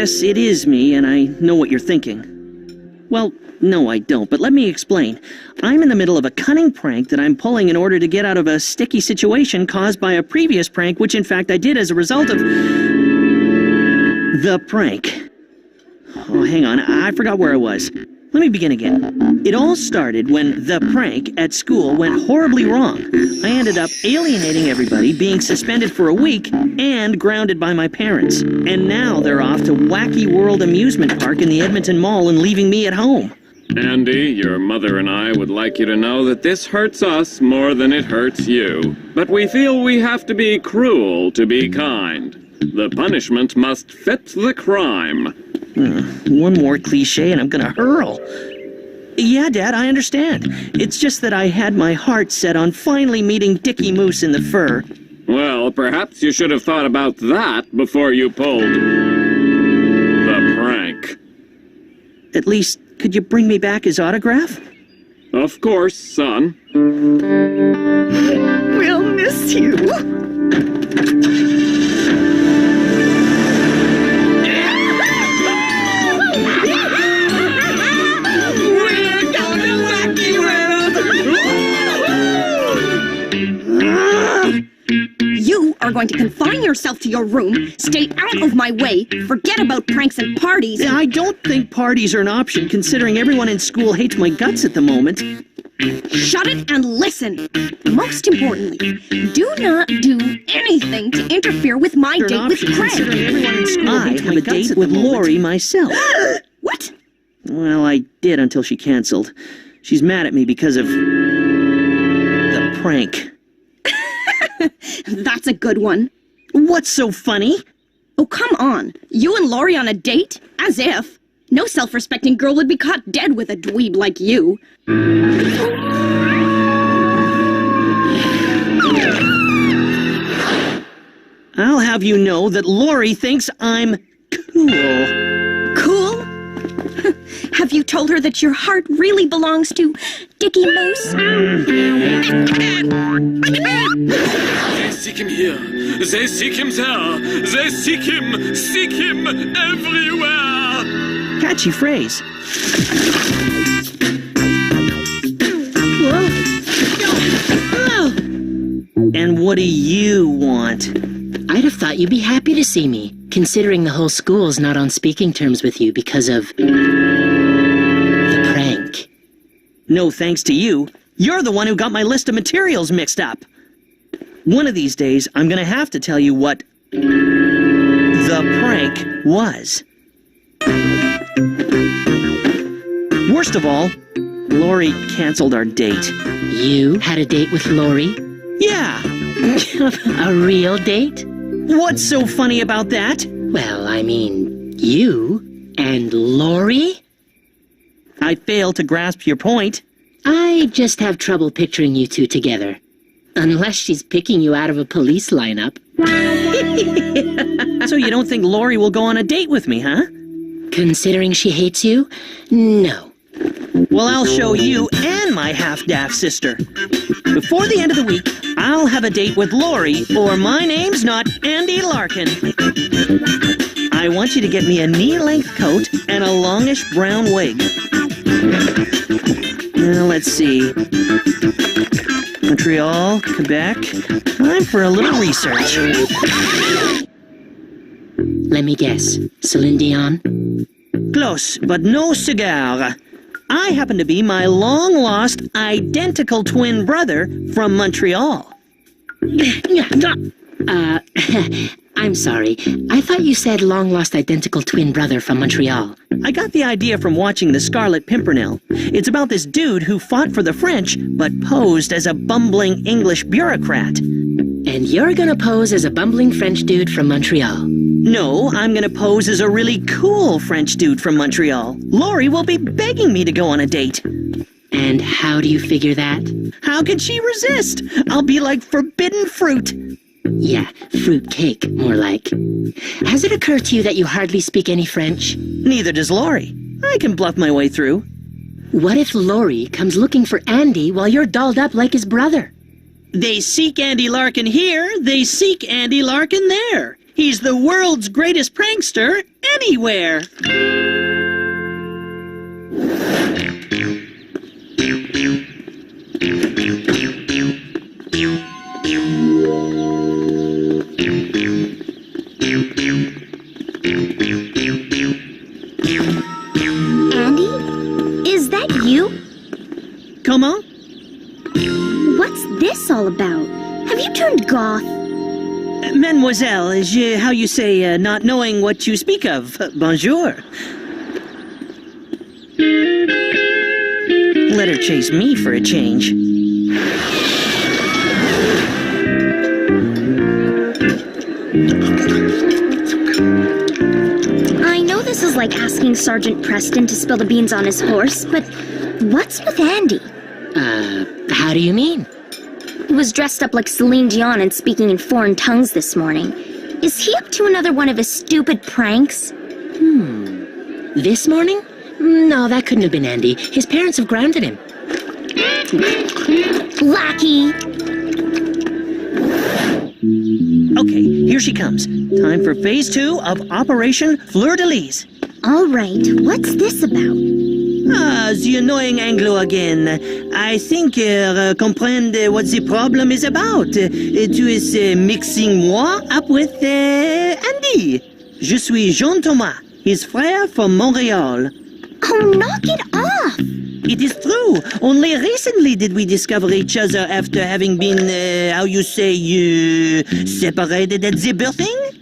guess it is me, and I know what you're thinking. Well, no, I don't, but let me explain. I'm in the middle of a cunning prank that I'm pulling in order to get out of a sticky situation caused by a previous prank, which in fact I did as a result of... the prank. Oh, hang on, I forgot where I was. Let me begin again. It all started when the prank at school went horribly wrong. I ended up alienating everybody, being suspended for a week, and grounded by my parents. And now they're off to Wacky World Amusement Park in the Edmonton Mall and leaving me at home. Andy, your mother and I would like you to know that this hurts us more than it hurts you. But we feel we have to be cruel to be kind. The punishment must fit the crime. One more cliche and I'm gonna hurl. Yeah, Dad, I understand. It's just that I had my heart set on finally meeting Dickie Moose in the fur. Well, perhaps you should have thought about that before you pulled the prank. At least, could you bring me back his autograph? Of course, son. We'll miss you. You are going to confine yourself to your room, stay out of my way, forget about pranks and parties. I don't think parties are an option, considering everyone in school hates my guts at the moment. Shut it and listen. Most importantly, do not do anything to interfere with my date with Craig. Considering everyone in school hates my guts with Lori myself. What? Well, I did until she canceled. She's mad at me because of... the prank. That's a good one. What's so funny? Oh, come on. You and Lori on a date? As if. No self-respecting girl would be caught dead with a dweeb like you. I'll have you know that Lori thinks I'm cool. Cool? Have you told her that your heart really belongs to Dickie Moose? They seek him here. They seek him there. They seek him everywhere. Catchy phrase. And what do you want? I'd have thought you'd be happy to see me, considering the whole school's not on speaking terms with you because of... the prank. No thanks to you. You're the one who got my list of materials mixed up. One of these days, I'm gonna have to tell you what... the prank was. Worst of all, Lori canceled our date. You had a date with Lori? Yeah. A real date? What's so funny about that? Well, I mean, you and Lori? I fail to grasp your point. I just have trouble picturing you two together. Unless she's picking you out of a police lineup. So you don't think Lori will go on a date with me, huh? Considering she hates you? No. Well, I'll show you and my half-daft sister. Before the end of the week, I'll have a date with Lori, or my name's not Andy Larkin. I want you to get me a knee-length coat and a longish brown wig. Now, let's see. Montreal, Quebec. Time for a little research. Let me guess. Celine Dion? Close, but no cigar. I happen to be my long-lost, identical twin brother from Montreal. I'm sorry. I thought you said long-lost identical twin brother from Montreal. I got the idea from watching The Scarlet Pimpernel. It's about this dude who fought for the French, but posed as a bumbling English bureaucrat. And you're gonna pose as a bumbling French dude from Montreal. No, I'm gonna pose as a really cool French dude from Montreal. Lori will be begging me to go on a date. And how do you figure that? How can she resist? I'll be like forbidden fruit. Yeah, fruit cake, more like. Has it occurred to you that you hardly speak any French? Neither does Lori. I can bluff my way through. What if Lori comes looking for Andy while you're dolled up like his brother? They seek Andy Larkin here, they seek Andy Larkin there. He's the world's greatest prankster anywhere. Andy? Is that you? Comment? What's this all about? Have you turned goth? Mademoiselle, how you say, not knowing what you speak of. Bonjour. Let her chase me for a change. I know this is like asking Sergeant Preston to spill the beans on his horse, but what's with Andy? How do you mean? He was dressed up like Celine Dion and speaking in foreign tongues this morning. Is he up to another one of his stupid pranks? This morning? No, that couldn't have been Andy. His parents have grounded him. Lackey! Okay, here she comes. Time for phase 2 of Operation Fleur-de-Lis. All right, what's this about? Ah, the annoying Anglo again. I think comprendre what the problem is about. Tu es mixing moi up with Andy. Je suis Jean Thomas, his frère from Montreal. Oh, knock it off! It is true. Only recently did we discover each other after having been, separated at the birthing?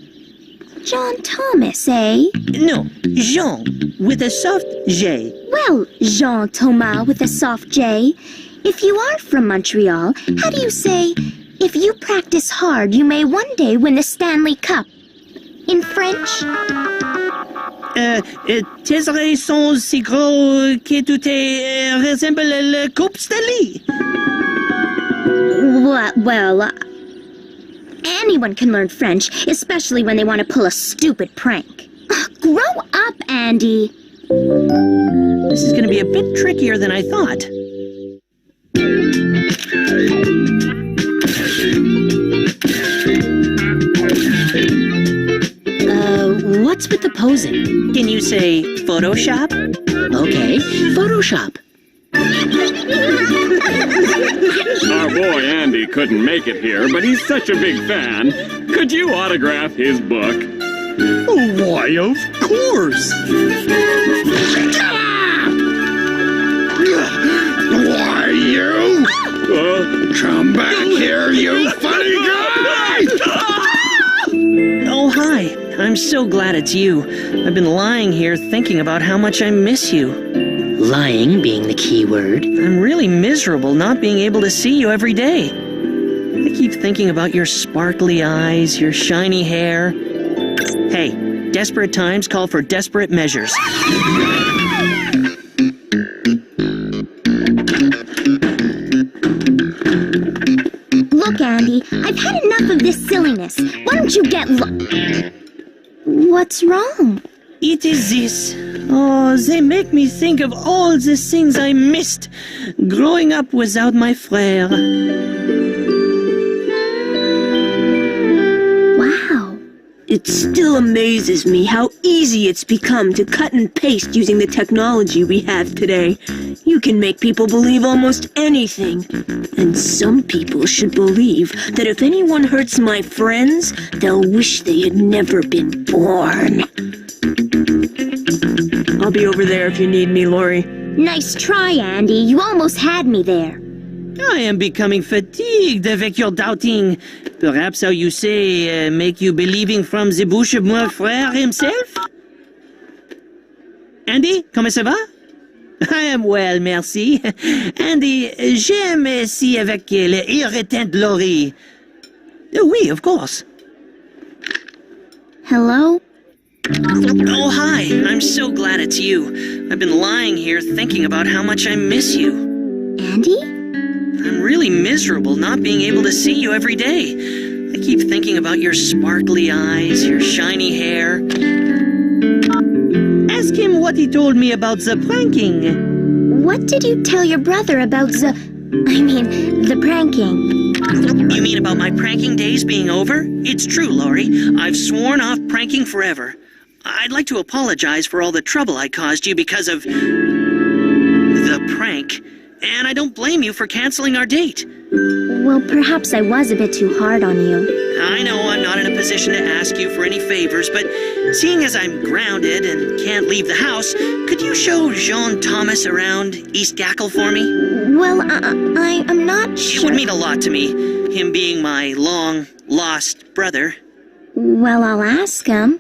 John Thomas, eh? No, Jean, with a soft J. Well, Jean Thomas with a soft J. If you are from Montreal, how do you say, if you practice hard, you may one day win the Stanley Cup? In French? Tes oreilles sont si gros que tu te ressemble le Coupe Stanley. Well, anyone can learn French, especially when they want to pull a stupid prank. Grow up, Andy. This is going to be a bit trickier than I thought. What's with the posing? Can you say Photoshop? Okay, Photoshop. Our boy Andy couldn't make it here, but he's such a big fan. Could you autograph his book? Why, of course! Why, you? Come back here, you funny guy! Oh, hi. I'm so glad it's you. I've been lying here thinking about how much I miss you. Lying being the key word. I'm really miserable not being able to see you every day. I keep thinking about your sparkly eyes, your shiny hair. Hey, desperate times call for desperate measures. Look, Andy, I've had enough of this silliness. Why don't you get What's wrong? It is this. Oh, they make me think of all the things I missed growing up without my frère. Wow. It still amazes me how easy it's become to cut and paste using the technology we have today. You can make people believe almost anything. And some people should believe that if anyone hurts my friends, they'll wish they had never been born. I'll be over there if you need me, Lori. Nice try, Andy. You almost had me there. I am becoming fatigued avec your doubting. Perhaps how you say, make you believing from the bush of my frère himself? Andy, comment ça va? I am well, merci. Andy, j'aime ici avec le irritant de Laurie. Oui, of course. Hello? Oh, hi. I'm so glad it's you. I've been lying here thinking about how much I miss you. Andy? I'm really miserable not being able to see you every day. I keep thinking about your sparkly eyes, your shiny hair. Ask him what he told me about the pranking. What did you tell your brother about the pranking? You mean about my pranking days being over? It's true, Laurie. I've sworn off pranking forever. I'd like to apologize for all the trouble I caused you because of the prank. And I don't blame you for canceling our date. Well, perhaps I was a bit too hard on you. I know I'm not in a position to ask you for any favors, but seeing as I'm grounded and can't leave the house, could you show Jean Thomas around East Gackle for me? Well, I'm not It sure. would mean a lot to me, him being my long-lost brother. Well, I'll ask him.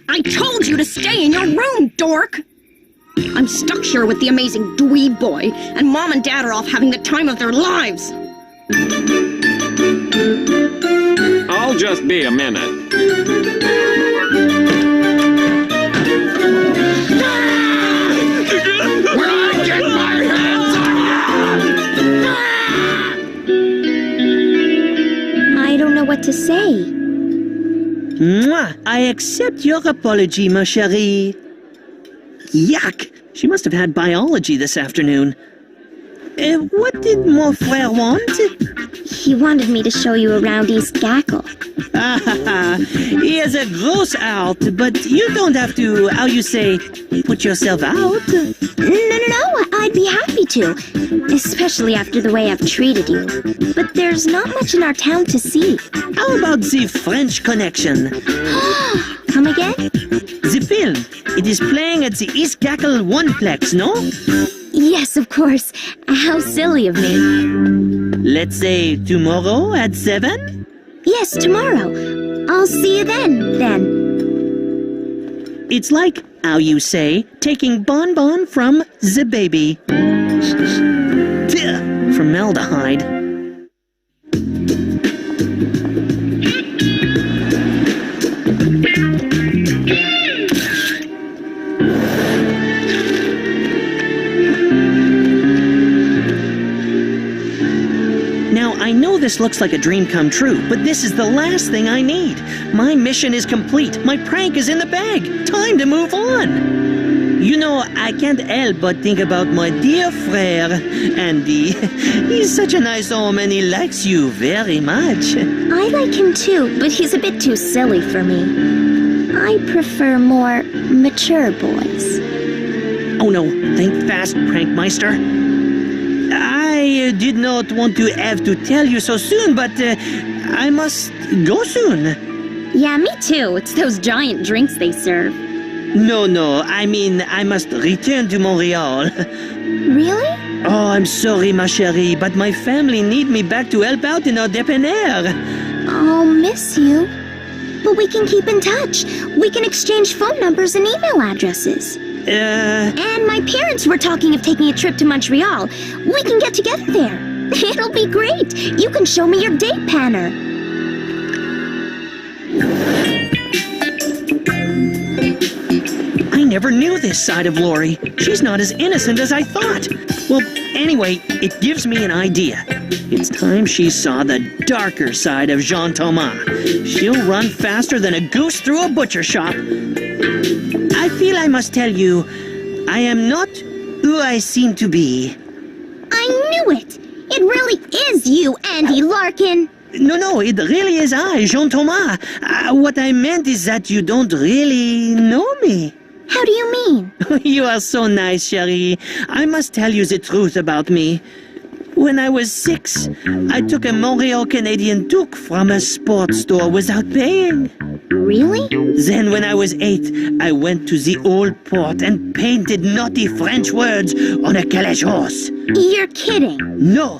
I told you to stay in your room, dork! I'm stuck here with the amazing dweeb boy, and Mom and Dad are off having the time of their lives. I'll just be a minute. When I get my hands on you! I don't know what to say. Mwah! I accept your apology, ma chérie. Yuck! She must have had biology this afternoon. What did mon frère want? He wanted me to show you around East Gackle. He has a gross out, but you don't have to, how you say, put yourself out. No, I'd be happy to. Especially after the way I've treated you. But there's not much in our town to see. How about the French Connection? Come again? The film. It is playing at the East Gackle Oneplex, no? Yes, of course. How silly of me. Let's say tomorrow at 7? Yes, tomorrow. I'll see you then. It's like, how you say, taking bonbon from the baby. Formaldehyde. Now, I know this looks like a dream come true, but this is the last thing I need. My mission is complete. My prank is in the bag. Time to move on. You know, I can't help but think about my dear frère, Andy. He's such a nice home and he likes you very much. I like him too, but he's a bit too silly for me. I prefer more mature boys. Oh no, think fast, Prankmeister. I did not want to have to tell you so soon, but I must go soon. Yeah, me too. It's those giant drinks they serve. No, I mean I must return to Montreal. Really? Oh, I'm sorry, ma chérie, but my family need me back to help out in our dépanneur. I'll miss you. But we can keep in touch. We can exchange phone numbers and email addresses. And my parents were talking of taking a trip to Montreal. We can get together there. It'll be great. You can show me your date panner. I never knew this side of Lori. She's not as innocent as I thought. Well, anyway, it gives me an idea. It's time she saw the darker side of Jean Thomas. She'll run faster than a goose through a butcher shop. I feel I must tell you, I am not who I seem to be. I knew it. It really is you, Andy Larkin. No, it really is I, Jean Thomas. What I meant is that you don't really know me. How do you mean? You are so nice, chérie. I must tell you the truth about me. When I was 6, I took a Montreal Canadian Duke from a sports store without paying. Really? Then when I was 8, I went to the old port and painted naughty French words on a calèche horse. You're kidding. No.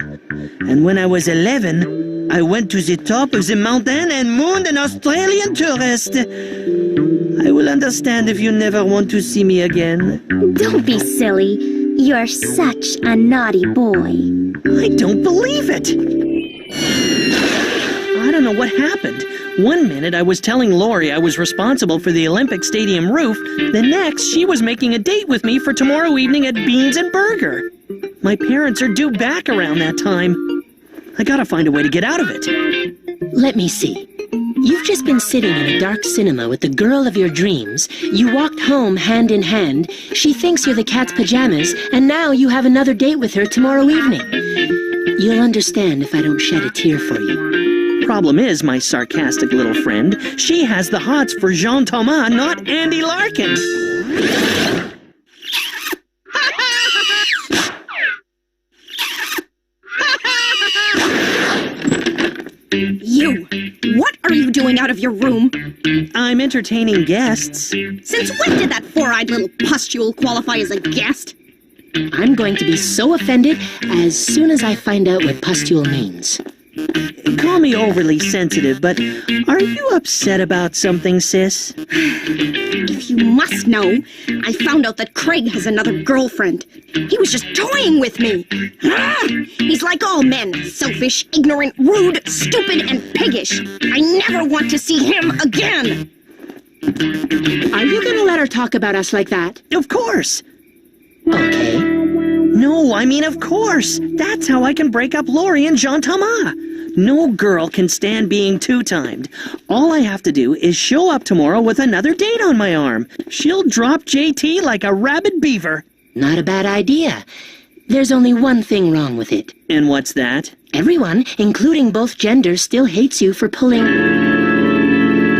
And when I was 11, I went to the top of the mountain and mooned an Australian tourist. I will understand if you never want to see me again. Don't be silly. You're such a naughty boy. I don't believe it. I don't know what happened. One minute I was telling Lori I was responsible for the Olympic Stadium roof. The next, she was making a date with me for tomorrow evening at Beans and Burger. My parents are due back around that time. I gotta find a way to get out of it. Let me see. You've just been sitting in a dark cinema with the girl of your dreams. You walked home hand in hand. She thinks you're the cat's pajamas, and now you have another date with her tomorrow evening. You'll understand if I don't shed a tear for you. Problem is, my sarcastic little friend, she has the hots for Jean Thomas, not Andy Larkin. You! What are you doing out of your room? I'm entertaining guests. Since when did that four-eyed little pustule qualify as a guest? I'm going to be so offended as soon as I find out what pustule means. Call me overly sensitive, but are you upset about something, sis? If you must know, I found out that Craig has another girlfriend. He was just toying with me. Ah! He's like all men, selfish, ignorant, rude, stupid, and piggish. I never want to see him again. Are you going to let her talk about us like that? Of course. Okay. No, I mean of course. That's how I can break up Lori and Jean Thomas. No girl can stand being two-timed. All I have to do is show up tomorrow with another date on my arm. She'll drop JT like a rabid beaver. Not a bad idea. There's only one thing wrong with it. And what's that? Everyone, including both genders, still hates you for pulling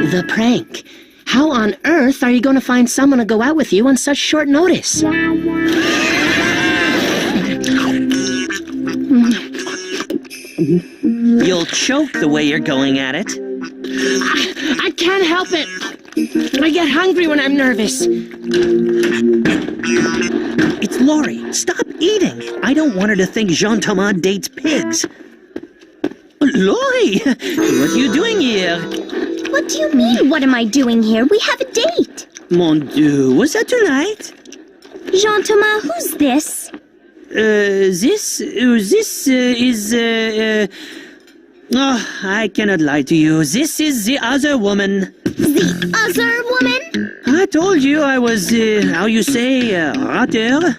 the prank. How on earth are you going to find someone to go out with you on such short notice? You'll choke the way you're going at it. I can't help it. I get hungry when I'm nervous. It's Lori. Stop eating. I don't want her to think Jean Thomas dates pigs. Lori, what are you doing here? What do you mean, what am I doing here? We have a date. Mon Dieu, was that tonight? Jean Thomas, who's this? This is, oh, I cannot lie to you. This is the other woman. The other woman? I told you I was, how you say, rateur.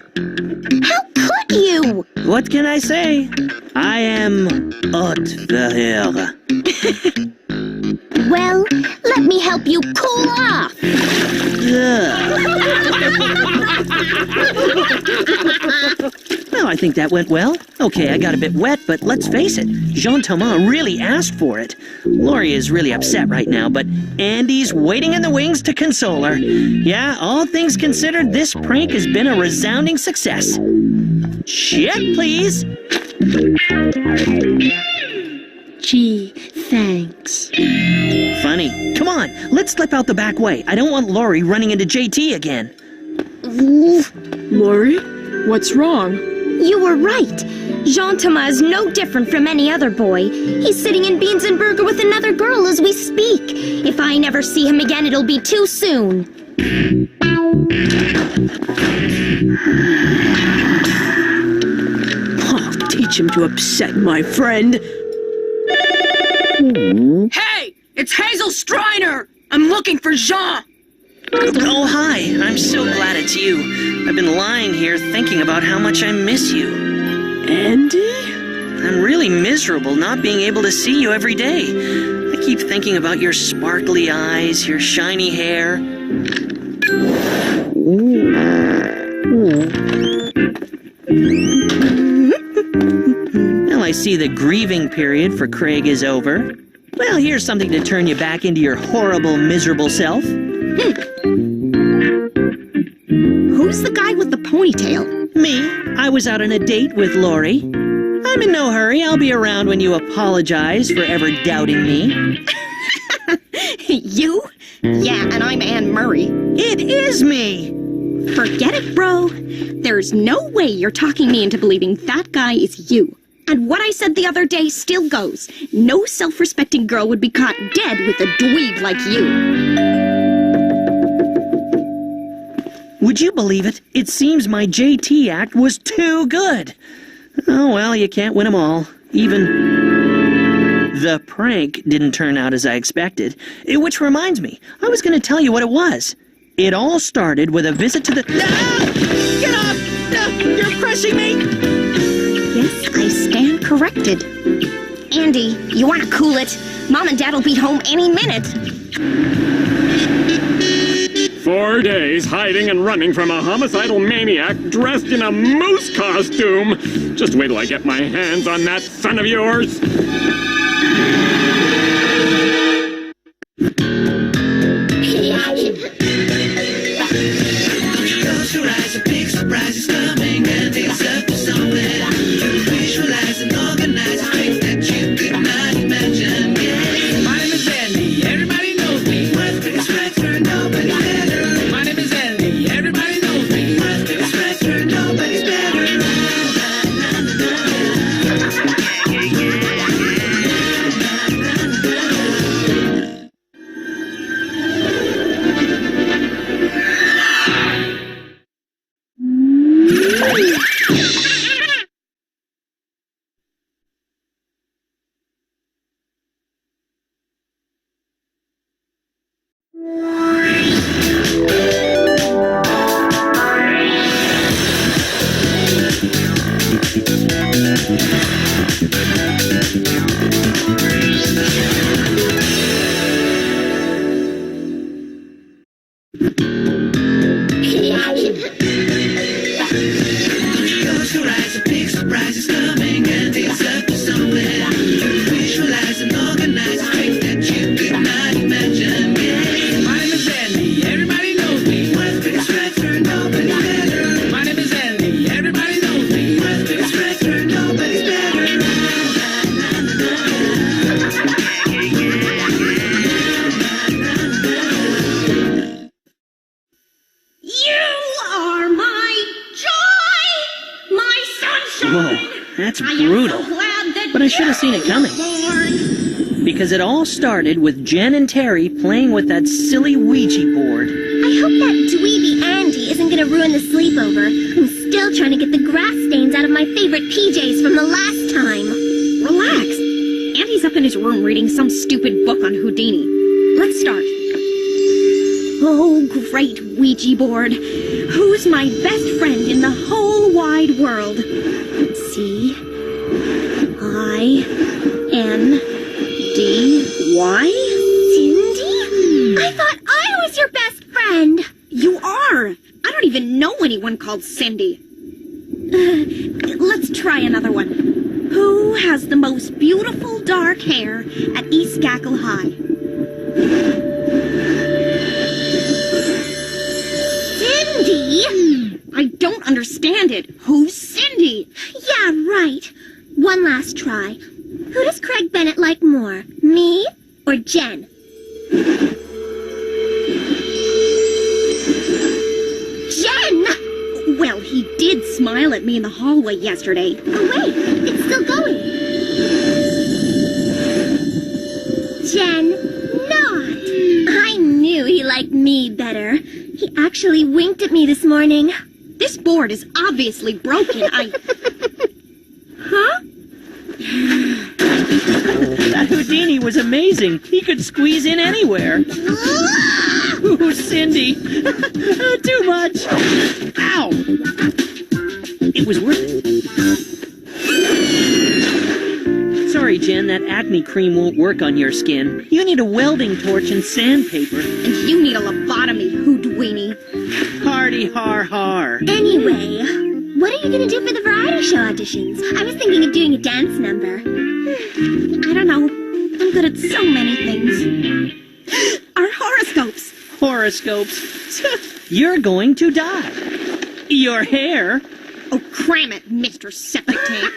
How could you? What can I say? I am hot for her. Well, let me help you cool off. Well, I think that went well. Okay, I got a bit wet, but let's face it, Jean Thomas really asked for it. Lori is really upset right now, but Andy's waiting in the wings to console her. Yeah, all things considered, this prank has been a resounding success. Check, please. Gee, thanks. Funny. Come on, let's slip out the back way. I don't want Lori running into JT again. Lori? What's wrong? You were right. Jean Thomas is no different from any other boy. He's sitting in Beans and Burger with another girl as we speak. If I never see him again, it'll be too soon. I'll teach him to upset my friend. Hey! It's Hazel Striner! I'm looking for Jean! Oh, hi. I'm so glad it's you. I've been lying here thinking about how much I miss you. Andy? I'm really miserable not being able to see you every day. I keep thinking about your sparkly eyes, your shiny hair. Well, I see the grieving period for Craig is over. Well, here's something to turn you back into your horrible, miserable self. Who's the guy with the ponytail? Me. I was out on a date with Lori. I'm in no hurry. I'll be around when you apologize for ever doubting me. You? Yeah, and I'm Anne Murray. It is me! Forget it, bro. There's no way you're talking me into believing that guy is you. And what I said the other day still goes. No self-respecting girl would be caught dead with a dweeb like you. Would you believe it? It seems my JT act was too good. Oh, well, you can't win them all. Even the prank didn't turn out as I expected. Which reminds me, I was going to tell you what it was. It all started with a visit to the... Ah! Get off! No, you're crushing me! Yes, I stand corrected. Andy, you want to cool it? Mom and Dad'll be home any minute. 4 days hiding and running from a homicidal maniac dressed in a moose costume. Just wait till I get my hands on that son of yours. Close your eyes, a big surprise is coming, and it's up to something. Visualize and organize things that you could not imagine. Yeah. My name is Andy, everybody knows me. Worth biggest factor, nobody's better. My name is Andy, everybody knows me. Worth biggest factor, nobody's better. Close your eyes, a big surprise is coming, and it's up to something. Visualize and organize things that you could not imagine. Yeah. My name is Andy, everybody knows me. Worth biggest factor, nobody's better. My name is Andy, everybody knows me. Worth biggest factor, nobody's better. You are my joy, my sunshine. Whoa, that's I am brutal. so glad that But I should have seen it coming. born. Because it all started with Jen and Terry playing with that silly Ouija board. I hope that dweeby Andy isn't gonna ruin the sleepover. I'm still trying to get the grass stains out of my favorite PJs from the last time. Relax. Andy's up in his room reading some stupid book on Houdini. Let's start. Oh, great Ouija board. Who's my best friend in the whole wide world? Let's see. I-N-D-Y? Cindy? I thought I was your best friend. You are. I don't even know anyone called Cindy. Let's try another one. Who has the most beautiful dark hair at East Gackle High? Cindy? I don't understand it. Who's Cindy? Yeah, right. One last try. Who does Craig Bennett like more, me or Jen? Jen! Well, he did smile at me in the hallway yesterday. Oh, wait, it's still going. Jen, not. I knew he liked me better. He actually winked at me this morning. This board is obviously broken. Huh? That Houdini was amazing. He could squeeze in anywhere. Ooh, Cindy. Too much. Ow. It was worth it. Sorry, Jen, that acne cream won't work on your skin. You need a welding torch and sandpaper. And you need a lobotomy, Houdini. Hardy har har. Anyway, what are you gonna do for the variety show auditions? I was thinking of doing a dance number. I don't know. I'm good at so many things. Our horoscopes. Horoscopes. You're going to die. Your hair. Oh, cram it, Mr. Septic Tank.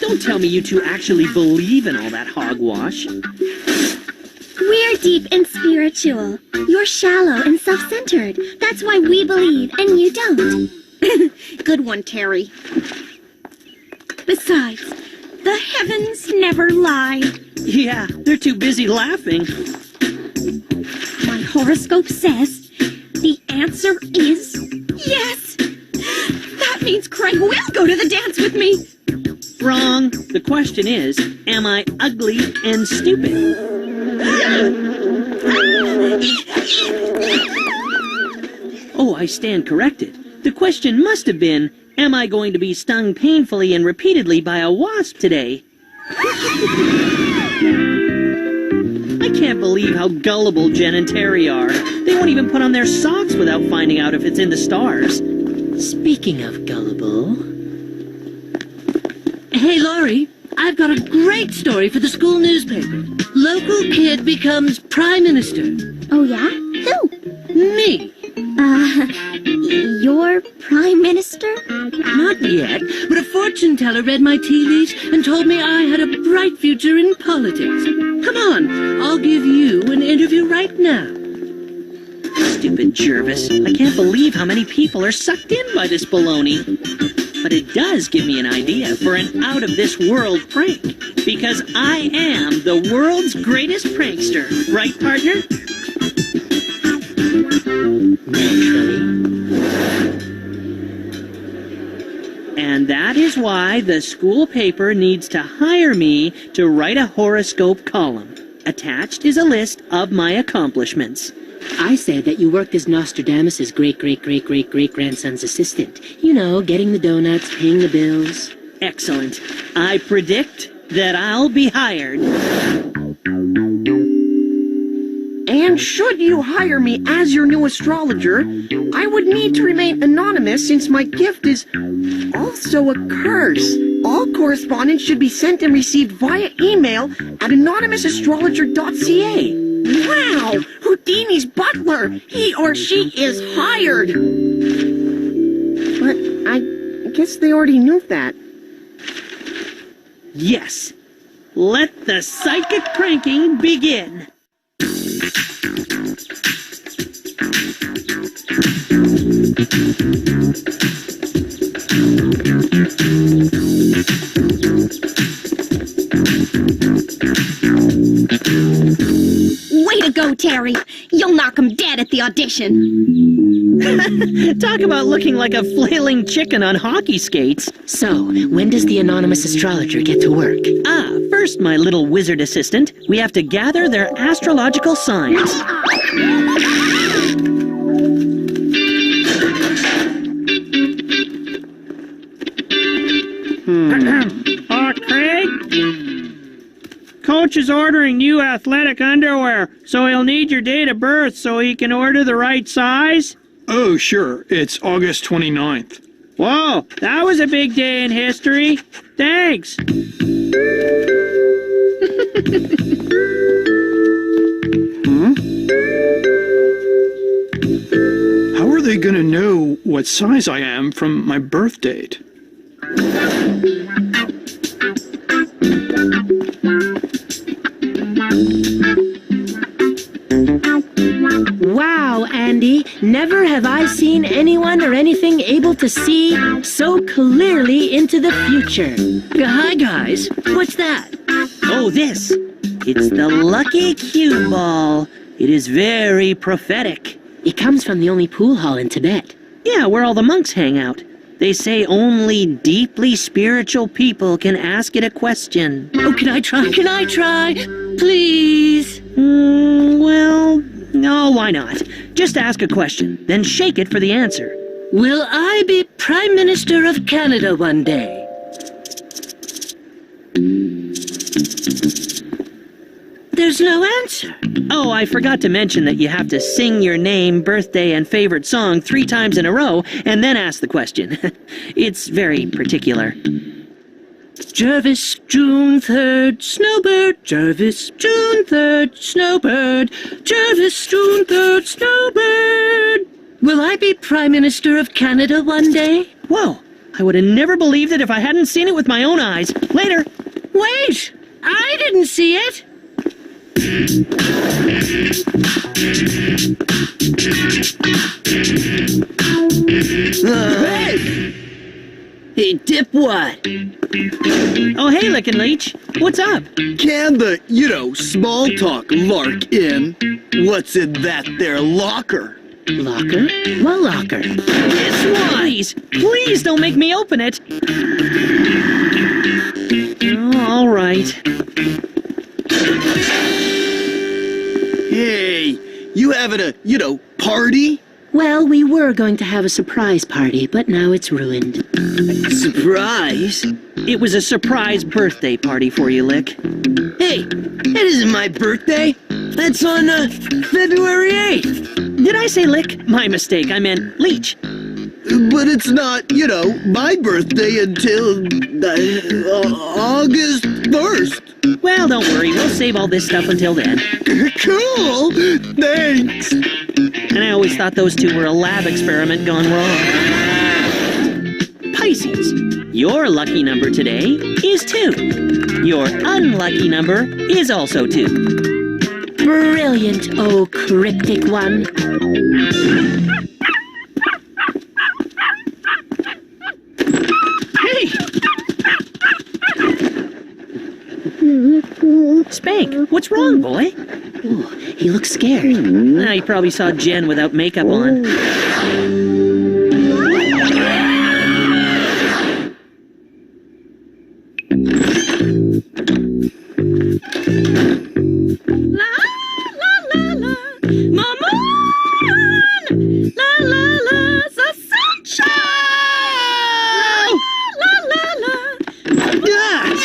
Don't tell me you two actually believe in all that hogwash. We're deep and spiritual. You're shallow and self-centered. That's why we believe and you don't. Good one, Terry. Besides, the heavens never lie. Yeah, they're too busy laughing. My horoscope says the answer is yes. That means Craig will go to the dance with me. Wrong. The question is, am I ugly and stupid? Oh, I stand corrected. The question must have been, am I going to be stung painfully and repeatedly by a wasp today? can't believe how gullible Jen and Terry are. They won't even put on their socks without finding out if it's in the stars. Speaking of gullible... Hey, Laurie, I've got a great story for the school newspaper. Local kid becomes prime minister. Oh, yeah? Who? Me. Your prime minister? Not yet, but a fortune teller read my tea leaves and told me I had a bright future in politics. Come on, I'll give you an interview right now. Stupid Jervis. I can't believe how many people are sucked in by this baloney. But it does give me an idea for an out-of-this-world prank. Because I am the world's greatest prankster. Right, partner? Naturally. And that is why the school paper needs to hire me to write a horoscope column. Attached is a list of my accomplishments. I said that you worked as Nostradamus's great-great-great-great-great-grandson's assistant. You know, getting the donuts, paying the bills. Excellent. I predict that I'll be hired. And should you hire me as your new astrologer, I would need to remain anonymous since my gift is also a curse. All correspondence should be sent and received via email at anonymousastrologer.ca. Wow! Houdini's butler! He or she is hired! But I guess they already knew that. Yes. Let the psychic pranking begin. Way to go, Terry! You'll knock him dead at the audition. Talk about looking like a flailing chicken on hockey skates. So, when does the anonymous astrologer get to work? First, my little wizard assistant, we have to gather their astrological signs. Craig? Coach is ordering new athletic underwear, so he'll need your date of birth so he can order the right size? Oh, sure. It's August 29th. Whoa, that was a big day in history. Thanks. How are they gonna know what size I am from my birth date? Wow, Andy, never have I seen anyone or anything able to see so clearly into the future. Hi, guys. What's that? Oh, this. It's the lucky cue ball. It is very prophetic. It comes from the only pool hall in Tibet. Yeah, where all the monks hang out. They say only deeply spiritual people can ask it a question. Oh, can I try? Can I try? Please? Well, no, why not? Just ask a question, then shake it for the answer. Will I be Prime Minister of Canada one day? There's no answer. Oh, I forgot to mention that you have to sing your name, birthday, and favorite song 3 times in a row, and then ask the question. It's very particular. Jervis, June 3rd, Snowbird. Jervis, June 3rd, Snowbird. Jervis, June 3rd, Snowbird. Will I be Prime Minister of Canada one day? Whoa, I would have never believed it if I hadn't seen it with my own eyes. Later. Wait! I didn't see it! Hey, dipwad! Oh, hey, Lickin' Leech. What's up? Can the, small talk lark in? What's in that there locker? Locker? What locker? It's Wise. Please don't make me open it. Oh, all right. Hey, you having a, party? Well, we were going to have a surprise party, but now it's ruined. Surprise? It was a surprise birthday party for you, Lick. Hey, it isn't my birthday. That's on February 8th. Did I say lick? My mistake. I meant leech. But it's not, my birthday until August 1st. Well, don't worry. We'll save all this stuff until then. Cool. Thanks. And I always thought those two were a lab experiment gone wrong. Pisces, your lucky number today is 2. Your unlucky number is also 2. Brilliant, oh cryptic one. Hey! Spank, what's wrong, boy? Ooh, he looks scared. He probably saw Jen without makeup on. La la la la, Mama! La la la, the sunshine! La la la. Yes!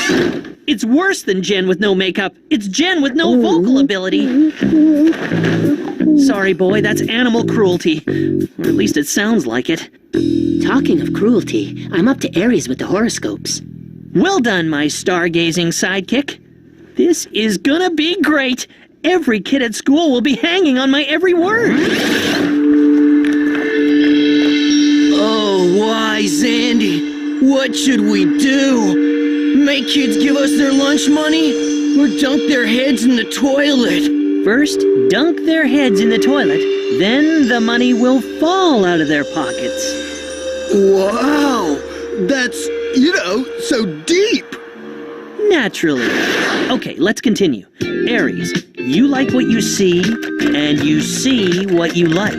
It's worse than Jen with no makeup. It's Jen with no vocal ability. Sorry, boy, that's animal cruelty. Or at least it sounds like it. Talking of cruelty, I'm up to Aries with the horoscopes. Well done, my stargazing sidekick. This is gonna be great. Every kid at school will be hanging on my every word. Oh, why, Zandy? What should we do? Make kids give us their lunch money? Or dunk their heads in the toilet? First, dunk their heads in the toilet. Then the money will fall out of their pockets. Wow! That's, so deep! Naturally. Okay, let's continue. Aries, you like what you see, and you see what you like.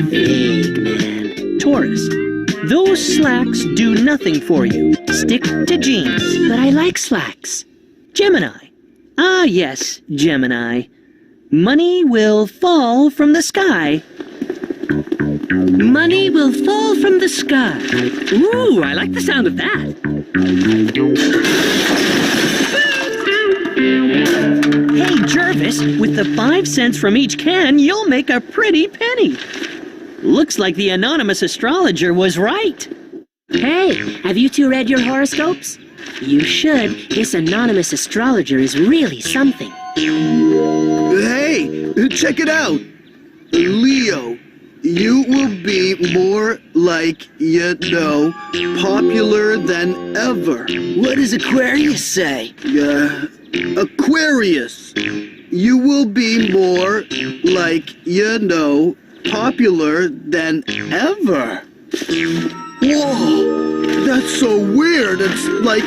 Big man. Taurus, those slacks do nothing for you. Stick to jeans. But I like slacks. Gemini. Ah, yes, Gemini. Money will fall from the sky. Money will fall from the sky. Ooh, I like the sound of that. Hey, Jervis, with the 5 cents from each can, you'll make a pretty penny. Looks like the anonymous astrologer was right. Hey, have you two read your horoscopes? You should. This anonymous astrologer is really something. Hey, check it out. Leo, you will be more like, popular than ever. What does Aquarius say? Aquarius. You will be more like, popular than ever. Whoa, that's so weird. It's like,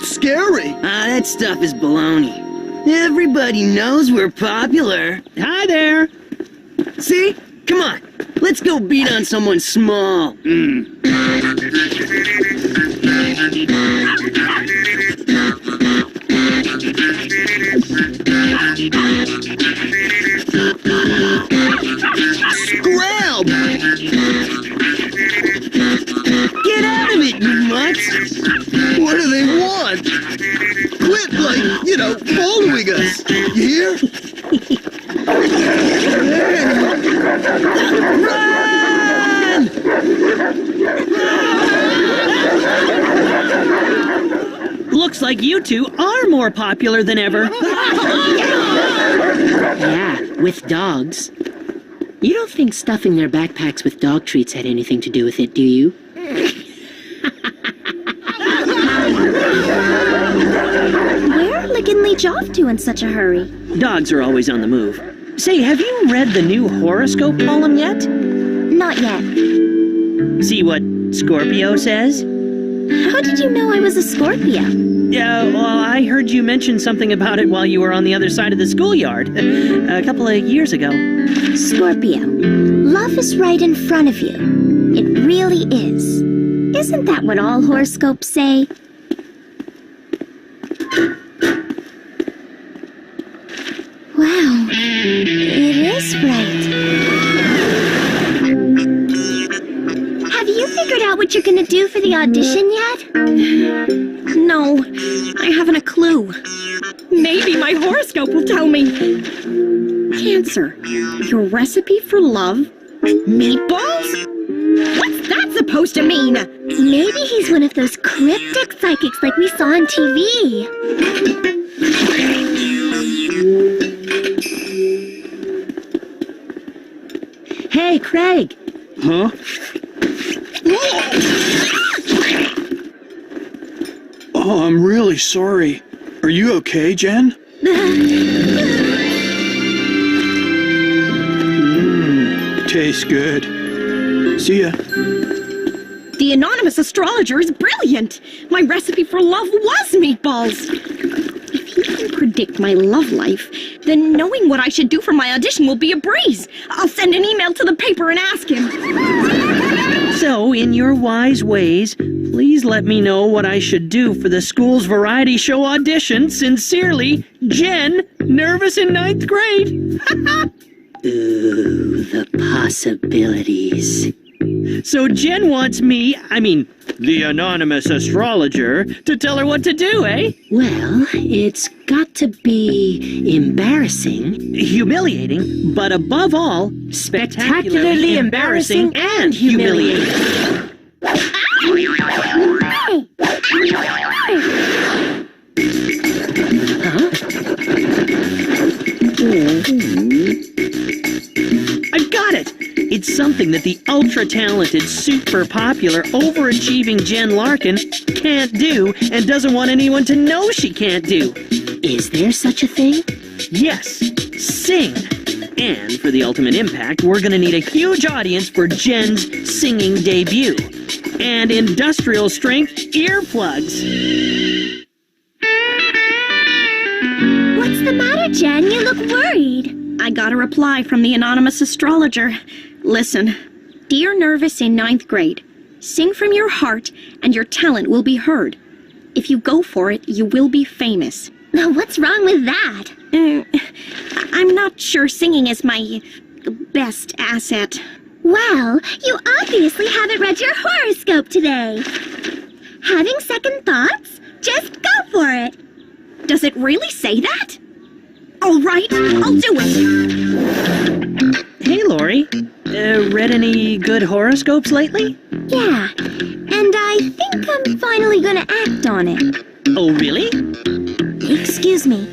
scary. That stuff is baloney. Everybody knows we're popular. Hi there. See? Come on. Let's go beat on someone small. Scrab! Get out of it, you mutts! What do they want? Quit, following us. You hear? Run! Looks like you two are more popular than ever. Yeah, with dogs. You don't think stuffing their backpacks with dog treats had anything to do with it, do you? Where are Lick and Leech off to in such a hurry? Dogs are always on the move. Say, have you read the new horoscope column yet? Not yet. See what Scorpio says? How did you know I was a Scorpio? Yeah, well, I heard you mention something about it while you were on the other side of the schoolyard a couple of years ago. Scorpio, love is right in front of you. It really is. Isn't that what all horoscopes say? Wow, it is right. Have you figured figured out what you're gonna do for the audition yet? No, I haven't a clue. Maybe my horoscope will tell me. Cancer, your recipe for love? Meatballs? What's that supposed to mean? Maybe he's one of those cryptic psychics like we saw on TV. Hey, Craig. Huh? Oh, I'm really sorry. Are you okay, Jen? Tastes good. See ya. The anonymous astrologer is brilliant. My recipe for love was meatballs. If he can predict my love life, then knowing what I should do for my audition will be a breeze. I'll send an email to the paper and ask him. So, in your wise ways, please let me know what I should do for the school's variety show audition. Sincerely, Jen, nervous in 9th grade. Ooh, the possibilities. So Jen wants me, the anonymous astrologer, to tell her what to do, eh? Well, it's got to be embarrassing, Humiliating, but above all, spectacularly embarrassing and humiliating. I've got it! It's something that the ultra-talented, super-popular, overachieving Jen Larkin can't do and doesn't want anyone to know she can't do. Is there such a thing? Yes, sing! And for the ultimate impact, we're gonna need a huge audience for Jen's singing debut. And industrial-strength earplugs. What's the matter, Jen? You look worried. I got a reply from the anonymous astrologer. Listen, dear nervous in 9th grade, sing from your heart and your talent will be heard. If you go for it, you will be famous. Now, what's wrong with that? I'm not sure singing is my best asset. Well, you obviously haven't read your horoscope today. Having second thoughts? Just go for it. Does it really say that? All right, I'll do it. Hey, Lori. Read any good horoscopes lately? Yeah, and I think I'm finally gonna act on it. Oh, really? Excuse me.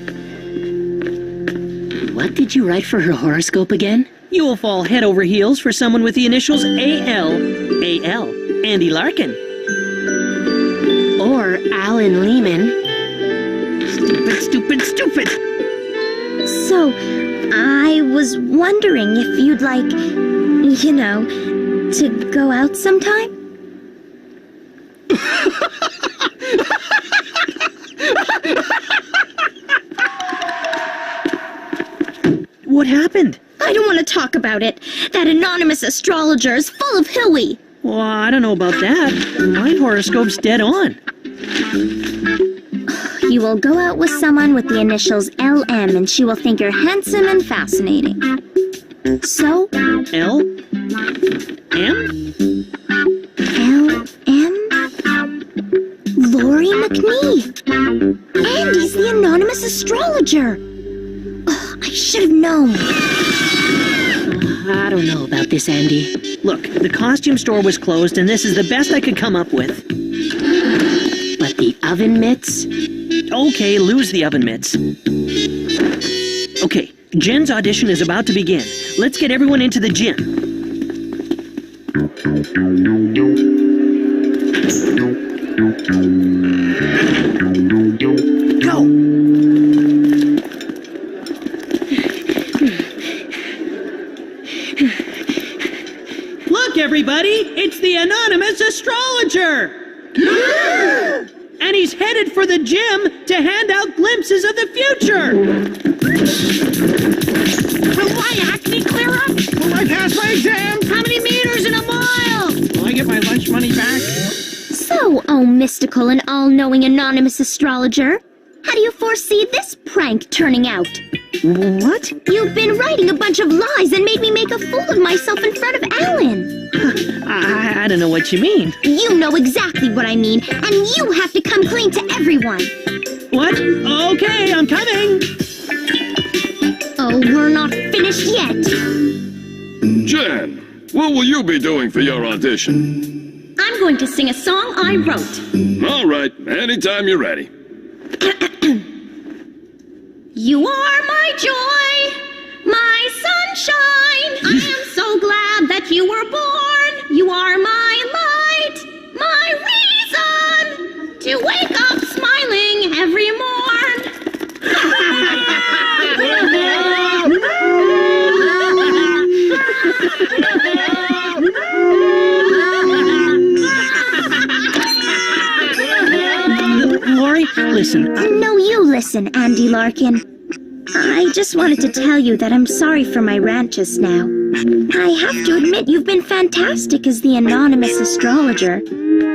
What did you write for her horoscope again? You will fall head over heels for someone with the initials A.L. A.L. Andy Larkin. Or Alan Lehman. Stupid, stupid, stupid! So, I was wondering if you'd like, to go out sometime? What happened? I don't want to talk about it. That anonymous astrologer is full of hooey. Well, I don't know about that. My horoscope's dead on. You will go out with someone with the initials LM and she will think you're handsome and fascinating. So? L? M? LM? Lori McNee. Andy's the anonymous astrologer. Ugh, I should have known. I don't know about this, Andy. Look, the costume store was closed and this is the best I could come up with. But the oven mitts? Okay, lose the oven mitts. Okay, Jen's audition is about to begin. Let's get everyone into the gym. Go! Look, everybody! It's the anonymous astrologer! And he's headed for the gym to hand out glimpses of the future! Will my acne clear up? Will I pass my exam? How many meters in a mile? Will I get my lunch money back? So, oh mystical and all-knowing anonymous astrologer, how do you foresee this prank turning out? What? You've been writing a bunch of lies and made me make a fool of myself in front of Alan. I don't know what you mean. You know exactly what I mean, and you have to come clean to everyone. What? Okay, I'm coming. Oh, we're not finished yet. Jen, what will you be doing for your audition? I'm going to sing a song I wrote. All right, anytime you're ready. You are my joy, my sunshine. I am so glad that you were born. You are my light, my reason to wake up smiling every morn. Lori, listen. No, you listen, Andy Larkin. I just wanted to tell you that I'm sorry for my rant just now. I have to admit you've been fantastic as the anonymous astrologer.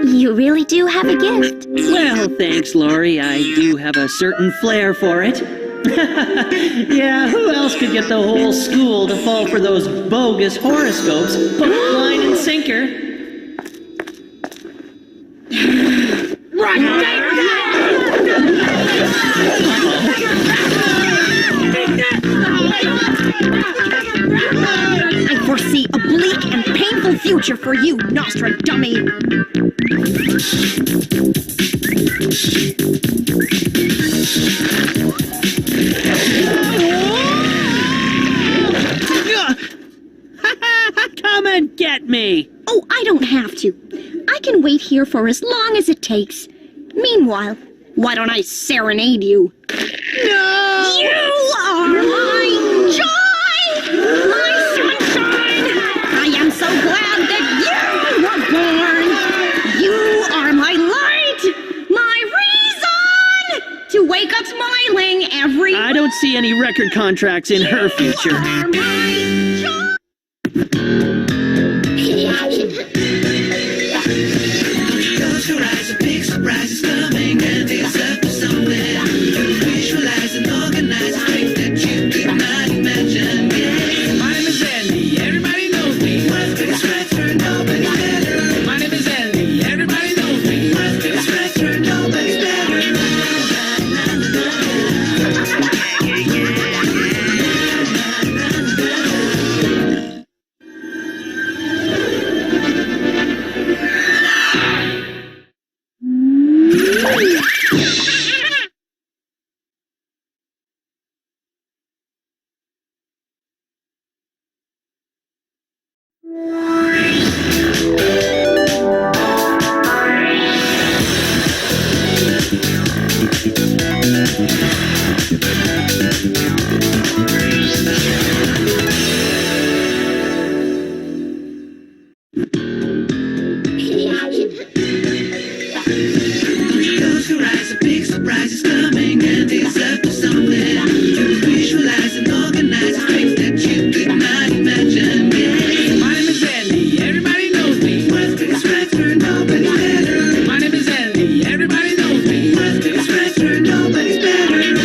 You really do have a gift. Well, thanks, Lori. I do have a certain flair for it. Yeah, who else could get the whole school to fall for those bogus horoscopes? Hook, line, and sinker. I foresee a bleak and painful future for you, Nostradummy. Come and get me! Oh, I don't have to. I can wait here for as long as it takes. Meanwhile, why don't I serenade you? No! You are my joy! My sunshine! I am so glad that you were born! You are my light! My reason! To wake up smiling every I don't see any record contracts in her future. You are my joy! Close your eyes, a big surprise is coming, and it's up to something. Visualize and organize a strength that you could not imagine. Yeah. My name is Andy, everybody knows me. What's been scratched for nobody's better. My name is Andy, everybody knows me. What's been scratched for nobody's better. Close your eyes, a big surprise is coming, and it's up to something. Visualize and organize a strength that you could not imagine. Yeah. My name is Andy, everybody knows me. What's been scratched for nobody's better. My name is Andy, everybody knows me. What's been scratched for nobody's better.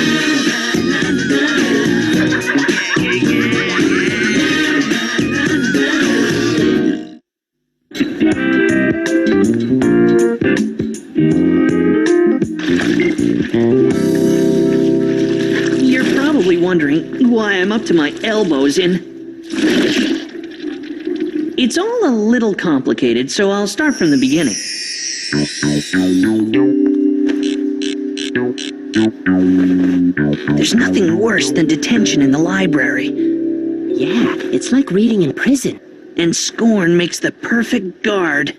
You're probably wondering why I'm up to my elbows in... It's all a little complicated, so I'll start from the beginning. There's nothing worse than detention in the library. Yeah, it's like reading in prison. And scorn makes the perfect guard.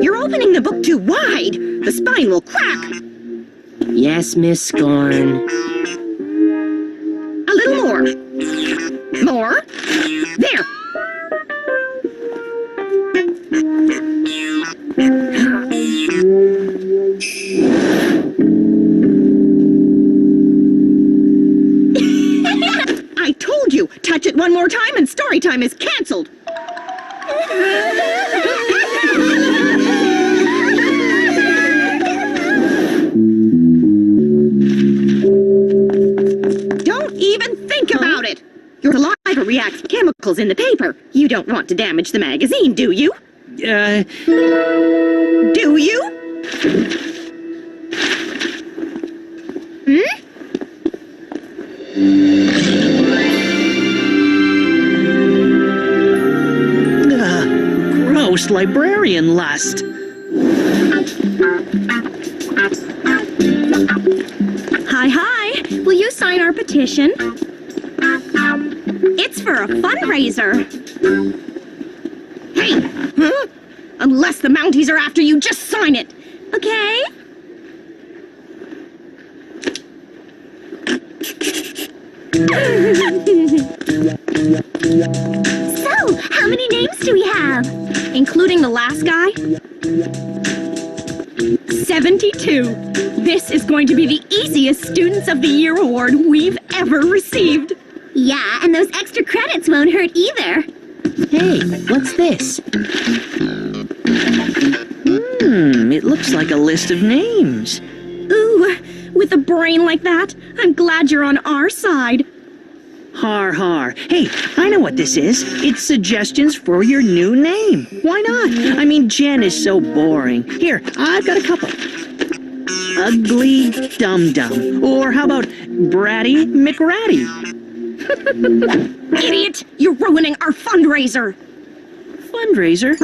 You're opening the book too wide. The spine will crack. Yes, Miss Scorn. A little more. More. There. I told you, touch it one more time and story time is canceled. Don't even think about it! Your saliva reacts to chemicals in the paper. You don't want to damage the magazine, do you? Do you? Gross librarian lust. Hi. Will you sign our petition? It's for a fundraiser. Hey! Huh? Unless the Mounties are after you, just sign it. Okay? So, how many names do we have? Including the last guy? 72. This is going to be the easiest Students of the Year award we've ever received. Yeah, and those extra credits won't hurt either. Hey, what's this? It looks like a list of names. Ooh, with a brain like that, I'm glad you're on our side. Har har. Hey, I know what this is. It's suggestions for your new name. Why not? I mean, Jen is so boring. Here, I've got a couple. Ugly Dum Dum. Or how about Bratty McRatty? Idiot! You're ruining our fundraiser! Fundraiser?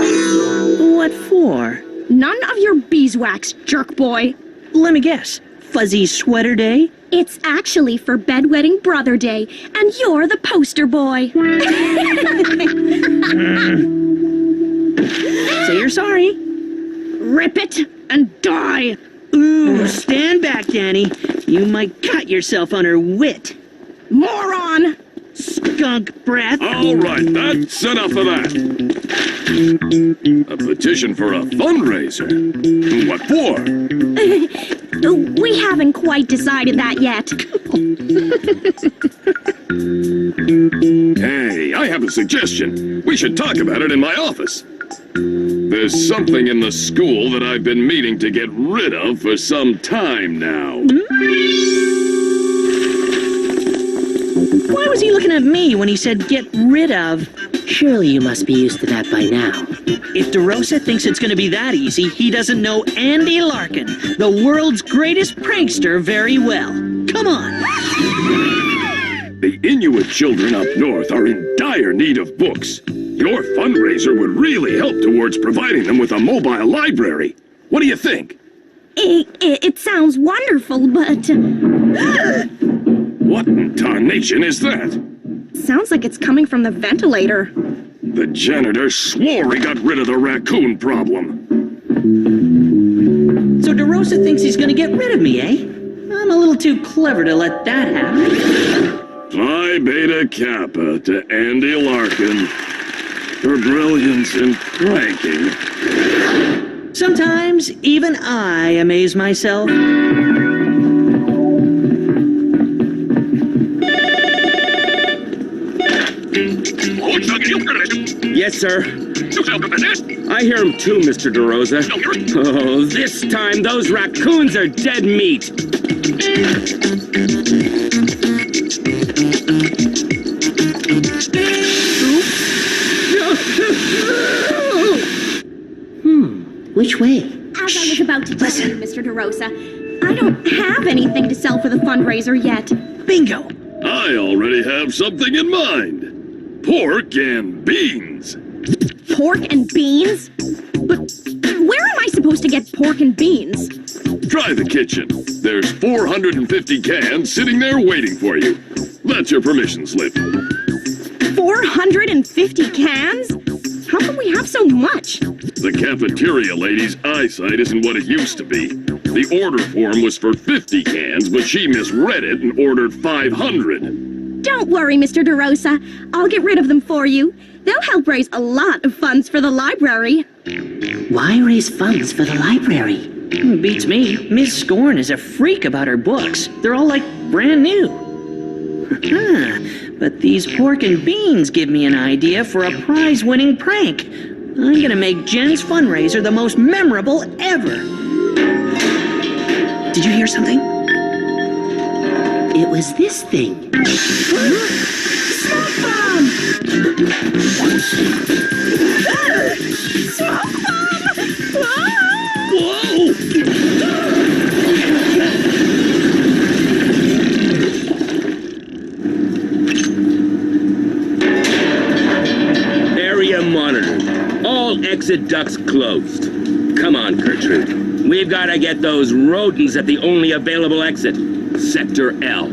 What for? None of your beeswax, jerk boy. Let me guess. Fuzzy Sweater Day? It's actually for Bedwetting Brother Day, and you're the poster boy. Say you're sorry. Rip it and die. Ooh, stand back, Danny. You might cut yourself on her wit. Moron! Skunk breath. All right, that's enough of that. A petition for a fundraiser? What for? We haven't quite decided that yet. Hey, I have a suggestion. We should talk about it in my office. There's something in the school that I've been meaning to get rid of for some time now. Why was he looking at me when he said get rid of? Surely you must be used to that by now. If DeRosa thinks it's going to be that easy, he doesn't know Andy Larkin, the world's greatest prankster, very well. Come on. The Inuit children up north are in dire need of books. Your fundraiser would really help towards providing them with a mobile library. What do you think? It sounds wonderful, but... What in tarnation is that? Sounds like it's coming from the ventilator. The janitor swore he got rid of the raccoon problem. So DeRosa thinks he's going to get rid of me, eh? I'm a little too clever to let that happen. Phi Beta Kappa to Andy Larkin for brilliance in pranking. Sometimes even I amaze myself. Yes, sir. I hear him too, Mr. DeRosa. Oh, this time those raccoons are dead meat. Which way? As I was about to tell you, Mr. DeRosa, I don't have anything to sell for the fundraiser yet. Bingo. I already have something in mind. Pork and beans. Pork and beans? But where am I supposed to get pork and beans? Try the kitchen. There's 450 cans sitting there waiting for you. That's your permission slip. 450 cans? How can we have so much? The cafeteria lady's eyesight isn't what it used to be. The order form was for 50 cans, but she misread it and ordered 500. Don't worry, Mr. DeRosa. I'll get rid of them for you. They'll help raise a lot of funds for the library. Why raise funds for the library? Beats me. Miss Scorn is a freak about her books. They're all like brand new. But these pork and beans give me an idea for a prize-winning prank. I'm gonna make Jen's fundraiser the most memorable ever. Did you hear something? It was this thing. Smoke bomb! Smoke bomb! Area monitored. All exit ducts closed. Come on, Gertrude. We've got to get those rodents at the only available exit. Sector L.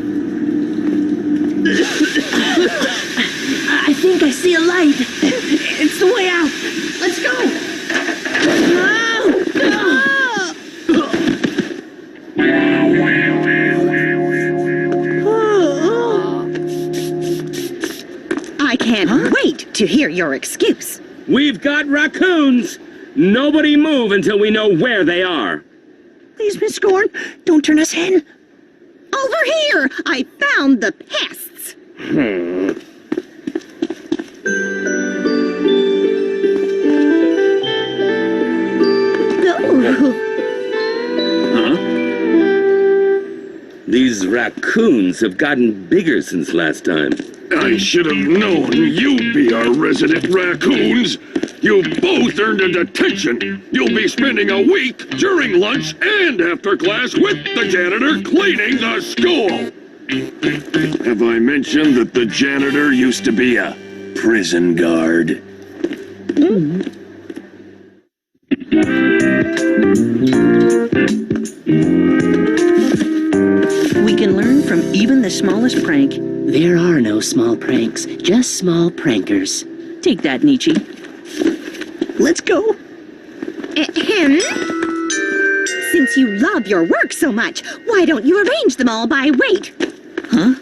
I think I see a light. It's the way out. Let's go. I can't wait to hear your excuse. We've got raccoons! Nobody move until we know where they are. Please, Miss Scorn, don't turn us in. Over here! I found the pests! Huh? These raccoons have gotten bigger since last time. I should have known you'd be our resident raccoons. You both earned a detention. You'll be spending a week during lunch and after class with the janitor cleaning the school. Have I mentioned that the janitor used to be a prison guard? We can learn from even the smallest prank. There are no small pranks, just small prankers. Take that, Nietzsche. Let's go. Ahem. Since you love your work so much, why don't you arrange them all by weight? Huh?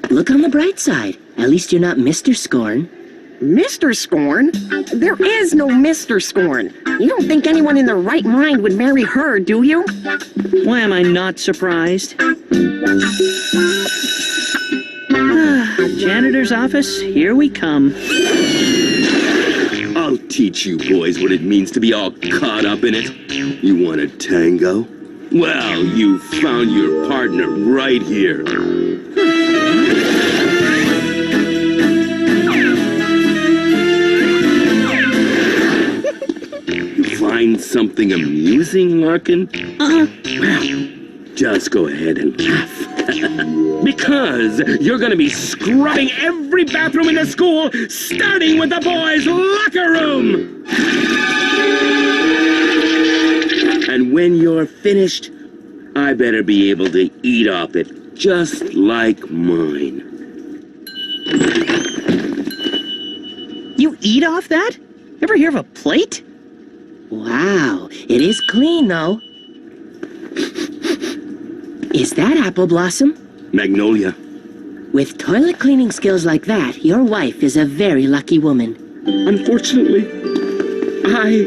Look on the bright side. At least you're not Mr. Scorn. Mr. Scorn? There is no Mr. Scorn. You don't think anyone in their right mind would marry her, do you? Why am I not surprised? Janitor's office, here we come. I'll teach you boys what it means to be all caught up in it. You want a tango? Well, you found your partner right here. Find something amusing, Larkin? Well, just go ahead and laugh. Because you're gonna be scrubbing every bathroom in the school, starting with the boys' locker room! And when you're finished, I better be able to eat off it, just like mine. You eat off that? Ever hear of a plate? Wow, it is clean, though. Is that Apple Blossom? Magnolia. With toilet cleaning skills like that, your wife is a very lucky woman. Unfortunately, I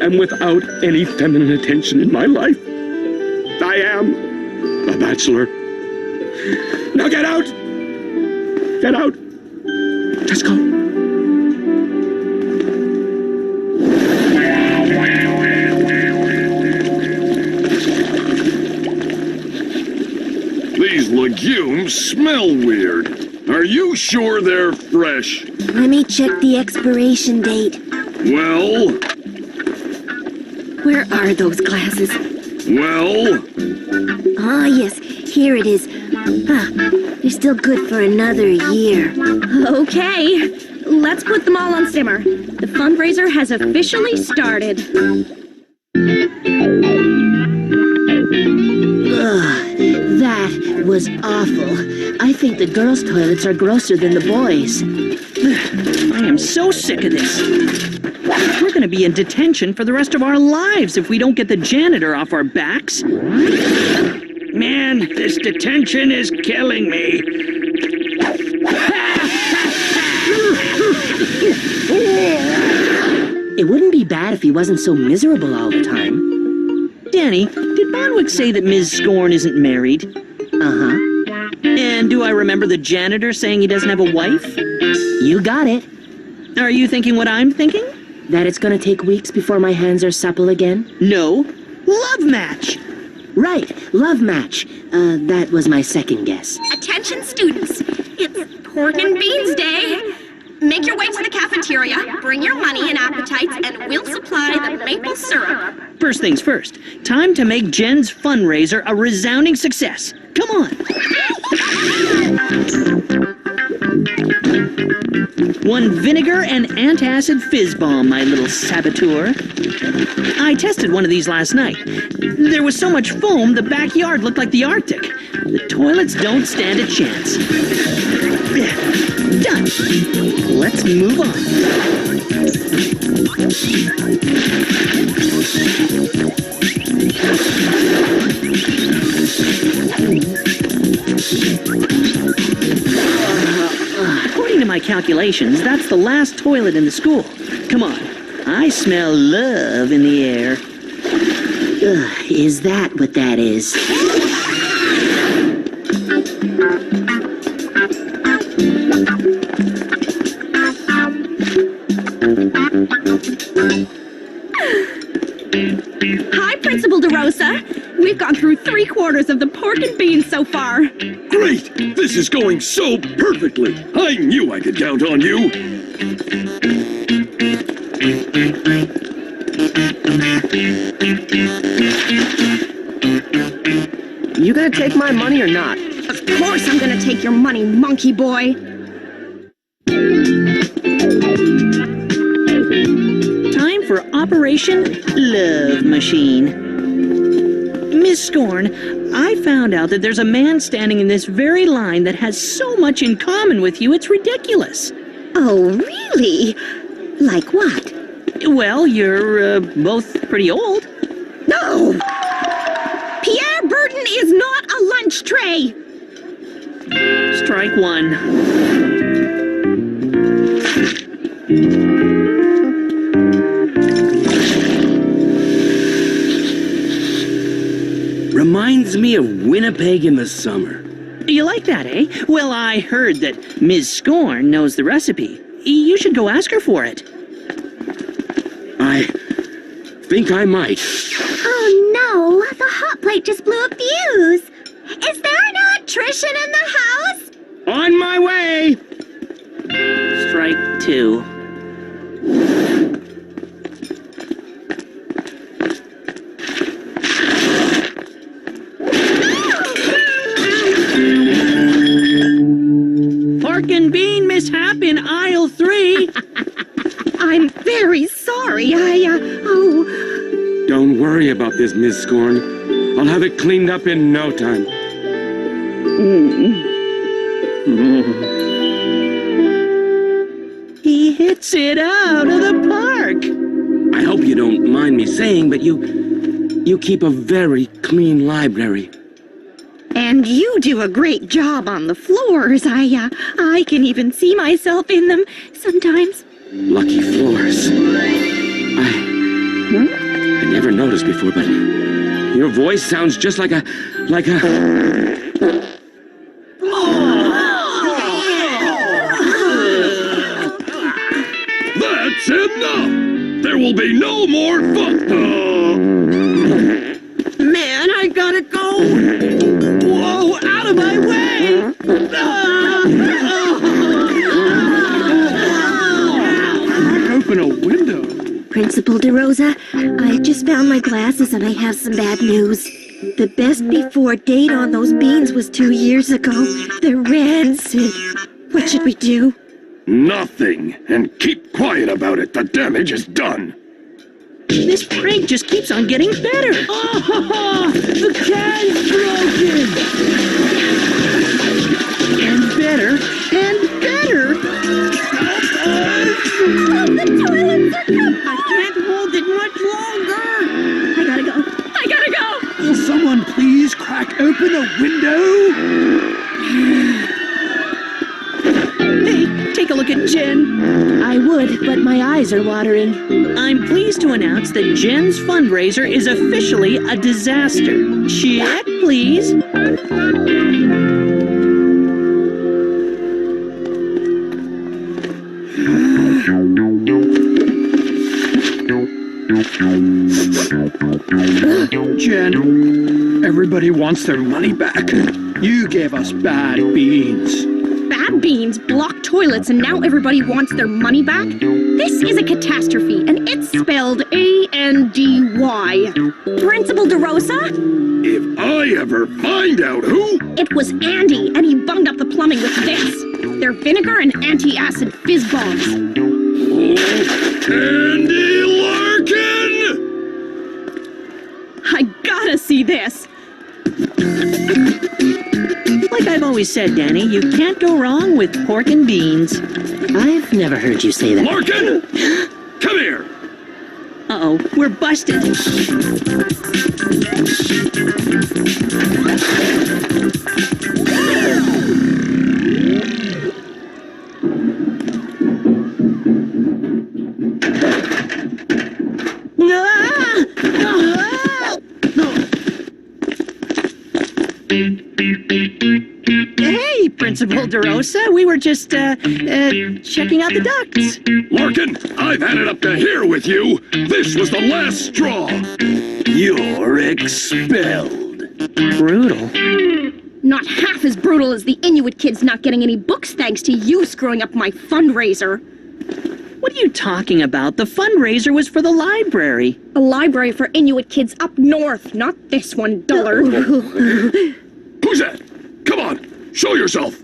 am without any feminine attention in my life. I am a bachelor. Now get out! Get out! Just go. These legumes smell weird. Are you sure they're fresh? Let me check the expiration date. Well? Where are those glasses? Well? Ah, yes, here it is. They're still good for another year. Okay, let's put them all on simmer. The fundraiser has officially started. That was awful. I think the girls' toilets are grosser than the boys'. I am so sick of this. We're gonna be in detention for the rest of our lives if we don't get the janitor off our backs. Man, this detention is killing me. It wouldn't be bad if he wasn't so miserable all the time. Danny, did Bonwick say that Ms. Scorn isn't married? Uh-huh. And Do I remember the janitor saying he doesn't have a wife? You got it. Are you thinking what I'm thinking? That it's gonna take weeks before my hands are supple again? No. Love match! Right, love match. That was my second guess. Attention students, it's pork and beans day. Make your way to the cafeteria, bring your money and appetites, and we'll supply the maple syrup. First things first, time to make Jen's fundraiser a resounding success. Come on! One vinegar and antacid fizz bomb, my little saboteur. I tested one of these last night. There was so much foam, the backyard looked like the Arctic. The toilets don't stand a chance. Done. Let's move on. According to my calculations, that's the last toilet in the school. Come on. I smell love in the air. Is that what that is? Hi, Principal DeRosa. We've gone through 3/4 of the pork and beans so far. Great! This is going so perfectly! I knew I could count on you! You gonna take my money or not? Of course I'm gonna take your money, monkey boy. Time for Operation Love Machine. Miss Scorn, I found out that there's a man standing in this very line that has so much in common with you, it's ridiculous. Oh, really? Like what? Well, you're both pretty old. No! Pierre Burton is not a lunch tray! Strike one. Reminds me of Winnipeg in the summer. You like that, eh? Well, I heard that Ms. Scorn knows the recipe. You should go ask her for it. I think I might. Oh no, the hot plate just blew a fuse. Is there an electrician in the house? On my way! Strike two. Pork and bean mishap in aisle 3. I'm very sorry. Oh. Don't worry about this, Miss Scorn. I'll have it cleaned up in no time. He hits it out of the park. I hope you don't mind me saying, but you keep a very clean library. And you do a great job on the floors. I can even see myself in them sometimes. Lucky floors. I never noticed before, but your voice sounds just like a... That's enough! There will be no more fun! Man, I gotta go! Whoa, out of my way! Open a window. Principal DeRosa, I just found my glasses and I have some bad news. The best before date on those beans was 2 years ago. They're rancid. What should we do? Nothing! And keep quiet about it. The damage is done. This prank just keeps on getting better. Oh, the can's broken. And better, and better. The toilets are coming! I can't hold it much longer! I gotta go. I gotta go! Will someone please crack open a window? Hey, take a look at Jen. I would, but my eyes are watering. I'm pleased to announce that Jen's fundraiser is officially a disaster. Check, please. Jen, everybody wants their money back. You gave us bad beans. Bad beans, blocked toilets, and now everybody wants their money back? This is a catastrophe, and it's spelled A-N-D-Y. Principal DeRosa? If I ever find out who... It was Andy, and he bunged up the plumbing with this. They're vinegar and anti-acid fizz bombs. Oh, Andy Larkin! I gotta see this. Like I've always said, Danny, you can't go wrong with pork and beans. I've never heard you say that. Larkin! Come here! Uh-oh, we're busted. Hey, Principal DeRosa, we were just, checking out the ducks. Larkin, I've had it up to here with you. This was the last straw. You're expelled. Brutal. Not half as brutal as the Inuit kids not getting any books thanks to you screwing up my fundraiser. What are you talking about? The fundraiser was for the library. A library for Inuit kids up north, not this one, dullard. Who's that? Come on, show yourself.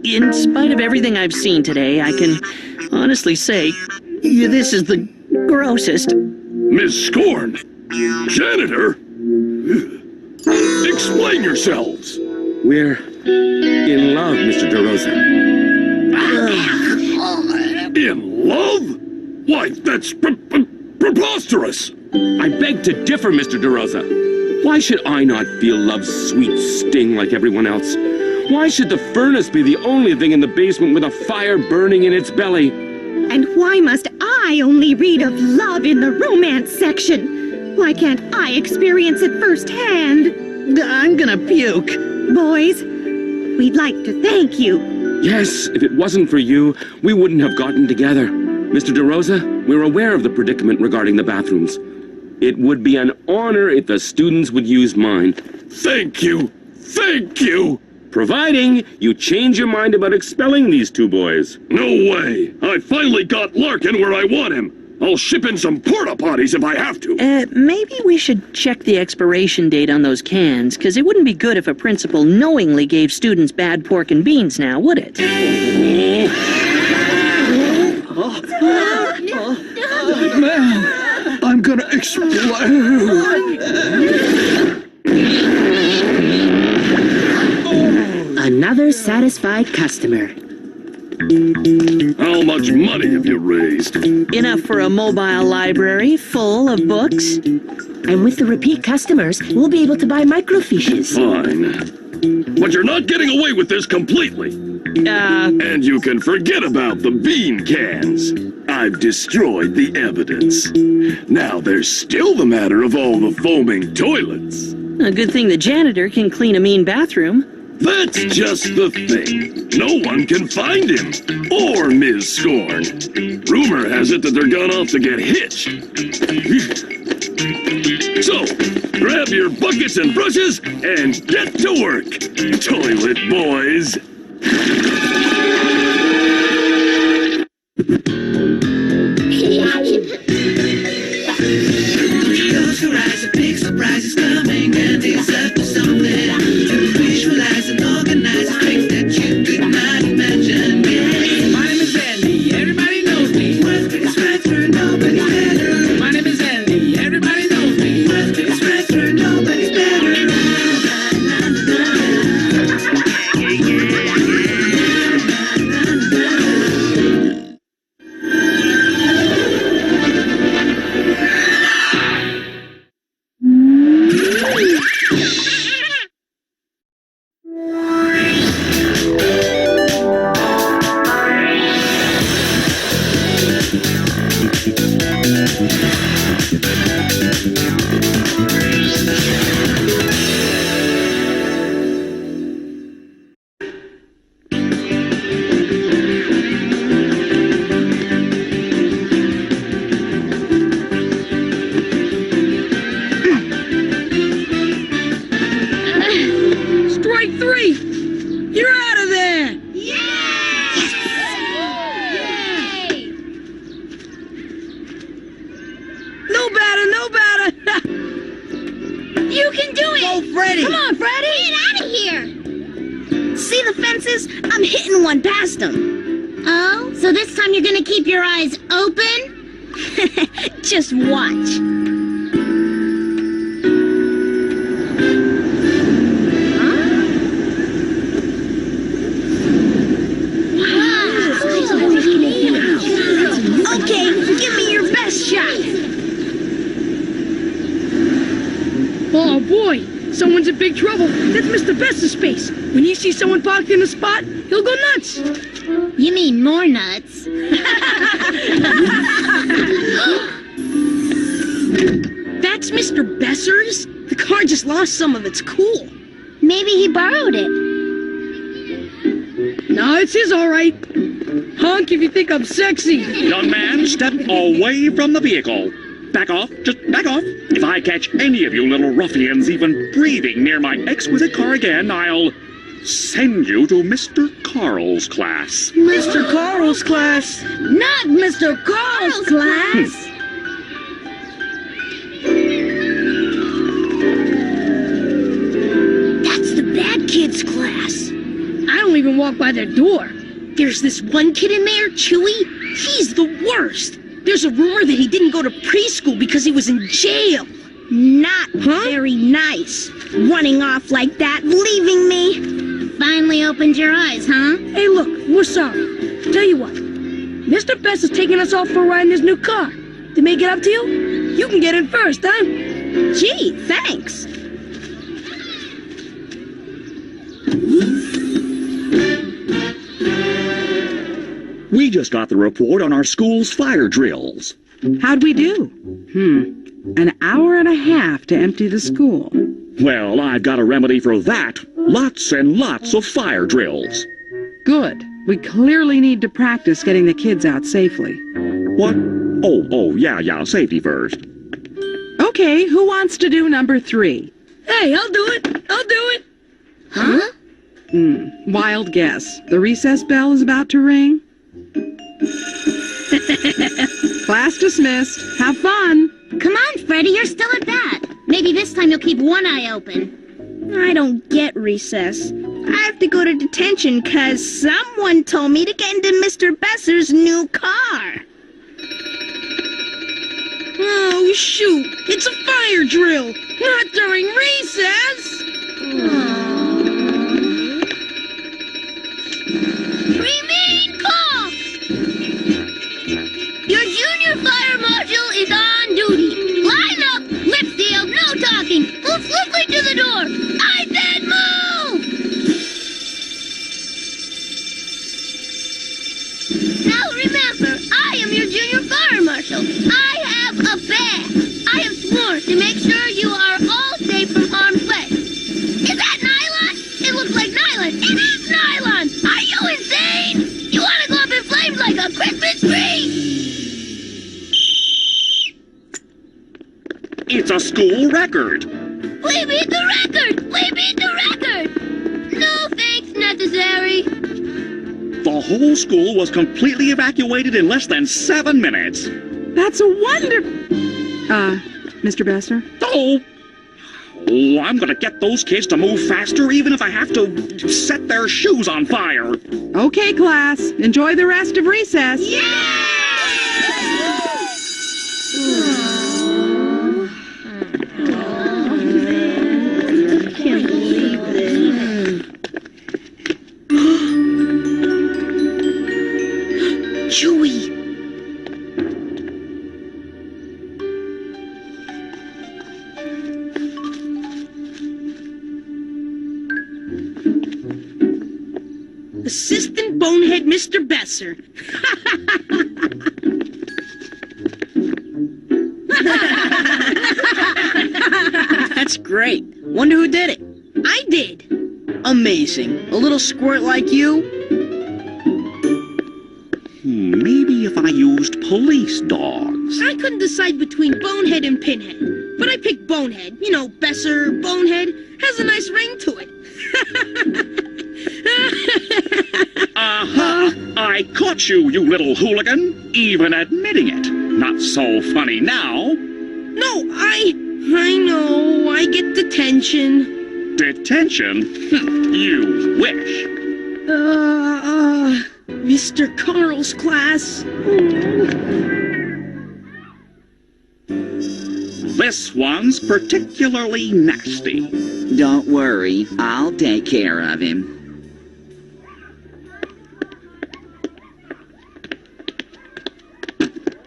In spite of everything I've seen today, I can honestly say this is the grossest. Miss Scorn, janitor? Explain yourselves. We're in love, Mr. DeRosa. In love? Why, that's preposterous. I beg to differ, Mr. DeRosa. Why should I not feel love's sweet sting like everyone else? Why should the furnace be the only thing in the basement with a fire burning in its belly? And why must I only read of love in the romance section? Why can't I experience it firsthand? I'm gonna puke. Boys, we'd like to thank you. Yes, if it wasn't for you, we wouldn't have gotten together. Mr. DeRosa, we're aware of the predicament regarding the bathrooms. It would be an honor if the students would use mine. Thank you. Thank you. Providing you change your mind about expelling these two boys. No way. I finally got Larkin where I want him. I'll ship in some porta potties if I have to. Maybe we should check the expiration date on those cans, because it wouldn't be good if a principal knowingly gave students bad pork and beans now, would it? Man, I'm gonna explode. Another satisfied customer. How much money have you raised? Enough for a mobile library full of books. And with the repeat customers, we'll be able to buy microfiches. Fine. But you're not getting away with this completely. And you can forget about the bean cans. I've destroyed the evidence. Now there's still the matter of all the foaming toilets. A good thing the janitor can clean a mean bathroom. That's just the thing. No one can find him. Or Ms. Scorn. Rumor has it that they're gone off to get hitched. So, grab your buckets and brushes and get to work, toilet boys. Close your eyes, a big surprise is coming, and it's up to something. Visualize and organize strength that you could not imagine. Yeah. My name is Andy, everybody knows me. World's biggest scratcher, nobody's better. My name is Andy, everybody knows me. World's biggest scratcher, nobody's better. You can do it! Go, Freddy! Come on, Freddy! Get out of here! See the fences? I'm hitting one past them. Oh, so this time you're gonna keep your eyes open? Just watch. Okay, give me your best shot. Oh boy, someone's in big trouble. That's Mr. Best's space. When he sees someone parked in a spot, he'll go nuts. You mean more nuts? That's Mr. Besser's? The car just lost some of its cool. Maybe he borrowed it. No, it's his all right. Honk if you think I'm sexy. Young man, step away from the vehicle. Back off, just back off. If I catch any of you little ruffians even breathing near my exquisite car again, I'll send you to Mr. Carl's class. Mr. Carl's class. Not Mr. Carl's class. That's the bad kids' class. I don't even walk by their door. There's this one kid in there, Chewy. He's the worst. There's a rumor that he didn't go to preschool because he was in jail. Not very nice. Running off like that, leaving me. Finally opened your eyes, huh? Hey, look, we're sorry. Tell you what, Mr. Best is taking us off for a ride in his new car. To make it up to you, you can get in first, huh? Gee, thanks. We just got the report on our school's fire drills. How'd we do? An hour and a half to empty the school. Well, I've got a remedy for that. Lots and lots of fire drills. Good. We clearly need to practice getting the kids out safely. What? Oh, yeah, safety first. Okay, who wants to do number 3? Hey, I'll do it. Huh? Wild guess. The recess bell is about to ring. Class dismissed. Have fun. Come on, Freddy, you're still at that. Maybe this time you'll keep one eye open. I don't get recess. I have to go to detention because someone told me to get into Mr. Besser's new car. Oh, shoot. It's a fire drill. Not during recess. Remain calm! Your junior fire marshal is on duty. Line up! Lip sealed, no talking. Move swiftly to the door. I said move! Now remember, I am your junior fire marshal. I have a badge. I have sworn to make sure you are all safe from harm's way. Is that nylon? It looks like nylon. It is nylon! Are you insane? You want to go up in flames like a Christmas tree? It's a school record. We beat the record! We beat the record! No thanks necessary. The whole school was completely evacuated in less than 7 minutes. That's a wonder... Mr. Besser? Oh, I'm gonna get those kids to move faster even if I have to set their shoes on fire. Okay, class. Enjoy the rest of recess. Can't believe this. Chewy. Assistant Bonehead Mr. Besser. That's great. Wonder who did it. I did. Amazing. A little squirt like you? Maybe if I used police dogs. I couldn't decide between Bonehead and Pinhead. But I picked Bonehead. You know, Besser, Bonehead. Has a nice ring to it. Aha! I caught you, you little hooligan. Even admitting it. Not so funny now. No, I know. I I get detention. Detention? You wish. Mr. Carl's class. This one's particularly nasty. Don't worry, I'll take care of him.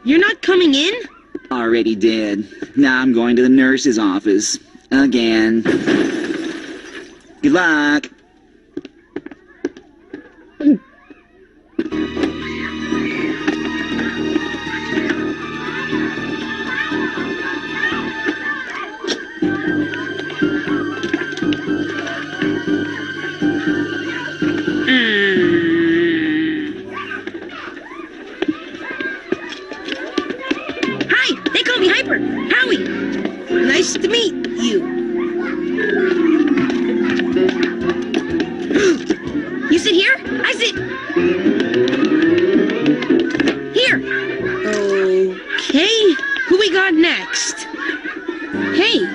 You're not coming in? Already did. Now I'm going to the nurse's office. Again. Good luck. Hi, they call me Hyper. Howie. Nice to meet you. You sit here, I sit here. Okay, who we got next? Hey.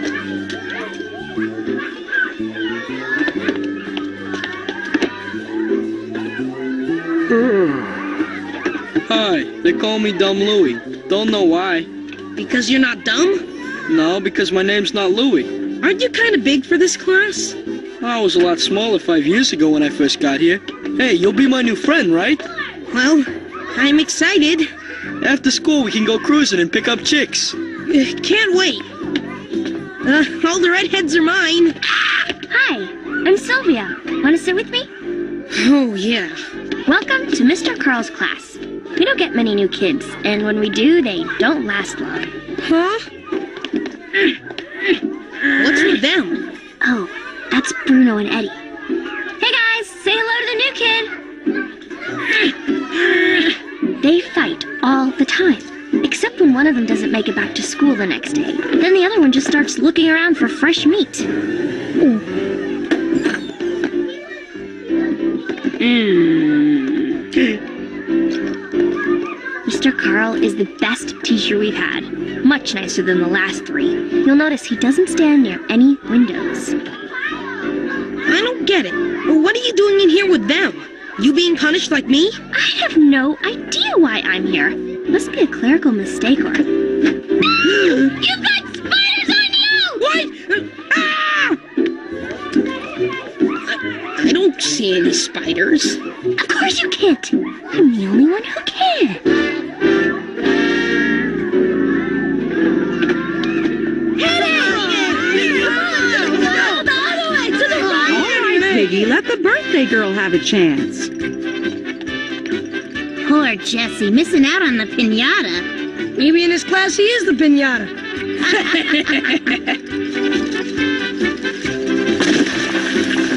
Hi, they call me Dumb Louie. Don't know why. Because you're not dumb? No, because my name's not Louie. Aren't you kind of big for this class? I was a lot smaller 5 years ago when I first got here. Hey, you'll be my new friend, right? Well, I'm excited. After school, we can go cruising and pick up chicks. Can't wait. All the redheads are mine. Hi, I'm Sylvia. Want to sit with me? Oh, yeah. Welcome to Mr. Carl's class. We don't get many new kids, and when we do, they don't last long. Huh? What's with them? Oh, that's Bruno and Eddie. Hey guys, say hello to the new kid. They fight all the time, except when one of them doesn't make it back to school the next day. Then the other one just starts looking around for fresh meat. Mr. Carl is the best teacher we've had. Much nicer than the last three. You'll notice he doesn't stand near any windows. I don't get it. What are you doing in here with them? You being punished like me? I have no idea why I'm here. Must be a clerical mistake or... You've got spiders on you! What? Ah! I don't see any spiders. Of course you can't. I'm the only one who can. Piggy, let the birthday girl have a chance. Poor Jesse, missing out on the piñata. Maybe in his class he is the piñata.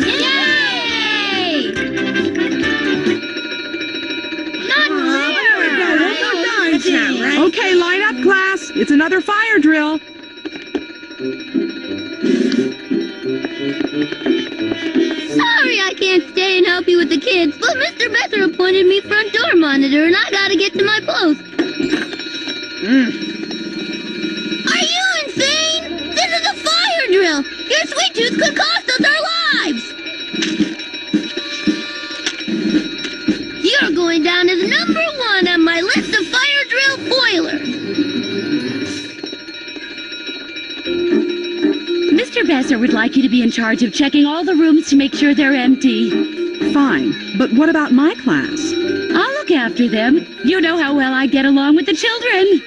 Yay! Not fair! Okay, line up, class. It's another fire drill. Sorry I can't stay and help you with the kids, but Mr. Besser appointed me front door monitor and I gotta get to my post. Are you insane? This is a fire drill! Your sweet tooth could cost us our lives! You're going down as #1 on my list of fire drill foilers. Mr. Besser would like you to be in charge of checking all the rooms to make sure they're empty. Fine, but what about my class? I'll look after them. You know how well I get along with the children.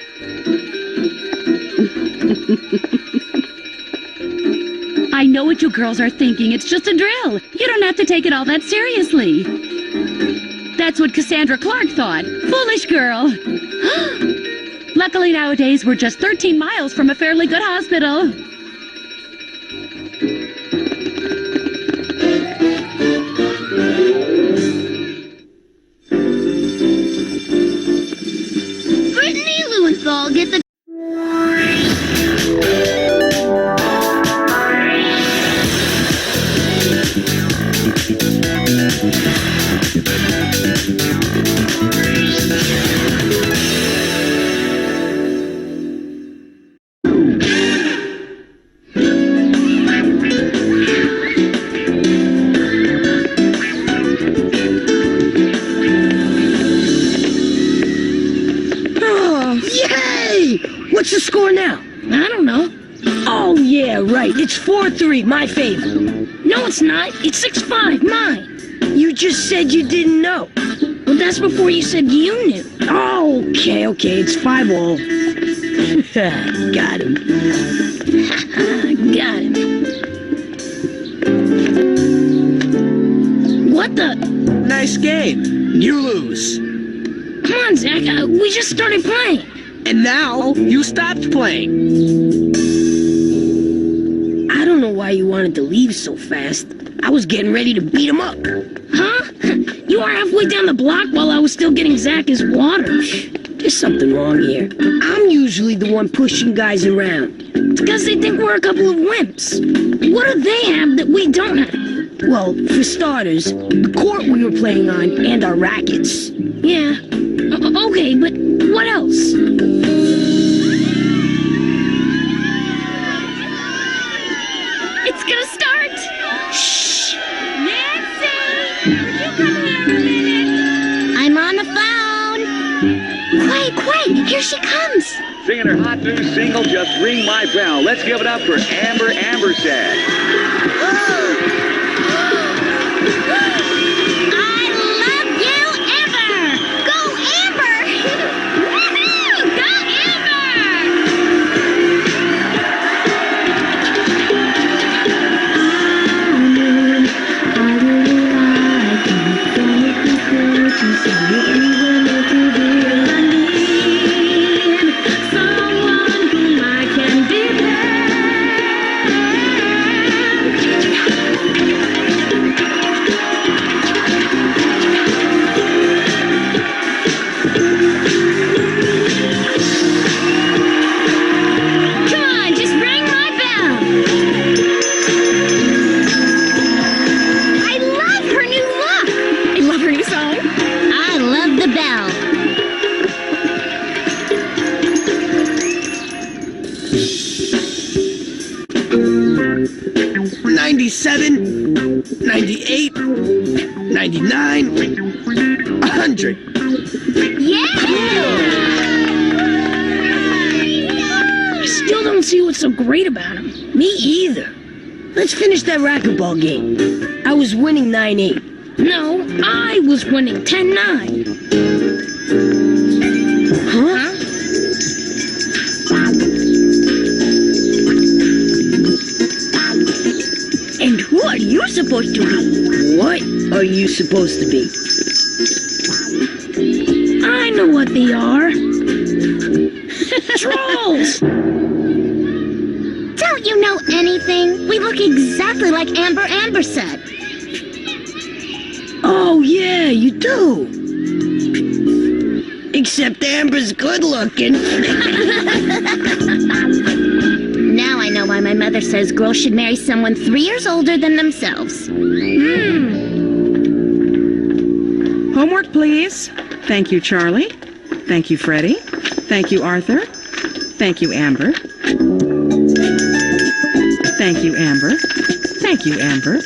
I know what you girls are thinking. It's just a drill. You don't have to take it all that seriously. That's what Cassandra Clark thought. Foolish girl. Luckily nowadays we're just 13 miles from a fairly good hospital. Brittany Lewenthal gets a... 6-4-3, my favorite. No, it's not. It's 6-5, mine. You just said you didn't know. Well, that's before you said you knew. Oh, okay, it's 5-all. Got him. Got him. What the? Nice game. You lose. Come on, Zach. We just started playing. And now you stopped playing. I don't know why you wanted to leave so fast. I was getting ready to beat him up. Huh? You were halfway down the block while I was still getting Zach his water. There's something wrong here. I'm usually the one pushing guys around. It's because they think we're a couple of wimps. What do they have that we don't have? Well, for starters, the court we were playing on and our rackets. Yeah. Okay, but what else? It's gonna start! Shh! Nancy! Would you come here a minute? I'm on the phone. Quay, here she comes. Singing her hot new single, Just Ring My Bell. Let's give it up for Amber Ambersad. $97, $98, $99, $100. Yeah! I still don't see what's so great about him. Me either. Let's finish that racquetball game. I was winning 9-8. No, I was winning 10-9. Huh? And who are you supposed to be? What are you supposed to be? I know what they are. Trolls! Don't you know anything? We look exactly like Amber Ambersad. Oh, yeah, you do. Except Amber's good looking. Now I know why my mother says girls should marry someone 3 years older than themselves. Homework, please. Thank you, Charlie. Thank you, Freddie. Thank you, Arthur. Thank you, Amber. Thank you, Amber. Thank you, Amber.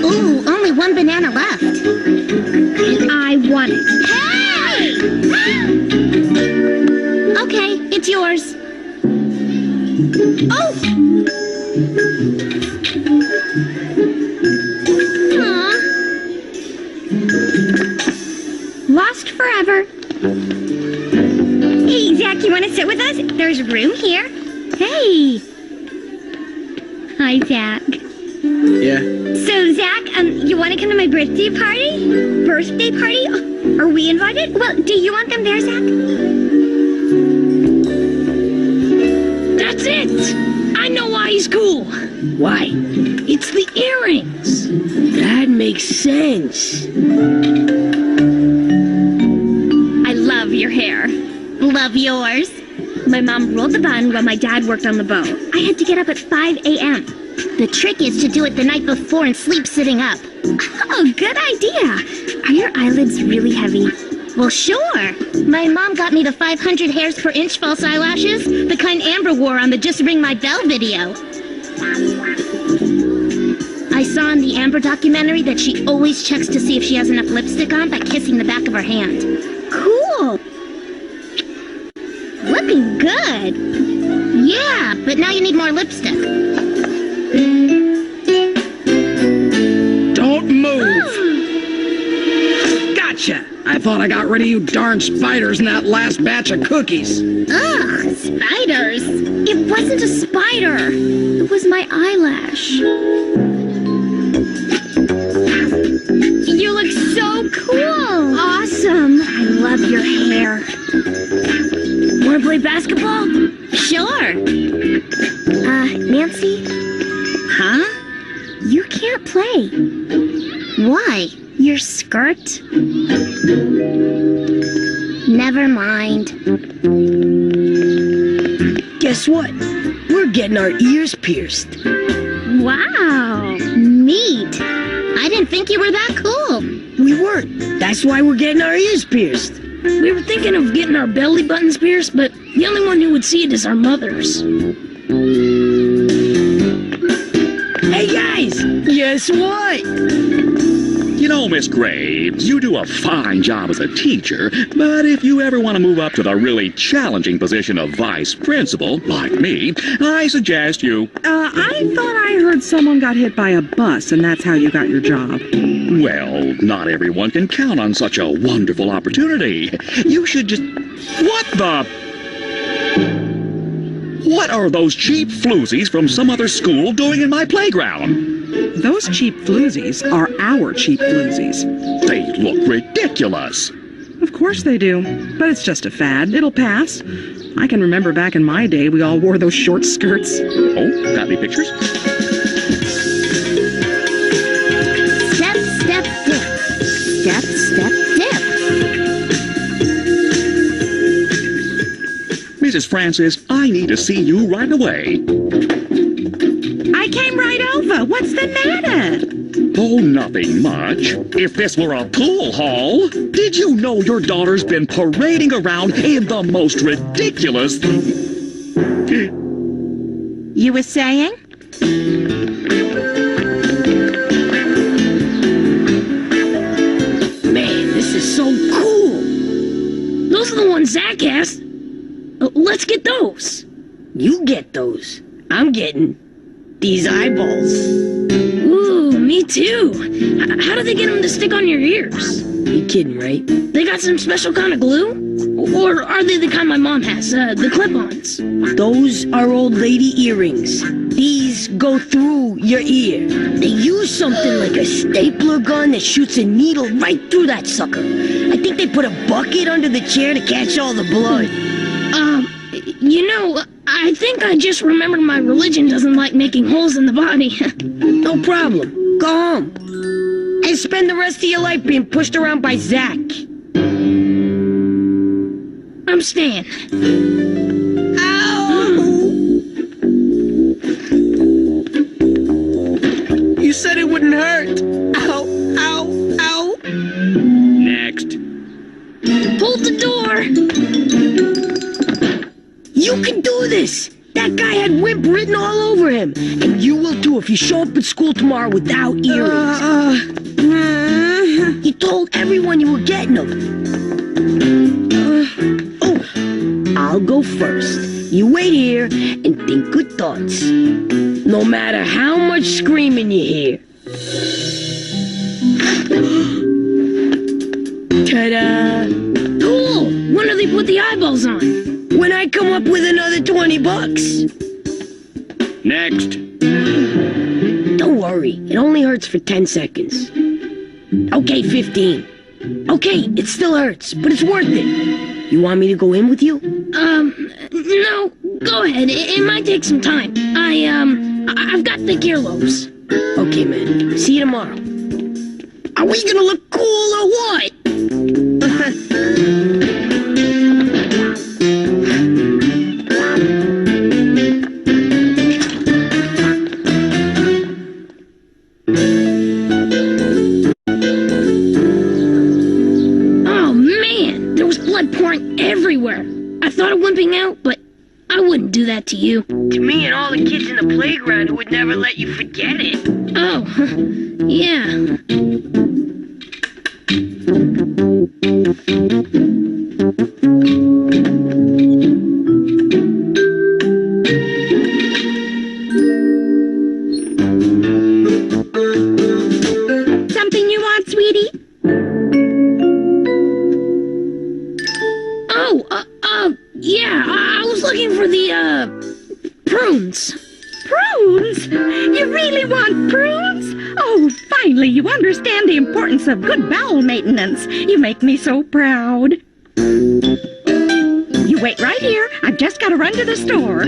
Ooh, only one banana left. I want it. Hey! Okay, it's yours. Oh! Aw. Lost forever. Hey, Zach, you want to sit with us? There's room here. Hey. Hi, Zach. Yeah. So, Zach, you want to come to my birthday party? Birthday party? Are we invited? Well, do you want them there, Zach? That's it! I know why he's cool. Why? It's the earrings. That makes sense. I love your hair. Love yours. My mom rolled the bun while my dad worked on the bow. I had to get up at 5 a.m. The trick is to do it the night before and sleep sitting up. Oh, good idea. Are your eyelids really heavy? Well, sure. My mom got me the 500 hairs per inch false eyelashes, the kind Amber wore on the Just Ring My Bell video. I saw saw in the Amber documentary that she always checks to see if she has enough lipstick on by kissing the back of her hand. Cool. Looking good. Yeah, but now you need more lipstick. Don't move! Gotcha! I thought I got rid of you darn spiders in that last batch of cookies. Ugh, spiders. It wasn't a spider. It was my eyelash. You look so cool. Awesome. I love your hair. Wanna play basketball? Sure. Nancy? Huh? You can't play. Why? Your skirt? Never mind. Guess what? We're getting our ears pierced. Wow. Neat. I didn't think you were that cool. We weren't. That's why we're getting our ears pierced. We were thinking of getting our belly buttons pierced, but the only one who would see it is our mothers. Hey guys, guess what? You know, Miss Graves, you do a fine job as a teacher, but if you ever want to move up to the really challenging position of vice principal, like me, I suggest you... I thought I heard someone got hit by a bus and that's how you got your job. Well, not everyone can count on such a wonderful opportunity. You should just... What the... What are those cheap floozies from some other school doing in my playground? Those cheap floozies are our cheap floozies. They look ridiculous. Of course they do, but it's just a fad. It'll pass. I can remember back in my day we all wore those short skirts. Oh, got any pictures? Step, step, dip. Step, step, dip. Mrs. Francis, I need to see you right away. I came right over. What's the matter? Oh, nothing much. If this were a pool hall, did you know your daughter's been parading around in the most ridiculous... You were saying? Man, this is so cool. Those are the ones Zach asked. Let's get those. You get those. I'm getting these eyeballs. Ooh, me too. How do they get them to stick on your ears? You kidding, right? They got some special kind of glue? Or are they the kind my mom has, the clip-ons? Those are old lady earrings. These go through your ear. They use something like a stapler gun that shoots a needle right through that sucker. I think they put a bucket under the chair to catch all the blood. You know, I think I just remembered my religion doesn't like making holes in the body. No problem. Go home. And spend the rest of your life being pushed around by Zach. I'm staying. You said it wouldn't hurt. Ow, ow, ow. Next. Hold the door. You can do this! That guy had wimp written all over him! And you will too if you show up at school tomorrow without earrings. He told everyone you were getting them. Oh, I'll go first. You wait here and think good thoughts. No matter how much screaming you hear. Ta-da! Cool! When do they put the eyeballs on? When I come up with another $20. Next. Don't worry, it only hurts for 10 seconds. Okay, 15. Okay, it still hurts, but it's worth it. You want me to go in with you? No, go ahead. It might take some time. I've got thick earlobes. Okay, man. See you tomorrow. Are we gonna look cool or what? Oh man, there was blood pouring everywhere. I thought of wimping out, but I wouldn't do that to you. To me and all the kids in the playground who would never let you forget it. Oh, yeah. Something you want, sweetie? Yeah, I was looking for the, prunes. Prunes? You really want prunes? Oh, finally you understand the importance of good bowel maintenance. You make me so proud. You wait right here. I've just got to run to the store.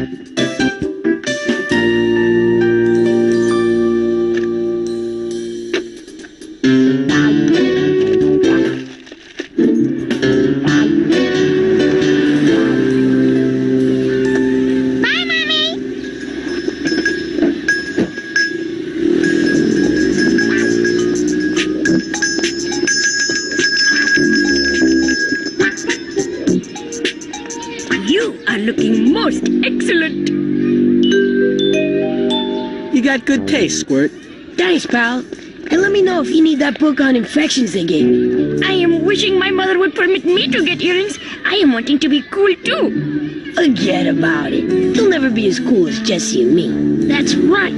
You are looking most excellent. You got good taste, Squirt. Thanks, pal. And let me know if you need that book on infections they gave me. I am wishing my mother would permit me to get earrings. I am wanting to be cool too. Forget about it. You'll never be as cool as Jesse and me. That's right.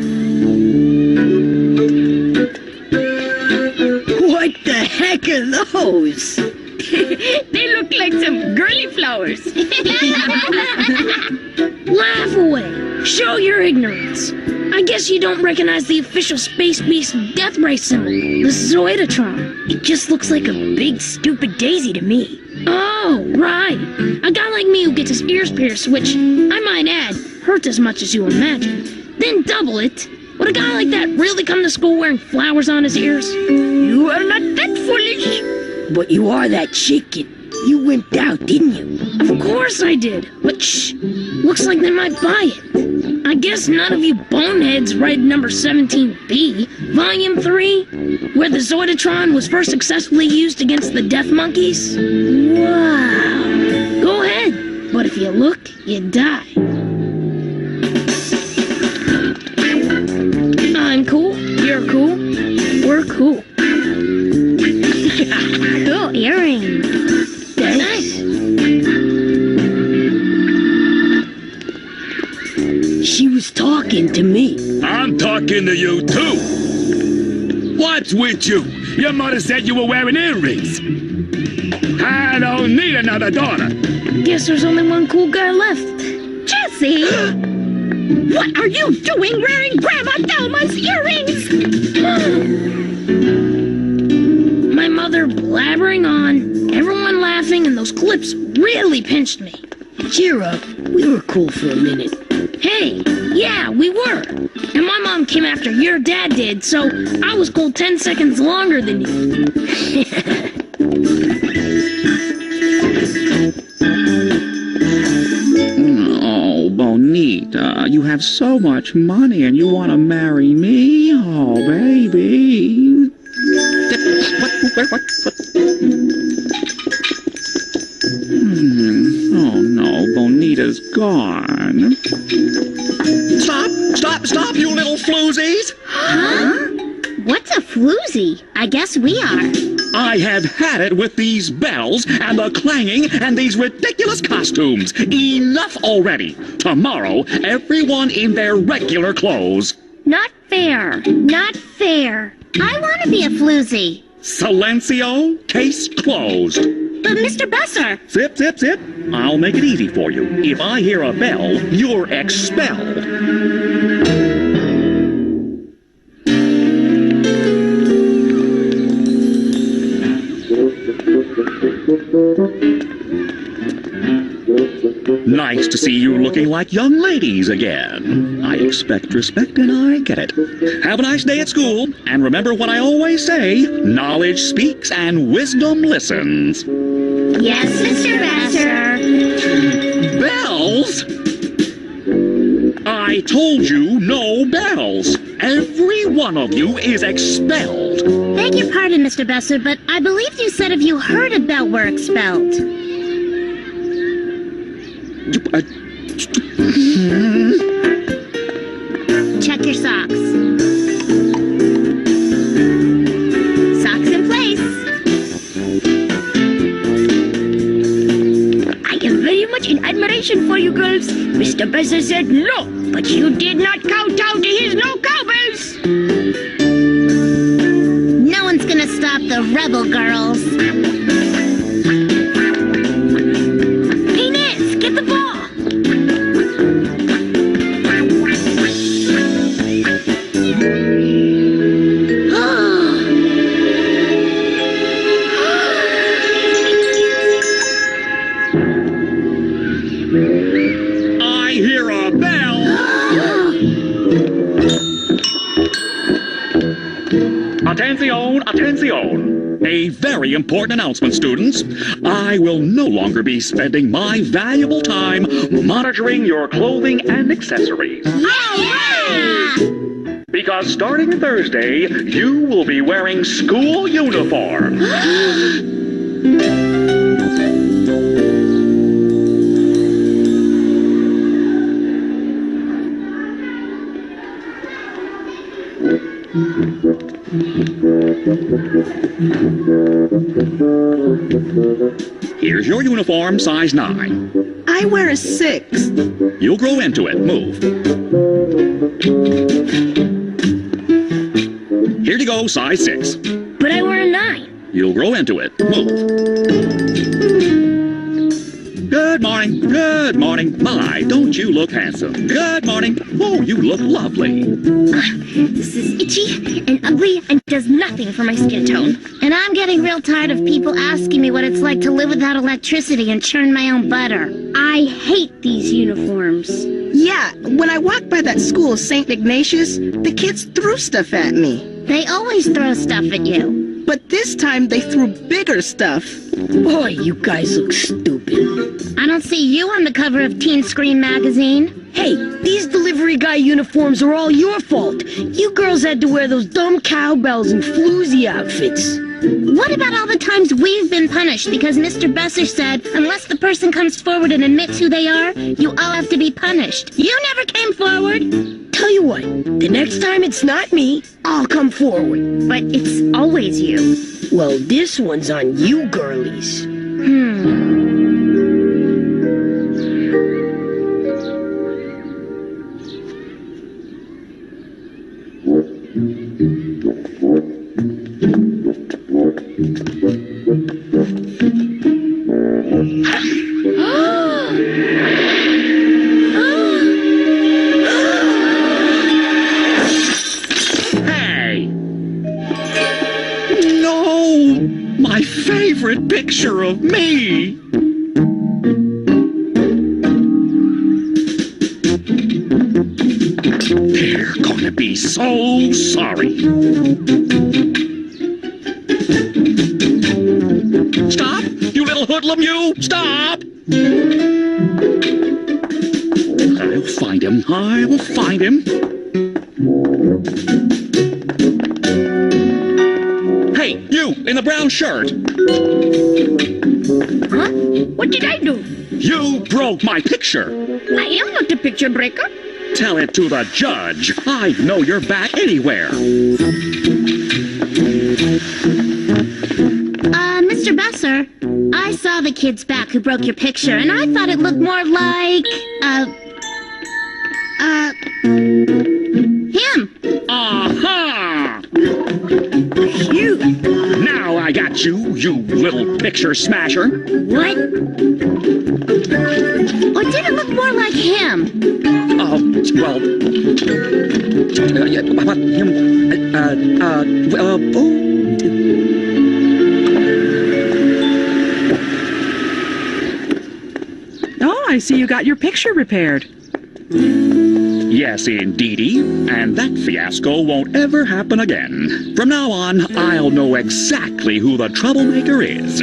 What the heck are those? They look like some girly flowers. Laugh away. Show your ignorance. I guess you don't recognize the official Space Beast Death Ray symbol, the Zoidatron. It just looks like a big stupid daisy to me. Oh, right. A guy like me who gets his ears pierced, which, I might add, hurts as much as you imagine. Then double it. Would a guy like that really come to school wearing flowers on his ears? You are not that foolish. But you are that chicken. You wimped out, didn't you? Of course I did. But shh. Looks like they might buy it. I guess none of you boneheads read number 17B, Volume 3, where the Zoidatron was first successfully used against the Death Monkeys? Wow. Go ahead. But if you look, you die. I'm cool. You're cool. We're cool. Cool earrings. They're nice. She was talking to me. I'm talking to you too. What's with you? Your mother said you were wearing earrings. I don't need another daughter. Guess there's only one cool guy left. Jesse! What are you doing wearing Grandma Thelma's earrings? My mother blabbering on, everyone laughing, and those clips really pinched me. Cheer up. We were cool for a minute. Hey, yeah, we were. And my mom came after your dad did, so I was cool 10 seconds longer than you. Oh, Bonita, you have so much money and you want to marry me? Oh, baby. What? Oh, no, Bonita's gone. Stop, you little floozies! Huh? What's a floozy? I guess we are. I have had it with these bells and the clanging and these ridiculous costumes. Enough already. Tomorrow, everyone in their regular clothes. Not fair. Not fair. I want to be a floozy. Silencio, case closed. But Mr. Besser. Zip. I'll make it easy for you. If I hear a bell, you're expelled. Nice to see you looking like young ladies again. I expect respect and I get it. Have a nice day at school, and remember what I always say, knowledge speaks and wisdom listens. Yes, Mr. Besser. Bells? I told you no bells. Every one of you is expelled. Beg your pardon, Mr. Besser, but I believe you said if you heard a bell were expelled. Check your socks. admiration for you girls. Mr. Besser said no, but you did not kowtow to his no cowbells. No one's gonna stop the rebel girls. Penis, get the ball. I hear a bell. Attention, attention. A very important announcement, students. I will no longer be spending my valuable time monitoring your clothing and accessories. Because starting Thursday, you will be wearing school uniform. Here's your uniform, size 9. I wear a 6. You'll grow into it. Move. Here you go, size 6. But I wear a 9. You'll grow into it. Move. Good morning. Good morning. My, don't you look handsome. Good morning. Oh, you look lovely. This is itchy and ugly and does nothing for my skin tone. And I'm getting real tired of people asking me what it's like to live without electricity and churn my own butter. I hate these uniforms. Yeah, when I walked by that school, St. Ignatius, the kids threw stuff at me. They always throw stuff at you. But this time they threw bigger stuff. Boy, you guys look stupid. I don't see you on the cover of Teen Scream magazine. Hey, these delivery guy uniforms are all your fault. You girls had to wear those dumb cowbells and floozy outfits. What about all the times we've been punished because Mr. Besser said, unless the person comes forward and admits who they are, you all have to be punished. You never came forward. Tell you what, the next time it's not me, I'll come forward. But it's always you. Well, this one's on you girlies. Hey! No! My favorite picture of me! They're gonna be so sorry. Stop! You little hoodlum, you! Stop! I'll find him. I'll find him. Hey, you in the brown shirt! Huh? What did I do? You broke my picture! I am not a picture breaker. Tell it to the judge. I know you're back anywhere. Mr. Besser, I saw the kids back who broke your picture, and I thought it looked more like, him. Aha! You. Now I got you, you little picture smasher. What? Or did it look more like him? Well, yeah, but him, Oh, I see you got your picture repaired. Yes, indeedy, and that fiasco won't ever happen again. From now on, I'll know exactly who the troublemaker is.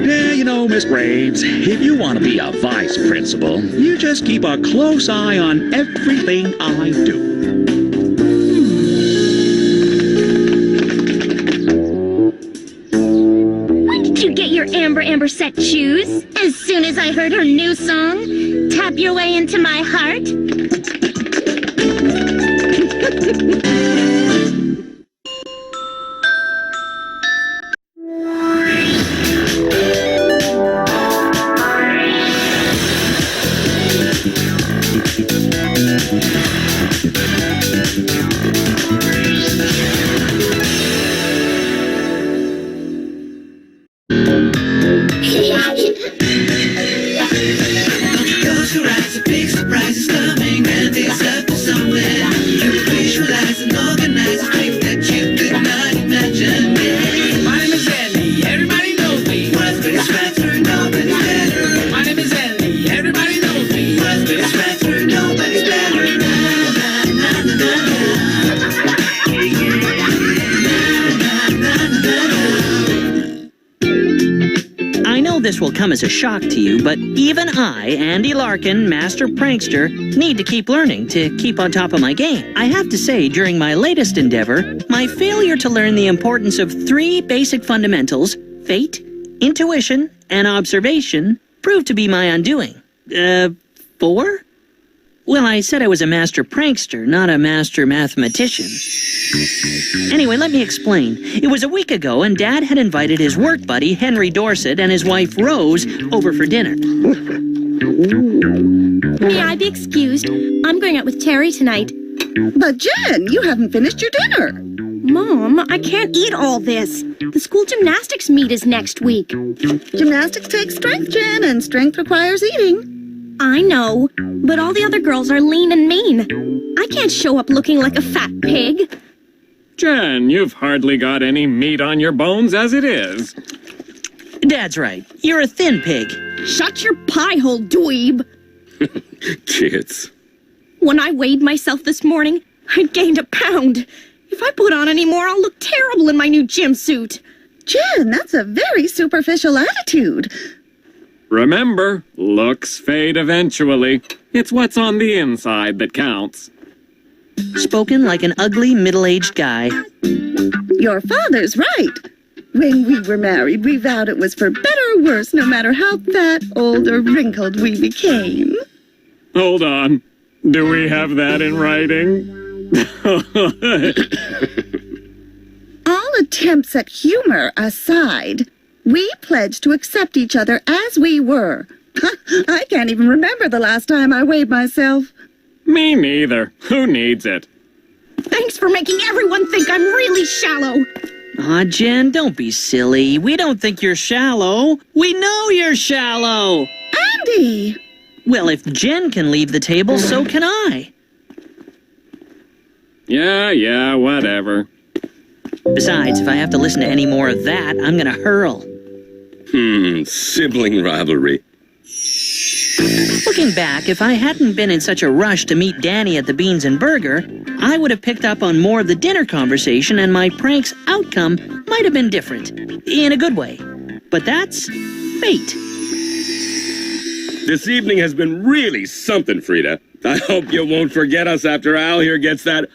Yeah, you know, Miss Graves, if you want to be a vice principal, you just keep a close eye on everything I do. When did you get your Amber set shoes? As soon as I heard her new song, Tap Your Way Into My Heart. this will come as a shock to you, but even I, Andy Larkin, master prankster, need to keep learning to keep on top of my game. I have to say, during my latest endeavor, my failure to learn the importance of 3 basic fundamentals, fate, intuition, and observation, proved to be my undoing. 4? Well, I said I was a master prankster, not a master mathematician. Anyway, let me explain. It was a week ago, and Dad had invited his work buddy, Henry Dorset, and his wife, Rose, over for dinner. May I be excused? I'm going out with Terry tonight. But Jen, you haven't finished your dinner. Mom, I can't eat all this. The school gymnastics meet is next week. Gymnastics takes strength, Jen, and strength requires eating. I know, but all the other girls are lean and mean. I can't show up looking like a fat pig. Jen, you've hardly got any meat on your bones as it is. Dad's right. You're a thin pig. Shut your pie hole, dweeb. Kids. When I weighed myself this morning, I'd gained a pound. If I put on any more, I'll look terrible in my new gym suit. Jen, that's a very superficial attitude. Remember, looks fade eventually. It's what's on the inside that counts. Spoken like an ugly, middle-aged guy. Your father's right. When we were married, we vowed it was for better or worse, no matter how fat, old, or wrinkled we became. Hold on. Do we have that in writing? All attempts at humor aside, we pledged to accept each other as we were. I can't even remember the last time I weighed myself. Me neither. Who needs it? Thanks for making everyone think I'm really shallow. Aw, Jen, don't be silly. We don't think you're shallow. We know you're shallow. Andy! Well, if Jen can leave the table, so can I. Yeah, whatever. Besides, if I have to listen to any more of that, I'm gonna hurl. Sibling rivalry. Looking back, if I hadn't been in such a rush to meet Danny at the Beans and Burger, I would have picked up on more of the dinner conversation and my prank's outcome might have been different. In a good way. But that's fate. This evening has been really something, Frida. I hope you won't forget us after Al here gets that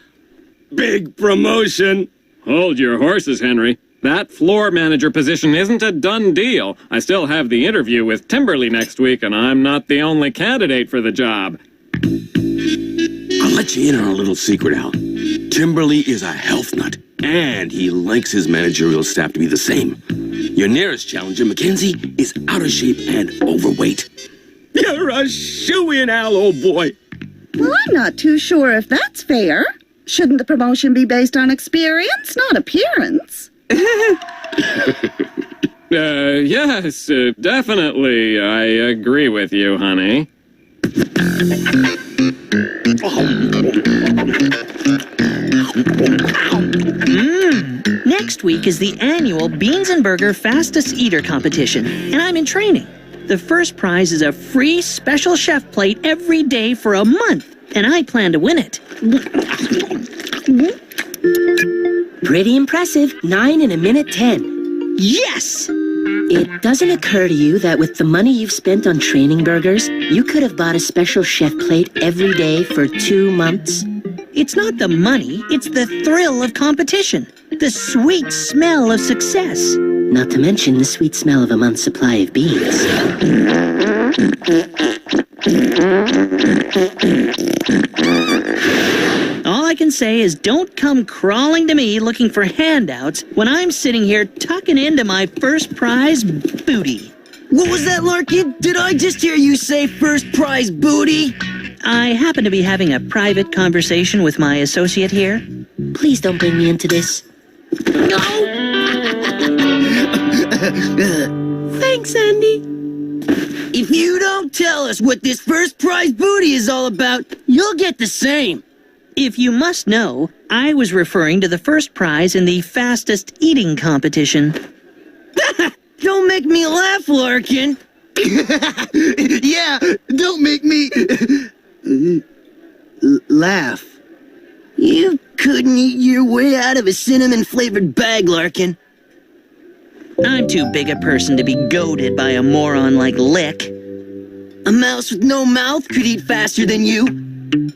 big promotion. Hold your horses, Henry. That floor manager position isn't a done deal. I still have the interview with Timberly next week, and I'm not the only candidate for the job. I'll let you in on a little secret, Al. Timberly is a health nut, and he likes his managerial staff to be the same. Your nearest challenger, Mackenzie, is out of shape and overweight. You're a shoo-in, Al, old boy. Well, I'm not too sure if that's fair. Shouldn't the promotion be based on experience, not appearance? Yes, definitely. I agree with you, honey. Next week is the annual Beans and Burger Fastest Eater competition, and I'm in training. The first prize is a free special chef plate every day for a month, and I plan to win it. Pretty impressive. 9 in a minute 10. Yes! It doesn't occur to you that with the money you've spent on training burgers, you could have bought a special chef plate every day for 2 months? It's not the money, it's the thrill of competition. The sweet smell of success. Not to mention the sweet smell of a month's supply of beans. All I can say is don't come crawling to me looking for handouts when I'm sitting here tucking into my first prize booty. What was that, Larkin? Did I just hear you say first prize booty? I happen to be having a private conversation with my associate here. Please don't bring me into this. Thanks, Andy. If you don't tell us what this first prize booty is all about, you'll get the same. If you must know, I was referring to the first prize in the fastest eating competition. Don't make me laugh, Larkin. Yeah, don't make me laugh. You couldn't eat your way out of a cinnamon-flavored bag, Larkin. I'm too big a person to be goaded by a moron like Lick. A mouse with no mouth could eat faster than you.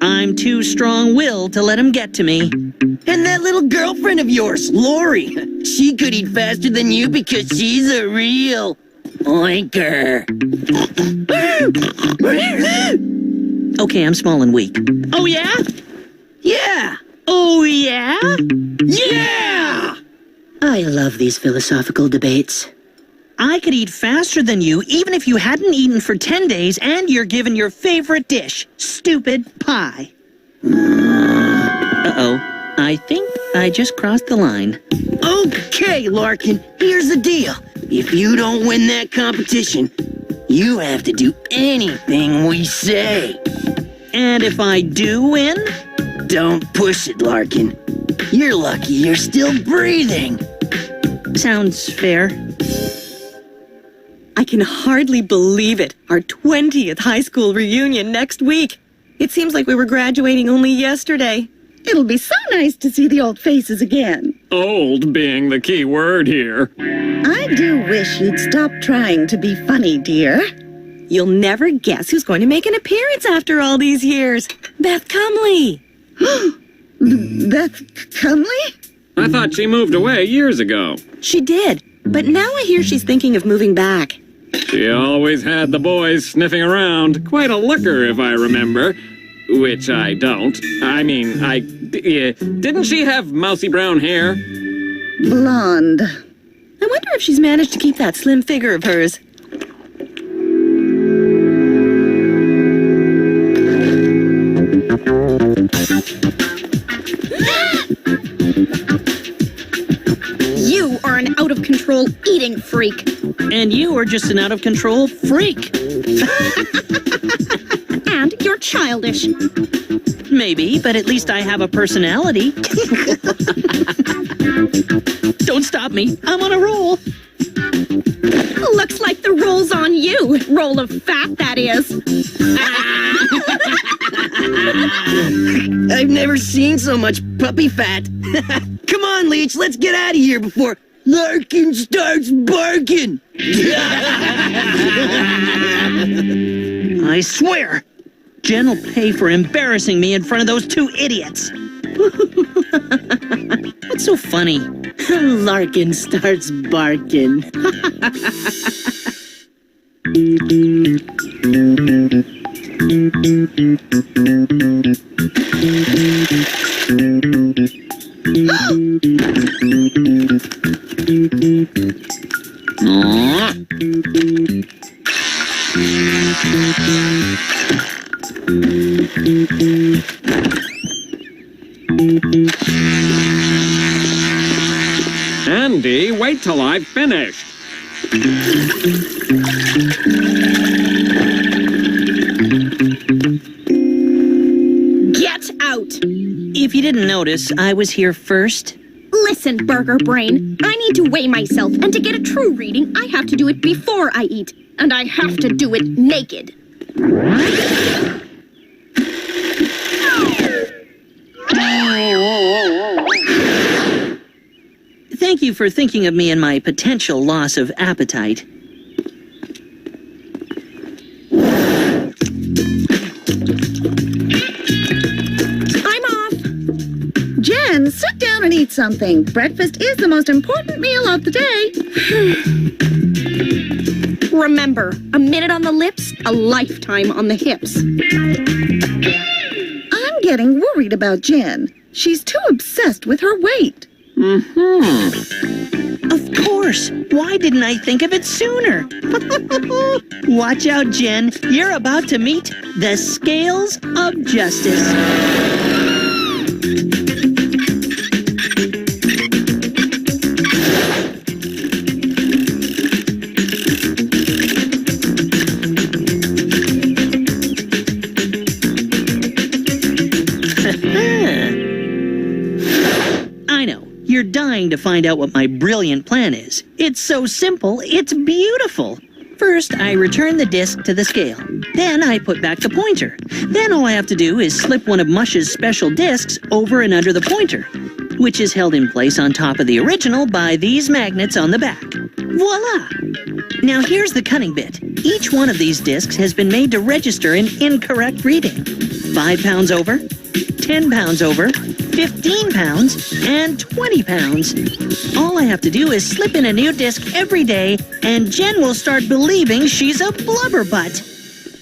I'm too strong-willed to let him get to me. And that little girlfriend of yours, Lori, she could eat faster than you because she's a real oinker. Okay, I'm small and weak. Oh, yeah? Yeah! Oh, yeah? Yeah! I love these philosophical debates. I could eat faster than you even if you hadn't eaten for 10 days and you're given your favorite dish, stupid pie. Uh-oh. I think I just crossed the line. Okay, Larkin, here's the deal. If you don't win that competition, you have to do anything we say. And if I do win? Don't push it, Larkin. You're lucky you're still breathing. Sounds fair. I can hardly believe it. Our 20th high school reunion next week. It seems like we were graduating only yesterday. It'll be so nice to see the old faces again. Old being the key word here. I do wish you'd stop trying to be funny, dear. You'll never guess who's going to make an appearance after all these years. Beth Cumley. Beth Cumley? I thought she moved away years ago. She did, but now I hear she's thinking of moving back. She always had the boys sniffing around. Quite a looker, if I remember. Which I don't. I mean, didn't she have mousy brown hair? Blonde. I wonder if she's managed to keep that slim figure of hers. You are an out-of-control eating freak. And you are just an out-of-control freak. And you're childish. Maybe, but at least I have a personality. Don't stop me. I'm on a roll. Looks like the roll's on you. Roll of fat, that is. I've never seen so much puppy fat. Come on, Leech, let's get out of here before Larkin starts barking. I swear, Jen will pay for embarrassing me in front of those two idiots. What's so funny? Larkin starts barking. Andy, wait till I've finished. Get out! If you didn't notice, I was here first. Listen, Burger Brain. I need to weigh myself, and to get a true reading, I have to do it before I eat. And I have to do it naked. Thank you for thinking of me and my potential loss of appetite. I'm off. Jen, sit down and eat something. Breakfast is the most important meal of the day. Remember, a minute on the lips, a lifetime on the hips. I'm getting worried about Jen. She's too obsessed with her weight. Of course. Why didn't I think of it sooner? Watch out, Jen. You're about to meet the scales of justice. I know. You're dying to find out what my brilliant plan is. It's so simple, it's beautiful. First, I return the disc to the scale. Then I put back the pointer. Then all I have to do is slip one of Mush's special discs over and under the pointer. which is held in place on top of the original by these magnets on the back. Voila! Now here's the cunning bit. Each one of these discs has been made to register an incorrect reading. 5 pounds over, 10 pounds over, 15 pounds, and 20 pounds. All I have to do is slip in a new disc every day, and Jen will start believing she's a blubberbutt.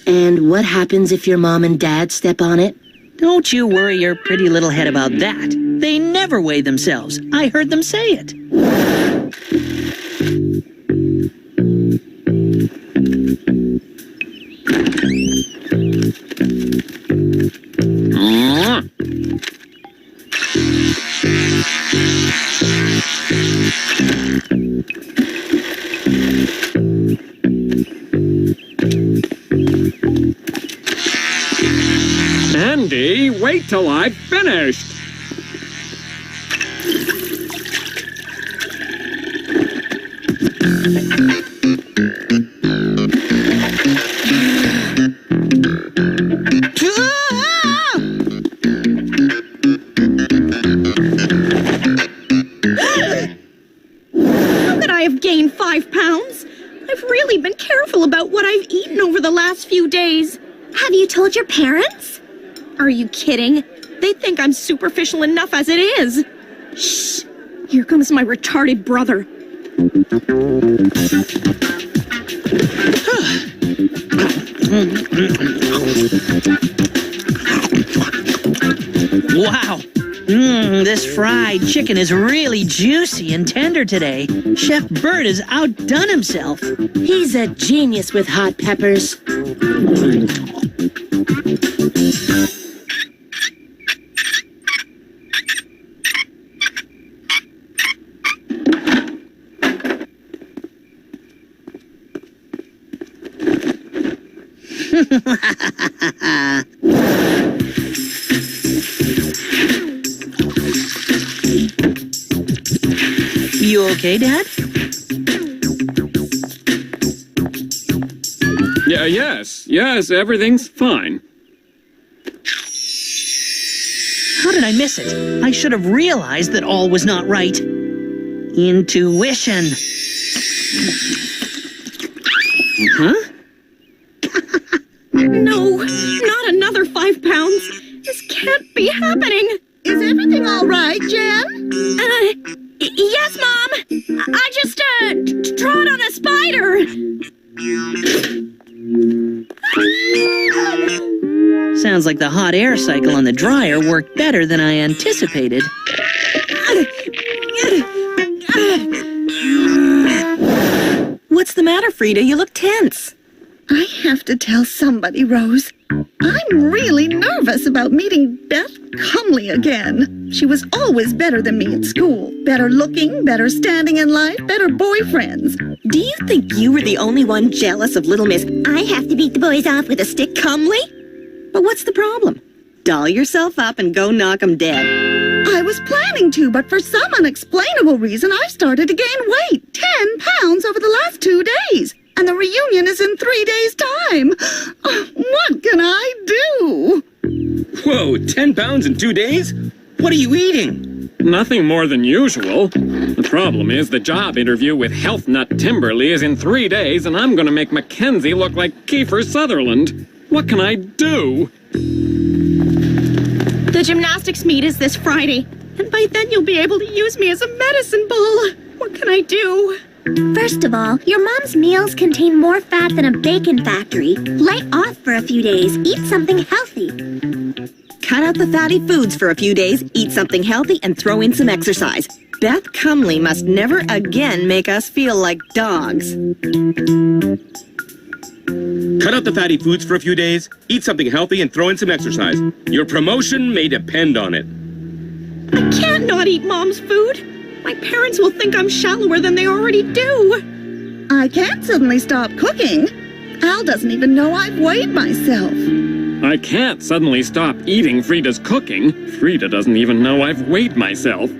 And what happens if your mom and dad step on it? Don't you worry your pretty little head about that. They never weigh themselves. I heard them say it. Andy, wait till I've finished. How could I have gained 5 pounds? I've really been careful about what I've eaten over the last few days. Have you told your parents? Are you kidding? They think I'm superficial enough as it is. Shh! Here comes my retarded brother. Wow! This fried chicken is really juicy and tender today. Chef Bert has outdone himself. He's a genius with hot peppers. You okay, Dad? Yeah, yes, everything's fine. How did I miss it? I should have realized that all was not right. Intuition. Huh? No, not another 5 pounds. This can't be happening. Is everything all right, Jen? Yes, Mom. I just, trod on a spider. Sounds like the hot air cycle on the dryer worked better than I anticipated. What's the matter, Frida? You look tense. I have to tell somebody, Rose. I'm really nervous about meeting Beth Cumley again. She was always better than me at school. Better looking, better standing in life, better boyfriends. Do you think you were the only one jealous of little Miss I have to beat the boys off with a stick Cumley? But what's the problem? Doll yourself up and go knock 'em dead. I was planning to, but for some unexplainable reason, I've started to gain weight. 10 pounds over the last 2 days. And the reunion is in 3 days' time. What can I do? Whoa, 10 pounds in 2 days? What are you eating? Nothing more than usual. The problem is the job interview with Health Nut Timberly is in 3 days, and I'm gonna make Mackenzie look like Kiefer Sutherland. What can I do? The gymnastics meet is this Friday, and by then you'll be able to use me as a medicine ball. What can I do? First of all, your mom's meals contain more fat than a bacon factory. Lay off for a few days. Eat something healthy. Cut out the fatty foods for a few days, eat something healthy, and throw in some exercise. Beth Cumley must never again make us feel like dogs. Cut out the fatty foods for a few days, eat something healthy, and throw in some exercise. Your promotion may depend on it. I can't not eat Mom's food. My parents will think I'm shallower than they already do. I can't suddenly stop cooking. Al doesn't even know I've weighed myself. I can't suddenly stop eating Frida's cooking. Frida doesn't even know I've weighed myself.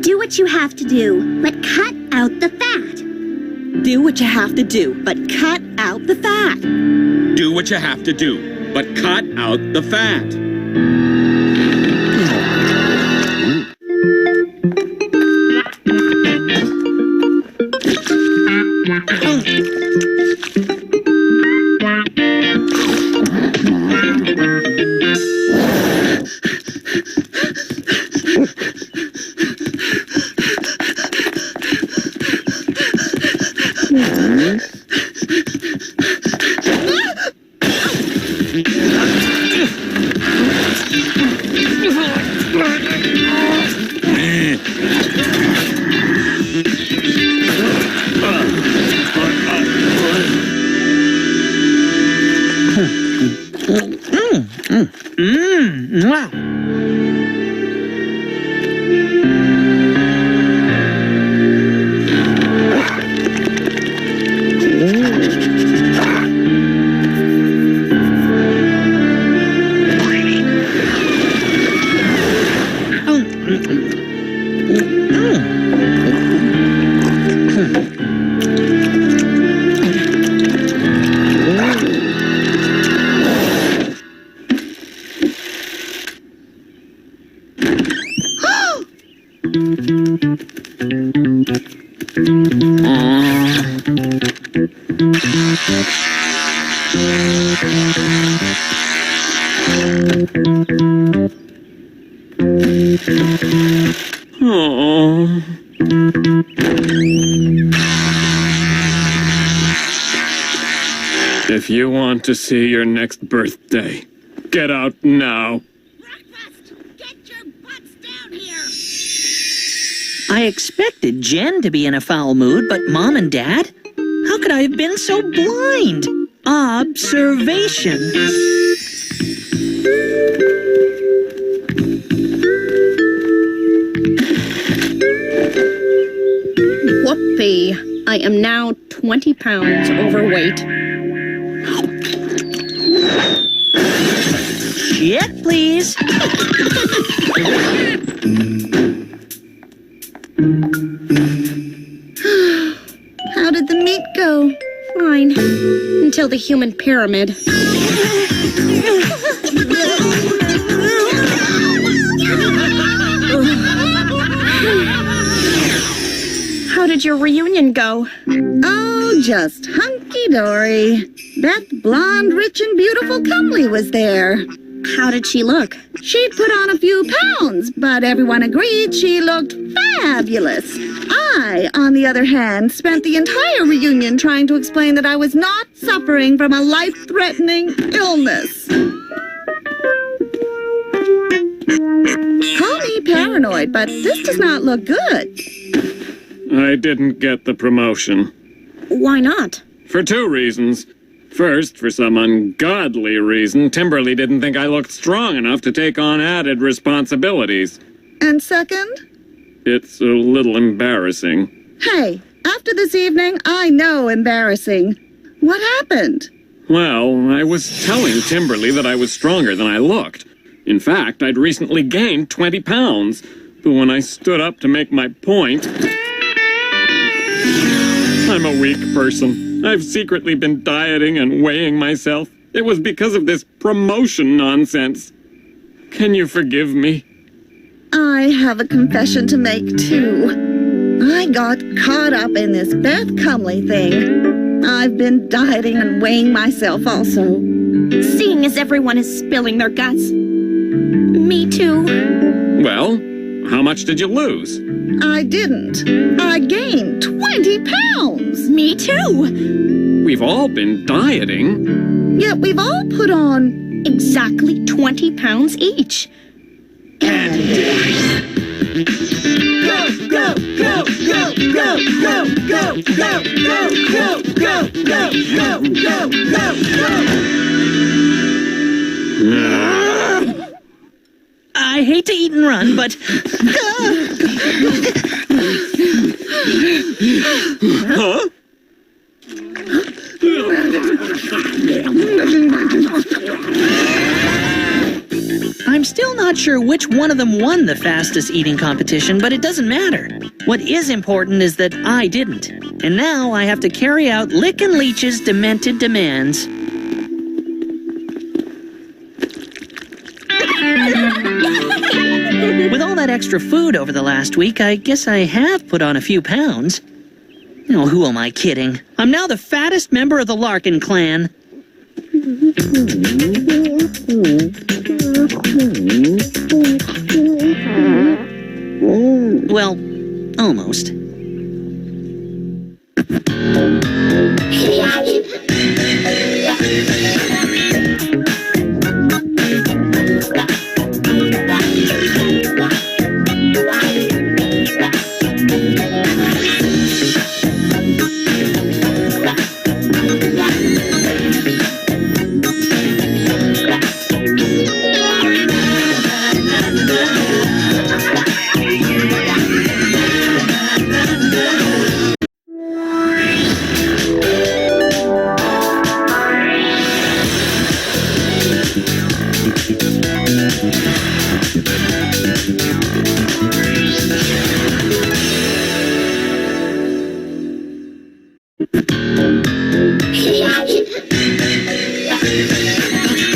Do what you have to do, but cut out the fat. Do what you have to do, but cut out the fat. Do what you have to do, but cut out the fat. If you want to see your next birthday, get out now. I expected Jen to be in a foul mood, but Mom and Dad? How could I have been so blind? Observation. Whoopee. I am now 20 pounds overweight. Check, please. How did the meat go? Fine. Until the human pyramid. How did your reunion go? Oh, just hunky-dory. That blonde, rich and beautiful comely was there. How did she look? She'd put on a few pounds, but everyone agreed she looked fabulous. I, on the other hand, spent the entire reunion trying to explain that I was not suffering from a life-threatening illness. Call me paranoid, but this does not look good. I didn't get the promotion. Why not? For two reasons. First, for some ungodly reason, Timberly didn't think I looked strong enough to take on added responsibilities. And second? It's a little embarrassing. Hey, after this evening, I know embarrassing. What happened? Well, I was telling Timberly that I was stronger than I looked. In fact, I'd recently gained 20 pounds. But when I stood up to make my point, I'm a weak person. I've secretly been dieting and weighing myself. It was because of this promotion nonsense. Can you forgive me? I have a confession to make, too. I got caught up in this Beth Cumley thing. I've been dieting and weighing myself also. Seeing as everyone is spilling their guts. Me too. Well, how much did you lose? I didn't. I gained 20 pounds. Me too. We've all been dieting. Yet we've all put on exactly 20 pounds each. And go, go, go, go, go, go, go, go, go, go, go, go, go, go, go. I hate to eat and run, but... Huh? I'm still not sure which one of them won the fastest eating competition, but it doesn't matter. What is important is that I didn't. And now I have to carry out Lick and Leech's demented demands. With all that extra food over the last week, I guess I have put on a few pounds. Oh, who am I kidding? I'm now the fattest member of the Larkin clan. Well, almost.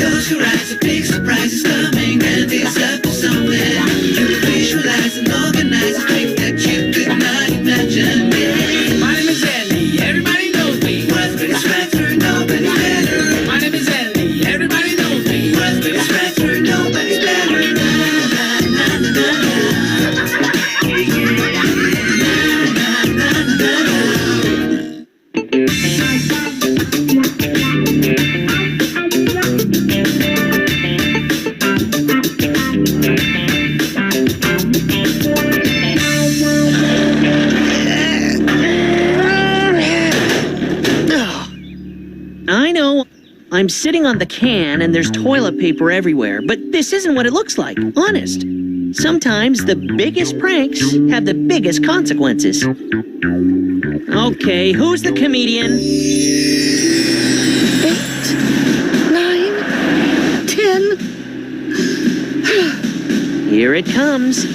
Close your eyes, a big surprise is coming, and it's up to something. You visualize and organize a trick that you could not imagine. Yeah. My name is Andy, everybody knows me. Worth with his factor, nobody's better. My name is Andy, everybody knows me. Worth with his factor, nobody's better. I know. I'm sitting on the can and there's toilet paper everywhere, but this isn't what it looks like, honest. Sometimes the biggest pranks have the biggest consequences. Okay, who's the comedian? 8, 9, 10. Here it comes.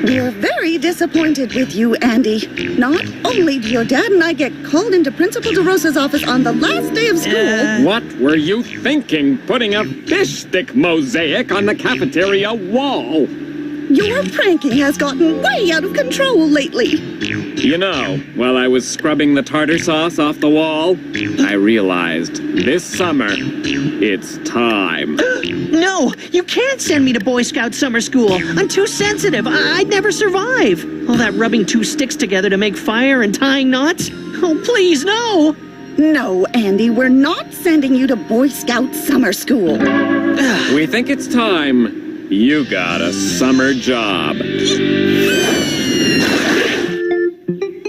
We're very disappointed with you, Andy. Not only do your dad and I get called into Principal DeRosa's office on the last day of school. What were you thinking, putting a fish stick mosaic on the cafeteria wall? Your pranking has gotten way out of control lately. You know, while I was scrubbing the tartar sauce off the wall, I realized this summer, it's time. No, you can't send me to Boy Scout summer school. I'm too sensitive. I'd never survive. All that rubbing two sticks together to make fire and tying knots. Oh, please, no. No, Andy, we're not sending you to Boy Scout summer school. We think it's time you got a summer job.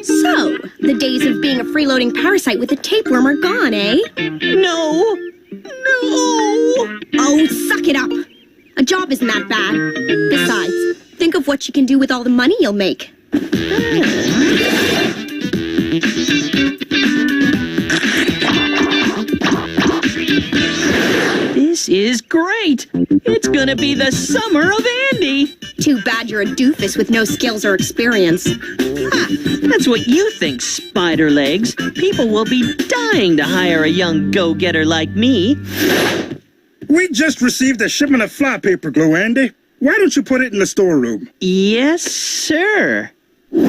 So, the days of being a freeloading parasite with a tapeworm are gone, eh? No. Oh, suck it up. A job isn't that bad. Besides, think of what you can do with all the money you'll make. This is great. It's gonna be the summer of Andy. Too bad you're a doofus with no skills or experience. Ha, that's what you think, spider legs. People will be dying to hire a young go-getter like me. We just received a shipment of flypaper glue, Andy. Why don't you put it in the storeroom? Yes, sir. You're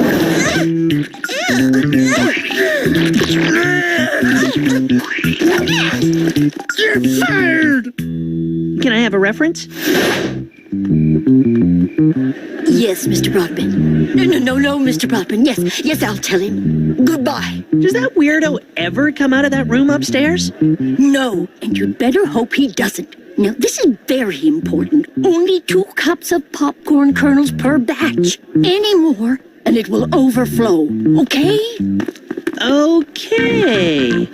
fired! Can I have a reference? Yes, Mr. Broadbent. No, Mr. Broadbent. Yes, I'll tell him. Goodbye. Does that weirdo ever come out of that room upstairs? No, and you'd better hope he doesn't. Now, this is very important. Only 2 cups of popcorn kernels per batch. Any more, and it will overflow. Okay? Okay.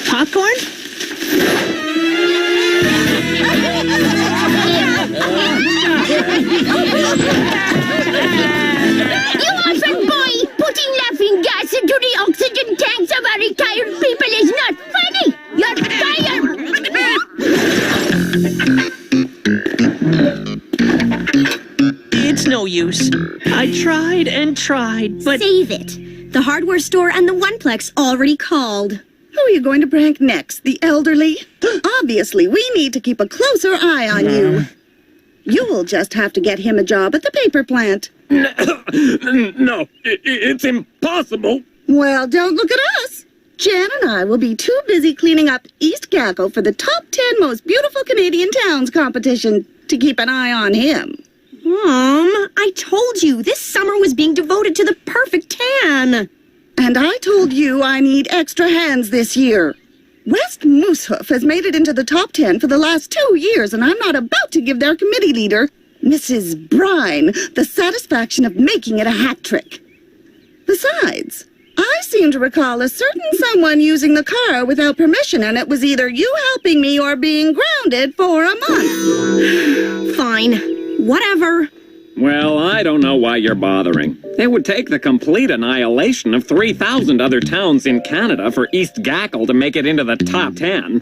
Popcorn? You orphan boy! Putting laughing gas into the oxygen tanks of our retired people is not funny! You're fired! It's no use. I tried and tried, but... Save it. The hardware store and the Oneplex already called. Who are you going to prank next? The elderly? Obviously, we need to keep a closer eye on you. You'll just have to get him a job at the paper plant. No, it's impossible. Well, don't look at us. Jen and I will be too busy cleaning up East Gackle for the top 10 most beautiful Canadian towns competition to keep an eye on him. Mom, I told you this summer was being devoted to the perfect tan. And I told you I need extra hands this year. West Moosehoof has made it into the top 10 for the last 2 years, and I'm not about to give their committee leader, Mrs. Brine, the satisfaction of making it a hat trick. Besides, I seem to recall a certain someone using the car without permission, and it was either you helping me or being grounded for a month. Fine. Whatever. Well, I don't know why you're bothering. It would take the complete annihilation of 3,000 other towns in Canada for East Gackle to make it into the top 10.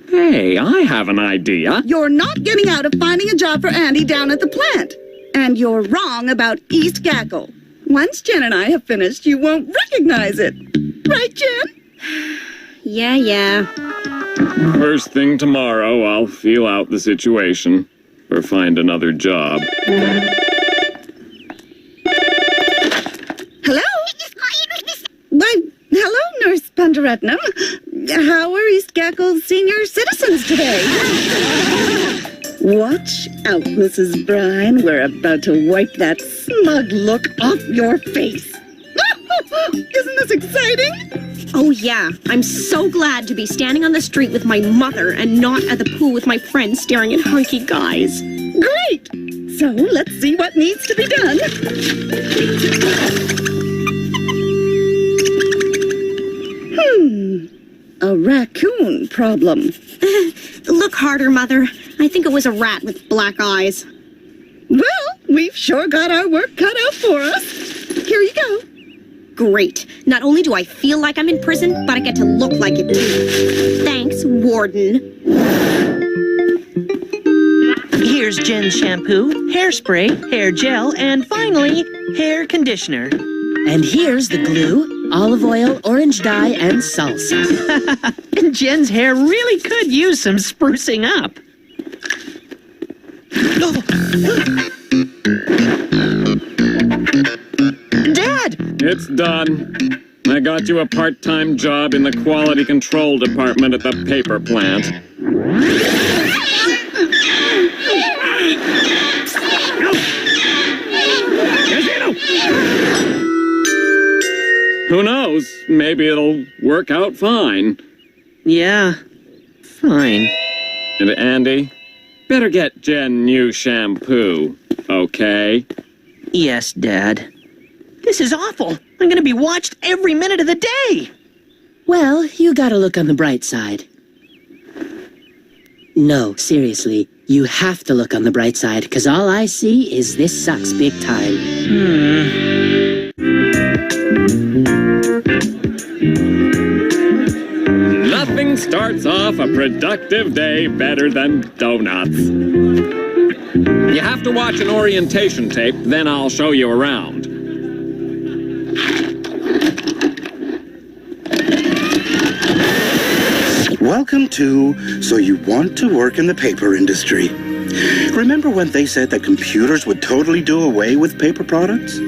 Hey, I have an idea. You're not getting out of finding a job for Andy down at the plant. And you're wrong about East Gackle. Once Jen and I have finished, you won't recognize it. Right, Jen? Yeah. First thing tomorrow, I'll feel out the situation. Or find another job. Hello? Why, hello, Nurse Pandaretnam. How are East Gackle's senior citizens today? Watch out, Mrs. Brine. We're about to wipe that smug look off your face. Isn't this exciting? Oh, yeah. I'm so glad to be standing on the street with my mother and not at the pool with my friends staring at hunky guys. Great! So let's see what needs to be done. A raccoon problem. Look harder, Mother. I think it was a rat with black eyes. Well, we've sure got our work cut out for us. Here you go. Great. Not only do I feel like I'm in prison, but I get to look like it too. Thanks, Warden. Here's Jen's shampoo, hairspray, hair gel, and finally, hair conditioner. And here's the glue, olive oil, orange dye, and salsa. Jen's hair really could use some sprucing up. Dad! It's done. I got you a part-time job in the quality control department at the paper plant. Who knows? Maybe it'll work out fine. Yeah, fine. And Andy, better get Jen new shampoo, okay? Yes, Dad. This is awful. I'm gonna be watched every minute of the day. Well, you gotta look on the bright side. No, seriously, you have to look on the bright side, because all I see is this sucks big time. Nothing starts off a productive day better than donuts. You have to watch an orientation tape, then I'll show you around. Welcome to So You Want to Work in the Paper Industry. Remember when they said that computers would totally do away with paper products?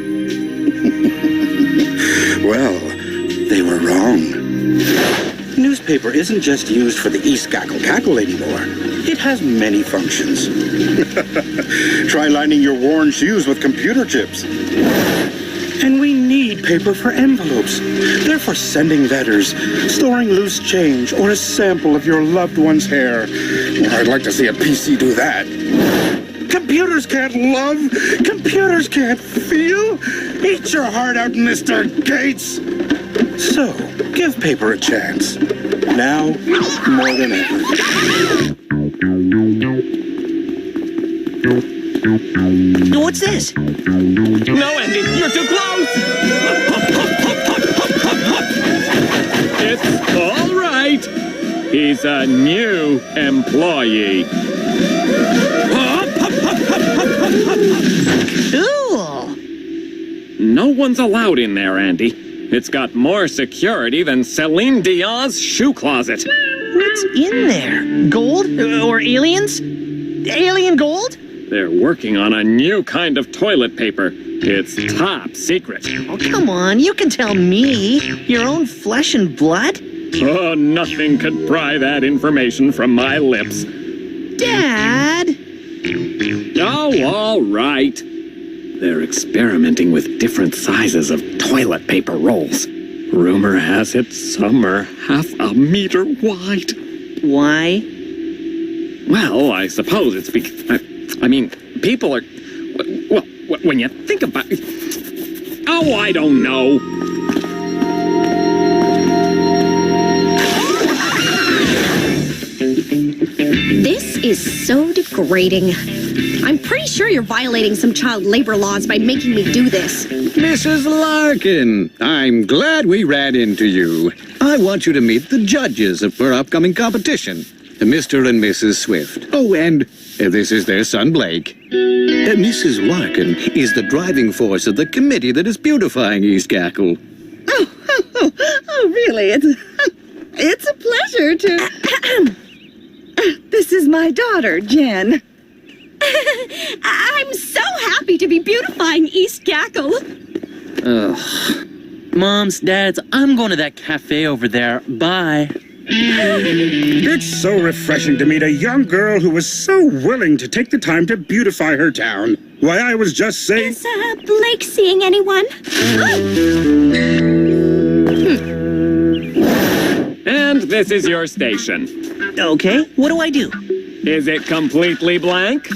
Well, they were wrong. Newspaper isn't just used for the East Gackle cackle anymore. It has many functions. Try lining your worn shoes with computer chips. And we need paper for envelopes. They're for sending letters, storing loose change, or a sample of your loved one's hair. I'd like to see a PC do that. Computers can't love. Computers can't feel. Eat your heart out, Mr. Gates. So, give paper a chance. Now, more than ever. What's this? No, Andy, you're too close! It's all right. He's a new employee. Cool. No one's allowed in there, Andy. It's got more security than Celine Dion's shoe closet. What's in there? Gold? Or aliens? Alien gold? They're working on a new kind of toilet paper. It's top secret. Oh, come on, you can tell me. Your own flesh and blood? Oh, nothing could pry that information from my lips. Dad! Oh, all right. They're experimenting with different sizes of toilet paper rolls. Rumor has it some are half a meter wide. Why? Well, I suppose it's because... I mean, people are... Well, when you think about... Oh, I don't know. This is so degrading. I'm pretty sure you're violating some child labor laws by making me do this. Mrs. Larkin, I'm glad we ran into you. I want you to meet the judges of our upcoming competition, Mr. and Mrs. Swift. Oh, and this is their son, Blake. Mrs. Larkin is the driving force of the committee that is beautifying East Gackle. Oh, really? It's a pleasure to... This is my daughter, Jen. I'm so happy to be beautifying East Gackle. Ugh. Moms, Dads, I'm going to that cafe over there. Bye. It's so refreshing to meet a young girl who was so willing to take the time to beautify her town. Why, I was just saying... Is Blake seeing anyone? And this is your station. Okay, what do I do? Is it completely blank?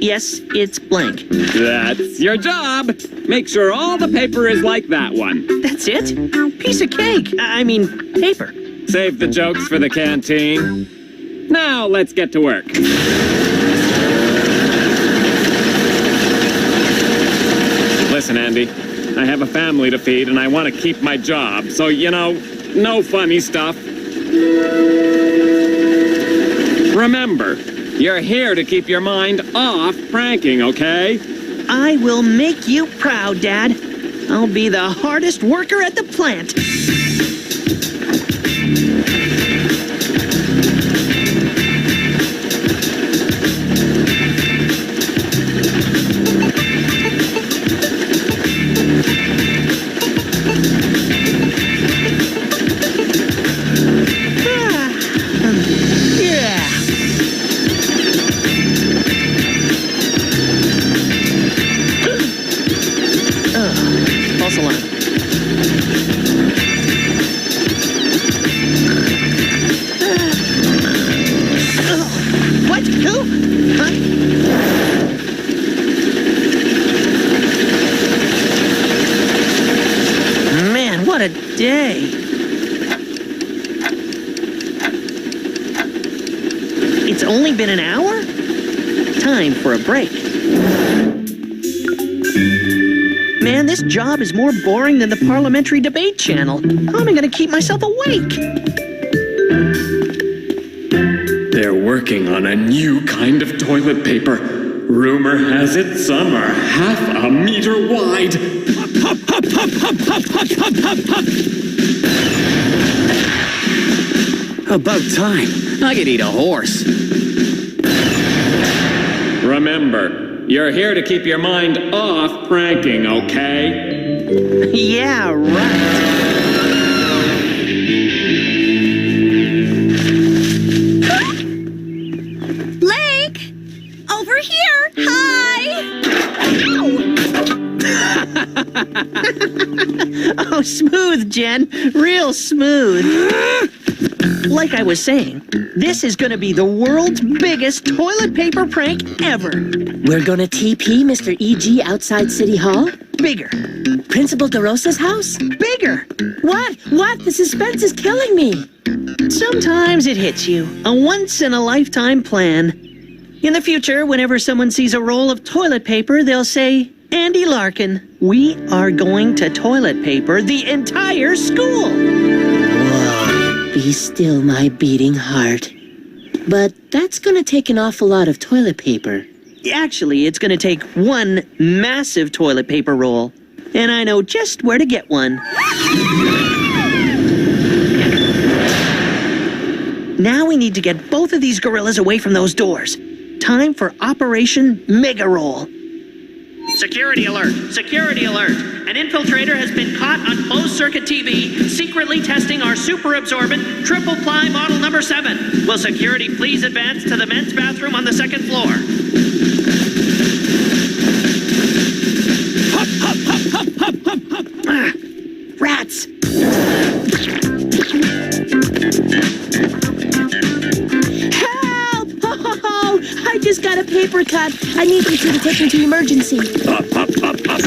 Yes, it's blank. That's your job. Make sure all the paper is like that one. That's it? Piece of cake. I mean, paper. Save the jokes for the canteen. Now let's get to work. Listen, Andy, I have a family to feed and I want to keep my job. So, you know, no funny stuff. Remember, you're here to keep your mind off pranking, okay? I will make you proud, Dad. I'll be the hardest worker at the plant. What? Who? Huh? Man, what a day. It's only been an hour? Time for a break. Man, this job is more boring than the parliamentary debate channel. How am I going to keep myself awake? They're working on a new kind of toilet paper. Rumor has it some are half a meter wide. Hop, hop, hop, hop, hop, hop, hop, hop, hop. About time. I could eat a horse. Remember, you're here to keep your mind off pranking, okay? Yeah, right. Blake! Over here! Hi! Oh, smooth, Jen. Real smooth. Like I was saying, this is going to be the world's biggest toilet paper prank ever. We're gonna TP Mr. E.G. outside City Hall? Bigger. Principal DeRosa's house? Bigger. What? The suspense is killing me. Sometimes it hits you. A once-in-a-lifetime plan. In the future, whenever someone sees a roll of toilet paper, they'll say, Andy Larkin, we are going to toilet paper the entire school. Whoa. Be still, my beating heart. But that's gonna take an awful lot of toilet paper. Actually, it's going to take one massive toilet paper roll. And I know just where to get one. Now we need to get both of these gorillas away from those doors. Time for Operation Mega Roll. Security alert! Security alert! An infiltrator has been caught on closed-circuit TV, secretly testing our super-absorbent, triple-ply model number 7. Will security please advance to the men's bathroom on the 2nd floor? Hop, hop, hop, hop, hop, hop, hop! Ah, rats! Help! Oh, I just got a paper cut. I need you two to take me to emergency. Up, up, up, up.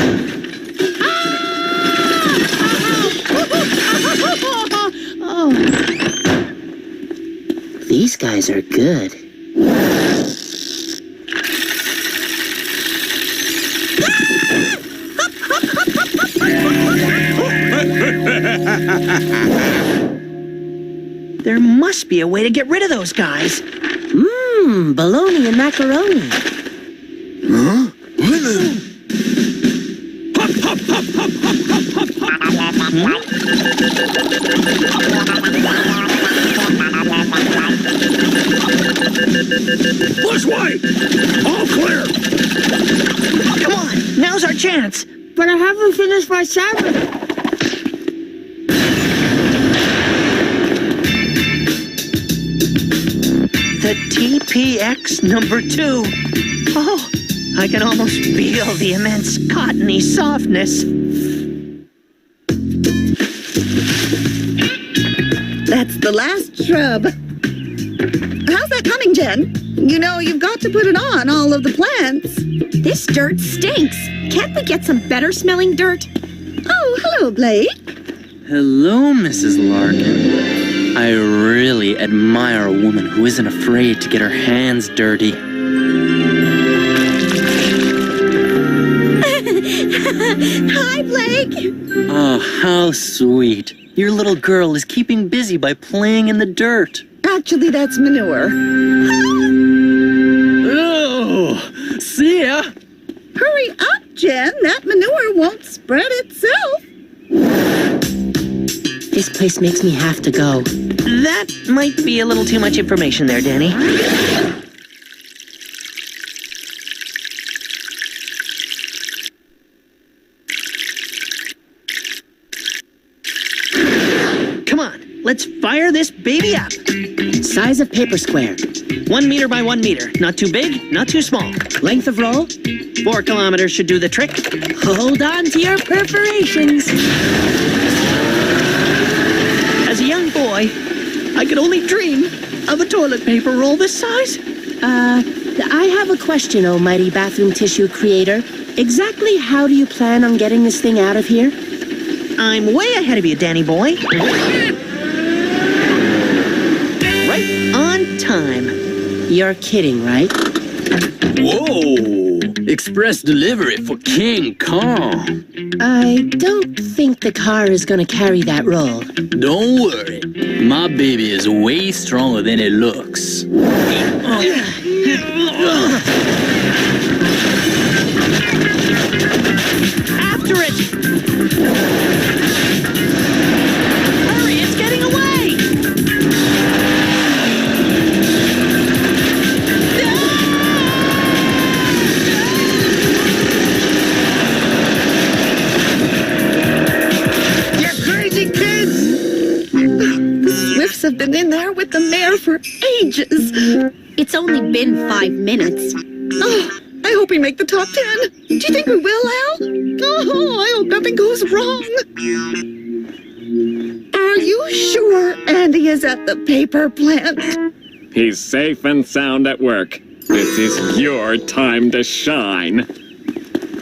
Oh. These guys are good. There must be a way to get rid of those guys. Mmm, bologna and macaroni. Huh? Hop, hop, hop, hop, hop, hop, hop, Push white! All clear! Come on, now's our chance. But I haven't finished my salmon. The TPX number 2. Oh, I can almost feel the immense cottony softness. That's the last shrub. How's that coming, Jen? You know, you've got to put it on all of the plants. This dirt stinks. Can't we get some better smelling dirt? Oh, hello, Blake. Hello, Mrs. Larkin. I really admire a woman who isn't afraid to get her hands dirty. Hi, Blake. Oh, how sweet. Your little girl is keeping busy by playing in the dirt. Actually, that's manure. Oh, see ya. Hurry up, Jen. That manure won't spread itself. This place makes me have to go. That might be a little too much information there, Danny. Come on, let's fire this baby up. Size of paper square. 1 meter by 1 meter. Not too big, not too small. Length of roll? 4 kilometers should do the trick. Hold on to your perforations. As a young boy, I could only dream of a toilet paper roll this size. I have a question, almighty bathroom tissue creator. Exactly how do you plan on getting this thing out of here? I'm way ahead of you, Danny boy. Right on time. You're kidding, right? Whoa! Express delivery for King Kong. I don't think the car is gonna carry that roll. Don't worry. My baby is way stronger than it looks. After it! Hurry, it's getting away! You crazy kids! The Swifts have been in there with the mayor for ages. It's only been 5 minutes. Oh, I hope we make the top 10. Do you think we will, Al? Oh, I hope nothing goes wrong. Are you sure Andy is at the paper plant? He's safe and sound at work. This is your time to shine.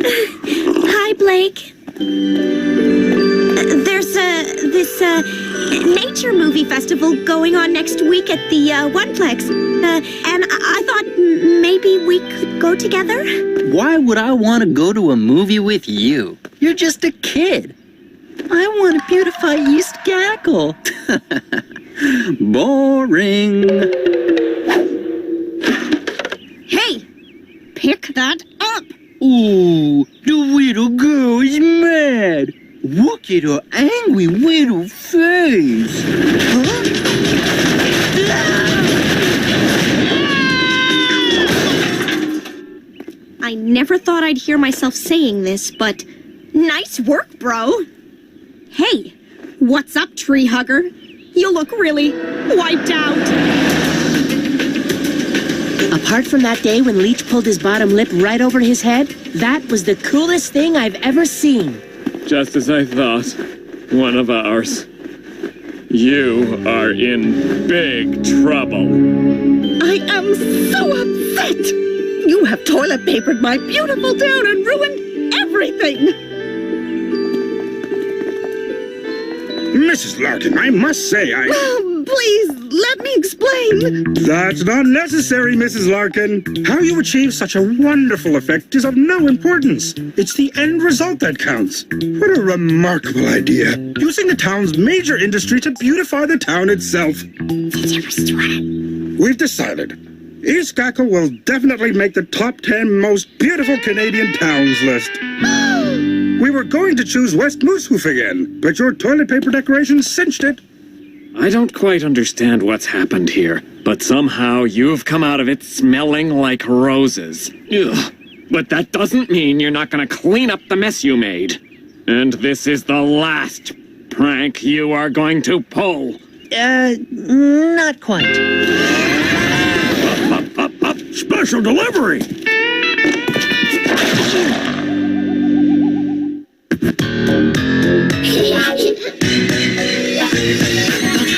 Hi, Blake. There's this nature movie festival going on next week at the Oneplex. And I thought maybe we could go together? Why would I want to go to a movie with you? You're just a kid. I want to beautify East Gackle. Boring. Hey, pick that up. Ooh, the little girl is mad. Look at her angry little face. I never thought I'd hear myself saying this, but nice work, bro. Hey, what's up, tree hugger? You look really wiped out. Apart from that day when Leech pulled his bottom lip right over his head, that was the coolest thing I've ever seen. Just as I thought. One of ours. You are in big trouble. I am so upset! You have toilet papered my beautiful town and ruined everything! Mrs. Larkin, I must say Please, let me explain. That's not necessary, Mrs. Larkin. How you achieve such a wonderful effect is of no importance. It's the end result that counts. What a remarkable idea. Using the town's major industry to beautify the town itself. We've decided. East Gackle will definitely make the top 10 most beautiful Canadian towns list. We were going to choose West Moosehoof again, but your toilet paper decorations cinched it. I don't quite understand what's happened here, but somehow you've come out of it smelling like roses. Ugh. But that doesn't mean you're not gonna clean up the mess you made. And this is the last prank you are going to pull. Not quite. Up. Special delivery!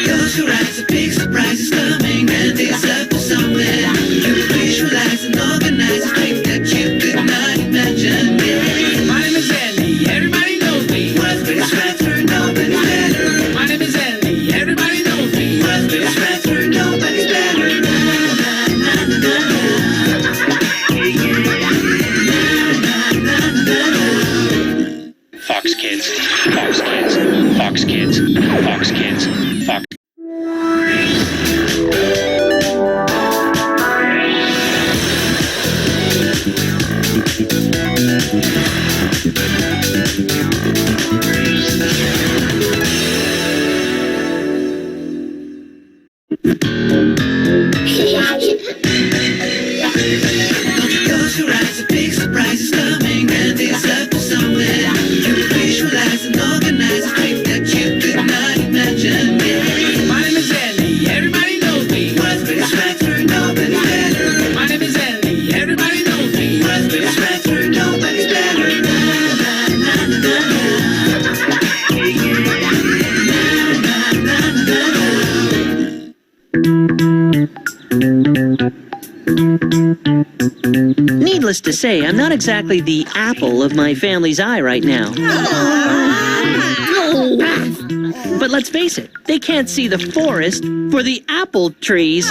Close your eyes, a big surprise is coming, and it's up to somewhere. You visualize and organize a strength that you could not imagine. Yeah. My name is Andy, everybody knows me. Worth with his factor, nobody's better. My name is Andy, everybody knows me. Worth with his factor, nobody's better. Fox Kids, Fox Kids, Fox Kids, Fox Kids, Fox. Close your eyes, a big surprise is coming, and it's up to somewhere. You visualize and organize a strength that you could not imagine. Yeah. My name is Andy, everybody knows me. Worth with his factor, nobody's better. My name is Andy, everybody knows me. Worth with his factor, nobody's better. Needless to say, I'm not exactly the apple of my family's eye right now. But let's face it, they can't see the forest for the apple trees.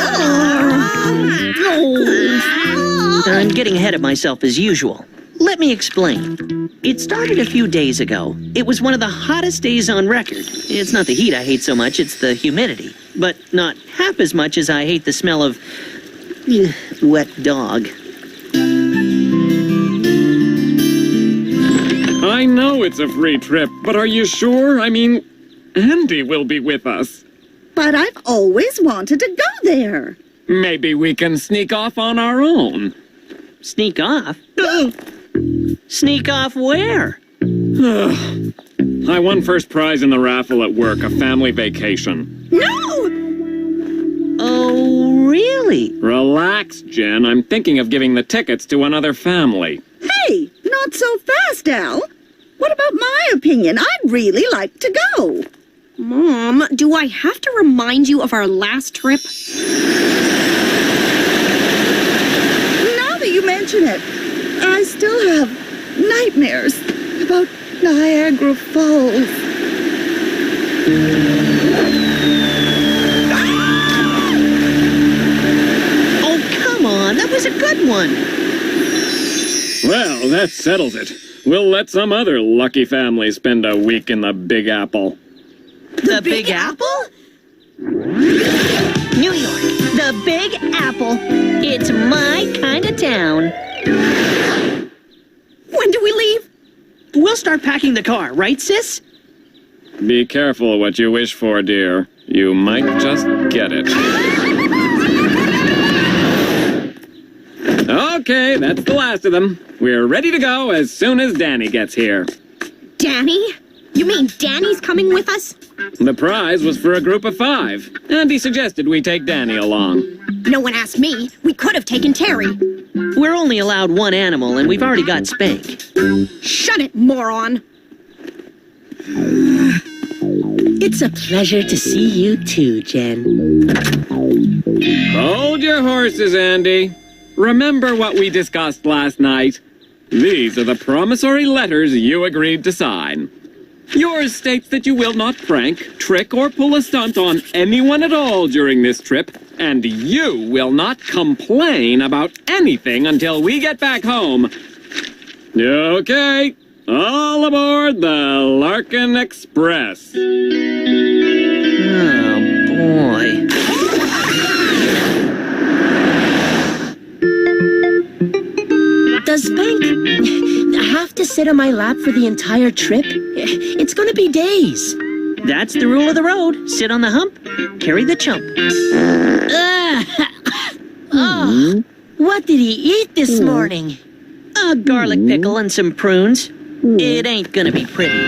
I'm getting ahead of myself as usual. Let me explain. It started a few days ago. It was one of the hottest days on record. It's not the heat I hate so much, it's the humidity. But not half as much as I hate the smell of wet dog. I know it's a free trip, but are you sure? I mean, Andy will be with us. But I've always wanted to go there. Maybe we can sneak off on our own. Sneak off? Sneak off where? I won first prize in the raffle at work, a family vacation. No! Oh, really? Relax, Jen. I'm thinking of giving the tickets to another family. Hey, not so fast, Al. What about my opinion? I'd really like to go. Mom, do I have to remind you of our last trip? Now that you mention it, I still have nightmares about Niagara Falls. Oh, come on. That was a good one. Well, that settles it. We'll let some other lucky family spend a week in the Big Apple. The Big Apple? New York, the Big Apple. It's my kind of town. When do we leave? We'll start packing the car, right, sis? Be careful what you wish for, dear. You might just get it. Okay, that's the last of them. We're ready to go as soon as Danny gets here. Danny? You mean Danny's coming with us? The prize was for a group of 5, and he suggested we take Danny along. No one asked me. We could have taken Terry. We're only allowed 1 animal, and we've already got Spank. Shut it, moron! It's a pleasure to see you too, Jen. Hold your horses, Andy. Remember what we discussed last night? These are the promissory letters you agreed to sign. Yours states that you will not prank, trick, or pull a stunt on anyone at all during this trip, and you will not complain about anything until we get back home. Okay, all aboard the Larkin Express. Oh, boy. Does Spank have to sit on my lap for the entire trip? It's gonna be days. That's the rule of the road. Sit on the hump, carry the chump. Oh, what did he eat this morning? A garlic pickle and some prunes. It ain't gonna be pretty.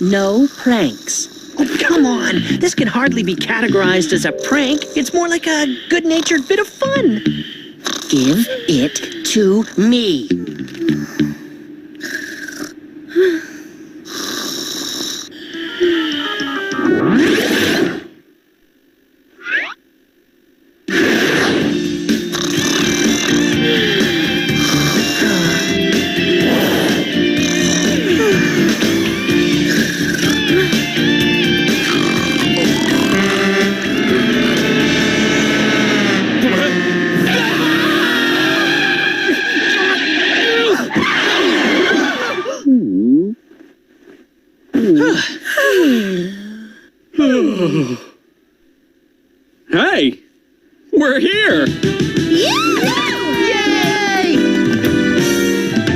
No pranks. Oh, come on. This can hardly be categorized as a prank. It's more like a good-natured bit of fun. Give it to me. Hey, we're here. Yay!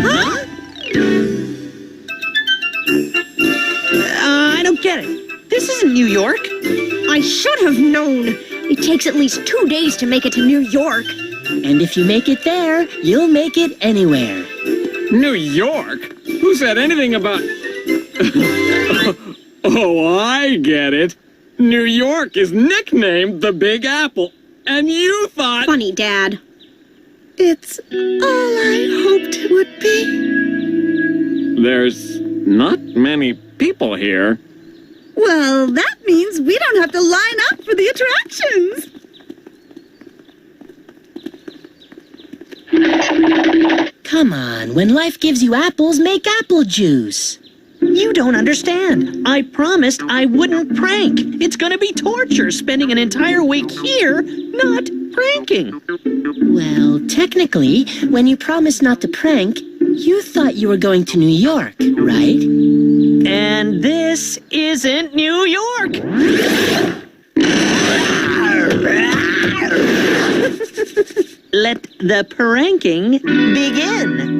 Huh? I don't get it. This isn't New York. I should have known. It takes at least 2 days to make it to New York. And if you make it there, you'll make it anywhere. New York? Who said anything about... Oh, I get it. New York is nicknamed the Big Apple, and you thought... Funny, Dad. It's all I hoped it would be. There's not many people here. Well, that means we don't have to line up for the attractions. Come on, when life gives you apples, make apple juice. You don't understand. I promised I wouldn't prank. It's gonna be torture spending an entire week here not pranking. Well, technically, when you promised not to prank, you thought you were going to New York, right? And this isn't New York. Let the pranking begin.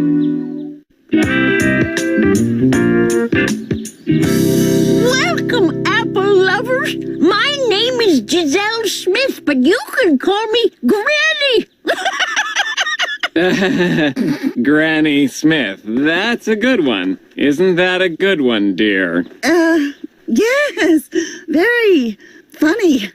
Welcome, apple lovers. My name is Giselle Smith, but you can call me Granny. Granny Smith. That's a good one. Isn't that a good one, dear? Yes. Very funny.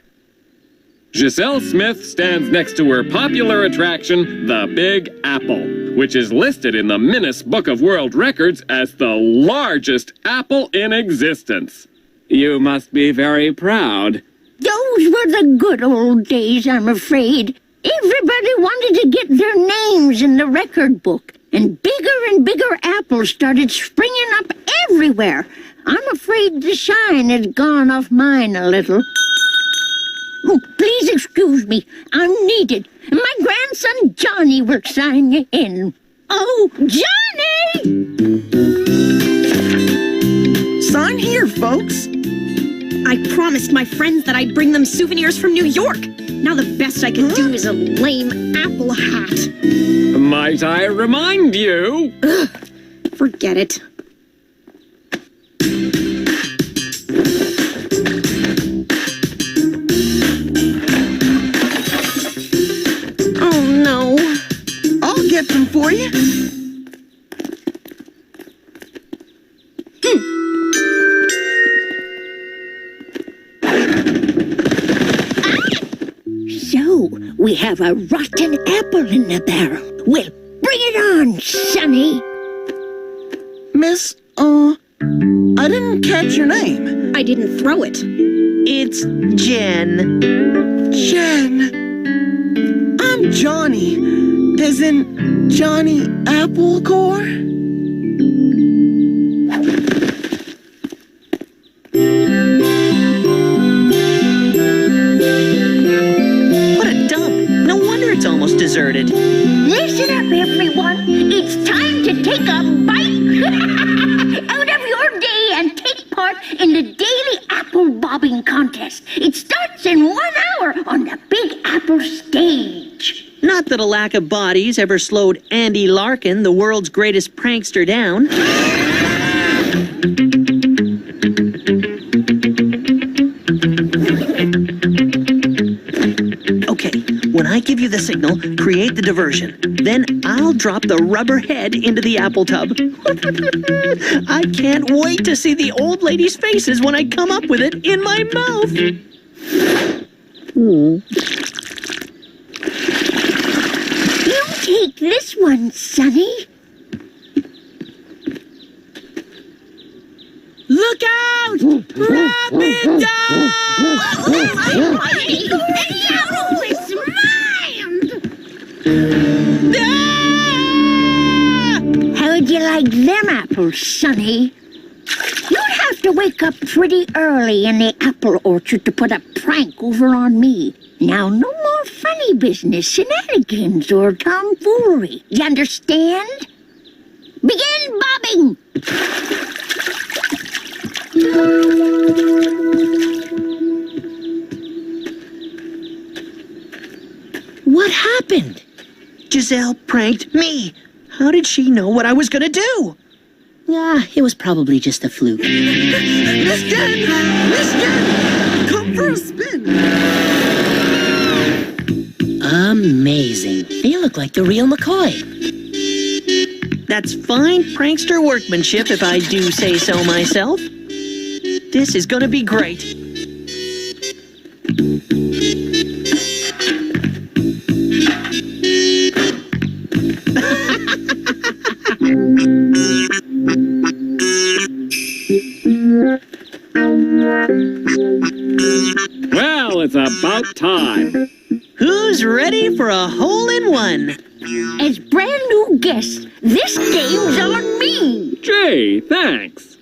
Giselle Smith stands next to her popular attraction, the Big Apple, which is listed in the Guinness Book of World Records as the largest apple in existence. You must be very proud. Those were the good old days, I'm afraid. Everybody wanted to get their names in the record book, and bigger apples started springing up everywhere. I'm afraid the shine has gone off mine a little. Oh, please excuse me. I'm needed. My grandson Johnny will sign you in. Oh, Johnny! Sign here, folks. I promised my friends that I'd bring them souvenirs from New York. Now the best I can do is a lame apple hat. Might I remind you? Ugh, forget it. Oh no. I'll get them for you. So, we have a rotten apple in the barrel. Well, bring it on, Sonny. Miss, I didn't catch your name. I didn't throw it. It's Jen. Jen. I'm Johnny. As in Johnny Applecore? What a dump. No wonder it's almost deserted. Listen up, everyone. It's time to take a bite out of your day and take part in the daily apple bobbing contest. It starts in 1 hour on the Big Apple stage. Not that a lack of bodies ever slowed Andy Larkin, the world's greatest prankster, down. Okay, when I give you the signal, create the diversion. Then I'll drop the rubber head into the apple tub. I can't wait to see the old ladies' faces when I come up with it in my mouth. You take this one, Sonny. Look out! Rabbit dog! How'd you like them apples, Sonny? You'd have to wake up pretty early in the apple orchard to put a prank over on me. Now, no more funny business, shenanigans, or tomfoolery. You understand? Begin bobbing! What happened? Giselle pranked me. How did she know what I was gonna do? Ah, it was probably just a fluke. Miss Jen! Miss Jen! Come for a spin! Amazing. They look like the real McCoy. That's fine prankster workmanship if I do say so myself. This is gonna be great. Well, it's about time. Who's ready for a hole-in-one? As brand new guests, this game's on me. Gee, thanks.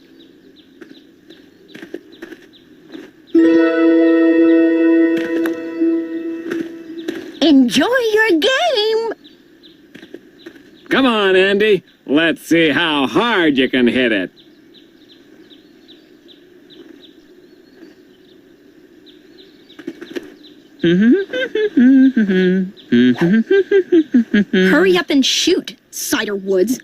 Enjoy your game. Come on, Andy. Let's see how hard you can hit it. Hurry up and shoot, Cider Woods.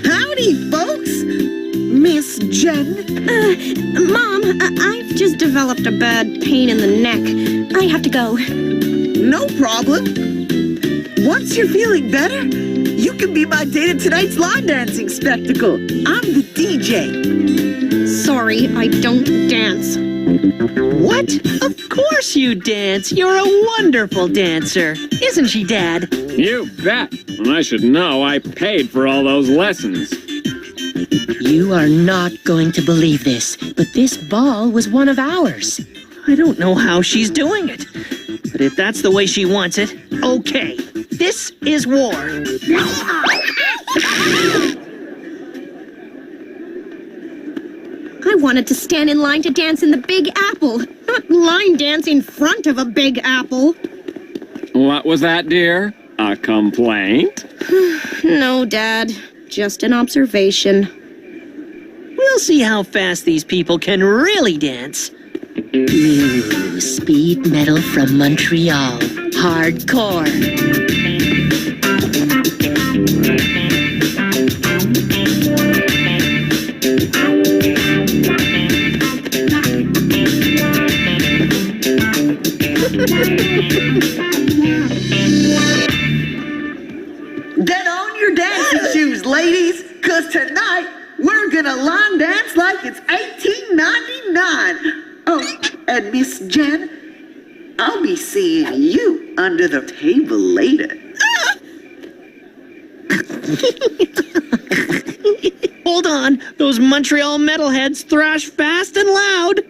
Howdy, folks! Miss Jen? Mom, I've just developed a bad pain in the neck. I have to go. No problem. Once you're feeling better, you can be my date at tonight's line dancing spectacle. I'm the DJ. Sorry, I don't dance. What? Of course you dance. You're a wonderful dancer. Isn't she, Dad? You bet. And I should know I paid for all those lessons. You are not going to believe this, but this ball was one of ours. I don't know how she's doing it. But if that's the way she wants it, okay. This is war. I wanted to stand in line to dance in the Big Apple, not line dance in front of a Big Apple. What was that, dear? A complaint? No, Dad. Just an observation. We'll see how fast these people can really dance. Ooh, speed metal from Montreal. Hardcore. Get on your dancing shoes, ladies, because tonight we're gonna line dance like it's 1899. Oh, and Miss Jen, I'll be seeing you under the table later. Hold on, those Montreal metalheads thrash fast and loud.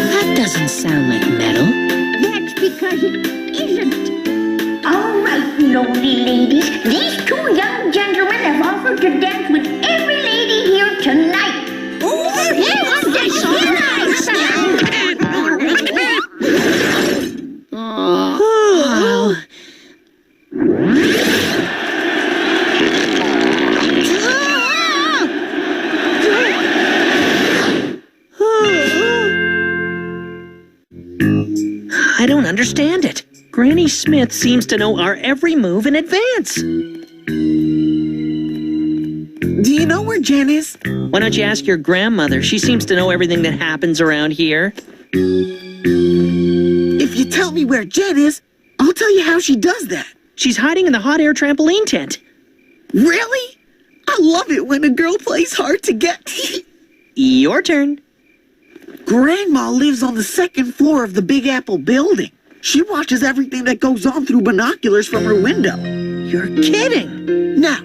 That doesn't sound like metal. That's because it isn't. All right, lonely ladies. These two young gentlemen have offered to dance with every lady here tonight. Oh, yes, that's nice. Oh. I don't understand it. Granny Smith seems to know our every move in advance. Do you know where Jen is? Why don't you ask your grandmother? She seems to know everything that happens around here. If you tell me where Jen is, I'll tell you how she does that. She's hiding in the hot air trampoline tent. Really? I love it when a girl plays hard to get. Your turn. Grandma lives on the second floor of the Big Apple building. She watches everything that goes on through binoculars from her window. You're kidding. Now,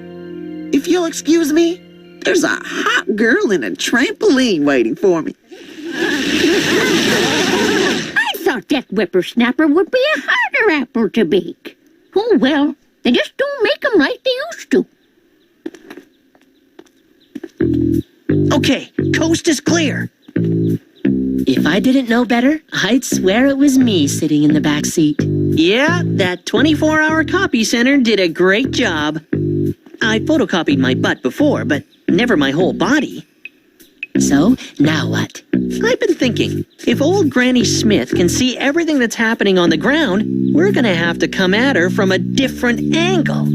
if you'll excuse me, there's a hot girl in a trampoline waiting for me. I thought that whippersnapper would be a harder apple to bake. Oh, well, they just don't make them like they used to. Okay, coast is clear. If I didn't know better, I'd swear it was me sitting in the back seat. Yeah, that 24-hour copy center did a great job. I photocopied my butt before, but never my whole body. So, now what? I've been thinking, if old Granny Smith can see everything that's happening on the ground, we're gonna have to come at her from a different angle.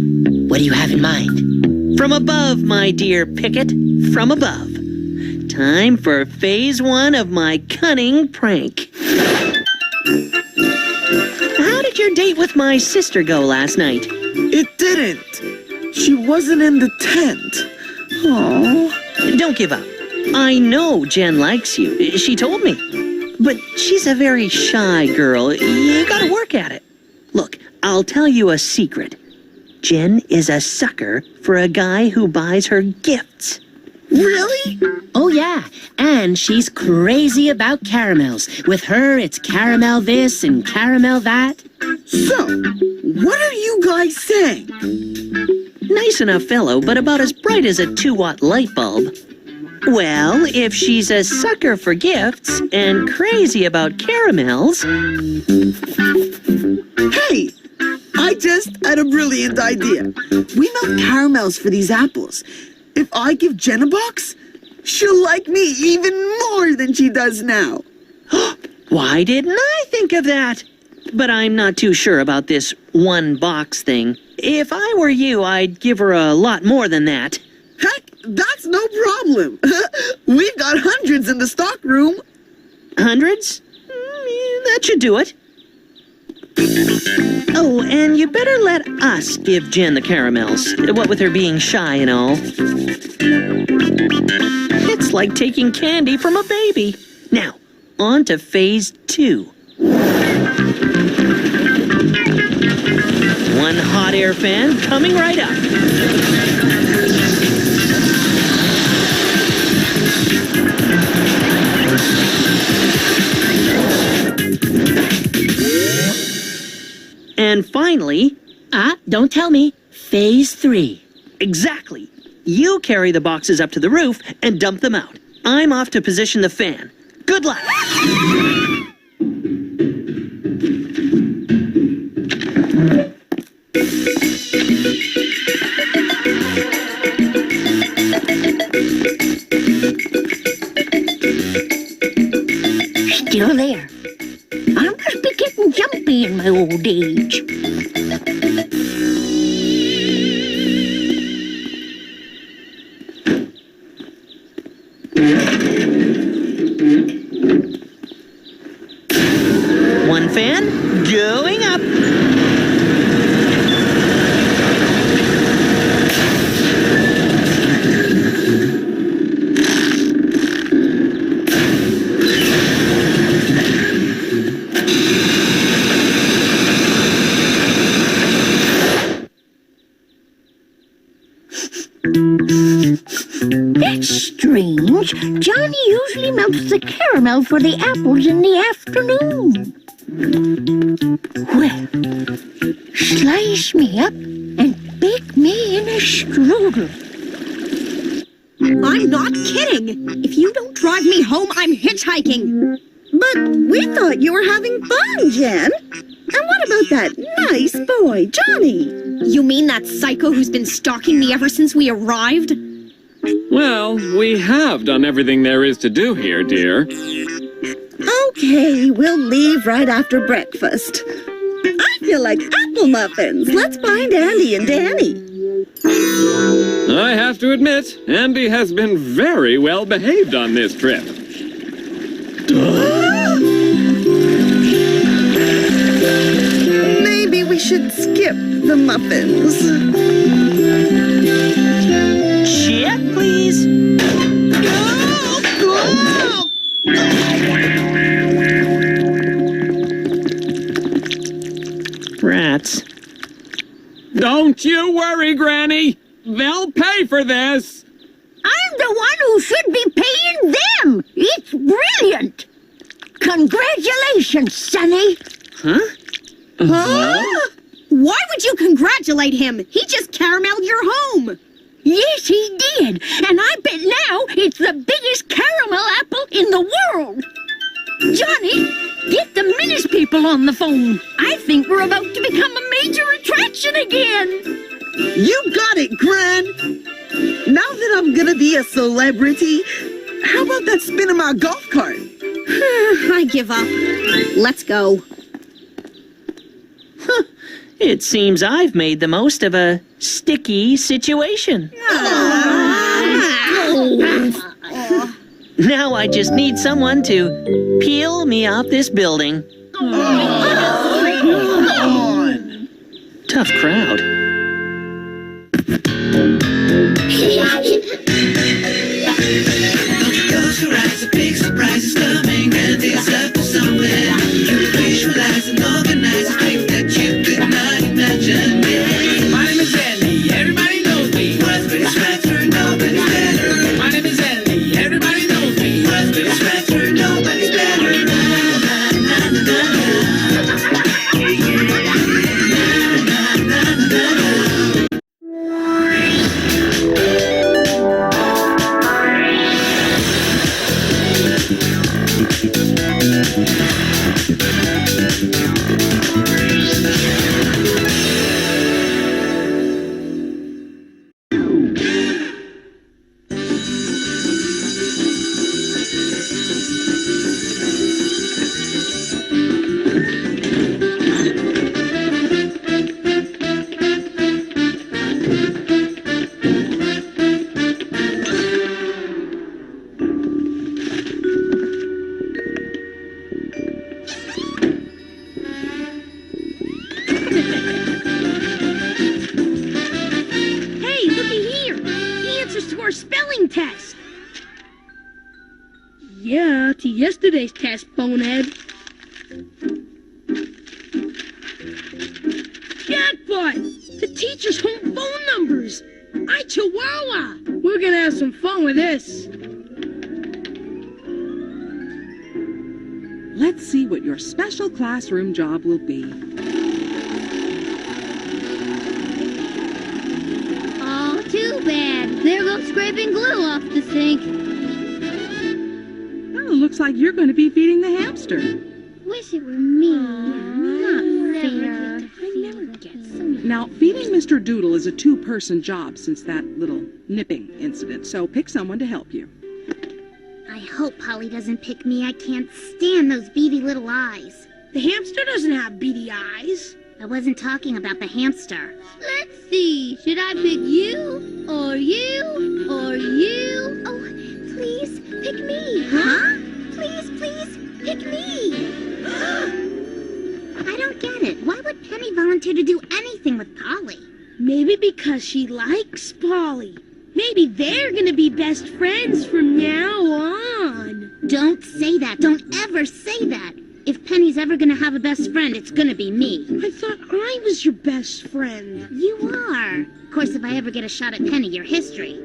What do you have in mind? From above, my dear Pickett, from above. Time for phase 1 of my cunning prank. How did your date with my sister go last night? It didn't. She wasn't in the tent. Oh. Don't give up. I know Jen likes you. She told me. But she's a very shy girl. You gotta work at it. Look, I'll tell you a secret. Jen is a sucker for a guy who buys her gifts. Really? Oh, yeah. And she's crazy about caramels. With her, it's caramel this and caramel that. So, what are you guys saying? Nice enough fellow, but about as bright as a 2-watt light bulb. Well, if she's a sucker for gifts and crazy about caramels... Hey! I just had a brilliant idea. We melt caramels for these apples. If I give Jen a box, she'll like me even more than she does now. Why didn't I think of that? But I'm not too sure about this one box thing. If I were you, I'd give her a lot more than that. Heck, that's no problem. We've got hundreds in the stock room. Hundreds? That should do it. Oh, and you better let us give Jen the caramels, what with her being shy and all. It's like taking candy from a baby. Now, on to phase 2. One hot air fan coming right up. And finally... Don't tell me. Phase 3. Exactly. You carry the boxes up to the roof and dump them out. I'm off to position the fan. Good luck! Still there. I must be getting jumpy in my old age. One fan, going up. That's strange. Johnny usually melts the caramel for the apples in the afternoon. Well, slice me up and bake me in a strudel. I'm not kidding. If you don't drive me home, I'm hitchhiking. But we thought you were having fun, Jen. And what about that nice boy, Johnny? You mean that psycho who's been stalking me ever since we arrived? Well, we have done everything there is to do here, dear. Okay, we'll leave right after breakfast. I feel like apple muffins. Let's find Andy and Danny. I have to admit, Andy has been very well behaved on this trip. Maybe we should skip the muffins. Check, please. Rats. Don't you worry, Granny. They'll pay for this. I'm the one who should be paying them. It's brilliant. Congratulations, Sonny. Huh? Huh? Why would you congratulate him? He just carameled your home. Yes, he did. And I bet now it's the biggest caramel apple in the world. Johnny, get the Menace people on the phone. I think we're about to become a major attraction again. You got it, Gran. Now that I'm gonna be a celebrity, how about that spin in my golf cart? I give up. Let's go. It seems I've made the most of a sticky situation. Now I just need someone to peel me off this building. Tough crowd. Close your eyes, a big surprise is coming, and it's up to somewhere. You visualize and organize a dream that you could not imagine. Yeah. My name is Andy, everybody knows me. Worth with his factor, nobody's better. My name is Andy, everybody knows me. Worth with his factor, nobody's better. Yeah, to yesterday's test, bonehead. Jackpot! The teacher's home phone numbers! I chihuahua! We're gonna have some fun with this. Let's see what your special classroom job will be. wiping glue off the sink. Oh, looks like you're going to be feeding the hamster. Wish it were me. Not fair. Now, feeding Mr. Doodle is a two-person job since that little nipping incident, so pick someone to help you. I hope Polly doesn't pick me. I can't stand those beady little eyes. The hamster doesn't have beady eyes. I wasn't talking about the hamster. Let's see. Should I pick you? Or you? Or you? Oh, please, pick me. Huh? Please, pick me. I don't get it. Why would Penny volunteer to do anything with Polly? Maybe because she likes Polly. Maybe they're gonna be best friends from now on. Don't say that. Don't ever say that. If Penny's ever gonna have a best friend, it's gonna be me. I thought I was your best friend. You are. Of course, if I ever get a shot at Penny, you're history.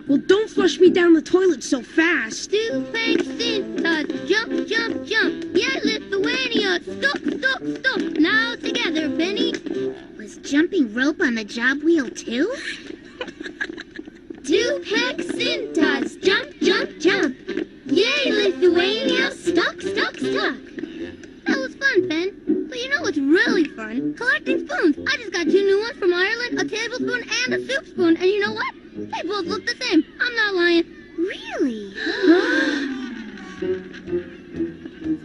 Well, don't flush me down the toilet so fast. Stupefaceintas, jump, jump, jump. Yeah, Lithuania, stop. Now together, Penny. Was jumping rope on the job wheel too? Stupefaceintas, jump, jump, jump. Yay, Lithuania, stuck. That was fun, Pen. But you know what's really fun? Collecting spoons. I just got 2 new ones from Ireland, a tablespoon and a soup spoon. And you know what? They both look the same. I'm not lying. Really?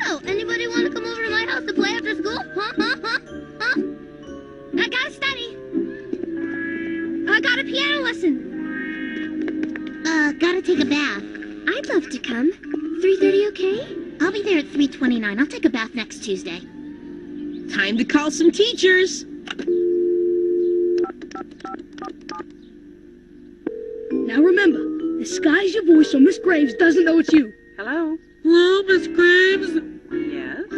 So, anybody want to come over to my house to play after school? Huh? I gotta study. I got a piano lesson. Gotta take a bath. I'd love to come. 3:30 okay? I'll be there at 3:29. I'll take a bath next Tuesday. Time to call some teachers. Now remember, disguise your voice so Miss Graves doesn't know it's you. Hello? Hello, Miss Graves? Yes?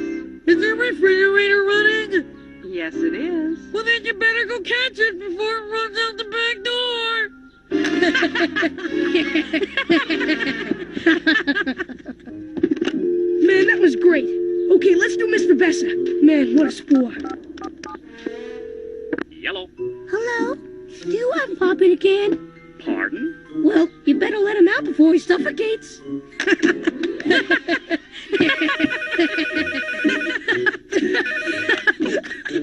Is the refrigerator running? Yes, it is. Well, then you better go catch it before it runs out the back door. Man, that was great. Okay, let's do Mr. Besser. Man, what a sport. Yellow. Hello? Do I pop in again? Pardon? Well, you better let him out before he suffocates.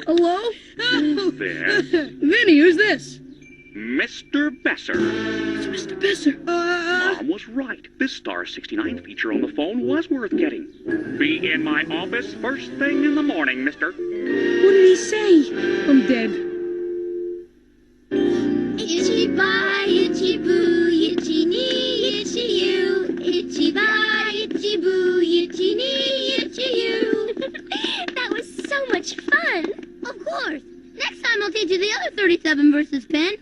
Hello? There. Vinny, who's this? Mr. Besser. It's Mr. Besser. Mom was right. This Star 69 feature on the phone was worth getting. Be in my office first thing in the morning, mister. What did he say? I'm dead. Itchy bye, itchy boo, itchy knee, itchy you. Itchy bye, itchy boo, itchy knee, itchy you. That was so much fun. Of course. Next time I'll teach you the other 37 verses, Pen.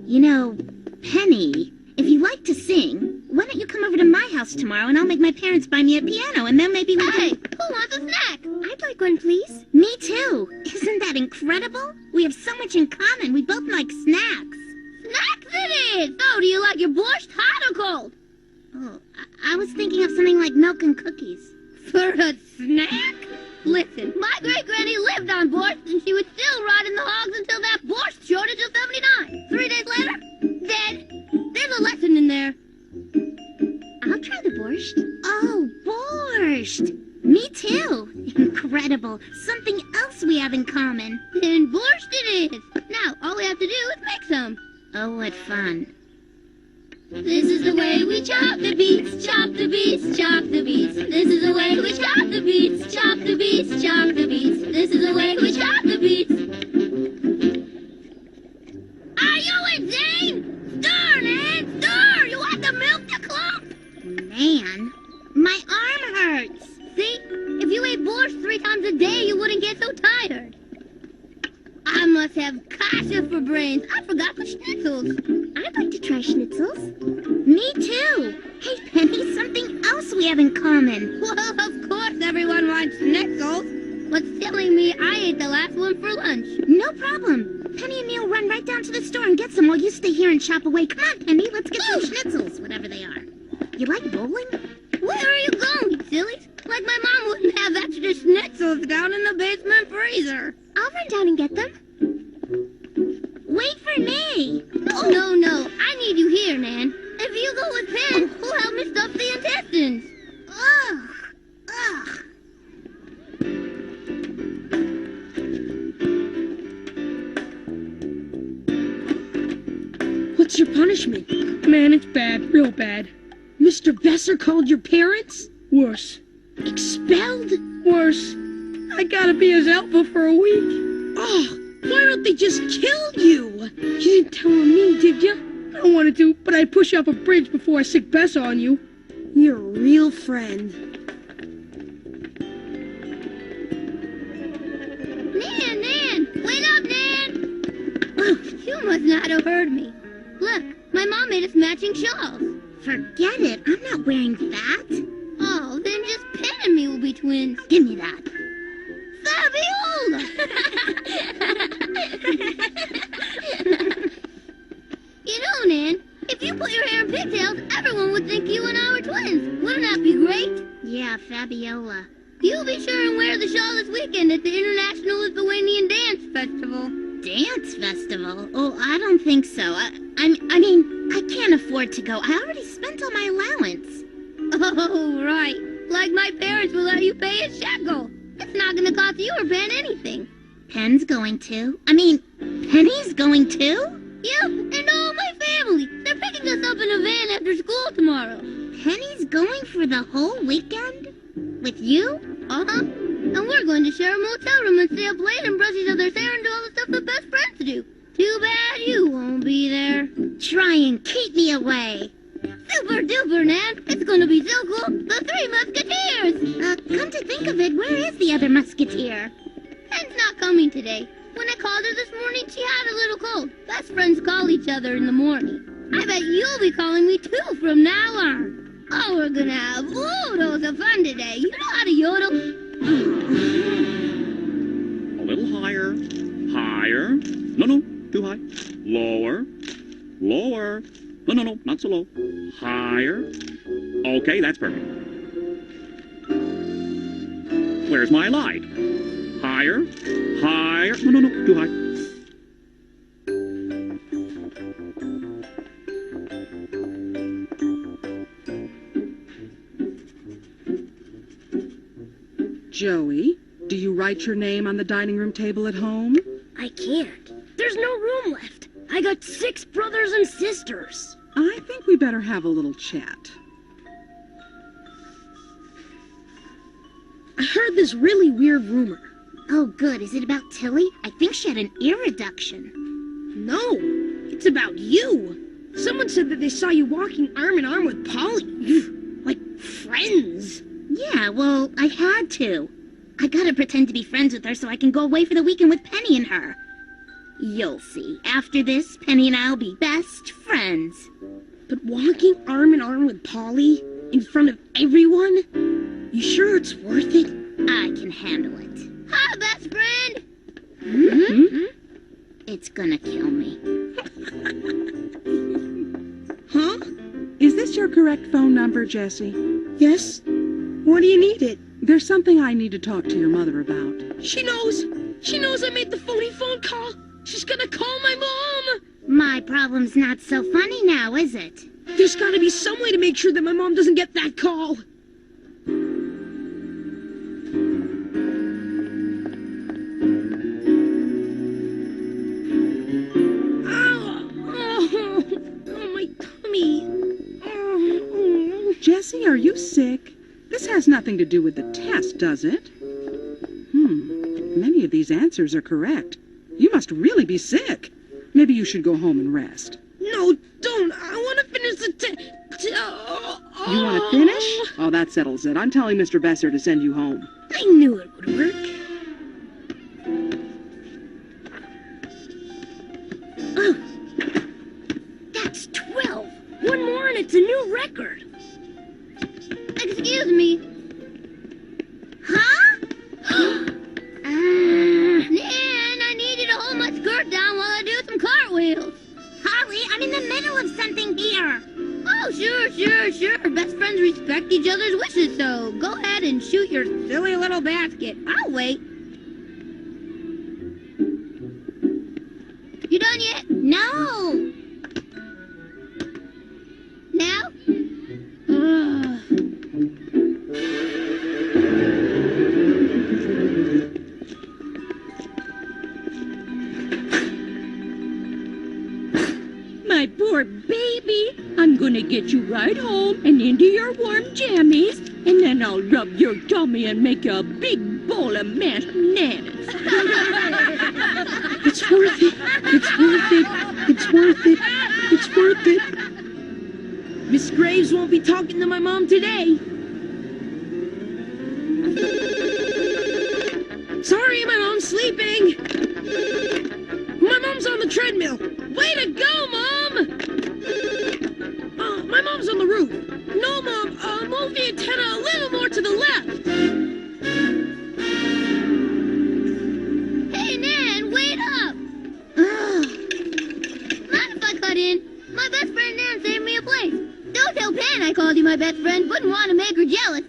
You know, Penny, if you like to sing, why don't you come over to my house tomorrow and I'll make my parents buy me a piano and then maybe we Hey, can... who wants a snack? I'd like one, please. Me too. Isn't that incredible? We have so much in common. We both like snacks. Snacks it is! So, do you like your borscht hot or cold? Oh, I was thinking of something like milk and cookies. For a snack? Listen, my great-granny lived on borscht and she was still riding the hogs until that borscht shortage of 79. 3 days later, dead. There's a lesson in there. I'll try the borscht. Oh, borscht! Me too. Incredible. Something else we have in common. And borscht it is. Now, all we have to do is make some. Oh, what fun. This is the way we chop the beets, chop the beets, chop the beets. This is the way we chop the beets, chop the beets, chop the beets. This is the way we chop the beets. Are you insane? Stir, Nan, stir! You want the milk to clump? Man, my arm hurts. See? If you ate borscht 3 times a day, you wouldn't get so tired. I must have kasha for brains. I forgot the schnitzels. I'd like to try schnitzels. Me too. Hey, Penny, something else we have in common. Well, of course everyone wants schnitzels. What's telling me I ate the last one for lunch? No problem. Penny and me'll run right down to the store and get some while you stay here and chop away. Come on, Penny, let's get some schnitzels, whatever they are. You like bowling? Where are you going, you sillies? Like my mom wouldn't have extra schnitzels down in the basement freezer. I'll run down and get them. Wait for me. No, Oh, no. I need you here, Nan. If you go with Pen, who'll help me stuff the intestines? Ugh. What's your punishment? Man, it's bad, real bad. Mr. Besser called your parents? Worse. Expelled? Worse. I gotta be his helper for a week. Oh, why don't they just kill you? You didn't tell on me, did you? I don't want to, but I'd push off a bridge before I sick Besser on you. You're a real friend. Nan! Wait up, Nan! You must not have heard me. Look, my mom made us matching shawls. Forget it. I'm not wearing that. Oh, then just Pen and me will be twins. Give me that. Fabiola! You know, Nan, if you put your hair in pigtails, everyone would think you and I were twins. Wouldn't that be great? Yeah, Fabiola. You'll be sure and wear the shawl this weekend at the International Lithuanian Dance Festival. Dance festival? Oh, I don't think so. I mean, I can't afford to go. I already spent all my allowance. Oh, right. Like my parents will let you pay a shekel. It's not gonna cost you or Pen anything. Pen's going to. I mean, Penny's going to? Yep, and all my family. They're picking us up in a van after school tomorrow. Penny's going for the whole weekend? With you? Uh-huh. And we're going to share a motel room and stay up late and brush each other's hair and do all the stuff that best friends do. Too bad you won't be there. Try and keep me away. Super duper, Nan. It's gonna be so cool. The Three Musketeers. Come to think of it, where is the other musketeer? Pen's not coming today. When I called her this morning, she had a little cold. Best friends call each other in the morning. I bet you'll be calling me too from now on. Oh, we're gonna have oodles of fun today. You know how to yodel? A little higher. Higher. No, too high. Lower. Lower. No, not so low. Higher. Okay, that's perfect. Where's my light? Higher. Higher. No, too high. Joey, do you write your name on the dining room table at home? I can't. There's no room left. I got 6 brothers and sisters. I think we better have a little chat. I heard this really weird rumor. Oh, good. Is it about Tilly? I think she had an ear reduction. No, it's about you. Someone said that they saw you walking arm in arm with Polly. Like friends. Yeah, well, I had to. I gotta pretend to be friends with her so I can go away for the weekend with Penny and her. You'll see. After this, Penny and I'll be best friends. But walking arm in arm with Polly in front of everyone? You sure it's worth it? I can handle it. Hi, best friend! It's gonna kill me. Huh? Is this your correct phone number, Jessie? Yes. What do you need it? There's something I need to talk to your mother about. She knows. She knows I made the phone call. She's gonna call my mom. My problem's not so funny now, is it? There's gotta be some way to make sure that my mom doesn't get that call. Jessie, are you sick? This has nothing to do with the test, does it? Many of these answers are correct. You must really be sick. Maybe you should go home and rest. No, don't. I want to finish the test. You want to finish? Oh, that settles it. I'm telling Mr. Besser to send you home. I knew it would work. That's 12. One more and it's a new record. Excuse me. Huh? Nan, I need you to hold my skirt down while I do some cartwheels. Holly, I'm in the middle of something here. Oh, sure. Best friends respect each other's wishes, so go ahead and shoot your silly little basket. I'll wait. You done yet? No. poor baby. I'm gonna get you right home and into your warm jammies, and then I'll rub your tummy and make you a big bowl of mashed bananas. It's worth it. It's worth it. It's worth it. It's worth it. Miss Graves won't be talking to my mom today. Sorry, my mom's sleeping. My mom's on the treadmill. Way to go, Mom! My mom's on the roof. No, Mom, move the antenna a little more to the left. Hey, Nan, wait up! Mind if I cut in? My best friend Nan saved me a place. Don't tell Pan I called you my best friend. Wouldn't want to make her jealous.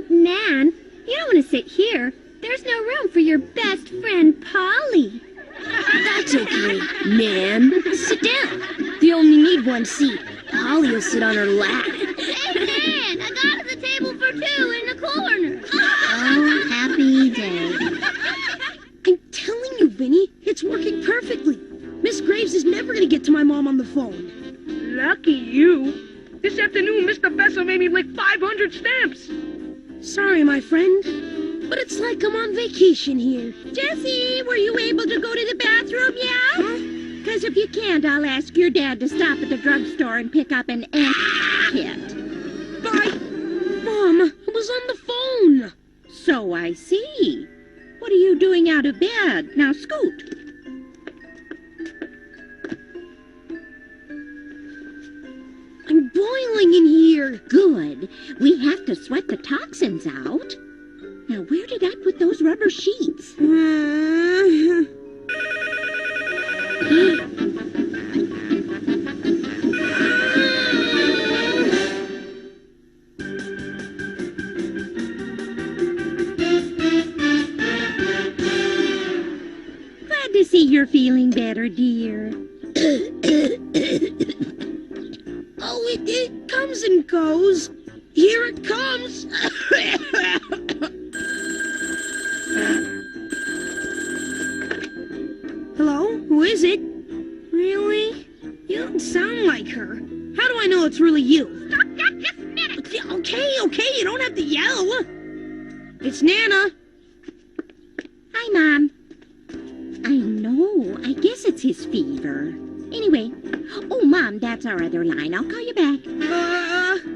Nan, you don't want to sit here. There's no room for your best friend, Polly. That's okay, Nan. Sit down. You only need one seat. Polly will sit on her lap. Hey, Nan, I got us a table for two in the corner. Oh, happy day. I'm telling you, Vinny, it's working perfectly. Miss Graves is never going to get to my mom on the phone. Lucky you. This afternoon, Mr. Vessel made me lick 500 stamps. Sorry, my friend, but it's like I'm on vacation here. Jessie, were you able to go to the bathroom yet? Because if you can't, I'll ask your dad to stop at the drugstore and pick up an ant kit. Bye. Mom, I was on the phone. So I see. What are you doing out of bed? Now scoot. I'm boiling in here. Good. We have to sweat the toxins out. Now, where did I put those rubber sheets? Glad to see you're feeling better, dear. Oh, it comes and goes. Here it comes. Hello? Who is it? Really? You don't sound like her. How do I know it's really you? Stop that this minute. Okay, you don't have to yell. It's Nana. Hi, Mom. I know. I guess it's his fever. Anyway. Oh, Mom, that's our other line. I'll call you back.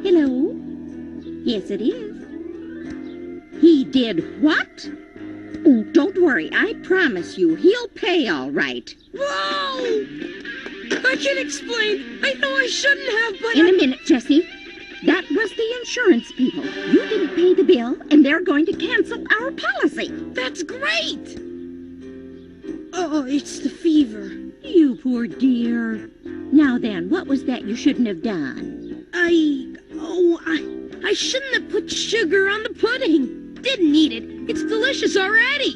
Hello? Yes, it is. He did what? Oh, don't worry. I promise you, he'll pay all right. Whoa! I can explain. I know I shouldn't have, but in a minute, Jessie. That was the insurance people. You didn't pay the bill, and they're going to cancel our policy. That's great! Oh, it's the fever. You poor dear. Now then, what was that you shouldn't have done? I shouldn't have put sugar on the pudding. Didn't need it. It's delicious already.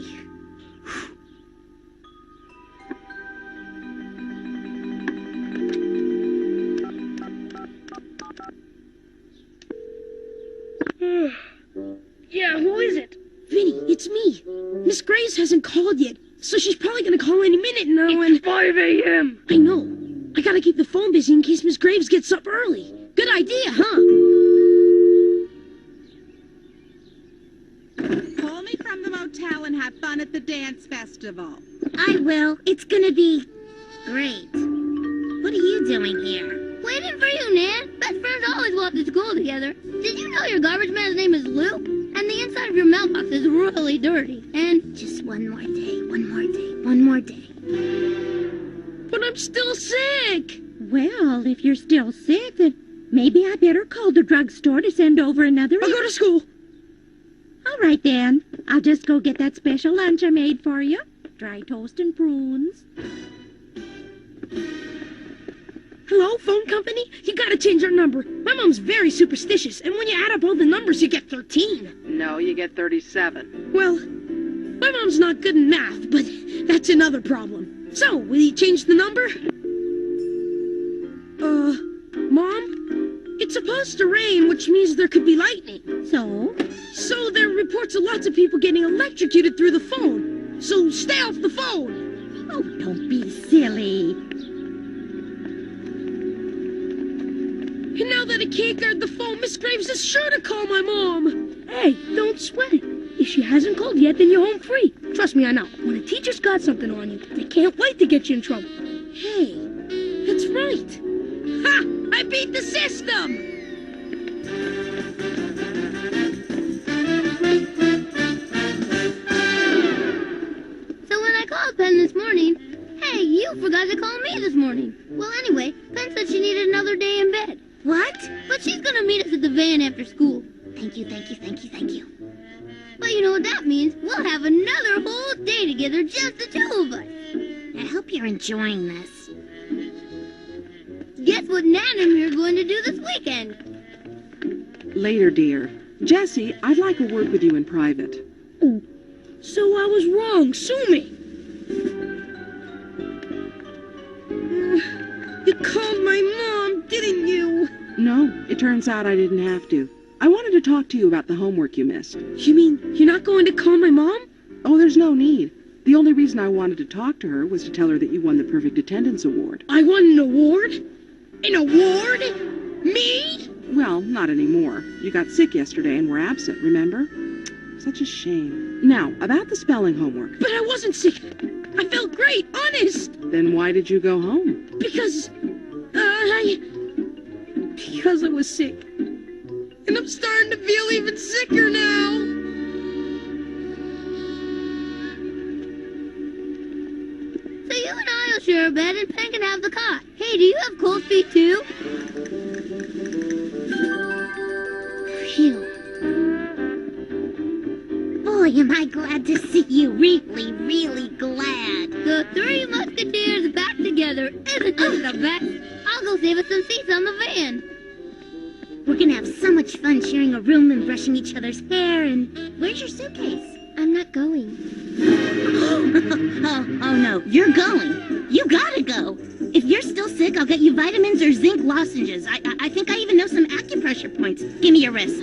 Yeah, who is it? Vinny, it's me. Miss Graves hasn't called yet, so she's probably gonna call any minute now. It's 5 a.m. I know. I gotta keep the phone busy in case Miss Graves gets up early. Good idea, huh? Call me from the motel and have fun at the dance festival. I will. It's gonna be great. What are you doing here? Waiting for you, Nan. Best friends always walk to school together. Did you know your garbage man's name is Luke? And the inside of your mailbox is really dirty. And just one more day, one more day, one more day. But I'm still sick. Well, if you're still sick, then maybe I better call the drugstore to send over another... I'll go to school. All right, then. I'll just go get that special lunch I made for you. Dry toast and prunes. Hello, phone company? You gotta change our number. My mom's very superstitious, and when you add up all the numbers, you get 13. No, you get 37. Well, my mom's not good in math, but that's another problem. So, will you change the number? Mom? It's a supposed to rain, which means there could be lightning. So? So there are reports of lots of people getting electrocuted through the phone. So stay off the phone. Oh, don't be silly. And now that I can't guard the phone, Miss Graves is sure to call my mom. Hey, don't sweat it. If she hasn't called yet, then you're home free. Trust me, I know. When a teacher's got something on you, they can't wait to get you in trouble. Hey, that's right. Ha! I beat the system! So when I called Pen this morning, hey, you forgot to call me this morning. Well, anyway, Pen said she needed another day in bed. What? But she's gonna meet us at the van after school. Thank you, thank you, thank you, thank you. But you know what that means? We'll have another whole day together, just the two of us. I hope you're enjoying this. Guess what Nan and me are going to do this weekend? Later, dear. Jessie, I'd like a word with you in private. So I was wrong. Sue me. You called my mom, didn't you? No, it turns out I didn't have to. I wanted to talk to you about the homework you missed. You mean you're not going to call my mom? Oh, there's no need. The only reason I wanted to talk to her was to tell her that you won the Perfect Attendance Award. I won an award? An award? Me? Well, not anymore. You got sick yesterday and were absent, remember? Such a shame. Now, about the spelling homework. But I wasn't sick. I felt great, honest. Then why did you go home? Because I was sick. And I'm starting to feel even sicker now. So you and I will share a bed and Pen can have the cot. Hey, do you have cold feet too? Phew. Boy, am I glad to see you. Really, really glad. The Three Musketeers back together. Isn't this the best? I'll go save us some seats on the van. We're gonna have so much fun sharing a room and brushing each other's hair and... Where's your suitcase? I'm not going. oh no, you're going. You gotta go. If you're still sick, I'll get you vitamins or zinc lozenges. I think I even know some acupressure points. Give me your wrist.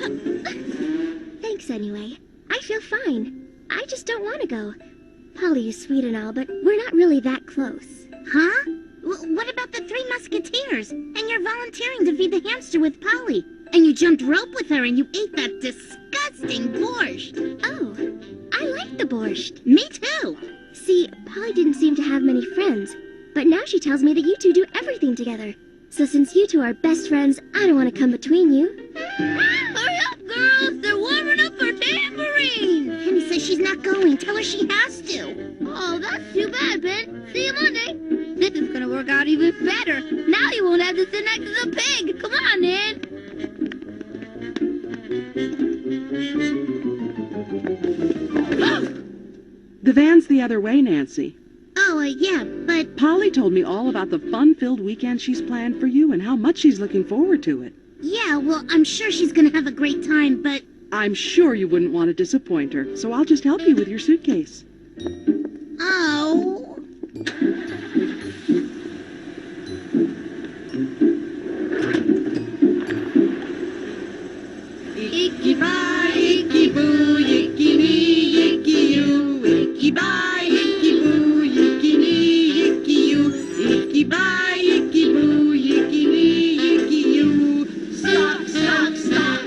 Thanks anyway. I feel fine. I just don't want to go. Polly is sweet and all, but we're not really that close. Huh? What about the Three Musketeers? And you're volunteering to feed the hamster with Polly. And you jumped rope with her and you ate that disgusting borscht. Oh, I like the borscht. Me too. See, Polly didn't seem to have many friends, but now she tells me that you two do everything together. So since you two are best friends, I don't want to come between you. Hurry up, girls! They're warming up for tambourine! Penny says she's not going. Tell her she has to. Oh, that's too bad, Ben. See you Monday. This is gonna work out even better. Now you won't have to sit next to the pig. Come on, Nan. The van's the other way, Nancy. Oh, yeah, but... Polly told me all about the fun-filled weekend she's planned for you and how much she's looking forward to it. Yeah, well, I'm sure she's gonna have a great time, but... I'm sure you wouldn't want to disappoint her, so I'll just help you with your suitcase. Oh... Icky bye, icky boo, icky me, icky you. Icky bye, icky boo, icky me, icky you. Icky bye, icky boo, icky me, icky you. Stop, stop, stop.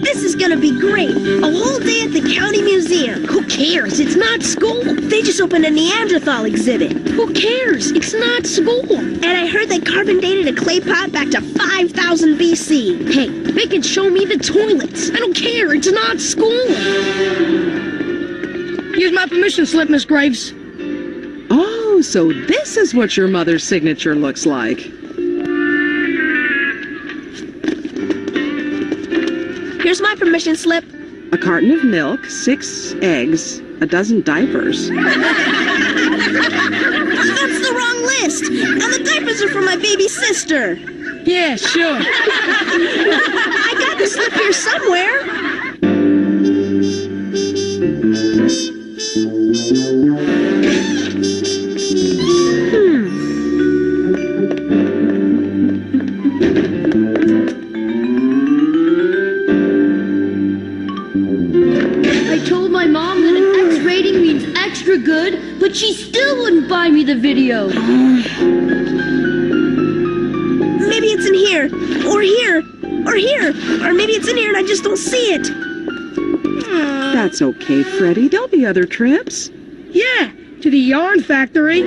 This is gonna be great. A whole day at the county museum. Who cares? It's not school. They just opened a Neanderthal exhibit. Who cares? It's not school. And I heard they carbon dated a clay pot back to 5000 BC. Hey, they can show me the toilets. I don't care. It's not school. Here's my permission slip, Miss Graves. Oh, so this is what your mother's signature looks like. Here's my permission slip. A carton of milk, 6 eggs, a dozen diapers. That's the wrong list. And the diapers are for my baby sister. Yeah, sure. I got the slip here somewhere. I told my mom that an X rating means extra good, but she still wouldn't buy me the video. Maybe it's in here, or here, or here, or maybe it's in here and I just don't see it. That's okay, Freddie. There'll be other trips. Yeah, to the yarn factory.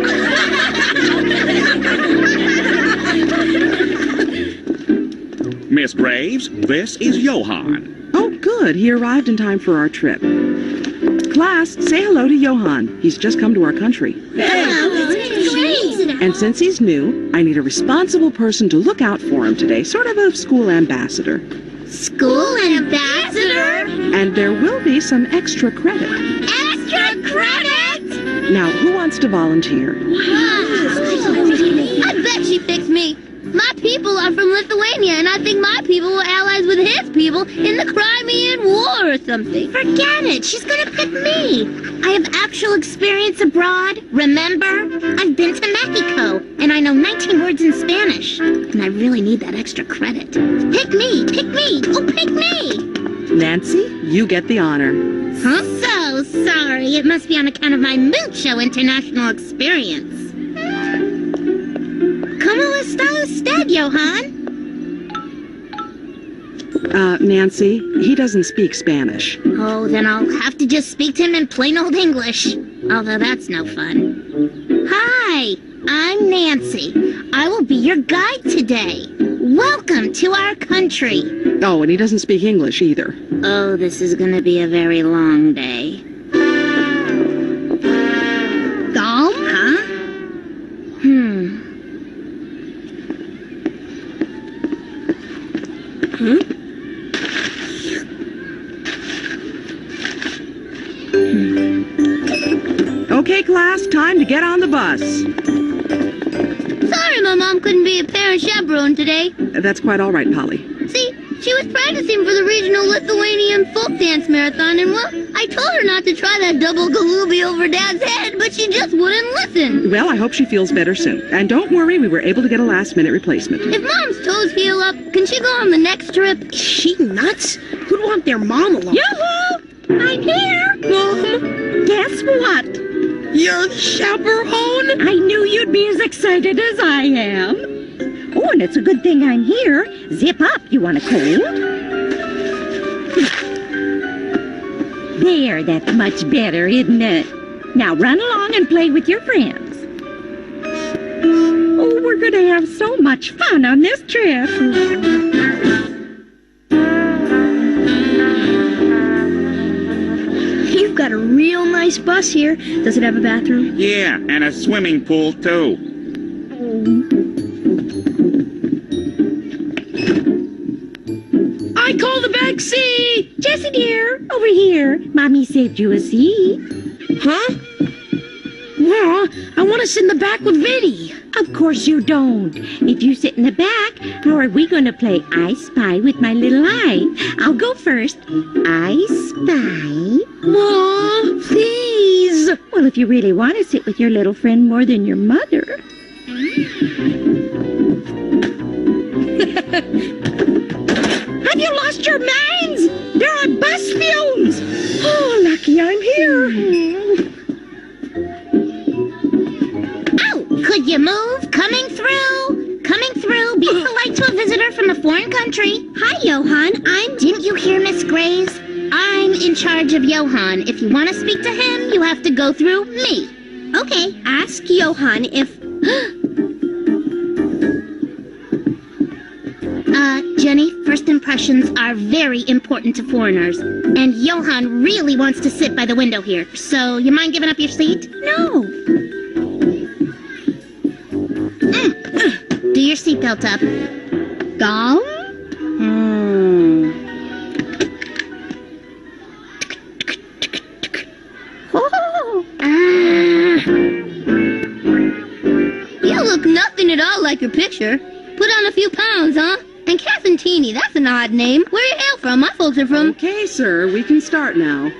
Miss Graves, this is Johann. Oh, good. He arrived in time for our trip. Class, say hello to Johann. He's just come to our country. And since he's new, I need a responsible person to look out for him today, sort of a school ambassador. School ambassador? And there will be some extra credit. Extra credit? Now, who wants to volunteer? I bet she picks me. My people are from Lithuania, and I think my people were allies with his people in the Crimean War or something. Forget it. She's gonna pick me. I have actual experience abroad. Remember? I've been to Mexico, and I know 19 words in Spanish. And I really need that extra credit. Pick me! Pick me! Oh, pick me! Nancy, you get the honor. Huh? So sorry. It must be on account of my mucho international experience. ¿Cómo está usted, Johann? Nancy, he doesn't speak Spanish. Oh, then I'll have to just speak to him in plain old English. Although that's no fun. Hi, I'm Nancy. I will be your guide today. Welcome to our country. Oh, and he doesn't speak English either. Oh, this is gonna be a very long day. Dom? Huh? Okay, class, time to get on the bus. Sorry my mom couldn't be a parent chaperone today. That's quite all right, Polly. See, she was practicing for the regional Lithuanian folk dance marathon, and well, I told her not to try that double galooby over Dad's head, but she just wouldn't listen. Well, I hope she feels better soon. And don't worry, we were able to get a last-minute replacement. If Mom's toes heal up, can she go on the next trip? Is she nuts? Who'd want their mom alone? Yoo-hoo! I'm here! Guess what? You're the chaperone? I knew you'd be as excited as I am. Oh, and it's a good thing I'm here. Zip up, you want a cold? There, that's much better, isn't it? Now run along and play with your friends. Oh, we're going to have so much fun on this trip. You've got a real nice bus here. Does it have a bathroom? Yeah, and a swimming pool, too. I call the back seat! Jessie dear, over here. Mommy saved you a seat. Huh? Well, I want to sit in the back with Vinny. Of course you don't. If you sit in the back, how are we going to play I Spy with my little eye? I'll go first. I spy. Mom, please. Well, if you really want to sit with your little friend more than your mother. Have you lost your minds? There are bus fumes. Oh, lucky I'm here. Oh, could you move? Coming through. Coming through. Be polite to a visitor from a foreign country. Hi, Johann. Didn't you hear Miss Graves? I'm in charge of Johann. If you want to speak to him, you have to go through me. Okay, ask Johann if... Jenny, first impressions are very important to foreigners. And Johann really wants to sit by the window here. So, you mind giving up your seat? No. your seatbelt up. Gum? You look nothing at all like your picture. Put on a few pounds, huh? And Cathantini, that's an odd name. Where you hail from? My folks are from... Okay, sir, we can start now.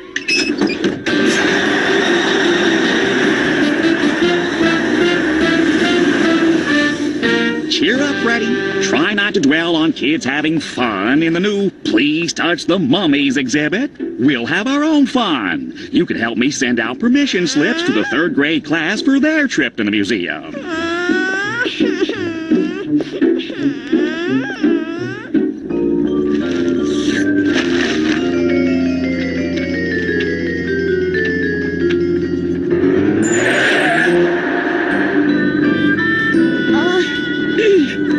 Cheer up, Freddie. Try not to dwell on kids having fun in the new Please Touch the Mummies exhibit. We'll have our own fun. You can help me send out permission slips to the 3rd grade class for their trip to the museum.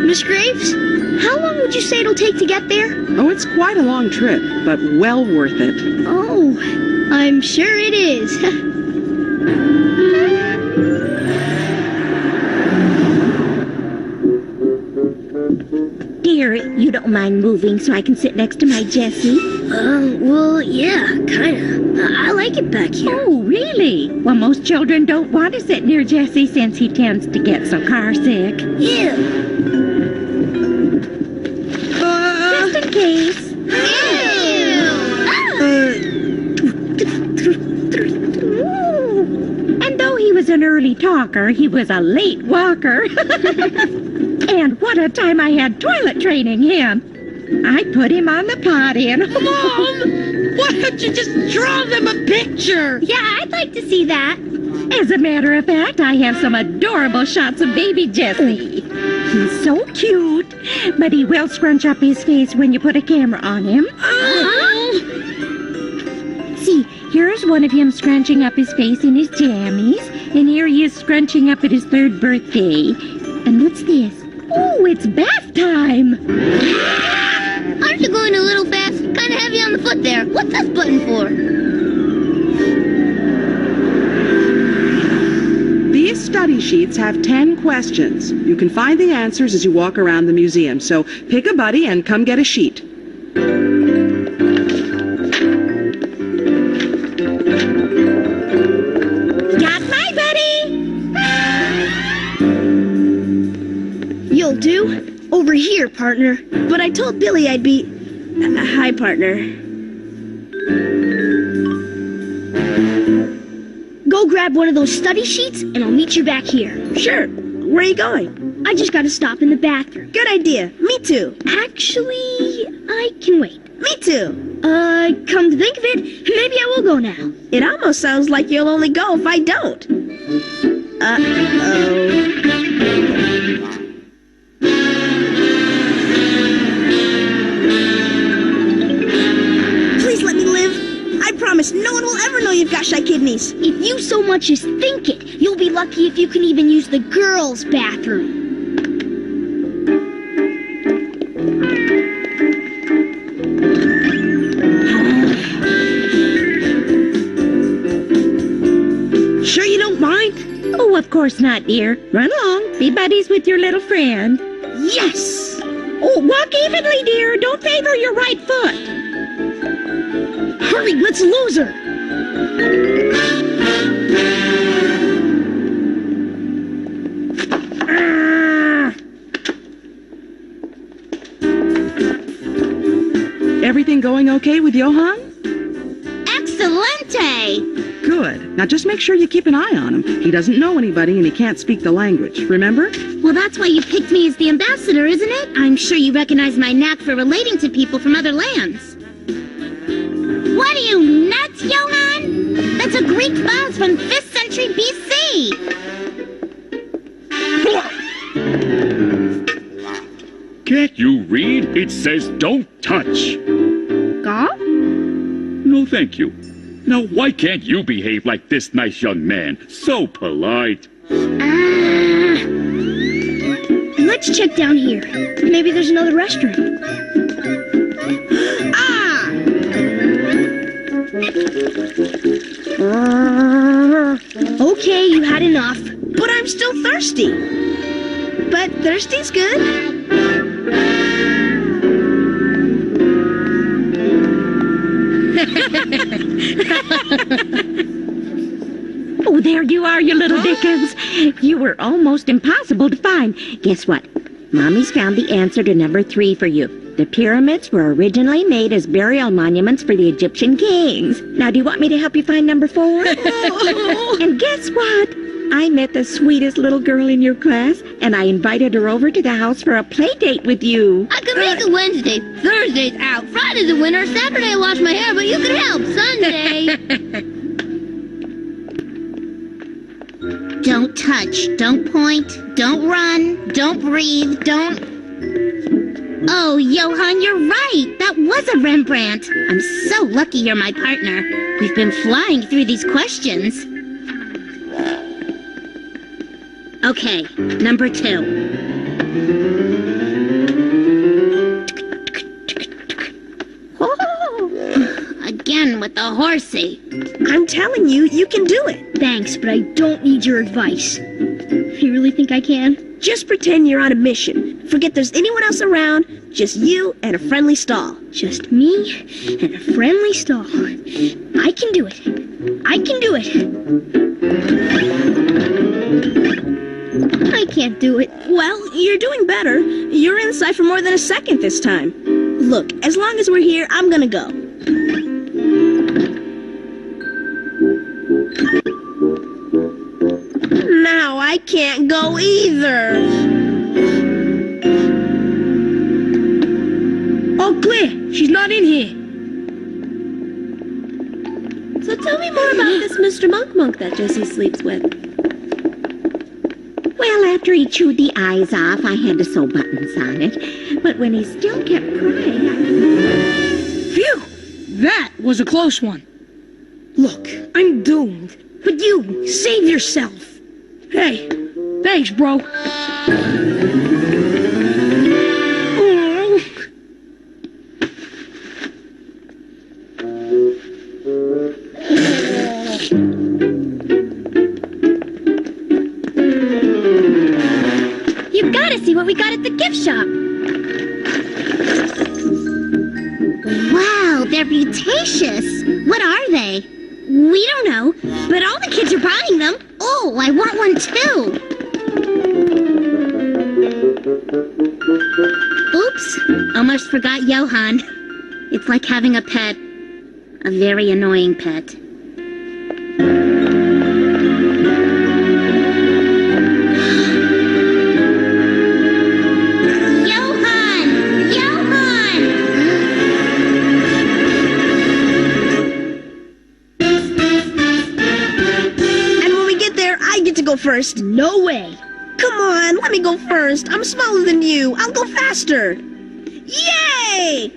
Miss Graves, how long would you say it'll take to get there? Oh, it's quite a long trip, but well worth it. Oh, I'm sure it is. Dear, you don't mind moving so I can sit next to my Jessie? Well, yeah, kinda. I like it back here. Oh, really? Well, most children don't want to sit near Jessie since he tends to get so car sick. Yeah. Just in case. And though he was an early talker, he was a late walker. And what a time I had toilet training him. I put him on the potty and... Mom! Why don't you just draw them a picture? Yeah, I'd like to see that. As a matter of fact, I have some adorable shots of baby Jessie. He's so cute, but he will scrunch up his face when you put a camera on him. See, here's one of him scrunching up his face in his jammies, and here he is scrunching up at his 3rd birthday. And what's this? Oh, it's bath time! Aren't you going a little fast? Kind of heavy on the foot there. What's this button for? These study sheets have 10 questions. You can find the answers as you walk around the museum, so pick a buddy and come get a sheet. Got my buddy! You'll do. Over here, partner. But I told Billy I'd be... Hi, partner. Go grab one of those study sheets, and I'll meet you back here. Sure. Where are you going? I just gotta stop in the bathroom. Good idea. Me too. Actually, I can wait. Me too. Come to think of it, maybe I will go now. It almost sounds like you'll only go if I don't. Uh-oh. Please let me live. I promise no one will ever know you've got shy kidneys. If you so much as think it, you'll be lucky if you can even use the girls' bathroom. Sure you don't mind? Oh, of course not, dear. Run along. Be buddies with your little friend. Yes! Oh, walk evenly, dear. Don't favor your right foot. Hurry, let's lose her. Everything going okay with Johann? Excelente! Good. Now just make sure you keep an eye on him. He doesn't know anybody and he can't speak the language. Remember? Well, that's why you picked me as the ambassador, isn't it? I'm sure you recognize my knack for relating to people from other lands. What are you, nuts, Johann? That's a Greek vase from 5th century BC. Can't you read? It says don't touch. Go? No, thank you. Now, why can't you behave like this nice young man? So polite. Let's check down here. Maybe there's another restroom. Okay, you had enough. But I'm still thirsty. but thirsty's good. Oh, there you are, you little Dickens. You were almost impossible to find. Guess what? Mommy's found the answer to number 3 for you. The pyramids were originally made as burial monuments for the Egyptian kings. Now, do you want me to help you find number 4? And guess what? I met the sweetest little girl in your class, and I invited her over to the house for a play date with you. I could make it Wednesday. Thursday's out. Friday's a winner. Saturday I wash my hair, but you could help. Sunday. Don't touch. Don't point. Don't run. Don't breathe. Don't... Oh, Johann, you're right. That was a Rembrandt. I'm so lucky you're my partner. We've been flying through these questions. Okay, number 2. Oh, again with the horsey. I'm telling you, you can do it. Thanks, but I don't need your advice. You really think I can? Just pretend you're on a mission. Forget there's anyone else around. Just you and a friendly stall. Just me and a friendly stall. I can do it. I can do it. I can't do it. Well, you're doing better. You're inside for more than a second this time. Look, as long as we're here, I'm gonna go. Now I can't go either. All clear. She's not in here. So tell me more about this Mr. Monk that Jessie sleeps with. Well, after he chewed the eyes off, I had to sew buttons on it. But when he still kept crying, Phew! That was a close one. Look, I'm doomed. But you, save yourself. Hey, thanks, bro. You've got to see what we got at the gift shop. Wow, they're beauticious. What are they? We don't know, but all the kids are buying them. Oh, I want one too. Oops, almost forgot Johann. It's like having a pet. A very annoying pet. Go first. No way. Come on, let me go first. I'm smaller than you. I'll go faster. Yay!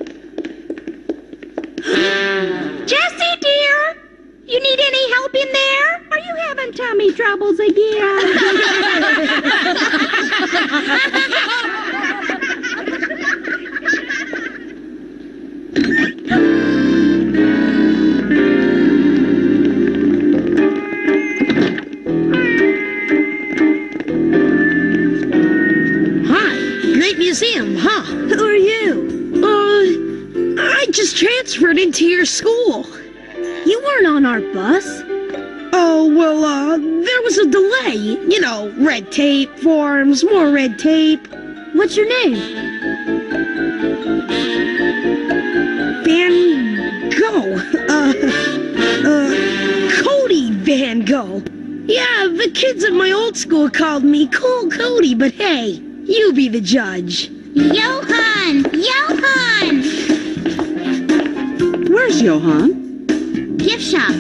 Jessie, dear, you need any help in there? Are you having tummy troubles again? Museum, huh? Who are you? I just transferred into your school. You weren't on our bus. Oh, well, there was a delay. You know, red tape, forms, more red tape. What's your name? Van Gogh. Cody Van Gogh. Yeah, the kids at my old school called me Cool Cody, but hey, you be the judge. Johann! Johann! Where's Johann? Gift shop.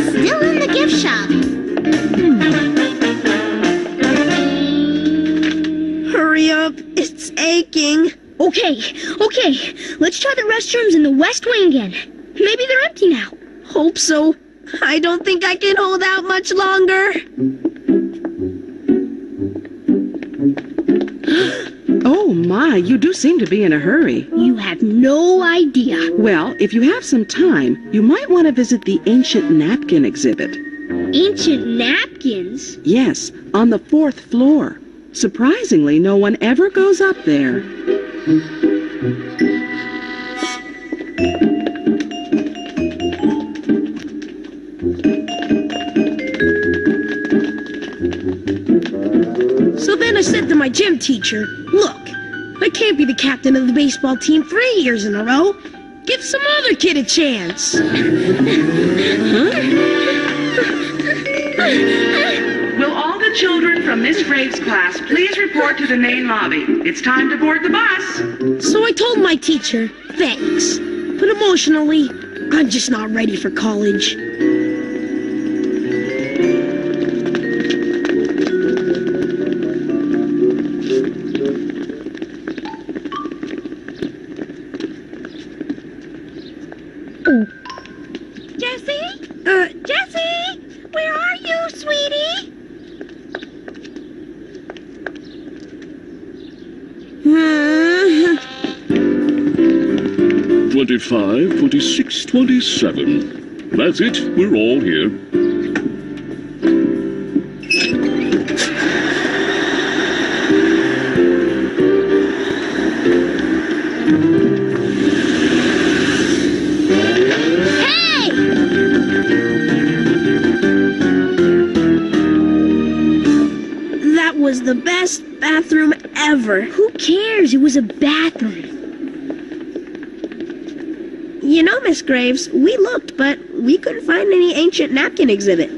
Still in the gift shop. Hurry up, it's aching. Okay, let's try the restrooms in the West Wing again. Maybe they're empty now. Hope so. I don't think I can hold out much longer. Oh my, you do seem to be in a hurry. You have no idea. Well, if you have some time, you might want to visit the ancient napkin exhibit. Ancient napkins? Yes, on the 4th floor. Surprisingly, no one ever goes up there. So then I said to my gym teacher, look, I can't be the captain of the baseball team 3 years in a row. Give some other kid a chance. Will all the children from Miss Graves' class please report to the main lobby? It's time to board the bus. So I told my teacher, thanks. But emotionally, I'm just not ready for college. Jessie, where are you, sweetie? 25, 26, 27. That's it. We're all here. That was the best bathroom ever. Who cares? It was a bathroom. You know, Miss Graves, we looked, but we couldn't find any ancient napkin exhibit.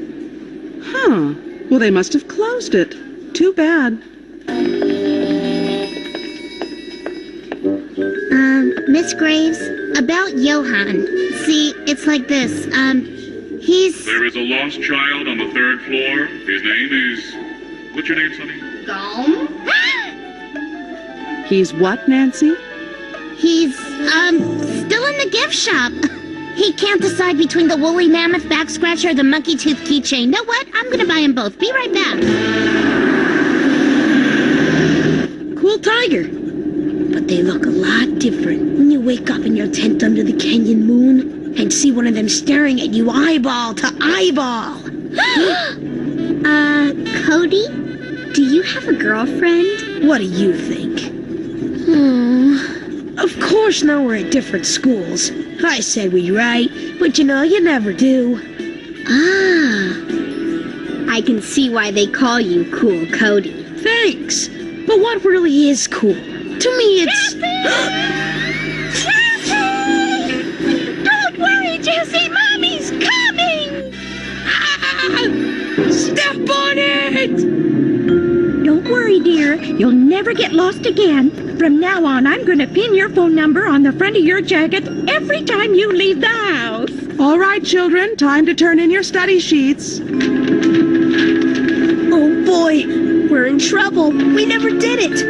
Huh. Well, they must have closed it. Too bad. Miss Graves, about Johann. See, it's like this. He's... There is a lost child on the 3rd floor. His name is... What's your name, Sonny? Gone? He's what, Nancy? He's, still in the gift shop. He can't decide between the woolly mammoth back scratcher or the monkey tooth keychain. Know what? I'm gonna buy them both. Be right back. Cool tiger. But they look a lot different when you wake up in your tent under the canyon moon and see one of them staring at you eyeball to eyeball. Cody? Do you have a girlfriend? What do you think? Of course now we're at different schools. I said we'd write, but you know, you never do. I can see why they call you Cool Cody. Thanks. But what really is cool? To me, it's... Don't worry, Jessie, Mommy's coming! Step on it! Don't worry, dear. You'll never get lost again. From now on, I'm going to pin your phone number on the front of your jacket every time you leave the house. All right, children, time to turn in your study sheets. Oh boy, we're in trouble. We never did it.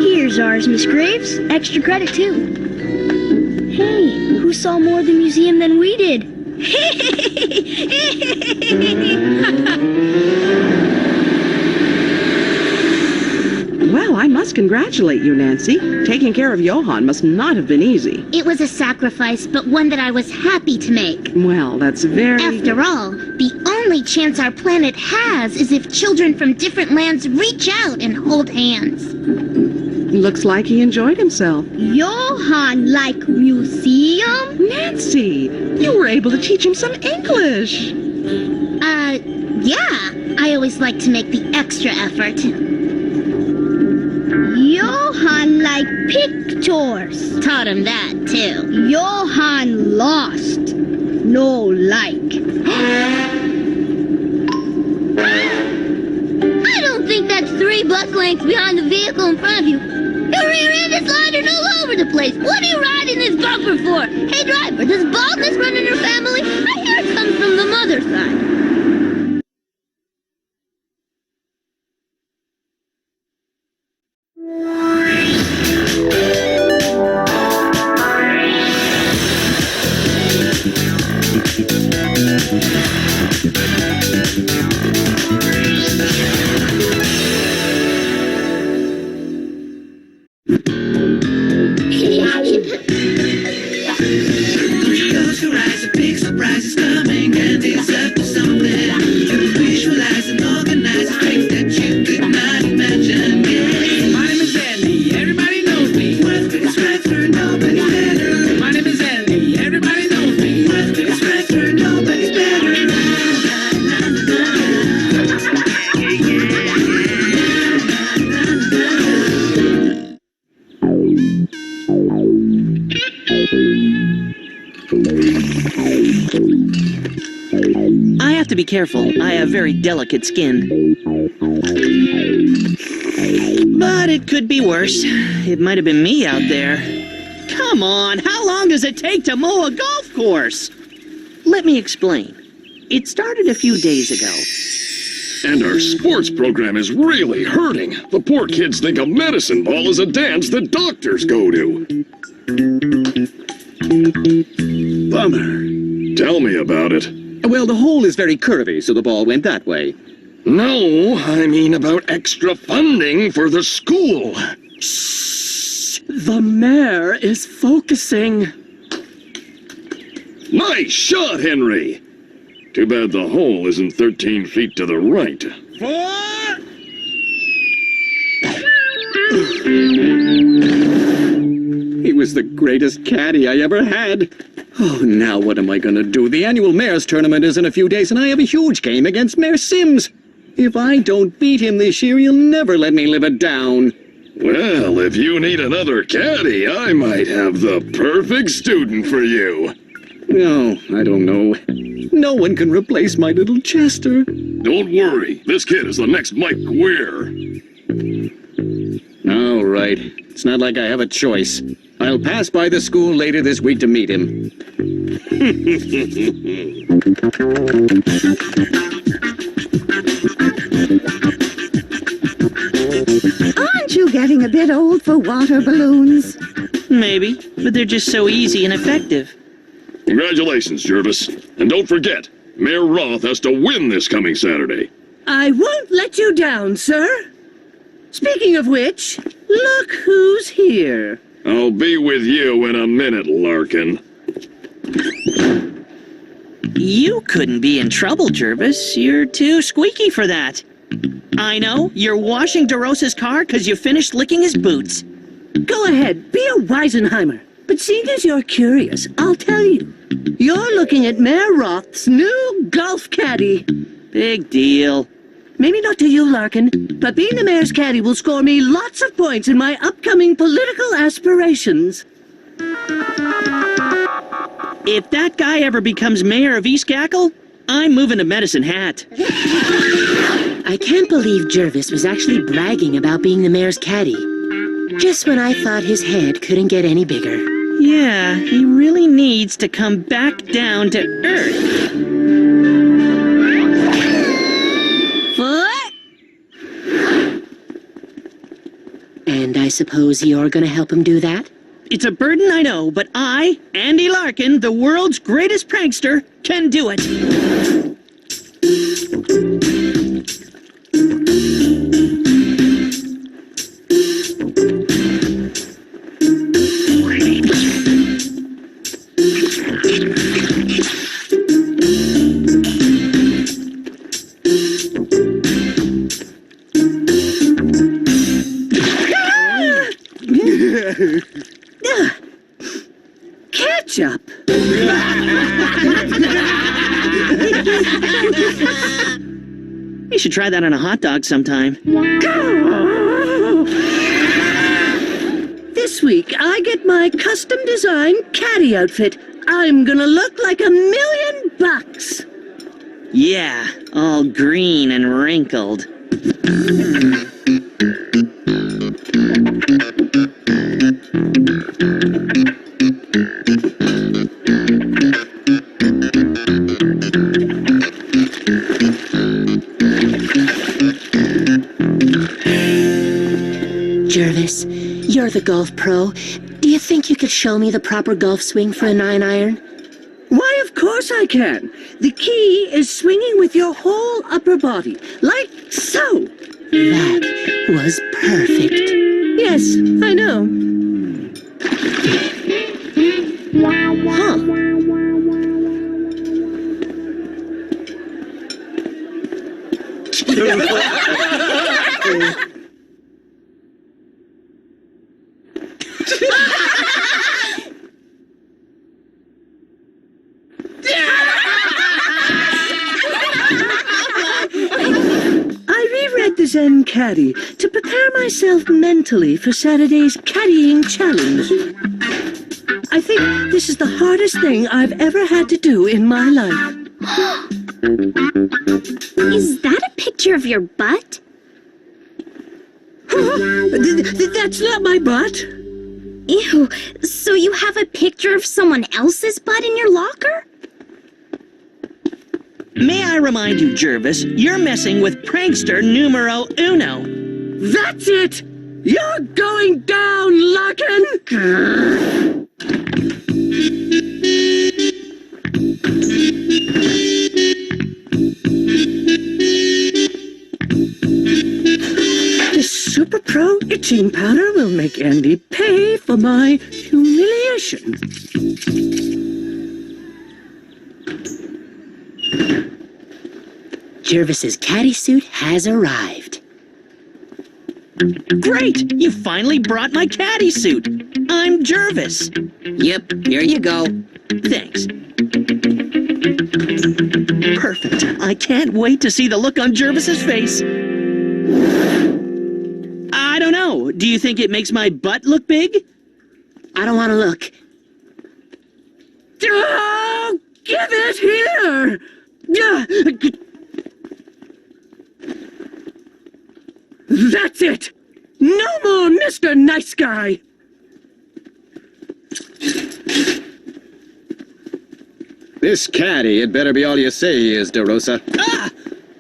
Here's ours, Miss Graves. Extra credit, too. Hey, who saw more of the museum than we did? Well, I must congratulate you, Nancy. Taking care of Johann must not have been easy. It was a sacrifice, but one that I was happy to make. Well, that's very... After all, the only chance our planet has is if children from different lands reach out and hold hands. Looks like he enjoyed himself. Johann like museum? Nancy, you were able to teach him some English. Yeah. I always like to make the extra effort. Johann like pictures. Taught him that, too. Johann lost. No like. I don't think that's 3 bus lengths behind the vehicle in front of you. Your rear end is sliding all over the place. What are you riding this bumper for? Hey, driver, does baldness run in your family? I hear it comes from the mother's side. Close your eyes, a big surprise is be careful. I have very delicate skin. But it could be worse. It might have been me out there. Come on, how long does it take to mow a golf course? Let me explain. It started a few days ago. And our sports program is really hurting. The poor kids think a medicine ball is a dance that doctors go to. Bummer. Tell me about it. Well, the hole is very curvy, so the ball went that way. No, I mean about extra funding for the school. Shh! The mayor is focusing. Nice shot, Henry! Too bad the hole isn't 13 feet to the right. He was the greatest caddy I ever had. Oh, now what am I gonna do? The annual Mayor's Tournament is in a few days, and I have a huge game against Mayor Sims. If I don't beat him this year, he'll never let me live it down. Well, if you need another caddy, I might have the perfect student for you. No, I don't know. No one can replace my little Chester. Don't worry, this kid is the next Mike Weir. All right. It's not like I have a choice. I'll pass by the school later this week to meet him. Aren't you getting a bit old for water balloons? Maybe, but they're just so easy and effective. Congratulations, Jervis. And don't forget, Mayor Roth has to win this coming Saturday. I won't let you down, sir. Speaking of which, look who's here. I'll be with you in a minute, Larkin. You couldn't be in trouble, Jervis. You're too squeaky for that. I know, you're washing DeRosa's car because you finished licking his boots. Go ahead, be a Weisenheimer. But seeing as you're curious, I'll tell you. You're looking at Mayor Roth's new golf caddy. Big deal. Maybe not to you, Larkin, but being the mayor's caddy will score me lots of points in my upcoming political aspirations. If that guy ever becomes mayor of East Gackle, I'm moving to Medicine Hat. I can't believe Jervis was actually bragging about being the mayor's caddy. Just when I thought his head couldn't get any bigger. Yeah, he really needs to come back down to earth. What? And I suppose you're gonna help him do that? It's a burden, I know, but I, Andy Larkin, the world's greatest prankster, can do it. Ketchup. You should try that on a hot dog sometime. This week, I get my custom-designed caddy outfit. I'm gonna look like $1,000,000. Yeah, all green and wrinkled. Jervis, you're the golf pro. Do you think you could show me the proper golf swing for a 9-iron? Why, of course I can. The key is swinging with your whole upper body, like so. That was perfect. Yes, I know. I reread the Zen Caddy to prepare myself mentally for Saturday's caddying challenge. I think this is the hardest thing I've ever had to do in my life. Is that a picture of your butt? That's not my butt. Ew, so you have a picture of someone else's butt in your locker? May I remind you, Jervis, you're messing with prankster numero uno. That's it! You're going down, Larkin! This Super Pro itching powder will make Andy pay for my humiliation. Jervis's caddy suit has arrived. Great! You finally brought my caddy suit. I'm Jervis. Yep, here you go. Thanks. Perfect. I can't wait to see the look on Jervis's face. I don't know. Do you think it makes my butt look big? I don't want to look. Oh, give it here! That's it! No more Mr. Nice Guy! This caddy had better be all you say he is, DeRosa. Ah!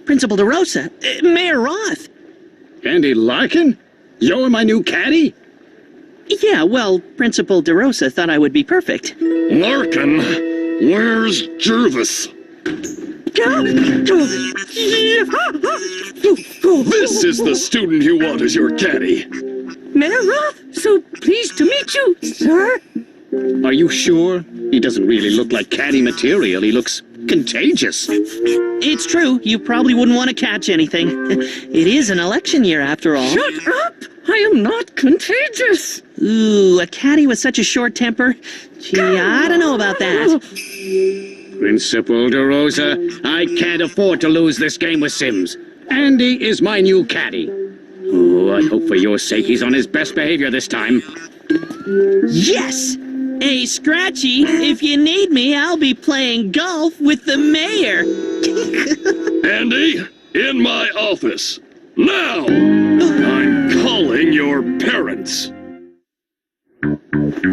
Principal DeRosa. Mayor Roth. Andy Larkin? You're my new caddy? Yeah, well, Principal DeRosa thought I would be perfect. Larkin, where's Jervis? This is the student you want as your caddy. Mayor Roth, so pleased to meet you, sir. Are you sure? He doesn't really look like caddy material. He looks contagious. It's true. You probably wouldn't want to catch anything. It is an election year, after all. Shut up! I am not contagious. Ooh, a caddy with such a short temper? Gee, I don't know about that. Principal DeRosa, I can't afford to lose this game with Sims. Andy is my new caddy. Oh, I hope for your sake he's on his best behavior this time. Yes! Hey, Scratchy, if you need me, I'll be playing golf with the mayor. Andy, in my office. Now! I'm calling your parents.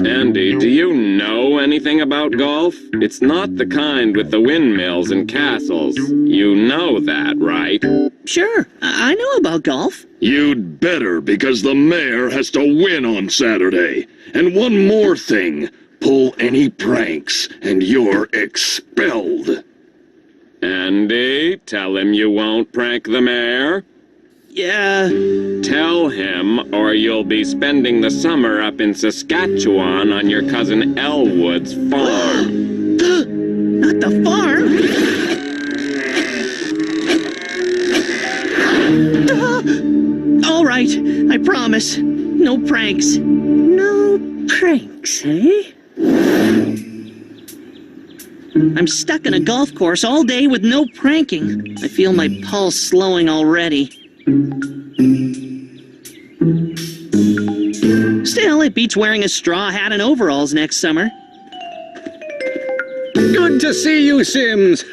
Andy, do you know anything about golf? It's not the kind with the windmills and castles. You know that, right? Sure, I know about golf. You'd better, because the mayor has to win on Saturday. And one more thing. Pull any pranks, and you're expelled. Andy, tell him you won't prank the mayor. Yeah. Tell him, or you'll be spending the summer up in Saskatchewan on your cousin Elwood's farm. Not the farm? All right, I promise. No pranks. No pranks, eh? I'm stuck in a golf course all day with no pranking. I feel my pulse slowing already. Still, it beats wearing a straw hat and overalls next summer. Good to see you, Sims.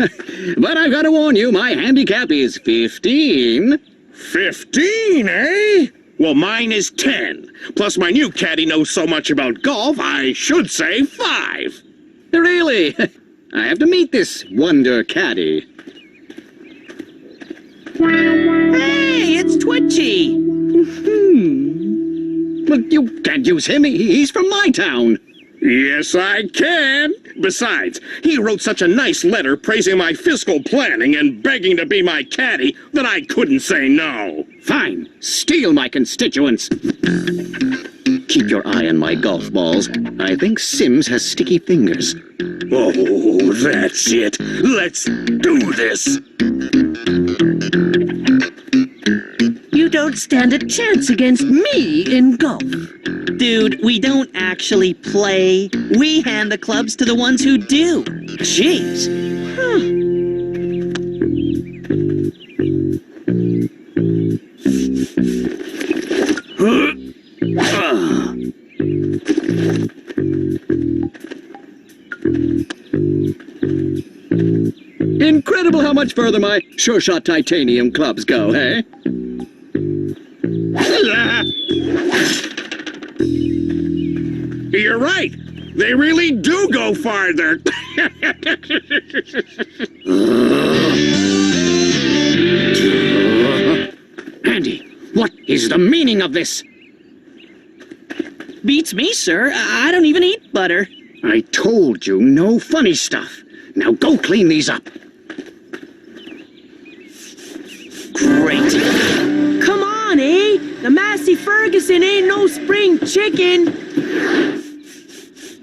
But I've got to warn you, my handicap is 15. 15, eh? Well, mine is 10. Plus, my new caddy knows so much about golf, I should say 5. Really? I have to meet this wonder caddy. Hey, it's Twitchy! But you can't use him. He's from my town. Yes, I can. Besides, he wrote such a nice letter praising my fiscal planning and begging to be my caddy that I couldn't say no. Fine. Steal my constituents. Keep your eye on my golf balls. I think Sims has sticky fingers. Oh, that's it. Let's do this. You don't stand a chance against me in golf. Dude, we don't actually play. We hand the clubs to the ones who do. Jeez. Incredible how much further my Sure Shot Titanium clubs go, eh? You're right. They really do go farther. Andy, what is the meaning of this? Beats me, sir. I don't even eat butter. I told you, no funny stuff. Now go clean these up. Great. Come on, eh? The Massey Ferguson ain't no spring chicken.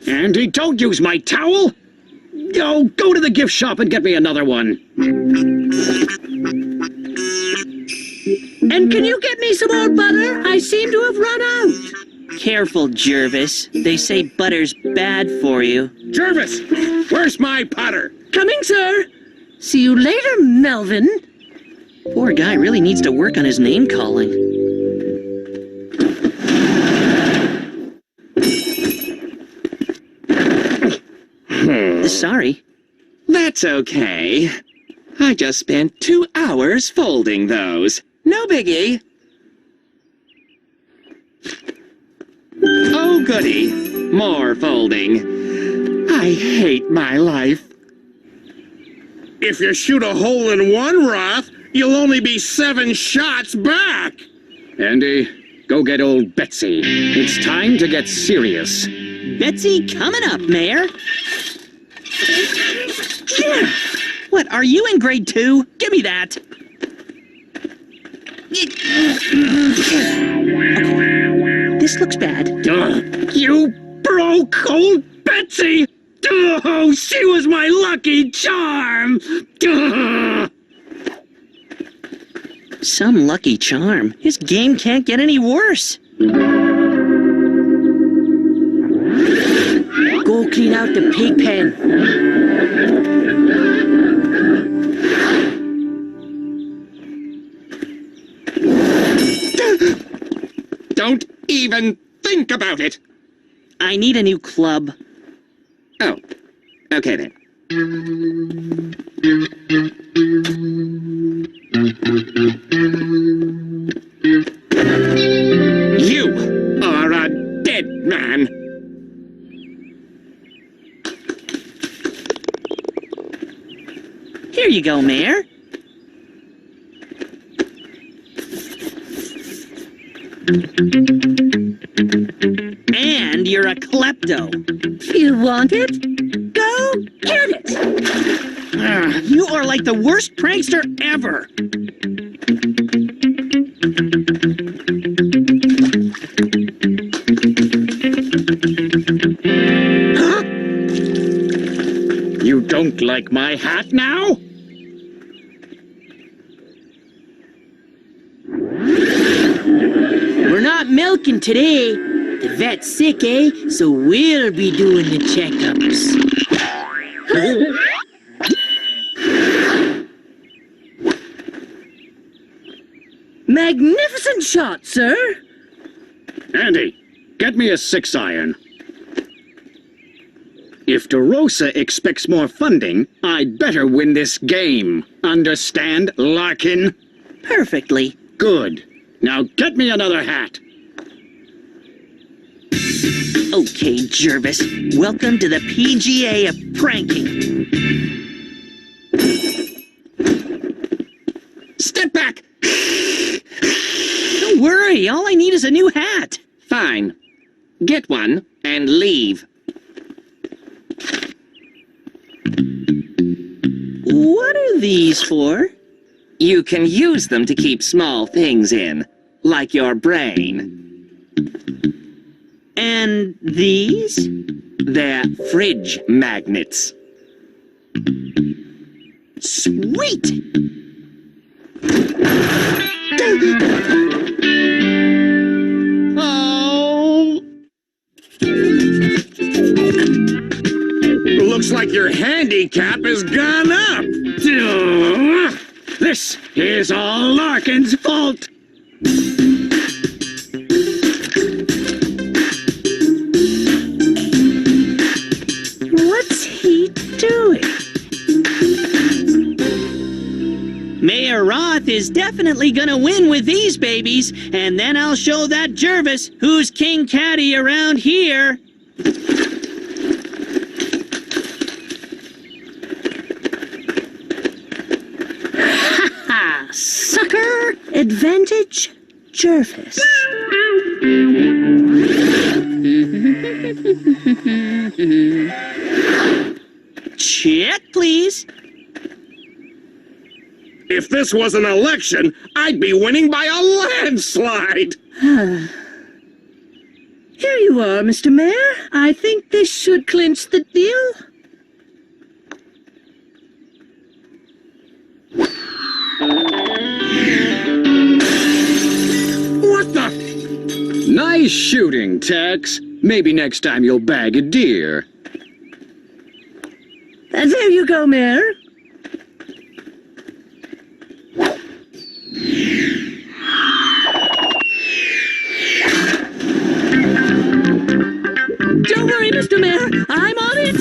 Andy, don't use my towel. Oh, go to the gift shop and get me another one. And can you get me some more butter? I seem to have run out. Careful, Jervis. They say butter's bad for you. Jervis, where's my putter? Coming, sir. See you later, Melvin. Poor guy really needs to work on his name calling. Sorry. That's okay. I just spent 2 hours folding those. No biggie. Oh, goody. More folding. I hate my life. If you shoot a hole in one, Roth, you'll only be 7 shots back. Andy, go get old Betsy. It's time to get serious. Betsy coming up, Mayor. What, are you in grade 2? Give me that. Okay. This looks bad. You broke old Betsy! Oh, she was my lucky charm! Some lucky charm. His game can't get any worse. Go clean out the pig pen. Don't even think about it. I need a new club. Oh, okay then. You are a dead man. Here you go, Mayor. And you're a klepto. You want it? Go get it! You are like the worst prankster ever. Huh? You don't like my hat now? We're not milking today. The vet's sick, eh? So we'll be doing the checkups. Magnificent shot, sir. Andy, get me a 6-iron. If DeRosa expects more funding, I'd better win this game. Understand, Larkin? Perfectly. Good. Now get me another hat. Okay, Jervis. Welcome to the PGA of pranking. Step back! Don't worry, all I need is a new hat. Fine. Get one and leave. What are these for? You can use them to keep small things in, like your brain. And these? They're fridge magnets. Sweet! Oh! Looks like your handicap has gone up. This is all Larkin's fault. What's he doing? is definitely gonna win with these babies, and then I'll show that Jervis who's king caddy around here. Ha ha! Sucker! Advantage, Jervis. Check, please. If this was an election, I'd be winning by a landslide! Here you are, Mr. Mayor. I think this should clinch the deal. What the? Nice shooting, Tex. Maybe next time you'll bag a deer. There you go, Mayor. Don't worry, Mr. Mayor. I'm on it.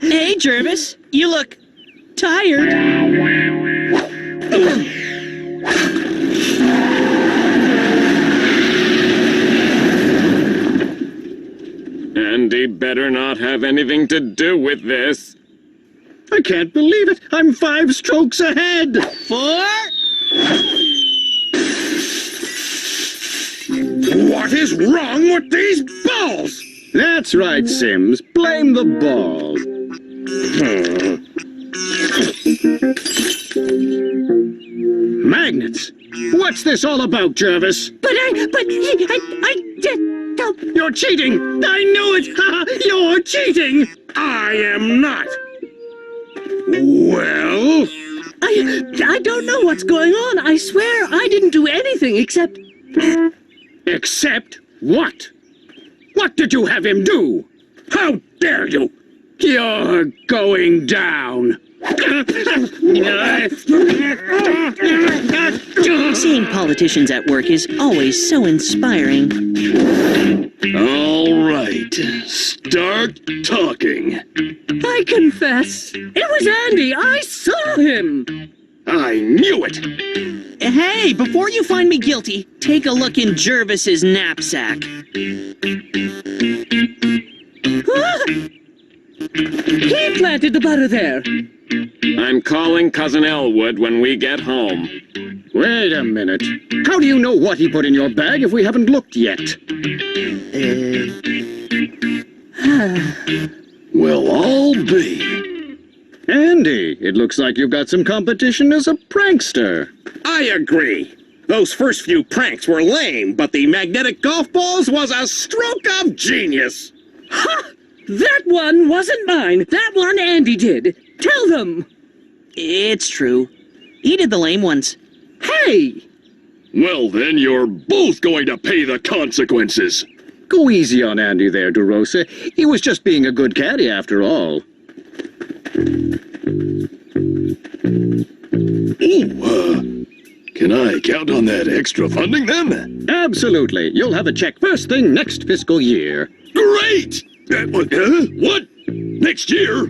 Hey, Jervis, you look tired. Andy better not have anything to do with this. I can't believe it. I'm 5 strokes ahead. 4. What is wrong with these balls? That's right, Sims. Blame the ball. Magnets. What's this all about, Jervis? You're cheating! I knew it! You're cheating! I am not. Well? I don't know what's going on. I swear I didn't do anything except... Except what? What did you have him do? How dare you? You're going down. Seeing politicians at work is always so inspiring. All right, start talking. I confess. It was Andy. I saw him. I knew it. Hey, before you find me guilty, take a look in Jervis's knapsack. He planted the butter there. I'm calling Cousin Elwood when we get home. Wait a minute. How do you know what he put in your bag if we haven't looked yet? Well, I'll be. Andy, it looks like you've got some competition as a prankster. I agree. Those first few pranks were lame, but the magnetic golf balls was a stroke of genius. Ha! That one wasn't mine. That one Andy did. Tell them. It's true. He did the lame ones. Hey! Well, then you're both going to pay the consequences. Go easy on Andy there, DeRosa. He was just being a good caddy after all. Can I count on that extra funding then? Absolutely. You'll have a check first thing next fiscal year. Great! What? Next year?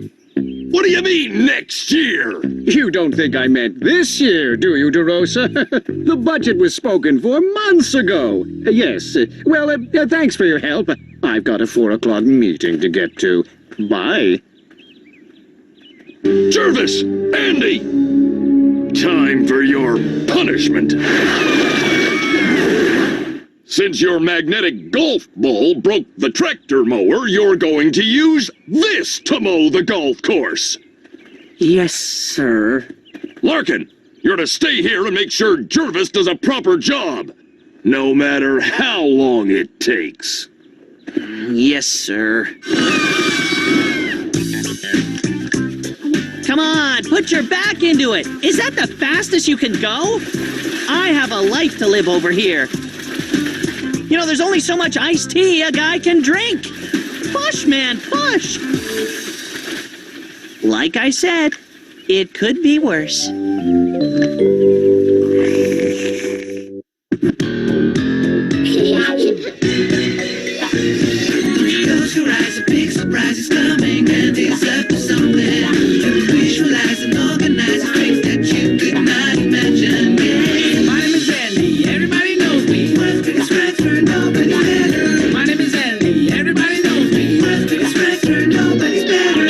What do you mean, next year? You don't think I meant this year, do you, DeRosa? The budget was spoken for months ago. Yes. Well, thanks for your help. I've got a 4 o'clock meeting to get to. Bye. Jervis! Andy! Time for your punishment. Since your magnetic golf ball broke the tractor mower, you're going to use this to mow the golf course. Yes, sir. Larkin, you're to stay here and make sure Jervis does a proper job, no matter how long it takes. Yes, sir. Come on, put your back into it. Is that the fastest you can go? I have a life to live over here. You know, there's only so much iced tea a guy can drink. Push, man, push. Like I said, It could be worse. Close your eyes, a big surprise is coming, and it's up to somewhere. Visualize and organize a place that you could not imagine. Yeah. My name is Andy, everybody knows me. World's biggest scratcher, nobody's better. My name is Andy, everybody knows me. World's biggest scratcher, nobody's better.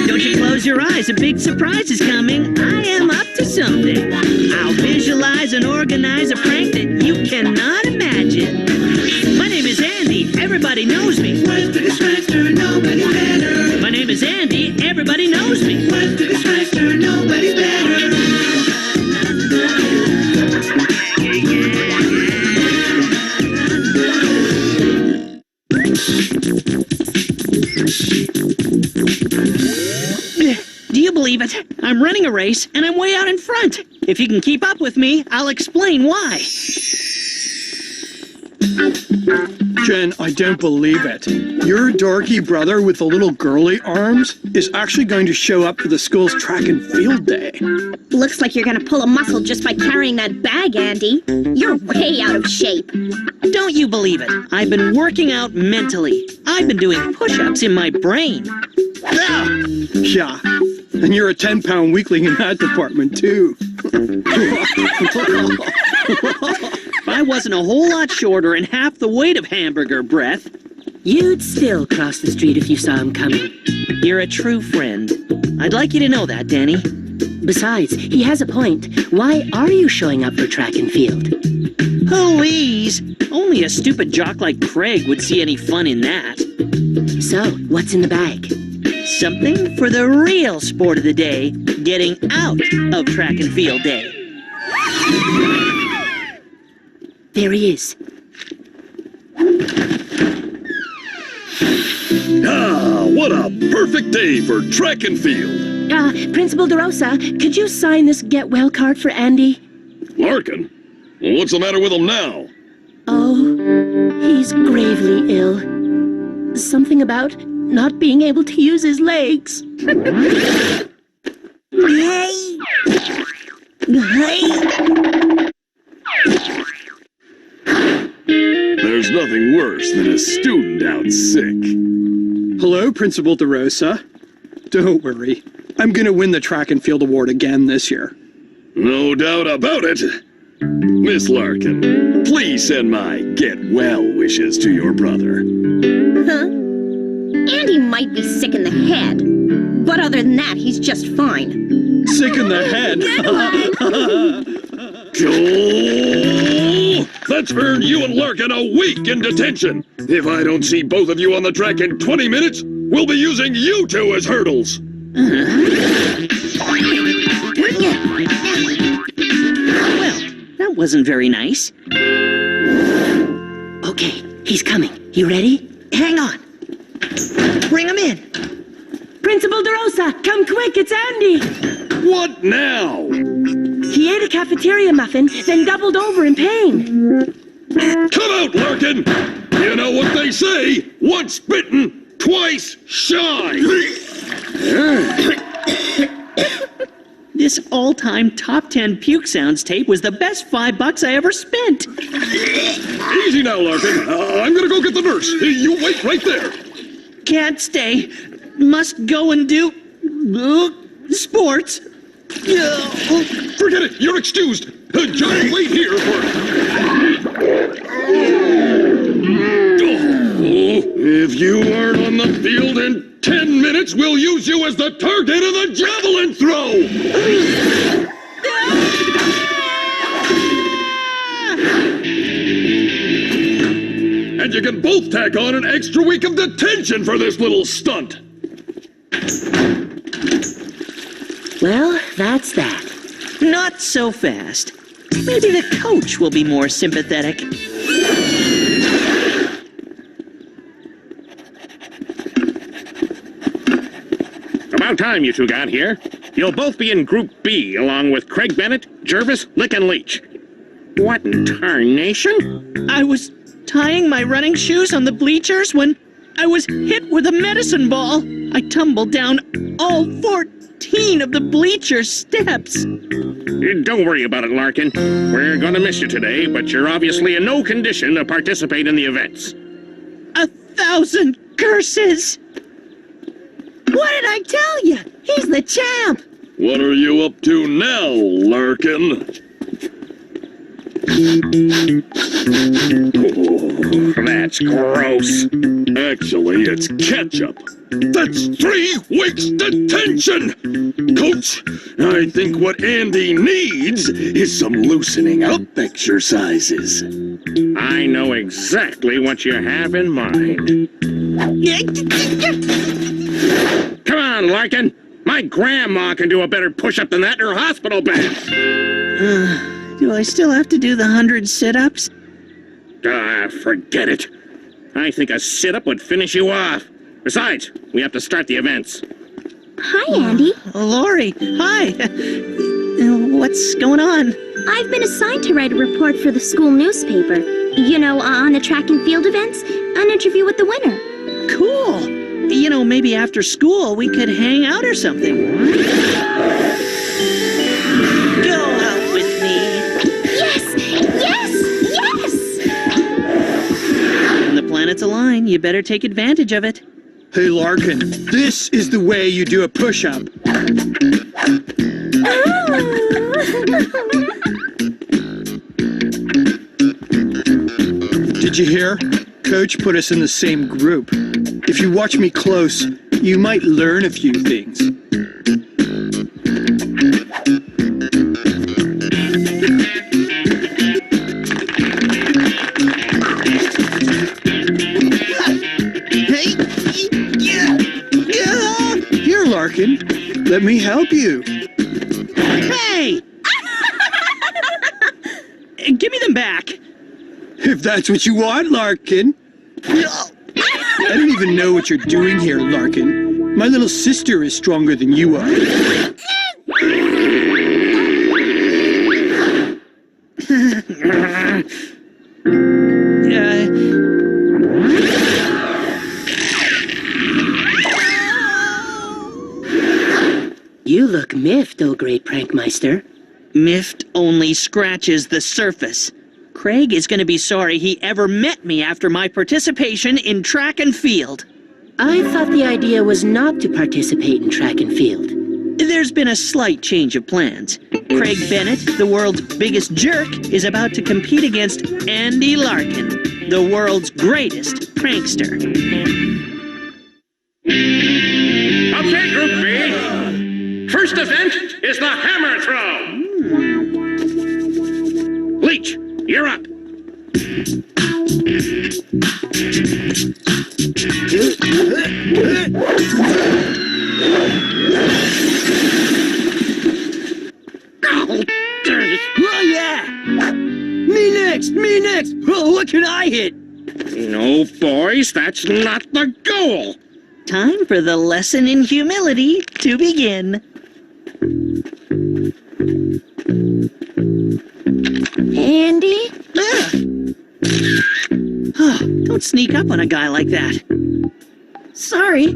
Don't you close your eyes, a big surprise is coming. I am up to something. I'll visualize and organize a prank that you cannot imagine. My name is Andy, everybody knows me. World's biggest scratcher, nobody's better. My name is Andy, everybody knows me. World's biggest scratcher, nobody's better. Do you believe it? I'm running a race and I'm way out in front. If you can keep up with me, I'll explain why. Jen, I don't believe it. Your dorky brother with the little girly arms is actually going to show up for the school's track and field day. Looks like you're gonna pull a muscle just by carrying that bag, Andy. You're way out of shape. Don't you believe it? I've been working out mentally. I've been doing push-ups in my brain. Ah! Yeah, and you're a 10-pound weakling in that department, too. If I wasn't a whole lot shorter and half the weight of Hamburger Breath, You'd still cross the street if you saw him coming. you're a true friend. I'd like you to know that, Danny. Besides, he has a point. Why are you showing up for track and field? Please! Only a stupid jock like Craig would see any fun in that. So, what's in the bag? Something for the real sport of the day, getting out of track and field day. There he is. Ah, what a perfect day for track and field. Principal DeRosa, could you sign this get well card for Andy? Larkin? Well, what's the matter with him now? Oh, he's gravely ill. Something about not being able to use his legs. Hey! There's nothing worse than a student out sick. Hello, Principal DeRosa. Don't worry. I'm going to win the track and field award again this year. No doubt about it. Miss Larkin, please send my get well wishes to your brother. Huh? Andy might be sick in the head, but other than that, he's just fine. Sick in the head? Oh, that's earned you and Larkin a week in detention. If I don't see both of you on the track in 20 minutes, we'll be using you two as hurdles. Well, that wasn't very nice. Okay, he's coming. You ready? Hang on. Bring him in. Principal DeRosa, come quick, it's Andy. What now? He ate a cafeteria muffin, then doubled over in pain. Come out, Larkin! You know what they say, once bitten, twice shy. This all-time top 10 puke sounds tape was the best $5 I ever spent. Easy now, Larkin. I'm gonna go get the nurse. You wait right there. Can't stay. Must go and do sports. Forget it. You're excused. Just wait here for... If you aren't on the field in 10 minutes, we'll use you as the target of the javelin throw! And And you can both tack on an extra week of detention for this little stunt. Well, that's that. Not so fast. Maybe the coach will be more sympathetic. About time you two got here. You'll both be in Group B, along with Craig Bennett, Jervis, Lick, and Leach. What in tarnation? I was tying my running shoes on the bleachers when I was hit with a medicine ball. I tumbled down all 14 of the bleacher steps. Don't worry about it, Larkin. We're gonna miss you today, but you're obviously in no condition to participate in the events. 1,000 curses! What did I tell you? He's the champ. What are you up to now, Larkin? Oh, that's gross. Actually, it's ketchup. That's 3 weeks detention! Coach, I think what Andy needs is some loosening up exercises. I know exactly what you have in mind. Come on, Larkin. My grandma can do a better push-up than that in her hospital bed. Do I still have to do the 100 sit-ups? Forget it. I think a sit-up would finish you off. Besides, we have to start the events. Hi, Andy. Lori, hi. What's going on? I've been assigned to write a report for the school newspaper. You know, on the track and field events, an interview with the winner. Cool. You know, maybe after school we could hang out or something. Go out with me. Yes! Yes! Yes! When the planets align, you better take advantage of it. Hey, Larkin, this is the way you do a push-up. Did you hear? Coach put us in the same group. If you watch me close, you might learn a few things. Here, Larkin. Let me help you. Hey! Give me them back. If that's what you want, Larkin. I don't even know what you're doing here, Larkin. My little sister is stronger than you are. You look miffed, oh great prankmeister. Miffed only scratches the surface. Craig is going to be sorry he ever met me after my participation in track and field. I thought the idea was not to participate in track and field. There's been a slight change of plans. Craig Bennett, the world's biggest jerk, is about to compete against Andy Larkin, the world's greatest prankster. Okay, Group B. First event is the hammer throw. Leach, you're up. Oh, yeah! Me next! Me next! Oh, what can I hit? No, boys, that's not the goal. Time for the lesson in humility to begin. Andy? Oh, don't sneak up on a guy like that. Sorry.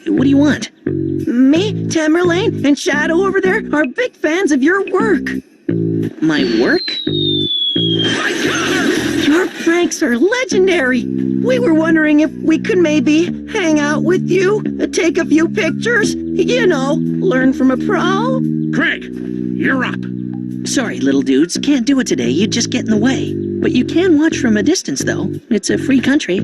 What do you want? Me, Tamerlane, and Shadow over there are big fans of your work. My work? Your pranks are legendary. We were wondering if we could maybe hang out with you, take a few pictures, you know, learn from a pro. Craig, you're up. Sorry, little dudes. Can't do it today. You'd just get in the way. But you can watch from a distance, though. It's a free country.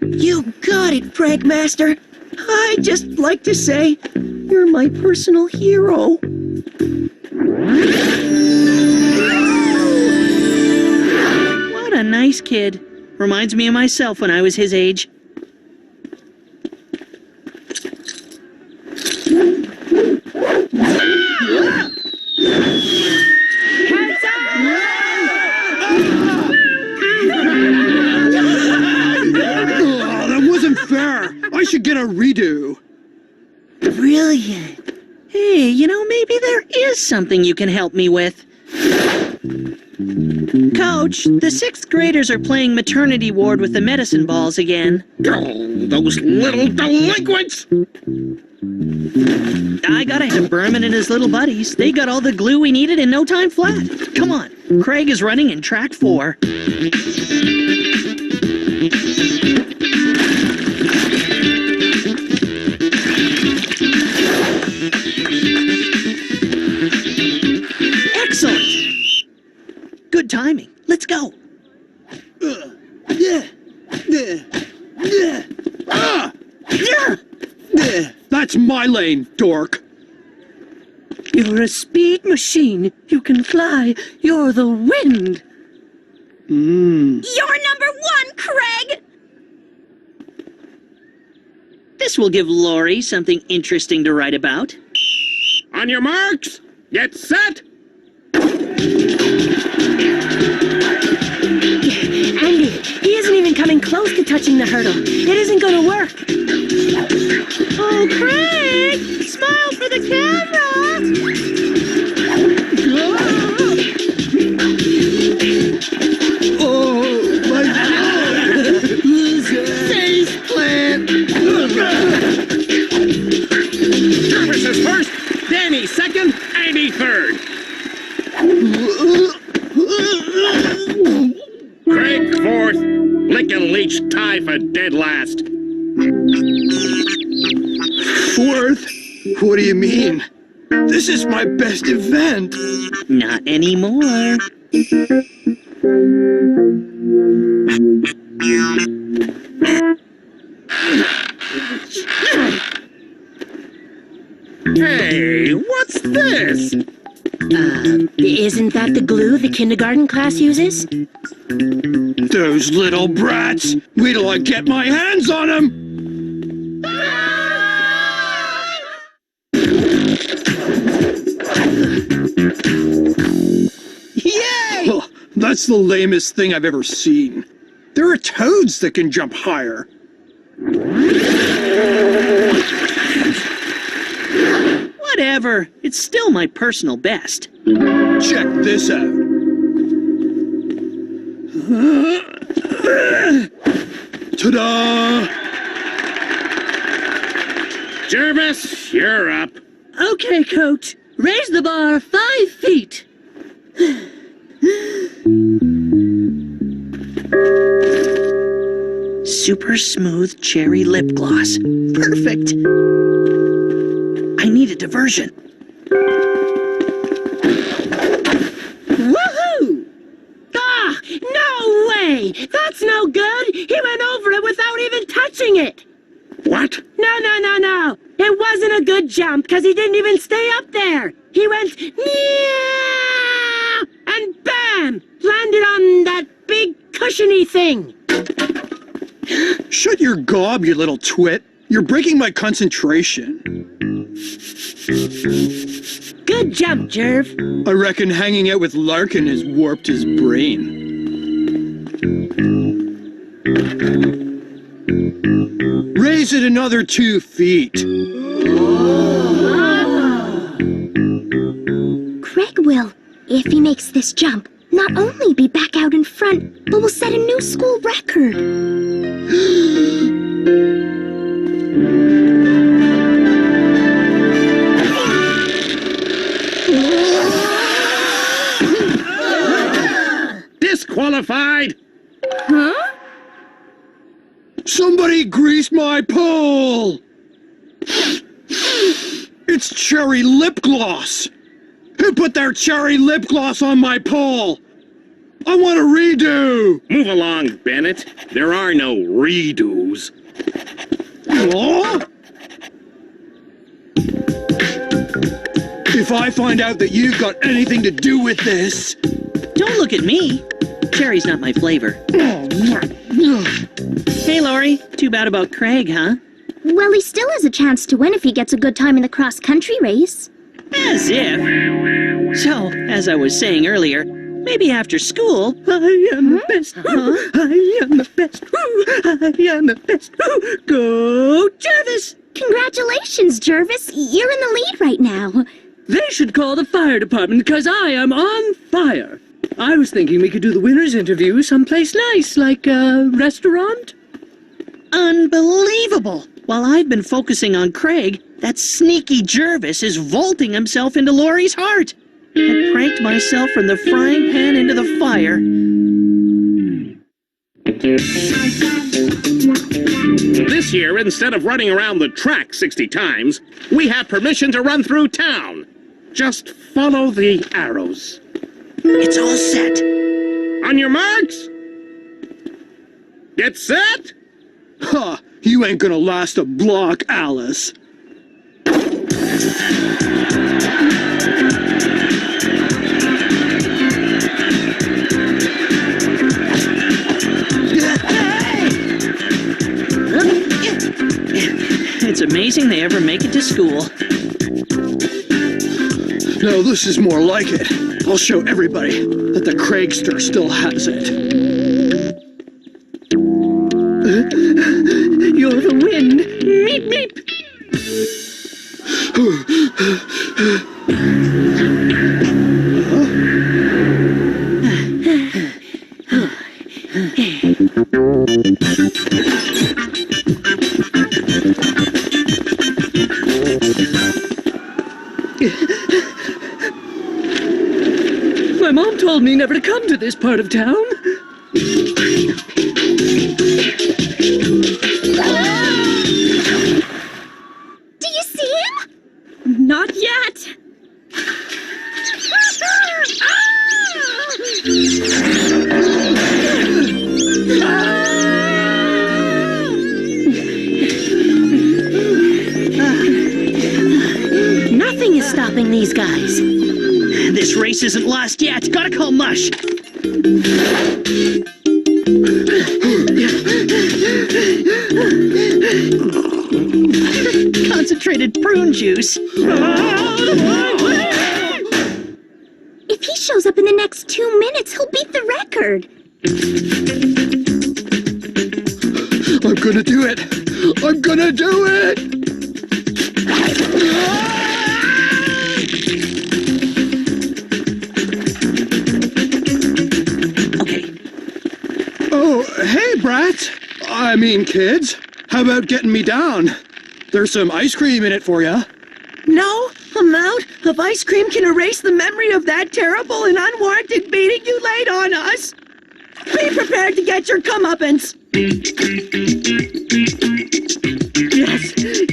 You got it, Prankmaster. I just like to say, you're my personal hero. What a nice kid. Reminds me of myself when I was his age. Oh, that wasn't fair. I should get a redo. Brilliant. Hey, you know, maybe there is something you can help me with. Coach, the 6th graders are playing maternity ward with the medicine balls again. Oh, those little delinquents! I got ahead of Berman and his little buddies. They got all the glue we needed in no time flat. Come on, Craig is running in track 4. Excellent! Good timing. Let's go. That's my lane, dork. You're a speed machine. You can fly. You're the wind. You're number 1, Craig! This will give Lori something interesting to write about. On your marks, get set! Andy, he isn't even coming close to touching the hurdle. It isn't going to work. Oh, Craig! Smile for the camera! Oh, my God! Face plant! Jervis is first, Danny second, Andy third. Craig fourth, Lick and Leech tie for dead last. 4th? What do you mean? This is my best event. Not anymore. Hey, what's this? Isn't that the glue the kindergarten class uses? Those little brats! Wait till I get my hands on them! Yay! Oh, that's the lamest thing I've ever seen. There are toads that can jump higher. Whatever. It's still my personal best. Check this out. Ta-da! Jervis, you're up. Okay, Coach. Raise the bar 5 feet. Super smooth cherry lip gloss. Perfect. I need a diversion. Woohoo! Ah! No way! That's no good! He went over it without even touching it! What? No. It wasn't a good jump because he didn't even stay up there. He went, meow, and bam! Landed on that big cushiony thing. Shut your gob, you little twit. You're breaking my concentration. Good jump, Jerv. I reckon hanging out with Larkin has warped his brain. Raise it another 2 feet. Craig will, if he makes this jump, not only be back out in front, but will set a new school record. Disqualified! Huh? Somebody grease my pole! It's cherry lip gloss! Who put their cherry lip gloss on my pole? I want a redo! Move along, Bennett. There are no redos. What? If I find out that you've got anything to do with this... Don't look at me. Cherry's not my flavor. Oh, Hey, Lori. Too bad about Craig, huh? Well, he still has a chance to win if he gets a good time in the cross-country race. As if. So, as I was saying earlier, maybe after school... I am the best. I am the best. I am the best. Go, Jervis! Congratulations, Jervis. You're in the lead right now. They should call the fire department because I am on fire. I was thinking we could do the winner's interview someplace nice, like a restaurant. Unbelievable! While I've been focusing on Craig, that sneaky Jervis is vaulting himself into Lori's heart. I pranked myself from the frying pan into the fire. This year, instead of running around the track 60 times, we have permission to run through town. Just follow the arrows. It's all set. On your marks. Get set. Huh, you ain't gonna last a block, Alice. It's amazing they ever make it to school. No, this is more like it. I'll show everybody that the Craigster still has it. You're the wind. Meep, meep. My mom told me never to come to this part of town. Do you see him? Not yet. Nothing is stopping these guys. This race isn't lost yet. Gotta call Mush. Concentrated prune juice. If he shows up in the next 2 minutes, he'll beat the record. I'm gonna do it. I'm gonna do it. Oh, hey, brats. I mean, kids. How about getting me down? There's some ice cream in it for ya. No amount of ice cream can erase the memory of that terrible and unwarranted beating you laid on us. Be prepared to get your comeuppance.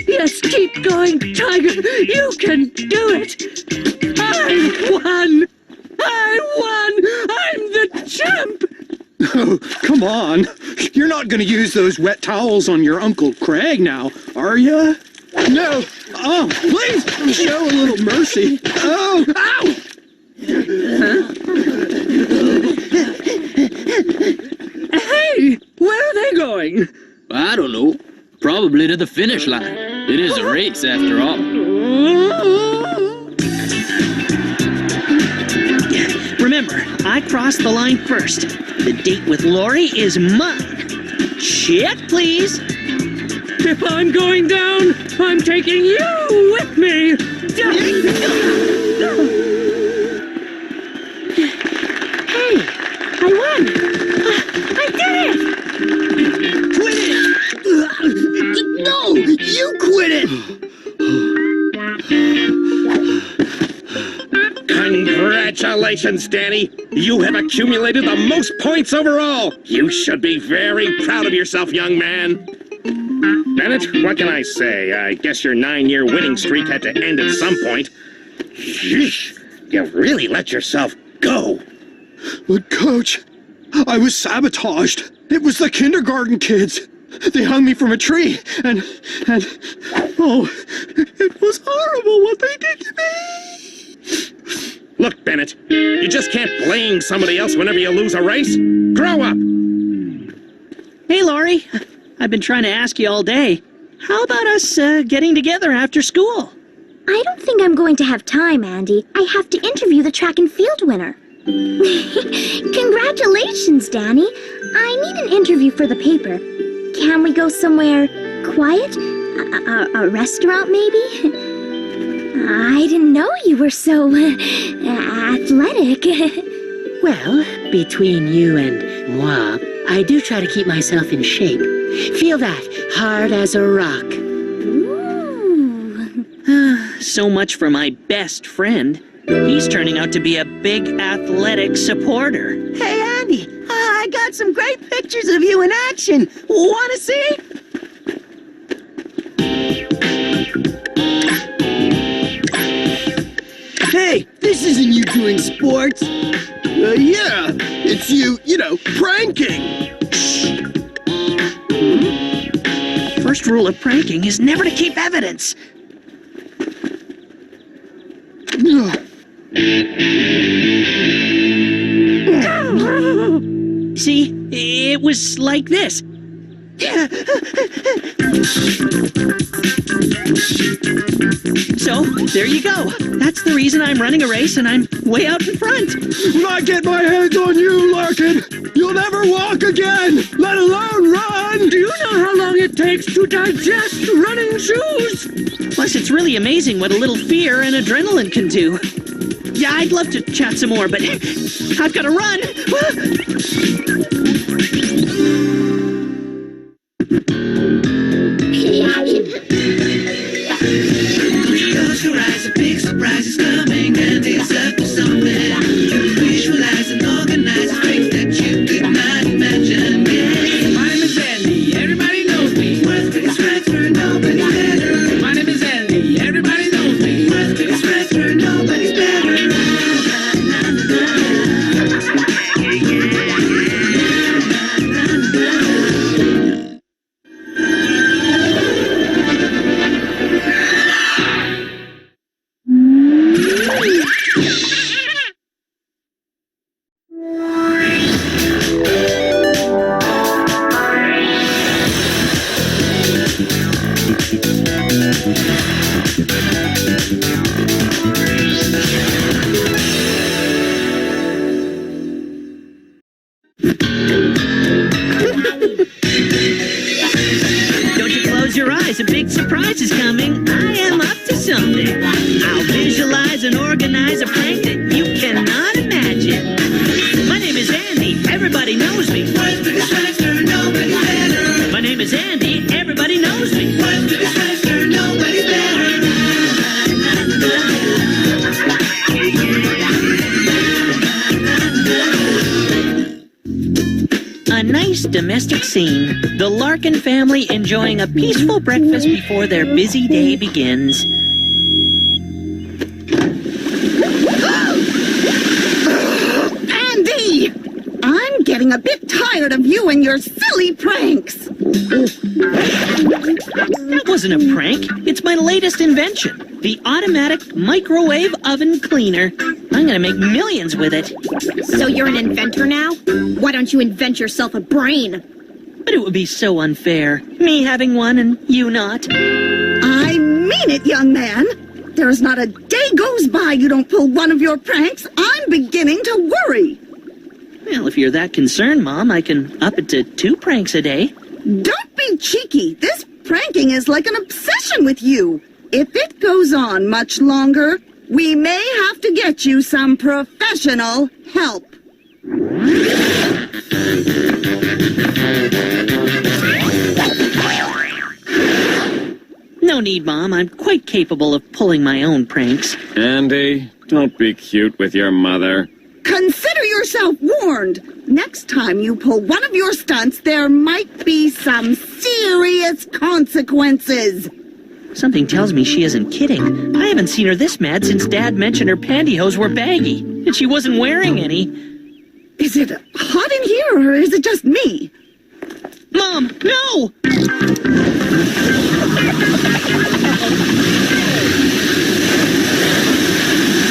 Yes, keep going, Tiger. You can do it. I won. I'm the champ. Oh, come on. You're not gonna use those wet towels on your Uncle Craig now, are ya? No. Oh, please show a little mercy. Oh, ow! Hey, where are they going? I don't know. Probably to the finish line. It is a race, after all. Remember, I crossed the line first. The date with Lori is mine. Check, please. If I'm going down, I'm taking you with me. Hey, I won. I did it. Quit it! No, you quit it! Congratulations, Danny! You have accumulated the most points overall! You should be very proud of yourself, young man! Bennett, what can I say? I guess your 9-year winning streak had to end at some point. Sheesh, you've really let yourself go. But, Coach, I was sabotaged. It was the kindergarten kids. They hung me from a tree, and oh, it was horrible what they did to me. Look, Bennett, you just can't blame somebody else whenever you lose a race. Grow up! Hey, Laurie. I've been trying to ask you all day. How about us getting together after school? I don't think I'm going to have time, Andy. I have to interview the track and field winner. Congratulations, Danny. I need an interview for the paper. Can we go somewhere quiet? A restaurant, maybe? I didn't know you were so athletic. Well, between you and moi, I do try to keep myself in shape. Feel that, hard as a rock. So much for my best friend. He's turning out to be a big athletic supporter. Hey, Andy, I got some great pictures of you in action. Want to see? Hey, this isn't you doing sports. Yeah, it's you, pranking. First rule of pranking is never to keep evidence. See, it was like this. So, there you go. That's the reason I'm running a race and I'm way out in front. When I get my hands on you, Larkin, you'll never walk again, let alone run! Do you know how long it takes to digest running shoes? Plus, it's really amazing what a little fear and adrenaline can do. Yeah, I'd love to chat some more, but I've got to run. Close your eyes, a big surprise is coming, and it's up to something. Visualize and organize strength that you could not imagine. Yeah. My name is Andy, everybody knows me. Worth biggest factor, nobody's better. My name is Andy, everybody knows me. Worth biggest factor, nobody's better. Don't you close your eyes, a big surprise is coming. I am up to something. I'll visualize and organize a prank that you cannot imagine. My name is Andy, everybody knows me. Worth biggest factor, nobody's better. My name is Andy, everybody knows me. Worth biggest factor, nobody's better. A nice domestic scene. The Larkin family enjoying a peaceful breakfast before their busy day begins. Andy! I'm getting a bit tired of you and your silly pranks. That wasn't a prank. It's my latest invention. The automatic microwave oven cleaner. I'm gonna make millions with it. So you're an inventor now? Why don't you invent yourself a brain? But it would be so unfair. Me having one and you not. I mean it, young man. There's not a day goes by you don't pull one of your pranks. I'm beginning to worry. Well, if you're that concerned, Mom, I can up it to 2 pranks a day. Don't be cheeky. This pranking is like an obsession with you. If it goes on much longer, we may have to get you some professional help. No need, Mom. I'm quite capable of pulling my own pranks. Andy, don't be cute with your mother. Consider yourself warned. Next time you pull one of your stunts, there might be some serious consequences. Something tells me she isn't kidding. I haven't seen her this mad since Dad mentioned her pantyhose were baggy, and she wasn't wearing any. Is it hot in here, or is it just me? Mom, no!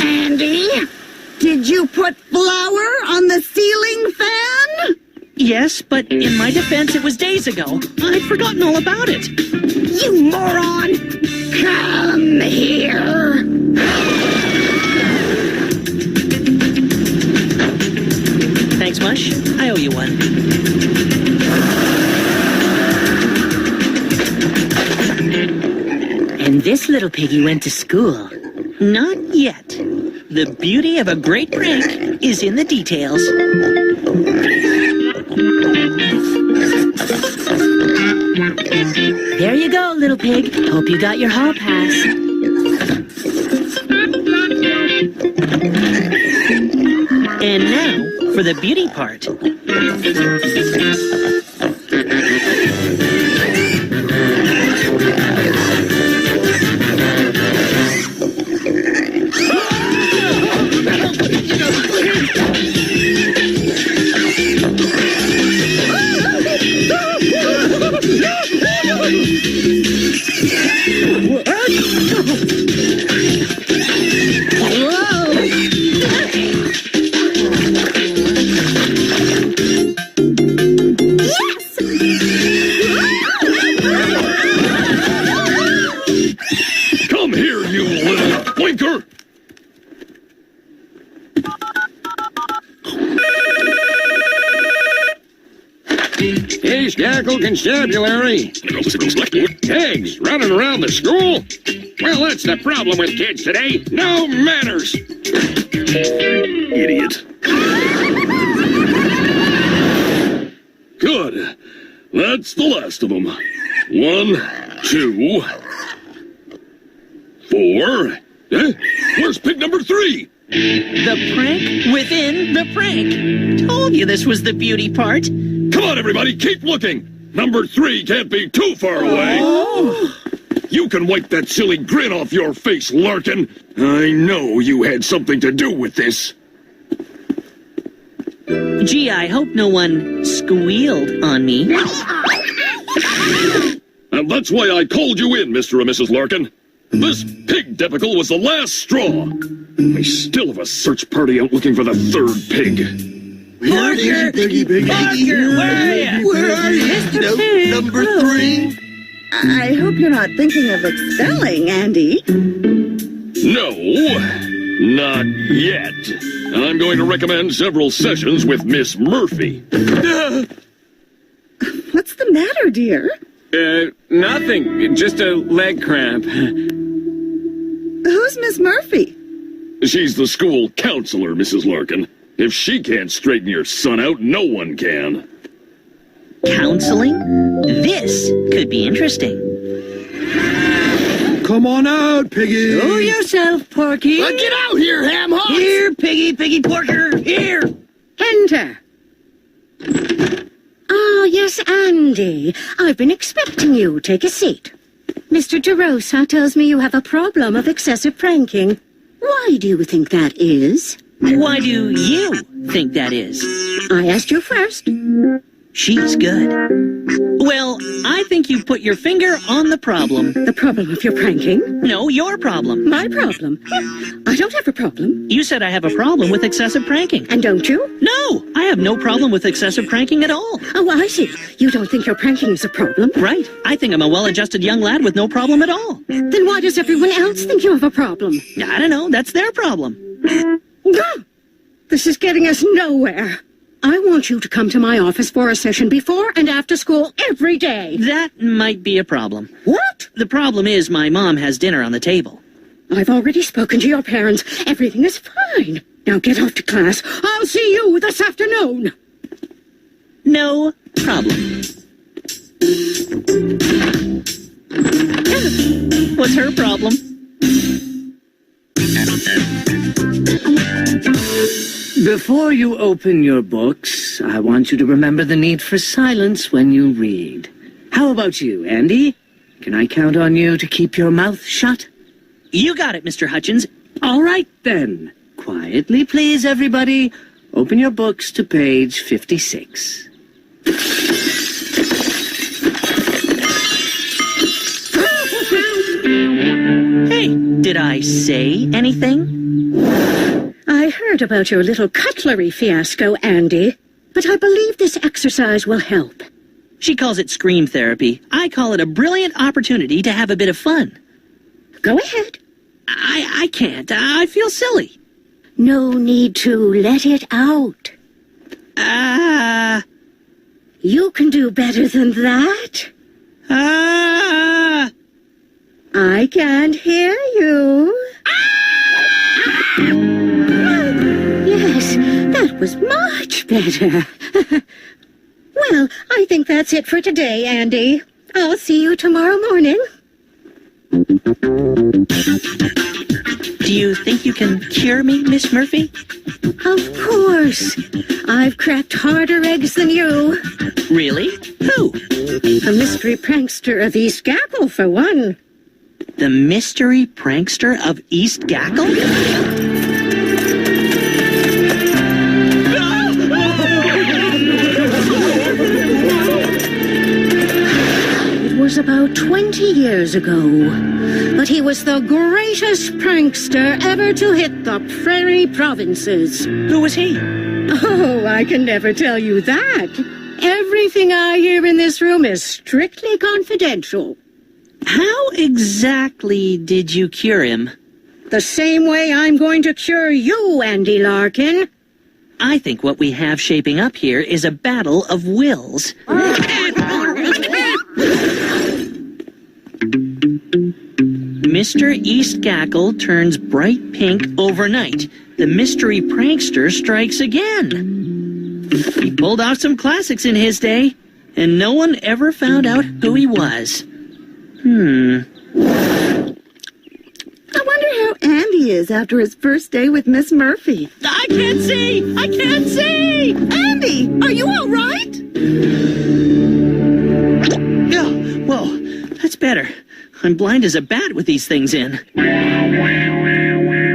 Andy, did you put flour on the ceiling fan? Yes, but in my defense, it was days ago. I'd forgotten all about it. You moron! Come here! Thanks, Mush. I owe you one. And this little piggy went to school. Not yet. The beauty of a great prank is in the details. There you go, little pig. Hope you got your hall pass. And now for the beauty part. Come here, you little blinker! Hey, Scackle Constabulary. Pigs running around the school? Well, that's the problem with kids today. No manners. Idiot. Good. That's the last of them. 1, 2, 4. Where's pig number 3? The prank within the prank. Told you this was the beauty part. Come on, everybody, keep looking. Number 3 can't be too far away. Oh. You can wipe that silly grin off your face, Larkin. I know you had something to do with this. Gee, I hope no one squealed on me. And that's why I called you in, Mr. and Mrs. Larkin. This pig debacle was the last straw. We still have a search party out looking for the 3rd pig. Parker! Piggy, piggy, Parker, where are you? Where are you? Number 3. I hope you're not thinking of expelling Andy. No, not yet. I'm going to recommend several sessions with Miss Murphy. What's the matter, dear? Nothing. Just a leg cramp. Who's Miss Murphy? She's the school counselor, Mrs. Larkin. If she can't straighten your son out, no one can. Counseling? This could be interesting. Come on out, Piggy. Show yourself, Porky. Get out here, ham hock. Here, Piggy, Piggy Porker, here. Enter. Ah, yes, Andy. I've been expecting you. Take a seat. Mr. DeRosa tells me you have a problem of excessive pranking. Why do you think that is? Why do you think that is? I asked you first. She's good. Well, I think you put your finger on the problem. The problem of your pranking? No, your problem. My problem? I don't have a problem. You said I have a problem with excessive pranking. And don't you? No, I have no problem with excessive pranking at all. Oh, I see. You don't think your pranking is a problem? Right. I think I'm a well-adjusted young lad with no problem at all. Then why does everyone else think you have a problem? I don't know. That's their problem. This is getting us nowhere. I want you to come to my office for a session before and after school every day. That might be a problem. What? The problem is my mom has dinner on the table. I've already spoken to your parents. Everything is fine. Now get off to class. I'll see you this afternoon. No problem. What's her problem? Before you open your books, I want you to remember the need for silence when you read. How about you, Andy? Can I count on you to keep your mouth shut? You got it, Mr. Hutchins. All right, then. Quietly, please, everybody. Open your books to page 56. Hey, did I say anything? I heard about your little cutlery fiasco, Andy. but I believe this exercise will help. She calls it scream therapy. I call it a brilliant opportunity to have a bit of fun. Go ahead. I can't. I feel silly. No need to let it out. You can do better than that. I can't hear you. Yes, that was much better. Well, I think that's it for today, Andy. I'll see you tomorrow morning. Do you think you can cure me, Miss Murphy? Of course. I've cracked harder eggs than you. Really? Who? A mystery prankster of East Gackle, for one. The mystery prankster of East Gackle? It was about 20 years ago, but he was the greatest prankster ever to hit the prairie provinces. Who was he? Oh, I can never tell you that. Everything I hear in this room is strictly confidential. How exactly did you cure him? The same way I'm going to cure you, Andy Larkin. I think what we have shaping up here is a battle of wills. Mr. East Gackle turns bright pink overnight. The mystery prankster strikes again. He pulled off some classics in his day, and no one ever found out who he was. I wonder how Andy is after his first day with Miss Murphy. I can't see! I can't see! Andy, are you all right? Oh, whoa, that's better. I'm blind as a bat with these things in.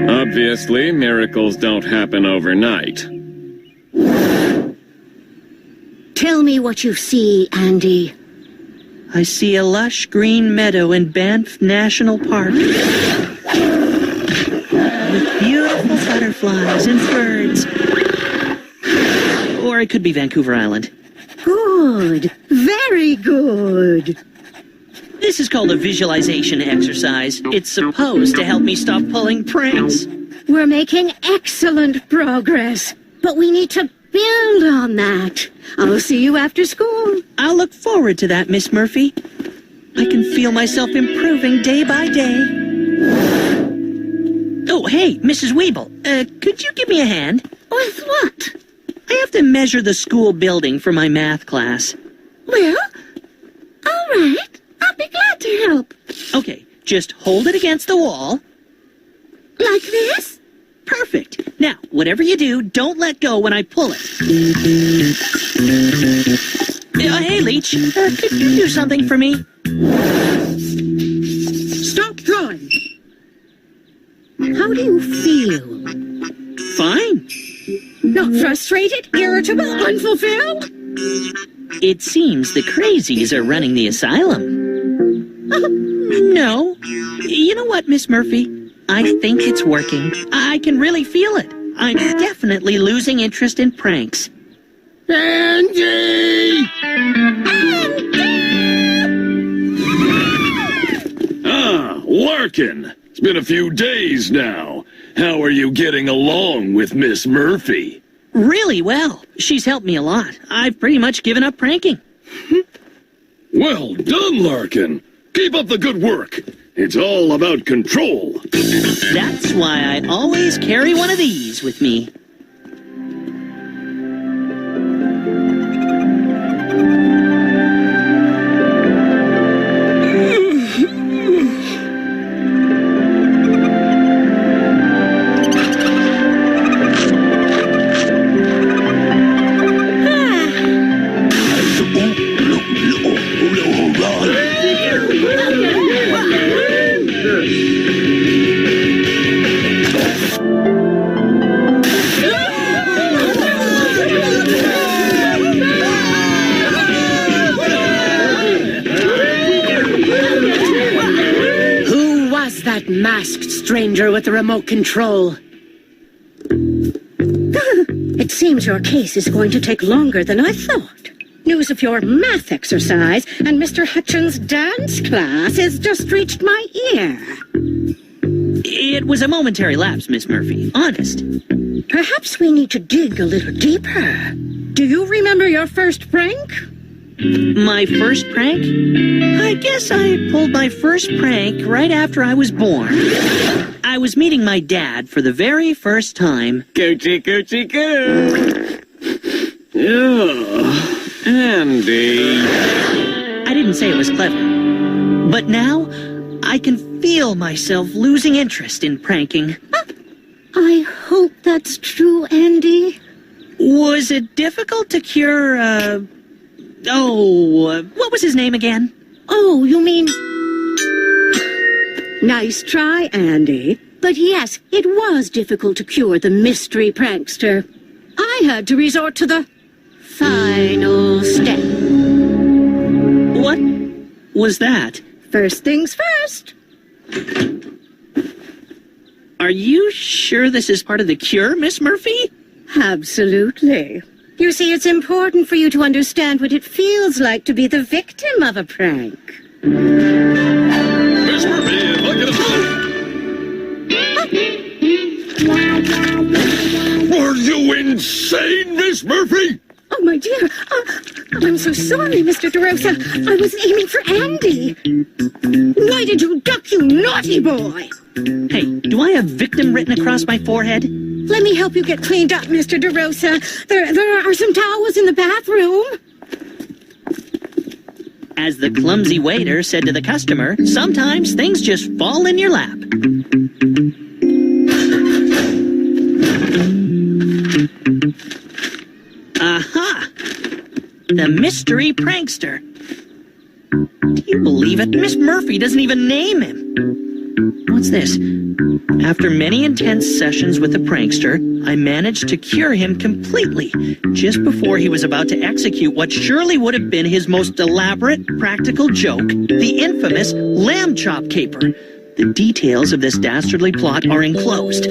Obviously, miracles don't happen overnight. Tell me what you see, Andy. I see a lush green meadow in Banff National Park. With beautiful butterflies and birds. Or it could be Vancouver Island. Good. Very good. This is called a visualization exercise. It's supposed to help me stop pulling pranks. We're making excellent progress, but we need to build on that. I'll see you after school. I'll look forward to that, Miss Murphy. I can feel myself improving day by day. Oh, hey, Mrs. Weeble, could you give me a hand? With what? I have to measure the school building for my math class. Well, all right. I'll be glad to help. Okay, just hold it against the wall. Like this? Perfect. Now, whatever you do, don't let go when I pull it. Hey, Leech, could you do something for me? Stop drawing. How do you feel? Fine. Not frustrated, irritable, unfulfilled? It seems the crazies are running the asylum. No. You know what, Miss Murphy? I think it's working. I can really feel it. I'm definitely losing interest in pranks. Andy! Larkin! It's been a few days now. How are you getting along with Miss Murphy? Really well. She's helped me a lot. I've pretty much given up pranking. Well done, Larkin. Keep up the good work. It's all about control. That's why I always carry one of these with me. That masked stranger with the remote control. It seems your case is going to take longer than I thought. News of your math exercise and Mr. Hutchins' dance class has just reached my ear. It was a momentary lapse, Miss Murphy. Honest. Perhaps we need to dig a little deeper. Do you remember your first prank? My first prank? I guess I pulled my first prank right after I was born. I was meeting my dad for the very first time. Coochie, coochie, coo. Ugh, Andy. I didn't say it was clever. But now, I can feel myself losing interest in pranking. I hope that's true, Andy. Was it difficult to cure, what was his name again? Oh, you mean... Nice try, Andy. But yes, it was difficult to cure the mystery prankster. I had to resort to the final step. What was that? First things first. Are you sure this is part of the cure, Miss Murphy? Absolutely. You see, it's important for you to understand what it feels like to be the victim of a prank. Miss Murphy, look at us. Are you insane, Miss Murphy? Oh, my dear. I'm so sorry, Mr. DeRosa. I was aiming for Andy. Why did you duck, you naughty boy? Hey, do I have victim written across my forehead? Let me help you get cleaned up, Mr. DeRosa. There are some towels in the bathroom. As the clumsy waiter said to the customer, sometimes things just fall in your lap. Aha! The mystery prankster. Do you believe it? Miss Murphy doesn't even name him. What's this? After many intense sessions with the prankster, I managed to cure him completely, just before he was about to execute what surely would have been his most elaborate practical joke, the infamous lamb chop caper. The details of this dastardly plot are enclosed.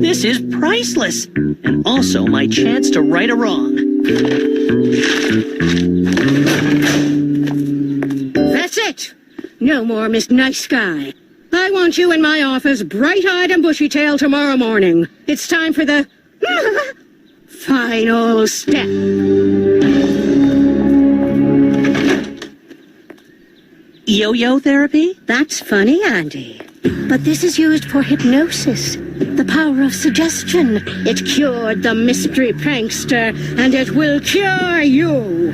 This is priceless, and also my chance to right a wrong. That's it. No more Miss Nice Guy. I want you in my office, bright-eyed and bushy-tailed tomorrow morning. It's time for the final step. Yo-yo therapy? That's funny, Andy. But this is used for hypnosis. The power of suggestion. It cured the mystery prankster, and it will cure you.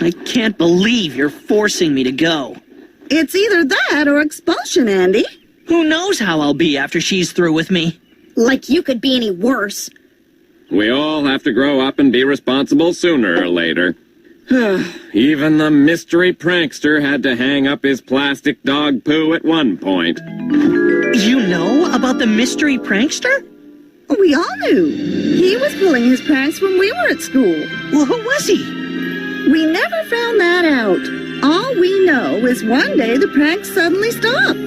I can't believe you're forcing me to go. It's either that or expulsion, Andy. Who knows how I'll be after she's through with me? Like you could be any worse. We all have to grow up and be responsible sooner or later. Even the mystery prankster had to hang up his plastic dog poo at one point. You know about the mystery prankster? We all knew. He was pulling his pranks when we were at school. Well, who was he? We never found that out. All we know is one day the pranks suddenly stopped.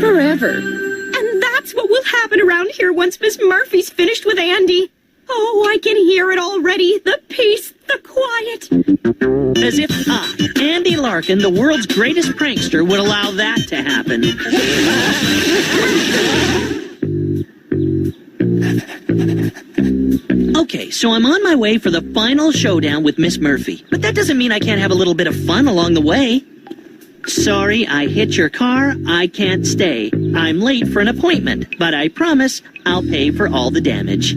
Forever. And that's what will happen around here once Miss Murphy's finished with Andy. Oh, I can hear it already. The peace, the quiet. As if I, Andy Larkin, the world's greatest prankster, would allow that to happen. Okay, so I'm on my way for the final showdown with Miss Murphy. But that doesn't mean I can't have a little bit of fun along the way. Sorry, I hit your car. I can't stay. I'm late for an appointment, but I promise I'll pay for all the damage.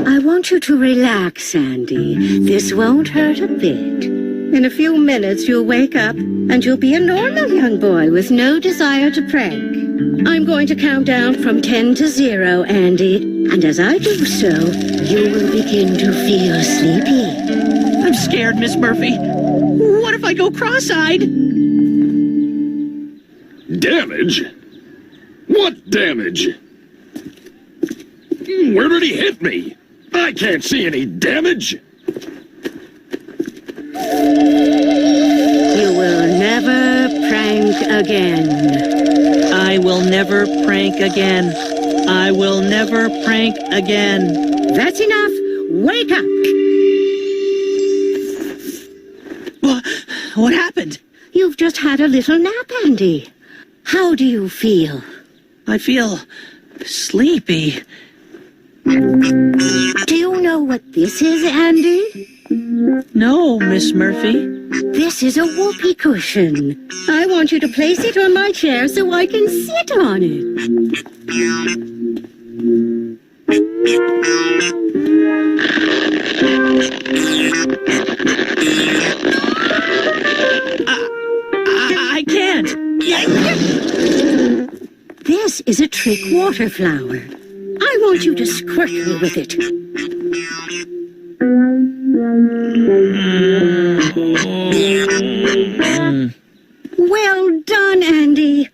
I want you to relax, Andy. This won't hurt a bit. In a few minutes, you'll wake up, and you'll be a normal young boy with no desire to prank. I'm going to count down from 10 to 0, Andy, and as I do so, you will begin to feel sleepy. I'm scared, Miss Murphy. What if I go cross-eyed? Damage? What damage? Where did he hit me? I can't see any damage. again. I will never prank again. I will never prank again. That's enough. Wake up. What happened? You've just had a little nap, Andy. How do you feel? I feel sleepy. Do you know what this is, Andy? No, Miss Murphy. This is a whoopee cushion. I want you to place it on my chair so I can sit on it. I can't. This is a trick water flower. I want you to squirt me with it. Well done, Andy.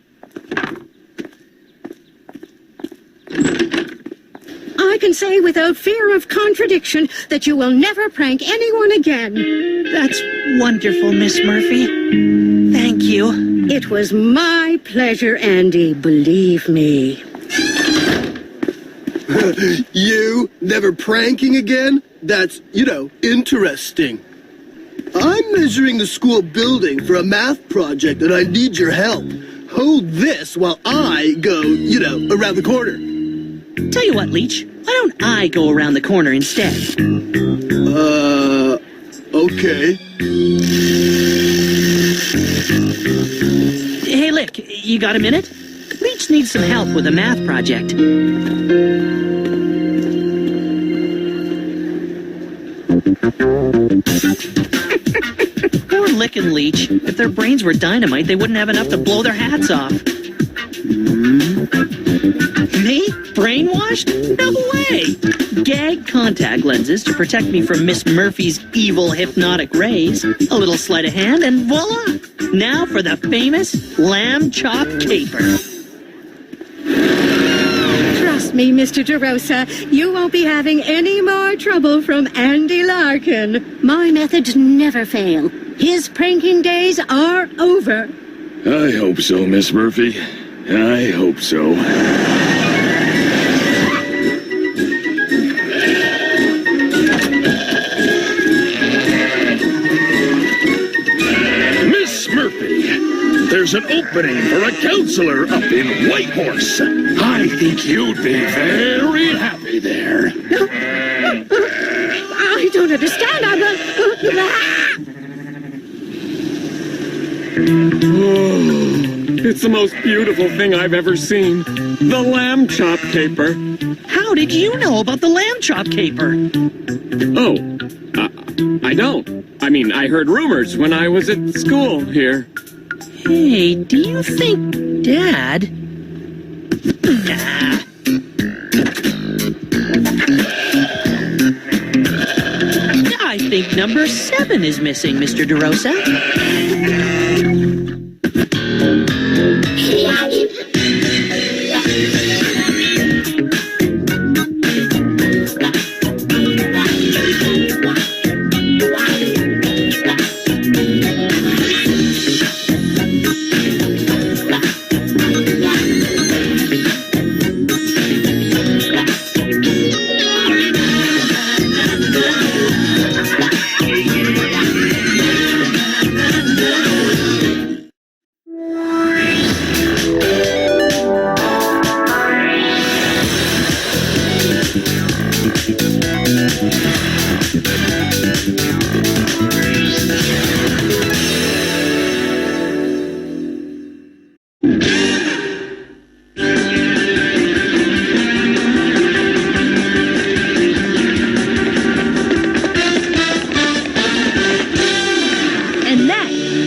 I can say without fear of contradiction that you will never prank anyone again. That's wonderful, Miss Murphy. Thank you. It was my pleasure, Andy, believe me. You never pranking again? That's, interesting. I'm measuring the school building for a math project and I need your help. Hold this while I go, around the corner. Tell you what, Leech. Why don't I go around the corner instead? Okay. Hey, Lick, you got a minute? Leech needs some help with a math project. Poor Lick and Leech. If their brains were dynamite, they wouldn't have enough to blow their hats off. Me? Brainwashed? No way! Gag contact lenses to protect me from Miss Murphy's evil hypnotic rays. A little sleight of hand and voila! Now for the famous lamb chop caper. Trust me, Mr. DeRosa, you won't be having any more trouble from Andy Larkin. My methods never fail. His pranking days are over. I hope so, Miss Murphy. I hope so. Miss Murphy, there's an opening for a counselor up in Whitehorse. I think you'd be very happy there. I don't understand. It's the most beautiful thing I've ever seen. The lamb chop caper. How did you know about the lamb chop caper? Oh, I don't. I mean, I heard rumors when I was at school here. Hey, do you think Dad... I think number 7 is missing, Mr. DeRosa.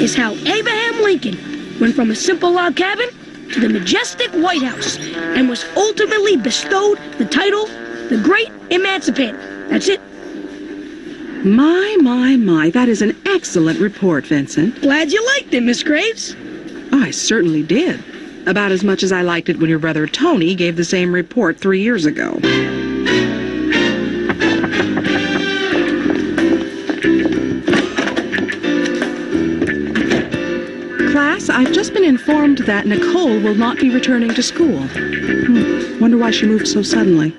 is how Abraham Lincoln went from a simple log cabin to the majestic White House and was ultimately bestowed the title the Great Emancipator. That's it. My, that is an excellent report, Vincent. Glad you liked it, Miss Graves. I certainly did. About as much as I liked it when your brother Tony gave the same report 3 years ago. Class, I've just been informed that Nicole will not be returning to school. Wonder why she moved so suddenly.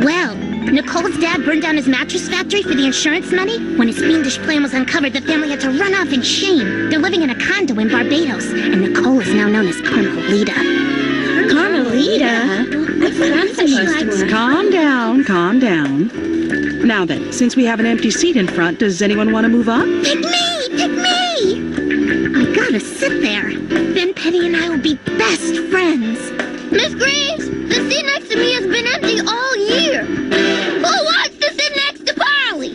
Well, Nicole's dad burned down his mattress factory for the insurance money. When his fiendish plan was uncovered, the family had to run off in shame. They're living in a condo in Barbados, and Nicole is now known as Carmelita. Carmelita? What's that supposed to Calm down, calm down. Now then, since we have an empty seat in front, does anyone want to move up? Pick me! Pick me! I gotta sit there. Then Penny and I will be best friends. Miss Graves, the seat next to me has been empty all year. Who wants to sit next to Polly?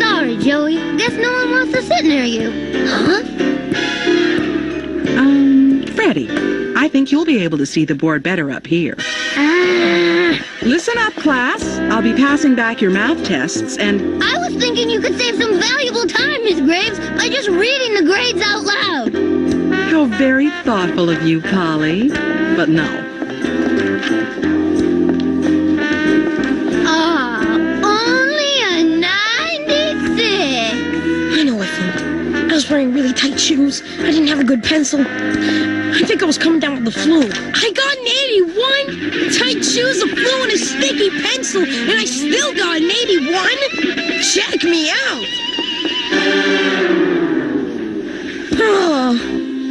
Sorry, Joey. Guess no one wants to sit near you. Huh? Freddie, I think you'll be able to see the board better up here. Listen up, class. I'll be passing back your math tests, and... I was thinking you could save some valuable time, Miss Graves, by just reading the grades out loud. How very thoughtful of you, Polly. But no. Only a 96. I know, I think. I was wearing really tight shoes. I didn't have a good pencil. I think I was coming down with the flu. I got an 81. Tight shoes, a flu, and a sticky pencil, and I still got an 81. Check me out.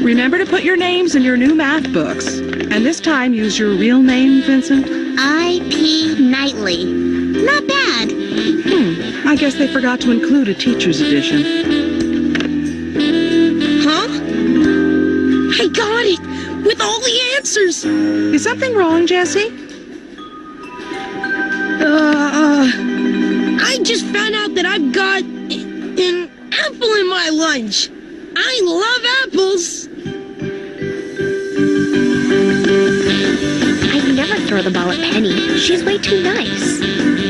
Remember to put your names in your new math books. And this time, use your real name, Vincent. I.P. Knightley. Not bad. I guess they forgot to include a teacher's edition. Huh? I got it! With all the answers! Is something wrong, Jessie? I just found out that I've got an apple in my lunch. I love apples! I'd never throw the ball at Penny. She's way too nice.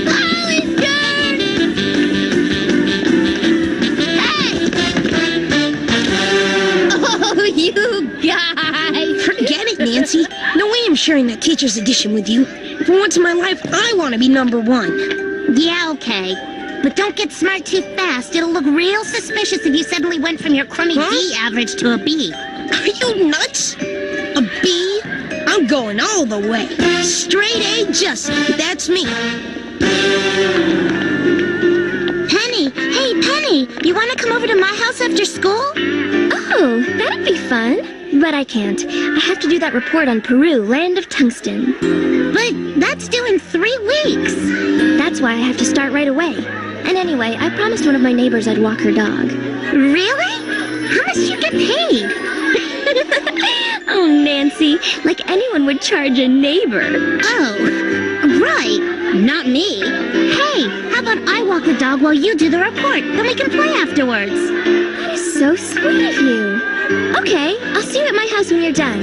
Polly's turn! Hey! Oh, you guys! Forget it, Nancy. No way I'm sharing that teacher's edition with you. For once in my life, I want to be number one. Yeah, okay. But don't get smart too fast. It'll look real suspicious if you suddenly went from your crummy D average to a B. Are you nuts? A B? I'm going all the way. Straight A just. That's me. Penny! Hey, Penny! You want to come over to my house after school? Oh, that'd be fun. But I can't. I have to do that report on Peru, land of tungsten. But that's due in 3 weeks. That's why I have to start right away. And anyway, I promised one of my neighbors I'd walk her dog. Really? How much do you get paid? Oh, Nancy, like anyone would charge a neighbor. Oh, right. Not me. Hey, how about I walk the dog while you do the report? Then we can play afterwards. That is so sweet of you. Okay, I'll see you at my house when you're done.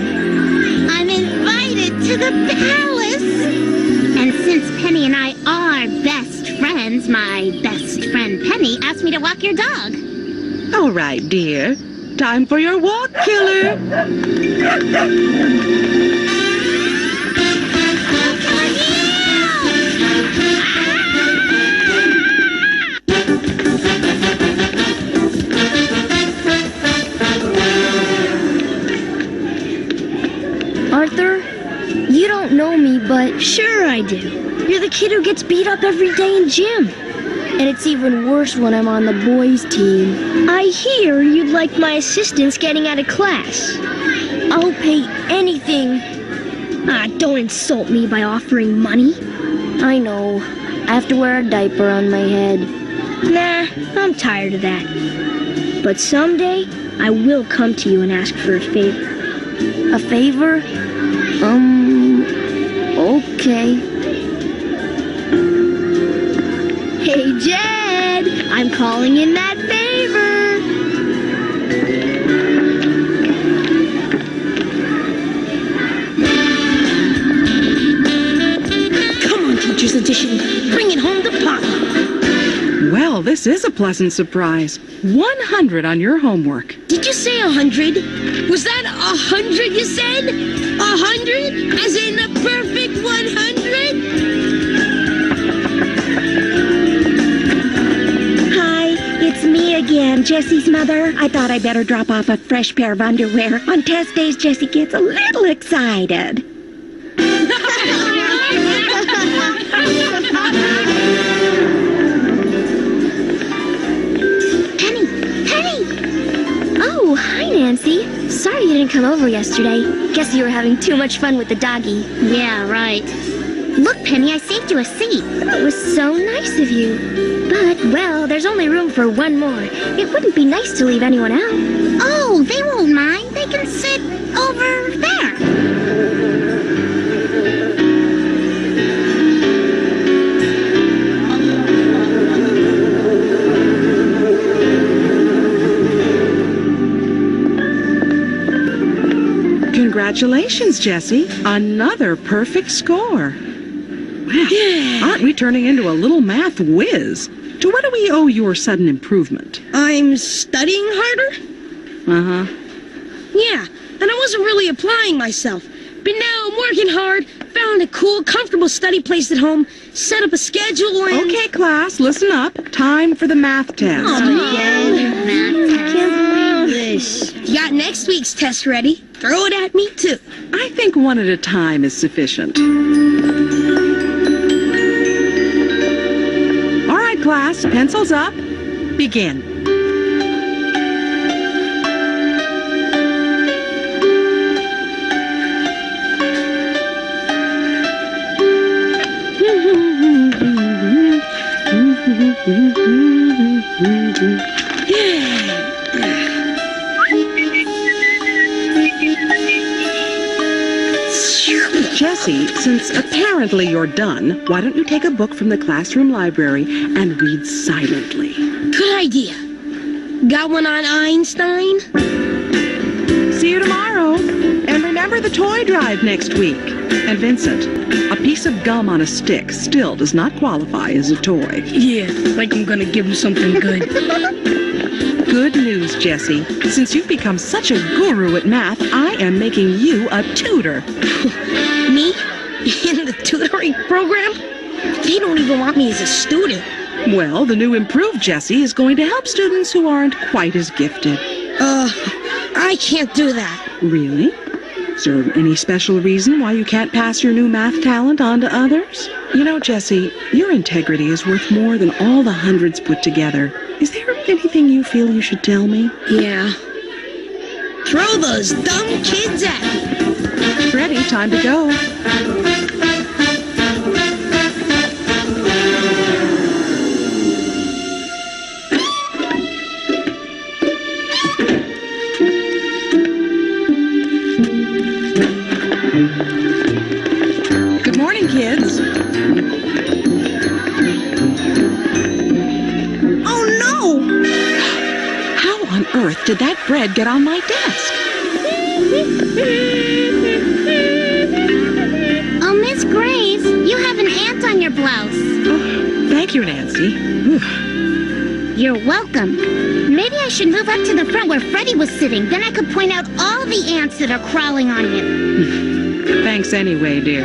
I'm invited to the palace! And since Penny and I are best friends, my best friend Penny asked me to walk your dog. All right, dear. Time for your walk, killer. Arthur, you don't know me, but sure I do. You're the kid who gets beat up every day in gym. And it's even worse when I'm on the boys' team. I hear you'd like my assistance getting out of class. I'll pay anything. Don't insult me by offering money. I know. I have to wear a diaper on my head. Nah, I'm tired of that. But someday, I will come to you and ask for a favor. A favor? Okay. Hey, Jed! I'm calling in that favor! Come on, Teacher's Edition. Bring it home to Papa. Well, this is a pleasant surprise. 100 on your homework. Did you say 100? Was that 100 you said? 100? As in a perfect 100? Hi, It's me again, Jessie's mother. I thought I'd better drop off a fresh pair of underwear. On test days, Jessie gets a little excited. Penny! Oh, hi, Nancy. Sorry you didn't come over yesterday. Guess you were having too much fun with the doggy. Yeah, right. Look, Penny, I saved you a seat. It was so nice of you. But, well, there's only room for one more. It wouldn't be nice to leave anyone out. Oh, they won't mind. They can sit over there. Congratulations, Jessie. Another perfect score. Wow. Yeah. Aren't we turning into a little math whiz? To what do we owe your sudden improvement? I'm studying harder? Uh-huh. Yeah, and I wasn't really applying myself. But now I'm working hard, found a cool, comfortable study place at home, set up a schedule and... Okay, class, listen up. Time for the math test. You got next week's test ready. Throw it at me, too. I think one at a time is sufficient. All right, class, pencils up. Begin. Jessie, since apparently you're done, why don't you take a book from the classroom library and read silently? Good idea. Got one on Einstein? See you tomorrow. And remember the toy drive next week. And Vincent, a piece of gum on a stick still does not qualify as a toy. Yeah, like I'm gonna give him something good. Good news, Jessie. Since you've become such a guru at math, I am making you a tutor. Me? In the tutoring program? They don't even want me as a student. Well, the new improved Jessie is going to help students who aren't quite as gifted. I can't do that. Really? Is there any special reason why you can't pass your new math talent on to others? You know, Jessie, your integrity is worth more than all the hundreds put together. Is there anything you feel you should tell me? Yeah. Throw those dumb kids at me. Ready, time to go. Good morning, kids. Oh, no! How on earth did that bread get on my desk? Oh, Miss Graves, you have an ant on your blouse. Oh, thank you, Nancy. You're welcome. Maybe I should move up to the front where Freddy was sitting. Then I could point out all the ants that are crawling on him. Thanks anyway, dear.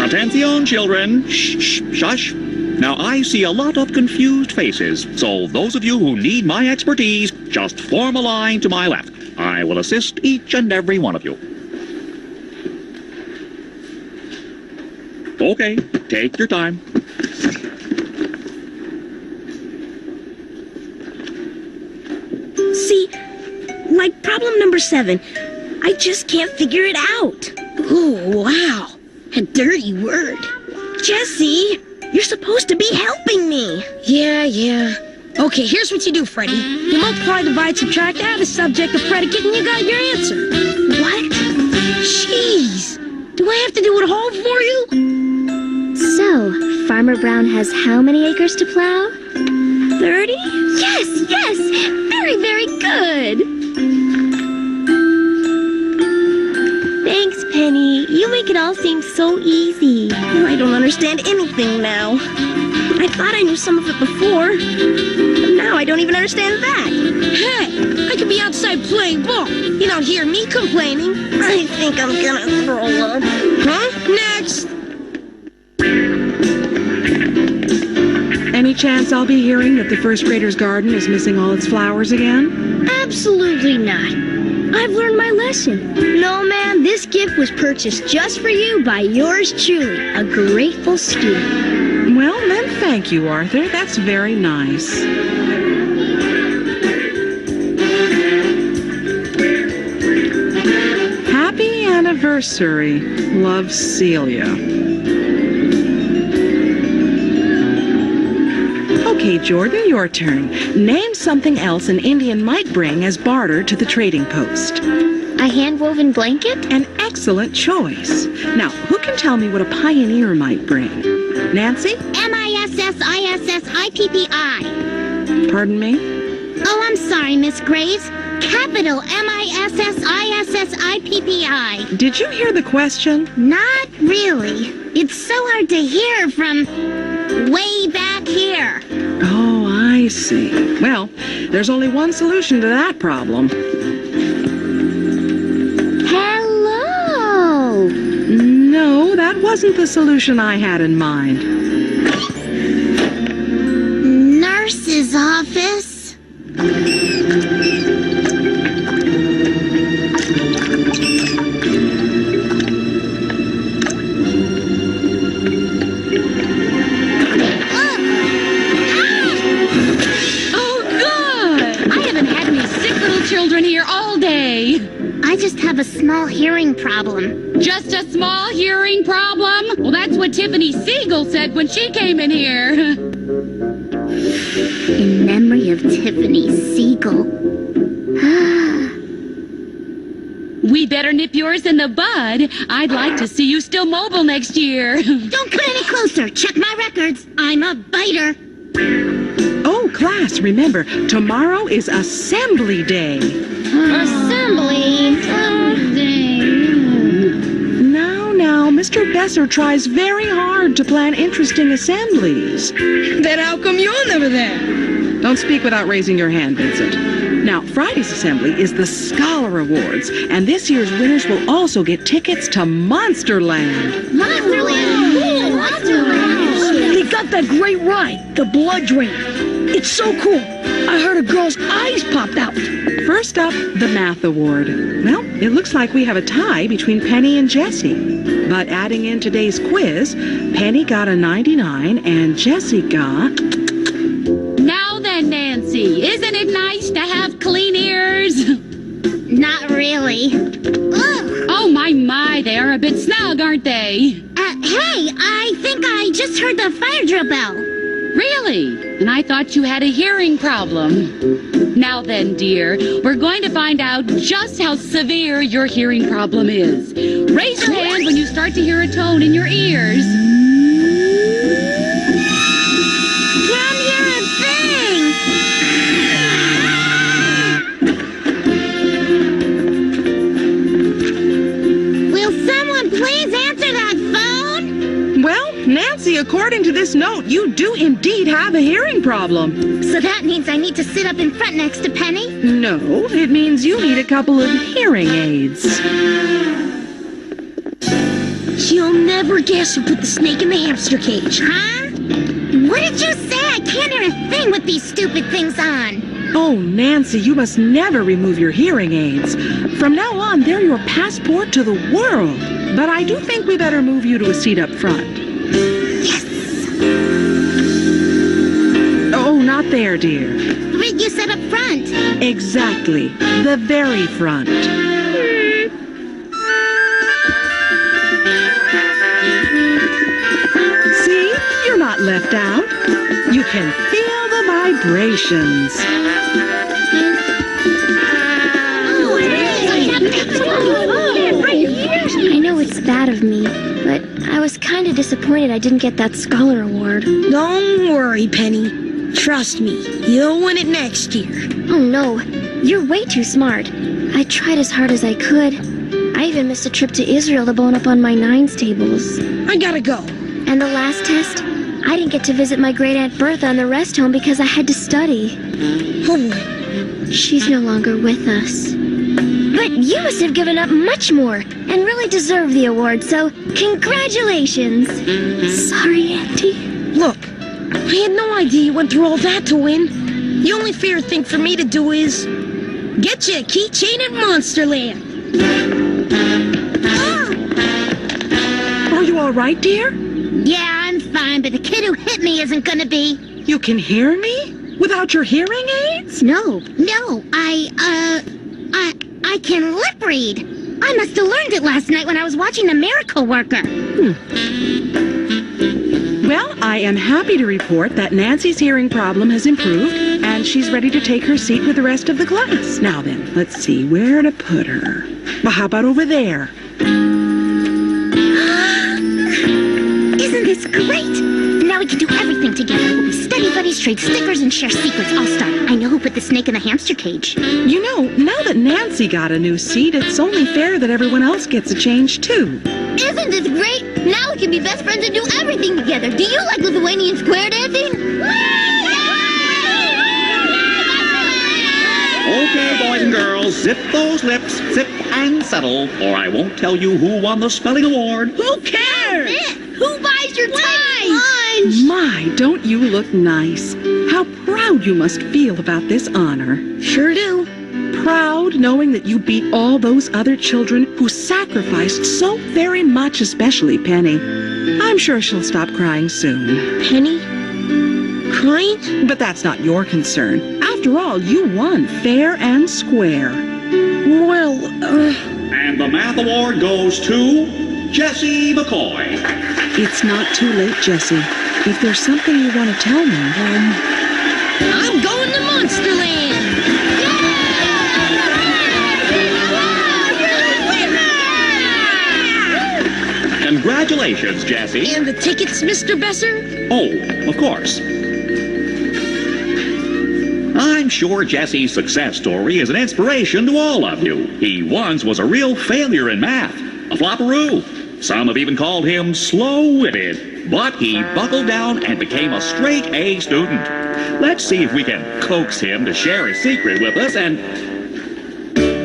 Attention, children. Shh, shh, shush. Now, I see a lot of confused faces, so those of you who need my expertise, just form a line to my left. I will assist each and every one of you. Okay, take your time. See, like problem number 7, I just can't figure it out. Ooh, wow, a dirty word. Jessie, you're supposed to be helping me. Yeah. Okay, here's what you do, Freddy. You multiply, divide, subtract, add a subject, a predicate, and you got your answer. What? Jeez. Do I have to do it all for you? So, Farmer Brown has how many acres to plow? 30? Yes! Very, very good! Thanks, Penny. You make it all seem so easy. I don't understand anything now. I thought I knew some of it before, but now I don't even understand that. Hey, I could be outside playing ball. You don't hear me complaining. I think I'm gonna throw up. Huh? Next! Any chance I'll be hearing that the first grader's garden is missing all its flowers again? Absolutely not. I've learned my lesson. No, ma'am, this gift was purchased just for you by yours truly, a grateful student. Well, then thank you, Arthur. That's very nice. Happy anniversary. Love, Celia. Okay, Jordan, your turn. Name something else an Indian might bring as barter to the trading post. A hand-woven blanket? An excellent choice. Now, who can tell me what a pioneer might bring? Nancy? MISSISSIPPI. Pardon me? Oh, I'm sorry, Miss Graves. Capital MISSISSIPPI. Did you hear the question? Not really. It's so hard to hear from way back here. Oh, I see. Well, there's only one solution to that problem. Hello. No, that wasn't the solution I had in mind. Nurse's office. Children here all day. I just have a small hearing problem. Just a small hearing problem? Well, that's what Tiffany Siegel said when she came in here. In memory of Tiffany Siegel. We better nip yours in the bud. I'd like to see you still mobile next year. Don't come any closer. Check my records. I'm a biter. Oh, class, remember, tomorrow is Assembly Day. Assembly? Now, Mr. Besser tries very hard to plan interesting assemblies. Then how come you're never there? Don't speak without raising your hand, Vincent. Now, Friday's assembly is the Scholar Awards, and this year's winners will also get tickets to Monsterland. Monsterland! Cool, Monsterland! They got that great ride, the Blood Drain. It's so cool. I heard a girl's eyes popped out. First up, the Math Award. Well, it looks like we have a tie between Penny and Jessie. But adding in today's quiz, Penny got a 99 and Jessie got... Now then, Nancy, isn't it nice to have clean ears? Not really. Ugh. Oh, my, they are a bit snug, aren't they? Hey, I think I just heard the fire drill bell. Really? And I thought you had a hearing problem. Now then, dear, we're going to find out just how severe your hearing problem is. Raise your hand when you start to hear a tone in your ears. Can't hear a thing. Will someone please answer that phone? Well, Nancy, according to this note, you do indeed have a hearing problem. So that means I need to sit up in front next to Penny? No, it means you need a couple of hearing aids. You'll never guess who put the snake in the hamster cage. Huh? What did you say? I can't hear a thing with these stupid things on. Oh, Nancy, you must never remove your hearing aids. From now on, they're your passport to the world. But I do think we better move you to a seat up front. Yes! Oh, not there, dear. But you said up front. Exactly. The very front. See? You're not left out. You can feel the vibrations. I know it's bad of me, but I was kind of disappointed I didn't get that Scholar Award. Don't worry, Penny. Trust me, you'll win it next year. Oh no, you're way too smart. I tried as hard as I could. I even missed a trip to Israel to bone up on my nines tables. I gotta go. And the last test, I didn't get to visit my great Aunt Bertha in the rest home because I had to study. Oh. She's no longer with us. But you must have given up much more and really deserve the award, so congratulations. Sorry, Auntie. Look, I had no idea you went through all that to win. The only fair thing for me to do is get you a keychain at Monsterland. Are you all right, dear? Yeah, I'm fine, but the kid who hit me isn't gonna be. You can hear me? Without your hearing aids? No, I can lip read. I must have learned it last night when I was watching The Miracle Worker. Well, I am happy to report that Nancy's hearing problem has improved, and she's ready to take her seat with the rest of the class. Now then, let's see where to put her. Well, how about over there? Isn't this great? Now we can do everything together. We'll be study buddies, trade stickers, and share secrets. I'll start. I know who put the snake in the hamster cage. You know, now that Nancy got a new seat, it's only fair that everyone else gets a change, too. Isn't this great? Now we can be best friends and do everything together. Do you like Lithuanian square dancing? Okay, boys and girls, zip those lips, zip and settle, or I won't tell you who won the spelling award. Who cares? Who buys your ties? My, don't you look nice. How proud you must feel about this honor. Sure do. Proud knowing that you beat all those other children who sacrificed so very much, especially Penny. I'm sure she'll stop crying soon. Penny? Crying? But that's not your concern. After all, you won fair and square. Well, And the math award goes to Jessie McCoy. It's not too late, Jessie. If there's something you want to tell me, I'm going to Monsterland! Congratulations, Jessie. And the tickets, Mr. Besser? Oh, of course. I'm sure Jesse's success story is an inspiration to all of you. He once was a real failure in math, a flopperoo. Some have even called him slow-witted, but he buckled down and became a straight A student. Let's see if we can coax him to share his secret with us and...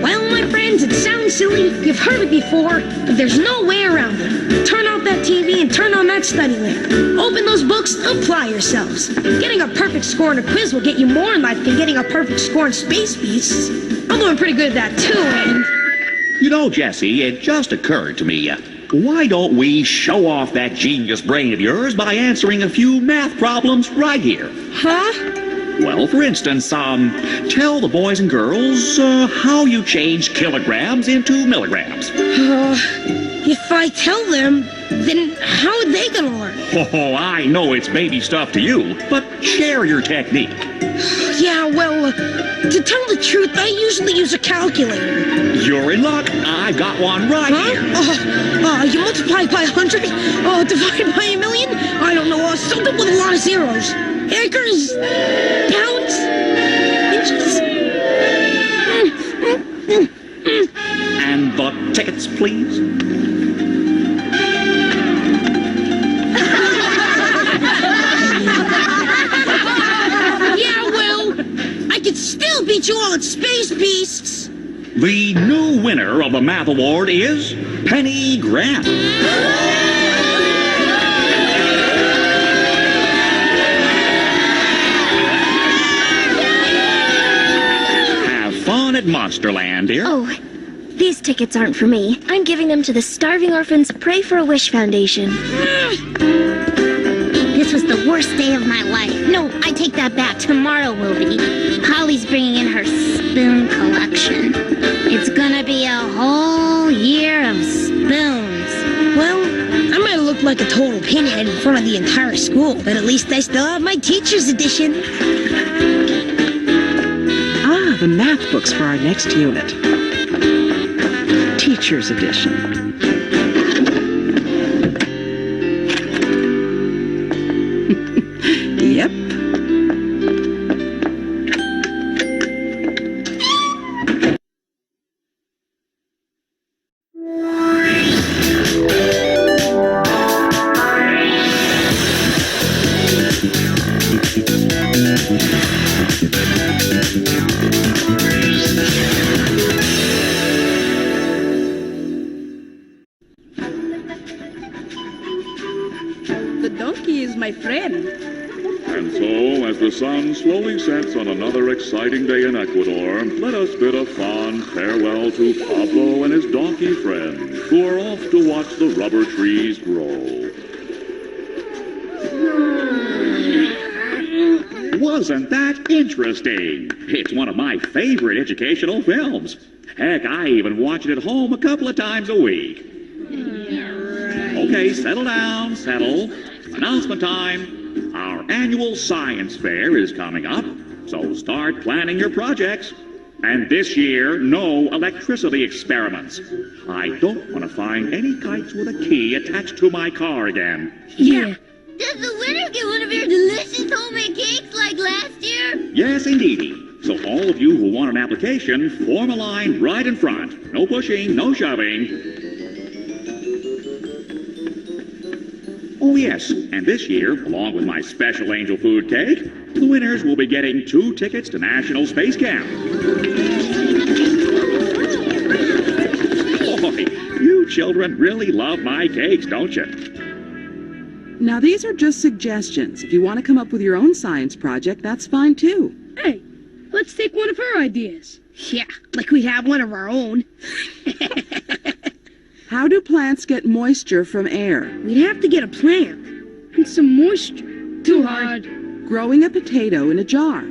Well, my friends, it sounds silly. You've heard it before, but there's no way around it. Turn off that TV and turn on that study lamp. Open those books, apply yourselves. Getting a perfect score in a quiz will get you more in life than getting a perfect score in Space Beasts. I'm doing pretty good at that, too, and... You know, Jesse, it just occurred to me, why don't we show off that genius brain of yours by answering a few math problems right here? Huh? Well, for instance, tell the boys and girls how you change kilograms into milligrams. If I tell them, then how are they gonna learn? Oh, I know it's baby stuff to you, but share your technique. Yeah, well, to tell the truth, I usually use a calculator. You're in luck. I've got one right here. You multiply by 100? Divide by a million? I don't know, something with a lot of zeros. Acres? Pounds? Inches? And the tickets, please. Yeah, well, I could still beat you all at Space Beasts. The new winner of the Math Award is Penny Grant. Have fun at Monsterland, dear. Oh, these tickets aren't for me. I'm giving them to the Starving Orphans Pray for a Wish Foundation. This was the worst day of my life. No, I take that back. Tomorrow will be. Holly's bringing in her spoon collection. It's gonna be a whole year of spoons. Well, I might look like a total pinhead in front of the entire school, but at least I still have my teacher's edition. Ah, the math books for our next unit. Teacher's edition. Yep. The donkey is my friend. as the sun slowly sets on another exciting day in Ecuador, let us bid a fond farewell to Pablo and his donkey friend, who are off to watch the rubber trees grow. Wasn't that interesting? It's one of my favorite educational films. Heck, I even watch it at home a couple of times a week. Okay, settle down, settle. Announcement time. Our annual science fair is coming up, so start planning your projects. And this year, no electricity experiments. I don't want to find any kites with a key attached to my car again. Yeah. Does the winner get one of your delicious homemade cakes like last year? Yes, indeedy. So all of you who want an application, form a line right in front. No pushing, no shoving. Oh yes, and this year, along with my special angel food cake, the winners will be getting 2 tickets to National Space Camp. Boy, you children really love my cakes, don't you? Now, these are just suggestions. If you want to come up with your own science project, that's fine too. Hey, let's take one of her ideas. Yeah, like we have one of our own. How do plants get moisture from air? We'd have to get a plant. And some moisture. Too hard. Growing a potato in a jar.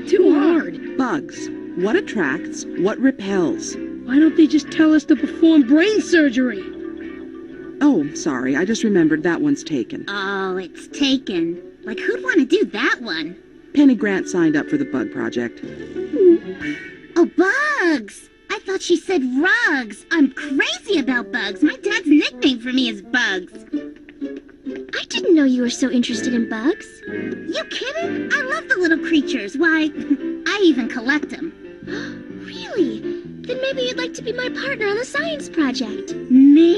Too hard. Bugs. What attracts? What repels? Why don't they just tell us to perform brain surgery? Oh, sorry. I just remembered that one's taken. Oh, it's taken. Like, who'd want to do that one? Penny Grant signed up for the bug project. Oh, bugs! I thought she said rugs. I'm crazy about bugs. My dad's nickname for me is Bugs. I didn't know you were so interested in bugs. You kidding? I love the little creatures. Why, I even collect them. Really? Then maybe you'd like to be my partner on the science project. Me?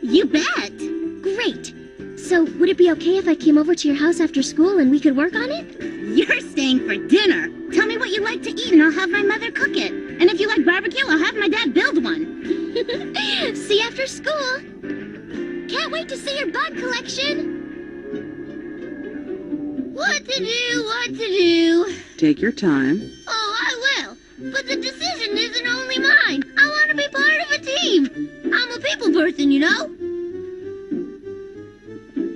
You bet. Great. So, would it be okay if I came over to your house after school and we could work on it? You're staying for dinner. Tell me what you like to eat and I'll have my mother cook it. And if you like barbecue, I'll have my dad build one. See you after school. Can't wait to see your bug collection. What to do? Take your time. Oh, I will. But the decision isn't only mine. I want to be part of a team. I'm a people person, you know.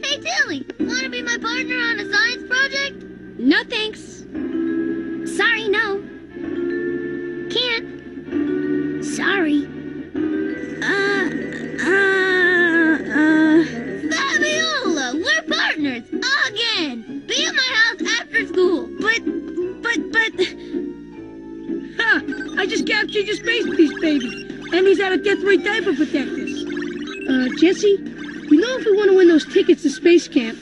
Hey, Tilly, want to be my partner on a science project? No thanks. Sorry, no. Can't. Sorry. Fabiola, we're partners, again. Be at my house after school. But... Ha! I just captured your space beast, baby. And he's out of death ray diaper protectors. Jesse, you know if we want to win those tickets to space camp,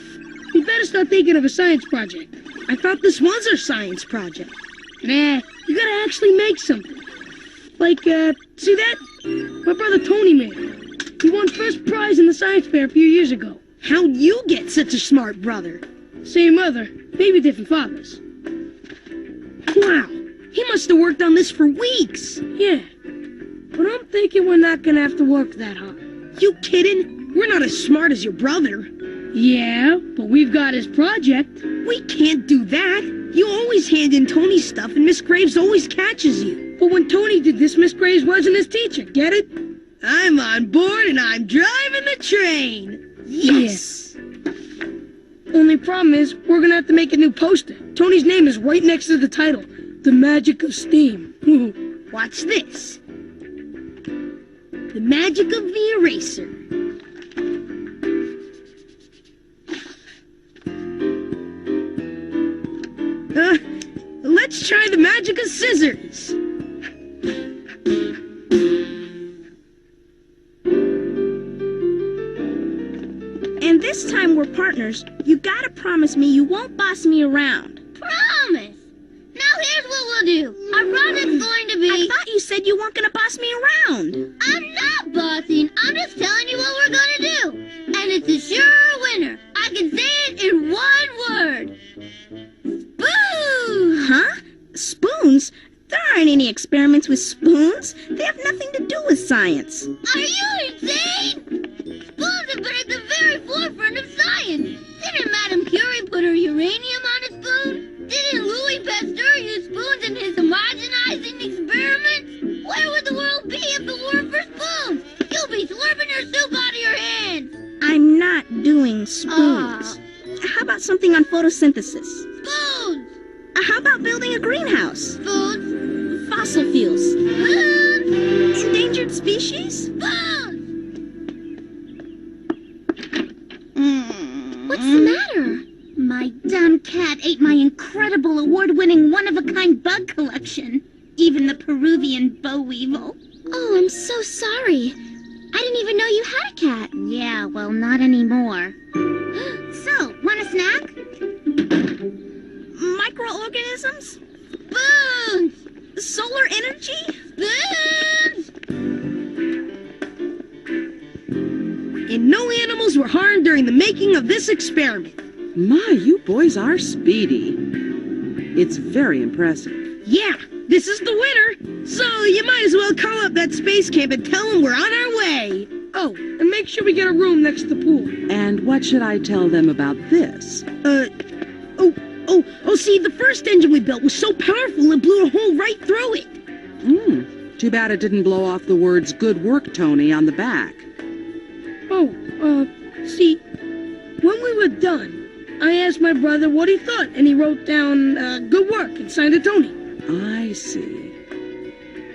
we better start thinking of a science project. I thought this was our science project. Nah, you gotta actually make something. Like, see that? My brother Tony made it. He won first prize in the science fair a few years ago. How'd you get such a smart brother? Same mother, maybe different fathers. Wow, he must have worked on this for weeks. Yeah, but I'm thinking we're not gonna have to work that hard. You kidding? We're not as smart as your brother. Yeah, but we've got his project. We can't do that. You always hand in Tony's stuff and Miss Graves always catches you. But when Tony did this, Miss Graves wasn't his teacher, get it? I'm on board and I'm driving the train. Yes! Only problem is, we're gonna have to make a new poster. Tony's name is right next to the title, The Magic of Steam. Watch this. The magic of the eraser. Let's try the magic of scissors. And this time we're partners. You gotta promise me you won't boss me around. Promise! Now here's what we'll do. Our project's going to be... I thought you said you weren't gonna boss me around. I'm not bossing. I'm just telling you what we're gonna do. And it's a sure winner. I can say it in one word. Spoons! Huh? Spoons? There aren't any experiments with spoons. They have nothing to do with science. Are you insane? Spoons have been at the very forefront of science. Didn't Madame Curie put her uranium on a spoon? spoons. How about something on photosynthesis? Spoons! How about building a greenhouse? Spoons! Fossil fuels. Spoons! Endangered species? Spoons! What's the matter? My dumb cat ate my incredible award-winning one-of-a-kind bug collection. Even the Peruvian boll weevil. Oh, I'm so sorry. I didn't even know you had a cat. Yeah, well, not anymore. So, want a snack? Microorganisms? Spoons! Solar energy? Spoons! And no animals were harmed during the making of this experiment. My, you boys are speedy. It's very impressive. Yeah, this is the winner. So you might as well call up that space camp and tell them we're on our way. Oh, and make sure we get a room next to the pool. And what should I tell them about this? See, the first engine we built was so powerful it blew a hole right through it. Too bad it didn't blow off the words "Good work, Tony" on the back. See, when we were done, I asked my brother what he thought, and he wrote down, good work, and signed it Tony. I see.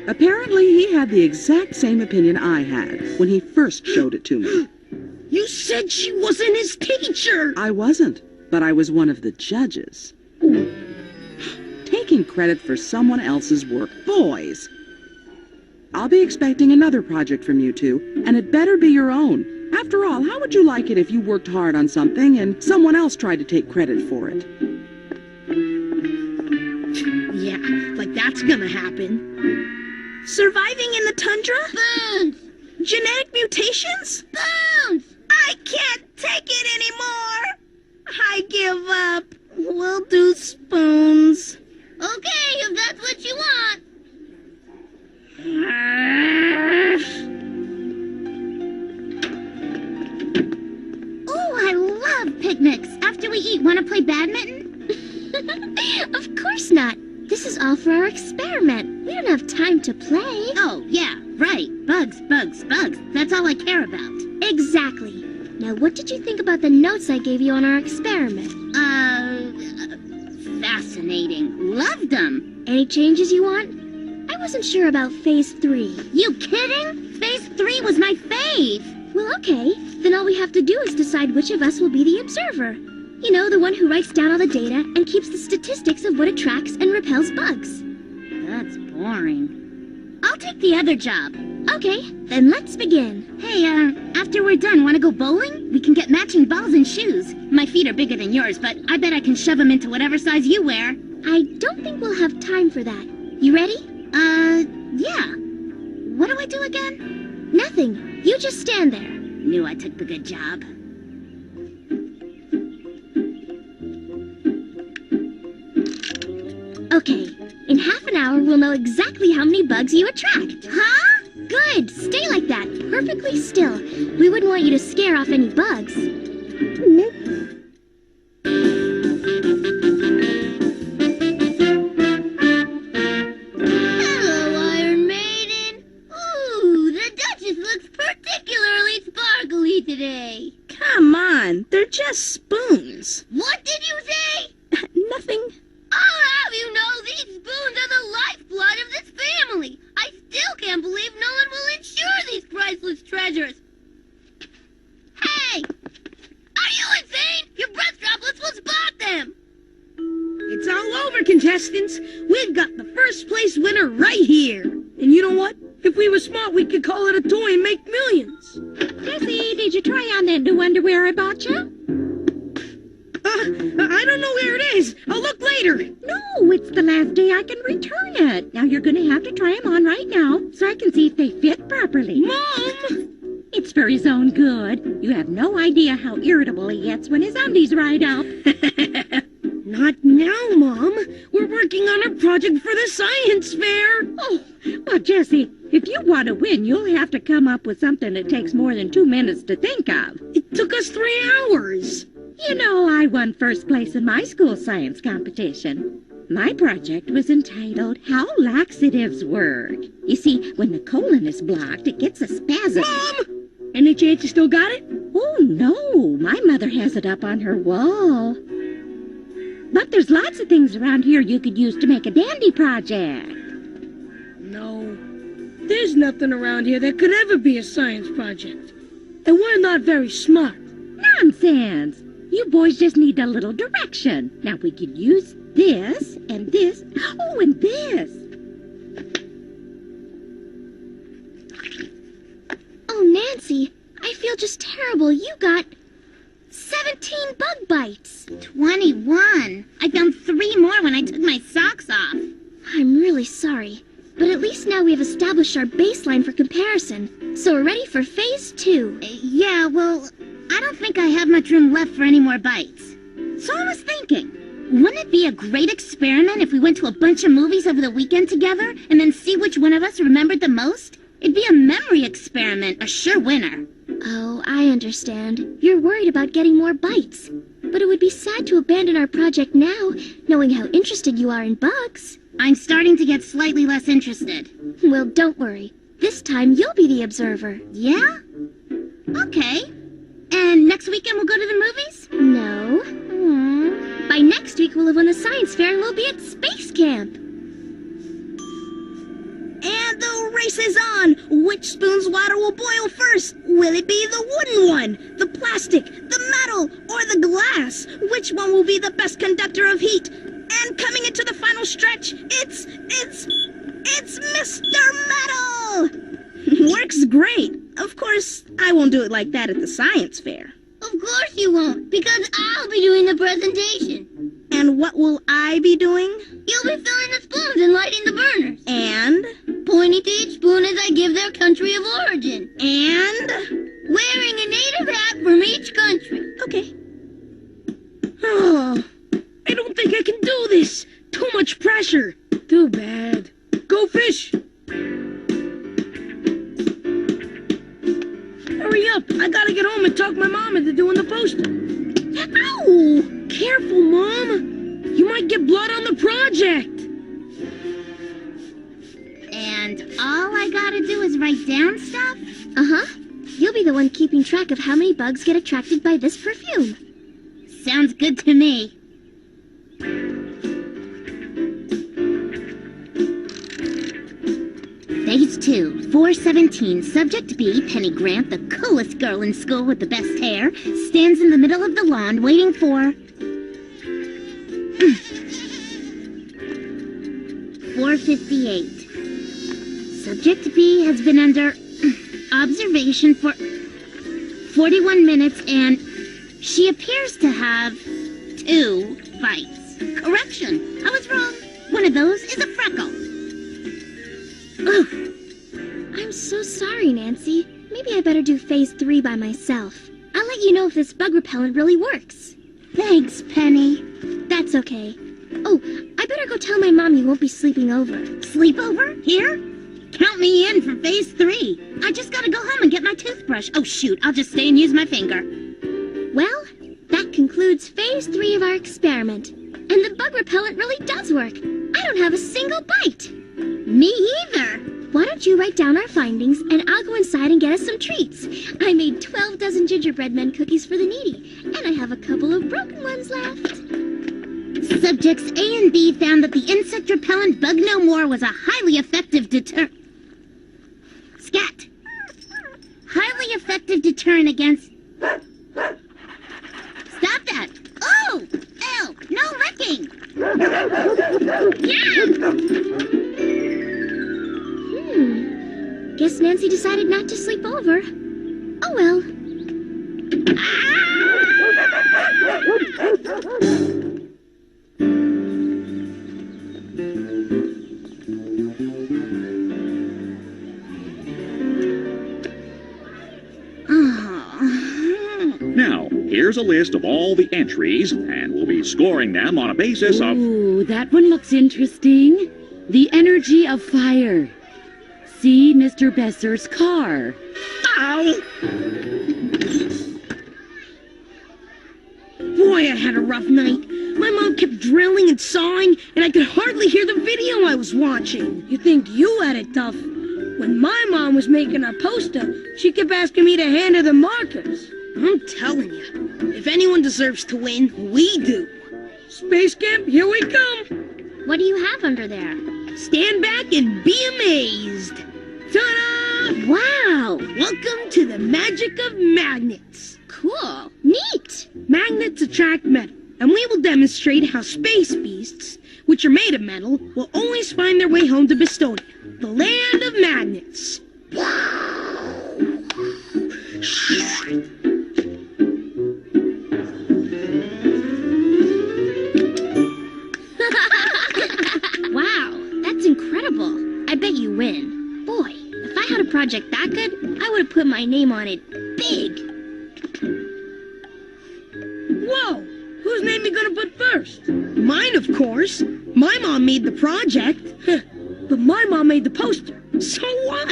Apparently he had the exact same opinion I had when he first showed it to me. You said she wasn't his teacher! I wasn't, but I was one of the judges. Taking credit for someone else's work. Boys! I'll be expecting another project from you two, and it better be your own. After all, how would you like it if you worked hard on something and someone else tried to take credit for it? Yeah, like that's gonna happen. Surviving in the tundra? Spoons! Genetic mutations? Spoons! I can't take it anymore! I give up. We'll do spoons. Okay, if that's what you want. Oh, I love picnics. After we eat, want to play badminton? Of course not. This is all for our experiment. We don't have time to play. Oh, yeah, right. Bugs, bugs, bugs. That's all I care about. Exactly. Now, what did you think about the notes I gave you on our experiment? Fascinating. Loved them. Any changes you want? I wasn't sure about Phase 3. You kidding? Phase 3 was my fave. Well, okay. Then all we have to do is decide which of us will be the observer. You know, the one who writes down all the data and keeps the statistics of what attracts and repels bugs. That's boring. I'll take the other job. Okay, then let's begin. Hey, after we're done, want to go bowling? We can get matching balls and shoes. My feet are bigger than yours, but I bet I can shove them into whatever size you wear. I don't think we'll have time for that. You ready? Yeah. What do I do again? Nothing. You just stand there. Knew I took the good job. Okay, in half an hour we'll know exactly how many bugs you attract. Huh? Good, stay like that, perfectly still. We wouldn't want you to scare off any bugs. Hello, Iron Maiden. Ooh, the Duchess looks particularly sparkly today. Come on, they're just spoons. What did you say? Nothing. I'll have you know these spoons are the lifeblood of this family. I still can't believe no one will insure these priceless treasures. Hey! Are you insane? Your breath droplets will spot them! It's all over, contestants. We've got the first place winner right here. And you know what? If we were smart, we could call it a toy and make millions. Jessie, did you try on that new underwear I bought you? I don't know where it is. I'll look later. No, it's the last day I can return it. Now you're going to have to try them on right now so I can see if they fit properly. Mom! It's for his own good. You have no idea how irritable he gets when his undies ride up. Not now, Mom. We're working on a project for the science fair. Oh, well, Jessie, if you want to win, you'll have to come up with something that takes more than 2 minutes to think of. It took us 3 hours. You know, I won first place in my school science competition. My project was entitled How Laxatives Work. You see, when the colon is blocked, it gets a spasm. Mom! Any chance you still got it? Oh, no. My mother has it up on her wall. But there's lots of things around here you could use to make a dandy project. No. There's nothing around here that could ever be a science project. And we're not very smart. Nonsense. You boys just need a little direction. Now we could use this, and this, oh, and this. Oh, Nancy, I feel just terrible. You got 17 bug bites. 21. I found 3 more when I took my socks off. I'm really sorry, but at least now we have established our baseline for comparison, so we're ready for phase 2. Yeah, well, I don't think I have much room left for any more bites. So I was thinking, wouldn't it be a great experiment if we went to a bunch of movies over the weekend together and then see which one of us remembered the most? It'd be a memory experiment, a sure winner. Oh, I understand. You're worried about getting more bites. But it would be sad to abandon our project now, knowing how interested you are in bugs. I'm starting to get slightly less interested. Well, don't worry. This time you'll be the observer. Yeah? Okay. And next weekend we'll go to the movies? No. By next week we'll have won the science fair and we'll be at space camp. And the race is on! Which spoon's water will boil first? Will it be the wooden one, the plastic, the metal, or the glass? Which one will be the best conductor of heat? And coming into the final stretch, it's Mr. Metal! Works great. Of course, I won't do it like that at the science fair. Of course you won't, because I'll be doing the presentation. And what will I be doing? You'll be filling the spoons and lighting the burners. And? Pointing to each spoon as I give their country of origin. And? Wearing a native hat from each country. Okay. Oh, I don't think I can do this. Too much pressure. Too bad. Go fish. Hurry up. I gotta get home and talk my mom into doing the poster. Ow! Careful, Mom. You might get blood on the project. And all I gotta do is write down stuff? Uh-huh. You'll be the one keeping track of how many bugs get attracted by this perfume. Sounds good to me. Phase 2, 417. Subject B, Penny Grant, the coolest girl in school with the best hair, stands in the middle of the lawn waiting for... 4:58. Subject B has been under observation for 41 minutes and she appears to have 2 bites. Correction, I was wrong. One of those is a freckle. Ugh. I'm so sorry, Nancy. Maybe I better do phase 3 by myself. I'll let you know if this bug repellent really works. Thanks, Penny. That's okay. Oh, I better go tell my mom you won't be sleeping over. Sleepover? Here? Count me in for phase 3. I just gotta go home and get my toothbrush. Oh, shoot, I'll just stay and use my finger. Well, that concludes phase 3 of our experiment. And the bug repellent really does work. I don't have a single bite. Me either. Why don't you write down our findings, and I'll go inside and get us some treats. I made 12 dozen gingerbread men cookies for the needy, and I have a couple of broken ones left. Subjects A and B found that the insect repellent Bug No More was a highly effective Scat! Highly effective deterrent against... Stop that! Oh! Ew! No licking! Yeah! Guess Nancy decided not to sleep over. Oh well. Now, here's a list of all the entries, and we'll be scoring them on a basis of... Ooh, that one looks interesting. The energy of fire. See Mr. Besser's car. Ow! Boy, I had a rough night. My mom kept drilling and sawing, and I could hardly hear the video I was watching. You think you had it tough? When my mom was making our poster, she kept asking me to hand her the markers. I'm telling you, if anyone deserves to win, we do. Space Camp, here we come. What do you have under there? Stand back and be amazed. Ta-da! Wow! Welcome to the magic of magnets. Cool. Neat. Magnets attract metal, and we will demonstrate how space beasts, which are made of metal, will always find their way home to Bistonia, the land of magnets. Wow, that's incredible. I bet you win. Boy, if I had a project that good, I would have put my name on it big. Whoa! Whose name are you gonna put first? Mine, of course. My mom made the project. But my mom made the poster. So what?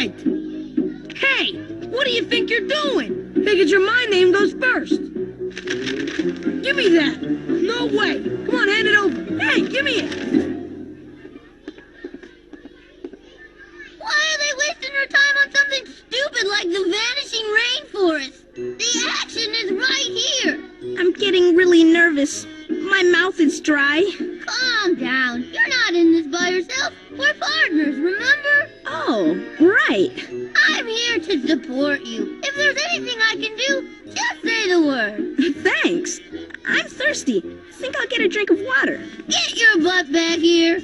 Hey, what do you think you're doing? Figured my name goes first. Give me that. No way. Come on, hand it over. Hey, give me it. Why are they wasting their time on something stupid like the vanishing rainforest? The action is right here. I'm getting really nervous. My mouth is dry. Calm down. You're not in this by yourself. We're partners, remember? Oh, right. I'm here to support you. If there's anything I can do, just say the word. Thanks. I'm thirsty. I think I'll get a drink of water. Get your butt back here.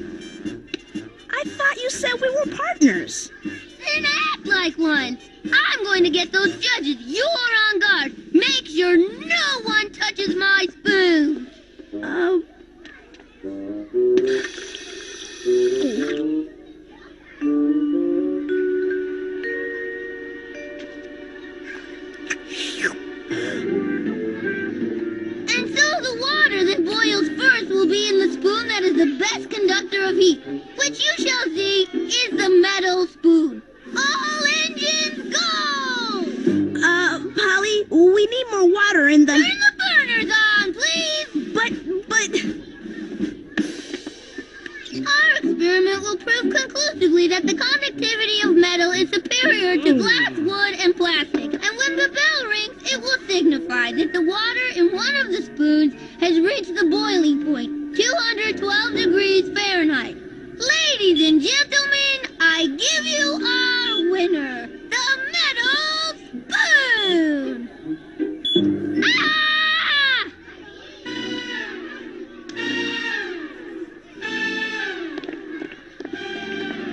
I thought you said we were partners. Then act like one. I'm going to get those judges. You're on guard. Make sure no one touches my spoon. And so the water that boils first will be in the spoon that is the best conductor of heat, which you shall see is the metal spoon. All engines go! Polly, we need more water in the... Turn the burners on, please! But... Our experiment will prove conclusively that the conductivity of metal is superior to glass, wood, and plastic. And when the bell rings, it will signify that the water in one of the spoons has reached the boiling point, 212 degrees Fahrenheit. Ladies and gentlemen, I give you our winner, the metal spoon! Ah!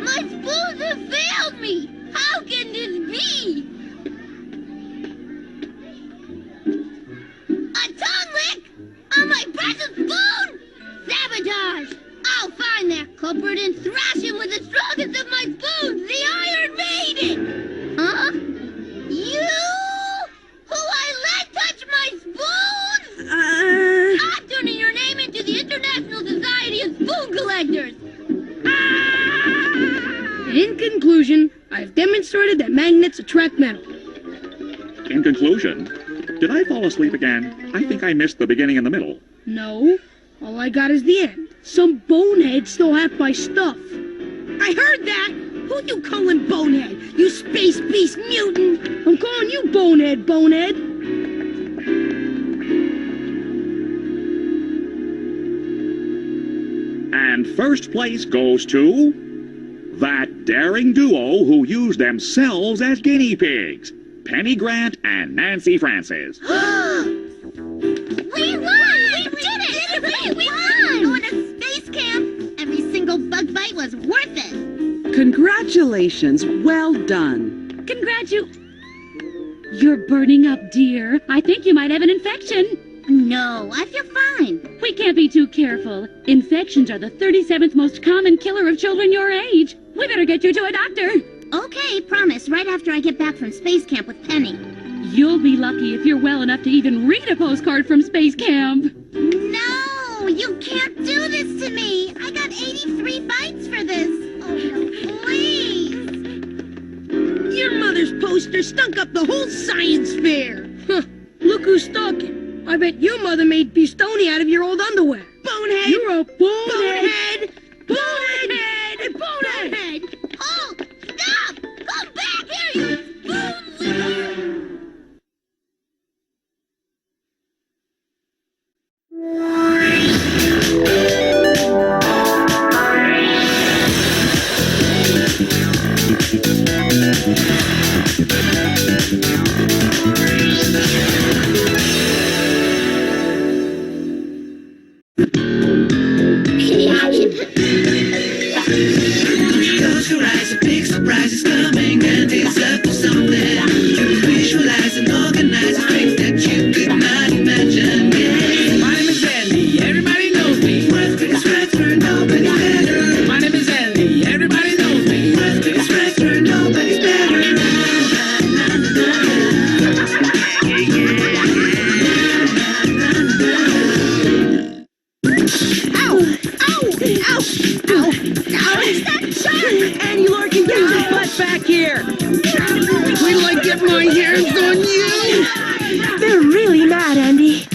My spoons have failed me! How can this be? A tongue lick on my precious spoon? Sabotage! I'll find that culprit and thrash him with the strongest of my spoons, the Iron Maiden! Huh? You? Who I let touch my spoons? I'm turning your name into the International Society of Spoon Collectors! In conclusion, I've demonstrated that magnets attract metal. In conclusion, did I fall asleep again? I think I missed the beginning and the middle. No, all I got is the end. Some bonehead stole half my stuff. I heard that! Who you calling bonehead? You space beast mutant! I'm calling you bonehead, bonehead! And first place goes to that daring duo who used themselves as guinea pigs, Penny Grant and Nancy Francis. We won! We did it! We won! Going to space camp. Every single bug bite was worth it. Congratulations. Well done. You're burning up, dear. I think you might have an infection. No, I feel fine. We can't be too careful. Infections are the 37th most common killer of children your age. We better get you to a doctor. Okay, promise, right after I get back from space camp with Penny. You'll be lucky if you're well enough to even read a postcard from space camp. No, you can't do this to me. I got 83 bites for this. Oh, no, please. Your mother's poster stunk up the whole science fair. Huh, look who's talking. I bet your mother made Pistoni out of your old underwear. Bonehead! You're a bonehead! Bonehead! Bonehead! Halt! Stop! Come back here, you spoon! Annie Larkin, get your butt back here! Wait till I get my hands on you! They're really mad, Andy.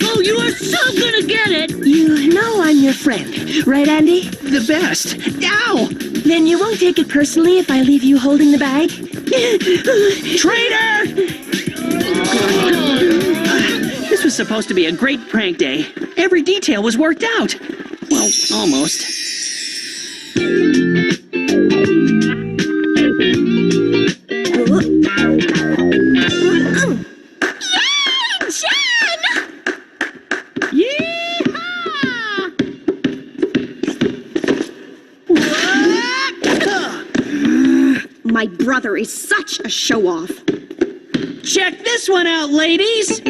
Oh, you are so gonna get it! You know I'm your friend, right, Andy? The best. Ow! Then you won't take it personally if I leave you holding the bag? Traitor! This was supposed to be a great prank day. Every detail was worked out. Well, almost. My brother is such a show-off. Check this one out, ladies!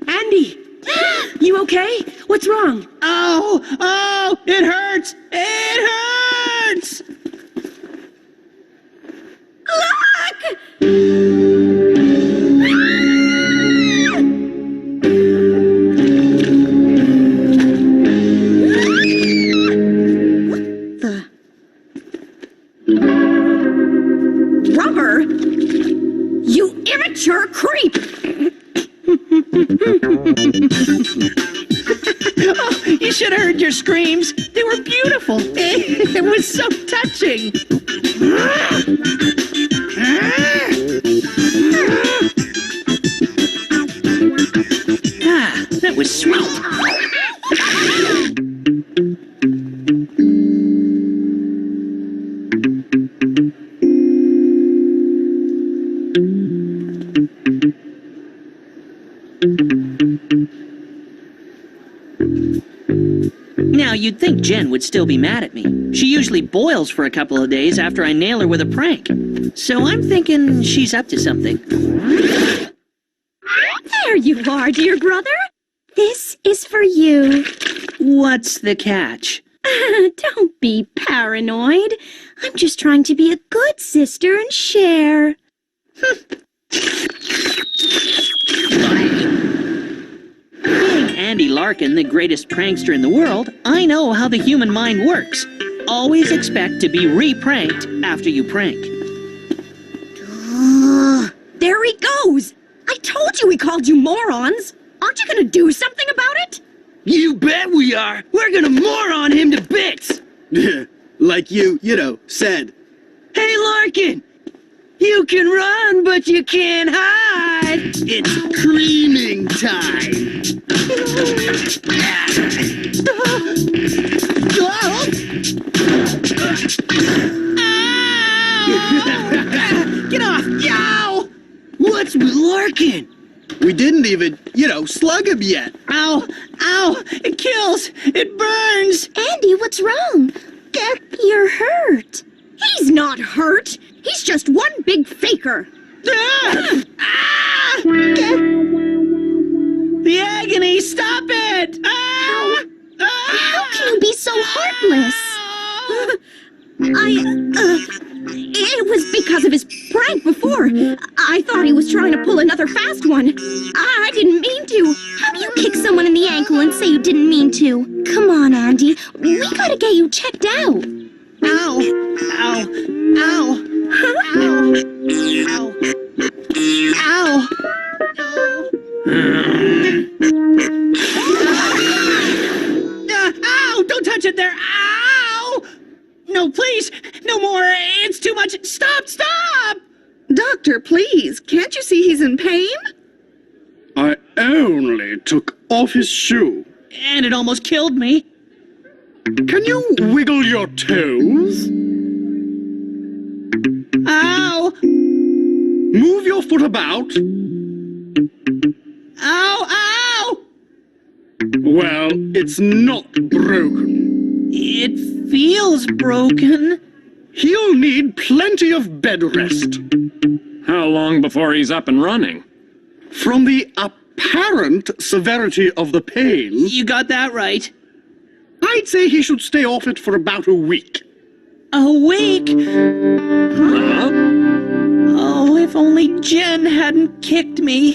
Andy! You okay? What's wrong? Oh! It hurts! It hurts! Rubber? You immature creep! Oh, you should have heard your screams. They were beautiful. It was so touching. That was sweet. Now, you'd think Jen would still be mad at me. She usually boils for a couple of days after I nail her with a prank. So I'm thinking she's up to something. There you are, dear brother. This is for you. What's the catch? Don't be paranoid. I'm just trying to be a good sister and share. Being Andy Larkin, the greatest prankster in the world, I know how the human mind works. Always expect to be re-pranked after you prank. There he goes! I told you we called you morons! Aren't you gonna do something about it? You bet we are! We're gonna moron him to bits! Like you said. Hey, Larkin! You can run, but you can't hide! It's creaming time! Get off! Yow! What's with Larkin? We didn't even, slug him yet. Ow! Ow! It kills! It burns! Andy, what's wrong? You're hurt. He's not hurt! He's just one big faker! Ah! Ah! The agony! Stop it! Ah! How can you be so heartless? It was because of his prank before. I thought he was trying to pull another fast one. I didn't mean to. How do you kick someone in the ankle and say you didn't mean to? Come on, Andy. We gotta get you checked out. Ow! Ow! Ow! Ow! Ow! Ow! Don't touch it there! Ow! No, please! No more! It's too much! Stop! Stop! Doctor, please. Can't you see he's in pain? I only took off his shoe. And it almost killed me. Can you wiggle your toes? Ow! Move your foot about. Ow! Ow! Well, it's not broken. It feels broken. He'll need plenty of bed rest. How long before he's up and running? From the apparent severity of the pain, You got that right. I'd say he should stay off it for about a week. A week? Huh? Oh, if only Jen hadn't kicked me.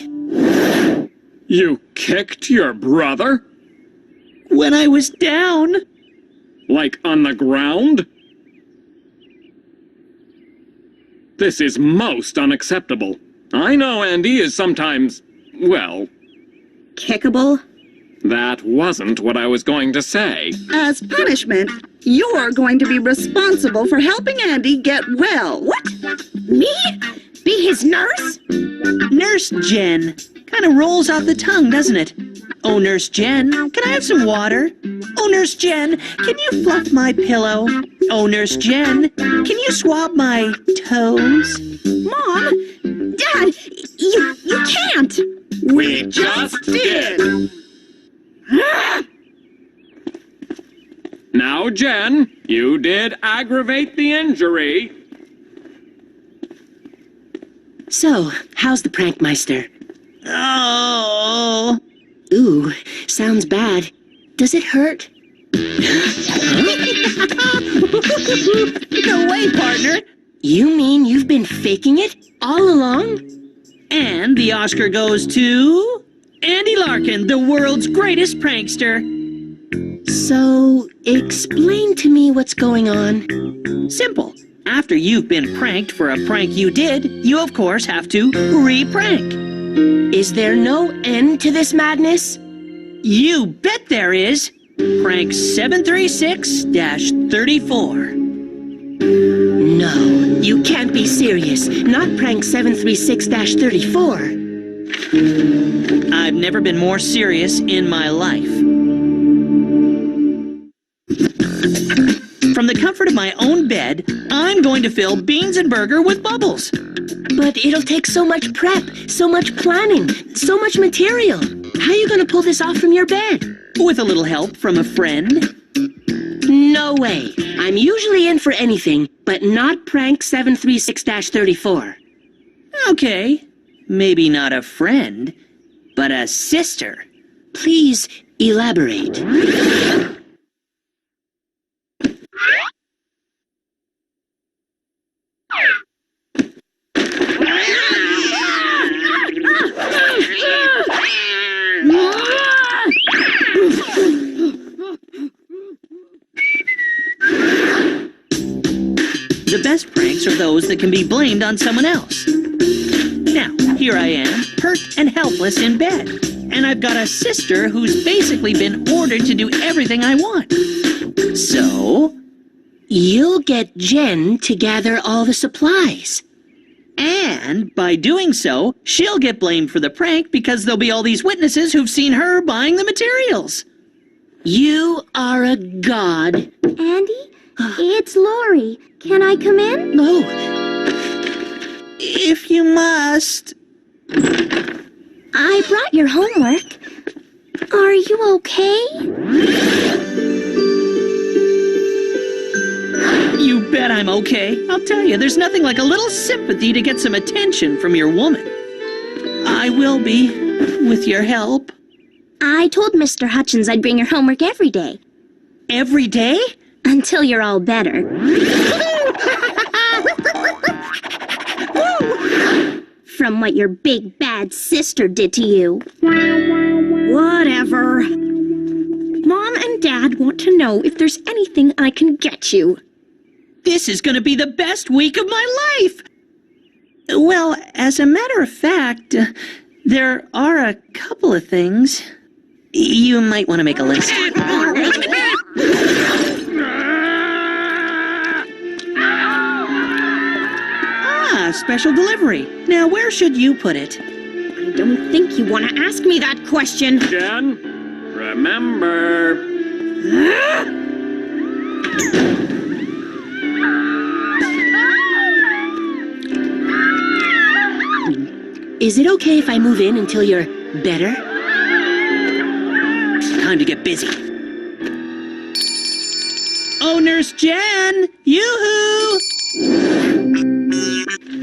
You kicked your brother? When I was down. Like on the ground? This is most unacceptable. I know Andy is sometimes, well... Kickable? That wasn't what I was going to say. As punishment, you're going to be responsible for helping Andy get well. What? Me? Be his nurse? Nurse Jen. Kind of rolls off the tongue, doesn't it? Oh, Nurse Jen, can I have some water? Oh, Nurse Jen, can you fluff my pillow? Oh, Nurse Jen, can you swab my toes? Mom? Dad? You can't! We just did! Now, Jen, you did aggravate the injury. So, how's the Prankmeister? Oh. Ooh, sounds bad. Does it hurt? No way, partner. You mean you've been faking it all along? And the Oscar goes to... Andy Larkin, the world's greatest prankster. So, explain to me what's going on. Simple. After you've been pranked for a prank you did, you of course have to re-prank. Is there no end to this madness? You bet there is. Prank 736-34. No, you can't be serious. Not prank 736-34. I've never been more serious in my life. From the comfort of my own bed, I'm going to fill Beans and Burger with bubbles. But it'll take so much prep, so much planning, so much material. How are you going to pull this off from your bed? With a little help from a friend. No way. I'm usually in for anything, but not prank 736-34. Okay, maybe not a friend, but a sister. Please elaborate. The best pranks are those that can be blamed on someone else. Now, here I am, hurt and helpless in bed. And I've got a sister who's basically been ordered to do everything I want. So... You'll get Jen to gather all the supplies. And by doing so, she'll get blamed for the prank because there'll be all these witnesses who've seen her buying the materials. You are a god. Andy, it's Lori. Can I come in? No. If you must. I brought your homework. Are you okay? You bet I'm okay. I'll tell you, there's nothing like a little sympathy to get some attention from your woman. I will be, with your help. I told Mr. Hutchins I'd bring your homework every day. Every day? Until you're all better. From what your big bad sister did to you. Whatever. Mom and Dad want to know if there's anything I can get you. This is going to be the best week of my life! Well, as a matter of fact, there are a couple of things. You might want to make a list. Special delivery. Now, where should you put it? I don't think you want to ask me that question. Jen, remember... Is it okay if I move in until you're better? Time to get busy. Oh, Nurse Jen! Yoo-hoo!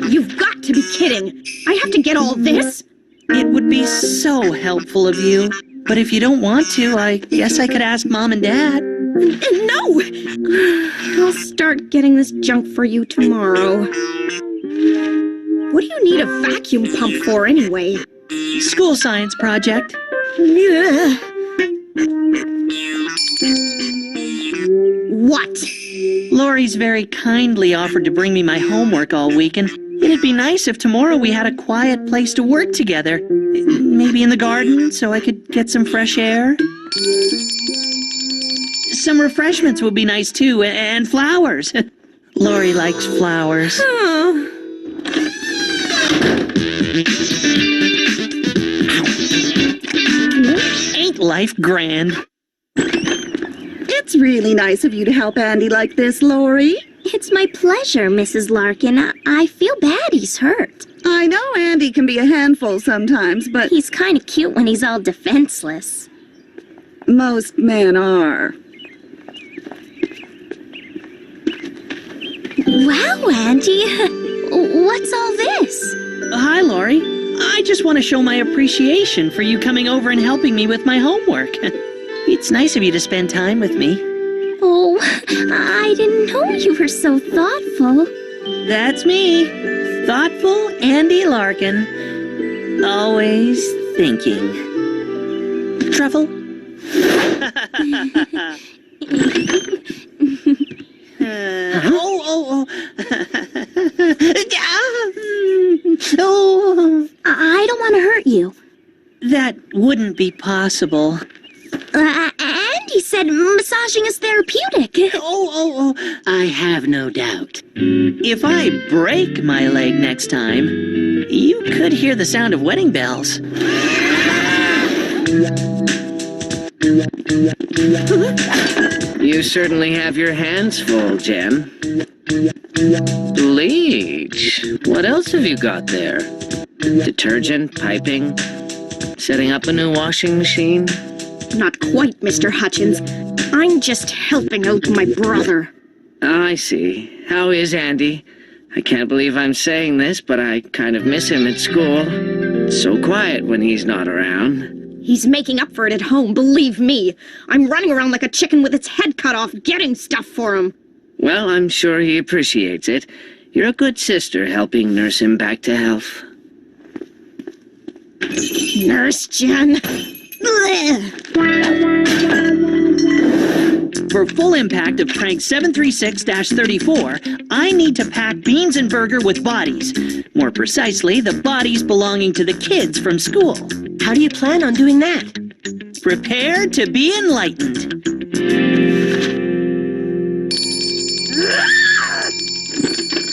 You've got to be kidding. I have to get all this? It would be so helpful of you. But if you don't want to, I guess I could ask Mom and Dad. No! I'll start getting this junk for you tomorrow. What do you need a vacuum pump for anyway? School science project. What? Lori's very kindly offered to bring me my homework all week, and it'd be nice if tomorrow we had a quiet place to work together. Maybe in the garden, so I could get some fresh air. Some refreshments would be nice too, and flowers. Lori likes flowers. Oh. Ain't life grand? It's really nice of you to help Andy like this, Lori. It's my pleasure, Mrs. Larkin. I feel bad he's hurt. I know Andy can be a handful sometimes, but He's kind of cute when he's all defenseless. most men are. Wow, Andy. What's all this? Hi, Lori. I just want to show my appreciation for you coming over and helping me with my homework. It's nice of you to spend time with me. Oh, I didn't know you were so thoughtful. That's me. Thoughtful Andy Larkin. Always thinking. Truffle? Oh. I don't want to hurt you. That wouldn't be possible. Andy said massaging is therapeutic. Oh. I have no doubt. If I break my leg next time, you could hear the sound of wedding bells. You certainly have your hands full, Jen. Bleach. What else have you got there? Detergent, piping, setting up a new washing machine? Not quite, Mr. Hutchins. I'm just helping out my brother. I see. How is Andy? I can't believe I'm saying this, but I kind of miss him at school. So quiet when he's not around. He's making up for it at home, believe me. I'm running around like a chicken with its head cut off, getting stuff for him. Well, I'm sure he appreciates it. You're a good sister helping nurse him back to health. Nurse Jen. For full impact of prank 736-34, I need to pack Beans and Burger with bodies. More precisely, the bodies belonging to the kids from school. How do you plan on doing that? Prepare to be enlightened.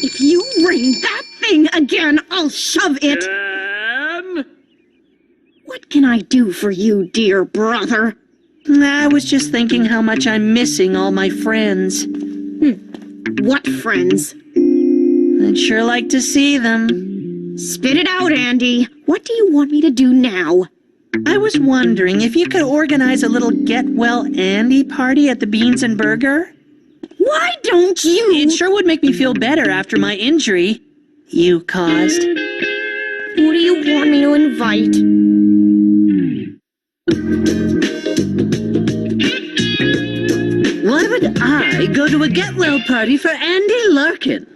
If you ring that thing again, I'll shove it. What can I do for you, dear brother? I was just thinking how much I'm missing all my friends. What friends? I'd sure like to see them. Spit it out, Andy. What do you want me to do now? I was wondering if you could organize a little get-well Andy party at the Beans and Burger? Why don't you? It sure would make me feel better after my injury you caused. Who do you want me to invite? Why would I go to a get-well party for Andy Larkin?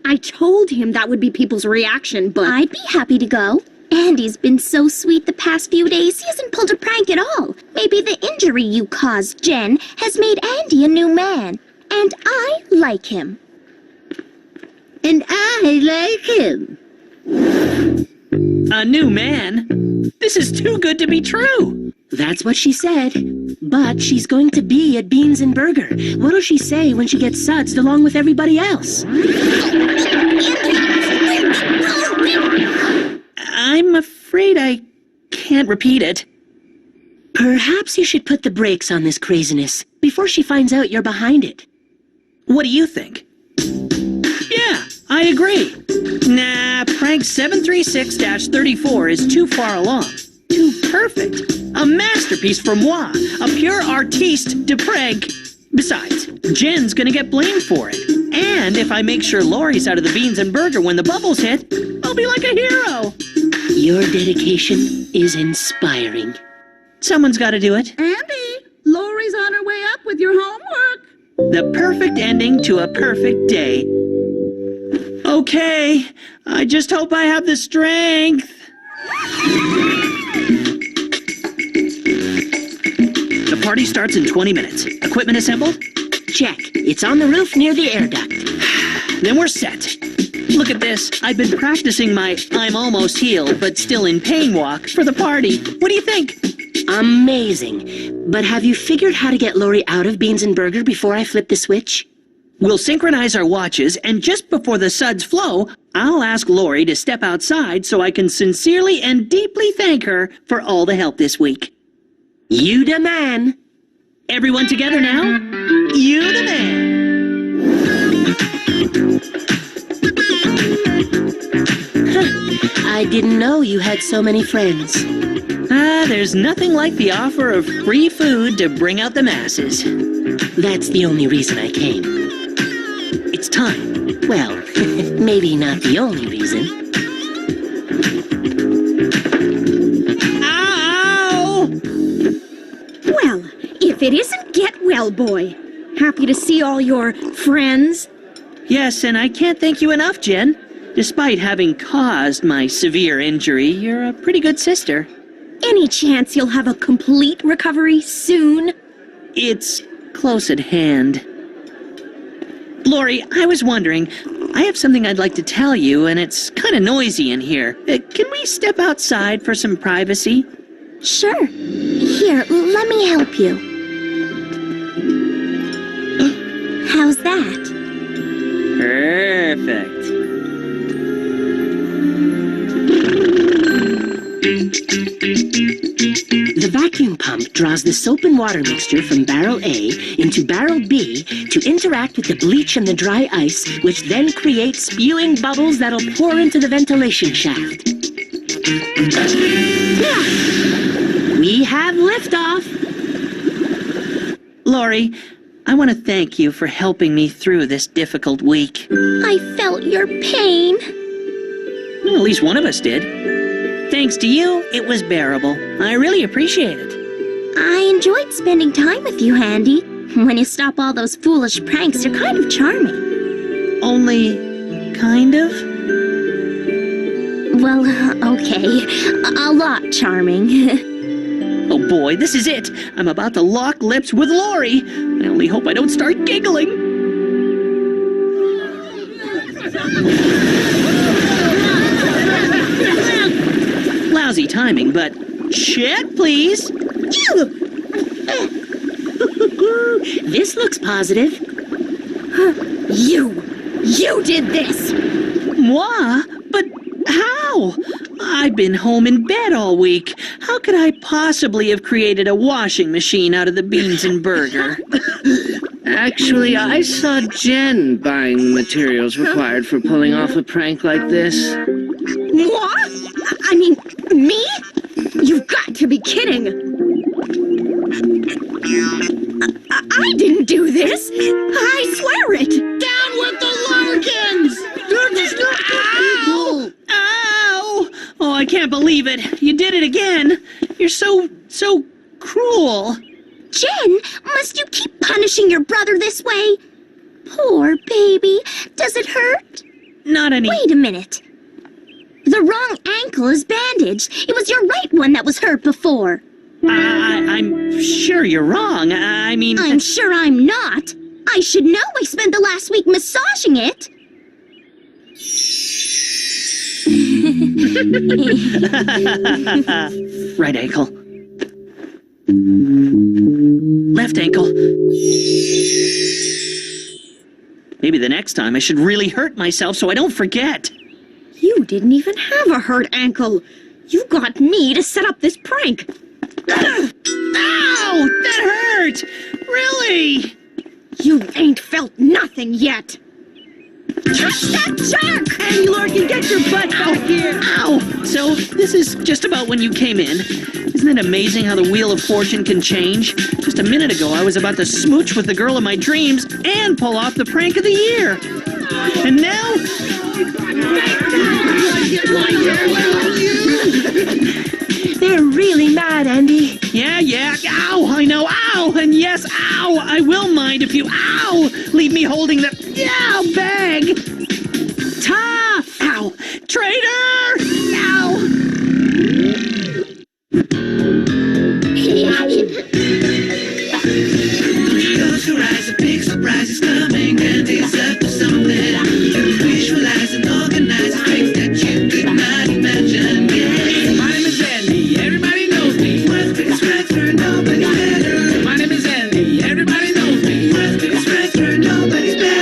I told him that would be people's reaction, but... I'd be happy to go. Andy's been so sweet the past few days, he hasn't pulled a prank at all. Maybe the injury you caused, Jen, has made Andy a new man. And I like him. And I like him. A new man? This is too good to be true. That's what she said. But she's going to be at Beans and Burger. What'll she say when she gets sudsed along with everybody else? I'm afraid I can't repeat it. Perhaps you should put the brakes on this craziness before she finds out you're behind it. What do you think? Yeah, I agree. Nah, prank 736-34 is too far along. Too perfect. A masterpiece for moi. A pure artiste de prank. Besides, Jen's gonna get blamed for it. And if I make sure Lori's out of the Beans and Burger when the bubbles hit, I'll be like a hero. Your dedication is inspiring. Someone's gotta do it. Andy, Lori's on her way up with your homework. The perfect ending to a perfect day. Okay, I just hope I have the strength. The party starts in 20 minutes. Equipment assembled? Check. It's on the roof near the air duct. Then we're set. Look at this. I've been practicing my I'm almost healed but still in pain walk for the party. What do you think? Amazing. But have you figured how to get Lori out of Beans and Burger before I flip the switch? We'll synchronize our watches, and just before the suds flow, I'll ask Lori to step outside so I can sincerely and deeply thank her for all the help this week. You the man. Everyone together now? You the man. I didn't know you had so many friends. There's nothing like the offer of free food to bring out the masses. That's the only reason I came. It's time. Well, maybe not the only reason. Ow! Well, if it isn't Get Well Boy. Happy to see all your friends. Yes, and I can't thank you enough, Jen. Despite having caused my severe injury, you're a pretty good sister. Any chance you'll have a complete recovery soon? It's close at hand. Lori, I was wondering, I have something I'd like to tell you, and it's kind of noisy in here. Can we step outside for some privacy? Sure. Here, let me help you. How's that? Perfect. The vacuum pump draws the soap and water mixture from barrel A into barrel B to interact with the bleach and the dry ice, which then creates spewing bubbles that'll pour into the ventilation shaft. We have liftoff! Lori, I want to thank you for helping me through this difficult week. I felt your pain. Well, at least one of us did. Thanks to you, it was bearable. I really appreciate it. I enjoyed spending time with you, Handy. When you stop all those foolish pranks, you're kind of charming. Only kind of? Well, okay. A lot charming. Oh boy, this is it. I'm about to lock lips with Lori. I only hope I don't start giggling. Lousy timing, but Chet, please. This looks positive. You did this! Moi? But how? I've been home in bed all week. How could I possibly have created a washing machine out of the Beans and Burger? Actually, I saw Jen buying the materials required for pulling off a prank like this. What? I mean, me? You've got to be kidding. I didn't do this. I swear it. Down with the Larkins! They're just not good people! Ow! Oh, I can't believe it. You did it again. You're so cruel. Jen, must you keep punishing your brother this way? Poor baby. Does it hurt? Not any... Wait a minute. The wrong ankle is bandaged. It was your right one that was hurt before. I'm sure you're wrong. I mean... I'm sure I'm not. I should know. I spent the last week massaging it. Right ankle. Left ankle. Maybe the next time I should really hurt myself so I don't forget. You didn't even have a hurt ankle. You got me to set up this prank. Ow! That hurt! Really? You ain't felt nothing yet. Touch that jerk! Hey, Larkin, get your butt out here! Ow! So, this is just about when you came in. Isn't it amazing how the Wheel of Fortune can change? Just a minute ago, I was about to smooch with the girl of my dreams and pull off the prank of the year. And now... They're really mad, Andy. Yeah. Ow! I know. Ow! And yes, ow! I will mind if you, ow, leave me holding the, bag. Tough. Ow. Traitor. Ow. Close your eyes, a big surprise is coming, and it's up to something. Visualize and organize a trick that you could not imagine. Yeah. My name is Andy, everybody knows me. World's biggest wrestler, nobody's better. My name is Andy, everybody knows me. World's biggest wrestler, nobody's better.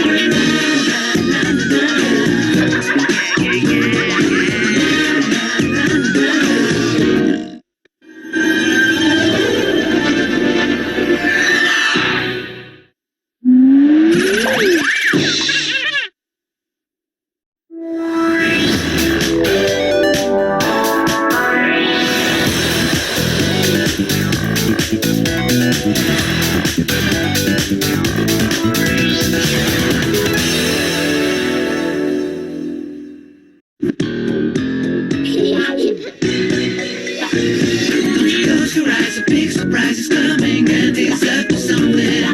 Close your eyes, a big surprise is coming, and it's up to something.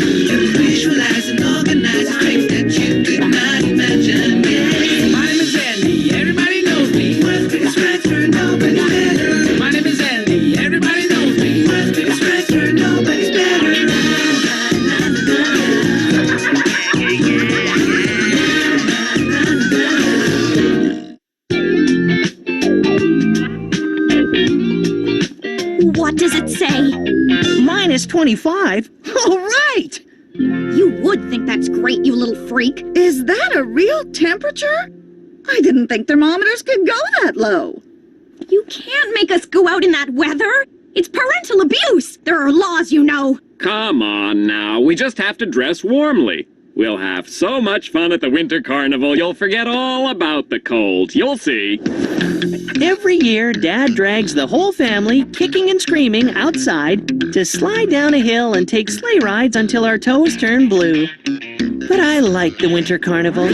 Visualize and organize a trick that you could not imagine. Yeah. My name is Andy, everybody knows me. World's biggest wrestler, nobody's better. My name is Andy, everybody knows me. World's biggest wrestler, nobody's better. What does it say? Minus 25? All right! You would think that's great, you little freak. Is that a real temperature? I didn't think thermometers could go that low. You can't make us go out in that weather. It's parental abuse. There are laws, you know. Come on now, we just have to dress warmly. We'll have so much fun at the Winter Carnival, you'll forget all about the cold. You'll see. Every year, Dad drags the whole family, kicking and screaming, outside to slide down a hill and take sleigh rides until our toes turn blue. But I like the Winter Carnival.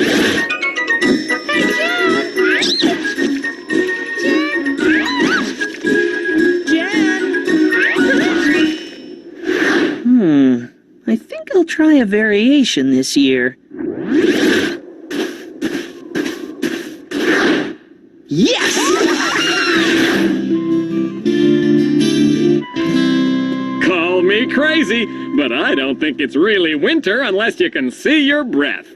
I think I'll try a variation this year. Yes! Call me crazy, but I don't think it's really winter unless you can see your breath.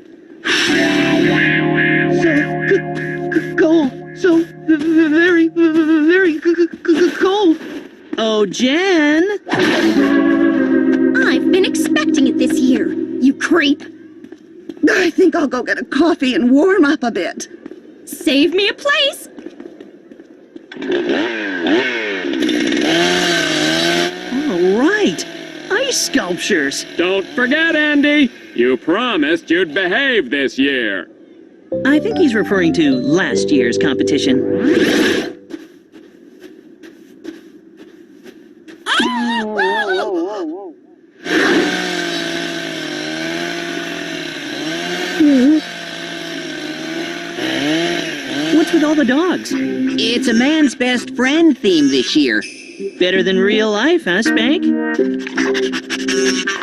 Cold. So very cold. Oh, Jen! I've been expecting it this year, you creep. I think I'll go get a coffee and warm up a bit. Save me a place. All right. Ice sculptures. Don't forget, Andy. You promised you'd behave this year. I think he's referring to last year's competition. What's with all the dogs? It's a man's best friend theme this year. Better than real life, huh, Spank?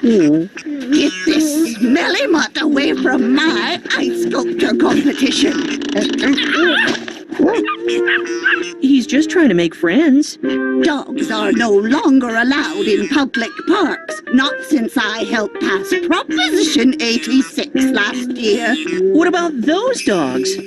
Get this smelly mutt away from my ice sculpture competition. He's just trying to make friends. Dogs are no longer allowed in public parks. Not since I helped pass Proposition 86 last year. What about those dogs?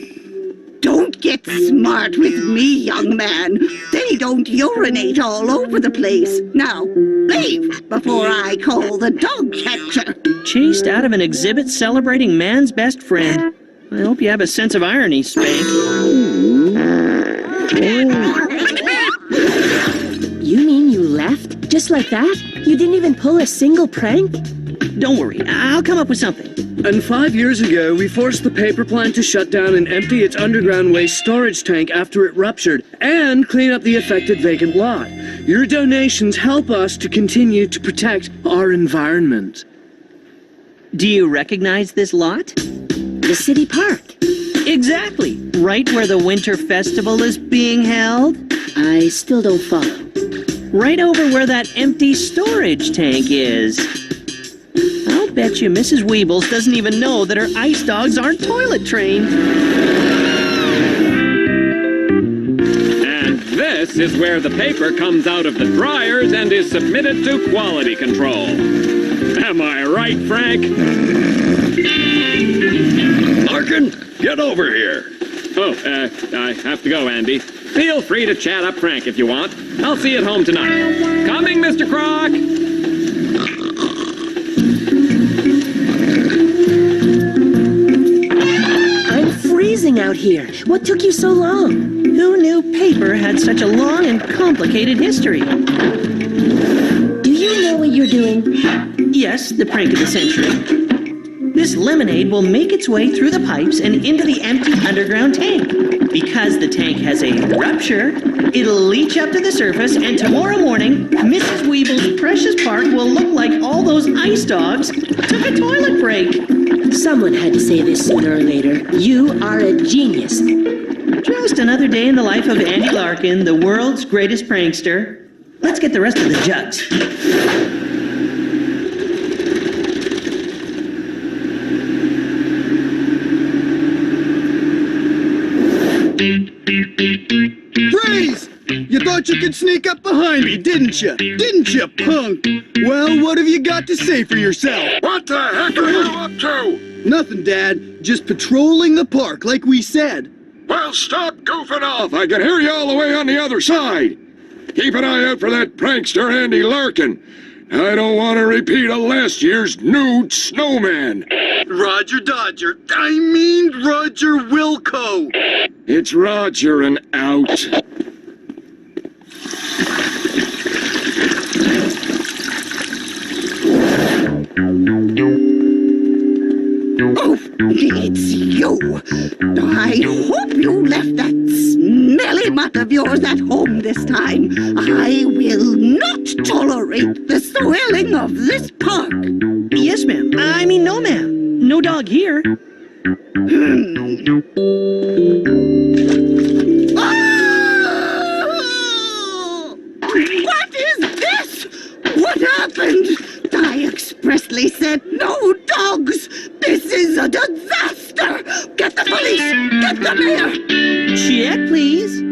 Don't get smart with me, young man. They don't urinate all over the place. Now, leave before I call the dog catcher. Chased out of an exhibit celebrating man's best friend. I hope you have a sense of irony, Spank. You mean you left? Just like that? You didn't even pull a single prank? Don't worry, I'll come up with something. And 5 years ago, we forced the paper plant to shut down and empty its underground waste storage tank after it ruptured, and clean up the affected vacant lot. Your donations help us to continue to protect our environment. Do you recognize this lot? The city park. Exactly. Right where the Winter Festival is being held. I still don't follow. Right over where that empty storage tank is. I'll bet you Mrs. Weebles doesn't even know that her ice dogs aren't toilet trained. And this is where the paper comes out of the dryers and is submitted to quality control. Am I right, Frank? Larkin, get over here. Oh, I have to go, Andy. Feel free to chat up Frank if you want. I'll see you at home tonight. Coming, Mr. Croc! I'm freezing out here. What took you so long? Who knew paper had such a long and complicated history? Do you know what you're doing? Yes, the prank of the century. This lemonade will make its way through the pipes and into the empty underground tank. Because the tank has a rupture, it'll leach up to the surface, and tomorrow morning, Mrs. Weeble's precious park will look like all those ice dogs took a toilet break. Someone had to say this sooner or later. You are a genius. Just another day in the life of Andy Larkin, the world's greatest prankster. Let's get the rest of the jugs. Freeze! You thought you could sneak up behind me, didn't you? Didn't you, punk? Well, what have you got to say for yourself? What the heck are you up to? Nothing, Dad. Just patrolling the park like we said. Well, stop goofing off. I can hear you all the way on the other side. Keep an eye out for that prankster Andy Larkin. I don't want to repeat of last year's nude snowman. Roger Dodger. I mean Roger Wilco. It's Roger and out. Oh, it's you. I hope you left that smelly mutt of yours at home this time. I will not tolerate the soiling of this park. Yes, ma'am. I mean, no, ma'am. No dog here. Oh! What is this? What happened? I expressly said no dogs. This is a disaster. Get the police. Get the mayor. Check, please.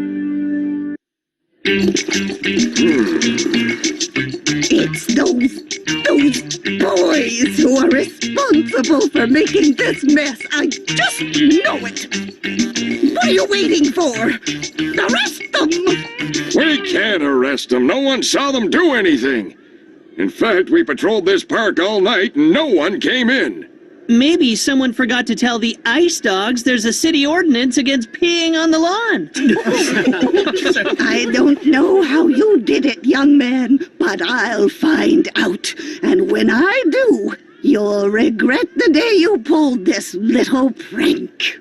It's those boys who are responsible for making this mess. I just know it. What are you waiting for? Arrest them! We can't arrest them. No one saw them do anything. In fact, we patrolled this park all night and no one came in. Maybe someone forgot to tell the ice dogs there's a city ordinance against peeing on the lawn. I don't know how you did it, young man, but I'll find out. And when I do, you'll regret the day you pulled this little prank.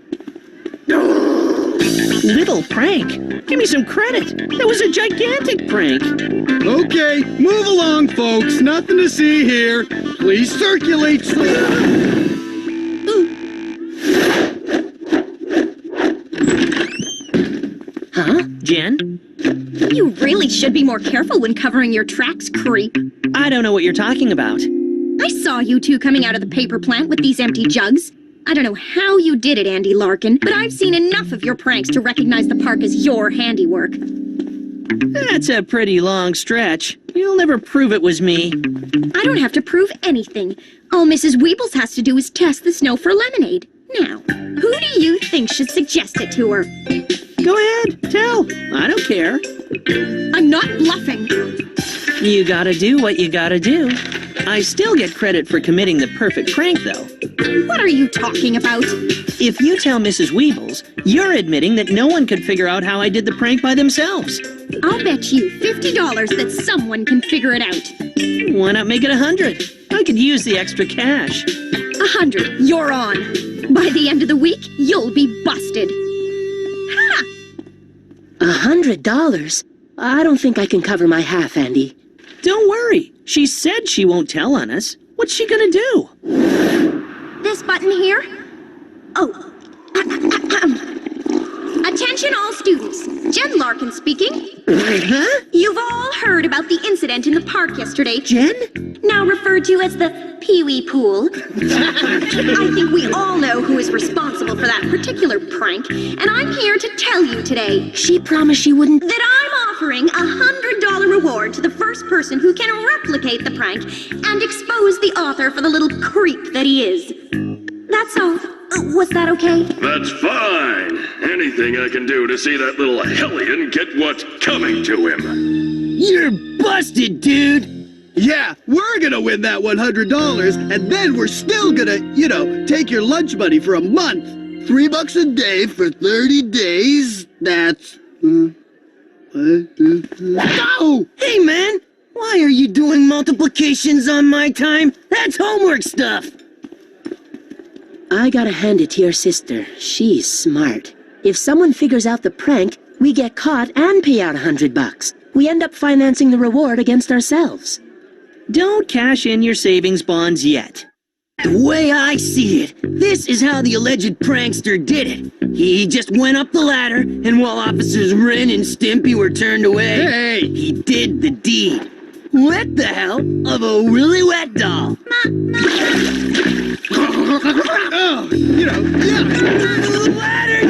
Little prank? Give me some credit. That was a gigantic prank. Okay, move along, folks. Nothing to see here. Please circulate. Huh? Jen? You really should be more careful when covering your tracks, creep. I don't know what you're talking about. I saw you two coming out of the paper plant with these empty jugs. I don't know how you did it, Andy Larkin, but I've seen enough of your pranks to recognize the park as your handiwork. That's a pretty long stretch. You'll never prove it was me. I don't have to prove anything. All Mrs. Weebles has to do is test the snow for lemonade. Now, who do you think should suggest it to her? Go ahead, tell. I don't care. I'm not bluffing. You gotta do what you gotta do. I still get credit for committing the perfect prank, though. What are you talking about? If you tell Mrs. Weebles, you're admitting that no one could figure out how I did the prank by themselves. I'll bet you $50 that someone can figure it out. Why not make it 100? I could use the extra cash. 100, you're on. By the end of the week, you'll be busted. Ha! $100? I don't think I can cover my half, Andy. Don't worry. She said she won't tell on us. What's she gonna do? This button here? Oh. Attention all students. Jen Larkin speaking. Huh? You've all heard about the incident in the park yesterday. Jen? Now referred to as the Pee-wee pool. I think we all know who is responsible for that particular prank, and I'm here to tell you today She promised she wouldn't. that I'm offering a $100 reward to the first person who can replicate the prank and expose the author for the little creep that he is. That's all. Was that okay? That's fine. Anything I can do to see that little hellion get what's coming to him. You're busted, dude! Yeah, we're gonna win that $100, and then we're still gonna, take your lunch money for a month. $3 a day for 30 days. That's... Oh! Hey, man! Why are you doing multiplications on my time? That's homework stuff! I gotta hand it to your sister. She's smart. If someone figures out the prank, we get caught and pay out $100. We end up financing the reward against ourselves. Don't cash in your savings bonds yet. The way I see it, this is how the alleged prankster did it. He just went up the ladder, and while Officers Ren and Stimpy were turned away, he did the deed. What the hell of a really wet doll? Oh, yeah. Ladder!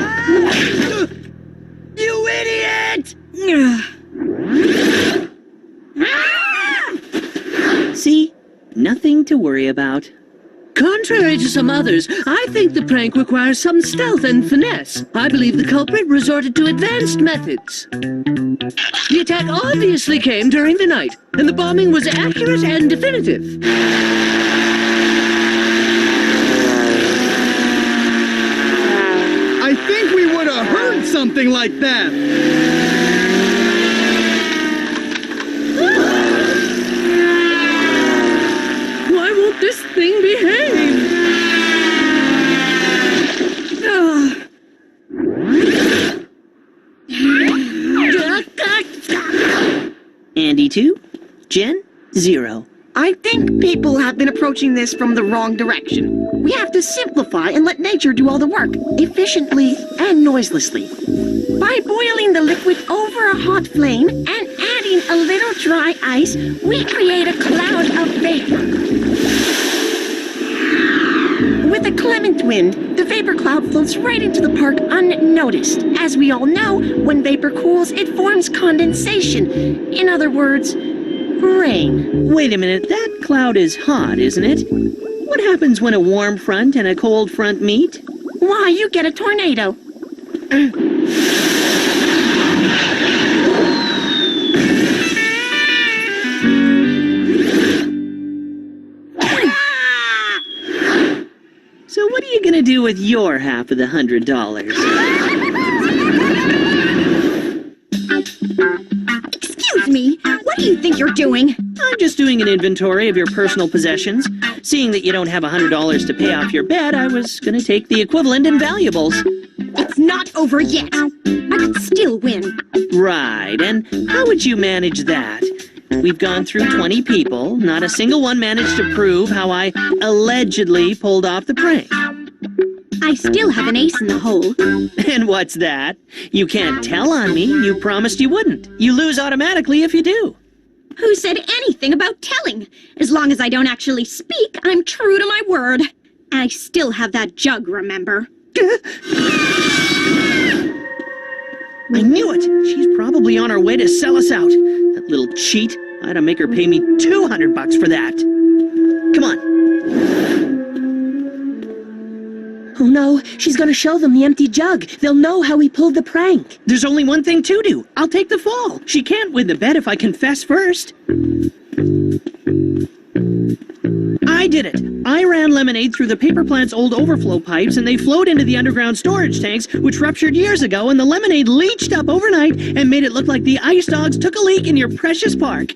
You idiot! See? Nothing to worry about. Contrary to some others, I think the prank requires some stealth and finesse. I believe the culprit resorted to advanced methods. The attack obviously came during the night, and the bombing was accurate and definitive. I think we would have heard something like that. Why won't this thing behave? Andy 2, Jen 0. I think people have been approaching this from the wrong direction. We have to simplify and let nature do all the work, efficiently and noiselessly. By boiling the liquid over a hot flame and adding a little dry ice, we create a cloud of vapor. With a clement wind, the vapor cloud floats right into the park unnoticed. As we all know, when vapor cools, it forms condensation. In other words, rain. Wait a minute, that cloud is hot, isn't it? What happens when a warm front and a cold front meet? Why, you get a tornado. So what are you gonna do with your half of the $100? Excuse me, what do you think you're doing? I'm just doing an inventory of your personal possessions. Seeing that you don't have $100 to pay off your bet, I was gonna take the equivalent in valuables. It's not over yet. I could still win. Right, and how would you manage that? We've gone through 20 people. Not a single one managed to prove how I allegedly pulled off the prank. I still have an ace in the hole. And what's that? You can't tell on me. You promised you wouldn't. You lose automatically if you do. Who said anything about telling? As long as I don't actually speak, I'm true to my word. I still have that jug, remember? I knew it! She's probably on her way to sell us out. That little cheat. I had to make her pay me $200 for that. Come on. Oh no, she's gonna show them the empty jug. They'll know how we pulled the prank. There's only one thing to do. I'll take the fall. She can't win the bet if I confess first. I did it. I ran lemonade through the paper plant's old overflow pipes, and they flowed into the underground storage tanks, which ruptured years ago, and the lemonade leached up overnight and made it look like the ice dogs took a leak in your precious park.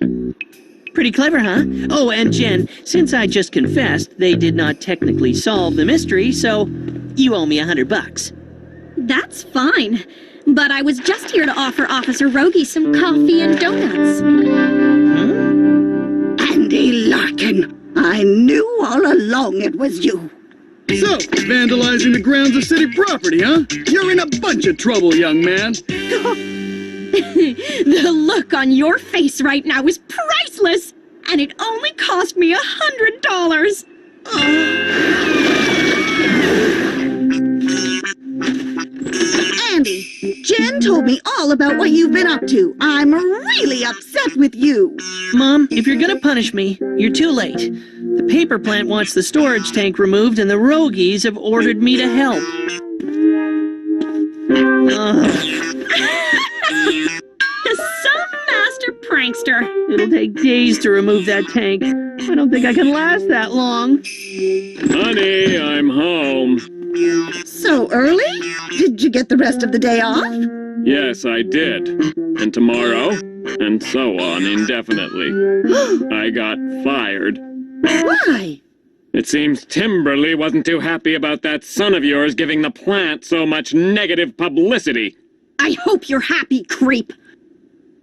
Pretty clever, huh? Oh, and Jen, since I just confessed, they did not technically solve the mystery, so you owe me $100. That's fine. But I was just here to offer Officer Rogie some coffee and donuts. Andy Larkin, I knew all along it was you. So, vandalizing the grounds of city property, huh? You're in a bunch of trouble, young man. The look on your face right now is priceless. and it only cost me $100. Andy, Jen told me all about what you've been up to. I'm really upset with you. Mom, if you're gonna punish me, you're too late. The paper plant wants the storage tank removed, and the Rogies have ordered me to help. Some master prankster. It'll take days to remove that tank. I don't think I can last that long. Honey, I'm home. So early? Did you get the rest of the day off? Yes, I did. And tomorrow, and so on indefinitely. I got fired. Why? It seems Timberly wasn't too happy about that son of yours giving the plant so much negative publicity. I hope you're happy, creep.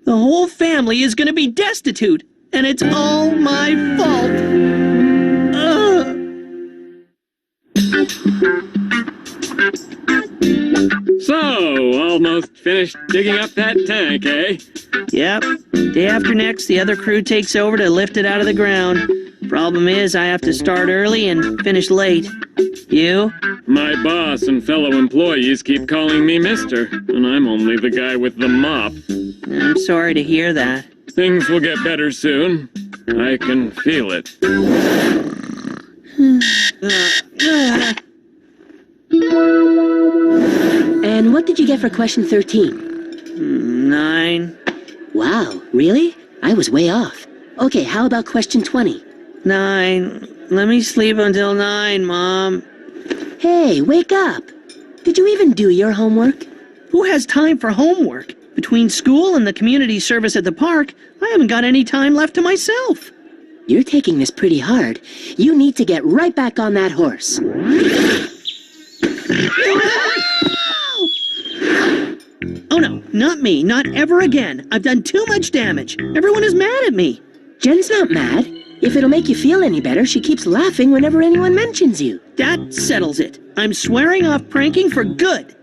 The whole family is gonna be destitute, and it's all my fault. So, almost finished digging up that tank, eh? Yep. Day after next, the other crew takes over to lift it out of the ground. Problem is, I have to start early and finish late. You? My boss and fellow employees keep calling me Mister, and I'm only the guy with the mop. I'm sorry to hear that. Things will get better soon. I can feel it. And what did you get for question 13? 9. Wow, really? I was way off. Okay, how about question 20? 9. Let me sleep until 9, Mom. Hey, wake up! Did you even do your homework? Who has time for homework? Between school and the community service at the park, I haven't got any time left to myself. You're taking this pretty hard. You need to get right back on that horse. Oh no, not me, not ever again. I've done too much damage. Everyone is mad at me. Jen's not mad. If it'll make you feel any better, she keeps laughing whenever anyone mentions you. That settles it. I'm swearing off pranking for good.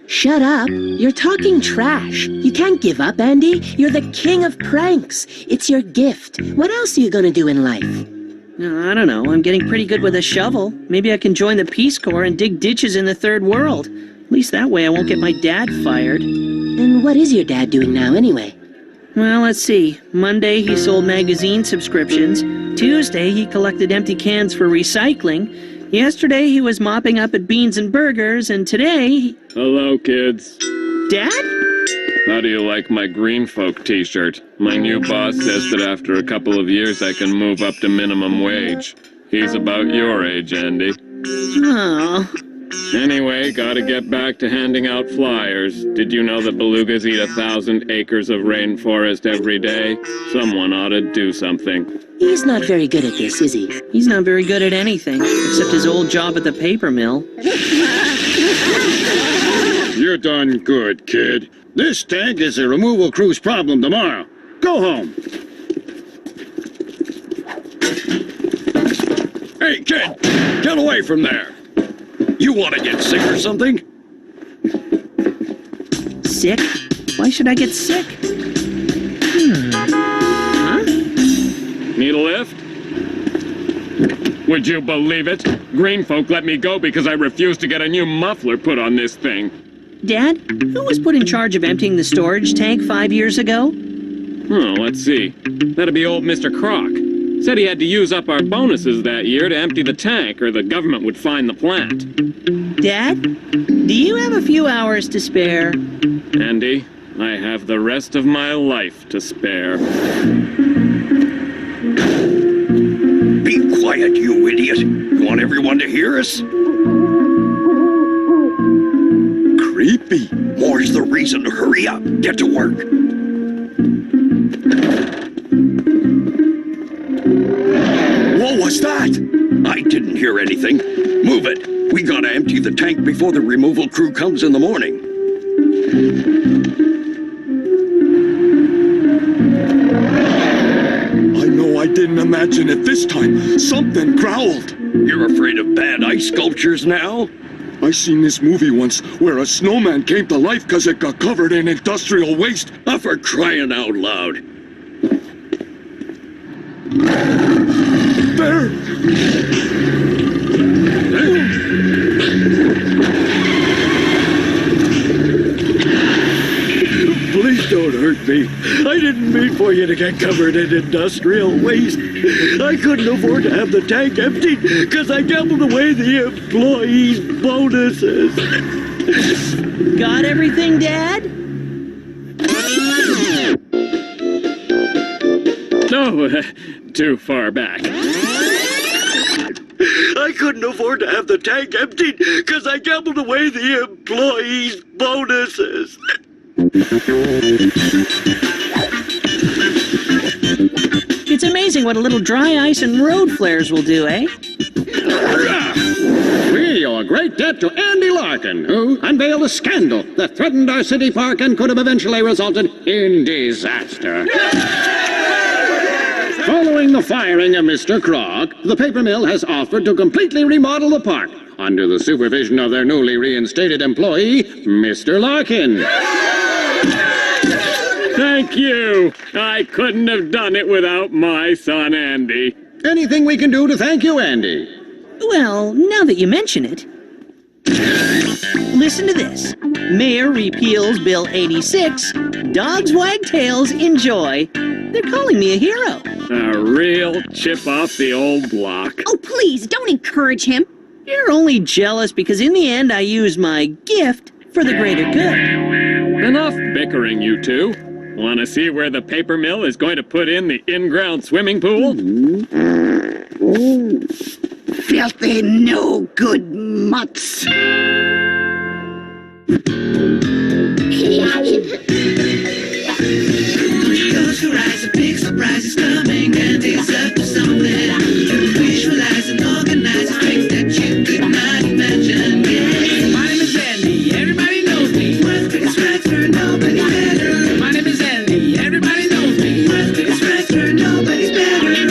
Shut up. You're talking trash. You can't give up, Andy. You're the king of pranks. It's your gift. What else are you gonna do in life? I don't know. I'm getting pretty good with a shovel. Maybe I can join the Peace Corps and dig ditches in the third world. At least that way I won't get my dad fired. And what is your dad doing now, anyway? Well, let's see. Monday, he sold magazine subscriptions. Tuesday, he collected empty cans for recycling. Yesterday, he was mopping up at Beans and Burgers, and today... Hello, kids. Dad? How do you like my green folk t-shirt? My new boss says that after a couple of years I can move up to minimum wage. He's about your age, Andy. Oh. Anyway, gotta get back to handing out flyers. Did you know that belugas eat 1,000 acres of rainforest every day? Someone ought to do something. He's not very good at this, is he? He's not very good at anything, except his old job at the paper mill. You're done good, kid. This tank is a removal crew's problem tomorrow. Go home. Hey, kid! Get away from there! You want to get sick or something? Sick? Why should I get sick? Huh? Need a lift? Would you believe it? Green folk let me go because I refused to get a new muffler put on this thing. Dad, who was put in charge of emptying the storage tank 5 years ago? Oh, let's see. That'd be old Mr. Croc. Said he had to use up our bonuses that year to empty the tank, or the government would fine the plant. Dad, do you have a few hours to spare? Andy, I have the rest of my life to spare. Be quiet, you idiot. You want everyone to hear us? Creepy. More's the reason to hurry up. Get to work. What was that? I didn't hear anything. Move it. We gotta empty the tank before the removal crew comes in the morning. I know I didn't imagine it this time. Something growled. You're afraid of bad ice sculptures now? I seen this movie once where a snowman came to life because it got covered in industrial waste. For crying out loud. Please don't hurt me. I didn't mean for you to get covered in industrial waste. I couldn't afford to have the tank emptied because I gambled away the employees' bonuses. Got everything, Dad? No, too far back. I couldn't afford to have the tank emptied because I gambled away the employees' bonuses. It's amazing what a little dry ice and road flares will do, eh? We owe a great debt to Andy Larkin, who unveiled a scandal that threatened our city park and could have eventually resulted in disaster. Following the firing of Mr. Krog, the paper mill has offered to completely remodel the park under the supervision of their newly reinstated employee, Mr. Larkin. Thank you. I couldn't have done it without my son, Andy. Anything we can do to thank you, Andy? Well, now that you mention it. Listen to this. Mayor repeals Bill 86. Dogs wag tails, enjoy. They're calling me a hero. A real chip off the old block. Oh, please, don't encourage him. You're only jealous because in the end I used my gift for the greater good. Enough bickering, you two. Want to see where the paper mill is going to put in the in-ground swimming pool? Filthy, no good mutts. Close your eyes, a big surprise is coming, and it's up to something. Visualize and organize strength that you could not imagine. Yeah. My name is Andy, everybody knows me. World's biggest rapper, nobody better. My name is Andy, everybody knows me. World's biggest rapper, nobody's better.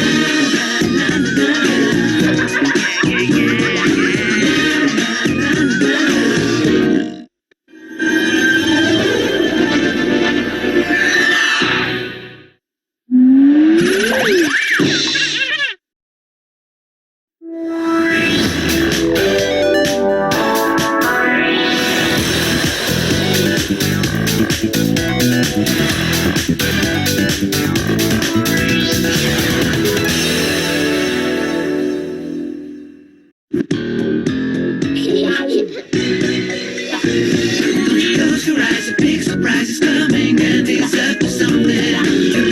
Close your eyes, a big surprise is coming, and it's up to something.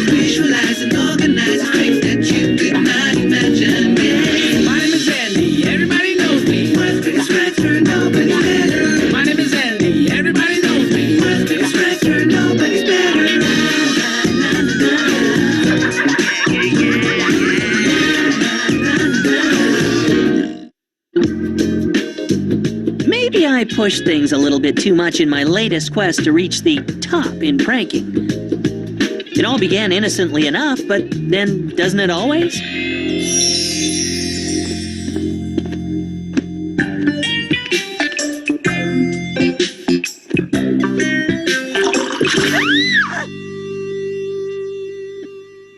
Visualize and organize strength that you could not imagine. Yeah. My name is Andy, everybody knows me. World's biggest rapper, nobody's better. My name is Andy, everybody knows me. World's biggest rapper, nobody's better. Maybe I pushed things a little bit too much in my latest quest to reach the top in pranking. It all began innocently enough, but then doesn't it always?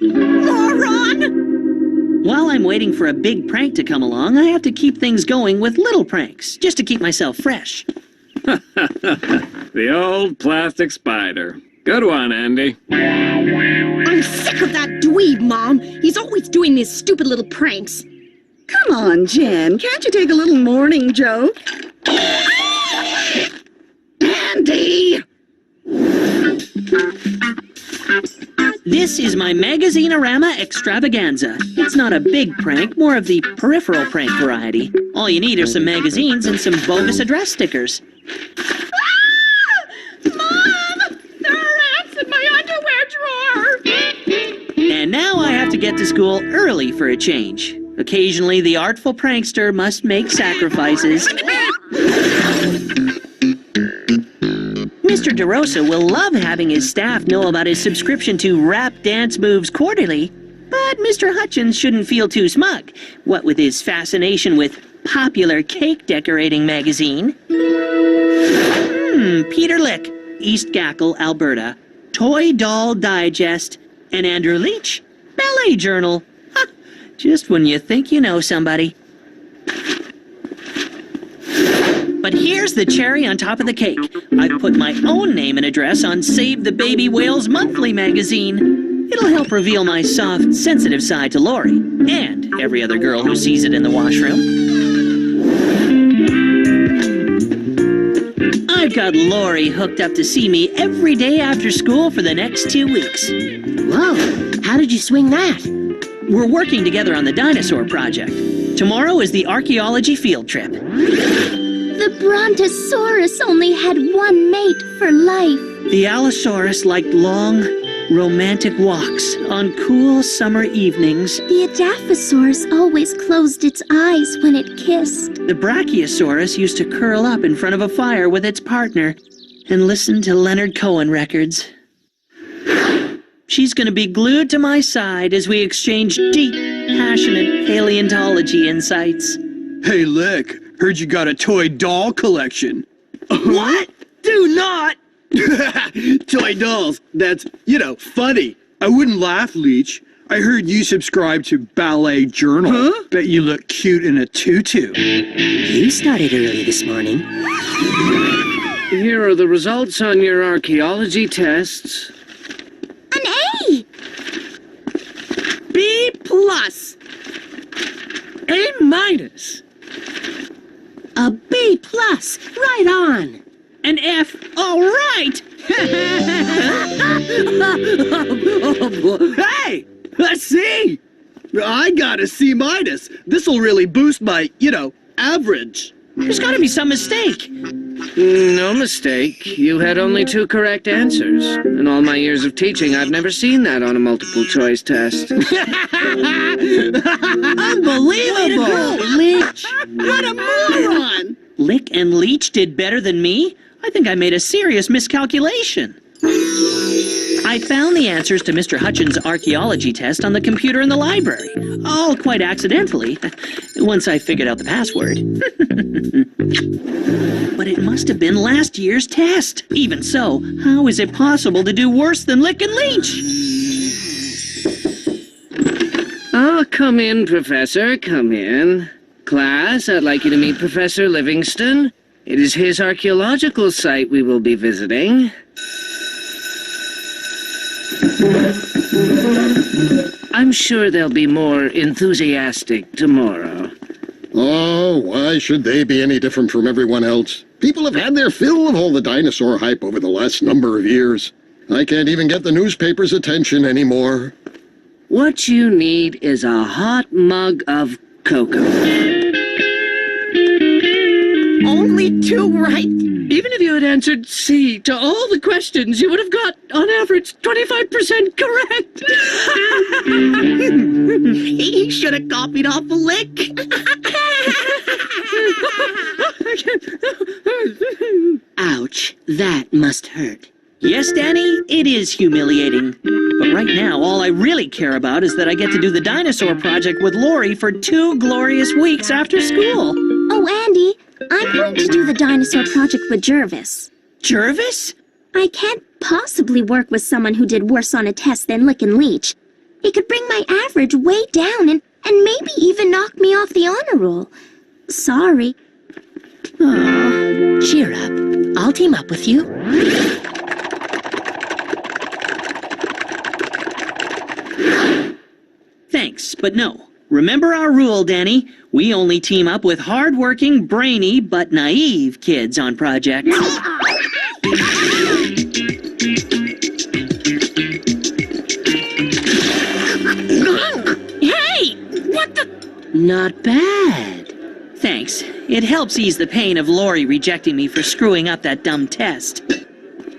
Moron! While I'm waiting for a big prank to come along, I have to keep things going with little pranks, just to keep myself fresh. The old plastic spider. Good one, Andy. I'm sick of that dweeb, Mom. He's always doing these stupid little pranks. Come on, Jen. Can't you take a little morning joke? Andy! This is my Magazine-orama extravaganza. It's not a big prank, more of the peripheral prank variety. All you need are some magazines and some bogus address stickers. Mom! There are rats in my underwear drawer! And now I have to get to school early for a change. Occasionally, the artful prankster must make sacrifices. Mr. DeRosa will love having his staff know about his subscription to Rap Dance Moves Quarterly, but Mr. Hutchins shouldn't feel too smug, what with his fascination with Popular Cake Decorating Magazine. Peter Lick, East Gackle, Alberta, Toy Doll Digest, and Andrew Leach, Ballet Journal. Ha! Just when you think you know somebody. But here's the cherry on top of the cake. I put my own name and address on Save the Baby Whales Monthly magazine. It'll help reveal my soft, sensitive side to Lori, and every other girl who sees it in the washroom. I've got Lori hooked up to see me every day after school for the next 2 weeks. Whoa, how did you swing that? We're working together on the dinosaur project. Tomorrow is the archaeology field trip. The Brontosaurus only had one mate for life. The Allosaurus liked long, romantic walks on cool summer evenings. The Edaphosaurus always closed its eyes when it kissed. The Brachiosaurus used to curl up in front of a fire with its partner and listen to Leonard Cohen records. She's gonna be glued to my side as we exchange deep, passionate paleontology insights. Hey, Lick, heard you got a toy doll collection. What? Do not! Toy dolls. That's, funny. I wouldn't laugh, Leech. I heard you subscribe to Ballet Journal. Huh? Bet you look cute in a tutu. You started early this morning. Here are the results on your archaeology tests. An A! B+. A-. A B+, right on. An F, all right! Hey! A C! I got a C-. This'll really boost my, average. There's gotta be some mistake. No mistake. You had only 2 correct answers. In all my years of teaching, I've never seen that on a multiple choice test. Unbelievable! Leech! What a moron! Lick and Leech did better than me? I think I made a serious miscalculation. I found the answers to Mr. Hutchins' archaeology test on the computer in the library. All quite accidentally, once I figured out the password. But it must have been last year's test. Even so, how is it possible to do worse than Lick and Leech? Oh, come in, Professor, come in. Class, I'd like you to meet Professor Livingston. It is his archaeological site we will be visiting. I'm sure they'll be more enthusiastic tomorrow. Oh, why should they be any different from everyone else? People have had their fill of all the dinosaur hype over the last number of years. I can't even get the newspaper's attention anymore. What you need is a hot mug of cocoa. Only 2 right. Even if you had answered C to all the questions, you would have got, on average, 25% correct. He should have copied off a Lick. Ouch, that must hurt. Yes, Danny, it is humiliating. But right now, all I really care about is that I get to do the dinosaur project with Lori for 2 glorious weeks after school. Oh, Andy, I'm going to do the dinosaur project with Jervis. Jervis? I can't possibly work with someone who did worse on a test than Lick and Leech. He could bring my average way down and maybe even knock me off the honor roll. Sorry. Aww. Cheer up. I'll team up with you. Thanks, but no. Remember our rule, Danny. We only team up with hard-working, brainy, but naive kids on projects. Hey! What the? Not bad. Thanks. It helps ease the pain of Lori rejecting me for screwing up that dumb test.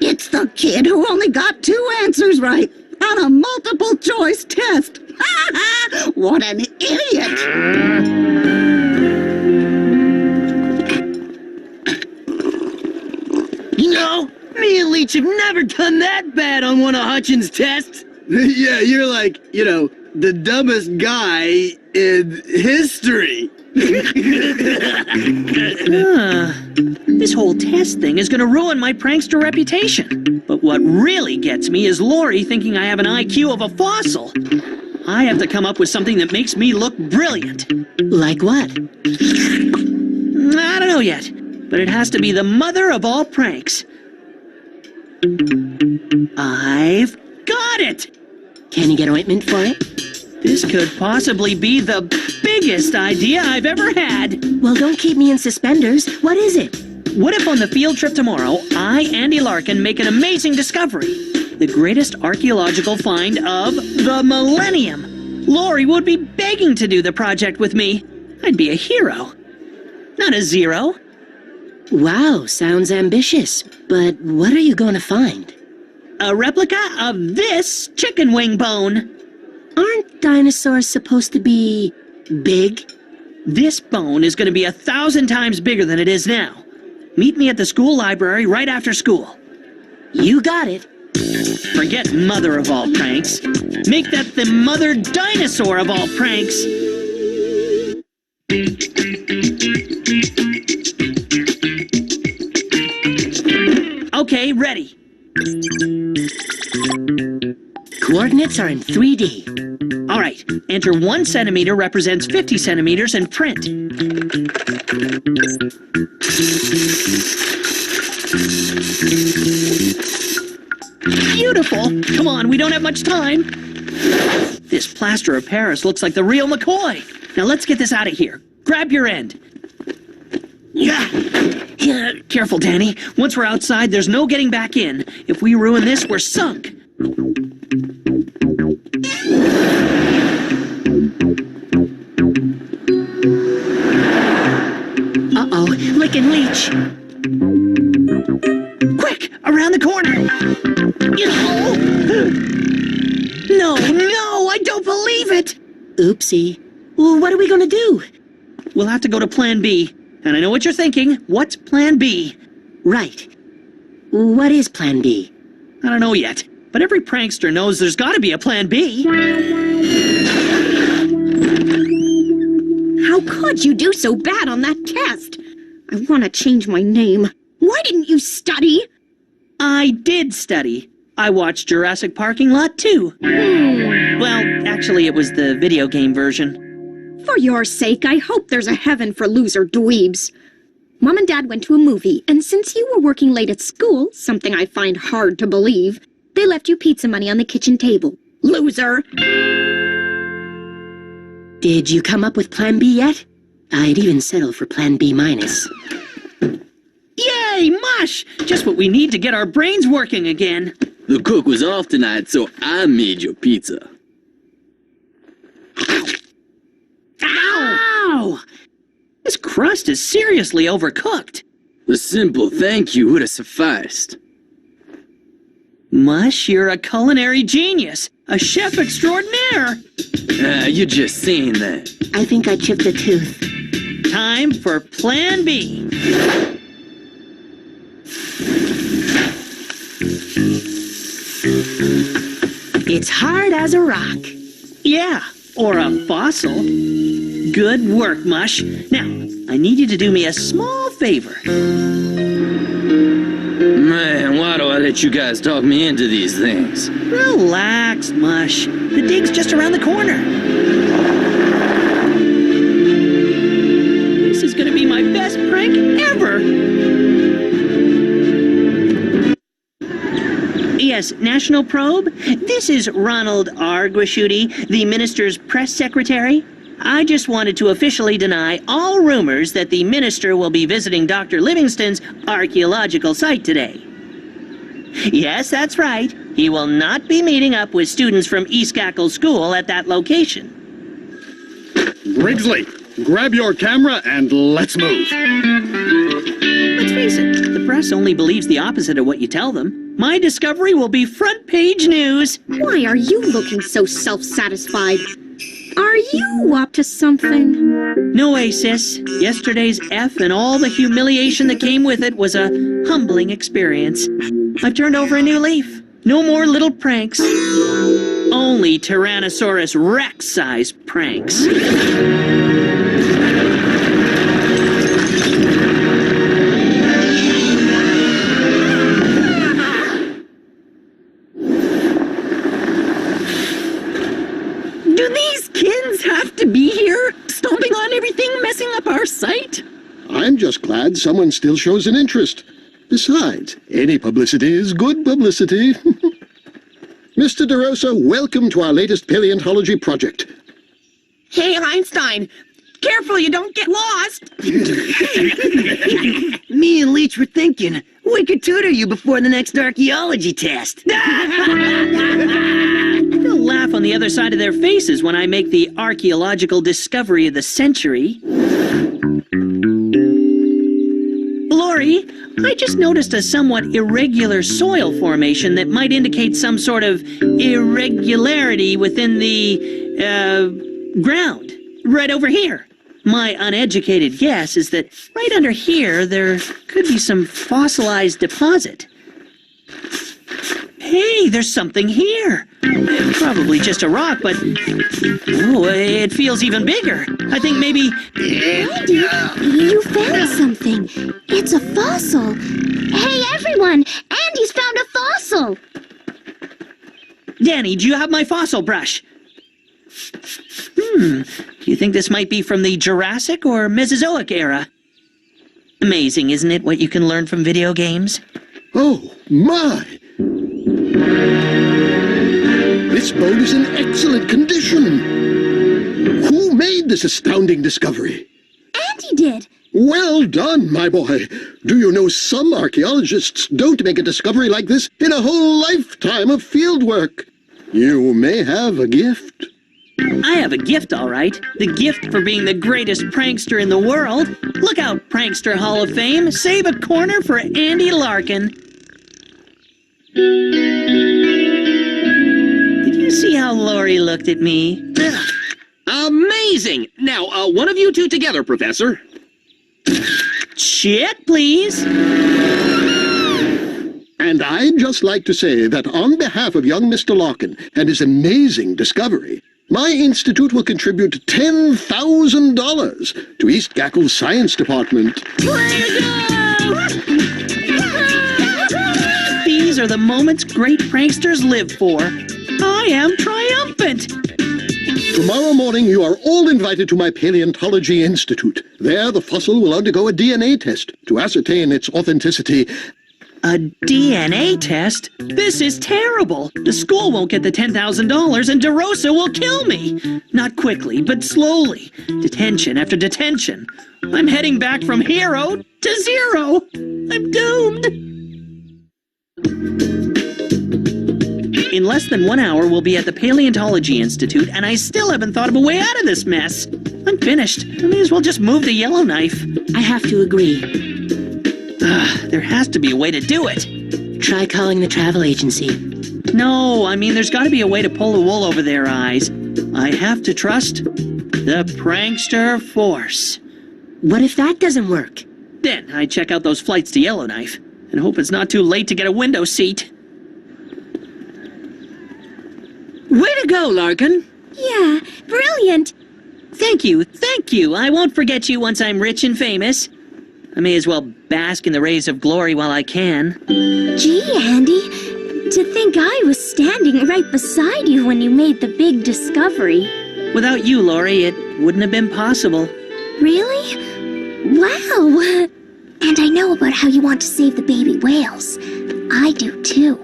It's the kid who only got 2 answers right on a multiple choice test. What an idiot! Me and Leech have never done that bad on one of Hutchins' tests. Yeah, you're like, the dumbest guy in history. This whole test thing is gonna ruin my prankster reputation. But what really gets me is Lori thinking I have an IQ of a fossil. I have to come up with something that makes me look brilliant. Like what? I don't know yet, but it has to be the mother of all pranks. I've got it! Can you get ointment for it? This could possibly be the biggest idea I've ever had. Well, don't keep me in suspenders. What is it? What if on the field trip tomorrow, I, Andy Larkin, make an amazing discovery? The greatest archaeological find of the millennium. Lori would be begging to do the project with me. I'd be a hero, not a zero. Wow, sounds ambitious. But what are you going to find? A replica of this chicken wing bone. Aren't dinosaurs supposed to be big? This bone is going to be 1,000 times bigger than it is now. Meet me at the school library right after school. You got it. Forget mother of all pranks. Make that the mother dinosaur of all pranks. Okay, ready. Coordinates are in 3D. All right, enter 1 centimeter represents 50 centimeters and print. Beautiful! Come on, we don't have much time. This plaster of Paris looks like the real McCoy. Now let's get this out of here. Grab your end. Yeah. Careful, Danny. Once we're outside, there's no getting back in. If we ruin this, we're sunk. Uh-oh, Lick and Leech. Quick, around the corner. No, I don't believe it. Oopsie. Well, what are we going to do? We'll have to go to Plan B. And I know what you're thinking. What's Plan B? Right. What is Plan B? I don't know yet. But every prankster knows there's got to be a Plan B. How could you do so bad on that test? I want to change my name. Why didn't you study? I did study. I watched Jurassic Parking Lot too. Well, actually, it was the video game version. For your sake, I hope there's a heaven for loser dweebs. Mom and Dad went to a movie, and since you were working late at school, something I find hard to believe, they left you pizza money on the kitchen table. Loser! Did you come up with Plan B yet? I'd even settle for Plan B minus. Yay, mush! Just what we need to get our brains working again. The cook was off tonight, so I made your pizza. Ow! This crust is seriously overcooked. A simple thank you would have sufficed. Mush, you're a culinary genius. A chef extraordinaire. You're just saying that. I think I chipped a tooth. Time for Plan B. It's hard as a rock. Yeah, or a fossil. Good work, Mush. Now, I need you to do me a small favor. Man, why do I let you guys talk me into these things? Relax, Mush. The dig's just around the corner. This is gonna be my best prank ever. Yes, National Probe. This is Ronald R. Guasciuti, the minister's press secretary. I just wanted to officially deny all rumors that the minister will be visiting Dr. Livingston's archaeological site today. Yes, that's right. He will not be meeting up with students from East Gackle School at that location. Brigsley, grab your camera and let's move. Let's face it, the press only believes the opposite of what you tell them. My discovery will be front page news. Why are you looking so self-satisfied? Are you up to something? No way, sis. Yesterday's F and all the humiliation that came with it was a humbling experience. I've turned over a new leaf. No more little pranks. Only Tyrannosaurus Rex-size pranks. on everything messing up our sight? I'm just glad someone still shows an interest. Besides, any publicity is good publicity. Mr. DeRosa, welcome to our latest paleontology project. Hey, Einstein, careful you don't get lost. Me and Leech were thinking we could tutor you before the next archaeology test. They'll laugh on the other side of their faces when I make the archaeological discovery of the century. Lori, I just noticed a somewhat irregular soil formation that might indicate some sort of irregularity within the, ground. Right over here. My uneducated guess is that right under here there could be some fossilized deposit. Hey, there's something here. Probably just a rock, but oh, it feels even bigger. I think maybe... Andy, you found something. It's a fossil. Hey, everyone! Andy's found a fossil! Danny, do you have my fossil brush? Do you think this might be from the Jurassic or Mesozoic era? Amazing, isn't it, what you can learn from video games? Oh, my! This bone is in excellent condition. Who made this astounding discovery? Andy did. Well done, my boy. Do you know some archaeologists don't make a discovery like this in a whole lifetime of fieldwork? You may have a gift. I have a gift, all right. The gift for being the greatest prankster in the world. Look out, Prankster Hall of Fame. Save a corner for Andy Larkin. Did you see how Lori looked at me? Amazing! Now, one of you two together, Professor. Chit, please. And I'd just like to say that on behalf of young Mr. Larkin and his amazing discovery, my institute will contribute $10,000 to East Gackle's science department. These are the moments great pranksters live for. I am triumphant. Tomorrow morning, you are all invited to my Paleontology Institute. There, the fossil will undergo a DNA test to ascertain its authenticity. A DNA test? This is terrible. The school won't get the $10,000 and DeRosa will kill me. Not quickly, but slowly. Detention after detention. I'm heading back from hero to zero. I'm doomed. In less than 1 hour, we'll be at the Paleontology Institute, and I still haven't thought of a way out of this mess. I'm finished. I may as well just move the Yellowknife. I have to agree. There has to be a way to do it. Try calling the travel agency. No, I mean, there's got to be a way to pull the wool over their eyes. I have to trust the prankster force. What if that doesn't work? Then I check out those flights to Yellowknife and hope it's not too late to get a window seat. Way to go, Larkin. Yeah, brilliant. Thank you, thank you. I won't forget you once I'm rich and famous. I may as well bask in the rays of glory while I can. Gee, Andy, to think I was standing right beside you when you made the big discovery. Without you, Lori, it wouldn't have been possible. Really? Wow! And I know about how you want to save the baby whales. I do too.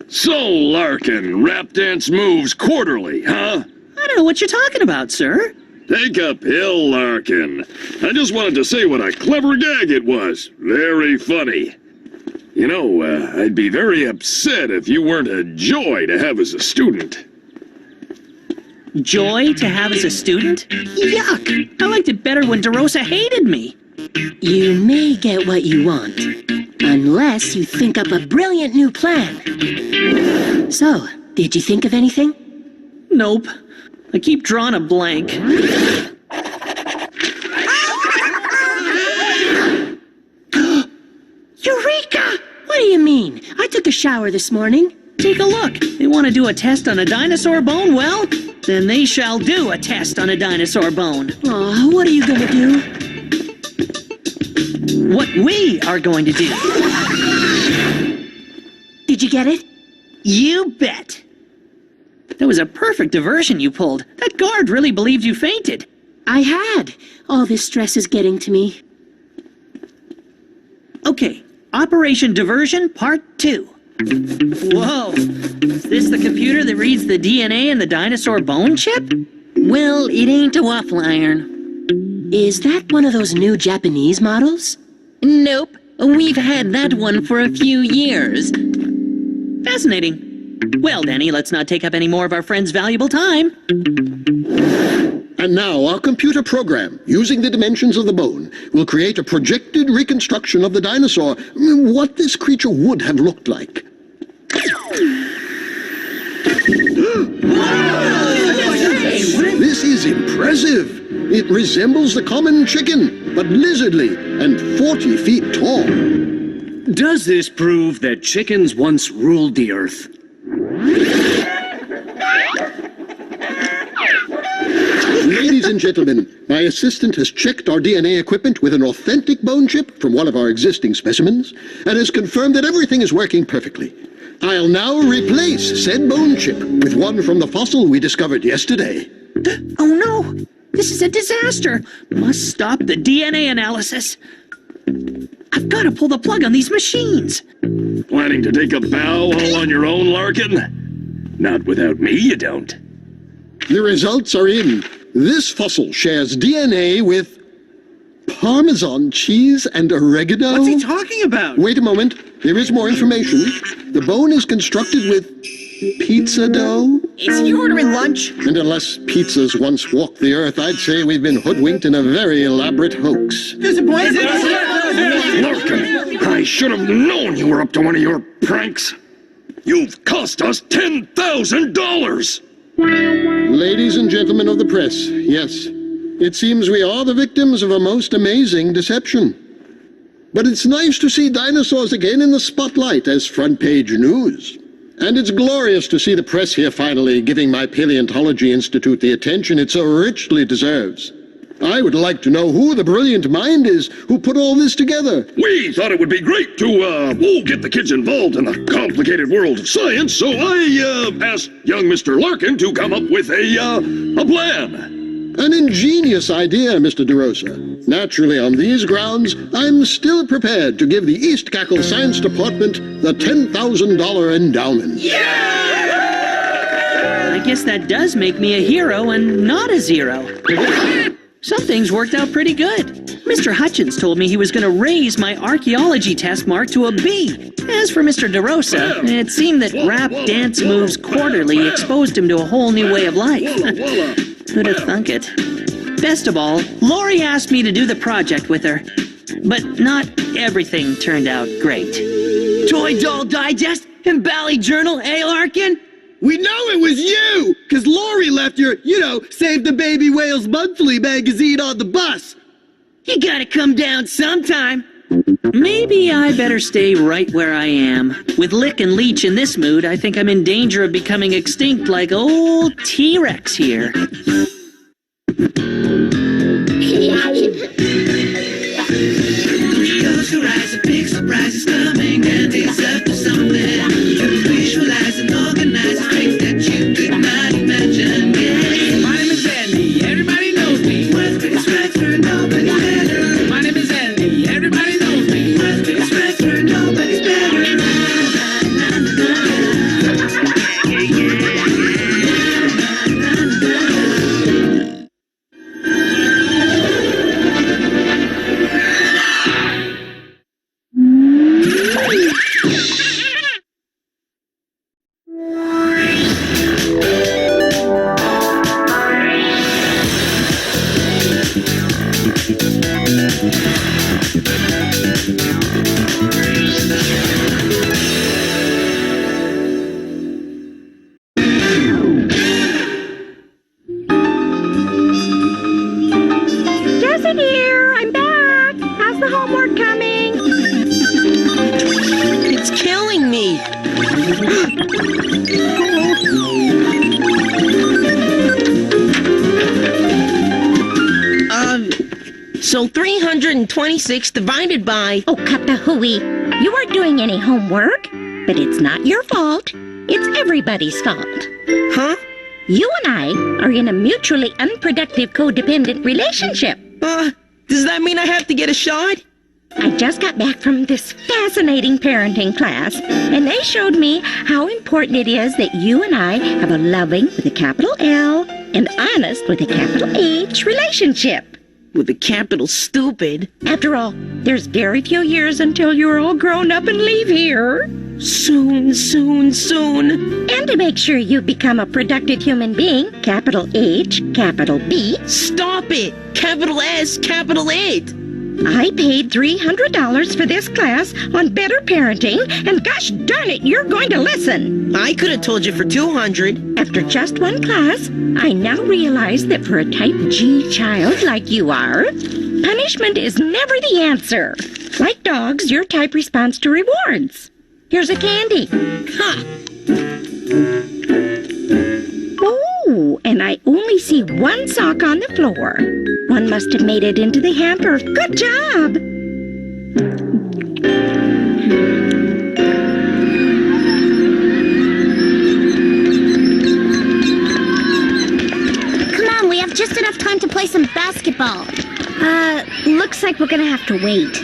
So, Larkin, rap dance moves quarterly, huh? I don't know what you're talking about, sir. Take a pill, Larkin. I just wanted to say what a clever gag it was. Very funny. You know, I'd be very upset if you weren't a joy to have as a student. Joy to have as a student? Yuck! I liked it better when DeRosa hated me. You may get what you want, unless you think up a brilliant new plan. So, did you think of anything? Nope. I keep drawing a blank. Eureka! What do you mean? I took a shower this morning. Take a look. They want to do a test on a dinosaur bone? Well, then they shall do a test on a dinosaur bone. Aw, what are you gonna do? What we are going to do. Did you get it? You bet. That was a perfect diversion you pulled. That guard really believed you fainted. I had. All this stress is getting to me. Okay, Operation Diversion Part 2. Whoa! Is this the computer that reads the DNA in the dinosaur bone chip? Well, it ain't a waffle iron. Is that one of those new Japanese models? Nope. We've had that one for a few years. Fascinating. Well, Danny, let's not take up any more of our friend's valuable time. And now our computer program, using the dimensions of the bone, will create a projected reconstruction of the dinosaur, what this creature would have looked like. This is impressive. It resembles the common chicken, but lizardly and 40 feet tall. Does this prove that chickens once ruled the earth? Ladies and gentlemen, my assistant has checked our DNA equipment with an authentic bone chip from one of our existing specimens and has confirmed that everything is working perfectly. I'll now replace said bone chip with one from the fossil we discovered yesterday. Oh no! This is a disaster! Must stop the DNA analysis. I've got to pull the plug on these machines. Planning to take a bow all on your own, Larkin? Not without me, you don't. The results are in. This fossil shares DNA with Parmesan cheese and oregano. What's he talking about? Wait a moment. There is more information. The bone is constructed with pizza dough. Is he ordering lunch? And unless pizzas once walked the earth, I'd say we've been hoodwinked in a very elaborate hoax. Larkin, I should have known you were up to one of your pranks. You've cost us $10,000! Ladies and gentlemen of the press, yes, it seems we are the victims of a most amazing deception. But it's nice to see dinosaurs again in the spotlight as front-page news. And it's glorious to see the press here finally giving my Paleontology Institute the attention it so richly deserves. I would like to know who the brilliant mind is who put all this together. We thought it would be great to, get the kids involved in the complicated world of science, so I, asked young Mr. Larkin to come up with a plan. An ingenious idea, Mr. DeRosa. Naturally, on these grounds, I'm still prepared to give the East Cackle Science Department the $10,000 endowment. I guess that does make me a hero and not a zero. Some things worked out pretty good. Mr. Hutchins told me he was going to raise my archaeology test mark to a B. As for Mr. DeRosa, it seemed that rap dance moves quarterly exposed him to a whole new way of life. Who'd have thunk it? Best of all, Lori asked me to do the project with her. But not everything turned out great. Toy Doll Digest and Bally Journal, eh, Larkin? We know it was you, because Lori left your, Save the Baby Whales Monthly magazine on the bus. You gotta come down sometime. Maybe I better stay right where I am. With Lick and Leech in this mood, I think I'm in danger of becoming extinct like old T-Rex here. Close your eyes, a big surprise is coming, and it's up to something. Visualize and organize strength that you could not imagine. Yeah. My name is Andy, everybody knows me. Worth biggest factor, nobody's better. My name is Andy, everybody knows me. Worth biggest factor, nobody's better. So 326 divided by... Oh, cut the hooey. You weren't doing any homework. But it's not your fault. It's everybody's fault. Huh? You and I are in a mutually unproductive codependent relationship. Does that mean I have to get a shot? I just got back from this fascinating parenting class, and they showed me how important it is that you and I have a loving with a capital L and honest with a capital H relationship. With a capital stupid. After all, there's very few years until you're all grown up and leave here. Soon, soon, soon. And to make sure you become a productive human being, capital H, capital B. Stop it! Capital S, capital 8. I paid $300 for this class on better parenting, and gosh darn it, you're going to listen. I could have told you for $200. After just one class, I now realize that for a type G child like you are, punishment is never the answer. Like dogs, your type responds to rewards. Here's a candy. Ha! Oh, and I only see one sock on the floor. One must have made it into the hamper. Good job! Come on, we have just enough time to play some basketball. Looks like we're gonna have to wait.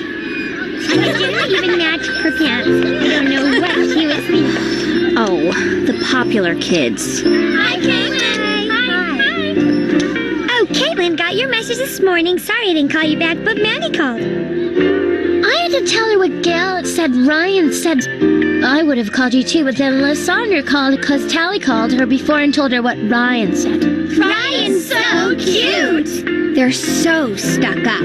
I didn't even match her pants. I don't know what she was thinking. Oh, the popular kids. Hi, Caitlin. Hi. Oh, Caitlin, got your message this morning. Sorry I didn't call you back, but Manny called. I had to tell her what Gail said Ryan said. I would have called you too, but then Lysandra called because Tally called her before and told her what Ryan said. Ryan's so cute! They're so stuck up.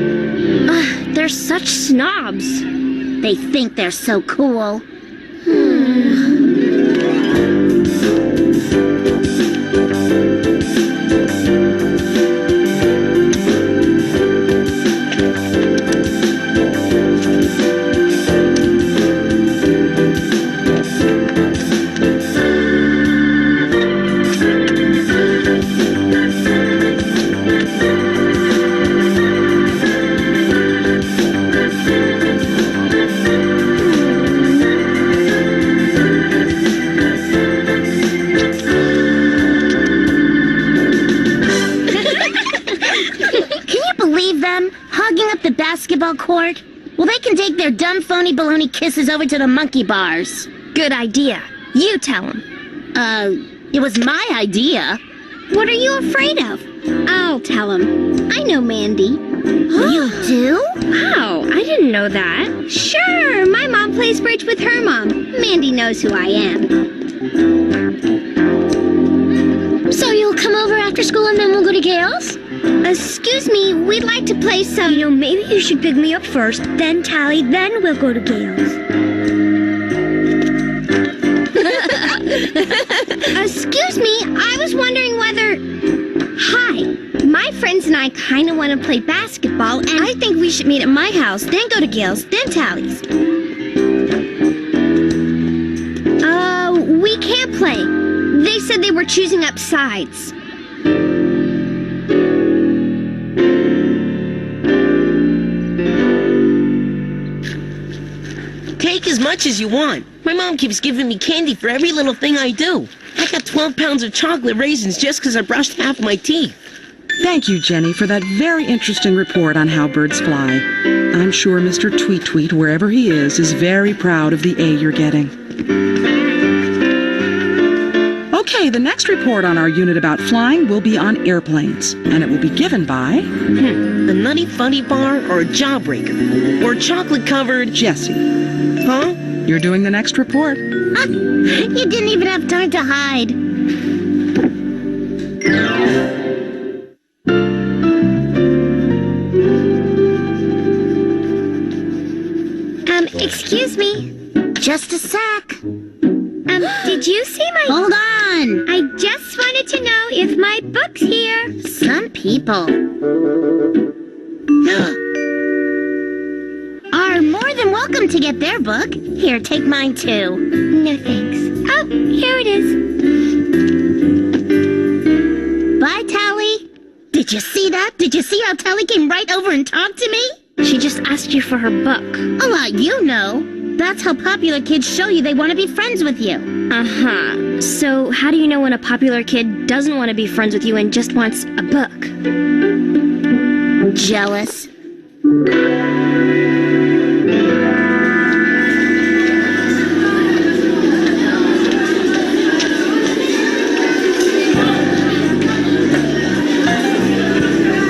They're such snobs. They think they're so cool. Basketball court? Well, they can take their dumb, phony, baloney kisses over to the monkey bars. Good idea. You tell them. It was my idea. What are you afraid of? I'll tell them. I know Mandy. You do? Wow, I didn't know that. Sure, my mom plays bridge with her mom. Mandy knows who I am. So you'll come over after school and then we'll go to Gail's? Excuse me, we'd like to play some... You know, maybe you should pick me up first, then Tally, then we'll go to Gail's. Excuse me, I was wondering whether... Hi, my friends and I kind of want to play basketball, and I think we should meet at my house, then go to Gail's, then Tally's. We can't play. They said they were choosing up sides. Take as much as you want. My mom keeps giving me candy for every little thing I do. I got 12 pounds of chocolate raisins just because I brushed half my teeth. Thank you, Jenny, for that very interesting report on how birds fly. I'm sure Mr. Tweet Tweet, wherever he is very proud of the A you're getting. Okay, the next report on our unit about flying will be on airplanes, and it will be given by... A Nutty Funny Bar or a Jawbreaker? Or chocolate-covered... Jessie. Huh? You're doing the next report. You didn't even have time to hide. Excuse me. Just a sec. Did you see my... Hold on. I just wanted to know if my book's here. Some people are more than welcome to get their book. Here, take mine too. No thanks. Oh, here it is. Bye, Tally. Did you see that? Did you see how Tally came right over and talked to me? She just asked you for her book. A lot you know. That's how popular kids show you they want to be friends with you. Uh-huh. So how do you know when a popular kid doesn't want to be friends with you and just wants a book? Jealous.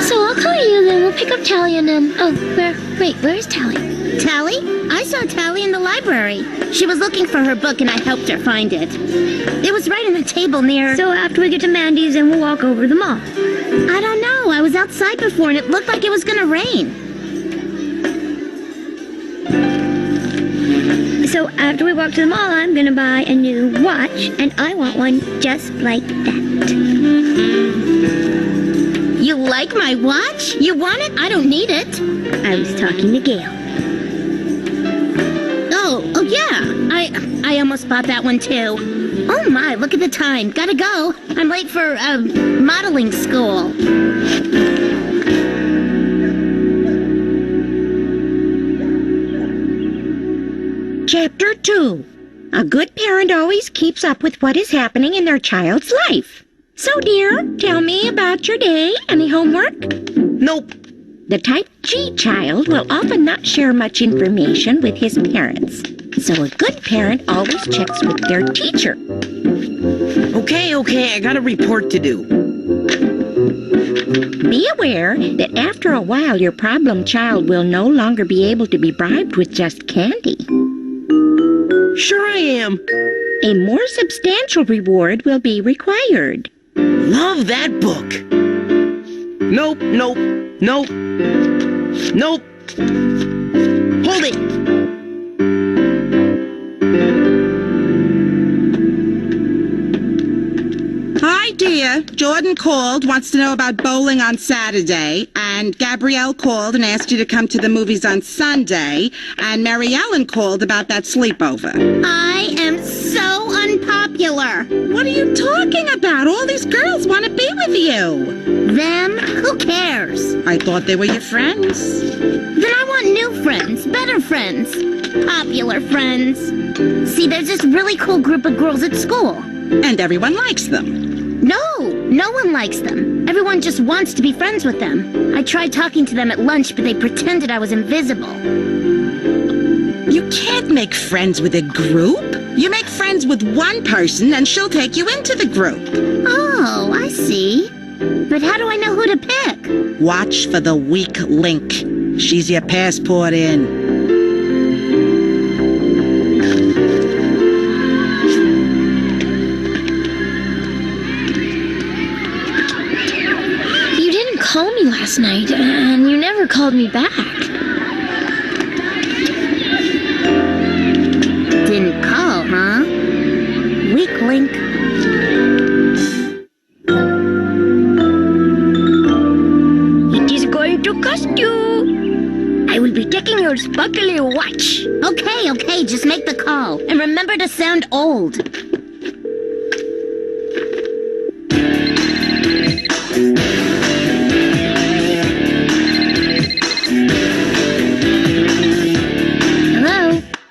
So I'll call you, then we'll pick up Tally and then... Oh, where's Tally? Tally? I saw Tally in the library. She was looking for her book and I helped her find it. It was right on the table near... So after we get to Mandy's, then we'll walk over to the mall. I don't know. I was outside before and it looked like it was gonna rain. So after we walk to the mall, I'm gonna buy a new watch, and I want one just like that. You like my watch? You want it? I don't need it. I was talking to Gail. Oh yeah. I almost bought that one too. Oh my, look at the time. Gotta go. I'm late for modeling school. Chapter 2. A good parent always keeps up with what is happening in their child's life. So, dear, tell me about your day. Any homework? Nope. The type G child will often not share much information with his parents. So a good parent always checks with their teacher. Okay, I got a report to do. Be aware that after a while your problem child will no longer be able to be bribed with just candy. Sure I am. A more substantial reward will be required. Love that book. Nope. Hold it. Hi, dear. Jordan called, wants to know about bowling on Saturday, and Gabrielle called and asked you to come to the movies on Sunday, and Mary Ellen called about that sleepover. I am so unpopular. What are you talking about? All these girls want to be with you. Them? Who cares? I thought they were your friends. Then I want new friends, better friends, popular friends. See, there's this really cool group of girls at school. And everyone likes them. No one likes them. Everyone just wants to be friends with them. I tried talking to them at lunch, but they pretended I was invisible. You can't make friends with a group. You make friends with one person and she'll take you into the group. Oh, I see. But how do I know who to pick? Watch for the weak link. She's your passport in. You didn't call me last night, and you never called me back. Didn't call, huh? Weak link. It is going to cost you. I will be taking your sparkly watch. Okay, just make the call. And remember to sound old.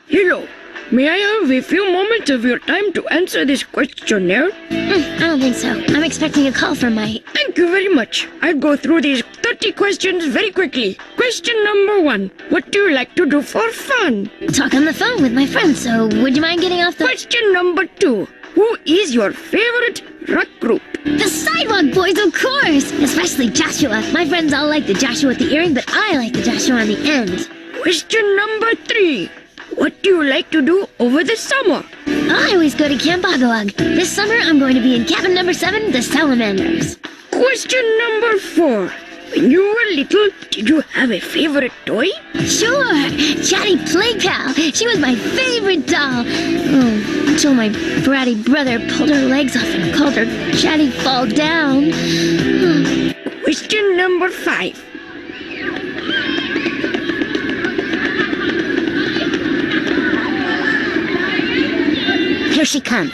Hello. May I have a few moments of your time to answer this questionnaire? I don't think so. I'm expecting a call from my... Thank you very much. I'll go through these 30 questions very quickly. Question number 1. What do you like to do for fun? Talk on the phone with my friends, so would you mind getting off the... Question number 2. Who is your favorite rock group? The Sidewalk Boys, of course! Especially Joshua. My friends all like the Joshua with the earring, but I like the Joshua on the end. Question number 3. What do you like to do over the summer? I always go to Camp Agawag. This summer, I'm going to be in cabin number 7, the Salamanders. Question number 4. When you were little, did you have a favorite toy? Sure! Chatty Play Pal. She was my favorite doll. Oh, until my bratty brother pulled her legs off and called her Chatty Fall Down. Question number 5. Here she comes.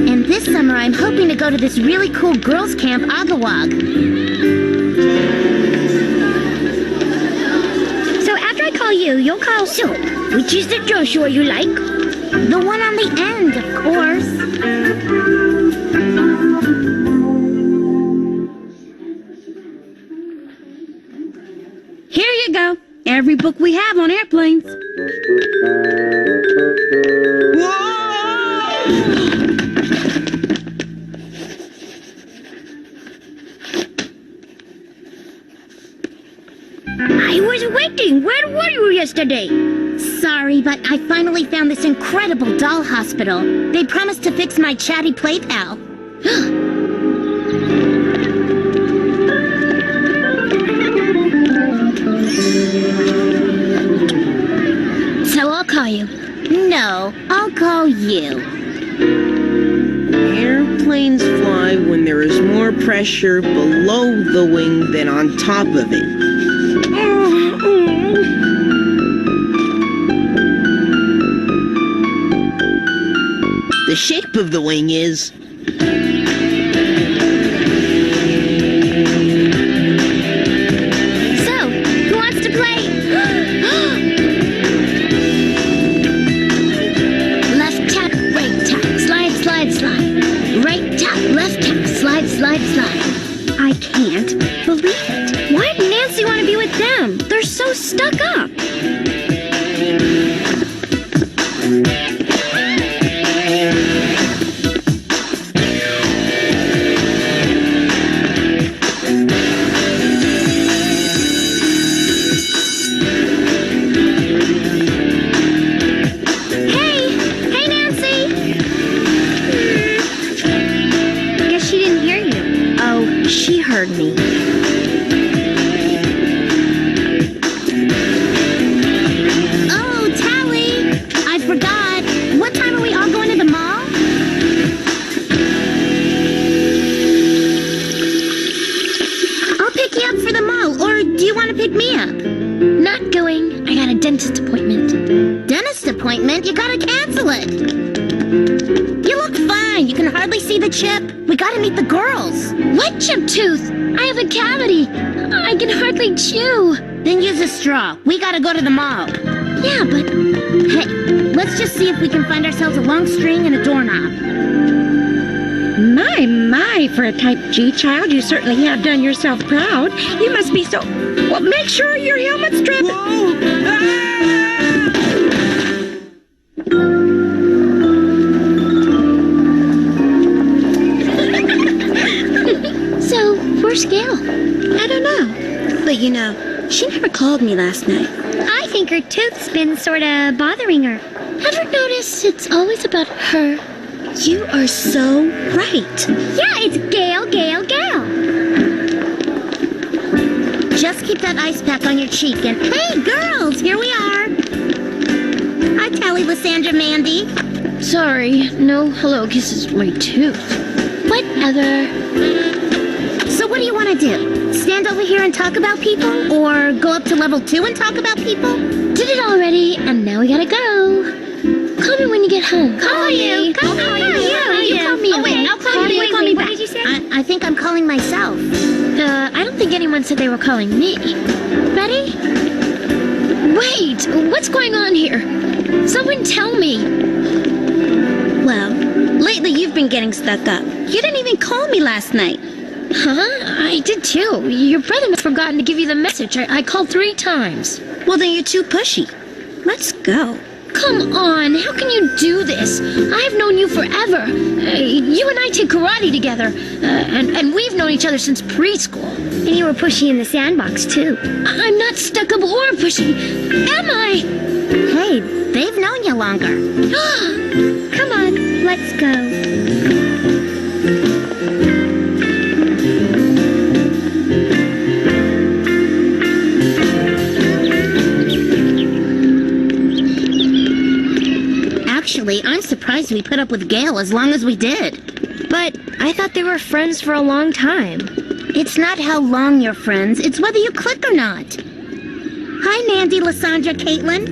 And this summer, I'm hoping to go to this really cool girls' camp, Agawag. call you, you'll call Sue. Which is the Joshua you like? The one on the end, of course. Here you go. Every book we have on airplanes. I was waiting. Where were you yesterday? Sorry, but I finally found this incredible doll hospital. They promised to fix my chatty play pal. So I'll call you. No, I'll call you. Airplanes fly when there is more pressure below the wing than on top of it. The shape of the wing is... So, who wants to play? Left tap, right tap, slide, slide, slide. Right tap, left tap, slide, slide, slide. I can't believe it. Why did Nancy want to be with them? They're so stuck up. She heard me. Oh, Tally! I forgot. What time are we all going to the mall? I'll pick you up for the mall, or do you want to pick me up? Not going. I got a dentist appointment. Dentist appointment? You gotta cancel it. You look fine. You can hardly see the chip. We gotta meet the girls. What chip tooth? I have a cavity. I can hardly chew. Then use a straw. We gotta go to the mall. Yeah, but... Hey, let's just see if we can find ourselves a long string and a doorknob. My, for a type G child, you certainly have done yourself proud. You must be so... Well, make sure your helmet's strapped... So, where's Gail? I don't know. But you know, she never called me last night. I think her tooth's been sorta bothering her. Ever notice it's always about her? You are so right. Yeah, it's Gail, Gail, Gail. Just keep that ice pack on your cheek and... Hey, girls, here we are. Hi, Tally, Lysandra, Mandy. Sorry, no hello kisses my tooth. Whatever. So what do you want to do? Stand over here and talk about people? Or go up to level 2 and talk about people? Did it already, and now we gotta go. Call me when you get home. Call you. Call you. You call me. Oh, wait, I'll call you. Call me back. What did you say? I think I'm calling myself. I don't think anyone said they were calling me. Ready? Wait, what's going on here? Someone tell me. Well, lately you've been getting stuck up. You didn't even call me last night. Huh? I did too. Your brother must have forgotten to give you the message. I called 3 times. Well, then you're too pushy. Let's go. Come on, how can you do this? I've known you forever. You and I take karate together, and we've known each other since preschool. And you were pushy in the sandbox, too. I'm not stuck up or pushy, am I? Hey, they've known you longer. Come on, let's go. Actually, I'm surprised we put up with Gail as long as we did. But I thought they were friends for a long time. It's not how long you're friends, it's whether you click or not. Hi, Mandy, Lysandra, Caitlin.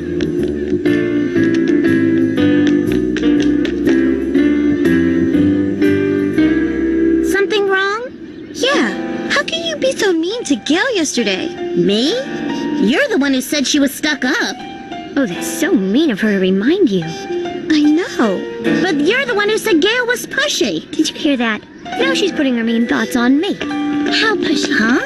Something wrong? Yeah, how can you be so mean to Gail yesterday? Me? You're the one who said she was stuck up. Oh, that's so mean of her to remind you. I know. But you're the one who said Gail was pushy. Did you hear that? Now she's putting her mean thoughts on me. How pushy? Huh?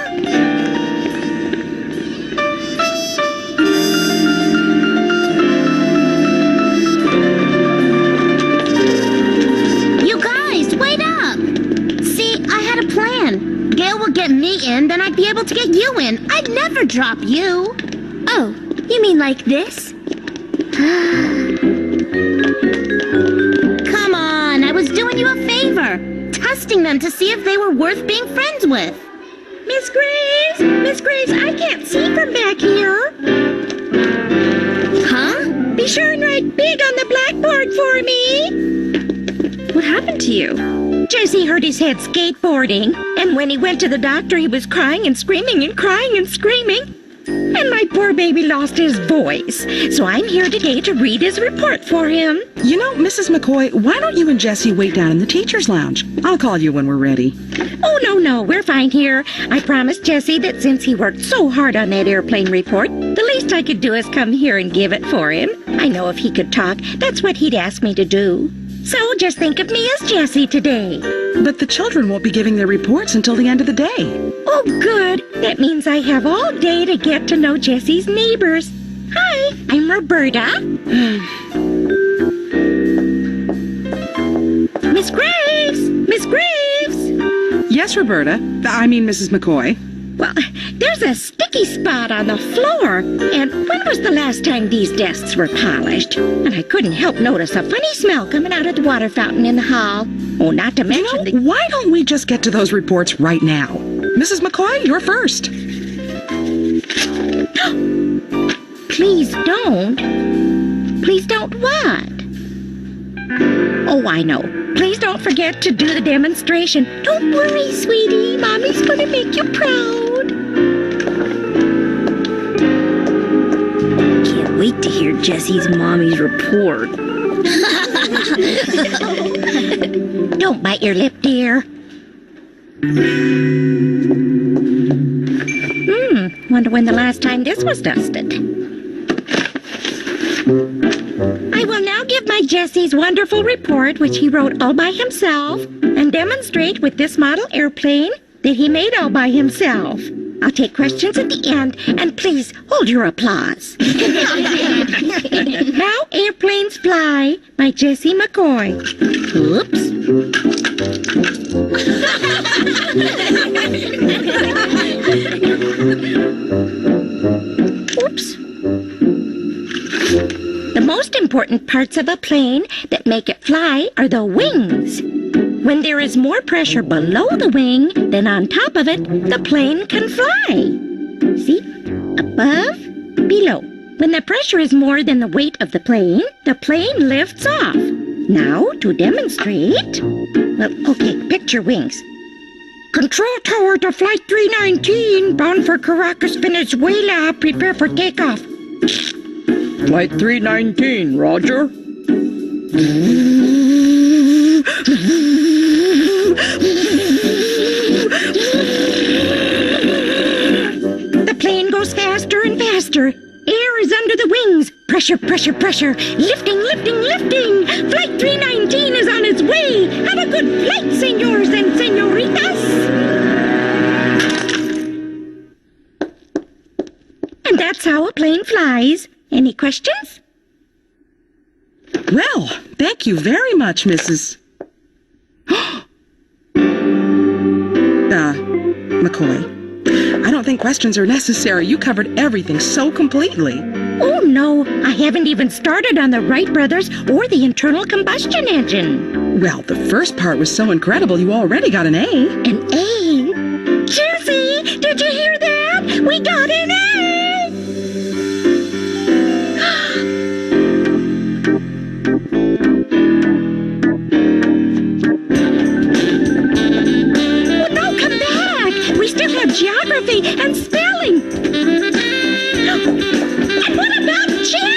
You guys, wait up! See, I had a plan. Gail will get me in, then I'd be able to get you in. I'd never drop you. Oh, you mean like this? Come on, I was doing you a favor. Testing them to see if they were worth being friends with. Miss Graves! Miss Graves, I can't see from back here. Huh? Be sure and write big on the blackboard for me. What happened to you? Jesse hurt his head skateboarding, and when he went to the doctor, he was crying and screaming and crying and screaming. And my poor baby lost his voice. So I'm here today to read his report for him. You know, Mrs. McCoy, why don't you and Jessie wait down in the teacher's lounge? I'll call you when we're ready. Oh, no, we're fine here. I promised Jesse that since he worked so hard on that airplane report, the least I could do is come here and give it for him. I know if he could talk, that's what he'd ask me to do. So just think of me as Jessie today. But the children won't be giving their reports until the end of the day. Oh, good. That means I have all day to get to know Jesse's neighbors. Hi, I'm Roberta. Miss Graves! Miss Graves! Yes, Roberta. Mrs. McCoy. Well, there's a sticky spot on the floor. And when was the last time these desks were polished? And I couldn't help notice a funny smell coming out of the water fountain in the hall. Oh, not to mention Why don't we just get to those reports right now? Mrs. McCoy, you're first. Please don't. Please don't what? Oh, I know. Please don't forget to do the demonstration. Don't worry, sweetie. Mommy's gonna make you proud. Can't wait to hear Jesse's mommy's report. Don't bite your lip, dear. Wonder when the last time this was dusted. I will now give my Jesse's wonderful report, which he wrote all by himself, and demonstrate with this model airplane that he made all by himself. I'll take questions at the end, and please hold your applause. How Airplanes Fly by Jesse McCoy. Oops. Oops. The most important parts of a plane that make it fly are the wings. When there is more pressure below the wing than on top of it, the plane can fly. See? Above, below. When the pressure is more than the weight of the plane lifts off. Now, to demonstrate... Well, okay, picture wings. Control tower to Flight 319, bound for Caracas, Venezuela. Prepare for takeoff. Flight 319, roger. The plane goes faster and faster. Air is under the wings. Pressure, pressure, pressure. Lifting, lifting, lifting. Flight 319 is on its way. Have a good flight, senors and senoritas. And that's how a plane flies. Any questions? Well, thank you very much, Mrs. McCoy. I don't think questions are necessary. You covered everything so completely. Oh, no. I haven't even started on the Wright brothers or the internal combustion engine. Well, the first part was so incredible you already got an A. An A? Jesse, did you hear that? We got an A! Geography and spelling. And what about Jim?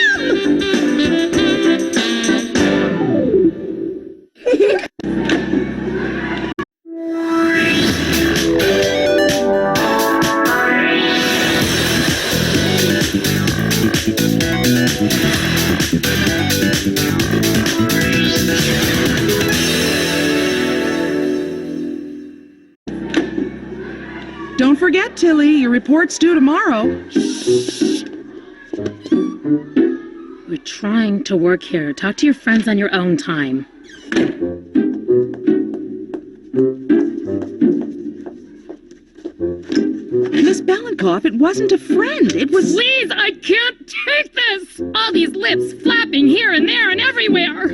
report's due tomorrow. We're trying to work here. Talk to your friends on your own time. Miss Balinkoff, it wasn't a friend. It was... Please, I can't take this! All these lips flapping here and there and everywhere!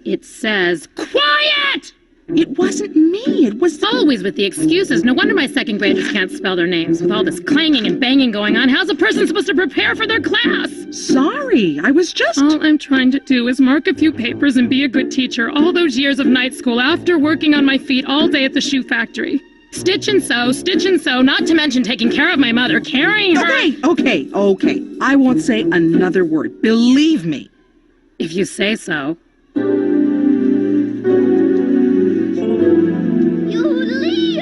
It says, quiet! It wasn't me. It was... Always with the excuses. No wonder my second graders can't spell their names. With all this clanging and banging going on, how's a person supposed to prepare for their class? Sorry, I was just... All I'm trying to do is mark a few papers and be a good teacher. All those years of night school after working on my feet all day at the shoe factory. Stitch and sew, not to mention taking care of my mother, carrying her... Okay. I won't say another word. Believe me. If you say so.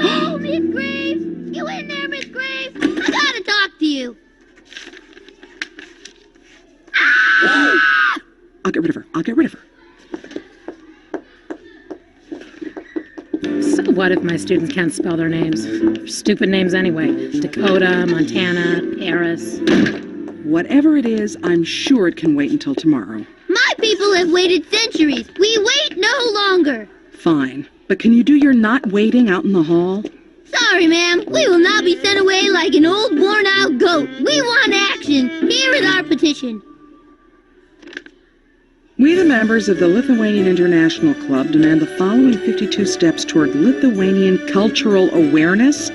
Oh, Miss Graves! You in there, Miss Graves? I gotta talk to you. I'll get rid of her. So what if my students can't spell their names? They're stupid names anyway. Dakota, Montana, Paris. Whatever it is, I'm sure it can wait until tomorrow. My people have waited centuries. We wait no longer. Fine. But can you do your not waiting out in the hall? Sorry, ma'am. We will not be sent away like an old worn-out goat. We want action. Here is our petition. We, the members of the Lithuanian International Club, demand the following 52 steps toward Lithuanian cultural awareness.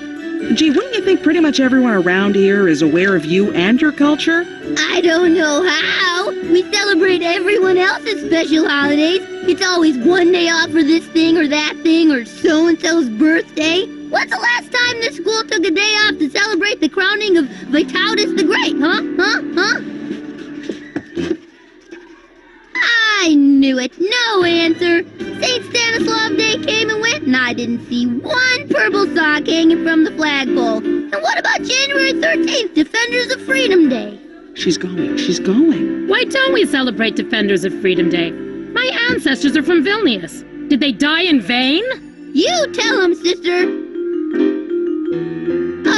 Gee, wouldn't you think pretty much everyone around here is aware of you and your culture? I don't know how. We celebrate everyone else's special holidays. It's always one day off for this thing or that thing or so-and-so's birthday. When's the last time this school took a day off to celebrate the crowning of Vytautas the Great, huh? I knew it. No answer. St. Stanislav Day came and went, and I didn't see one purple sock hanging from the flagpole. And what about January 13th, Defenders of Freedom Day? She's going. Why don't we celebrate Defenders of Freedom Day? My ancestors are from Vilnius. Did they die in vain? You tell them, sister.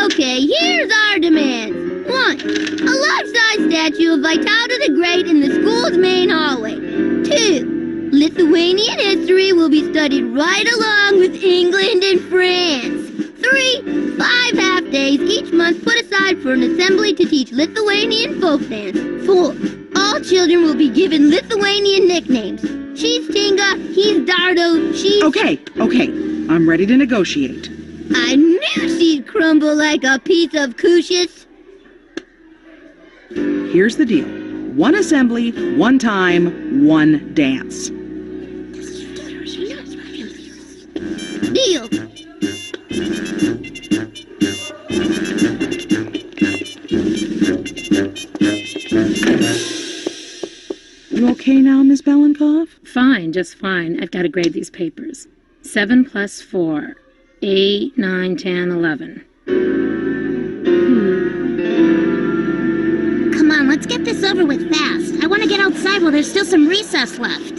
Okay, here's our demands. 1. A life-size statue of Vytautas the Great in the school's main hallway. 2. Lithuanian history will be studied right along with England and France. 3. 5 half-days each month put aside for an assembly to teach Lithuanian folk dance. 4. All children will be given Lithuanian nicknames. She's Tinga, he's Dardo, she's... Okay. I'm ready to negotiate. I knew she'd crumble like a piece of cushious. Here's the deal. 1 assembly, 1 time, 1 dance. Deal. You okay now, Miss Balinkoff? Fine, just fine. I've got to grade these papers. 7 plus 4. 8, 9, 10, 11. Come on, let's get this over with fast. I want to get outside while there's still some recess left.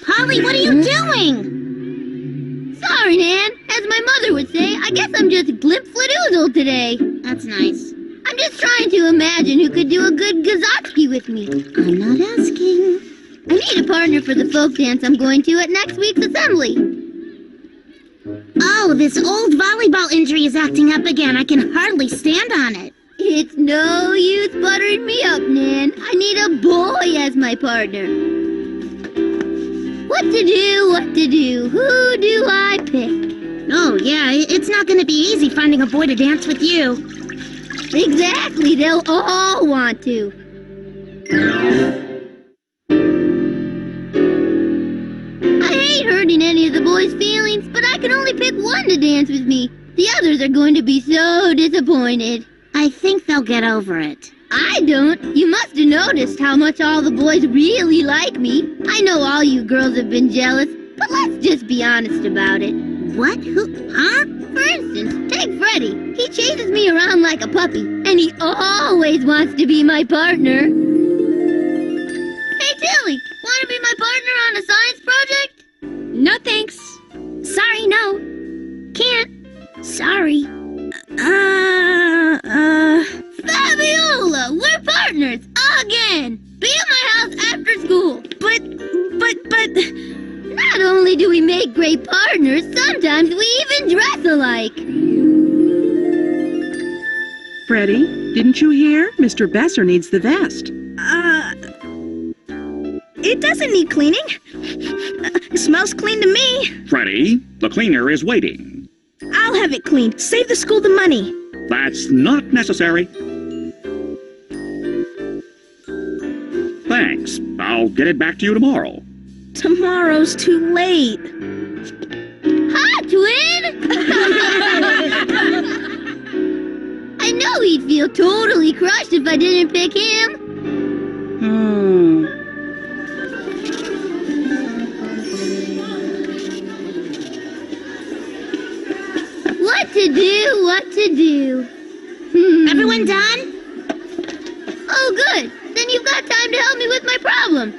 Polly, what are you doing? Sorry, Nan. As my mother would say, I guess I'm just glip-fladoozled today. That's nice. I'm just trying to imagine who could do a good Gazatski with me. I'm not asking. I need a partner for the folk dance I'm going to at next week's assembly. Oh, this old volleyball injury is acting up again. I can hardly stand on it. It's no use buttering me up, Nan. I need a boy as my partner. What to do? Who do I pick? Oh, yeah, it's not going to be easy finding a boy to dance with you. Exactly, they'll all want to. I hate hurting any of the boys' feelings, but I can only pick one to dance with me. The others are going to be so disappointed. I think they'll get over it. I don't. You must have noticed how much all the boys really like me. I know all you girls have been jealous, but let's just be honest about it. What? Who? Huh? For instance, take Freddy. He chases me around like a puppy, and he always wants to be my partner. Hey, Tilly, want to be my partner on a science project? No thanks. Sorry, no. Can't. Sorry. Fabiola, we're partners again. Be at my house after school. But. Not only do we make great partners, sometimes we even dress alike. Freddie, didn't you hear? Mr. Besser needs the vest. It doesn't need cleaning. Smells clean to me. Freddy, the cleaner is waiting. I'll have it cleaned. Save the school the money. That's not necessary. Thanks. I'll get it back to you tomorrow. Tomorrow's too late. Hi, twin! I know he'd feel totally crushed if I didn't pick him. What to do, what to do. Everyone done? Oh, good. Then you've got time to help me with my problem.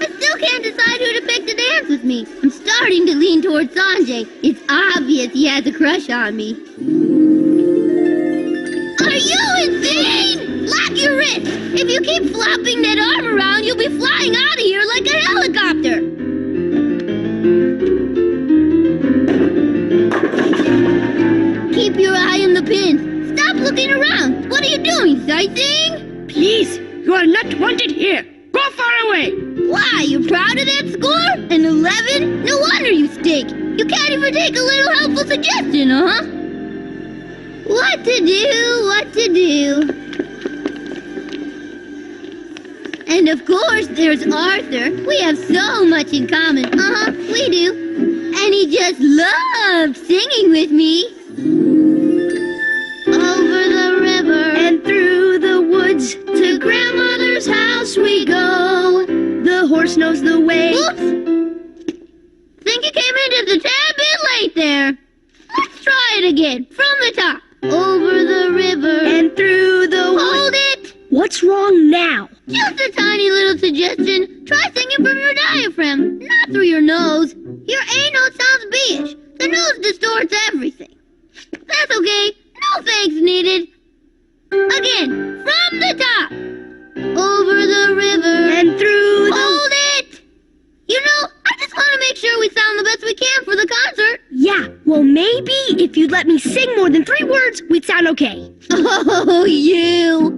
I still can't decide who to pick to dance with me. I'm starting to lean towards Sanjay. It's obvious he has a crush on me. Are you insane? Lock your wrist. If you keep flopping that arm around, you'll be flying out of here like a helicopter. Keep your eye on the pins. Stop looking around. What are you doing, sightseeing? Please, you are not wanted here. Go far away. Why, you proud of that score? An 11? No wonder you stink. You can't even take a little helpful suggestion, huh? What to do, what to do. And of course, there's Arthur. We have so much in common. We do. And he just loves singing with me. Over the river And through the woods to grandmother's house we go. The horse knows the way. Oops! Think you came in just a tad bit late there. Let's try it again, from the top. Over the river And through the Hold woods. it! What's wrong now? Just a tiny little suggestion. Try singing from your diaphragm, not through your nose. Your A note sounds B-ish. The nose distorts everything. That's okay. No thanks needed. Again, from the top. Over the river And through the... Hold it! You know, I just want to make sure we sound the best we can for the concert. Yeah, well maybe if you'd let me sing more than 3 words, we'd sound okay. Oh, you!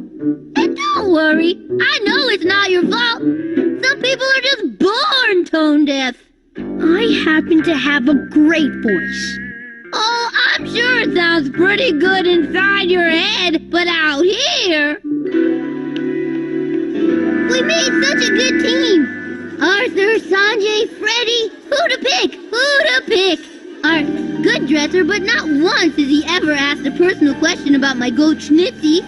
And don't worry, I know it's not your fault. Some people are just born tone deaf. I happen to have a great voice. Oh, I'm sure it sounds pretty good inside your head, but out here... We made such a good team. Arthur, Sanjay, Freddy. Who to pick? Who to pick? Arthur, good dresser, but not once has he ever asked a personal question about my goat Schnitzy.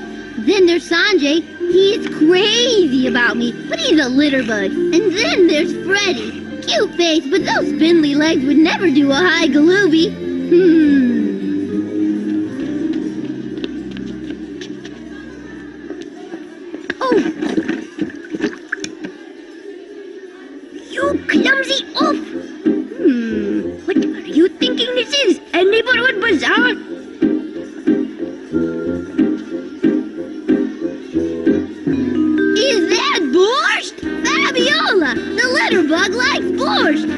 Then there's Sanjay. He's crazy about me, but he's a litter bug. And then there's Freddy. Cute face, but those spindly legs would never do a high galooby. Oh! You clumsy oaf! What are you thinking this is? A neighborhood bazaar? Is that borscht? Fabiola! The litter bug likes borscht!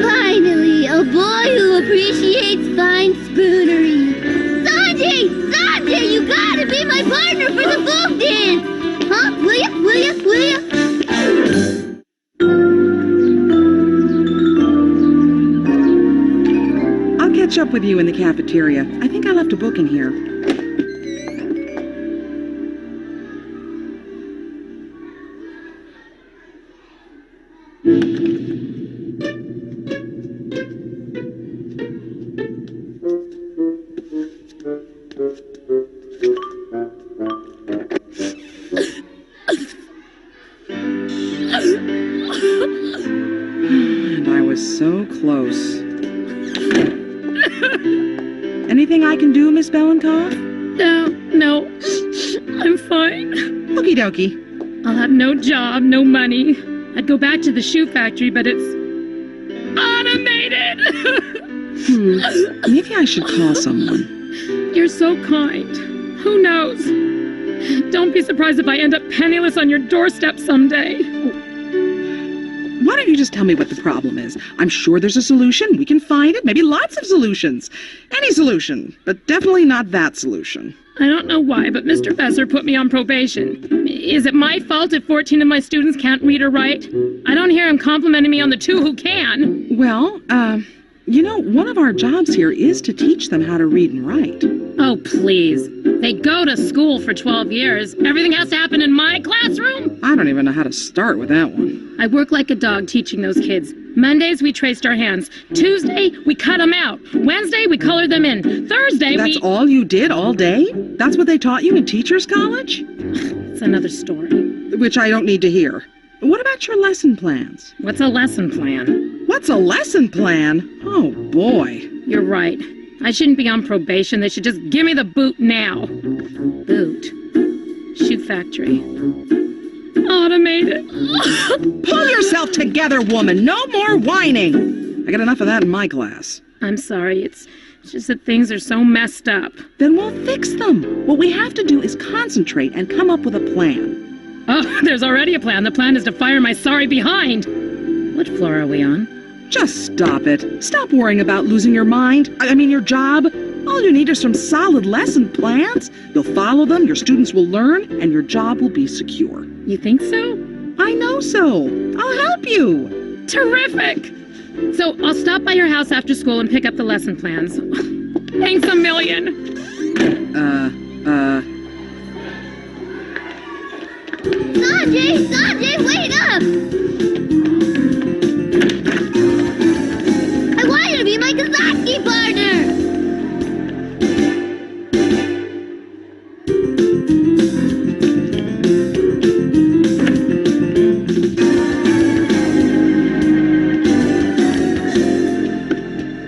Finally, a boy who appreciates fine spoonery. Sanjay! Sanjay, you gotta be my partner for the folk dance! Huh? Will ya? Will ya? Will ya? I'll catch up with you in the cafeteria. I think I left a book in here. So close. Anything I can do, Miss Belenkoff? No. I'm fine. Okie dokie. I'll have no job, no money. I'd go back to the shoe factory, but it's automated. Maybe I should call someone. You're so kind. Who knows? Don't be surprised if I end up penniless on your doorstep someday. Why don't you just tell me what the problem is? I'm sure there's a solution. We can find it. Maybe lots of solutions. Any solution, but definitely not that solution. I don't know why, but Mr. Besser put me on probation. Is it my fault if 14 of my students can't read or write? I don't hear him complimenting me on the 2 who can. Well, one of our jobs here is to teach them how to read and write. Oh, please. They go to school for 12 years. Everything has to happen in my classroom? I don't even know how to start with that one. I work like a dog teaching those kids. Mondays, we traced our hands. Tuesday, we cut them out. Wednesday, we colored them in. Thursday, That's all you did all day? That's what they taught you in teachers' college? It's another story. Which I don't need to hear. What about your lesson plans? What's a lesson plan? What's a lesson plan? Oh, boy. You're right. I shouldn't be on probation. They should just give me the boot now. Boot. Shoe factory. Automated. Pull yourself together, woman. No more whining. I got enough of that in my class. I'm sorry. It's just that things are so messed up. Then we'll fix them. What we have to do is concentrate and come up with a plan. Oh, there's already a plan. The plan is to fire my sorry behind. What floor are we on? Just stop it. Stop worrying about losing your mind. I mean your job. All you need are some solid lesson plans. You'll follow them, your students will learn, and your job will be secure. You think so? I know so. I'll help you. Terrific! So I'll stop by your house after school and pick up the lesson plans. Thanks a million. Sanjay, wait up! I want you to be my Kazaki partner!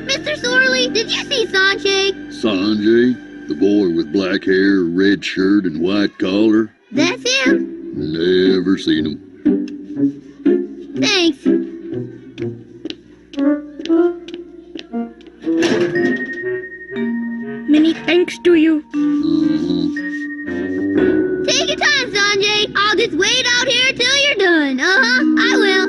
Mr. Sorley, did you see Sanjay? Sanjay? The boy with black hair, red shirt, and white collar? That's him. Never seen him. Thanks. Many thanks to you. Take your time, Sanjay. I'll just wait out here till you're done. I will.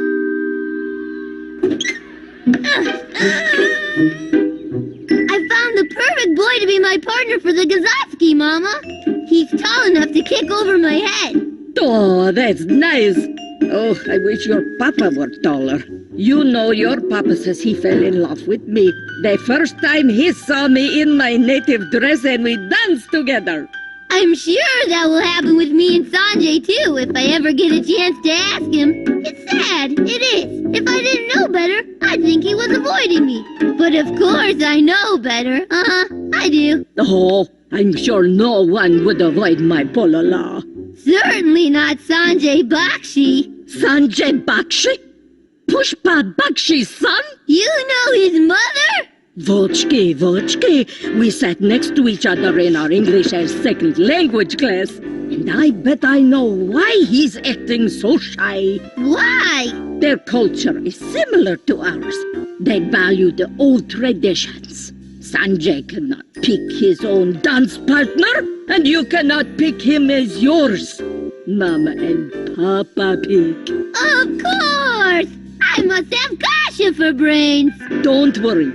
I found the perfect boy to be my partner for the Gazatski, Mama. He's tall enough to kick over my head. Oh, that's nice. Oh, I wish your papa were taller. You know your papa says he fell in love with me the first time he saw me in my native dress and we danced together. I'm sure that will happen with me and Sanjay, too, if I ever get a chance to ask him. It's sad, it is. If I didn't know better, I'd think he was avoiding me. But of course I know better. I do. Oh, I'm sure no one would avoid my polola. Certainly not Sanjay Bakshi. Sanjay Bakshi? Pushpa Bakshi's son? You know his mother? Vochki, we sat next to each other in our English as second language class. And I bet I know why he's acting so shy. Why? Their culture is similar to ours. They value the old traditions. Sanjay cannot pick his own dance partner, and you cannot pick him as yours. Mama and Papa pick. Of course! I must have Kasha for brains. Don't worry.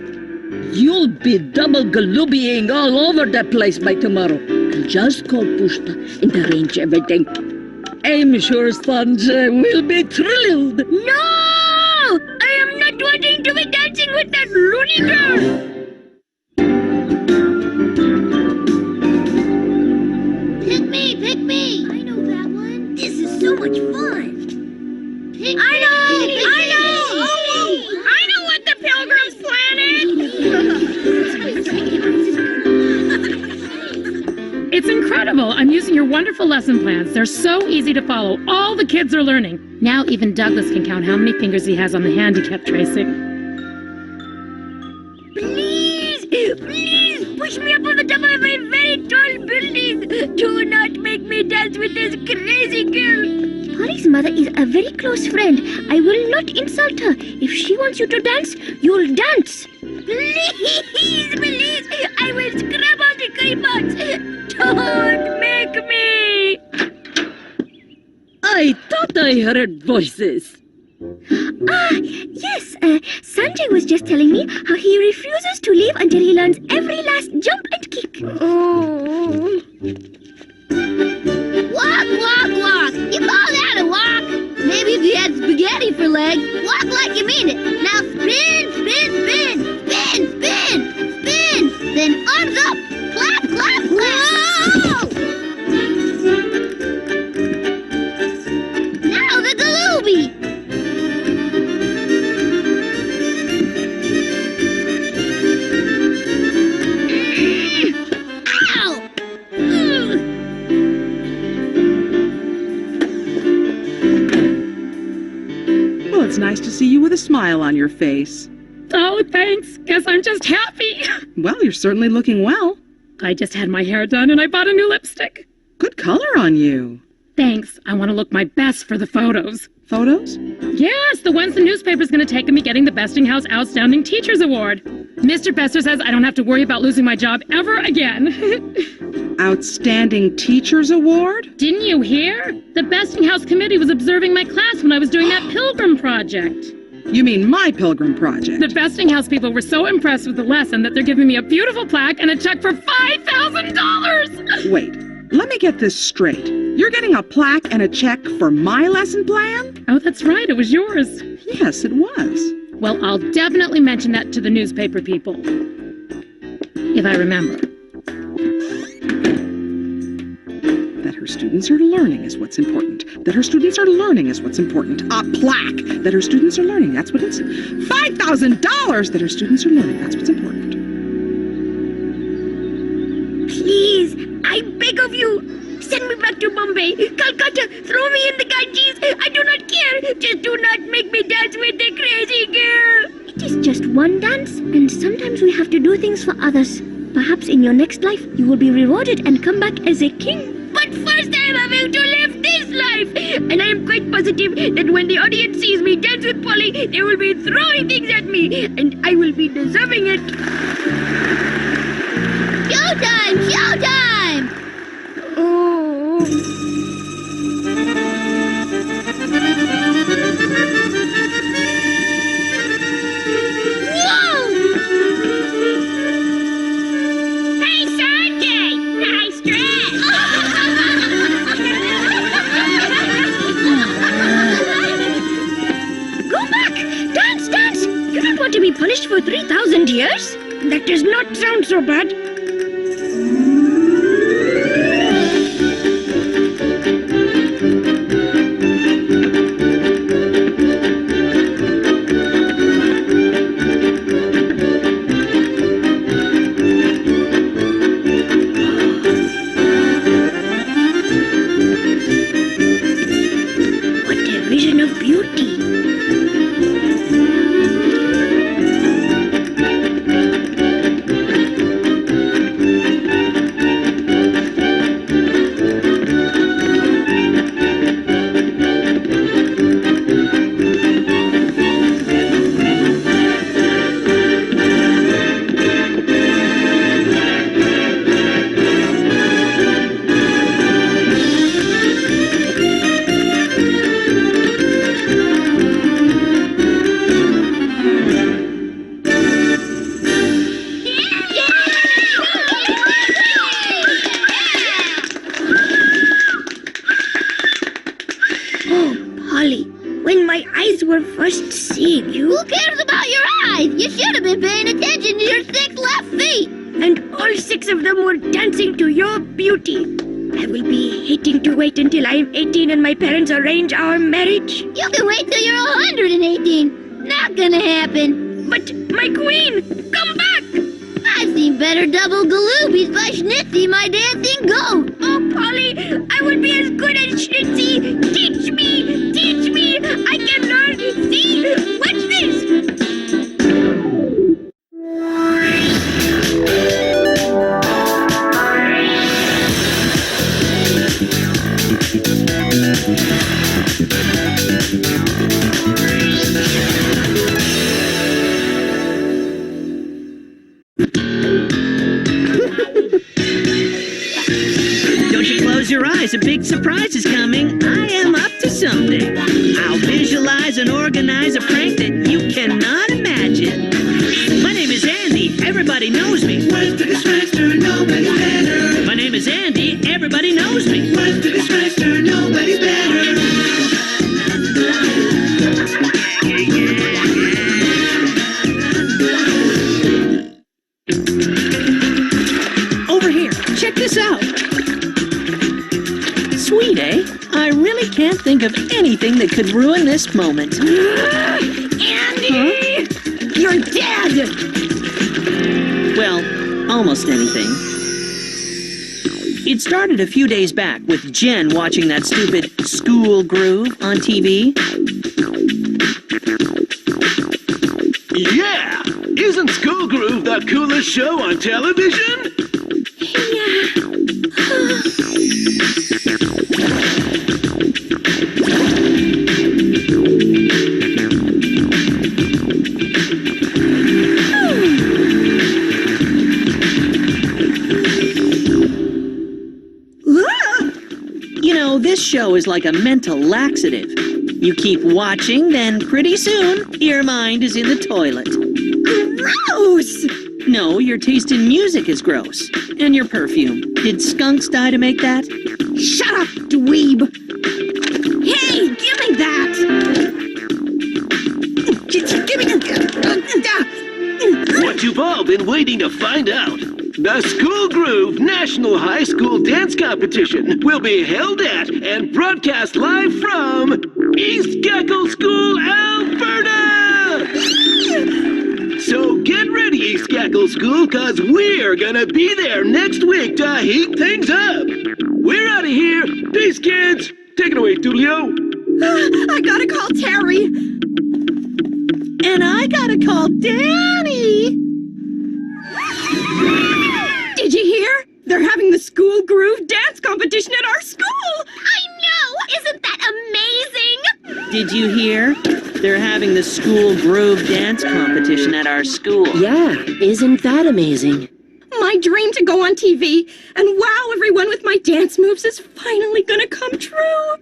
You'll be double galoobying all over the place by tomorrow. I'll just call Pushpa and arrange everything. I'm sure Sanjay will be thrilled. No! I am not wanting to be dancing with that loony girl! Pick me! I know that one. This is so much fun. I know what the Pilgrim's plan is. It's incredible. I'm using your wonderful lesson plans. They're so easy to follow. All the kids are learning. Now even Douglas can count how many fingers he has on the handicap tracing. push me up on the top of a very tall building. Do not make me dance with this crazy girl. Polly's mother is a very close friend. I will not insult her. If she wants you to dance, you'll dance. Please, please, I will scrub all the creepers. Don't make me. I thought I heard voices. Yes, Sanjay was just telling me how he refuses to leave until he learns every last jump and kick. Oh. Walk, walk, walk. You call that a walk? Maybe if you had spaghetti for legs, walk like you mean it. Now spin, spin, spin, spin, spin, spin. Then arms up. Clap, clap, clap. Now the galooby. Ow! Well, it's nice to see you with a smile on your face. Oh, thanks. Guess I'm just happy. Well, you're certainly looking well. I just had my hair done and I bought a new lipstick. Good color on you. Thanks. I want to look my best for the photos. Photos? Yes, the ones the newspaper's going to take of me getting the Bestinghouse Outstanding Teachers Award. Mr. Besser says I don't have to worry about losing my job ever again. Outstanding Teachers Award? Didn't you hear? The Bestinghouse committee was observing my class when I was doing that Pilgrim project. You mean my Pilgrim project? The Bestinghouse people were so impressed with the lesson that they're giving me a beautiful plaque and a check for $5,000! Wait, let me get this straight. You're getting a plaque and a check for my lesson plan? Oh, that's right. It was yours. Yes, it was. Well, I'll definitely mention that to the newspaper people. If I remember. That her students are learning is what's important. That her students are learning is what's important. A plaque. That her students are learning, that's what it's... $5,000 that her students are learning, that's what's important. Please, I beg of you. Send me back to Bombay, Calcutta, throw me in the Ganges. I do not care. Just do not make me dance with the crazy girl. It is just one dance, and sometimes we have to do things for others. Perhaps in your next life, you will be rewarded and come back as a king. But first I am having to live this life. And I am quite positive that when the audience sees me dance with Polly, they will be throwing things at me, and I will be deserving it. Showtime! Showtime! Hey, Sanjay! Nice dress! Go back! Dance, dance! You don't want to be punished for 3,000 years? That does not sound so bad. First seeing you. Who cares about your eyes? You should have been paying attention to your 6 left feet. And all 6 of them were dancing to your beauty. I will be hating to wait until I am 18 and my parents arrange our marriage. You can wait till you're 118. Not gonna happen. But my queen, come back! I've seen better double galoobies by Schnitzy, my dancing goat. Oh, Polly, I will be as good as Schnitzy. Teach me, teach me. I can learn. See, watch this. Don't you close your eyes, a big surprise is coming. I am up to something. I'll visualize and organize a prank that you cannot imagine. My name is Andy, everybody knows me. What's the distractor? Nobody's better. My name is Andy, everybody knows me. What's the distractor? Nobody's better. Over here, check this out. Sweet, eh? I really can't think of anything that could ruin this moment. Andy! You're dead! Well, almost anything. It started a few days back with Jen watching that stupid School Groove on TV. Yeah! Isn't School Groove the coolest show on television? You know, this show is like a mental laxative. You keep watching, then pretty soon, your mind is in the toilet. Gross! No, your taste in music is gross. And your perfume. Did skunks die to make that? Shut up, dweeb! Hey, give me that! Give me What you've all been waiting to find out. The School Groove National High School Dance Competition will be held at and broadcast live from East Gackle School, Alberta! So get ready, East Gackle School, cause we're gonna be there next week to heat things up. We're out of here. Peace, kids. Take it away, Tulio. I gotta call Terry. And I gotta call Danny! Did you hear? They're having the School Groove dance competition at our school! I know! Isn't that amazing? Did you hear? They're having the School Groove dance competition at our school. Yeah, isn't that amazing? My dream to go on TV and wow everyone with my dance moves is finally gonna come true!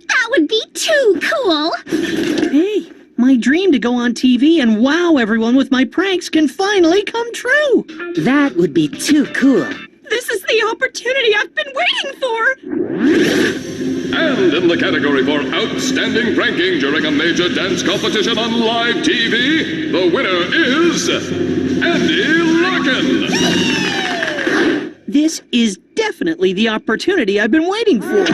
That would be too cool! Hey, my dream to go on TV and wow everyone with my pranks can finally come true! That would be too cool. This is the opportunity I've been waiting for! And in the category for outstanding pranking during a major dance competition on live TV, the winner is Andy Larkin. This is definitely the opportunity I've been waiting for.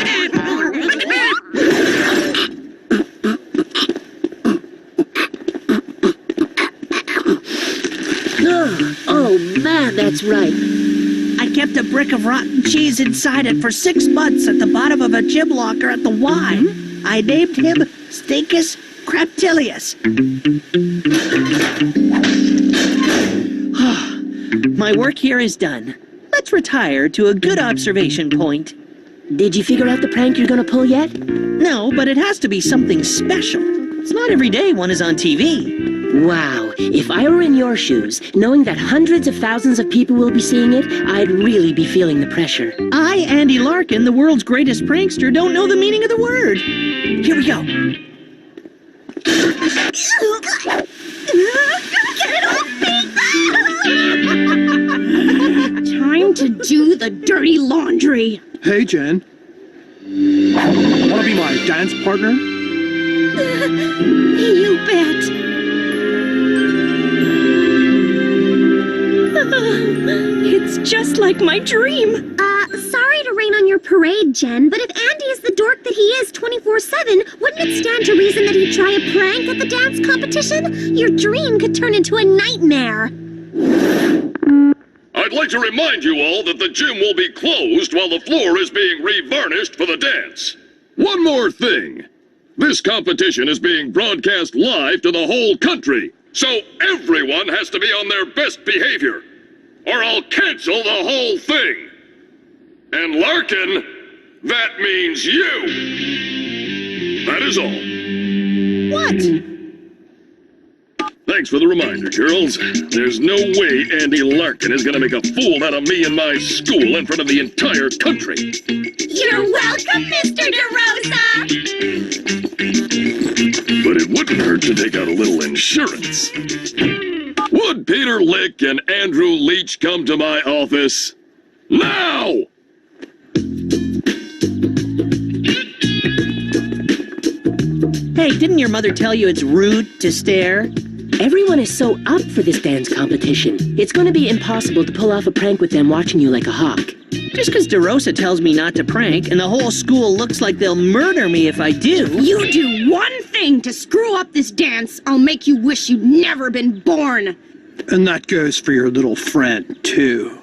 Oh man, that's right. I kept a brick of rotten cheese inside it for 6 months at the bottom of a gym locker at the Y. I named him Stinkus Craptilius. My work here is done. Let's retire to a good observation point. Did you figure out the prank you're gonna pull yet? No, but it has to be something special. It's not every day one is on TV. Wow, if I were in your shoes, knowing that hundreds of thousands of people will be seeing it, I'd really be feeling the pressure. I, Andy Larkin, the world's greatest prankster, don't know the meaning of the word. Here we go. Get it off me! Time to do the dirty laundry. Hey, Jen. Wanna be my dance partner? You bet. It's just like my dream. Sorry to rain on your parade, Jen, but if Andy is the dork that he is 24/7, wouldn't it stand to reason that he'd try a prank at the dance competition? Your dream could turn into a nightmare. I'd like to remind you all that the gym will be closed while the floor is being revarnished for the dance. One more thing. This competition is being broadcast live to the whole country, so everyone has to be on their best behavior, or I'll cancel the whole thing. And Larkin, that means you. That is all. What? Thanks for the reminder, Charles. There's no way Andy Larkin is gonna make a fool out of me and my school in front of the entire country. You're welcome, Mr. DeRosa! But it wouldn't hurt to take out a little insurance. Would Peter Lick and Andrew Leach come to my office? Now! Hey, didn't your mother tell you it's rude to stare? Everyone is so up for this dance competition. It's going to be impossible to pull off a prank with them watching you like a hawk. Just because DeRosa tells me not to prank, and the whole school looks like they'll murder me if I do. You do one thing to screw up this dance, I'll make you wish you'd never been born. And that goes for your little friend, too.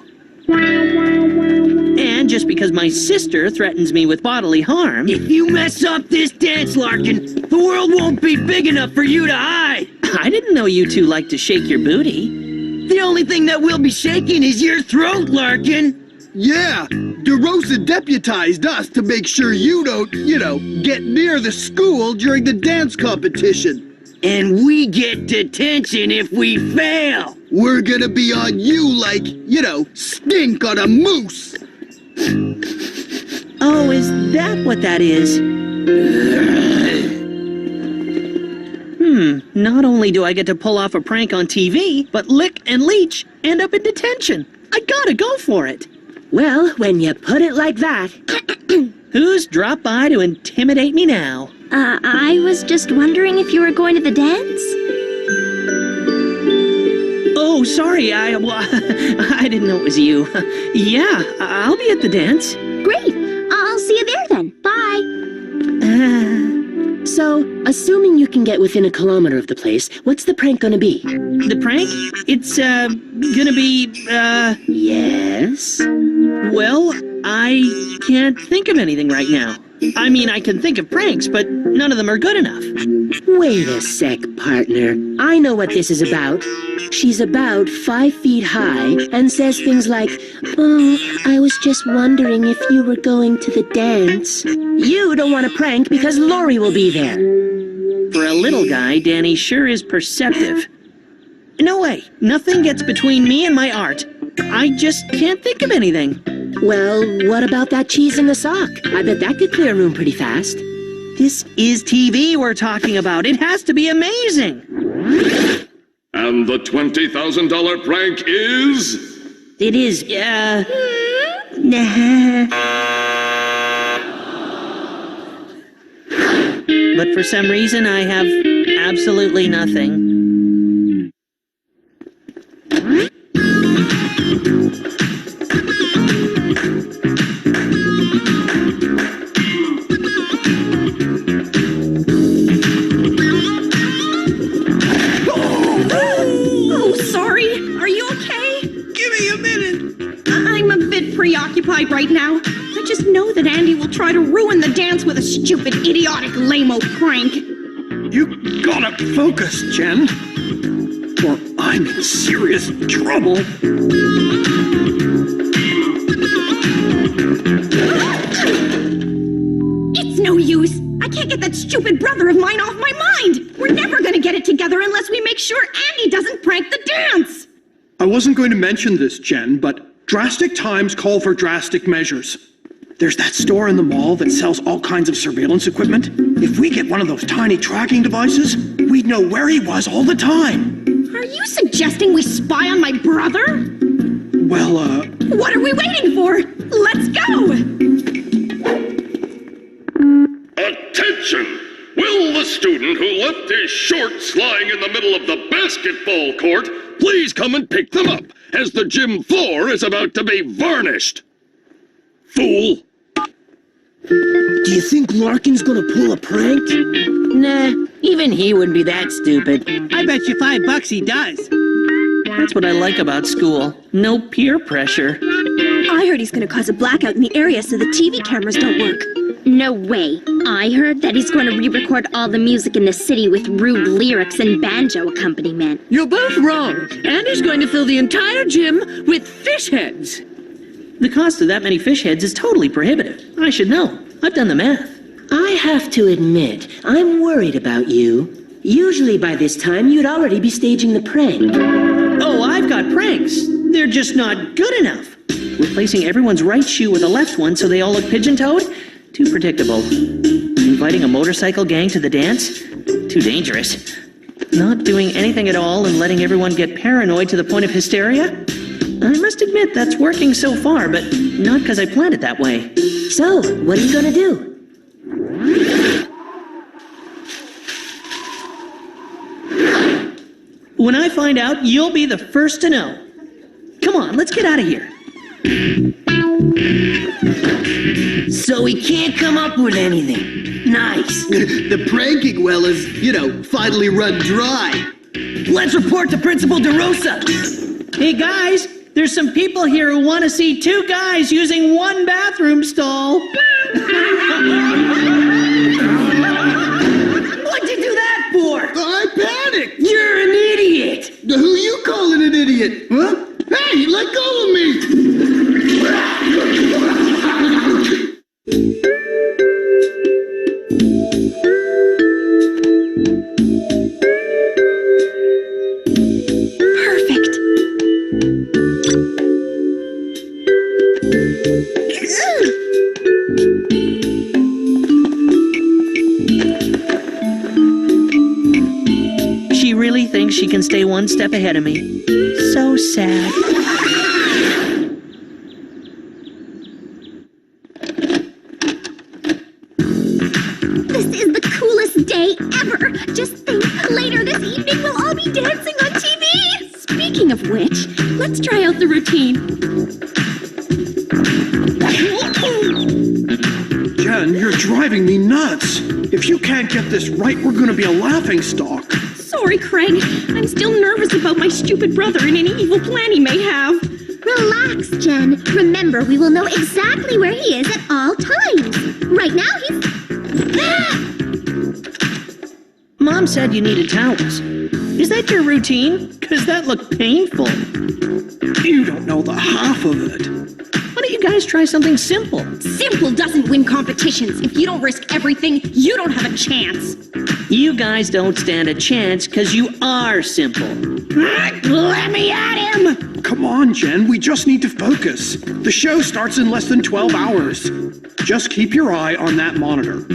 And just because my sister threatens me with bodily harm... If you mess up this dance, Larkin, the world won't be big enough for you to hide. I didn't know you two like to shake your booty. The only thing that will be shaking is your throat, Larkin. Yeah, DeRosa deputized us to make sure you don't, get near the school during the dance competition. And we get detention if we fail. We're gonna be on you like, stink on a moose. Oh, is that what that is? Not only do I get to pull off a prank on TV, but Lick and Leach end up in detention. I gotta go for it. Well, when you put it like that... Who's dropped by to intimidate me now? I was just wondering if you were going to the dance? Oh, sorry, I didn't know it was you. Yeah, I'll be at the dance. Great. I'll see you there then. Bye. So, assuming you can get within a kilometer of the place, what's the prank gonna be? The prank? It's, gonna be, Yes? Well, I can't think of anything right now. I mean, I can think of pranks, but none of them are good enough. Wait a sec, partner. I know what this is about. She's about 5 feet high and says things like, "Oh, I was just wondering if you were going to the dance." You don't want to prank because Lori will be there. For a little guy, Danny sure is perceptive. No way. Nothing gets between me and my art. I just can't think of anything. Well, what about that cheese in the sock? I bet that could clear a room pretty fast. This is TV we're talking about. It has to be amazing. And the $20,000 prank is... It is, Nah. But for some reason, I have absolutely nothing. Preoccupied right now. I just know that Andy will try to ruin the dance with a stupid, idiotic, lame-o prank. You gotta focus, Jen. Or I'm in serious trouble. It's no use. I can't get that stupid brother of mine off my mind. We're never gonna get it together unless we make sure Andy doesn't prank the dance. I wasn't going to mention this, Jen, but drastic times call for drastic measures. There's that store in the mall that sells all kinds of surveillance equipment. If we get one of those tiny tracking devices, we'd know where he was all the time. Are you suggesting we spy on my brother? Well, What are we waiting for? Let's go! Attention! Will the student who left his shorts lying in the middle of the basketball court please come and pick them up, as the gym floor is about to be varnished? Fool! Do you think Larkin's gonna pull a prank? Nah, even he wouldn't be that stupid. I bet you $5 he does. That's what I like about school. No peer pressure. I heard he's gonna cause a blackout in the area so the TV cameras don't work. No way. I heard that he's going to re-record all the music in the city with rude lyrics and banjo accompaniment. You're both wrong. Andy's going to fill the entire gym with fish heads. The cost of that many fish heads is totally prohibitive. I should know. I've done the math. I have to admit, I'm worried about you. Usually by this time, you'd already be staging the prank. Oh, I've got pranks. They're just not good enough. Replacing everyone's right shoe with a left one so they all look pigeon-toed? Too predictable. Inviting a motorcycle gang to the dance? Too dangerous. Not doing anything at all and letting everyone get paranoid to the point of hysteria? I must admit that's working so far, but not because I planned it that way. So, what are you gonna do? When I find out, you'll be the first to know. Come on, let's get out of here. So he can't come up with anything. Nice. The pranking well is, finally run dry. Let's report to Principal DeRosa. Hey guys, there's some people here who want to see two guys using one bathroom stall. What'd you do that for? I panicked. You're an idiot. Who you calling an idiot? Huh? Hey, let go of me. Perfect. She really thinks she can stay one step ahead of me. So sad. This is the coolest day ever! Just think, later this evening we'll all be dancing on TV! Speaking of which, let's try out the routine. Jen, you're driving me nuts. If you can't get this right, we're gonna be a laughingstock. Sorry, Craig. I'm still nervous about my stupid brother and any evil plan he may have. Relax, Jen. Remember, we will know exactly where he is at all times. Right now, he's... Mom said you needed towels. Is that your routine? Because that looked painful. You don't know the half of it. Why don't you guys try something simple? Simple doesn't win competitions. If you don't risk everything, you don't have a chance. You guys don't stand a chance because you are simple. Let me at him. Come on, Jen, we just need to focus. The show starts in less than 12 hours. Just keep your eye on that monitor.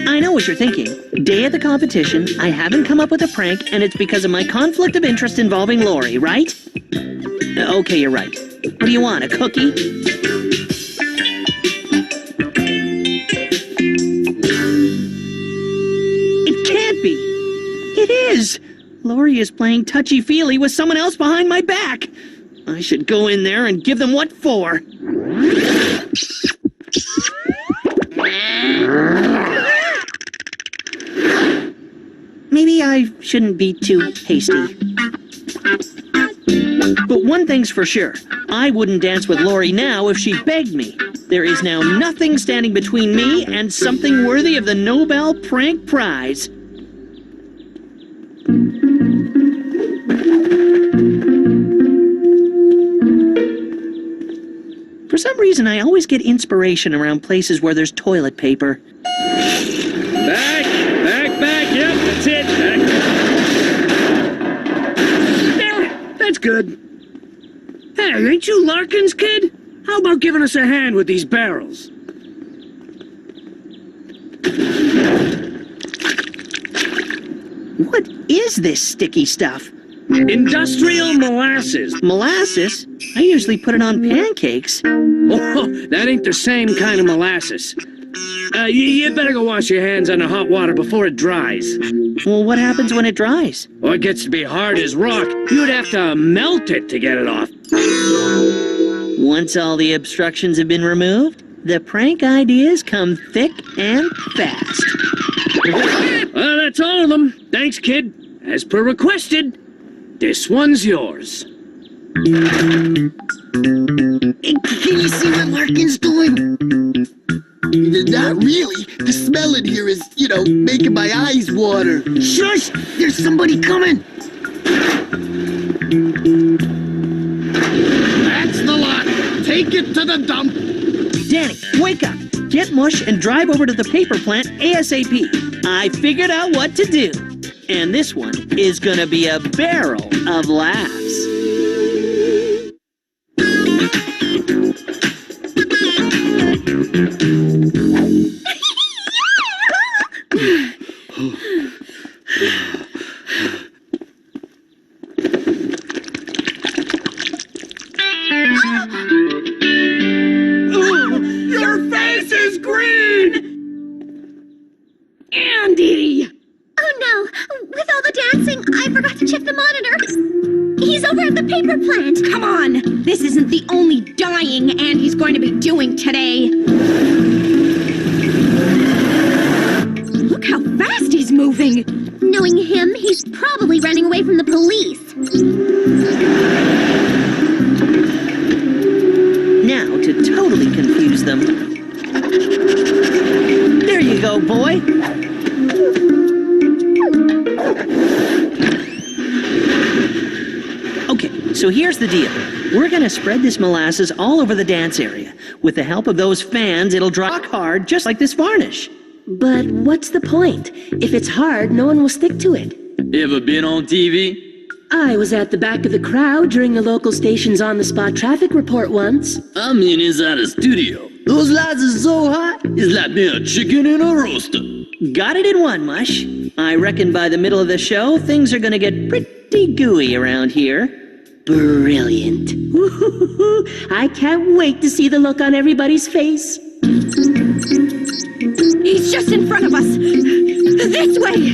I know what you're thinking. Day of the competition, I haven't come up with a prank, and it's because of my conflict of interest involving Lori, right? Okay, you're right. What do you want, a cookie? It can't be. It is. Lori is playing touchy-feely with someone else behind my back. I should go in there and give them what for. Maybe I shouldn't be too hasty. But one thing's for sure. I wouldn't dance with Lori now if she begged me. There is now nothing standing between me and something worthy of the Nobel Prank Prize. For some reason, I always get inspiration around places where there's toilet paper. Back, yep, that's it, back. There, that's good. Hey, ain't you Larkin's kid? How about giving us a hand with these barrels? What is this sticky stuff? Industrial molasses. Molasses? I usually put it on pancakes. Oh, that ain't the same kind of molasses. You better go wash your hands under hot water before it dries. Well, what happens when it dries? Well, it gets to be hard as rock. You'd have to melt it to get it off. Once all the obstructions have been removed, the prank ideas come thick and fast. Well, that's all of them. Thanks, kid. As per requested, this one's yours. Can you see what Larkin's doing? Not really. The smell in here is, making my eyes water. Shush! There's somebody coming! That's the lot. Take it to the dump. Danny, wake up. Get Mush and drive over to the paper plant ASAP. I figured out what to do. And this one is gonna be a barrel of laughs. Your face is green! Andy! Oh no! With all the dancing, I forgot to check the monitor. He's over at the paper plant. Come on! This isn't the only dying Andy's going to be doing today. Look how fast he's moving! Knowing him, he's probably running away from the police. Now to totally confuse them. There you go, boy. Okay, so here's the deal. We're gonna spread this molasses all over the dance area. With the help of those fans, it'll dry hard just like this varnish. But what's the point? If it's hard, no one will stick to it. Ever been on TV? I was at the back of the crowd during the local station's on-the-spot traffic report once. I mean inside a studio. Those lights are so hot, it's like being a chicken in a roaster. Got it in one, Mush. I reckon by the middle of the show, things are gonna get pretty gooey around here. Brilliant. Woo-hoo-hoo. I can't wait to see the look on everybody's face. He's just in front of us. This way!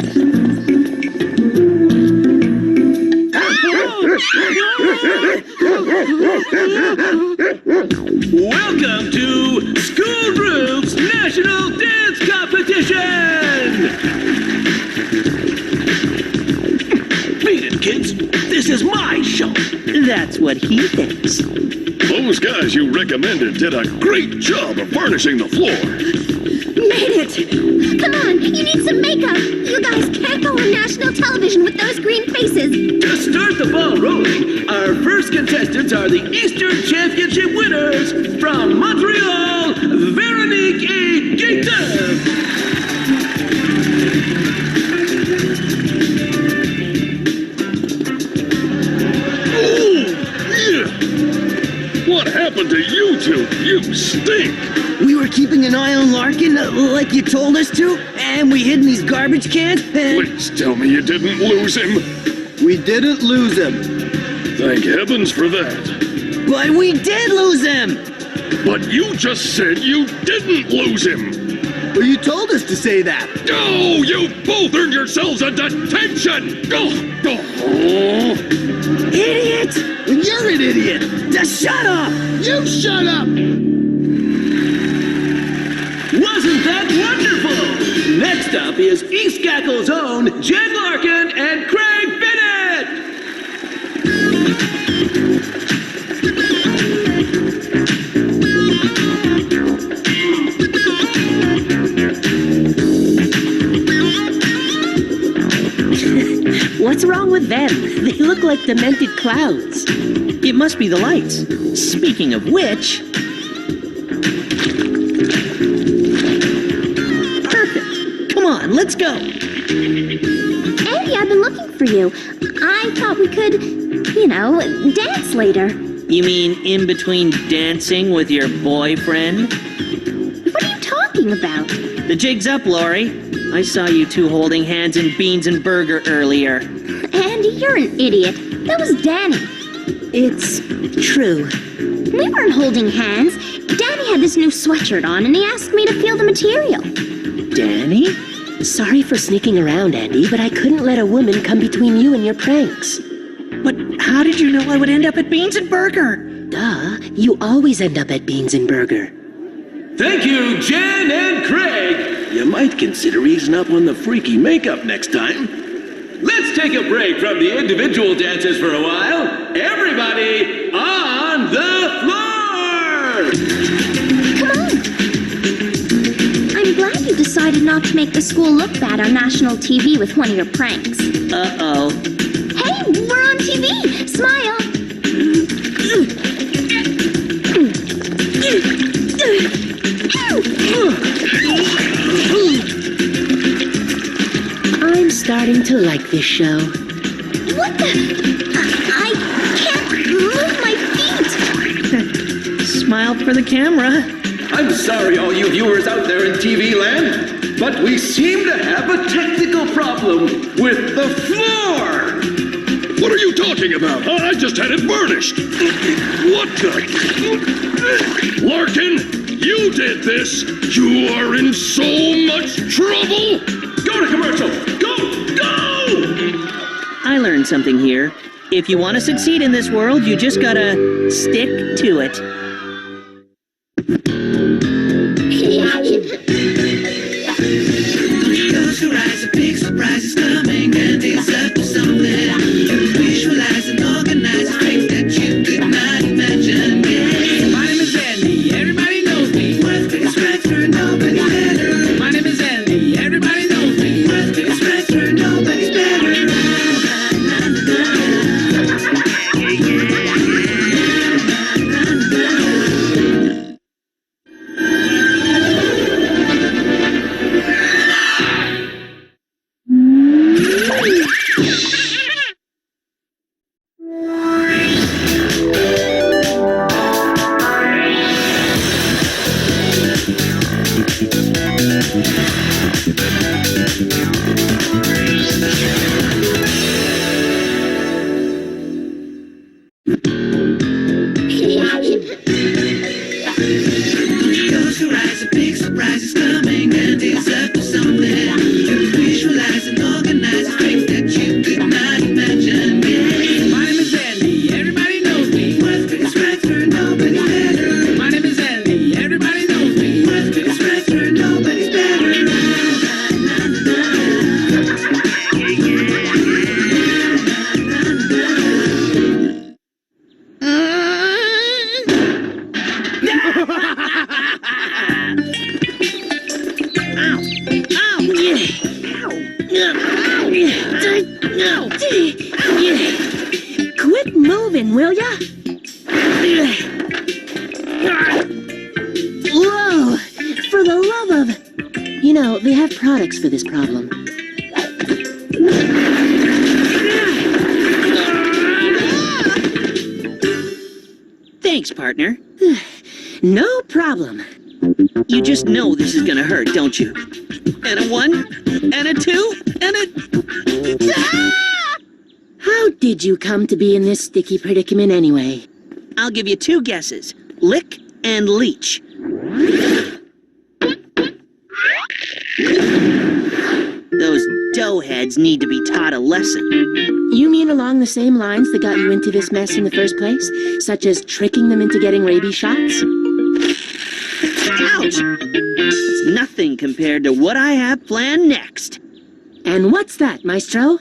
Welcome to School Group's National Dance Competition! Beat it, kids. This is my show. That's what he thinks. Those guys you recommended did a great job of varnishing the floor. Made it! Come on, you need some makeup. You guys can't go on national television with those green faces. To start the ball rolling, our first contestants are the Eastern Championship winners from Montreal, Veronique et Gaëtan. What happened to you two? You stink! We were keeping an eye on Larkin, like you told us to, and we hid in these garbage cans, and... Please tell me you didn't lose him. We didn't lose him. Thank heavens for that. But we did lose him! But you just said you didn't lose him. Well, you told us to say that. Oh, you both earned yourselves a detention! Oh. Idiot! You're an idiot! Just shut up! You shut up! Wasn't that wonderful? Next up is East Gackle's own Jen Larkin and Craig Bennett! What's wrong with them? They look like demented clowns. It must be the lights. Speaking of which... Perfect. Come on, let's go. Andy, I've been looking for you. I thought we could, dance later. You mean in between dancing with your boyfriend? What are you talking about? The jig's up, Lori. I saw you two holding hands in Beans and Burger earlier. Andy, you're an idiot. That was Danny. It's true. We weren't holding hands. Danny had this new sweatshirt on, and he asked me to feel the material. Danny? Sorry for sneaking around, Andy, but I couldn't let a woman come between you and your pranks. But how did you know I would end up at Beans and Burger? Duh, you always end up at Beans and Burger. Thank you, Jen and Craig! You might consider easing up on the freaky makeup next time. Let's take a break from the individual dances for a while. Everybody on the floor! Come on. I'm glad you decided not to make the school look bad on national TV with one of your pranks. Uh-oh. Hey, we're on TV TV! Smile! I'm starting to like this show. What the? I can't move my feet! Smile for the camera. I'm sorry, all you viewers out there in TV land, but we seem to have a technical problem with the floor! What are you talking about? I just had it burnished. What the? Larkin, you did this. You are in so much trouble. Go to commercial. Go! I learned something here. If you want to succeed in this world, you just gotta stick to it. Close your eyes, a big surprise is coming, and it's up to something. Visualize and organize a strength that you could not imagine. Yeah. My name is Andy, everybody knows me. Worth big scratcher, nobody's better. My name is Andy, everybody knows me. Worth big scratcher, nobody's better. Close your eyes, a big surprise is coming, and it's up to something. Visualize and organize a strength that you could not imagine. Yeah. My name is Andy, everybody knows me. Worth big scratcher, nobody's better. My name is Andy, everybody knows me. Worth big scratcher, nobody's better. Quit moving, will ya? Whoa! For the love of... You know, they have products for this problem. Thanks, partner. No problem. You just know this is gonna hurt, don't you? And a 1, and a 2, and a... How did you come to be in this sticky predicament anyway? I'll give you 2 guesses. Lick and leech. Those doughheads need to be taught a lesson. You mean along the same lines that got you into this mess in the first place? Such as tricking them into getting rabies shots? Ouch! It's nothing compared to what I have planned next. And what's that, Maestro?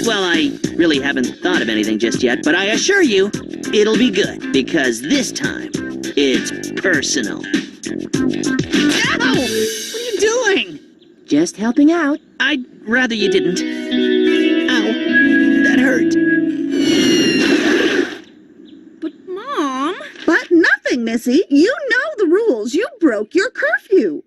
Well, I really haven't thought of anything just yet, but I assure you, it'll be good, because this time, it's personal. Ow! What are you doing? Just helping out. I'd rather you didn't. Ow. That hurt. But, Mom... But nothing, Missy. You know the rules. You broke your curfew.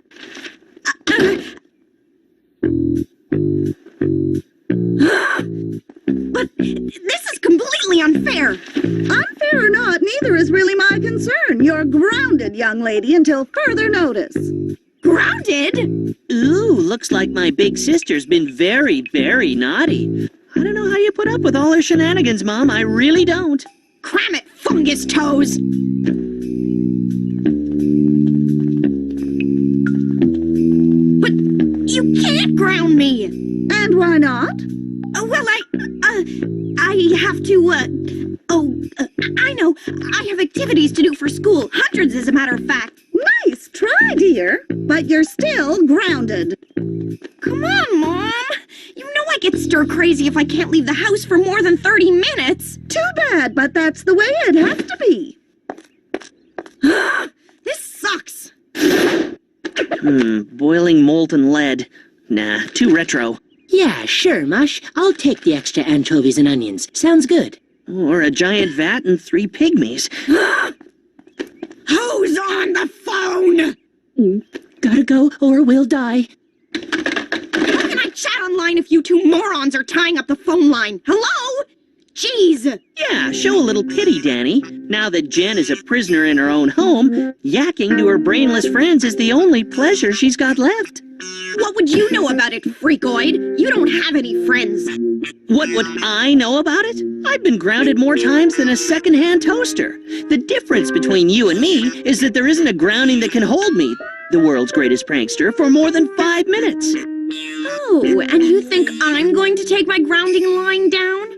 But this is completely unfair. Unfair or not, neither is really my concern. You're grounded, young lady, until further notice. Grounded? Ooh, looks like my big sister's been very, very naughty. I don't know how you put up with all her shenanigans, Mom. I really don't. Cram it, fungus toes! But you can't ground me! And why not? Well, I have to, I know. I have activities to do for school. Hundreds, as a matter of fact. Nice try, dear. But you're still grounded. Come on, Mom. You know I get stir-crazy if I can't leave the house for more than 30 minutes. Too bad, but that's the way it has to be. This sucks. Boiling molten lead. Nah, too retro. Yeah, sure, Mush. I'll take the extra anchovies and onions. Sounds good. Or a giant vat and 3 pygmies. Who's on the phone? Gotta go, or we'll die. How can I chat online if you two morons are tying up the phone line? Hello? Jeez! Yeah, show a little pity, Danny. Now that Jen is a prisoner in her own home, yakking to her brainless friends is the only pleasure she's got left. What would you know about it, freakoid? You don't have any friends. What would I know about it? I've been grounded more times than a second-hand toaster. The difference between you and me is that there isn't a grounding that can hold me, the world's greatest prankster, for more than 5 minutes. Oh, and you think I'm going to take my grounding line down?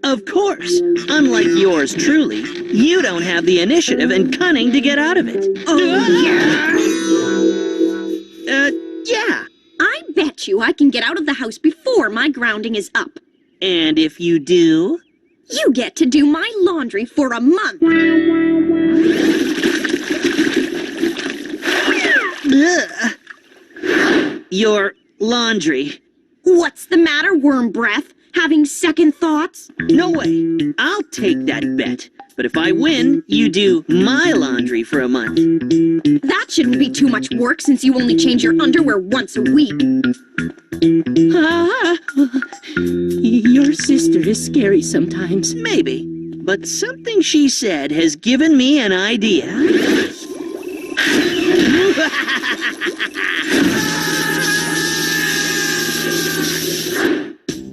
Of course. Unlike yours truly, you don't have the initiative and cunning to get out of it. Oh, yeah? Yeah. I bet you I can get out of the house before my grounding is up. And if you do? You get to do my laundry for a month. Your laundry. What's the matter, worm breath? Having second thoughts? No way. I'll take that bet. But if I win, you do my laundry for a month. That shouldn't be too much work since you only change your underwear once a week. Your sister is scary sometimes. Maybe. But something she said has given me an idea.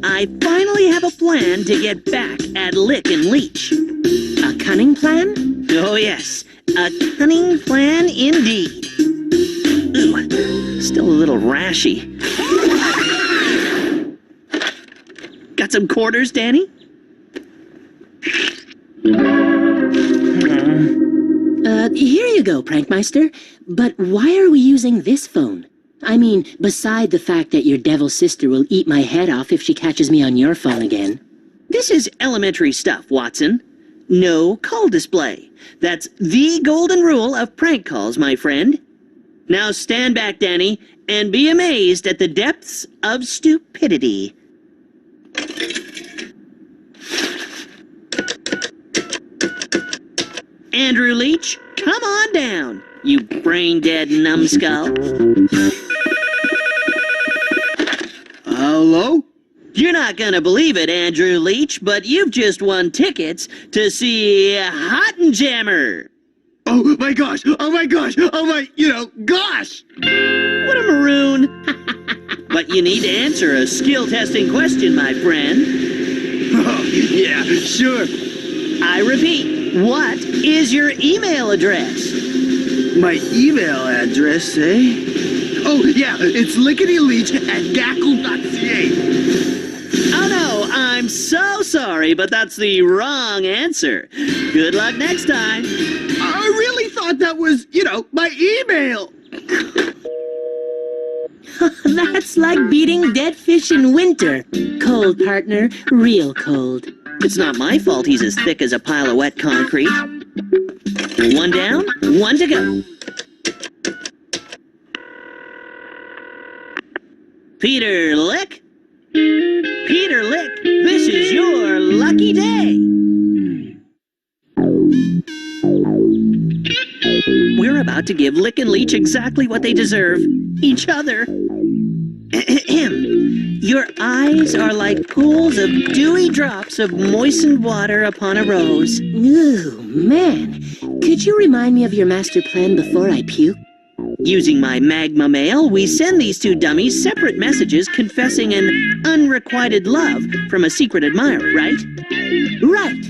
I finally have a plan to get back at Lick and Leech. A cunning plan? Oh yes, a cunning plan indeed. Ooh, still a little rashy. Got some quarters, Danny? Here you go, Prankmeister. But why are we using this phone? I mean, beside the fact that your devil sister will eat my head off if she catches me on your phone again. This is elementary stuff, Watson. No call display. That's the golden rule of prank calls, my friend. Now stand back, Danny, and be amazed at the depths of stupidity. Andrew Leach, come on down, you brain-dead numbskull. Hello? You're not gonna believe it, Andrew Leach, but you've just won tickets to see Hot and Jammer. Oh my gosh! Oh my gosh! Oh my, gosh! What a maroon. But you need to answer a skill-testing question, my friend. Oh, yeah, sure. I repeat, what is your email address? My email address, eh? Oh, yeah, it's lickityleech@gackle.ca. Oh no, I'm so sorry, but that's the wrong answer. Good luck next time. I really thought that was, my email. That's like beating dead fish in winter. Cold, partner, real cold. It's not my fault he's as thick as a pile of wet concrete. One down, one to go. Peter Lick? Peter Lick, this is your lucky day. We're about to give Lick and Leech exactly what they deserve. Each other. Your eyes are like pools of dewy drops of moistened water upon a rose. Ooh, man. Could you remind me of your master plan before I puke? Using my magma mail, we send these two dummies separate messages confessing an unrequited love from a secret admirer, right? Right.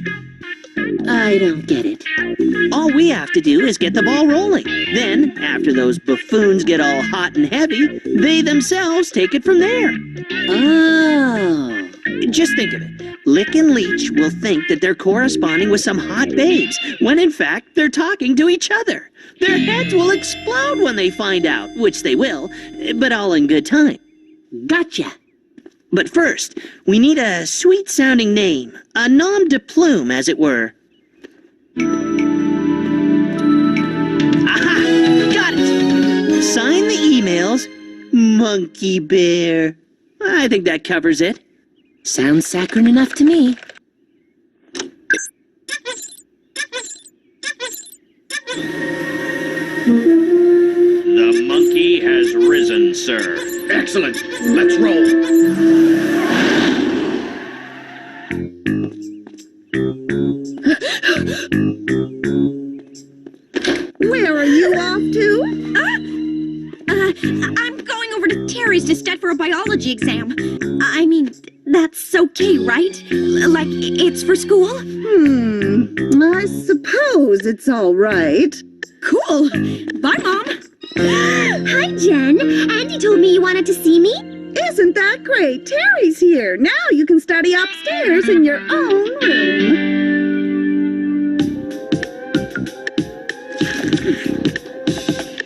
I don't get it. All we have to do is get the ball rolling. Then, after those buffoons get all hot and heavy, they themselves take it from there. Oh. Just think of it. Lick and Leech will think that they're corresponding with some hot babes, when in fact they're talking to each other. Their heads will explode when they find out, which they will, but all in good time. Gotcha. But first, we need a sweet-sounding name, a nom de plume, as it were. Aha! Got it! Sign the emails, Monkey Bear. I think that covers it. Sounds saccharine enough to me. The monkey has risen, sir. Excellent. Let's roll. Where are you off to? I'm going over to Terry's to stud for a biology exam. I mean, that's okay, right? Like, it's for school? I suppose it's all right. Cool. Bye, Mom. Hi, Jen. Andy told me you wanted to see me. Isn't that great? Terry's here. Now you can study upstairs in your own room.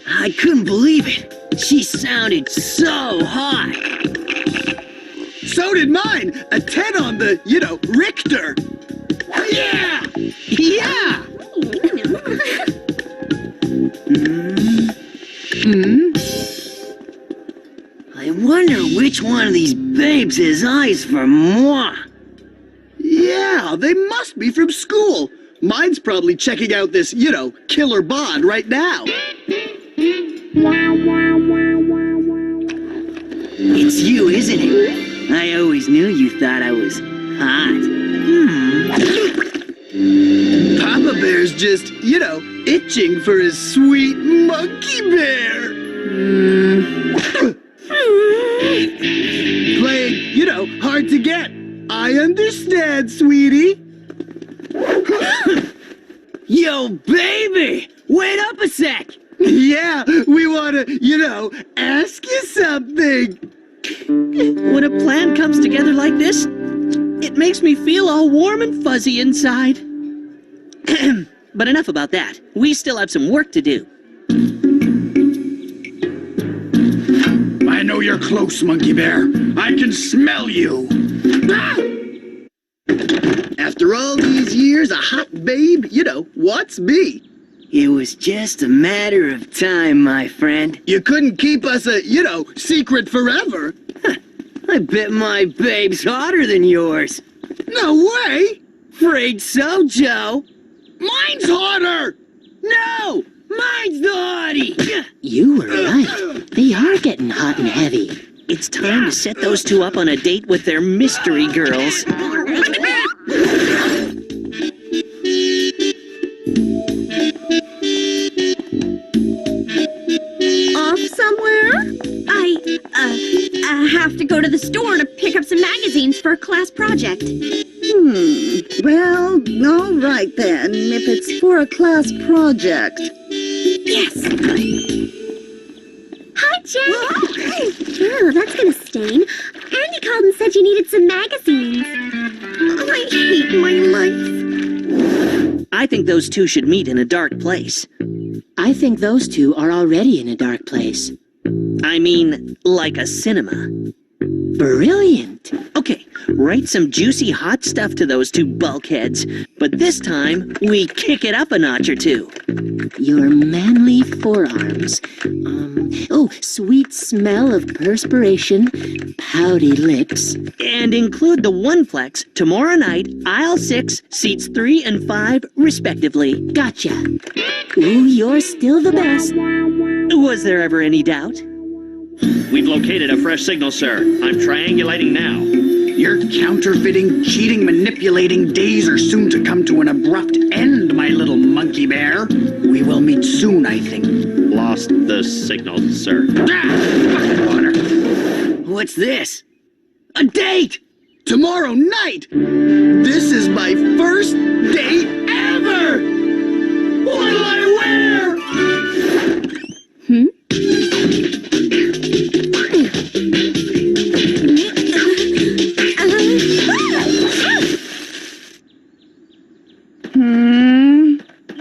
I couldn't believe it. She sounded so hot. So did mine. A 10 on the, Richter. Yeah! Yeah! I wonder which one of these babes has eyes for moi. Yeah, they must be from school. Mine's probably checking out this, killer bod right now. It's you, isn't it? I always knew you thought I was hot. Papa Bear's just, itching for his sweet monkey bear. Playing, hard to get. I understand, sweetie. Yo, baby! Wait up a sec! Yeah, we want to, ask you something. When a plan comes together like this, it makes me feel all warm and fuzzy inside. But enough about that. We still have some work to do. I know you're close, Monkey Bear. I can smell you. Ah! After all these years, a hot babe, what's me? It was just a matter of time, my friend. You couldn't keep us a, secret forever. I bet my babe's hotter than yours. No way! Afraid so, Joe. Mine's hotter! No! Mine's the hottie! You were right. They are getting hot and heavy. It's time to set those two up on a date with their mystery girls. Off somewhere? I have to go to the store to pick up some magazines for a class project. Well, all right then, if it's for a class project. Yes! Hi, Jen. Oh, that's gonna stain. Andy called and said you needed some magazines. I hate my life. I think those two should meet in a dark place. I think those two are already in a dark place. I mean, like a cinema. Brilliant. Okay, write some juicy hot stuff to those two bulkheads. But this time, we kick it up a notch or two. Your manly forearms. Sweet smell of perspiration. Pouty lips. And include the one flex tomorrow night, aisle 6, seats 3 and 5, respectively. Gotcha. Ooh, you're still the best. Was there ever any doubt? We've located a fresh signal, sir. I'm triangulating now. Your counterfeiting, cheating, manipulating days are soon to come to an abrupt end, my little monkey bear. We will meet soon, I think. Lost the signal, sir. Fucking water. What's this? A date! Tomorrow night! This is my first date ever! What'll I wear?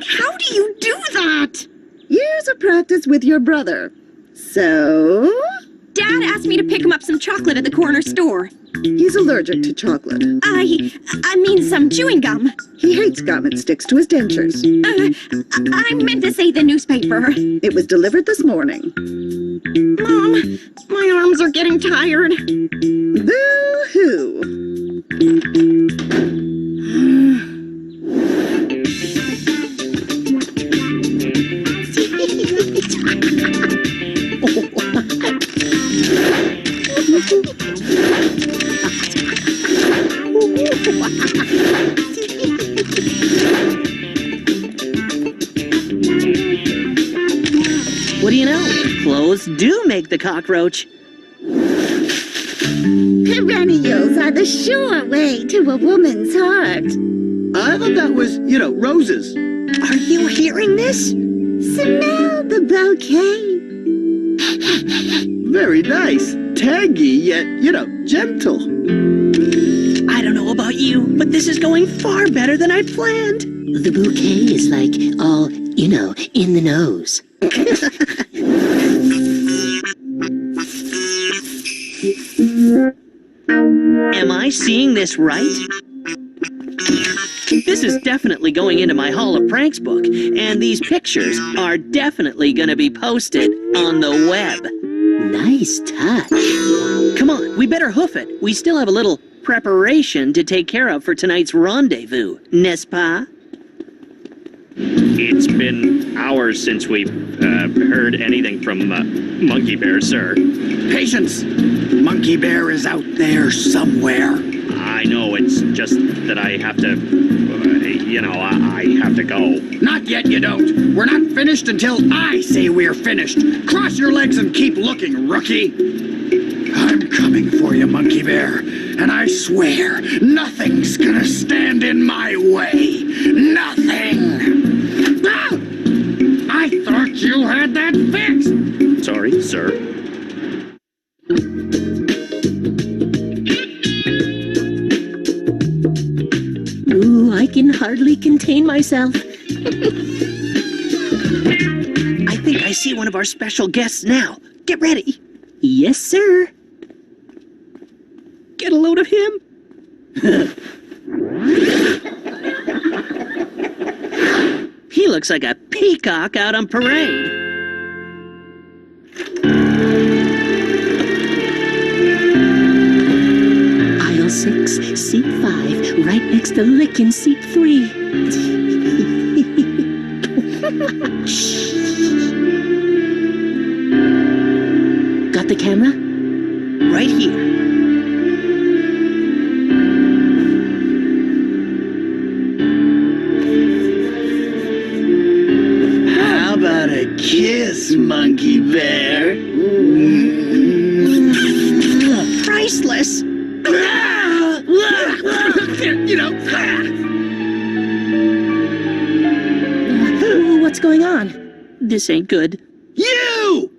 How do you do that? Years of practice with your brother. So? Dad asked me to pick him up some chocolate at the corner store. He's allergic to chocolate. I mean some chewing gum. He hates gum and sticks to his dentures. I meant to say the newspaper. It was delivered this morning. Mom, my arms are getting tired. Boo-hoo. What do you know? Clothes do make the cockroach. Perennials are the sure way to a woman's heart. I thought that was, roses. Are you hearing this? Smell the bouquet. Very nice. Tangy, yet, gentle. I don't know about you, but this is going far better than I planned. The bouquet is like all, in the nose. Am I seeing this right? This is definitely going into my Hall of Pranks book, and these pictures are definitely going to be posted on the web. Nice touch. Come on, we better hoof it. We still have a little preparation to take care of for tonight's rendezvous, n'est-ce pas? It's been hours since we've heard anything from Monkey Bear, sir. Patience! Monkey Bear is out there somewhere. I know, it's just that I have to, I have to go. Not yet, you don't. We're not finished until I say we're finished. Cross your legs and keep looking, rookie. I'm coming for you, Monkey Bear, and I swear nothing's gonna stand in my way. Nothing! Ah! I thought you had that fixed! Sorry, sir. Ooh, I can hardly contain myself. I think I see one of our special guests now. Get ready. Yes, sir. Get a load of him. He looks like a peacock out on parade. Aisle 6, seat 5, right next to Lickin' seat 3. Got the camera? Right here. How about a kiss, Monkey Bear? Priceless. What's going on? This ain't good. You!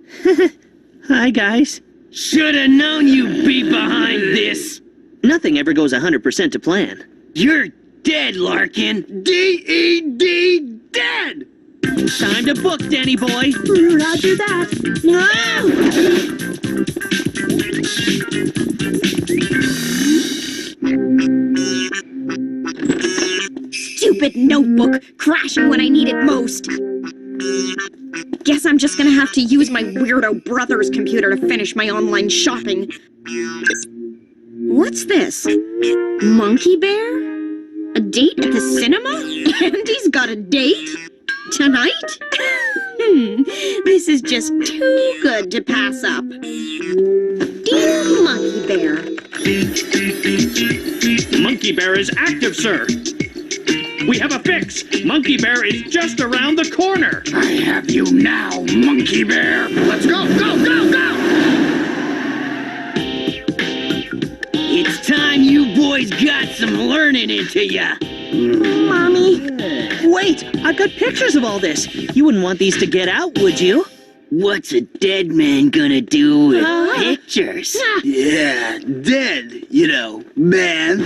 Hi, guys. Should've known you'd be behind this. Nothing ever goes 100% to plan. You're dead, Larkin. D-E-D, dead! Time to book, Danny boy. Roger that. Stupid notebook, crashing when I need it most. Guess I'm just gonna have to use my weirdo brother's computer to finish my online shopping. What's this? Monkey Bear? A date at the cinema? Andy's got a date? Tonight? This is just too good to pass up. Dear Monkey Bear. Monkey Bear is active, sir. We have a fix. Monkey Bear is just around the corner. I have you now, Monkey Bear. Let's go, go, go, go! It's time you boys got some learning into ya. Mommy. Wait, I've got pictures of all this. You wouldn't want these to get out, would you? What's a dead man gonna do with pictures? Yeah, dead, man.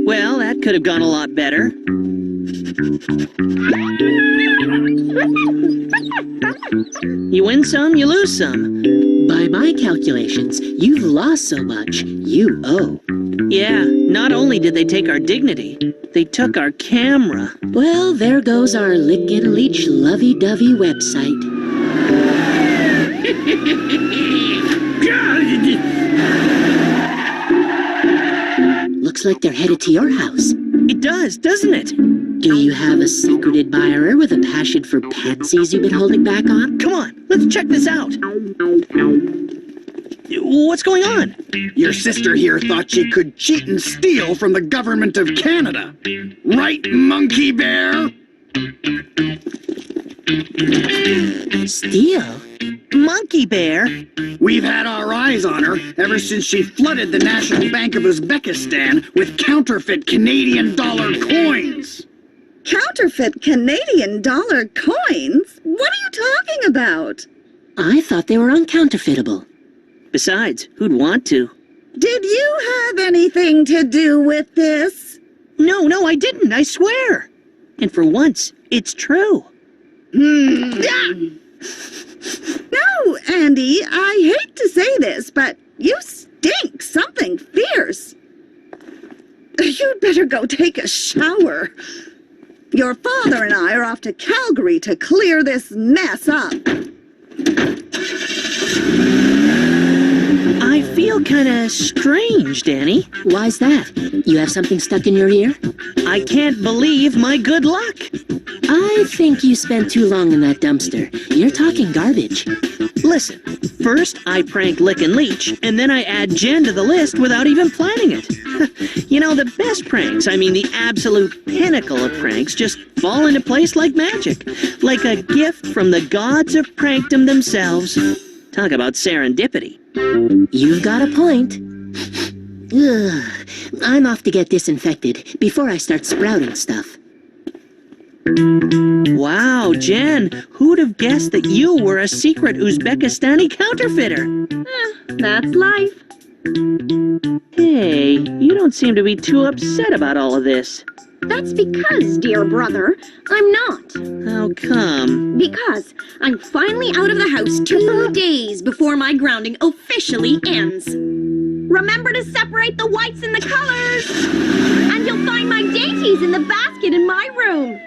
Well, that could have gone a lot better. You win some, you lose some. By my calculations, you've lost so much, you owe. Yeah, not only did they take our dignity, they took our camera. Well, there goes our lick and leech lovey-dovey website. Looks like they're headed to your house. It does, doesn't it? Do you have a secret admirer with a passion for pansies you've been holding back on? Come on, let's check this out. What's going on? Your sister here thought she could cheat and steal from the government of Canada. Right, Monkey Bear? Steal? Monkey Bear? We've had our eyes on her ever since she flooded the National Bank of Uzbekistan with counterfeit Canadian dollar coins. Counterfeit Canadian dollar coins? What are you talking about? I thought they were uncounterfeitable. Besides, who'd want to? Did you have anything to do with this? No, I didn't, I swear. And for once, it's true. No, Andy, I hate to say this, but you stink something fierce. You'd better go take a shower. Your father and I are off to Calgary to clear this mess up. I feel kinda strange, Danny. Why's that? You have something stuck in your ear? I can't believe my good luck. I think you spent too long in that dumpster. You're talking garbage. Listen, first I prank Lick and Leech, and then I add Jen to the list without even planning it. You know, the best pranks, I mean the absolute pinnacle of pranks, just fall into place like magic. Like a gift from the gods of prankdom themselves. Talk about serendipity. You've got a point. Ugh, I'm off to get disinfected before I start sprouting stuff. Wow, Jen, who'd have guessed that you were a secret Uzbekistani counterfeiter? That's life. Hey, you don't seem to be too upset about all of this. That's because, dear brother, I'm not. How come? Because I'm finally out of the house 2 days before my grounding officially ends. Remember to separate the whites and the colors. And you'll find my dainties in the basket in my room.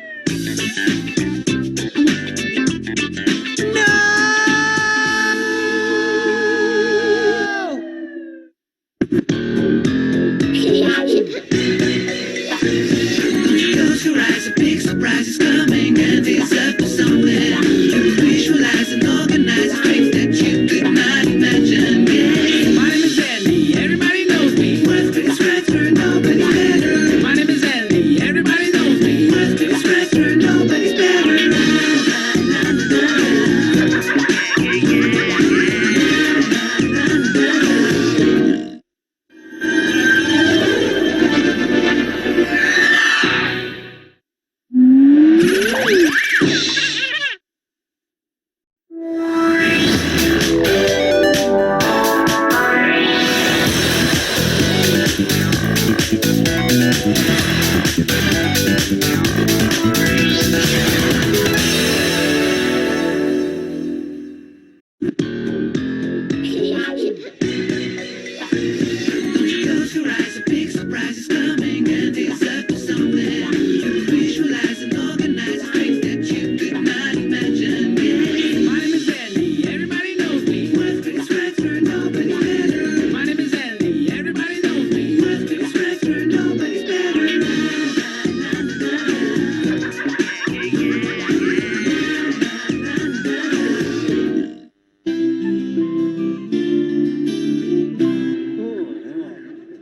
Close your eyes, a big surprise is coming, and it's up to something. Visualize and organize strength that you could not imagine. Yeah. My name is Andy, everybody knows me. Worth pretty scratch for nobody's better. My name is Andy, everybody knows me. Worth pretty scratch for nobody's better. Close your eyes, a big surprise is coming, and it's up to something. Visualize and organize strength that you could not imagine. Yeah. My name is Andy, everybody knows me. Worth pretty scratch for nobody's better. My name is Andy, everybody knows me. Worth pretty scratch for nobody's better.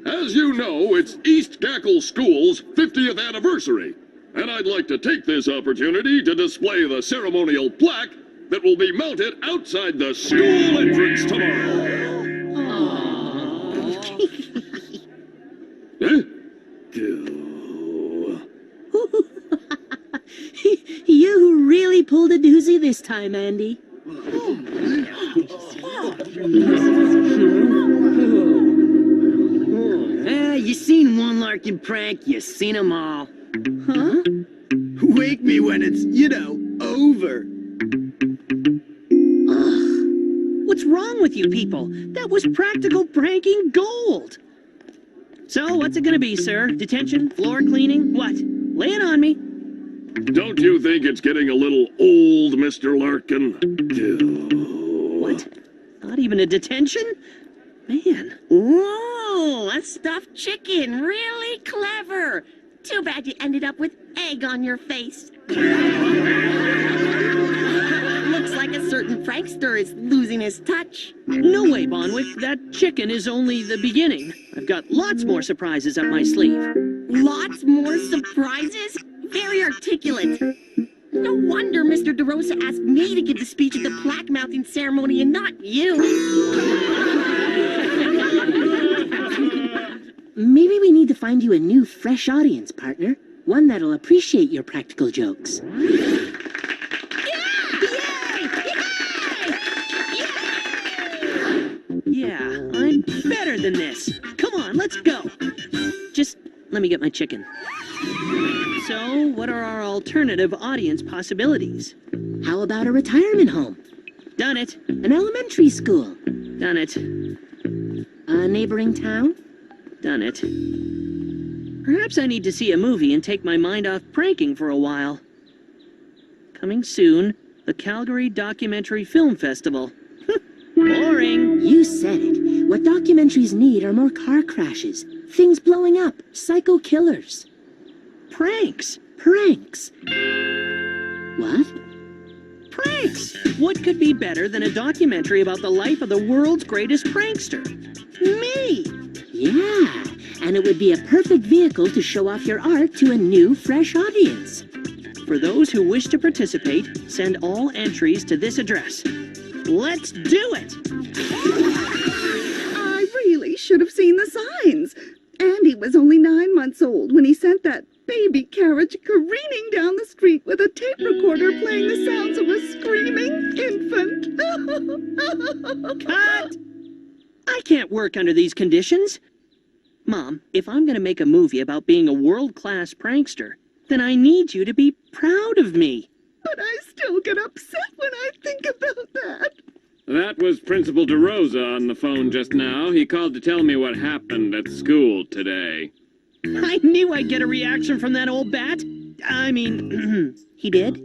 As you know, it's East Gackle School's 50th anniversary, and I'd like to take this opportunity to display the ceremonial plaque that will be mounted outside the school entrance tomorrow. Huh? You really pulled a doozy this time, Andy. You seen one larkin prank, you seen 'em all. Huh? Wake me when it's, over. What's wrong with you people? That was practical pranking gold. So, what's it gonna be, sir? Detention? Floor cleaning? What? Lay it on me. Don't you think it's getting a little old, Mr. Larkin? What? Not even a detention? Man. Whoa, a stuffed chicken. Really clever. Too bad you ended up with egg on your face. Looks like a certain prankster is losing his touch. No way, Bonwick. That chicken is only the beginning. I've got lots more surprises up my sleeve. Lots more surprises? Very articulate. No wonder Mr. DeRosa asked me to give the speech at the plaque mounting ceremony and not you. Maybe we need to find you a new, fresh audience, partner. One that'll appreciate your practical jokes. Yeah, I'm better than this. Come on, let's go. Just let me get my chicken. So, what are our alternative audience possibilities? How about a retirement home? Done it. An elementary school? Done it. A neighboring town? Done it. Perhaps I need to see a movie and take my mind off pranking for a while. Coming soon, the Calgary Documentary Film Festival. Boring. You said it. What documentaries need are more car crashes, things blowing up, psycho killers. Pranks. Pranks. What? Pranks. What could be better than a documentary about the life of the world's greatest prankster? Me. Yeah, and it would be a perfect vehicle to show off your art to a new, fresh audience. For those who wish to participate, send all entries to this address. Let's do it! I really should have seen the signs. Andy was only 9 months old when he sent that baby carriage careening down the street with a tape recorder playing the sounds of a screaming infant. Cut! I can't work under these conditions. Mom, if I'm going to make a movie about being a world-class prankster, then I need you to be proud of me. But I still get upset when I think about that. That was Principal DeRosa on the phone just now. He called to tell me what happened at school today. I knew I'd get a reaction from that old bat. I mean, he did?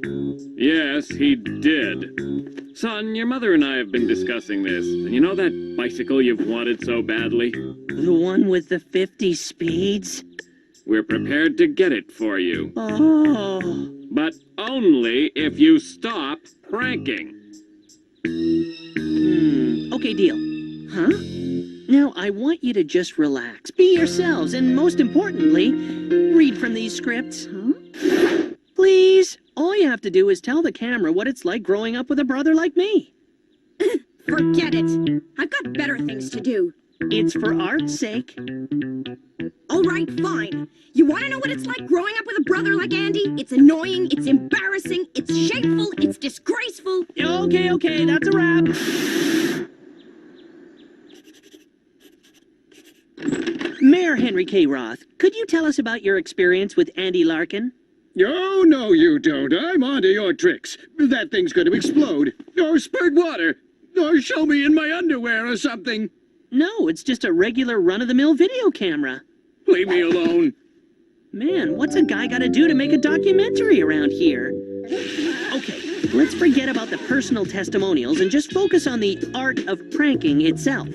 Yes, he did. Son, your mother and I have been discussing this. And you know that bicycle you've wanted so badly? The one with the 50 speeds? We're prepared to get it for you. Oh. But only if you stop pranking. Okay, deal. Huh? Now, I want you to just relax, be yourselves, and most importantly, read from these scripts. Huh? Please, all you have to do is tell the camera what it's like growing up with a brother like me. Forget it. I've got better things to do. It's for art's sake. All right, fine. You want to know what it's like growing up with a brother like Andy? It's annoying, it's embarrassing, it's shameful, it's disgraceful. Okay, that's a wrap. Mayor Henry K. Roth, could you tell us about your experience with Andy Larkin? Oh, no, you don't. I'm onto your tricks. That thing's going to explode. Or spurt water. Or show me in my underwear or something. No, it's just a regular run-of-the-mill video camera. Leave me alone. Man, what's a guy got to do to make a documentary around here? Okay, let's forget about the personal testimonials and just focus on the art of pranking itself.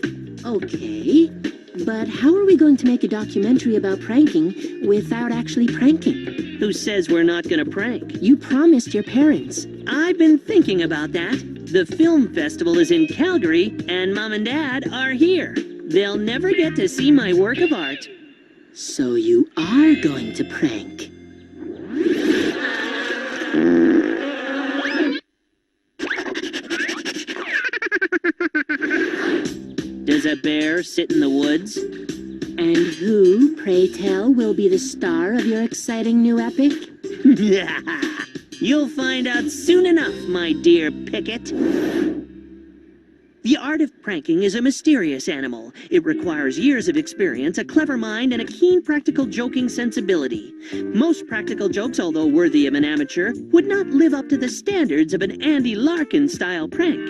Okay, but how are we going to make a documentary about pranking without actually pranking? Who says we're not going to prank? You promised your parents. I've been thinking about that. The film festival is in Calgary, and Mom and Dad are here. They'll never get to see my work of art. So you are going to prank. Does a bear sit in the woods? And who, pray tell, will be the star of your exciting new epic? You'll find out soon enough, my dear Pickett. The art of pranking is a mysterious animal. It requires years of experience, a clever mind, and a keen practical joking sensibility. Most practical jokes, although worthy of an amateur, would not live up to the standards of an Andy Larkin-style prank.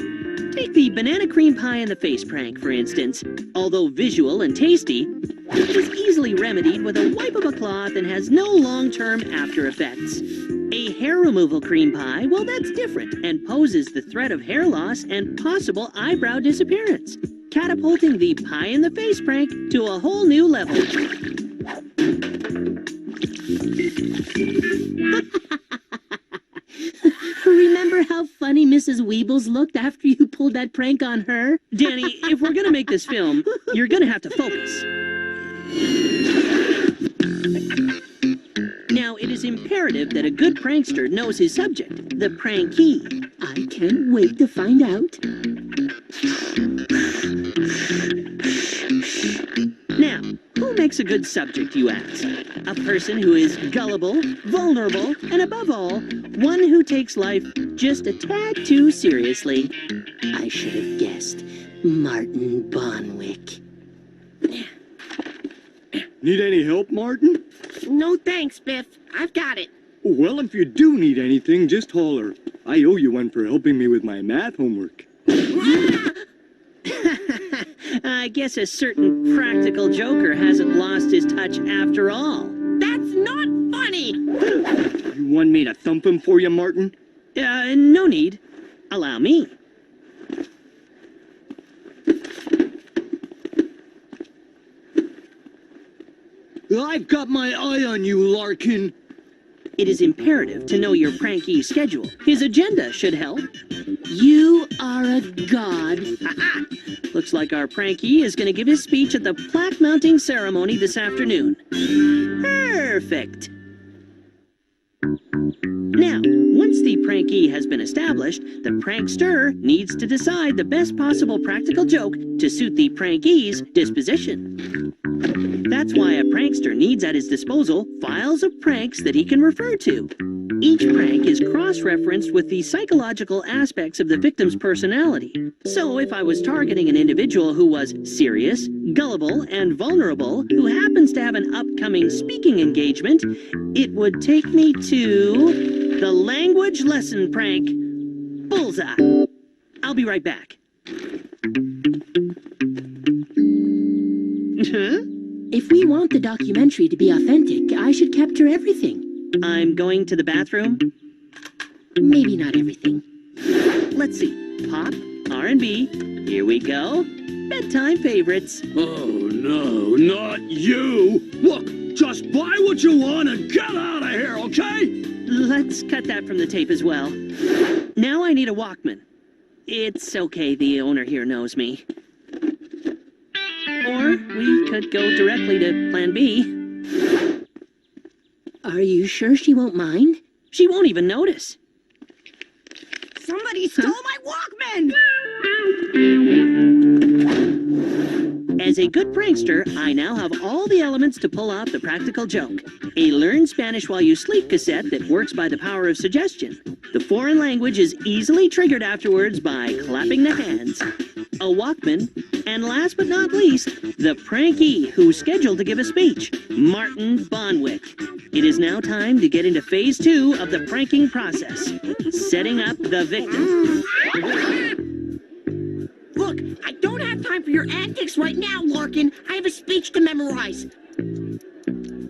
Take the banana cream pie in the face prank, for instance. Although visual and tasty, it is easily remedied with a wipe of a cloth and has no long-term after effects. A hair removal cream pie, well, that's different and poses the threat of hair loss and possible eyebrow disappearance, catapulting the pie in the face prank to a whole new level. Remember how funny Mrs. Weebles looked after you pulled that prank on her? Danny, if we're gonna make this film, you're gonna have to focus. Now, it is imperative that a good prankster knows his subject, the prankee. I can't wait to find out. Now, who makes a good subject, you ask? A person who is gullible, vulnerable, and above all, one who takes life just a tad too seriously. I should have guessed. Martin Bonwick. Need any help, Martin? No thanks, Biff. I've got it. Well, if you do need anything, just holler. I owe you one for helping me with my math homework. I guess a certain practical joker hasn't lost his touch after all. That's not funny! You want me to thump him for you, Martin? No need. Allow me. I've got my eye on you, Larkin. It is imperative to know your prankee's schedule. His agenda should help. You are a god. Looks like our prankee is going to give his speech at the plaque mounting ceremony this afternoon. Perfect. Now, once the prankee has been established, the prankster needs to decide the best possible practical joke to suit the prankee's disposition. That's why a prankster needs at his disposal files of pranks that he can refer to. Each prank is cross-referenced with the psychological aspects of the victim's personality. So if I was targeting an individual who was serious, gullible, and vulnerable, who happens to have an upcoming speaking engagement, it would take me to the language lesson prank. Bullseye. I'll be right back. Huh? If we want the documentary to be authentic, I should capture everything. I'm going to the bathroom. Maybe not everything. Let's see. Pop, R&B. Here we go. Bedtime favorites. Oh, no, not you! Look, just buy what you want and get out of here, okay? Let's cut that from the tape as well. Now I need a Walkman. It's okay, the owner here knows me. Or we could go directly to Plan B. Are you sure she won't mind? She won't even notice. Somebody stole my Walkman! As a good prankster, I now have all the elements to pull off the practical joke. A Learn Spanish While You Sleep cassette that works by the power of suggestion. The foreign language is easily triggered afterwards by clapping the hands. A Walkman, and last but not least, the prankee who's scheduled to give a speech, Martin Bonwick. It is now time to get into phase 2 of the pranking process, setting up the victim. Look, I don't have time for your antics right now, Larkin. I have a speech to memorize.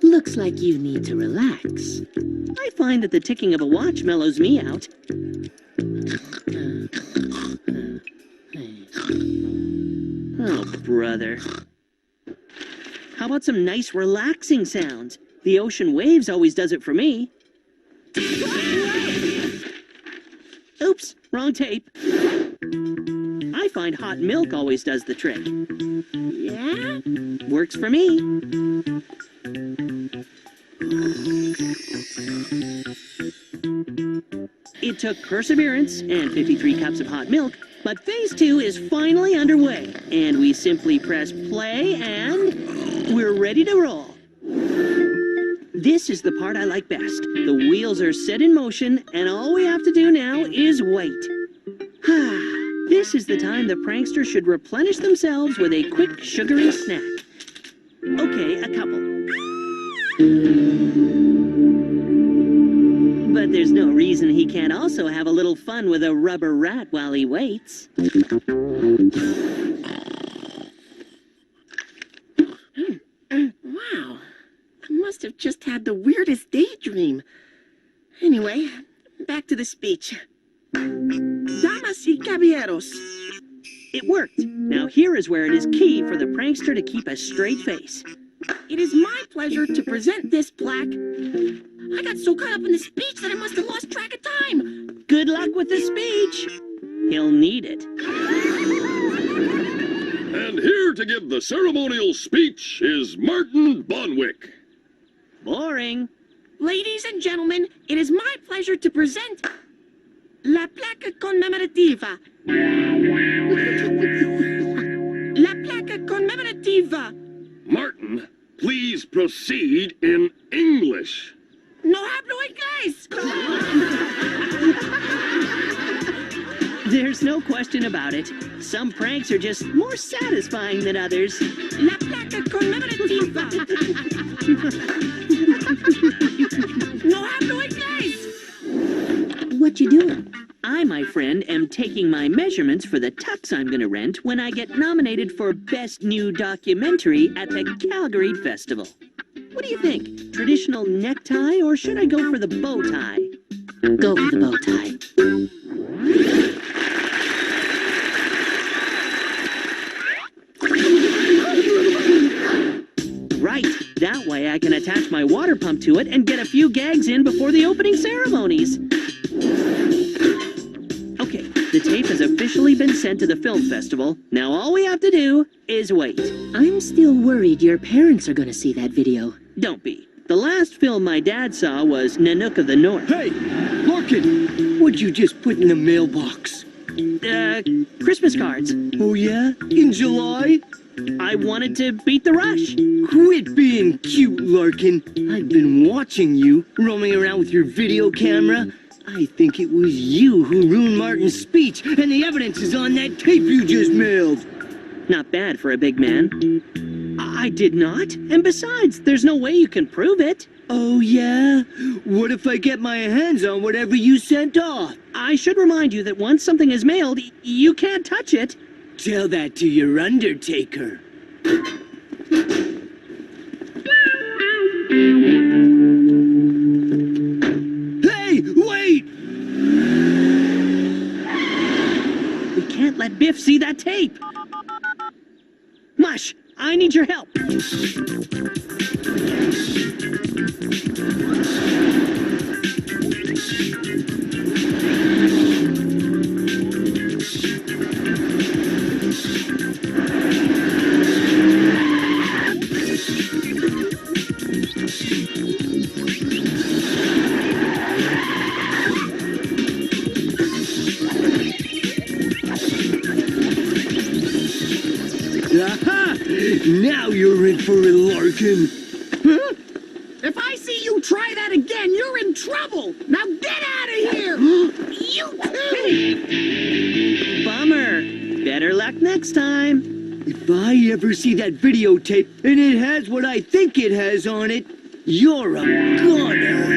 Looks like you need to relax. I find that the ticking of a watch mellows me out. Oh, brother. How about some nice relaxing sounds? The ocean waves always does it for me. Oops, wrong tape. I find hot milk always does the trick. Yeah? Works for me. It took perseverance and 53 cups of hot milk, but phase 2 is finally underway, and we simply press play and we're ready to roll. This is the part I like best. The wheels are set in motion, and all we have to do now is wait. This is the time the prankster should replenish themselves with a quick sugary snack. Okay, a couple. But there's no reason he can't also have a little fun with a rubber rat while he waits. Wow. I must have just had the weirdest daydream. Anyway, back to the speech. Damas y caballeros. It worked. Now here is where it is key for the prankster to keep a straight face. It is my pleasure to present this plaque. I got so caught up in the speech that I must have lost track of time. Good luck with the speech. He'll need it. And here to give the ceremonial speech is Martin Bonwick. Boring. Ladies and gentlemen, it is my pleasure to present La Placa Conmemorativa. La Placa Conmemorativa. Martin, please proceed in English. No hablo inglés. There's no question about it. Some pranks are just more satisfying than others. La Placa Conmemorativa. No hablo inglés. What you doing? I, my friend, am taking my measurements for the tux I'm gonna rent when I get nominated for Best New Documentary at the Calgary Festival. What do you think? Traditional necktie, or should I go for the bow tie? Go for the bow tie. Right, that way I can attach my water pump to it and get a few gags in before the opening ceremonies. Okay, the tape has officially been sent to the film festival. Now all we have to do is wait. I'm still worried your parents are gonna see that video. Don't be. The last film my dad saw was Nanook of the North. Hey, Larkin, what'd you just put in the mailbox? Christmas cards. Oh yeah? In July? I wanted to beat the rush. Quit being cute, Larkin. I've been watching you, roaming around with your video camera. I think it was you who ruined Martin's speech, and the evidence is on that tape you just mailed. Not bad for a big man. I did not. And besides, there's no way you can prove it. Oh, yeah? What if I get my hands on whatever you sent off? I should remind you that once something is mailed, you can't touch it. Tell that to your undertaker. Hey, wait! We can't let Biff see that tape. Mush, I need your help. Aha! Now you're in for it, Larkin. Huh? If I see you try that again, you're in trouble. Now get out of here. You too. Bummer. Better luck next time. If I ever see that videotape and it has what I think it has on it, you're a goner.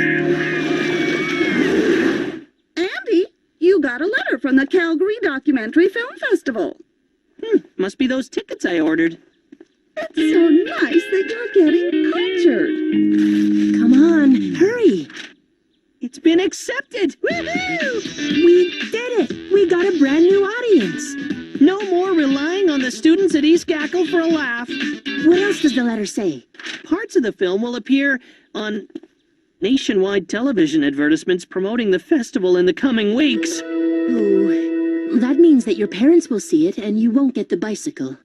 Andy, you got a letter from the Calgary Documentary Film Festival. Must be those tickets I ordered. It's so nice that you're getting cultured. Come on, hurry. It's been accepted. Woohoo! We did it. We got a brand new audience. No more relying on the students at East Gackle for a laugh. What else does the letter say? Parts of the film will appear on nationwide television advertisements promoting the festival in the coming weeks. Oh, that means that your parents will see it and you won't get the bicycle.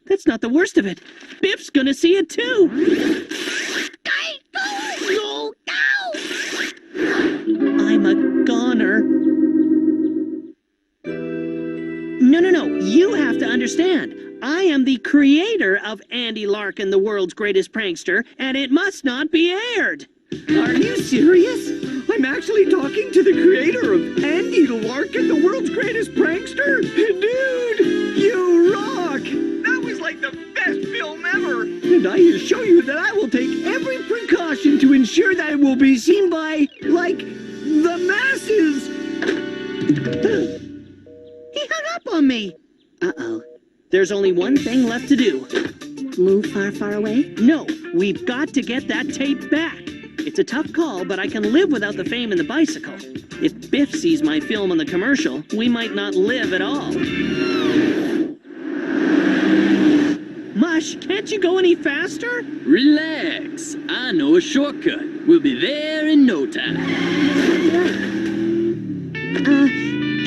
That's not the worst of it. Biff's gonna see it too. I'm a goner. No. You have to understand. I am the creator of Andy Larkin, the world's greatest prankster, and it must not be aired. Are you serious? I'm actually talking to the creator of Andy Larkin, the world's greatest prankster. Dude, you rock! That was like the best film ever. And I assure you that I will take every precaution to ensure that it will be seen by, like, the masses. He hung up on me. Uh-oh. There's only one thing left to do. Move far away? No, we've got to get that tape back. It's a tough call, but I can live without the fame and the bicycle. If Biff sees my film on the commercial, we might not live at all. Mush, can't you go any faster? Relax. I know a shortcut. We'll be there in no time.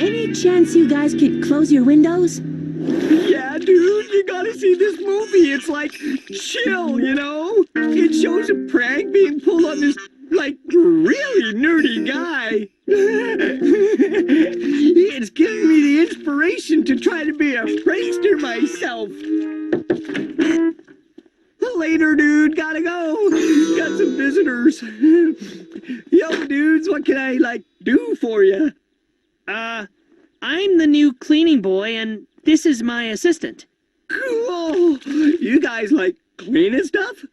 Any chance you guys could close your windows? Yeah, dude, you gotta see this movie. It's like chill, you know? It shows a prank being pulled on this, like, really nerdy guy. It's giving me the inspiration to try to be a prankster myself. Later, dude, gotta go. Got some visitors. Yo, dudes, what can I, like, do for you? I'm the new cleaning boy, and this is my assistant. Cool. You guys like cleaning stuff?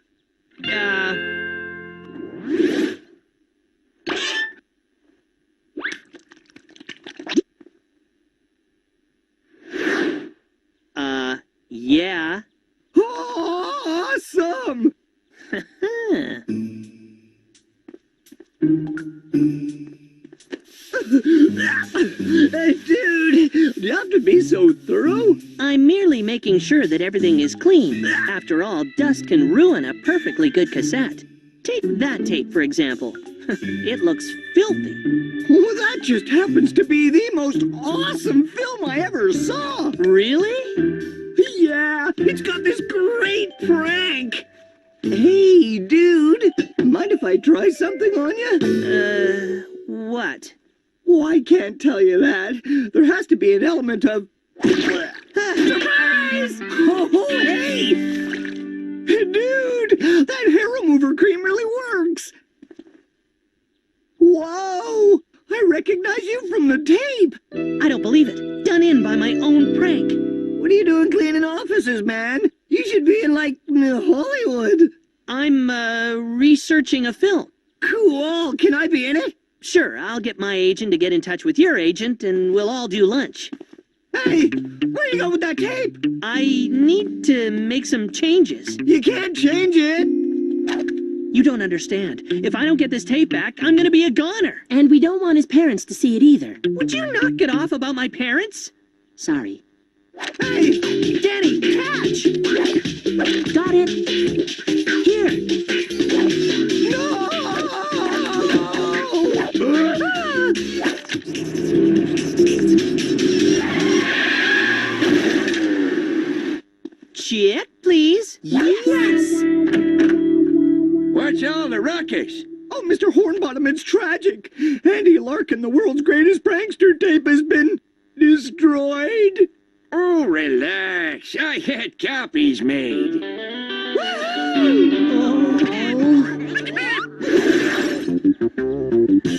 Yeah. Awesome! Hey, dude, do you have to be so thorough? I'm merely making sure that everything is clean. After all, dust can ruin a perfectly good cassette. Take that tape, for example. It looks filthy. Well, that just happens to be the most awesome film I ever saw. Really? Yeah, it's got this great prank. Hey, dude, mind if I try something on you? What? Oh, I can't tell you that. There has to be an element of... Surprise! Oh, hey! Dude, that hair remover cream really works. Whoa! I recognize you from the tape. I don't believe it. Done in by my own prank. What are you doing cleaning offices, man? You should be in, like, Hollywood. I'm, researching a film. Cool. Can I be in it? Sure, I'll get my agent to get in touch with your agent, and we'll all do lunch. Hey, where you go with that tape? I need to make some changes. You can't change it. You don't understand. If I don't get this tape back, I'm gonna be a goner. And we don't want his parents to see it either. Would you knock it off about my parents? Sorry. Hey! Danny, catch! Got it. Here. No! Check, please. Yes! What's all the ruckus? Oh, Mr. Hornbottom, it's tragic. Andy Larkin, the world's greatest prankster tape, has been destroyed. Oh, relax. I had copies made.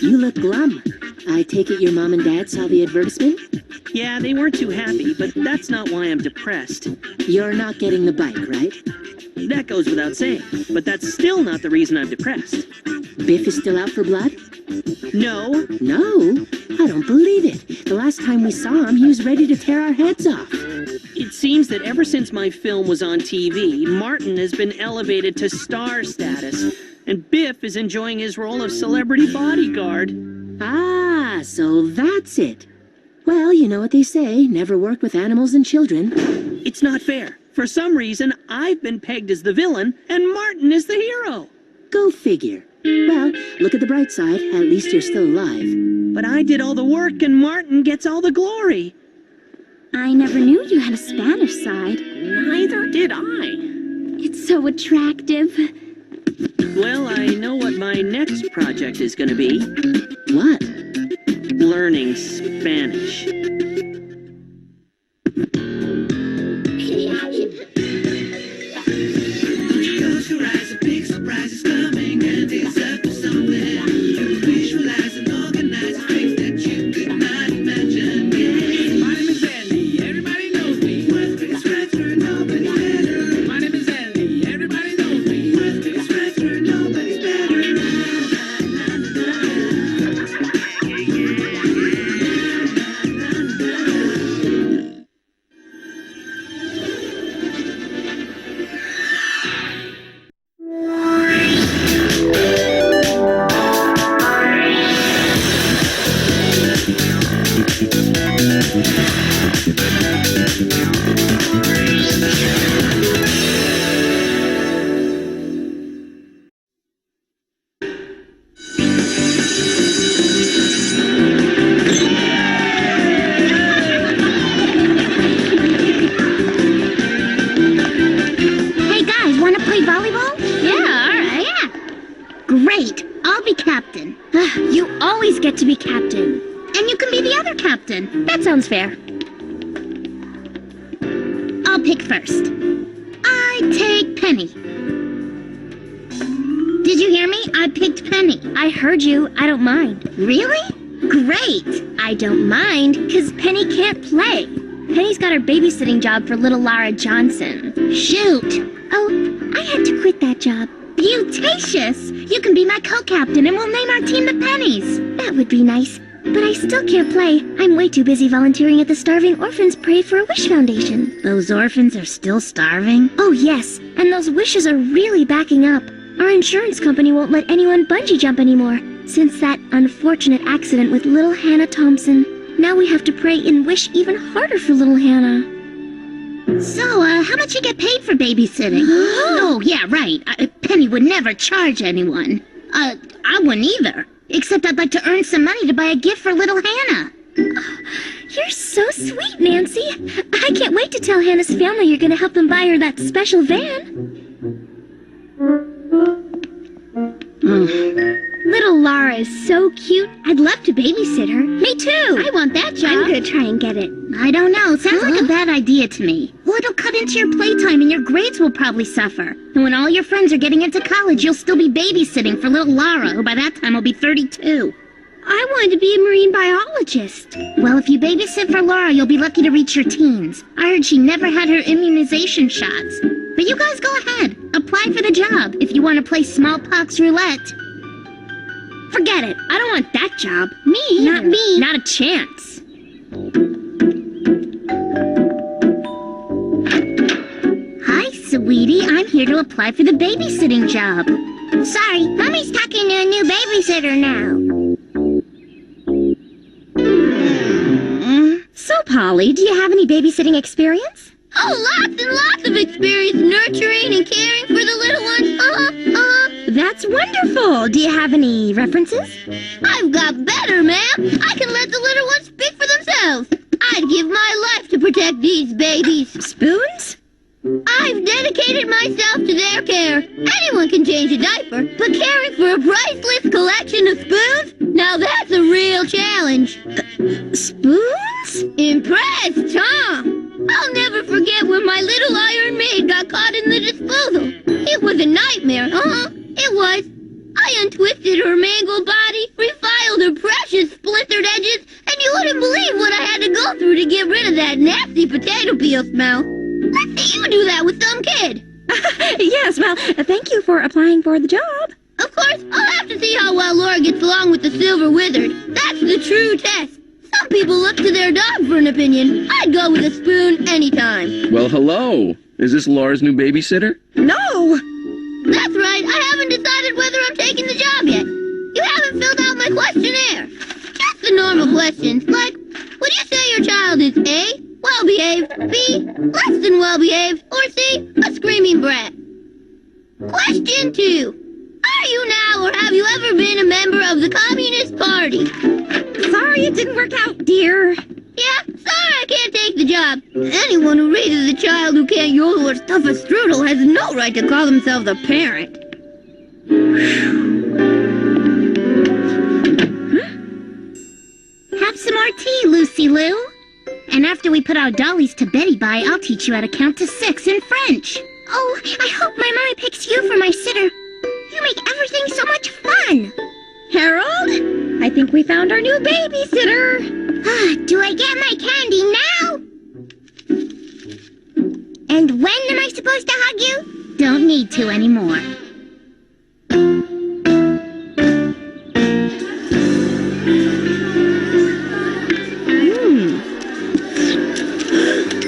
You look glum. I take it your mom and dad saw the advertisement? Yeah, they weren't too happy, but that's not why I'm depressed. You're not getting the bike, right? That goes without saying, but that's still not the reason I'm depressed. Biff is still out for blood? No. No? I don't believe it. The last time we saw him, he was ready to tear our heads off. It seems that ever since my film was on TV, Martin has been elevated to star status, and Biff is enjoying his role of celebrity bodyguard. Ah, so that's it. Well, you know what they say, never work with animals and children. It's not fair. For some reason, I've been pegged as the villain, and Martin is the hero. Go figure. Well, look at the bright side. At least you're still alive. But I did all the work, and Martin gets all the glory. I never knew you had a Spanish side. Neither did I. It's so attractive. Well, I know what my next project is going to be. What? Learning Spanish. Close your eyes, a big surprise is coming, and it's up to somewhere. Visualize I'll be captain. You always get to be captain. And you can be the other captain. That sounds fair. I'll pick first. I take Penny. Did you hear me? I picked Penny. I heard you. I don't mind. Really? Great. I don't mind, because Penny can't play. Penny's got her babysitting job for little Lara Johnson. Shoot. Oh, I had to quit that job. Beauticious! You can be my co-captain and we'll name our team the Pennies. That would be nice. But I still can't play. I'm way too busy volunteering at the Starving Orphans Pray for a Wish Foundation. Those orphans are still starving? Oh, yes. And those wishes are really backing up. Our insurance company won't let anyone bungee jump anymore, since that unfortunate accident with little Hannah Thompson. Now we have to pray and wish even harder for little Hannah. So, how much you get paid for babysitting? Oh, yeah, right. Penny would never charge anyone. I wouldn't either. Except I'd like to earn some money to buy a gift for little Hannah. You're so sweet, Nancy. I can't wait to tell Hannah's family you're gonna help them buy her that special van. Little Lara is so cute. I'd love to babysit her. Me too. I want that job. I'm gonna try and get it. I don't know. Sounds like a bad idea to me. Well, it'll cut into your playtime and your grades will probably suffer. And when all your friends are getting into college, you'll still be babysitting for little Lara, who by that time will be 32. I wanted to be a marine biologist. Well, if you babysit for Laura, you'll be lucky to reach your teens. I heard she never had her immunization shots. But you guys go ahead. Apply for the job if you want to play smallpox roulette. Forget it. I don't want that job. Me either. Not me. Not a chance. Hi, sweetie. I'm here to apply for the babysitting job. Sorry, Mommy's talking to a new babysitter now. So, Polly, do you have any babysitting experience? Oh, lots and lots of experience nurturing and caring for the little ones. That's wonderful. Do you have any references? I've got better, ma'am. I can let the little ones speak for themselves. I'd give my life to protect these babies. Spoons? I've dedicated myself to their care. Anyone can change a diaper, but caring for a priceless collection of spoons? Now that's a real challenge. Spoons? Impressed, huh? I'll never forget when my little iron maid got caught in the disposal. It was a nightmare, It was. I untwisted her mangled body, refiled her precious splintered edges, and you wouldn't believe what I had to go through to get rid of that nasty potato peel smell. Let's see you do that with some kid. Yes, well, thank you for applying for the job. Of course, I'll have to see how well Laura gets along with the silver wizard. That's the true test. Some people look to their dog for an opinion. I'd go with a spoon anytime. Well, hello. Is this Laura's new babysitter? No! That's right, I haven't decided whether I'm taking the job yet. You haven't filled out my questionnaire. Just the normal questions, like, would you say your child is A, well-behaved, B, less than well-behaved, or C, a screaming brat? Question 2. Are you now or have you ever been a member of the Communist Party? Sorry it didn't work out, dear. Yeah, sorry I can't take the job. Anyone who raises a child who can't yodel or stuff a strudel has no right to call themselves a parent. Have some more tea, Lucy Lou. And after we put our dollies to Betty Bye, I'll teach you how to count to 6 in French. Oh, I hope my mommy picks you for my sitter. You make everything so much fun. Harold, I think we found our new babysitter. Do I get my candy now? And when am I supposed to hug you? Don't need to anymore.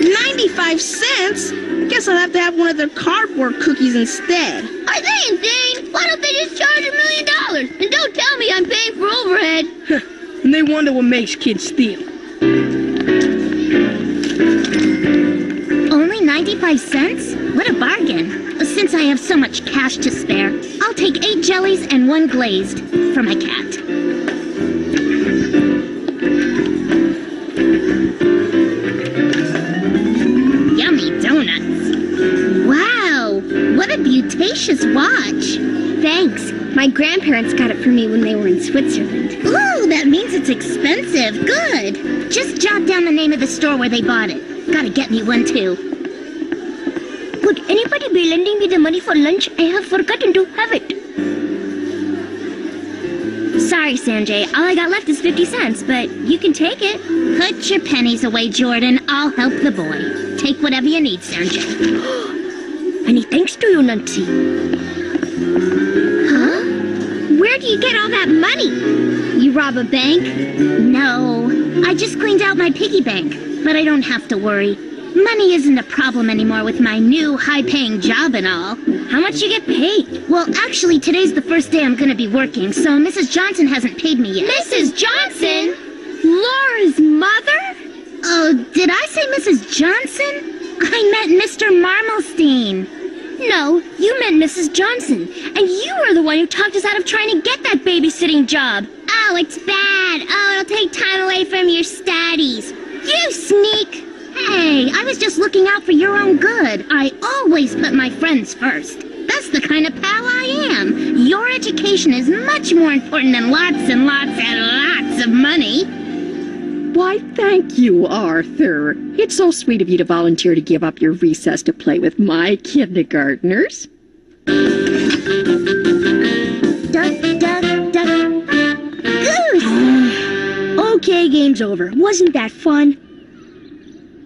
95 cents? I guess I'll have to have one of their cardboard cookies instead. Are they insane? Why don't they just charge $1 million? And don't tell me I'm paying for overhead. And they wonder what makes kids steal. Only 95 cents? What a bargain. Since I have so much cash to spare, I'll take 8 jellies and 1 glazed for my cat. Yummy donuts. Wow, what a beauticious watch. Thanks. My grandparents got it for me when they were in Switzerland. Ooh, that means it's expensive. Good. Just jot down the name of the store where they bought it. Gotta get me one too. Would anybody be lending me the money for lunch? I have forgotten to have it. Sorry, Sanjay. All I got left is 50 cents, but you can take it. Put your pennies away, Jordan. I'll help the boy. Take whatever you need, Sanjay. Many thanks to you, Nancy. Huh? Where do you get all that money? You rob a bank? No. I just cleaned out my piggy bank. But I don't have to worry. Money isn't a problem anymore with my new high-paying job and all. How much you get paid? Well, actually, today's the first day I'm gonna be working, so Mrs. Johnson hasn't paid me yet. Mrs. Johnson? Laura's mother? Oh, did I say Mrs. Johnson? I meant Mr. Marmelstein. No, you meant Mrs. Johnson, and you were the one who talked us out of trying to get that babysitting job. Oh, it's bad. Oh, it'll take time away from your studies. You sneak! Hey, I was just looking out for your own good. I always put my friends first. That's the kind of pal I am. Your education is much more important than lots and lots and lots of money. Why, thank you, Arthur. It's so sweet of you to volunteer to give up your recess to play with my kindergartners. Duck, duck, duck. Goose! Okay, game's over. Wasn't that fun?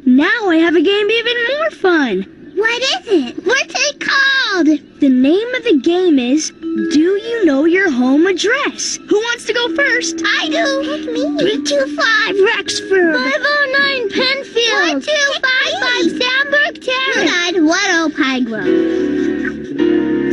Now I have a game even more fun. What is it? What's it called? The name of the game is Do You Know Your Home Address? Who wants to go first? I do. Pick me. 325 Rexford. 509 Penfield. 1255 Sandburg Terrace. 110 Pine Grove.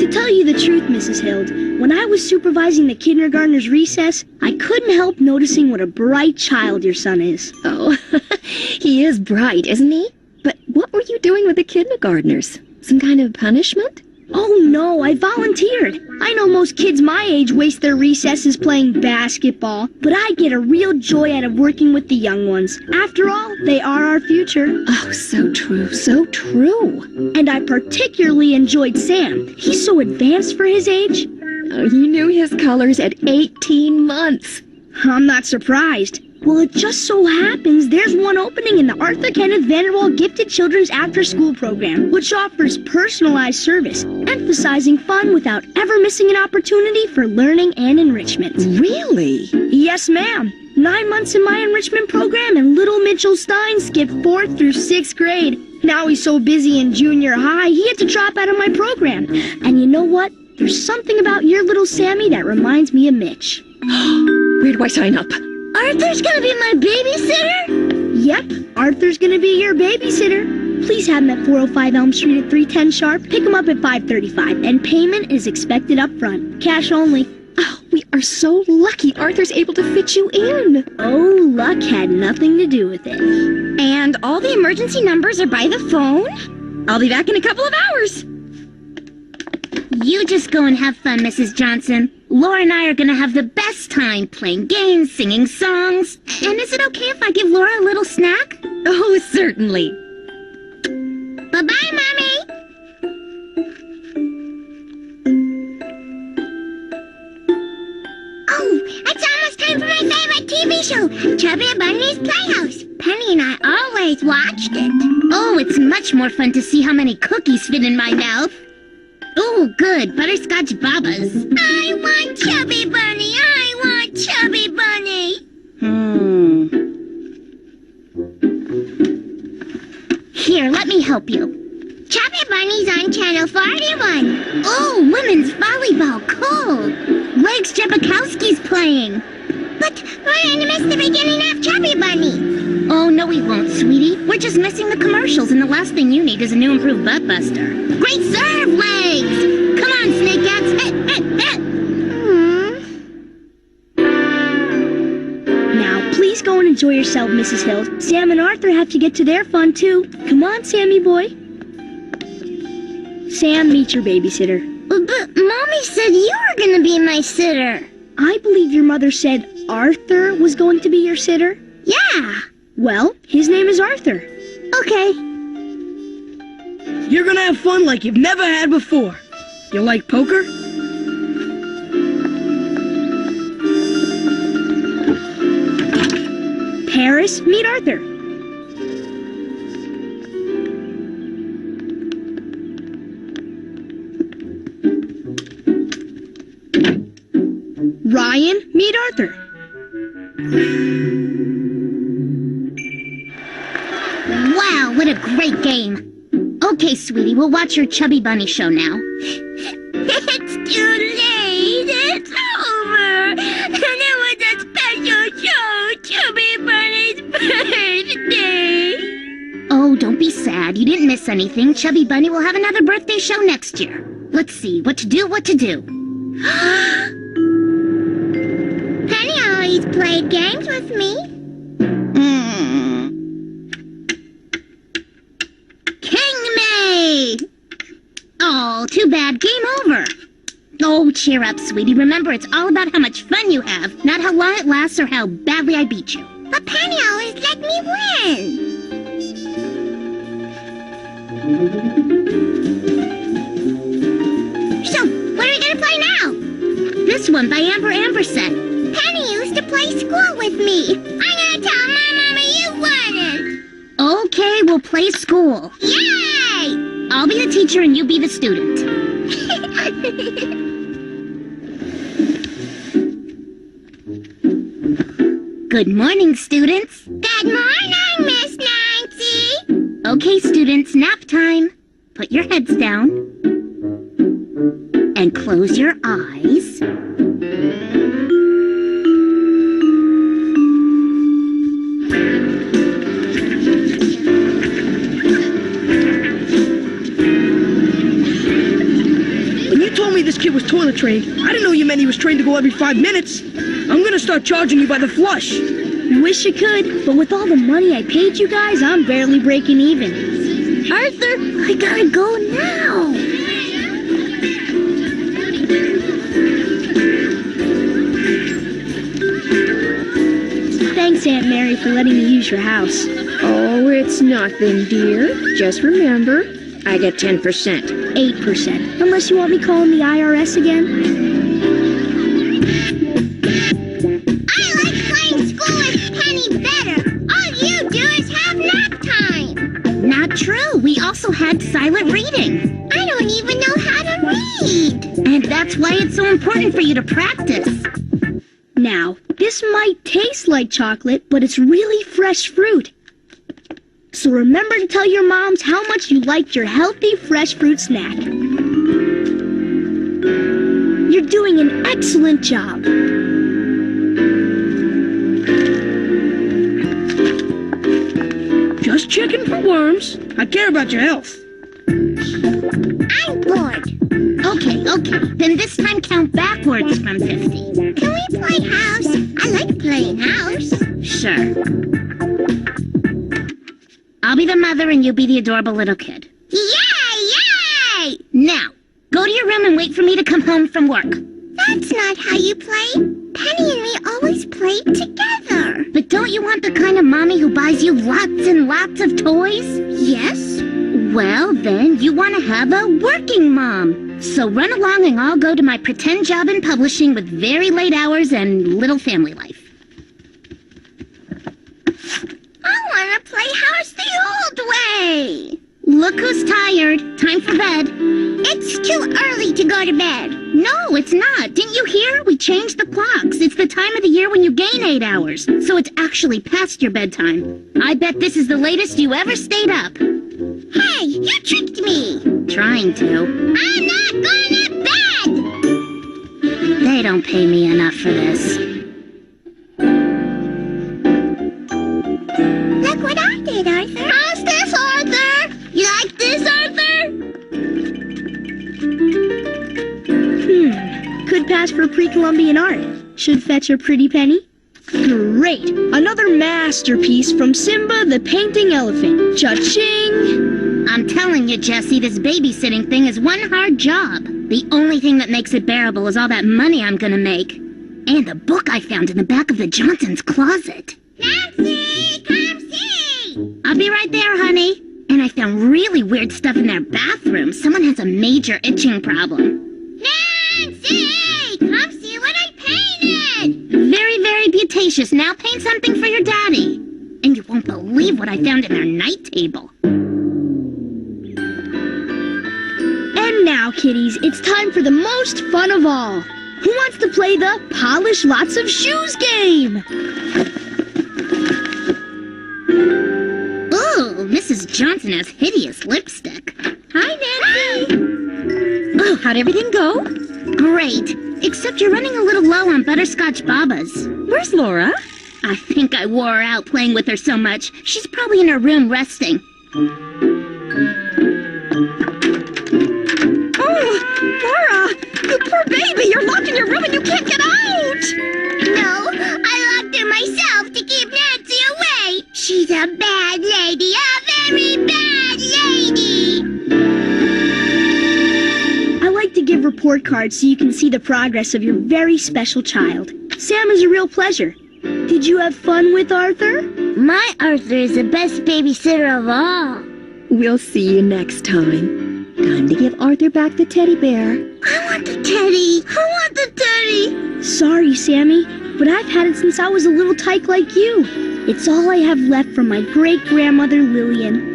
To tell you the truth, Mrs. Hild, when I was supervising the kindergartner's recess, I couldn't help noticing what a bright child your son is. Oh, he is bright, isn't he? But what were you doing with the kindergartners? Some kind of punishment? Oh no, I volunteered. I know most kids my age waste their recesses playing basketball, but I get a real joy out of working with the young ones. After all, they are our future. Oh, so true, so true. And I particularly enjoyed Sam. He's so advanced for his age. Oh, you knew his colors at 18 months. I'm not surprised. Well, it just so happens there's one opening in the Arthur Kenneth Vanderwall Gifted Children's After-School Program, which offers personalized service, emphasizing fun without ever missing an opportunity for learning and enrichment. Really? Yes, ma'am. 9 months in my enrichment program, and little Mitchell Stein skipped 4th through 6th grade. Now he's so busy in junior high, he had to drop out of my program. And you know what? There's something about your little Sammy that reminds me of Mitch. Where do I sign up? Arthur's gonna be my babysitter? Yep, Arthur's gonna be your babysitter. Please have him at 405 Elm Street at 3:10 sharp. Pick him up at 5:35, and payment is expected up front. Cash only. Oh, we are so lucky Arthur's able to fit you in. Oh, luck had nothing to do with it. And all the emergency numbers are by the phone? I'll be back in a couple of hours. You just go and have fun, Mrs. Johnson. Laura and I are gonna have the best time playing games, singing songs. And is it okay if I give Laura a little snack? Oh, certainly. Bye-bye, Mommy! Oh, it's almost time for my favorite TV show, Chubby Bunny's Playhouse. Penny and I always watched it. Oh, it's much more fun to see how many cookies fit in my mouth. Oh, good. Butterscotch Babas. I want Chubby Bunny. I want Chubby Bunny. Here, let me help you. Chubby Bunny's on channel 41. Oh, women's volleyball. Cool. Legs Jabakowski's playing. But we're gonna miss the beginning of Chubby Bunny. Oh, no we won't, sweetie. We're just missing the commercials, and the last thing you need is a new improved butt buster. Great serve, Legs! Come on, Snake Cats. Now, please go and enjoy yourself, Mrs. Hill. Sam and Arthur have to get to their fun, too. Come on, Sammy boy. Sam, meet your babysitter. But Mommy said you were gonna be my sitter. I believe your mother said Arthur was going to be your sitter? Yeah. Well, his name is Arthur. Okay. You're gonna have fun like you've never had before. You like poker? Harris, meet Arthur. Ryan, meet Arthur. Wow, what a great game. Okay, sweetie, we'll watch your Chubby Bunny show now. It's too late. It's over. And it was a special show, Chubby Bunny's birthday. Oh, don't be sad. You didn't miss anything. Chubby Bunny will have another birthday show next year. Let's see, what to do. Penny always played games with me. King May! Oh, too bad. Game over. Oh, cheer up, sweetie. Remember, it's all about how much fun you have, not how long it lasts or how badly I beat you. But Penny always let me win. So, what are we gonna play now? This one by Amber Amberset. Penny used to play school with me. I'm gonna tell my mama you won it. Okay, we'll play school. Yay! I'll be the teacher and you be the student. Good morning, students. Good morning, Miss Nancy. Okay, students, nap time. Put your heads down. And close your eyes. When you told me this kid was toilet trained, I didn't know you meant he was trained to go every 5 minutes. I'm gonna start charging you by the flush. Wish you could, but with all the money I paid you guys, I'm barely breaking even. Arthur, I gotta go now. Thanks, Aunt Mary, for letting me use your house. Oh, it's nothing, dear. Just remember, I get 10%. 8%. Unless you want me calling the IRS again. I like playing school with Penny better. All you do is have nap time. Not true. We also had silent reading. I don't even know how to read. And that's why it's so important for you to practice. Now, this might taste like chocolate, but it's really fresh fruit. So remember to tell your moms how much you liked your healthy fresh fruit snack. You're doing an excellent job. Just checking for worms. I care about your health. I'm bored. Okay. Then this time count backwards from 50. Can we play house? I like playing house. Sure. I'll be the mother and you be the adorable little kid. Yay! Now, go to your room and wait for me to come home from work. That's not how you play. Penny and me always played together. But don't you want the kind of mommy who buys you lots and lots of toys? Yes. Well, then you want to have a working mom. So run along and I'll go to my pretend job in publishing with very late hours and little family life. I want to play house the old way. Look who's tired. Time for bed. It's too early to go to bed. No, it's not. Didn't you hear? We changed the clocks. It's the time of the year when you gain 8 hours. So it's actually past your bedtime. I bet this is the latest you ever stayed up. Hey, you tricked me. Trying to. I'm not going to bed. They don't pay me enough for this. Look what I did, Arthur. How's this, Arthur? You like this, Arthur? Could pass for pre-Columbian art. Should fetch a pretty penny. Great! Another masterpiece from Simba the Painting Elephant. Cha-ching! I'm telling you, Jessie, this babysitting thing is one hard job. The only thing that makes it bearable is all that money I'm gonna make. And the book I found in the back of the Johnsons' closet. Nancy, come see! I'll be right there, honey. And I found really weird stuff in their bathroom. Someone has a major itching problem. Nancy! Come see what I painted! Very, very beauticious. Now paint something for your daddy. And you won't believe what I found in their night table. And now, kiddies, it's time for the most fun of all. Who wants to play the polish lots of shoes game? Ooh, Mrs. Johnson has hideous lipstick. Hi, Nancy. Oh, how'd everything go? Great, except you're running a little low on butterscotch babas. Where's Laura? I think I wore her out playing with her so much. She's probably in her room resting. Oh, Laura! You poor baby! You're locked in your room and you can't get out! No, I locked her myself to keep Nancy away. She's a bad lady, a very bad lady. I like to give report cards so you can see the progress of your very special child. Sam is a real pleasure. Did you have fun with Arthur? My Arthur is the best babysitter of all. We'll see you next time. Time to give Arthur back the teddy bear. I want the teddy. I want the teddy. Sorry, Sammy, but I've had it since I was a little tyke like you. It's all I have left from my great-grandmother Lillian.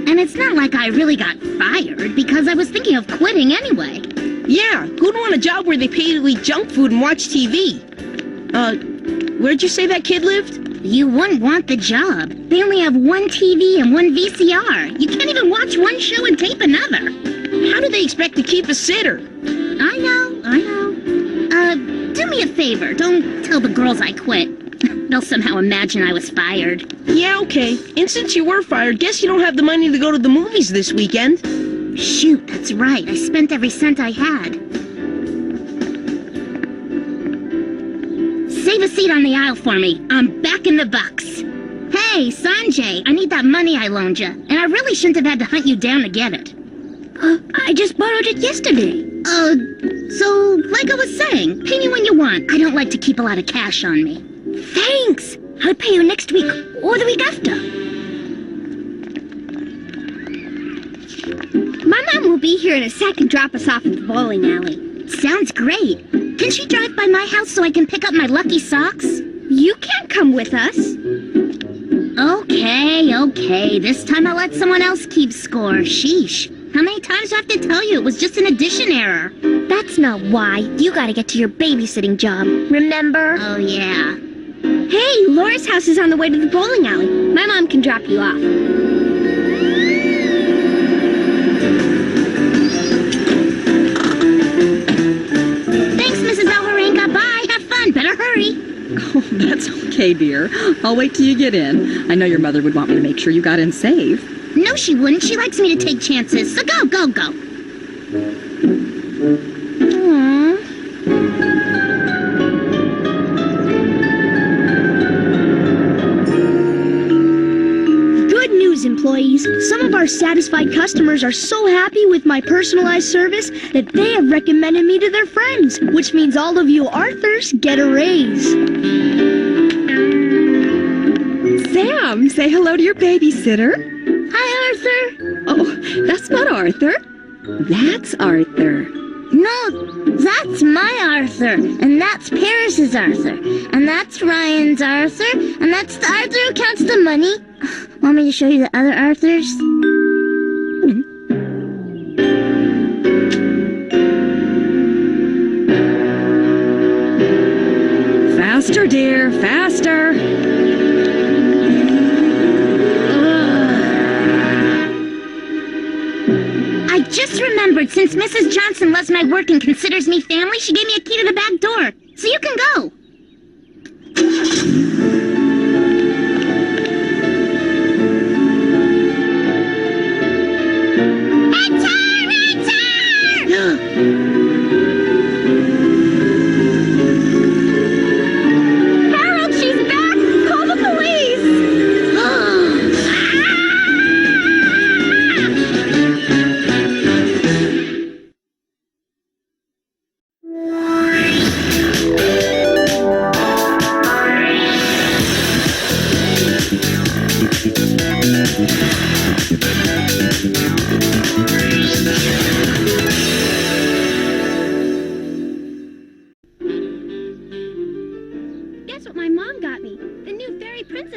And it's not like I really got fired, because I was thinking of quitting anyway. Yeah, who'd want a job where they pay you to eat junk food and watch TV? Where'd you say that kid lived? You wouldn't want the job. They only have one TV and one VCR. You can't even watch one show and tape another. How do they expect to keep a sitter? I know. Do me a favor. Don't tell the girls I quit. They'll somehow imagine I was fired. Yeah, okay. And since you were fired, guess you don't have the money to go to the movies this weekend. Shoot, that's right. I spent every cent I had. Save a seat on the aisle for me. I'm back in the bucks. Hey, Sanjay, I need that money I loaned you. And I really shouldn't have had to hunt you down to get it. I just borrowed it yesterday. So, like I was saying, pay me when you want. I don't like to keep a lot of cash on me. Thanks. I'll pay you next week or the week after. My mom will be here in a sec and drop us off at the bowling alley. Sounds great. Can she drive by my house so I can pick up my lucky socks? You can't come with us. Okay. This time I'll let someone else keep score. Sheesh. How many times do I have to tell you it was just an addition error? That's not why. You gotta get to your babysitting job, remember? Oh, yeah. Hey, Laura's house is on the way to the bowling alley. My mom can drop you off. Thanks, Mrs. Alvarenga. Bye. Have fun. Better hurry. Oh, that's okay, dear. I'll wait till you get in. I know your mother would want me to make sure you got in safe. No, she wouldn't. She likes me to take chances. So go. Aww. Good news, employees. Some of our satisfied customers are so happy with my personalized service that they have recommended me to their friends, which means all of you Arthurs get a raise. Sam, say hello to your babysitter. Hi, Arthur. Oh, that's not Arthur. That's Arthur. No, that's my Arthur. And that's Paris's Arthur. And that's Ryan's Arthur. And that's the Arthur who counts the money. Want me to show you the other Arthurs? Faster, dear, faster. I just remembered, since Mrs. Johnson loves my work and considers me family, she gave me a key to the back door. So you can go. Harold, she's back! Call the police!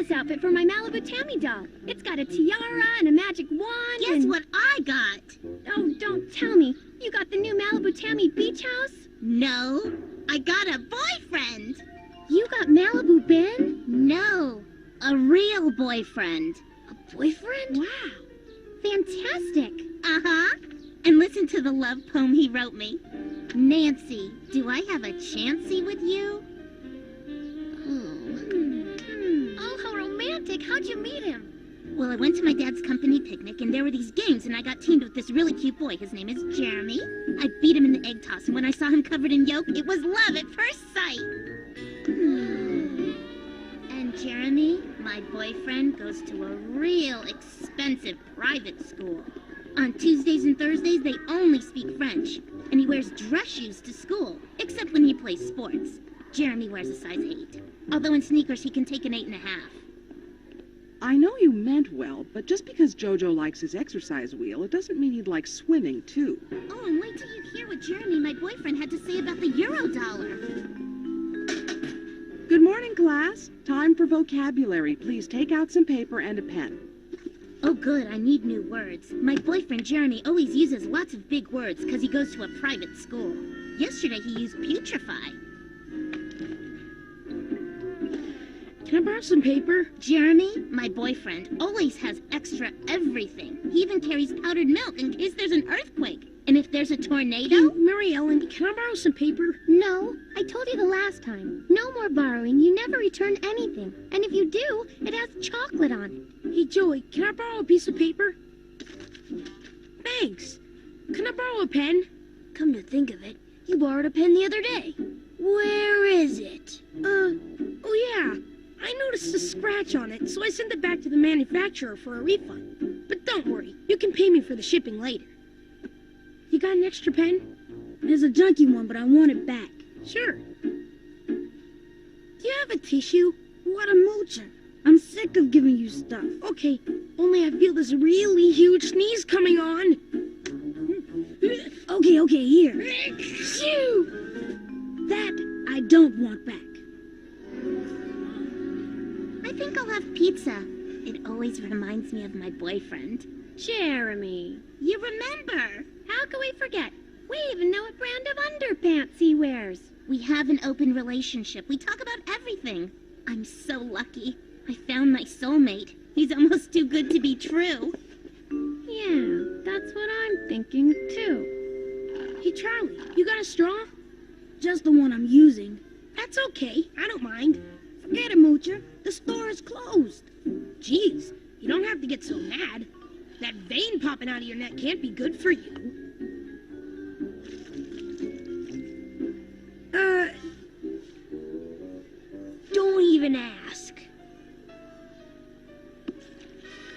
Christmas outfit for my Malibu Tammy doll. It's got a tiara and a magic wand. Guess what I got? Oh, don't tell me. You got the new Malibu Tammy beach house? No, I got a boyfriend. You got Malibu Ben? No, a real boyfriend. A boyfriend? Wow. Fantastic. Uh-huh. And listen to the love poem he wrote me. Nancy, do I have a chancey with you? Oh, how romantic. How'd you meet him? Well, I went to my dad's company picnic, and there were these games, and I got teamed with this really cute boy. His name is Jeremy. I beat him in the egg toss, and when I saw him covered in yolk, it was love at first sight. And Jeremy, my boyfriend, goes to a real expensive private school. On Tuesdays and Thursdays, they only speak French, and he wears dress shoes to school, except when he plays sports. Jeremy wears a size 8, although in sneakers he can take an 8.5. I know you meant well, but just because Jojo likes his exercise wheel, it doesn't mean he'd like swimming, too. Oh, and wait till you hear what Jeremy, my boyfriend, had to say about the Eurodollar. Good morning, class. Time for vocabulary. Please take out some paper and a pen. Oh, good, I need new words. My boyfriend, Jeremy, always uses lots of big words because he goes to a private school. Yesterday he used putrefy. Can I borrow some paper? Jeremy, my boyfriend, always has extra everything. He even carries powdered milk in case there's an earthquake. And if there's a tornado... Hey, Mary Ellen, can I borrow some paper? No, I told you the last time. No more borrowing. You never return anything. And if you do, it has chocolate on it. Hey, Joey, can I borrow a piece of paper? Thanks. Can I borrow a pen? Come to think of it, you borrowed a pen the other day. Where is it? Oh yeah. I noticed a scratch on it, so I sent it back to the manufacturer for a refund. But don't worry, you can pay me for the shipping later. You got an extra pen? There's a junky one, but I want it back. Sure. Do you have a tissue? What a moocher. I'm sick of giving you stuff. Okay, only I feel this really huge sneeze coming on. Okay, here. Shoo! That I don't want back. I think I'll have pizza. It always reminds me of my boyfriend. Jeremy. You remember? How can we forget? We even know what brand of underpants he wears. We have an open relationship. We talk about everything. I'm so lucky. I found my soulmate. He's almost too good to be true. Yeah, that's what I'm thinking too. Hey, Charlie, you got a straw? Just the one I'm using. That's okay. I don't mind. Forget it, moocher. The store is closed. Jeez, you don't have to get so mad. That vein popping out of your neck can't be good for you. Don't even ask.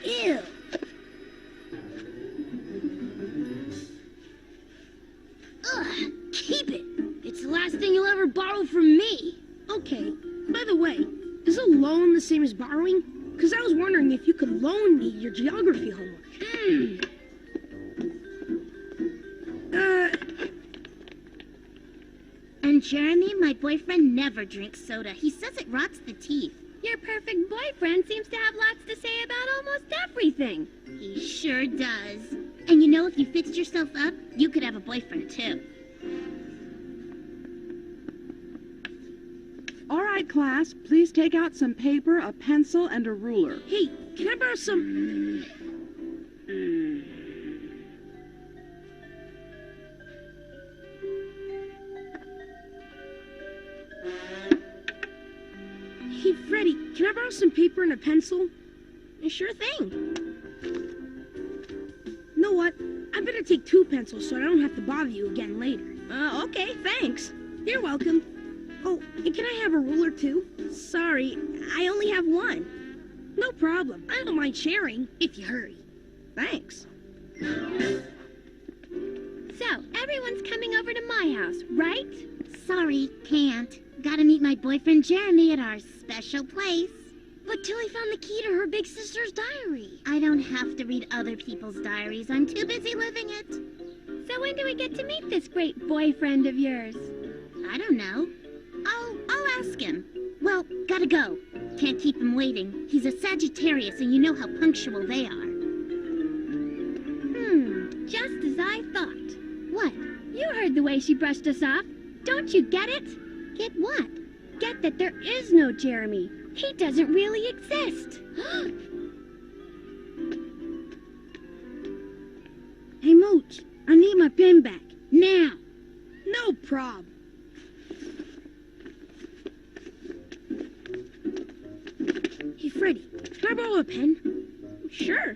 Ew. Ugh, keep it. It's the last thing you'll ever borrow from me. Okay, by the way, is a loan the same as borrowing? Because I was wondering if you could loan me your geography homework. And Jeremy, my boyfriend, never drinks soda. He says it rots the teeth. Your perfect boyfriend seems to have lots to say about almost everything. He sure does. And you know, if you fixed yourself up, you could have a boyfriend, too. All right, class, please take out some paper, a pencil, and a ruler. Hey, can I borrow some... Hey, Freddie, can I borrow some paper and a pencil? Sure thing. Know what? I better take 2 pencils so I don't have to bother you again later. Okay, thanks. You're welcome. Oh, and can I have a ruler too? Sorry, I only have one. No problem. I don't mind sharing, if you hurry. Thanks. So, everyone's coming over to my house, right? Sorry, can't. Gotta meet my boyfriend Jeremy at our special place. But Tilly found the key to her big sister's diary. I don't have to read other people's diaries. I'm too busy living it. So when do we get to meet this great boyfriend of yours? I don't know. I'll ask him. Well, gotta go. Can't keep him waiting. He's a Sagittarius, and you know how punctual they are. Just as I thought. What? You heard the way she brushed us off. Don't you get it? Get what? Get that there is no Jeremy. He doesn't really exist. Hey, Mooch, I need my pen back. Now. No prob. Hey, Freddy, can I borrow a pen? Sure.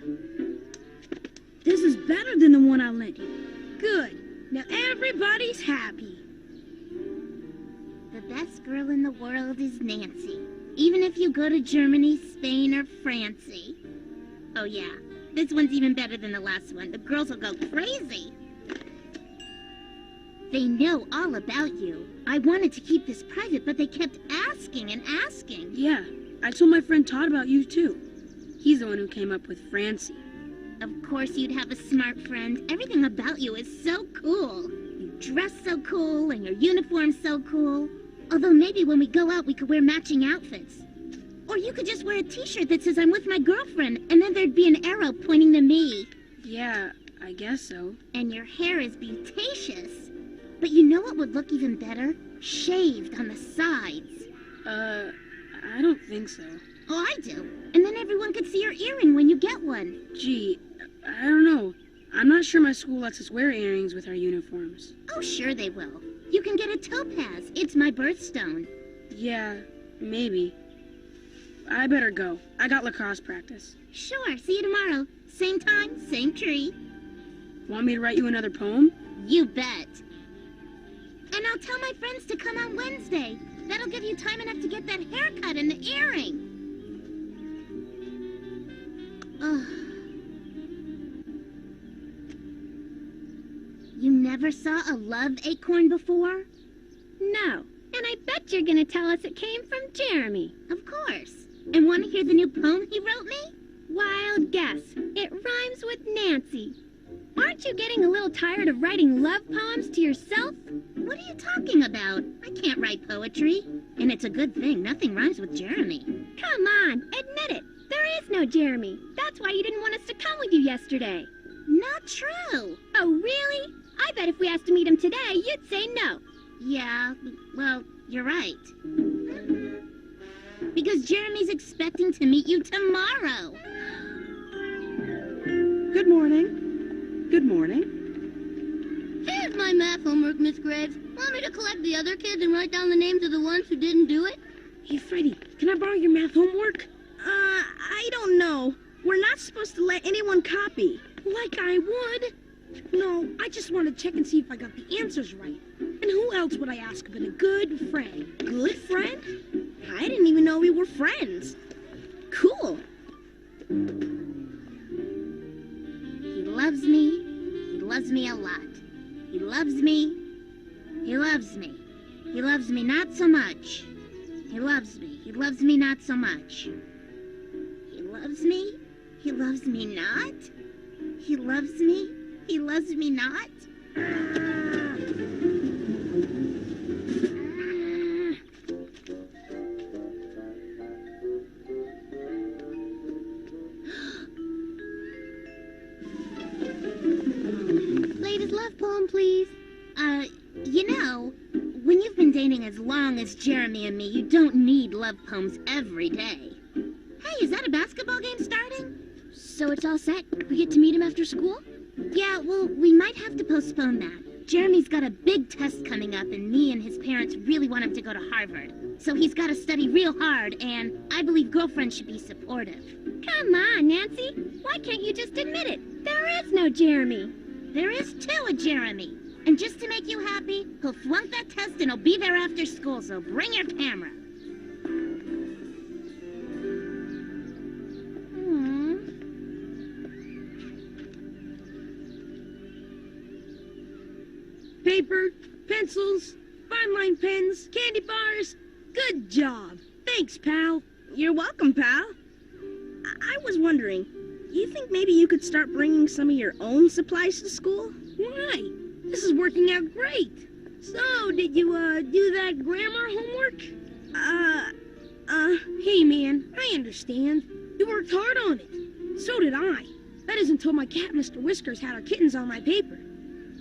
This is better than the one I lent you. Good. Now everybody's happy. The best girl in the world is Nancy. Even if you go to Germany, Spain, or Francie. Oh yeah, this one's even better than the last one. The girls will go crazy. They know all about you. I wanted to keep this private, but they kept asking and asking. Yeah, I told my friend Todd about you too. He's the one who came up with Francie. Of course you'd have a smart friend. Everything about you is so cool. You dress so cool, and your uniform's so cool. Although maybe when we go out, we could wear matching outfits. Or you could just wear a t-shirt that says I'm with my girlfriend, and then there'd be an arrow pointing to me. Yeah, I guess so. And your hair is beauticious. But you know what would look even better? Shaved on the sides. I don't think so. Oh, I do. And then everyone could see your earring when you get one. Gee, I don't know. I'm not sure my school lets us wear earrings with our uniforms. Oh, sure they will. You can get a topaz. It's my birthstone. Yeah, maybe. I better go. I got lacrosse practice. Sure, see you tomorrow. Same time, same tree. Want me to write you another poem? You bet. And I'll tell my friends to come on Wednesday. That'll give you time enough to get that haircut and the earring. Ugh. You never saw a love acorn before? No. And I bet you're gonna tell us it came from Jeremy. Of course. And want to hear the new poem he wrote me? Wild guess. It rhymes with Nancy. Aren't you getting a little tired of writing love poems to yourself? What are you talking about? I can't write poetry. And it's a good thing. Nothing rhymes with Jeremy. Come on, admit it. There is no Jeremy. That's why you didn't want us to come with you yesterday. Not true. Oh, really? I bet if we asked to meet him today, you'd say no. Yeah, well, you're right. Because Jeremy's expecting to meet you tomorrow. Good morning. Good morning. Here's my math homework, Miss Graves. Want me to collect the other kids and write down the names of the ones who didn't do it? Hey, Freddy, can I borrow your math homework? I don't know. We're not supposed to let anyone copy. Like I would. No, I just want to check and see if I got the answers right. And who else would I ask but a good friend? Good friend? I didn't even know we were friends. Cool. He loves me. He loves me a lot. He loves me. He loves me. He loves me not so much. He loves me. He loves me not so much. He loves me. He loves me not. He loves me. He loves me not. Latest love poem, please. You know, when you've been dating as long as Jeremy and me, you don't need love poems every day. Hey, is that a basketball game starting? So it's all set? We get to meet him after school? Yeah, well, we might have to postpone that. Jeremy's got a big test coming up, and me and his parents really want him to go to Harvard. So he's got to study real hard, and I believe girlfriends should be supportive. Come on, Nancy. Why can't you just admit it? There is no Jeremy. There is too a Jeremy. And just to make you happy, he'll flunk that test and he'll be there after school, so bring your camera. Paper, pencils, fine line pens, candy bars. Good job. Thanks, pal. You're welcome, pal. I was wondering, you think maybe you could start bringing some of your own supplies to school? Why? This is working out great. So, did you, do that grammar homework? Hey man, I understand. You worked hard on it. So did I. That is until my cat, Mr. Whiskers, had our kittens on my paper.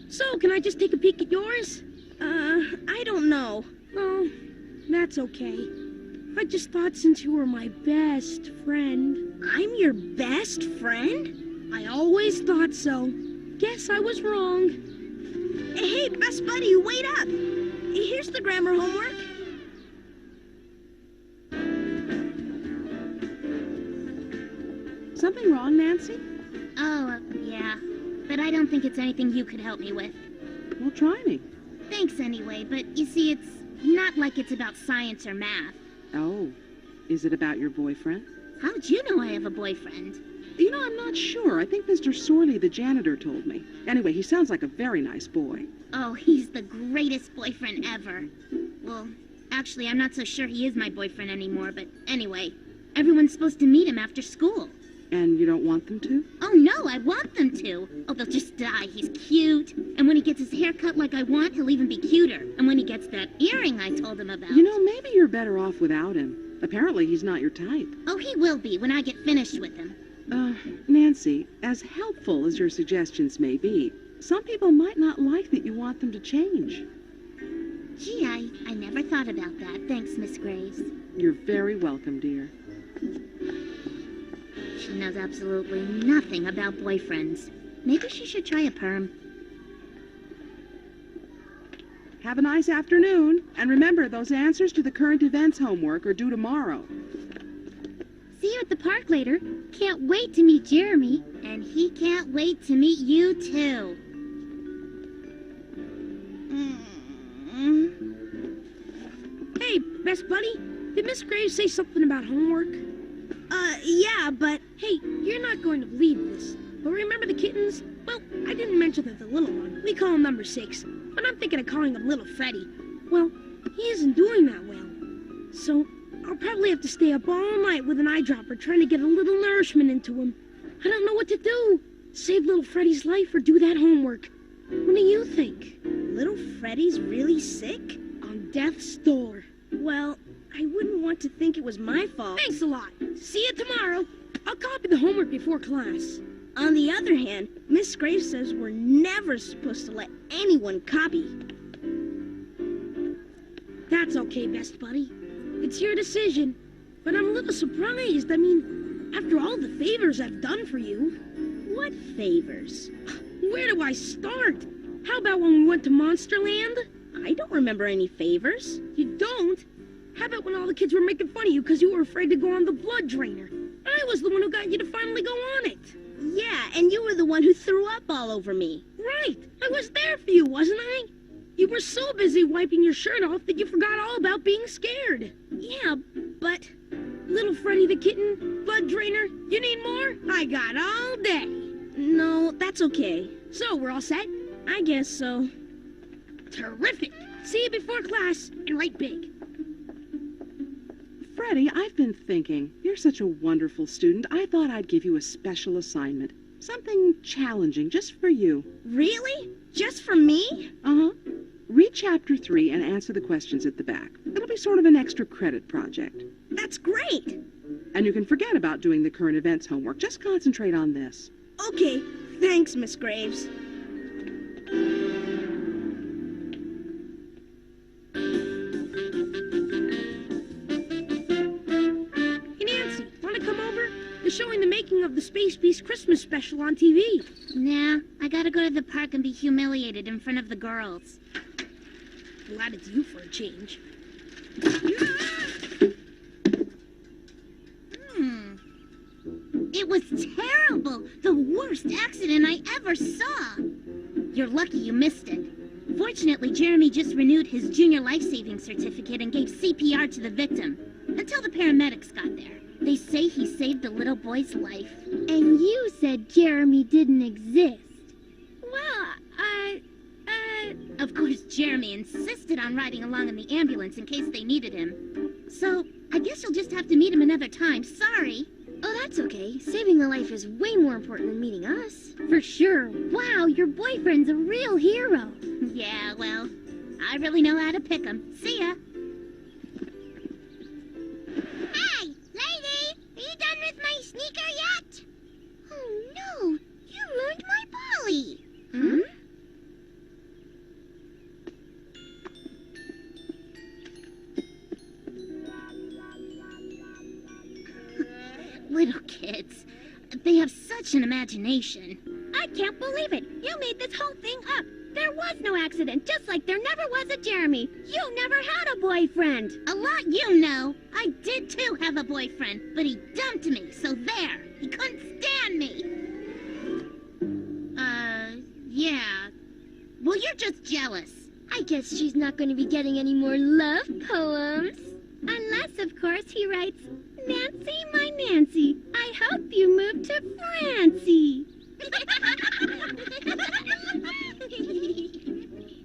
So, can I just take a peek at yours? I don't know. Oh, that's okay. I just thought since you were my best friend. I'm your best friend? I always thought so. Guess I was wrong. Hey, best buddy, wait up. Here's the grammar homework. Something wrong, Nancy? Oh, yeah. But I don't think it's anything you could help me with. Well, try me. Thanks anyway, but you see, it's not like it's about science or math. Oh, is it about your boyfriend? How'd you know I have a boyfriend? You know, I'm not sure. I think Mr. Sorley, the janitor, told me. Anyway, he sounds like a very nice boy. Oh, he's the greatest boyfriend ever. Well, actually, I'm not so sure he is my boyfriend anymore, but anyway, everyone's supposed to meet him after school. And you don't want them to? Oh, no, I want them to. Oh, they'll just die. He's cute. And when he gets his hair cut like I want, he'll even be cuter. And when he gets that earring I told him about... You know, maybe you're better off without him. Apparently, he's not your type. Oh, he will be when I get finished with him. Nancy, as helpful as your suggestions may be, some people might not like that you want them to change. Gee, I never thought about that. Thanks, Miss Graves. You're very welcome, dear. She knows absolutely nothing about boyfriends. Maybe she should try a perm. Have a nice afternoon. And remember, those answers to the current events homework are due tomorrow. See you at the park later. Can't wait to meet Jeremy. And he can't wait to meet you, too. Hey, best buddy, did Miss Graves say something about homework? Yeah, but... Hey, you're not going to believe this, but remember the kittens? Well, I didn't mention that the little one. We call him number 6, but I'm thinking of calling him Little Freddy. Well, he isn't doing that well. So, I'll probably have to stay up all night with an eyedropper trying to get a little nourishment into him. I don't know what to do. Save Little Freddy's life or do that homework. What do you think? Little Freddy's really sick? On death's door. Well, I wouldn't want to think it was my fault. Thanks a lot. See you tomorrow. I'll copy the homework before class. On the other hand, Miss Graves says we're never supposed to let anyone copy. That's okay, best buddy. It's your decision. But I'm a little surprised. I mean, after all the favors I've done for you. What favors? Where do I start? How about when we went to Monsterland? I don't remember any favors. You don't? How about when all the kids were making fun of you because you were afraid to go on the blood drainer? I was the one who got you to finally go on it. Yeah, and you were the one who threw up all over me. Right. I was there for you, wasn't I? You were so busy wiping your shirt off that you forgot all about being scared. Yeah, but... Little Freddy the kitten, blood drainer, you need more? I got all day. No, that's okay. So, we're all set? I guess so. Terrific. See you before class, and write big. Freddie, I've been thinking. You're such a wonderful student. I thought I'd give you a special assignment. Something challenging, just for you. Really? Just for me? Uh-huh. Read Chapter 3 and answer the questions at the back. It'll be sort of an extra credit project. That's great. And you can forget about doing the current events homework. Just concentrate on this. Okay. Thanks, Miss Graves. Showing the making of the Space Beast Christmas special on TV. Nah, I gotta go to the park and be humiliated in front of the girls. Glad it's you for a change. It was terrible. The worst accident I ever saw. You're lucky you missed it. Fortunately, Jeremy just renewed his junior life-saving certificate and gave CPR to the victim until the paramedics got there. They say he saved the little boy's life. And you said Jeremy didn't exist. Well, Of course, Jeremy insisted on riding along in the ambulance in case they needed him. So, I guess you'll just have to meet him another time. Sorry. Oh, that's okay. Saving a life is way more important than meeting us. For sure. Wow, your boyfriend's a real hero. Yeah, well, I really know how to pick him. See ya. kids. They have such an imagination. I can't believe it. You made this whole thing up. There was no accident, just like there never was a Jeremy. You never had a boyfriend. A lot you know. I did too have a boyfriend, but he dumped me, so there. He couldn't stand me. Yeah. Well, you're just jealous. I guess she's not going to be getting any more love poems. Unless, of course, he writes, Nancy, my Nancy, I hope you move to Francie.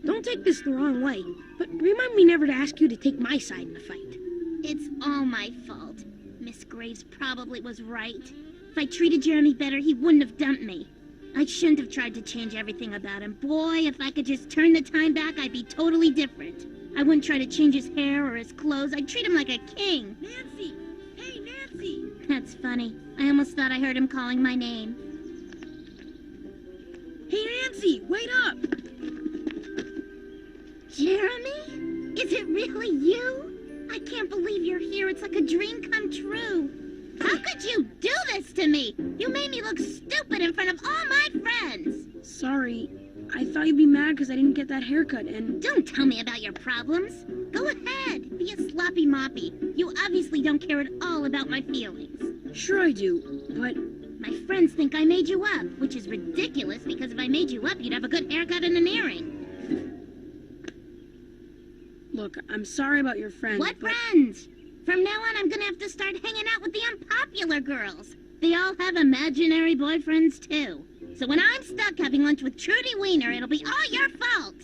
Don't take this the wrong way, but remind me never to ask you to take my side in the fight. It's all my fault. Miss Graves probably was right. If I treated Jeremy better, he wouldn't have dumped me. I shouldn't have tried to change everything about him. Boy, if I could just turn the time back, I'd be totally different. I wouldn't try to change his hair or his clothes. I'd treat him like a king. Nancy! Hey, Nancy! That's funny. I almost thought I heard him calling my name. Hey, Nancy, wait up! Jeremy? Is it really you? I can't believe you're here. It's like a dream come true. How could you do this to me? You made me look stupid in front of all my friends. Sorry. I thought you'd be mad because I didn't get that haircut and... Don't tell me about your problems. Go ahead. Be a sloppy moppy. You obviously don't care at all about my feelings. Sure I do, but... My friends think I made you up, which is ridiculous because if I made you up, you'd have a good haircut and an earring. Look, I'm sorry about your friends, What friends? From now on, I'm gonna have to start hanging out with the unpopular girls. They all have imaginary boyfriends, too. So when I'm stuck having lunch with Trudy Weiner, it'll be all your fault.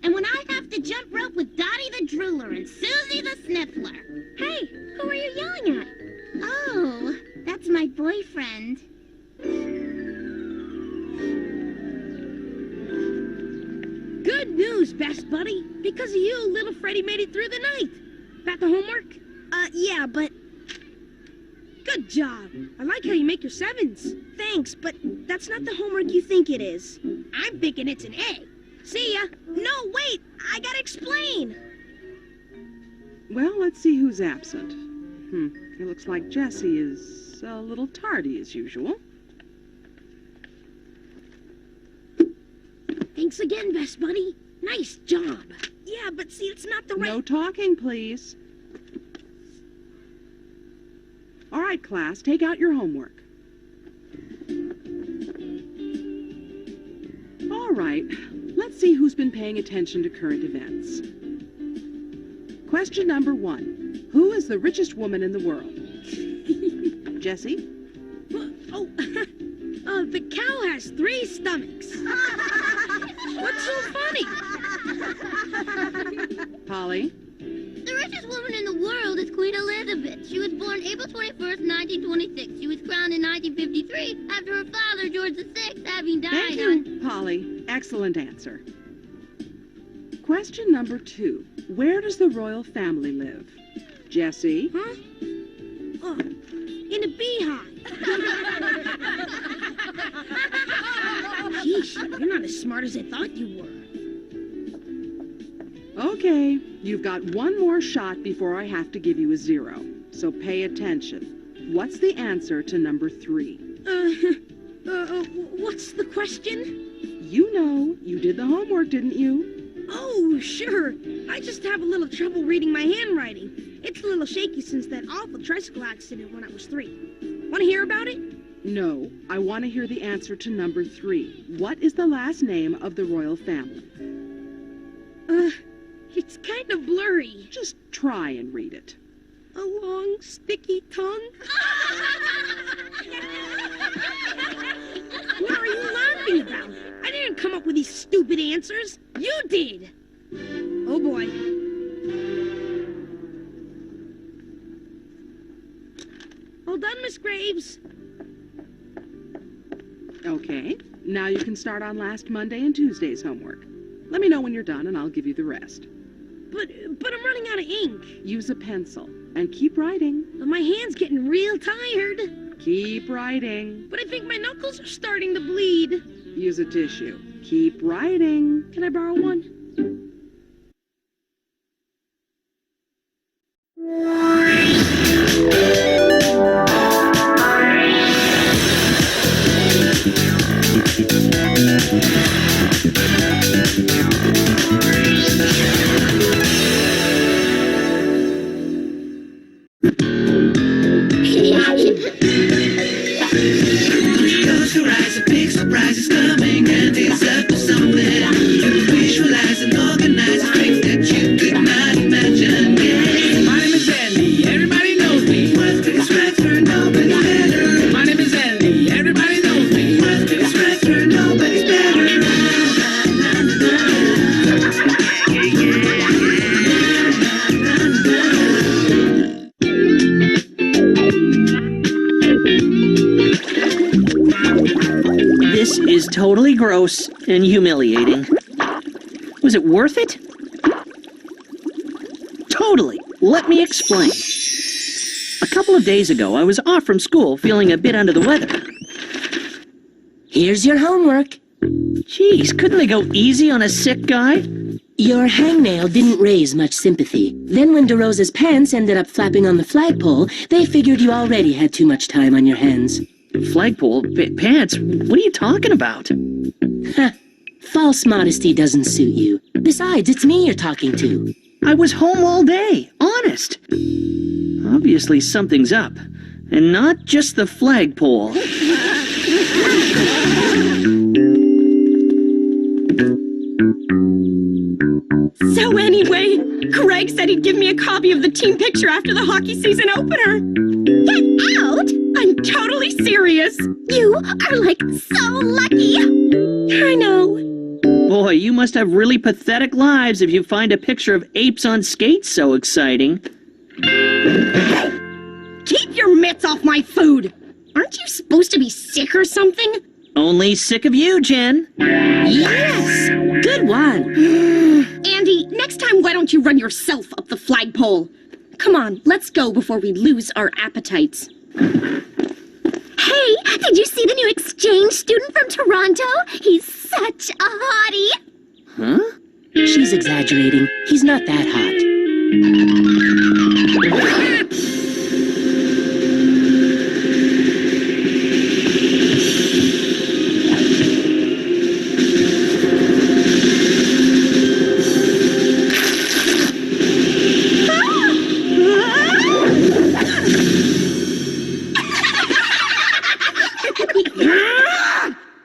And when I have to jump rope with Dottie the Drooler and Susie the Sniffler. Hey, who are you yelling at? Oh, that's my boyfriend. Good news, best buddy. Because of you, little Freddy made it through the night. Got the homework? Yeah, but... Good job. I like how you make your sevens. Thanks, but that's not the homework you think it is. I'm thinking it's an A. See ya. No, wait. I gotta explain. Well, let's see who's absent. It looks like Jessie is a little tardy as usual. Thanks again, best buddy. Nice job. Yeah, but see, it's not the right... No talking, please. All right, class, take out your homework. All right, let's see who's been paying attention to current events. Question number 1. Who is the richest woman in the world? Jessie? Oh, the cow has 3 stomachs. What's so funny? Polly? The richest woman in the world is Queen Elizabeth. She was born April 21st, 1926. She was crowned in 1953 after her father, George VI, having died Thank you, Polly. Excellent answer. Question number 2. Where does the royal family live? Jessie? Huh? Oh, in a beehive. Sheesh, you're not as smart as I thought you were. Okay, you've got one more shot before I have to give you a 0. So pay attention. What's the answer to number 3? What's the question? You know, you did the homework, didn't you? Oh, sure. I just have a little trouble reading my handwriting. It's a little shaky since that awful tricycle accident when I was 3. Want to hear about it? No, I want to hear the answer to number 3. What is the last name of the royal family? It's kind of blurry. Just try and read it. A long, sticky tongue? What are you laughing about? I didn't come up with these stupid answers. You did. Oh, boy. All done, Miss Graves. Okay, now you can start on last Monday and Tuesday's homework. Let me know when you're done and I'll give you the rest. But I'm running out of ink. Use a pencil and keep writing. But my hand's getting real tired. Keep writing. But I think my knuckles are starting to bleed. Use a tissue. Keep writing. Can I borrow one? gross and humiliating. Was it worth it? Totally. Let me explain. A couple of days ago, I was off from school feeling a bit under the weather. Here's your homework. Jeez, couldn't they go easy on a sick guy? Your hangnail didn't raise much sympathy. Then when DeRosa's pants ended up flapping on the flagpole, they figured you already had too much time on your hands. Flagpole? Pants? What are you talking about? Ha! False modesty doesn't suit you. Besides, it's me you're talking to. I was home all day, honest. Obviously something's up. And not just the flagpole. So anyway, Craig said he'd give me a copy of the team picture after the hockey season opener. Get out! I'm totally serious. You are like so lucky. I know. Boy, you must have really pathetic lives if you find a picture of apes on skates so exciting. Keep your mitts off my food. Aren't you supposed to be sick or something? Only sick of you, Jen. Yes! Good one. Andy, next time why don't you run yourself up the flagpole? Come on, let's go before we lose our appetites. Hey, did you see the new exchange student from Toronto? He's such a hottie. Huh? She's exaggerating. He's not that hot.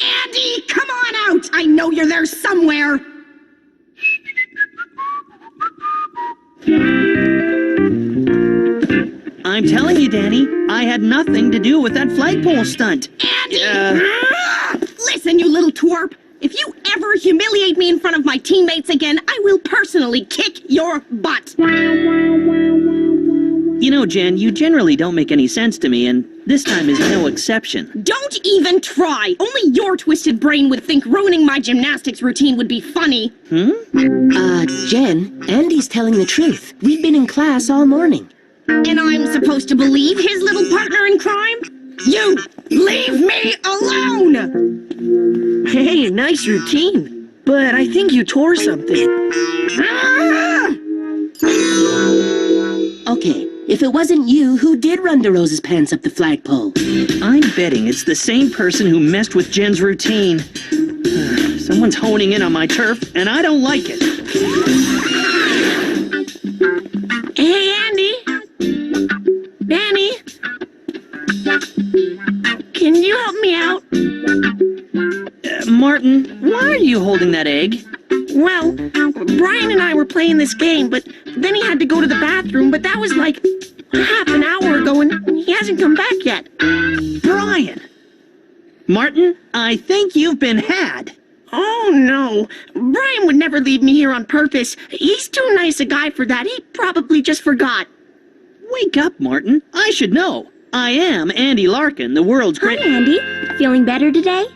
Andy, come on out! I know you're there somewhere! I'm telling you, Danny, I had nothing to do with that flagpole stunt. Andy! Listen, you little twerp! If you ever humiliate me in front of my teammates again, I will personally kick your butt! You know, Jen, you generally don't make any sense to me, and this time is no exception. Don't even try! Only your twisted brain would think ruining my gymnastics routine would be funny. Jen, Andy's telling the truth. We've been in class all morning. And I'm supposed to believe his little partner in crime? You leave me alone! Hey, nice routine. But I think you tore something. Okay, if it wasn't you, who did run DeRosa's pants up the flagpole? I'm betting it's the same person who messed with Jen's routine. Someone's honing in on my turf, and I don't like it. Hey, Andy. Danny. Can you help me out? Martin, why are you holding that egg? Well, Brian and I were playing this game, but then he had to go to the bathroom, but that was like half an hour ago and he hasn't come back yet. Brian! Martin, I think you've been had. Oh, no. Brian would never leave me here on purpose. He's too nice a guy for that. He probably just forgot. Wake up, Martin. I should know. I am Andy Larkin, the world's Hi, great... Andy. Feeling better today?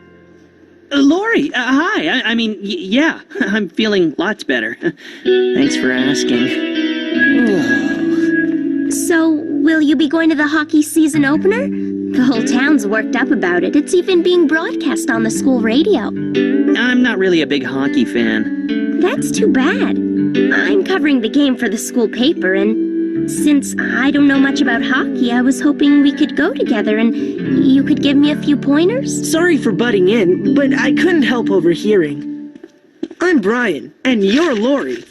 Lori, hi. I mean, yeah, I'm feeling lots better. Thanks for asking. So, will you be going to the hockey season opener? The whole town's worked up about it. It's even being broadcast on the school radio. I'm not really a big hockey fan. That's too bad. I'm covering the game for the school paper, and since I don't know much about hockey, I was hoping we could go together and you could give me a few pointers. Sorry for butting in, but I couldn't help overhearing. I'm Brian, and you're Lori.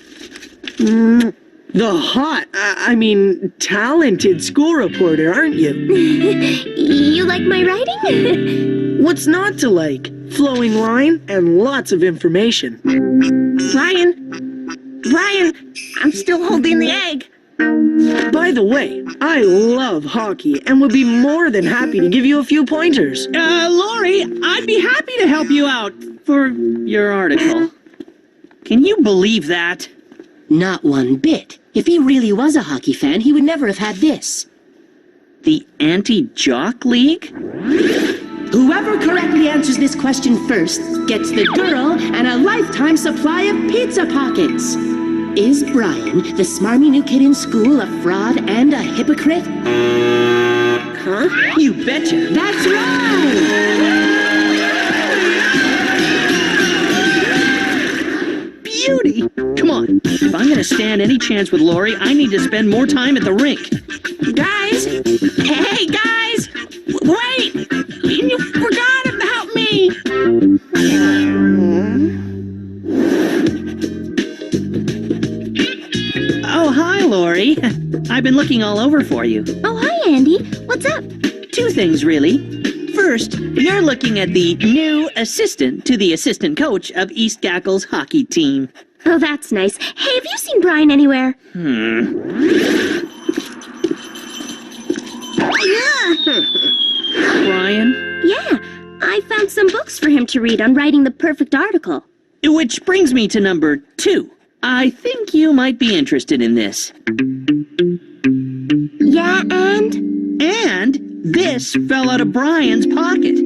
The hot, I mean, talented school reporter, aren't you? You like my writing? What's not to like? Flowing line and lots of information. Brian, I'm still holding the egg. By the way, I love hockey and would be more than happy to give you a few pointers. Lori, I'd be happy to help you out for your article. Can you believe that? Not one bit. If he really was a hockey fan, he would never have had this. The Anti-Jock League? Whoever correctly answers this question first gets the girl and a lifetime supply of pizza pockets. Is Brian, the smarmy new kid in school, a fraud and a hypocrite? Huh? You betcha. That's right! Beauty! Come on. If I'm gonna stand any chance with Lori, I need to spend more time at the rink. Guys! Hey, guys! Wait! You forgot about me! Oh, hi, Lori. I've been looking all over for you. Oh, hi, Andy. What's up? Two things, really. First, you're looking at the new assistant to the assistant coach of East Gackle's hockey team. Oh, that's nice. Hey, have you seen Brian anywhere? Brian? Yeah, I found some books for him to read on writing the perfect article. Which brings me to number 2. I think you might be interested in this. Yeah, and? And this fell out of Brian's pocket.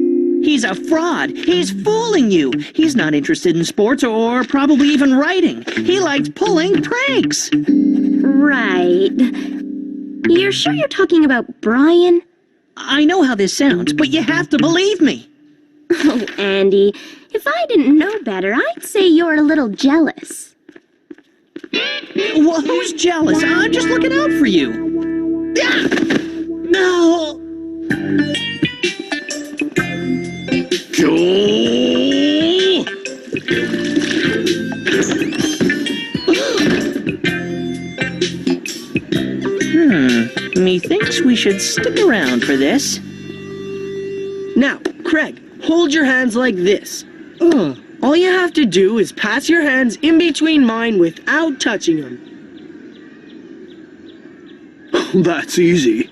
He's a fraud. He's fooling you. He's not interested in sports or probably even writing. He likes pulling pranks. Right. You're sure you're talking about Brian? I know how this sounds, but you have to believe me. Oh, Andy, if I didn't know better, I'd say you're a little jealous. Well, who's jealous? I'm just looking out for you. Ah! No. Methinks we should stick around for this. Now, Craig, hold your hands like this. All you have to do is pass your hands in between mine without touching them. That's easy.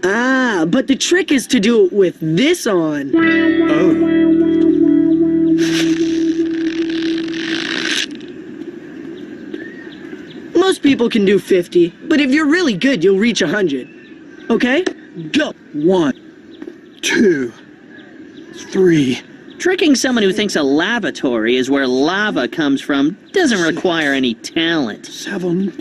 Ah, but the trick is to do it with this on. Oh. Most people can do 50, but if you're really good, you'll reach 100. Okay? Go! 1, 2, 3. Tricking someone who thinks a lavatory is where lava comes from doesn't require any talent. 7.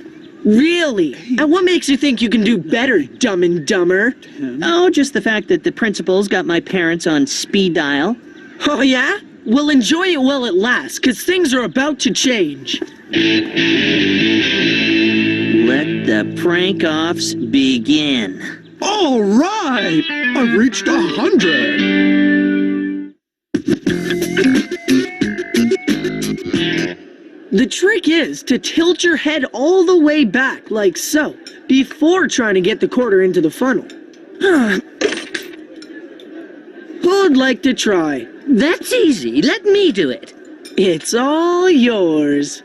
Really? And what makes you think you can do better, Dumb and Dumber? 10. Oh, just the fact that the principal's got my parents on speed dial. Oh, yeah? Well, enjoy it while it lasts, because things are about to change. Let the prank-offs begin. All right! I've reached 100! The trick is to tilt your head all the way back, like so, before trying to get the quarter into the funnel. Who'd like to try? That's easy. Let me do it. It's all yours.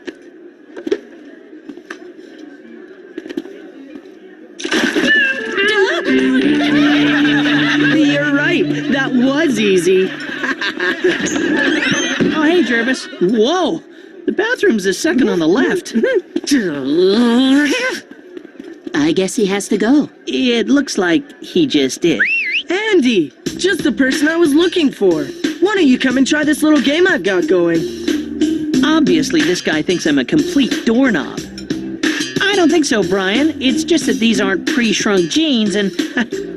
You're right. That was easy. Oh, hey, Jervis. Whoa! The bathroom's the second on the left. I guess he has to go. It looks like he just did. Andy, just the person I was looking for. Why don't you come and try this little game I've got going? Obviously, this guy thinks I'm a complete doorknob. I don't think so, Brian. It's just that these aren't pre-shrunk jeans, and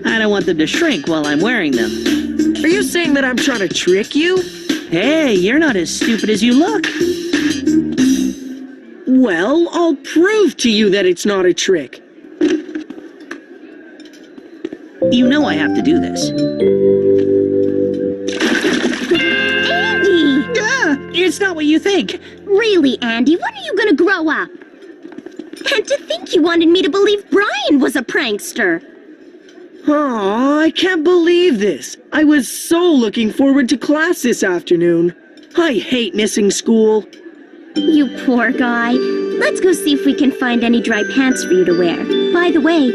I don't want them to shrink while I'm wearing them. Are you saying that I'm trying to trick you? Hey, you're not as stupid as you look. Well, I'll prove to you that it's not a trick. You know I have to do this. Andy! It's not what you think. Really, Andy, when are you gonna grow up? And to think you wanted me to believe Brian was a prankster. Aw, I can't believe this. I was so looking forward to class this afternoon. I hate missing school. You poor guy. Let's go see if we can find any dry pants for you to wear. By the way,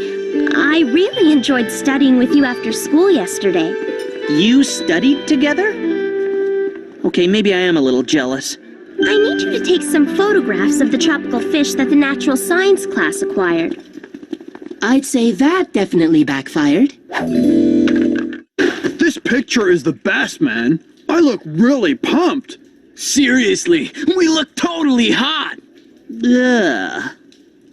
I really enjoyed studying with you after school yesterday. You studied together? Okay, maybe I am a little jealous. I need you to take some photographs of the tropical fish that the natural science class acquired. I'd say that definitely backfired. This This picture is the best, man. I look really pumped. Seriously, we look totally hot. Ugh.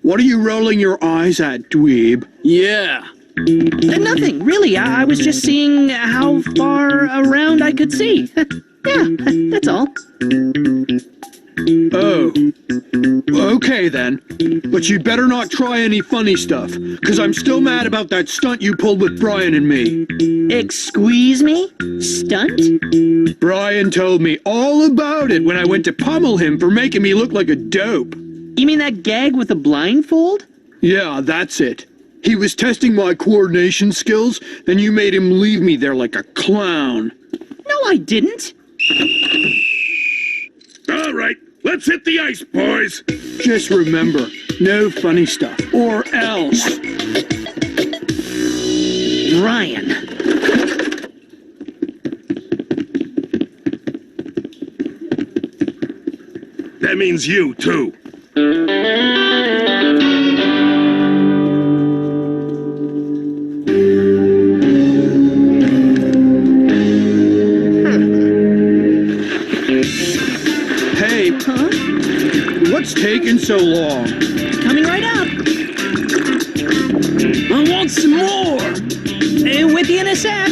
What are you rolling your eyes at, dweeb? Yeah. Nothing, really. I was just seeing how far around I could see. Yeah, that's all. Oh. Okay then. But you better not try any funny stuff, because I'm still mad about that stunt you pulled with Brian and me. Excuse me? Stunt? Brian told me all about it when I went to pummel him for making me look like a dope. You mean that gag with the blindfold? Yeah, that's it. He was testing my coordination skills, and you made him leave me there like a clown. No, I didn't. All right, let's hit the ice, boys. Just remember, no funny stuff, or else. Ryan. That means you, too. Hey, what's taking so long? Coming right up. I want some more. With you in a sec.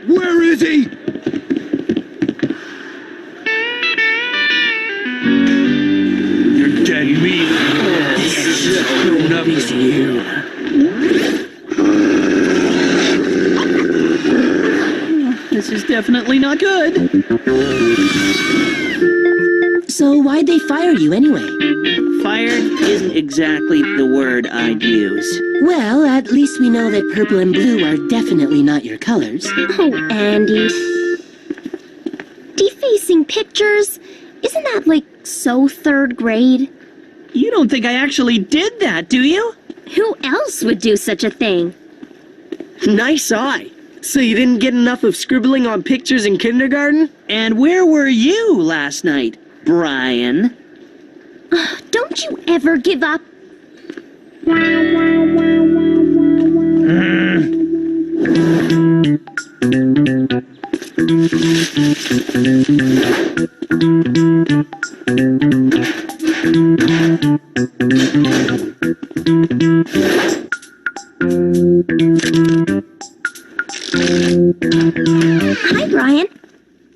Where is he? You're dead meat. Grown up with you. This is definitely not good. So why'd they fire you anyway? Fired isn't exactly the word I'd use. Well, at least we know that purple and blue are definitely not your colors. Oh, Andy. Defacing pictures? Isn't that like so third grade? You don't think I actually did that, do you? Who else would do such a thing? Nice eye. So you didn't get enough of scribbling on pictures in kindergarten? And where were you last night, Brian? Don't you ever give up? Hi, Brian.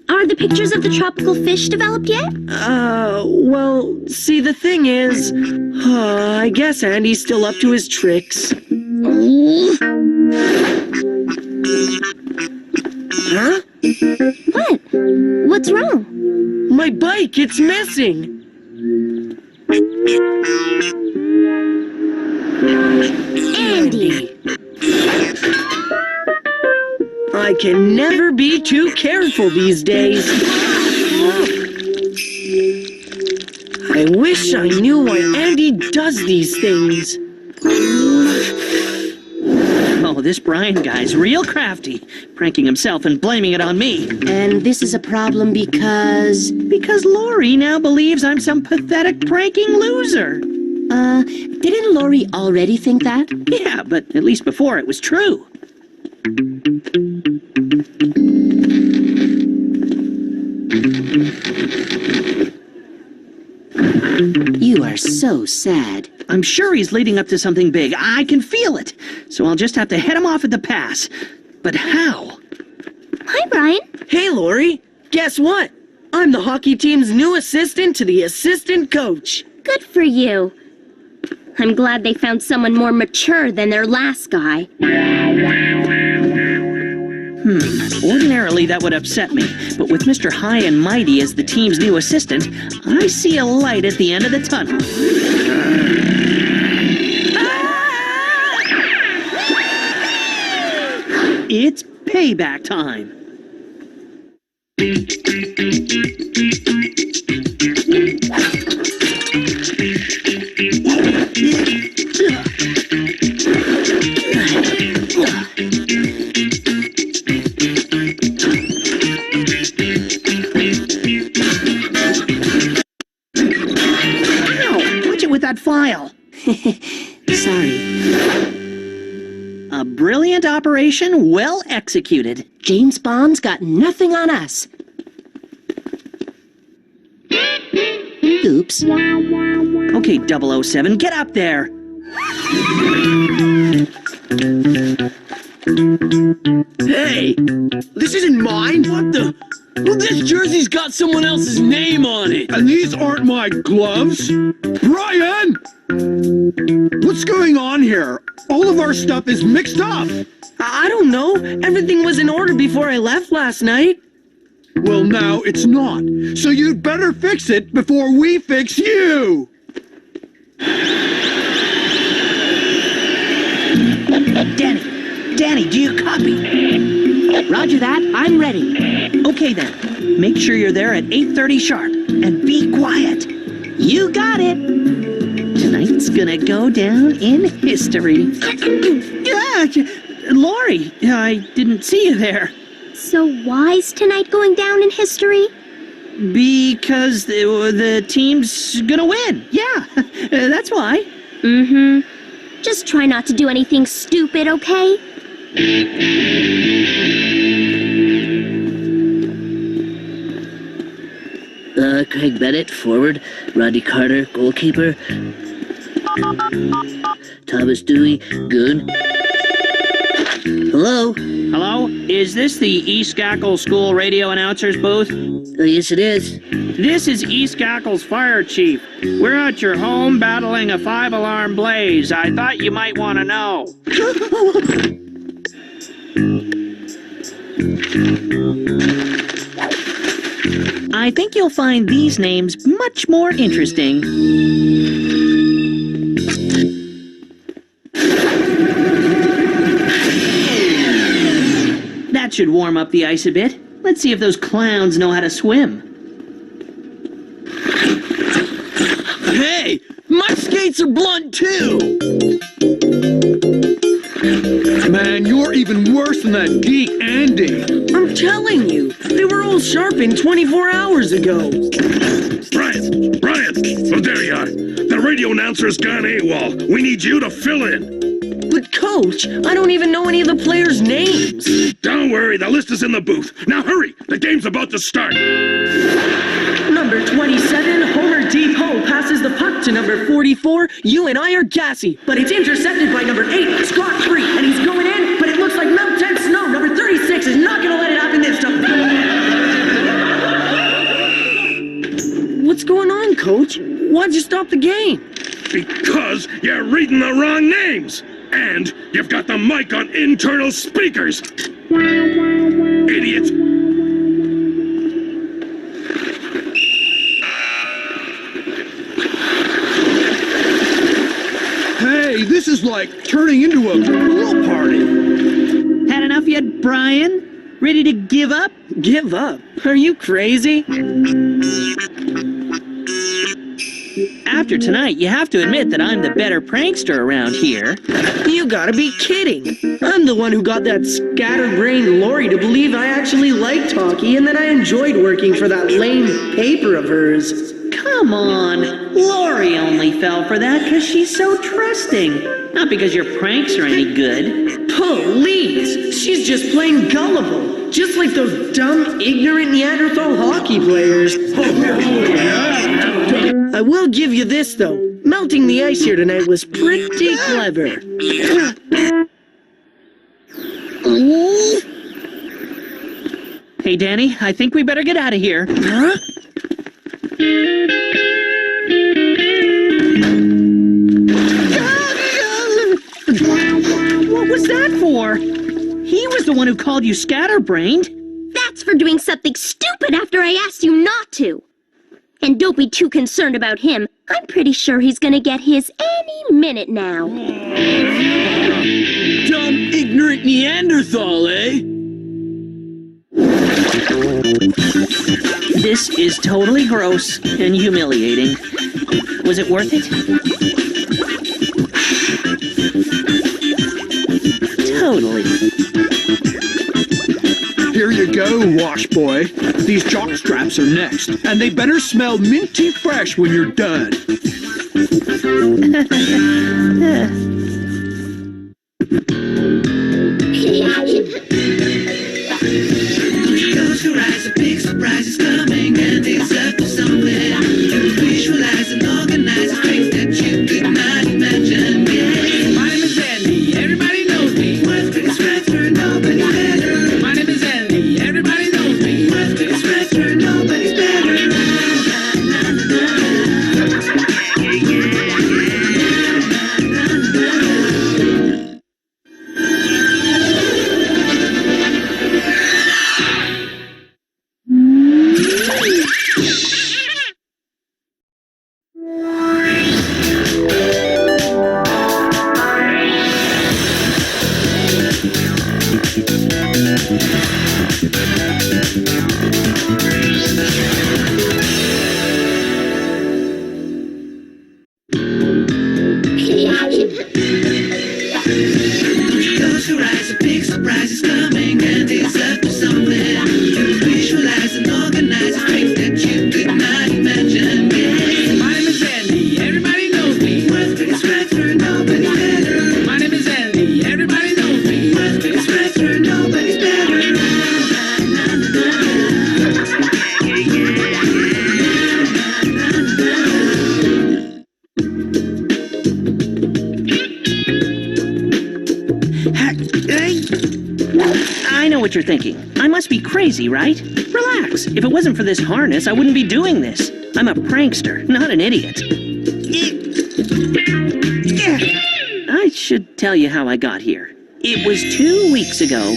Are the pictures of the tropical fish developed yet? Well, see, the thing is, I guess Andy's still up to his tricks. Huh? What? What's wrong? My bike, it's missing. Andy! I can never be too careful these days. I wish I knew why Andy does these things. Oh, this Brian guy's real crafty, pranking himself and blaming it on me. And this is a problem because... Because Lori now believes I'm some pathetic pranking loser. Didn't Lori already think that? Yeah, but at least before it was true. You are so sad. I'm sure he's leading up to something big. I can feel it. So I'll just have to head him off at the pass. But how? Hi, Brian. Hey, Lori. Guess what? I'm the hockey team's new assistant to the assistant coach. Good for you. I'm glad they found someone more mature than their last guy. Ordinarily that would upset me, but with Mr. High and Mighty as the team's new assistant, I see a light at the end of the tunnel. It's payback time. Sorry. A brilliant operation, well executed. James Bond's got nothing on us. Oops. Okay, 007, get up there. Hey, this isn't mine. What the? Well, this jersey's got someone else's name on it. And these aren't my gloves. Brian! What's going on here? All of our stuff is mixed up. I don't know. Everything was in order before I left last night. Well, now it's not. So you'd better fix it before we fix you. Danny, do you copy? Roger that. I'm ready. Okay then, make sure you're there at 8:30 sharp, and be quiet. You got it. Tonight's gonna go down in history. Yeah, Lori, I didn't see you there. So why's tonight going down in history? Because the team's gonna win. Yeah, that's why. Mm-hmm. Just try not to do anything stupid, okay? Craig Bennett, forward. Rodney Carter, goalkeeper. Thomas Dewey, goon. Hello? Hello? Is this the East Gackle School radio announcer's booth? Yes, it is. This is East Gackle's fire chief. We're at your home battling a 5-alarm blaze. I thought you might want to know. I think you'll find these names much more interesting. That should warm up the ice a bit. Let's see if those clowns know how to swim. Hey, my skates are blunt too. Man, you're even worse than that geek Andy. I'm telling you, they were all sharpened 24 hours ago. Brian! Oh, there you are. The radio announcer's gone AWOL. We need you to fill in. But Coach, I don't even know any of the players' names. Don't worry, the list is in the booth. Now hurry, the game's about to start. Number 27, Homer D. Poe passes the puck to number 44, You and I Are Gassy, but it's intercepted by number 8, Scott Free, and he's going in, but it looks like Melted Snow. Number 36 is not going to let it happen this time. What's going on, Coach? Why'd you stop the game? Because you're reading the wrong names. And you've got the mic on internal speakers. Idiot. Hey, this is like turning into a pool party. Had enough yet, Brian? Ready to give up? Give up? Are you crazy? After tonight, you have to admit that I'm the better prankster around here. You gotta be kidding. I'm the one who got that scatterbrained Lori to believe I actually liked hockey and that I enjoyed working for that lame paper of hers. Come on. Lori only fell for that because she's so trusting. Not because your pranks are any good. Please! She's just plain gullible. Just like those dumb, ignorant Neanderthal hockey players. I will give you this, though. Melting the ice here tonight was pretty clever. Hey, Danny, I think we better get out of here. Huh? What was that for? He was the one who called you scatterbrained. That's for doing something stupid after I asked you not to. And don't be too concerned about him. I'm pretty sure he's gonna get his any minute now. Dumb, ignorant Neanderthal, eh? This is totally gross and humiliating. Was it worth it? Totally. Here you go, wash boy. These jock straps are next, and they better smell minty fresh when you're done. Close your eyes, a big surprise is coming, and it's up to something. Visualize and organize a strength that you could not imagine. Yeah. My name is Andy, everybody knows me. What's biggest factor? Nobody's better. My name is Andy, everybody knows me. What's biggest factor? Nobody's better. Close your eyes, a big surprise is coming, and it's up to something. Visualize and organize a strength that you could not imagine. Yeah. My name is Andy, everybody knows me. What's biggest factor? Nobody's better. My name is Andy, everybody knows me. What's biggest factor? Nobody's better. I know what you're thinking. I must be crazy, right? Relax. If it wasn't for this harness, I wouldn't be doing this. I'm a prankster, not an idiot. I should tell you how I got here. It was 2 weeks ago.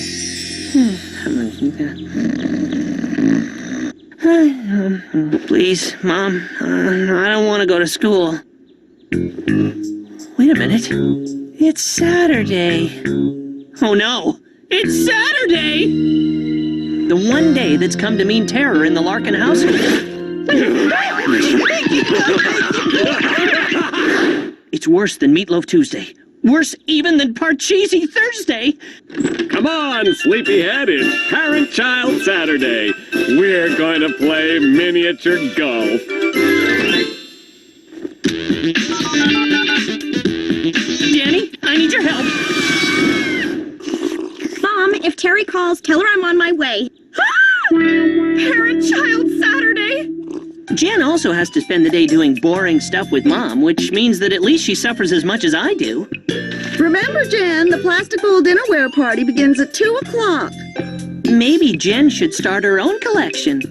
Please, Mom, I don't want to go to school. Wait a minute. It's Saturday. Oh no! It's Saturday! The one day that's come to mean terror in the Larkin household. It's worse than Meatloaf Tuesday. Worse even than Parcheesi Thursday. Come on, sleepyhead, it's Parent-Child Saturday. We're going to play miniature golf. Danny, I need your help. Mom, if Terry calls, tell her I'm on my way. Parent-Child Saturday! Jen also has to spend the day doing boring stuff with Mom, which means that at least she suffers as much as I do. Remember, Jen, the plastic bowl dinnerware party begins at 2 o'clock. Maybe Jen should start her own collection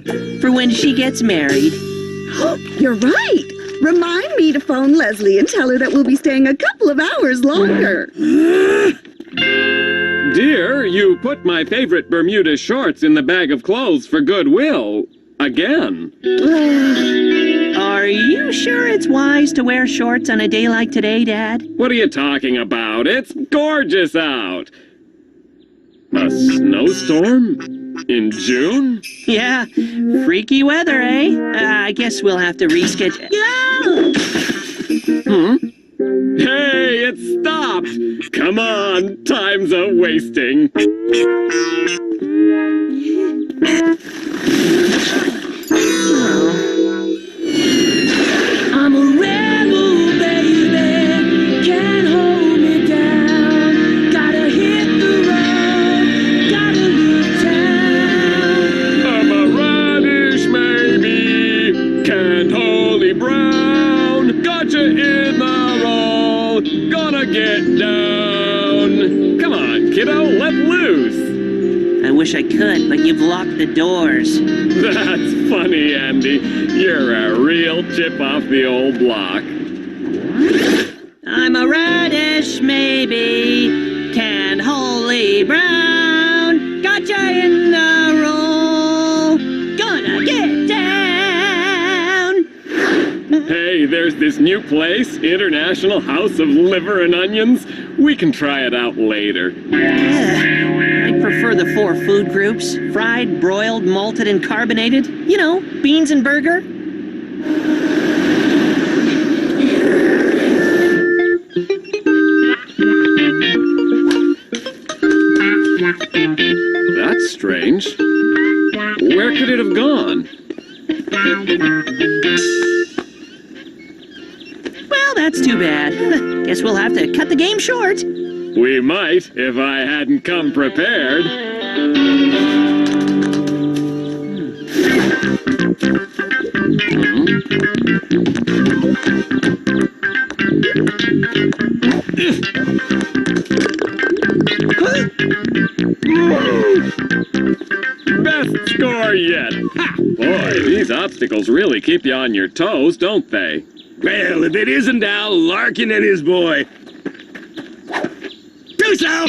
for when she gets married. You're right. Remind me to phone Leslie and tell her that we'll be staying a couple of hours longer. Dear, you put my favorite Bermuda shorts in the bag of clothes for Goodwill. Again. Are you sure it's wise to wear shorts on a day like today, Dad? What are you talking about? It's gorgeous out. A snowstorm? In June? Yeah, freaky weather, eh? I guess we'll have to reschedule. Hey, it stopped! Come on, time's a-wasting. I'm a rebel, baby. Can't hold me down. Gotta hit the road. Gotta leave town. I'm a radish, maybe. Can't holy brown. Gotcha in the roll. Gonna get down. Come on, kiddo, let loose. I wish I could, but you've locked the doors. That's funny, Andy. You're a real chip off the old block. I'm a radish, maybe. Can holy brown. Gotcha in the roll. Gonna get down. Hey, there's this new place, International House of Liver and Onions. We can try it out later. I prefer the 4 food groups. Fried, broiled, malted, and carbonated. You know, beans and burger. That's strange. Where could it have gone? Well, that's too bad. Guess we'll have to cut the game short. We might if I hadn't come prepared. Best score yet. Ha! Boy, these obstacles really keep you on your toes, don't they? Well, if it isn't Al Larkin and his boy. Too slow!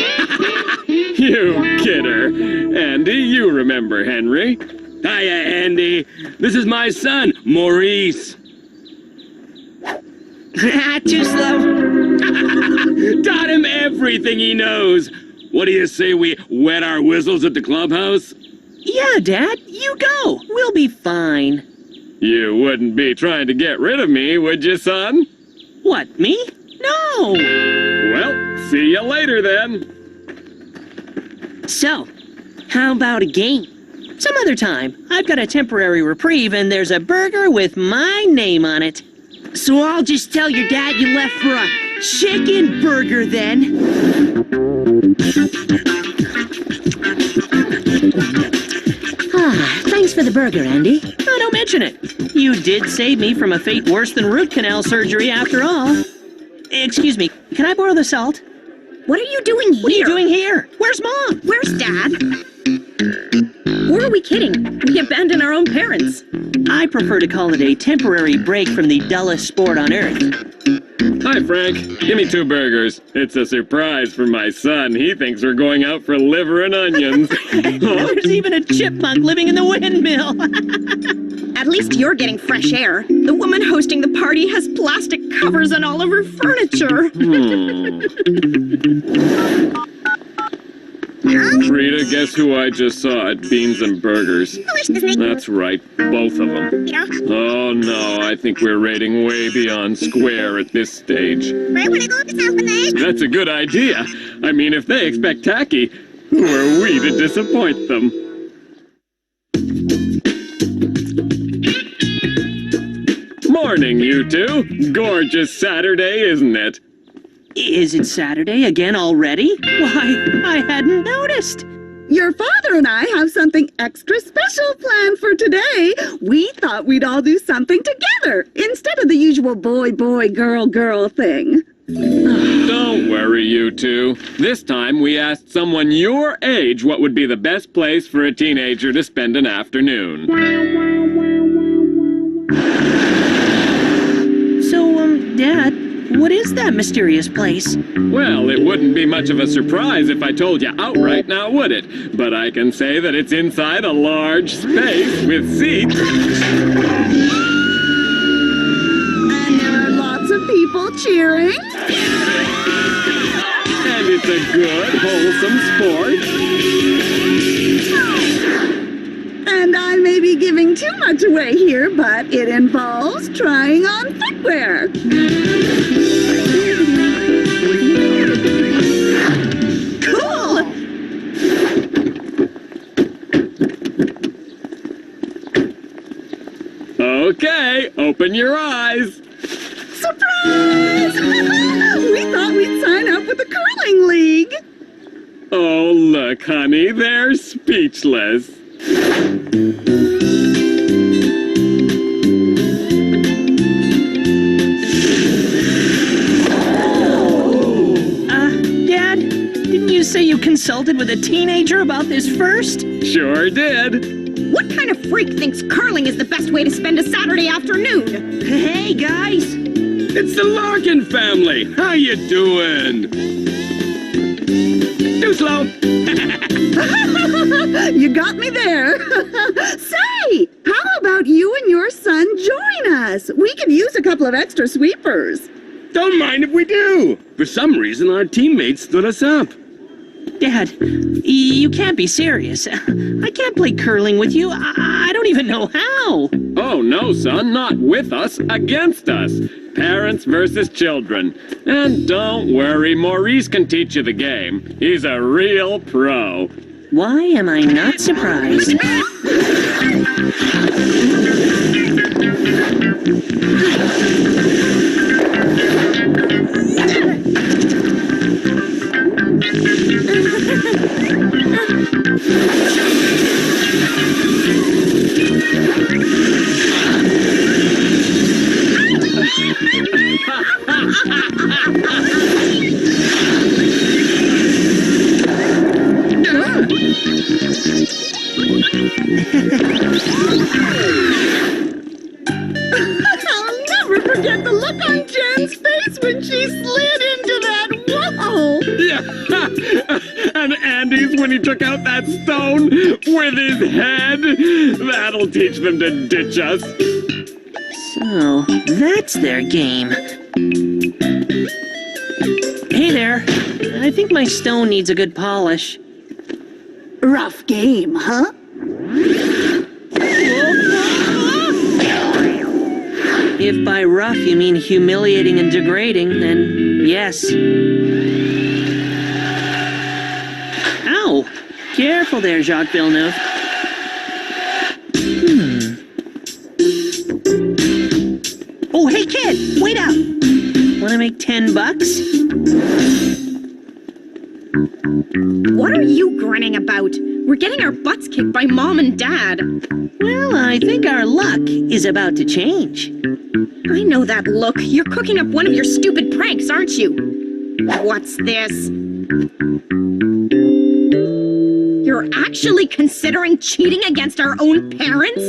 You kidder. Andy, you remember Henry. Hiya, Andy. This is my son, Maurice. Too slow. Taught him everything he knows. What do you say we wet our whistles at the clubhouse? Yeah, Dad, you go. We'll be fine. You wouldn't be trying to get rid of me, would you, son? What, me? No! Well, see you later then. So, how about a game? Some other time. I've got a temporary reprieve and there's a burger with my name on it. So I'll just tell your dad you left for a chicken burger then. Thanks for the burger, Andy. Oh, don't mention it. You did save me from a fate worse than root canal surgery after all. Excuse me, can I borrow the salt? What are you doing here? What are you doing here? Where's Mom? Where's Dad? Who are we kidding? We abandoned our own parents. I prefer to call it a temporary break from the dullest sport on earth. Hi, Frank. Give me 2 burgers. It's a surprise for my son. He thinks we're going out for liver and onions. There's even a chipmunk living in the windmill. At least you're getting fresh air. The woman hosting the party has plastic covers on all of her furniture. Rita, guess who I just saw at Beans and Burgers? That's right, both of them. Oh no, I think we're rating way beyond square at this stage. That's a good idea. I mean, if they expect tacky, who are we to disappoint them? Morning, you two. Gorgeous Saturday, isn't it? Is it Saturday again already? Why, I hadn't noticed. Your father and I have something extra special planned for today. We thought we'd all do something together instead of the usual boy, girl thing. Don't worry, you two. This time we asked someone your age what would be the best place for a teenager to spend an afternoon. So, Dad, what is that mysterious place? Well, it wouldn't be much of a surprise if I told you outright, now would it? But I can say that it's inside a large space with seats. And there are lots of people cheering. And it's a good, wholesome sport. And I may be giving too much away here, but it involves trying on footwear. Cool! Okay, open your eyes. Surprise! We thought we'd sign up with the curling league. Oh, look, honey, they're speechless. Dad, didn't you say you consulted with a teenager about this first? Sure did. What kind of freak thinks curling is the best way to spend a Saturday afternoon? Hey, guys! It's the Larkin family. How you doing? Too slow. You got me there. Say, how about you and your son join us? We could use a couple of extra sweepers. Don't mind if we do. For some reason, our teammates stood us up. Dad, you can't be serious. I can't play curling with you. I don't even know how. Oh, no, son, not with us, against us. Parents versus children. And don't worry, Maurice can teach you the game. He's a real pro. Why am I not surprised? I'll never forget the look on Jen's face when she slid into that wall. Yeah, and Andy's when he took out that stone with his head. That'll teach them to ditch us. So, that's their game. Hey there. I think my stone needs a good polish. Rough game, huh? If by rough you mean humiliating and degrading, then yes. Ow! Careful there, Jacques Villeneuve. Oh, hey kid! Wait up! Wanna make $10? What are you grinning about? We're getting our butts kicked by Mom and Dad. Well, I think our luck is about to change. I know that look. You're cooking up one of your stupid pranks, aren't you? What's this? You're actually considering cheating against our own parents?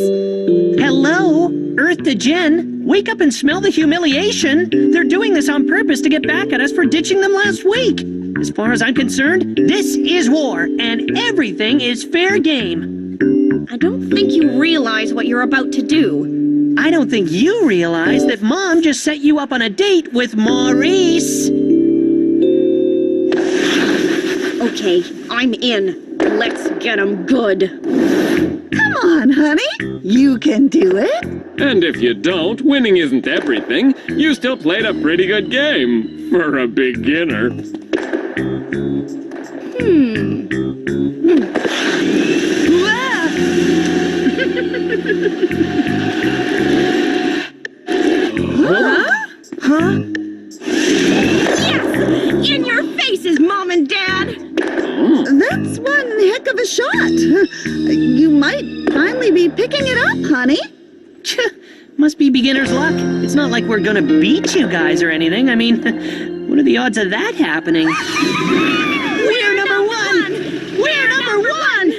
Hello? Earth to Jen? Wake up and smell the humiliation! They're doing this on purpose to get back at us for ditching them last week! As far as I'm concerned, this is war, and everything is fair game. I don't think you realize what you're about to do. I don't think you realize that Mom just set you up on a date with Maurice. Okay, I'm in. Let's get 'em good. Come on, honey. You can do it. And if you don't, winning isn't everything. You still played a pretty good game for a beginner. Huh? Yes! In your faces, Mom and Dad! That's one heck of a shot. You might finally be picking it up, honey. Must be beginner's luck. It's not like we're gonna beat you guys or anything. I mean, what are the odds of that happening? We're number one! We're number one!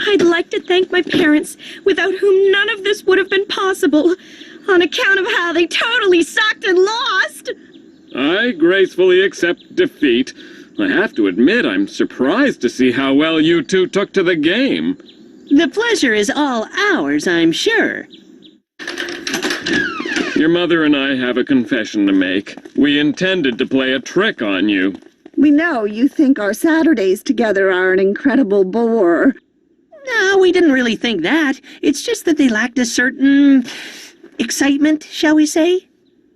I'd like to thank my parents, without whom none of this would have been possible, on account of how they totally sucked and lost. I gracefully accept defeat. I have to admit, I'm surprised to see how well you two took to the game. The pleasure is all ours, I'm sure. Your mother and I have a confession to make. We intended to play a trick on you. We know you think our Saturdays together are an incredible bore. No, we didn't really think that. It's just that they lacked a certain excitement, shall we say?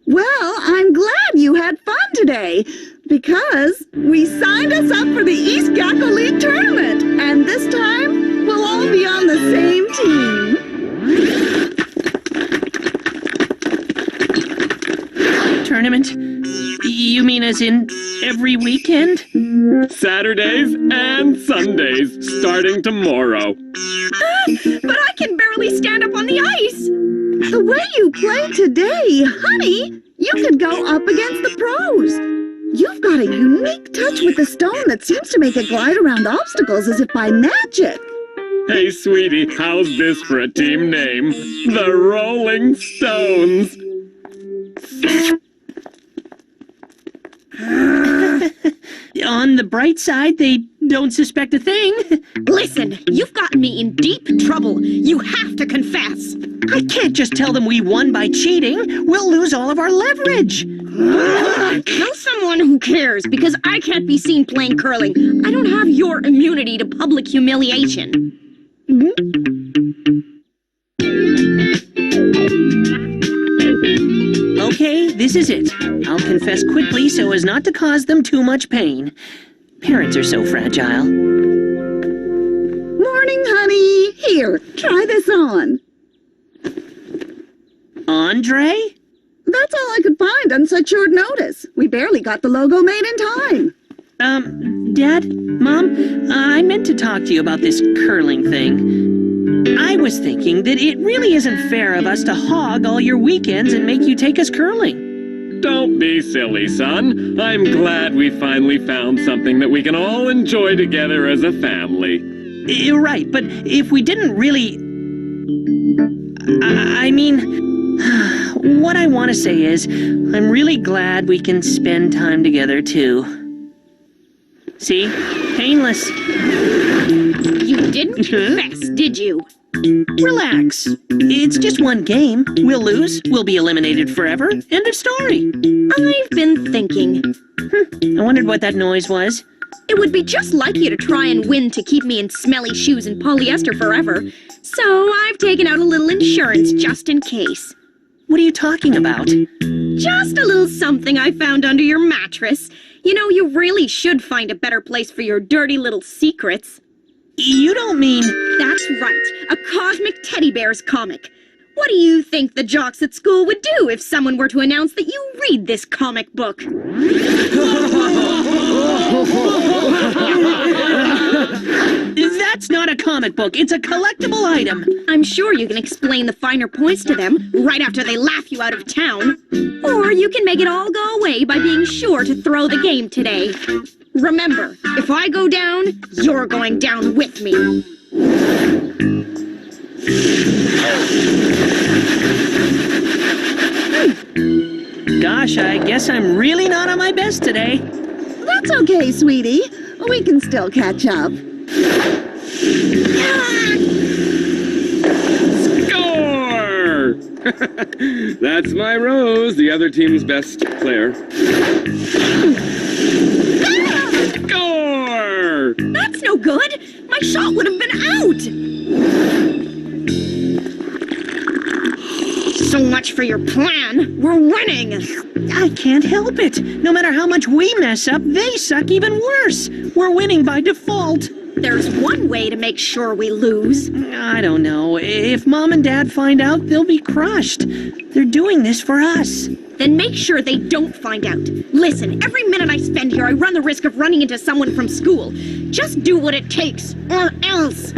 Well, I'm glad you had fun today, because we signed us up for the East Gacko League tournament, and this time we'll all be on the same team. Tournament? You mean as in every weekend? Saturdays and Sundays, starting tomorrow. But I can barely stand up on the ice. The way you play today, honey, you could go up against the pros. You've got a unique touch with the stone that seems to make it glide around obstacles as if by magic. Hey, sweetie, how's this for a team name? The Rolling Stones. On the bright side, they don't suspect a thing. Listen, you've gotten me in deep trouble. You have to confess. I can't just tell them we won by cheating. We'll lose all of our leverage. Tell someone who cares, because I can't be seen playing curling. I don't have your immunity to public humiliation. Okay, this is it. I'll confess quickly so as not to cause them too much pain. Parents are so fragile. Morning, honey. Here, try this on. Andre? That's all I could find on such short notice. We barely got the logo made in time. Dad, Mom, I meant to talk to you about this curling thing. I was thinking that it really isn't fair of us to hog all your weekends and make you take us curling. Don't be silly, son. I'm glad we finally found something that we can all enjoy together as a family. You're right, but if we didn't really... I mean, what I want to say is, I'm really glad we can spend time together, too. See? Painless. You didn't confess, did you? Relax. It's just one game. We'll lose. We'll be eliminated forever. End of story. I've been thinking. I wondered what that noise was. It would be just like you to try and win to keep me in smelly shoes and polyester forever. So I've taken out a little insurance just in case. What are you talking about? Just a little something I found under your mattress. You know, you really should find a better place for your dirty little secrets. You don't mean... That's right, a cosmic teddy bears comic. What do you think the jocks at school would do if someone were to announce that you read this comic book? That's not a comic book. It's a collectible item. I'm sure you can explain the finer points to them right after they laugh you out of town. Or you can make it all go away by being sure to throw the game today. Remember, if I go down, you're going down with me. Gosh, I guess I'm really not on my best today. That's okay, sweetie. We can still catch up. Score! That's my Rose, the other team's best player. Score! That's no good. My shot would have been out. So much for your plan. We're winning. I can't help it. No matter how much we mess up, they suck even worse. We're winning by default. There's one way to make sure we lose. I don't know. If Mom and Dad find out, they'll be crushed. They're doing this for us. Then make sure they don't find out. Listen, every minute I spend here, I run the risk of running into someone from school. Just do what it takes, or else.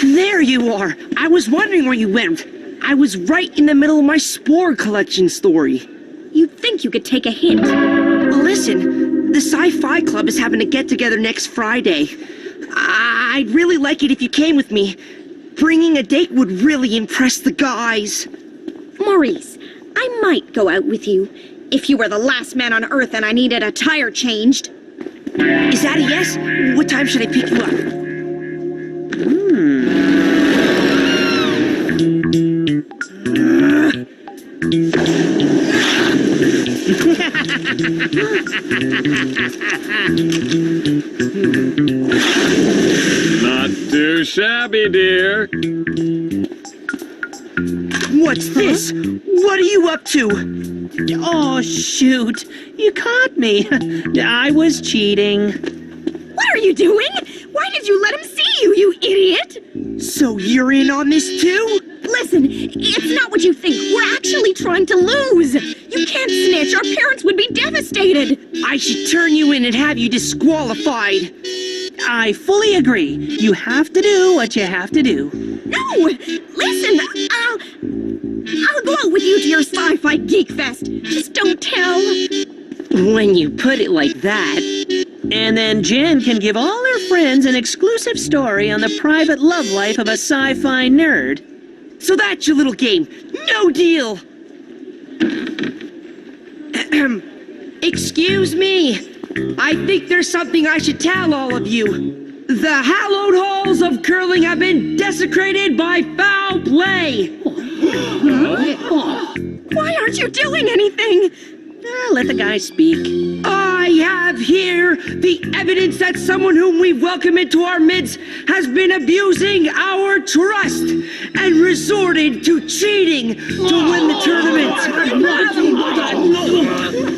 There you are. I was wondering where you went. I was right in the middle of my spore collection story. You'd think you could take a hint. Listen, the Sci-Fi Club is having a get-together next Friday. I'd really like it if you came with me. Bringing a date would really impress the guys. Maurice, I might go out with you if you were the last man on Earth and I needed a tire changed. Is that a yes? What time should I pick you up? Not too shabby, dear. What's this? What are you up to? Oh, shoot. You caught me. I was cheating. What are you doing? Why did you let him see you, you idiot? So you're in on this too? Listen, it's not what you think. We're actually trying to lose. You can't snitch. Our parents would be devastated. I should turn you in and have you disqualified. I fully agree. You have to do what you have to do. No! Listen, I'll go out with you to your sci-fi geek fest. Just don't tell. When you put it like that. And then Jen can give all her friends an exclusive story on the private love life of a sci-fi nerd. So that's your little game. No deal. Excuse me. I think there's something I should tell all of you. The hallowed halls of curling have been desecrated by foul play. Why aren't you doing anything? Let the guy speak. I have here the evidence that someone whom we welcome into our midst has been abusing our trust and resorted to cheating to win the tournament.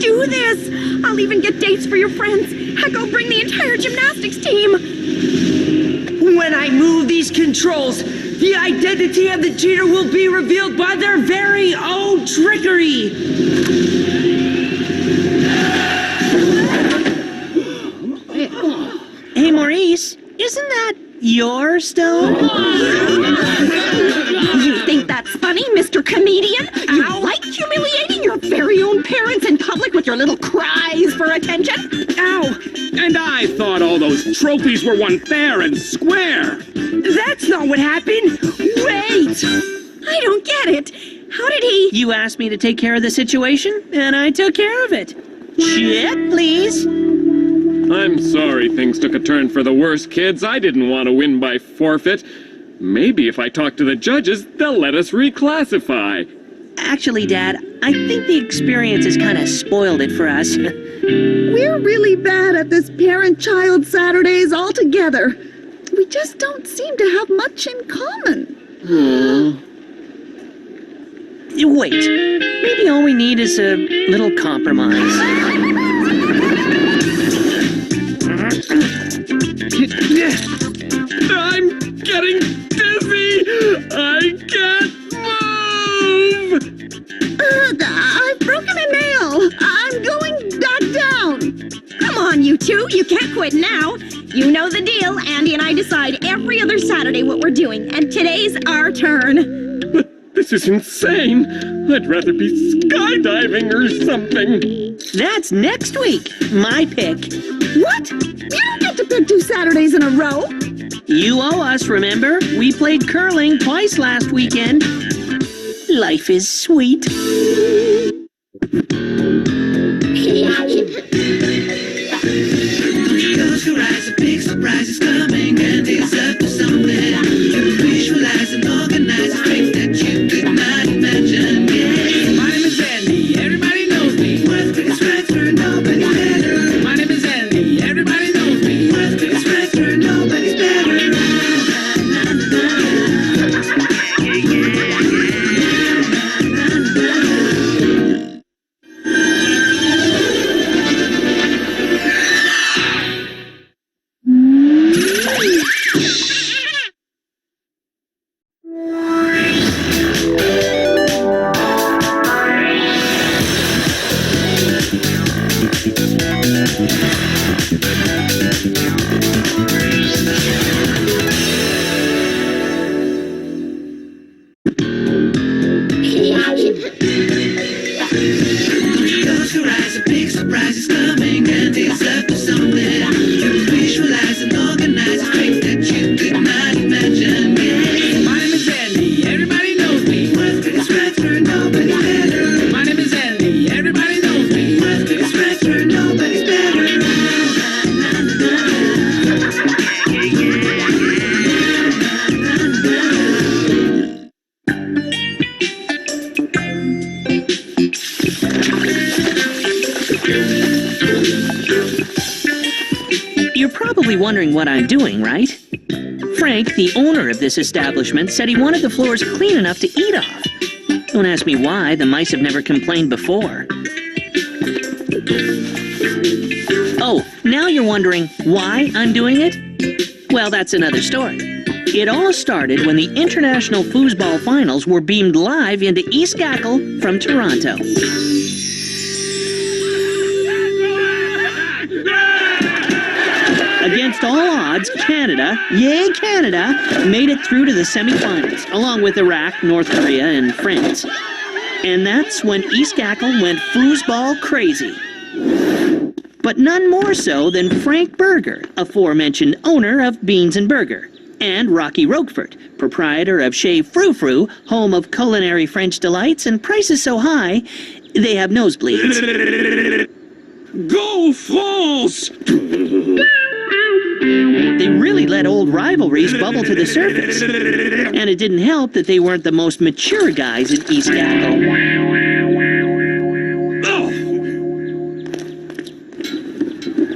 Do this! I'll even get dates for your friends. Heck, I'll bring the entire gymnastics team. When I move these controls, The identity of the cheater will be revealed by their very own trickery! Hey, Maurice, isn't that your stone? You think that's funny, Mr. Comedian? You like humiliating your very own parents in public with your little cries for attention? Ow! And I thought all those trophies were won fair and square! That's not what happened! Wait! I don't get it. How did he... You asked me to take care of the situation, and I took care of it. Chip, please. I'm sorry things took a turn for the worse, kids. I didn't want to win by forfeit. Maybe if I talk to the judges, they'll let us reclassify. Actually, Dad, I think the experience has kind of spoiled it for us. We're really bad at this parent-child Saturdays altogether. We just don't seem to have much in common. Wait, maybe all we need is a little compromise. I'm getting dizzy! I can't move! I've broken a nail. I'm going back down. Come on, you two. You can't quit now. You know the deal. Andy and I decide every other Saturday what we're doing, and today's our turn. But this is insane. I'd rather be skydiving or something. That's next week. My pick. What? You don't get to pick 2 Saturdays in a row. You owe us, remember? We played curling twice last weekend. Life is sweet. Close your eyes, a big surprise is coming, and it's up to something. Visualize and organize a strength that you could not imagine. Yeah. My name is Andy, everybody knows me. Worth biggest factor, nobody's better. My name is Andy, everybody knows me. Worth biggest factor, nobody's better. Close your eyes, a big surprise is coming, and it's up to something. Visualize and organize a strength that you could not imagine. Yeah. My name is Andy, everybody knows me. Worth biggest factor, nobody's better. My name is Andy, everybody knows me. Worth biggest factor, nobody's better. You're probably wondering what I'm doing, right? Frank, the owner of this establishment, said he wanted the floors clean enough to eat off. Don't ask me why, the mice have never complained before. Oh, now you're wondering why I'm doing it? Well, that's another story. It all started when the International Foosball Finals were beamed live into East Gackle from Toronto. Against all odds, Canada, yay Canada, made it through to the semifinals, along with Iraq, North Korea, and France. And that's when East Gackle went foosball crazy. But none more so than Frank Berger, aforementioned owner of Beans & Burger, and Rocky Roquefort, proprietor of Chez Frou Frou, home of culinary French delights and prices so high, they have nosebleeds. Go France! They really let old rivalries bubble to the surface. And it didn't help that they weren't the most mature guys in East Gackle.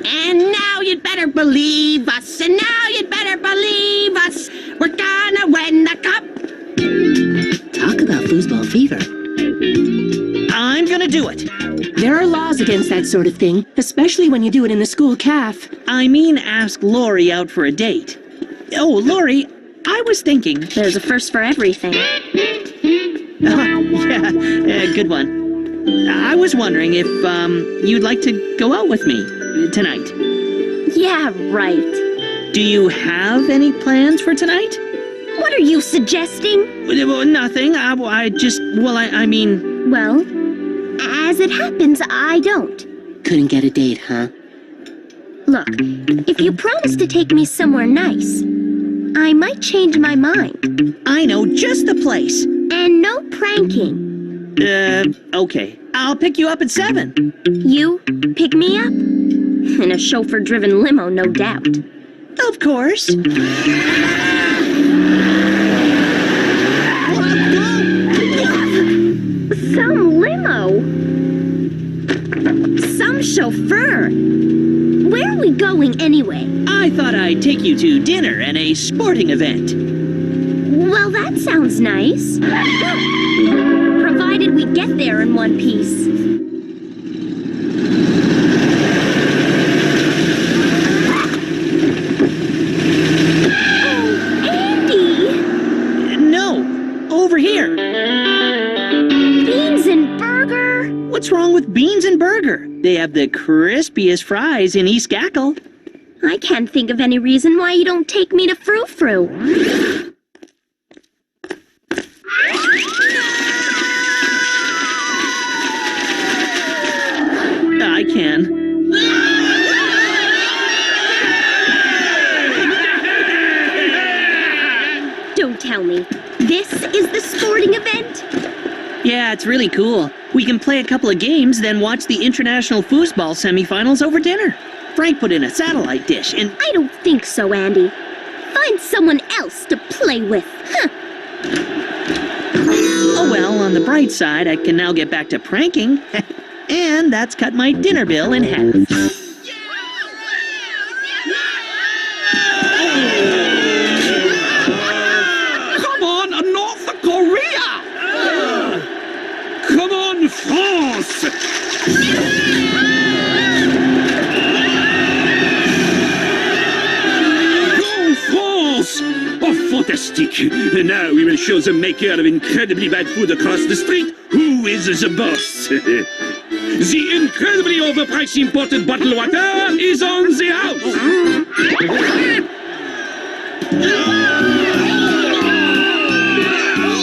And now you'd better believe us, and now you'd better believe us. We're gonna win the cup. Talk about foosball fever. I'm gonna do it. There are laws against that sort of thing, especially when you do it in the school caf. I mean, ask Lori out for a date. Oh, Lori, I was thinking... There's a first for everything. Yeah, good one. I was wondering if, you'd like to go out with me tonight. Yeah, right. Do you have any plans for tonight? What are you suggesting? Well, nothing. I mean... Well, as it happens, I don't. Couldn't get a date, huh? Look, if you promise to take me somewhere nice, I might change my mind. I know just the place. And no pranking. Okay. I'll pick you up at 7. You pick me up? In a chauffeur-driven limo, no doubt. Of course. Some limo. Some chauffeur. Where are we going anyway? I thought I'd take you to dinner and a sporting event. Well, that sounds nice. Provided we get there in one piece. Oh, Andy! No, over here. Beans and burger? What's wrong with beans and burger? They have the crispiest fries in East Gackle. I can't think of any reason why you don't take me to Frou Frou. I can. Don't tell me. This is the sporting event? Yeah, it's really cool. We can play a couple of games, then watch the international foosball semifinals over dinner. Frank put in a satellite dish, and... I don't think so, Andy. Find someone else to play with. Huh. Oh well, on the bright side, I can now get back to pranking. And that's cut my dinner bill in half. Come on, North Korea! Come on, France! Go, France! Oh, fantastic! And now we will show the maker of incredibly bad food across the street who is the boss. The incredibly overpriced imported bottled water is on the house!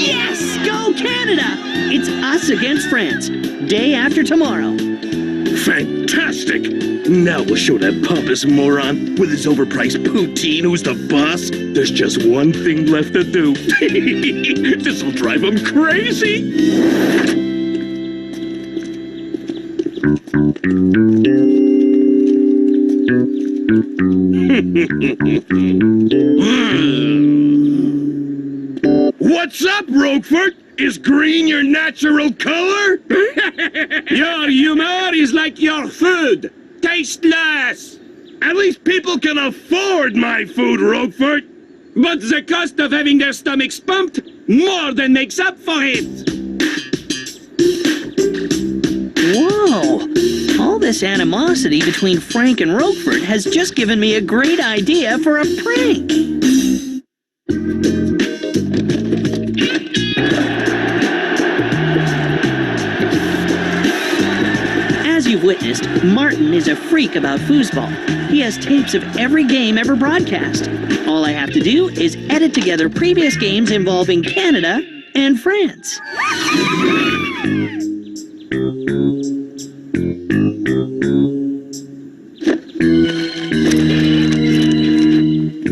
Yes! Go Canada! It's us against France. Day after tomorrow. Fantastic! Now we'll show that pompous moron with his overpriced poutine who's the boss. There's just one thing left to do. This'll drive him crazy! What's up, Roquefort? Is green your natural color? Your humor is like your food, tasteless. At least people can afford my food, Roquefort. But the cost of having their stomachs pumped more than makes up for it. Whoa! All this animosity between Frank and Roquefort has just given me a great idea for a prank. As you've witnessed, Martin is a freak about foosball. He has tapes of every game ever broadcast. All I have to do is edit together previous games involving Canada and France.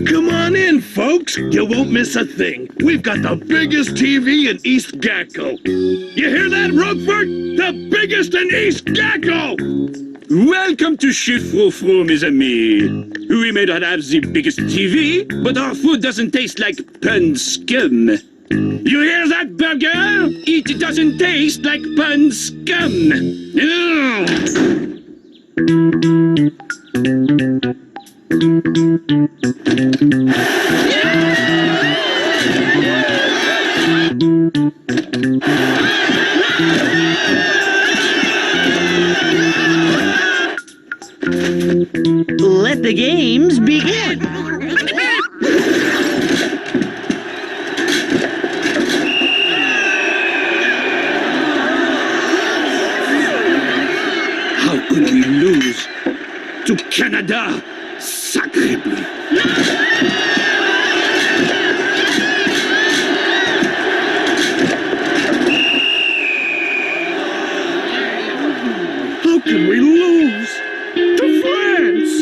Come on in, folks. You won't miss a thing. We've got the biggest TV in East Gackle. You hear that, Roquefort? The biggest in East Gackle! Welcome to Shoot Frou Frou, mes amis. We may not have the biggest TV, but our food doesn't taste like pun scum. You hear that, burger? It doesn't taste like pun scum. Let the games begin. to Canada. Sacre bleu. How can we lose? To France!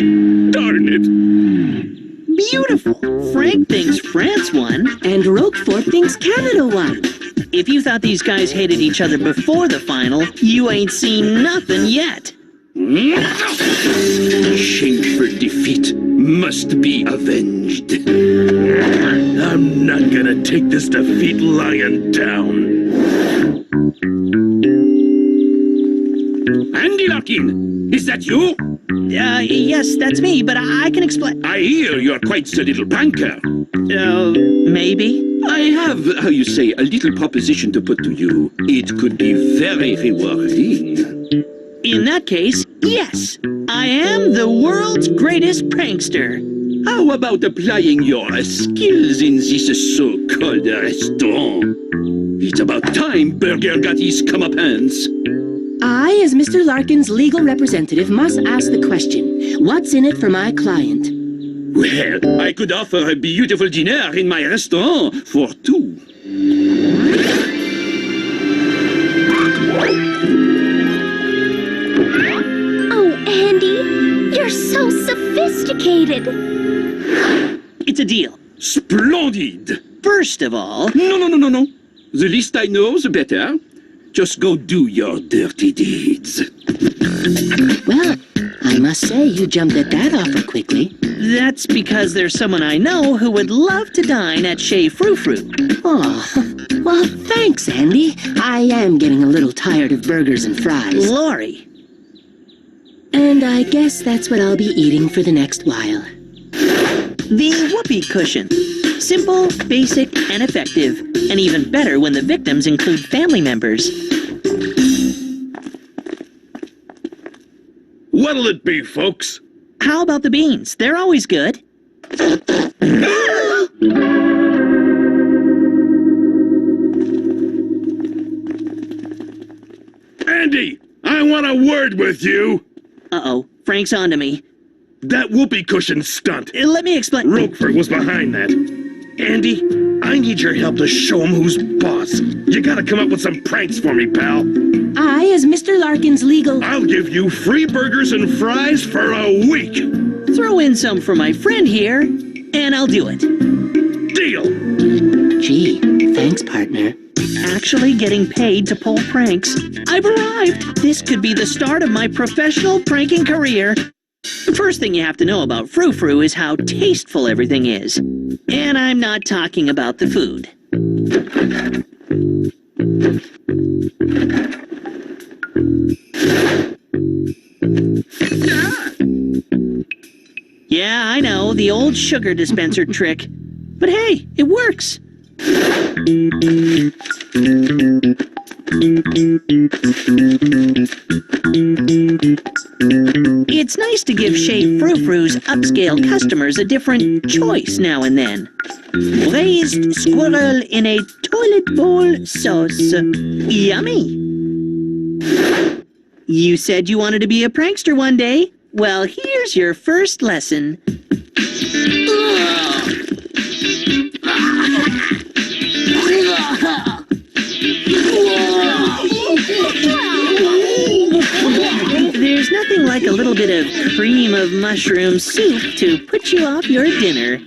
Darn it! Beautiful. Frank thinks France won. And Roquefort thinks Canada won. If you thought these guys hated each other before the final, you ain't seen nothing yet. Shameful defeat must be avenged. I'm not gonna take this defeat lying down. Andy Larkin, is that you? Yes, that's me, but I can explain. I hear you're quite the little pranker. Maybe. I have, how you say, a little proposition to put to you. It could be very rewarding. In that case, yes. I am the world's greatest prankster. How about applying your skills in this so-called restaurant? It's about time Burger got his comeuppance. I, as Mr. Larkin's legal representative, must ask the question, what's in it for my client? Well, I could offer a beautiful dinner in my restaurant for two. Oh, Andy, you're so sophisticated. It's a deal. Splendid! First of all... No. The least I know, the better. Just go do your dirty deeds. Well, I must say you jumped at that offer quickly. That's because there's someone I know who would love to dine at Chez Frou Frou. Oh, well, thanks, Andy. I am getting a little tired of burgers and fries. Laurie. And I guess that's what I'll be eating for the next while. The whoopee cushion. Simple, basic, and effective. And even better when the victims include family members. What'll it be, folks? How about the beans? They're always good. Andy, I want a word with you. Uh-oh, Frank's onto me. That whoopee cushion stunt. Let me explain. Roquefort was behind that. Andy, I need your help to show him who's boss. You gotta come up with some pranks for me, pal. I, as Mr. Larkin's legal... I'll give you free burgers and fries for a week. Throw in some for my friend here, and I'll do it. Deal. Gee, thanks, partner. Actually getting paid to pull pranks. I've arrived. This could be the start of my professional pranking career. The first thing you have to know about Frou Frou is how tasteful everything is. And I'm not talking about the food. Yeah, I know, the old sugar dispenser trick. But hey, it works. It's nice to give Chez Frou Frou's upscale customers a different choice now and then. Braised squirrel in a toilet bowl sauce. Yummy! You said you wanted to be a prankster one day. Well, here's your first lesson. There's nothing like a little bit of cream of mushroom soup to put you off your dinner.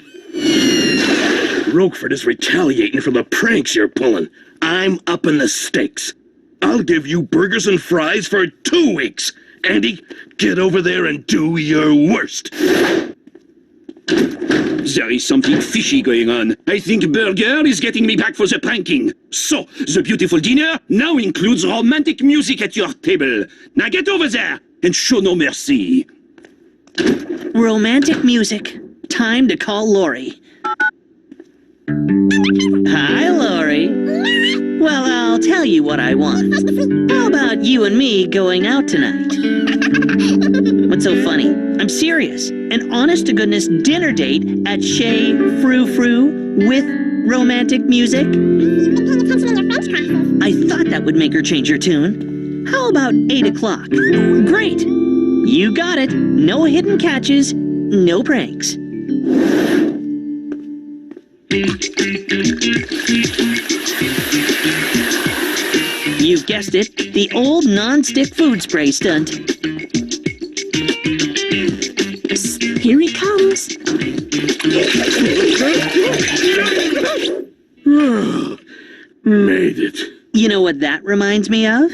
Roquefort is retaliating for the pranks you're pulling. I'm upping the stakes. I'll give you burgers and fries for 2 weeks. Andy, get over there and do your worst. There is something fishy going on. I think Burger is getting me back for the pranking. So, the beautiful dinner now includes romantic music at your table. Now get over there and show no mercy. Romantic music. Time to call Laurie. Hi, Laurie. Well, I'll tell you what I want. How about you and me going out tonight? What's so funny? I'm serious. An honest-to-goodness dinner date at Chez Frou Frou with romantic music? I thought that would make her change her tune. How about 8 o'clock? Great! You got it. No hidden catches, no pranks. You've guessed it, the old non-stick food spray stunt. Here he comes. Made it. You know what that reminds me of?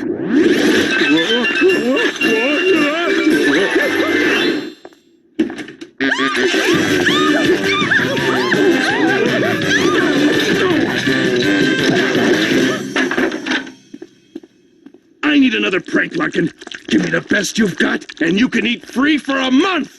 I need another prank, Larkin. Give me the best you've got, and you can eat free for a month!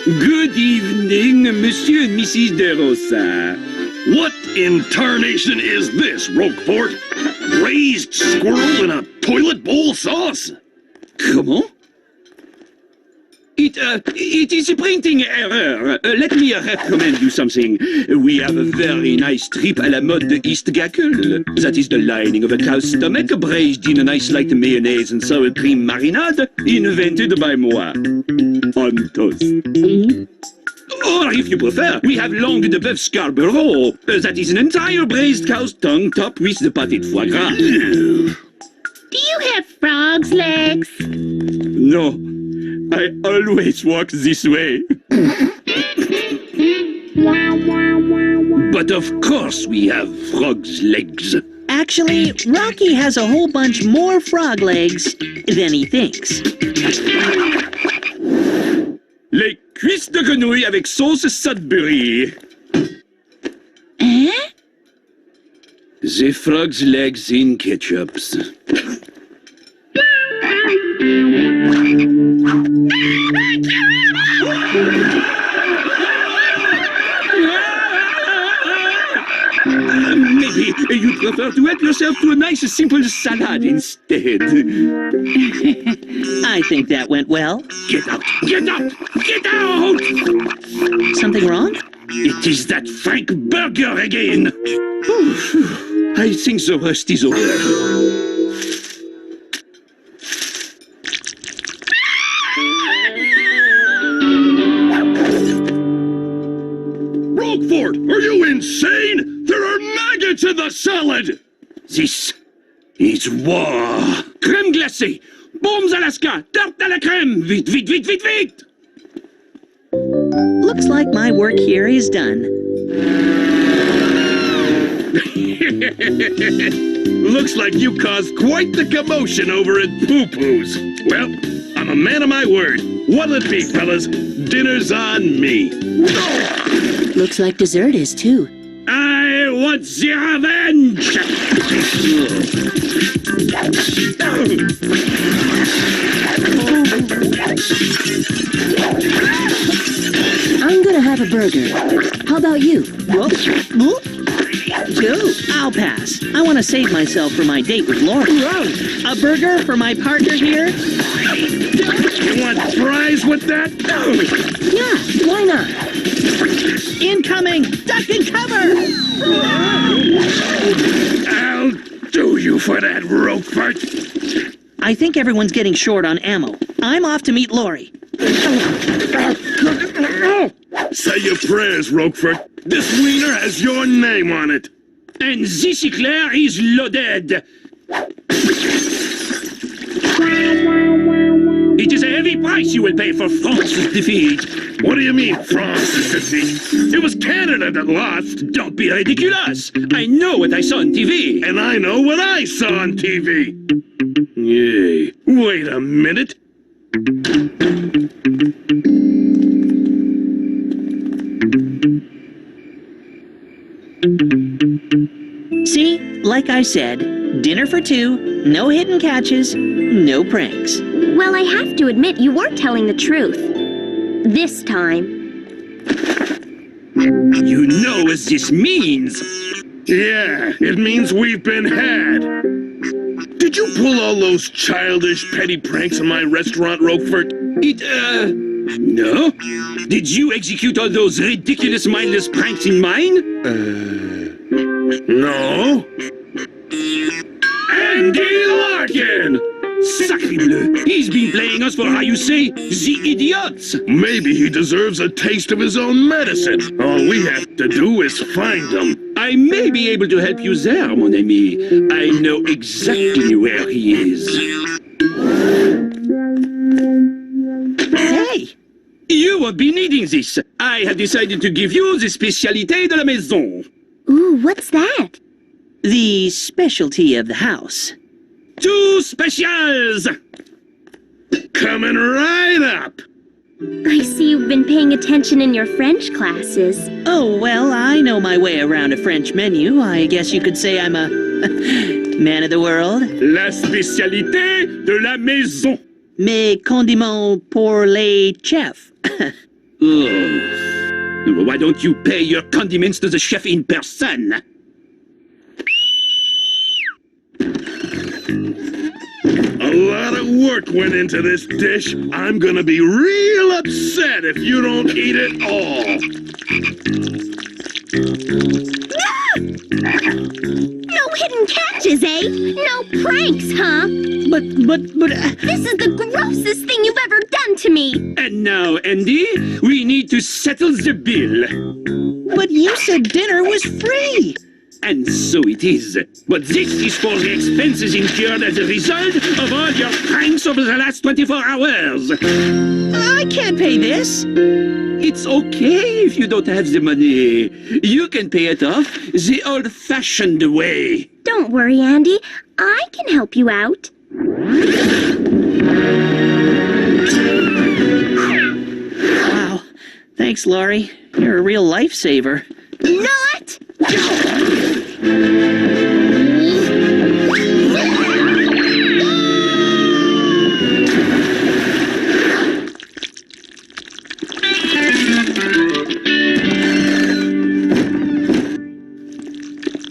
Good evening, Monsieur and Mrs. De Rosa. What in tarnation is this, Roquefort? Raised squirrel in a toilet bowl sauce? Comment? It is a printing error. Let me recommend you something. We have a very nice strip à la mode de Eastgackle. That is the lining of a cow's stomach braised in a nice light mayonnaise and sour cream marinade, invented by moi. On toast. Or, if you prefer, we have langue de bœuf Scarborough. That is an entire braised cow's tongue topped with the potted foie gras. Do you have frog's legs? No, I always walk this way. But of course we have frog's legs. Actually, Rocky has a whole bunch more frog legs than he thinks. Les cuisses de grenouille avec sauce Sudbury. Hein? The frog's legs in ketchups. Maybe you prefer to help yourself to a nice simple salad instead. I think that went well. Get out! Get out! Get out! Something wrong? It is that Frank burger again! I think the rest is over. Roquefort, are you insane? There are maggots in the salad! This is war! Crème glacée! Bombes Alaska! Tarte à la crème! Vite, vite, vite, vite, vite! Looks like my work here is done. Looks like you caused quite the commotion over at Poo Poo's. Well, I'm a man of my word. What'll it be, fellas? Dinner's on me. Looks like dessert is too. I want the revenge! I'm gonna have a burger. How about you? Whoop. Go. I'll pass. I want to save myself for my date with Laura. A burger for my partner here? You want fries with that? Yeah, why not? Incoming! Duck and cover! I'll do you for that, Roquefort. I think everyone's getting short on ammo. I'm off to meet Lori. Say your prayers, Roquefort. This wiener has your name on it. And this eclair is loaded! It is a heavy price you will pay for France's defeat. What do you mean, France's defeat? It was Canada that lost. Don't be ridiculous. I know what I saw on TV. And I know what I saw on TV. Yay. Wait a minute. See, like I said, dinner for two, no hidden catches, no pranks. Well, I have to admit you were telling the truth. This time. You know what this means. Yeah, it means we've been had. Did you pull all those childish, petty pranks in my restaurant, Roquefort? No? Did you execute all those ridiculous, mindless pranks in mine? No. Andy Larkin! Sacre bleu! He's been playing us for, how you say, the idiots! Maybe he deserves a taste of his own medicine. All we have to do is find him. I may be able to help you there, mon ami. I know exactly where he is. Hey! You have been needing this. I have decided to give you the spécialité de la maison. Ooh, what's that? The specialty of the house. Two specials! Coming right up! I see you've been paying attention in your French classes. Oh, well, I know my way around a French menu. I guess you could say I'm a man of the world. La spécialité de la maison. Mes condiments pour les chefs. Oh. Why don't you pay your condiments to the chef in person? A lot of work went into this dish. I'm gonna be real upset if you don't eat it all. No hidden catches, eh? No pranks, huh? But... This is the grossest thing you've ever done to me! And now, Andy, we need to settle the bill. But you said dinner was free! And so it is. But this is for the expenses incurred as a result of all your pranks over the last 24 hours. I can't pay this. It's okay if you don't have the money. You can pay it off the old-fashioned way. Don't worry, Andy. I can help you out. Wow. Thanks, Laurie. You're a real lifesaver. Not!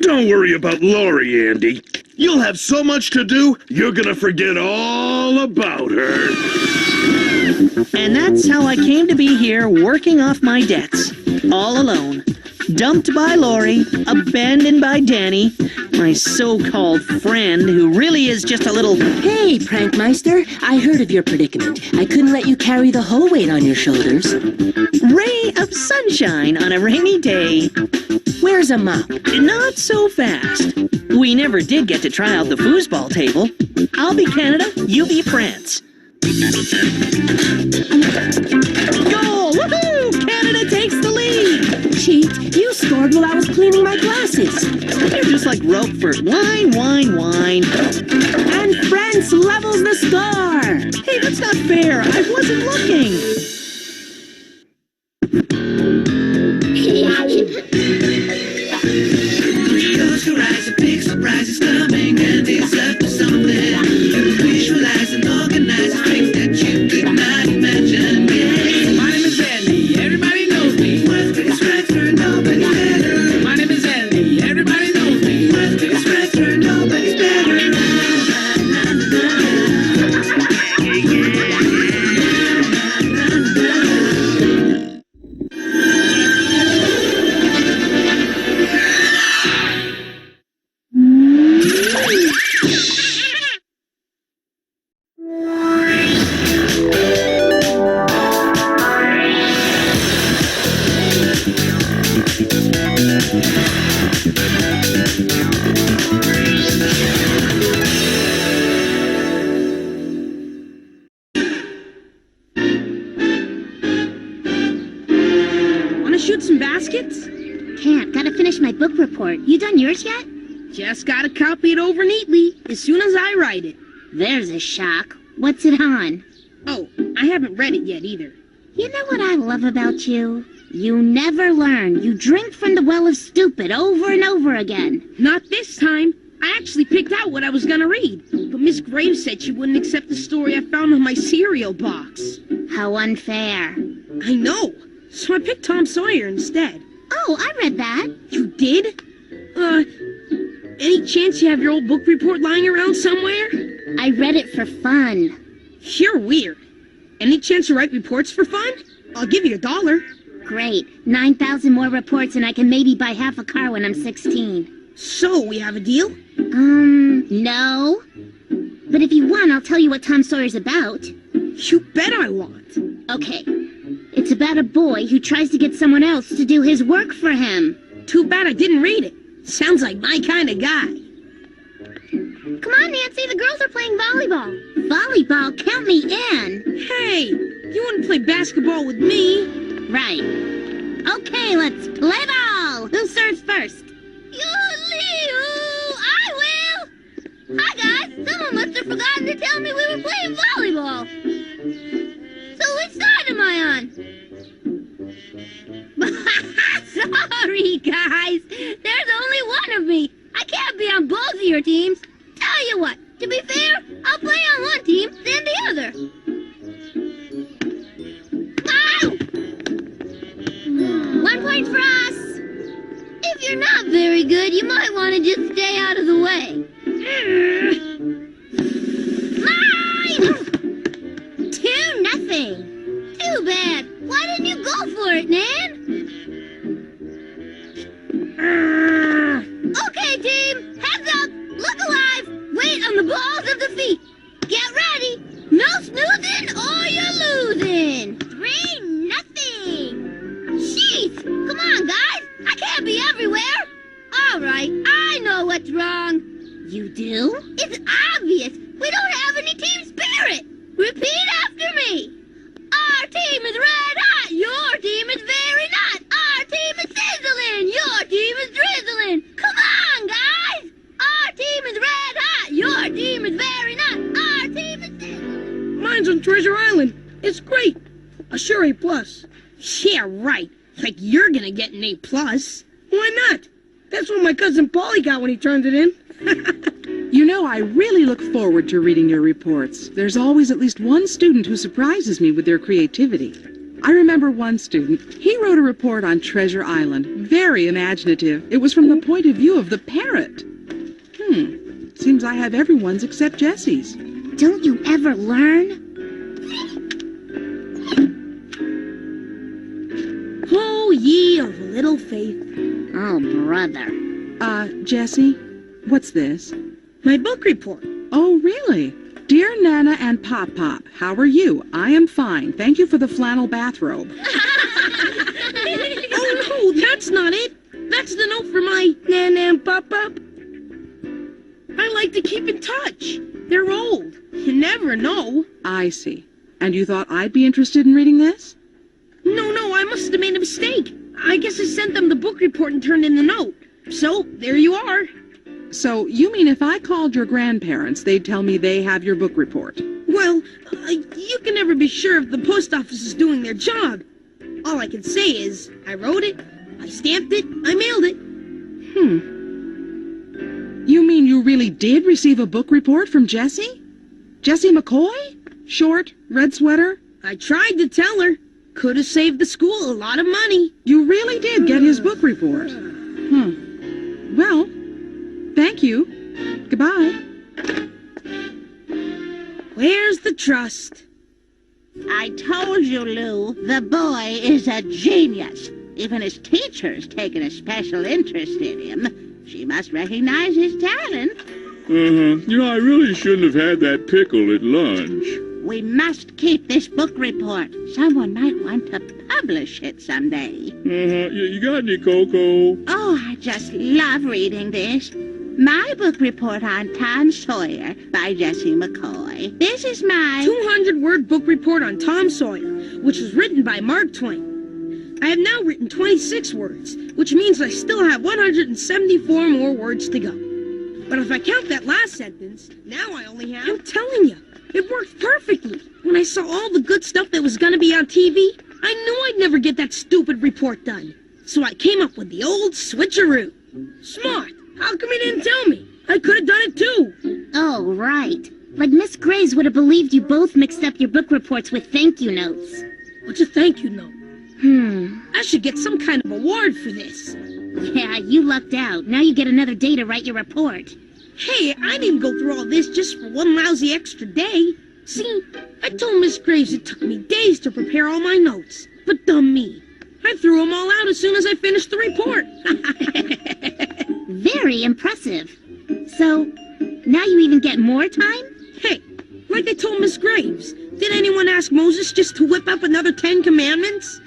Don't worry about Laurie, Andy. You'll have so much to do, you're gonna forget all about her. And that's how I came to be here working off my debts. All alone. Dumped by Laurie, abandoned by Danny, my so-called friend who really is just a little... Hey, Prankmeister, I heard of your predicament. I couldn't let you carry the whole weight on your shoulders. ray of sunshine on a rainy day. Where's a mop? Not so fast. We never did get to try out the foosball table. I'll be Canada, you be France. Goal! Woohoo! Canada takes the lead! Cheat, you scored while I was cleaning my glasses. You're just like Roquefort. Wine, wine, wine. And France levels the score! Hey, that's not fair. I wasn't looking. Close your eyes, a big surprise is coming, and it's up to something. Visualize and organize strength that you could not imagine. Yeah. My name is Andy, everybody knows me. Worth biggest factor, nobody's better. My name is Andy, everybody knows me. Worth biggest factor, nobody's better. Shoot some baskets? Can't. Gotta finish my book report. You done yours yet? Just gotta copy it over neatly as soon as I write it. There's a shock. What's it on? Oh, I haven't read it yet either. You know what I love about you? You never learn. You drink from the well of stupid over and over again. Not this time. I actually picked out what I was gonna read. But Miss Graves said she wouldn't accept the story I found in my cereal box. How unfair. I know. So I picked Tom Sawyer instead. Oh, I read that. You did? Any chance you have your old book report lying around somewhere? I read it for fun. You're weird. Any chance to write reports for fun? I'll give you $1. Great. 9,000 more reports and I can maybe buy half a car when I'm 16. So, we have a deal? No. But if you want, I'll tell you what Tom Sawyer's about. You bet I want. Okay. It's about a boy who tries to get someone else to do his work for him. Too bad I didn't read it. Sounds like my kind of guy. Come on, Nancy, the girls are playing volleyball. Volleyball? Count me in. Hey, you wouldn't play basketball with me. Right. Okay, let's play ball. Who serves first? I will. Hi, guys. Someone must have forgotten to tell me we were playing volleyball. So which side am I on? Sorry, guys. There's only one of me. I can't be on both of your teams. Tell you what, to be fair, I'll play on one team, then the other. Ow! 1 point for us. If you're not very good, you might want to just stay out of the way. Mine! 2-0. Too bad. Why didn't you go for it, Nan? Okay, team. Heads up. Look alive. Wait on the balls of the feet. Get ready. No snoozing or you're losing. 3-0. Jeez. Come on, guys. I can't be everywhere. All right. I know what's wrong. You do? It's obvious. We don't have any team spirit. Repeat after me. Our team is red hot. Your team is very not. Our team is sizzling. Your team is drizzling. Come on, guys. Our team is red hot. Your team is very not. Our team is sizzling. Mine's on Treasure Island. It's great. A sure A+. Yeah, right. Like you're gonna get an A+. Why not? That's what my cousin Paulie got when he turned it in. You know, I really look forward to reading your reports. There's always at least one student who surprises me with their creativity. I remember one student. He wrote a report on Treasure Island. Very imaginative. It was from the point of view of the parrot. Seems I have everyone's except Jessie's. Don't you ever learn? Oh, ye of little faith. Oh, brother. Jessie, what's this? My book report. Oh, really? Dear Nana and Pop Pop, how are you? I am fine. Thank you for the flannel bathrobe. Oh, no, that's not it. That's the note for my Nana and Pop Pop. I like to keep in touch. They're old. You never know. I see. And you thought I'd be interested in reading this? No, I must have made a mistake. I guess I sent them the book report and turned in the note. So, there you are. So, you mean if I called your grandparents, they'd tell me they have your book report? Well, you can never be sure if the post office is doing their job. All I can say is, I wrote it, I stamped it, I mailed it. You mean you really did receive a book report from Jessie? Jessie McCoy? Short, red sweater? I tried to tell her. Could have saved the school a lot of money. You really did get his book report. Well, thank you. Goodbye. Where's the trust? I told you, Lou, the boy is a genius. Even his teacher's taken a special interest in him. She must recognize his talent. You know, I really shouldn't have had that pickle at lunch. We must keep this book report. Someone might want to publish it someday. You got any cocoa? Oh, I just love reading this. My book report on Tom Sawyer by Jessie McCoy. This is my 200-word book report on Tom Sawyer, which was written by Mark Twain. I have now written 26 words, which means I still have 174 more words to go. But if I count that last sentence, now I only have... I'm telling you, it worked perfectly. When I saw all the good stuff that was going to be on TV, I knew I'd never get that stupid report done. So I came up with the old switcheroo. Smart. How come you didn't tell me? I could have done it too. Oh, right. Like Miss Graves would have believed you both mixed up your book reports with thank you notes. What's a thank you note? I should get some kind of award for this. Yeah, you lucked out. Now you get another day to write your report. Hey, I didn't go through all this just for one lousy extra day. See, I told Miss Graves it took me days to prepare all my notes. But dumb me. I threw them all out as soon as I finished the report. Very impressive. So, now you even get more time? Hey, like I told Miss Graves, did anyone ask Moses just to whip up another 10 commandments?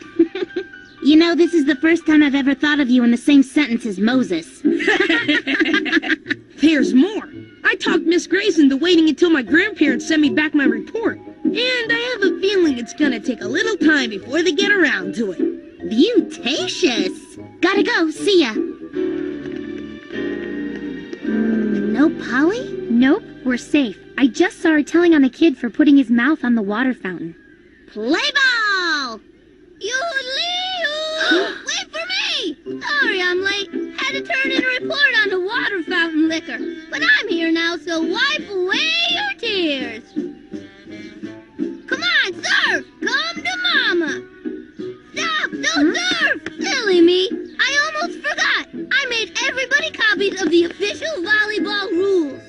You know, this is the first time I've ever thought of you in the same sentence as Moses. There's more. I talked Miss Graves into waiting until my grandparents send me back my report. And I have a feeling it's gonna take a little time before they get around to it. Beautacious! Gotta go, see ya. No Polly? Nope, we're safe. I just saw her telling on a kid for putting his mouth on the water fountain. Play ball! Yoo-lee-oo! Wait for me! Sorry I'm late. Had to turn in a report on the water fountain liquor. But I'm here now, so wipe away your tears. Come on, surf! Come to Mama! Stop! Don't surf! Silly me! I almost forgot! I made everybody copies of the official volleyball rules.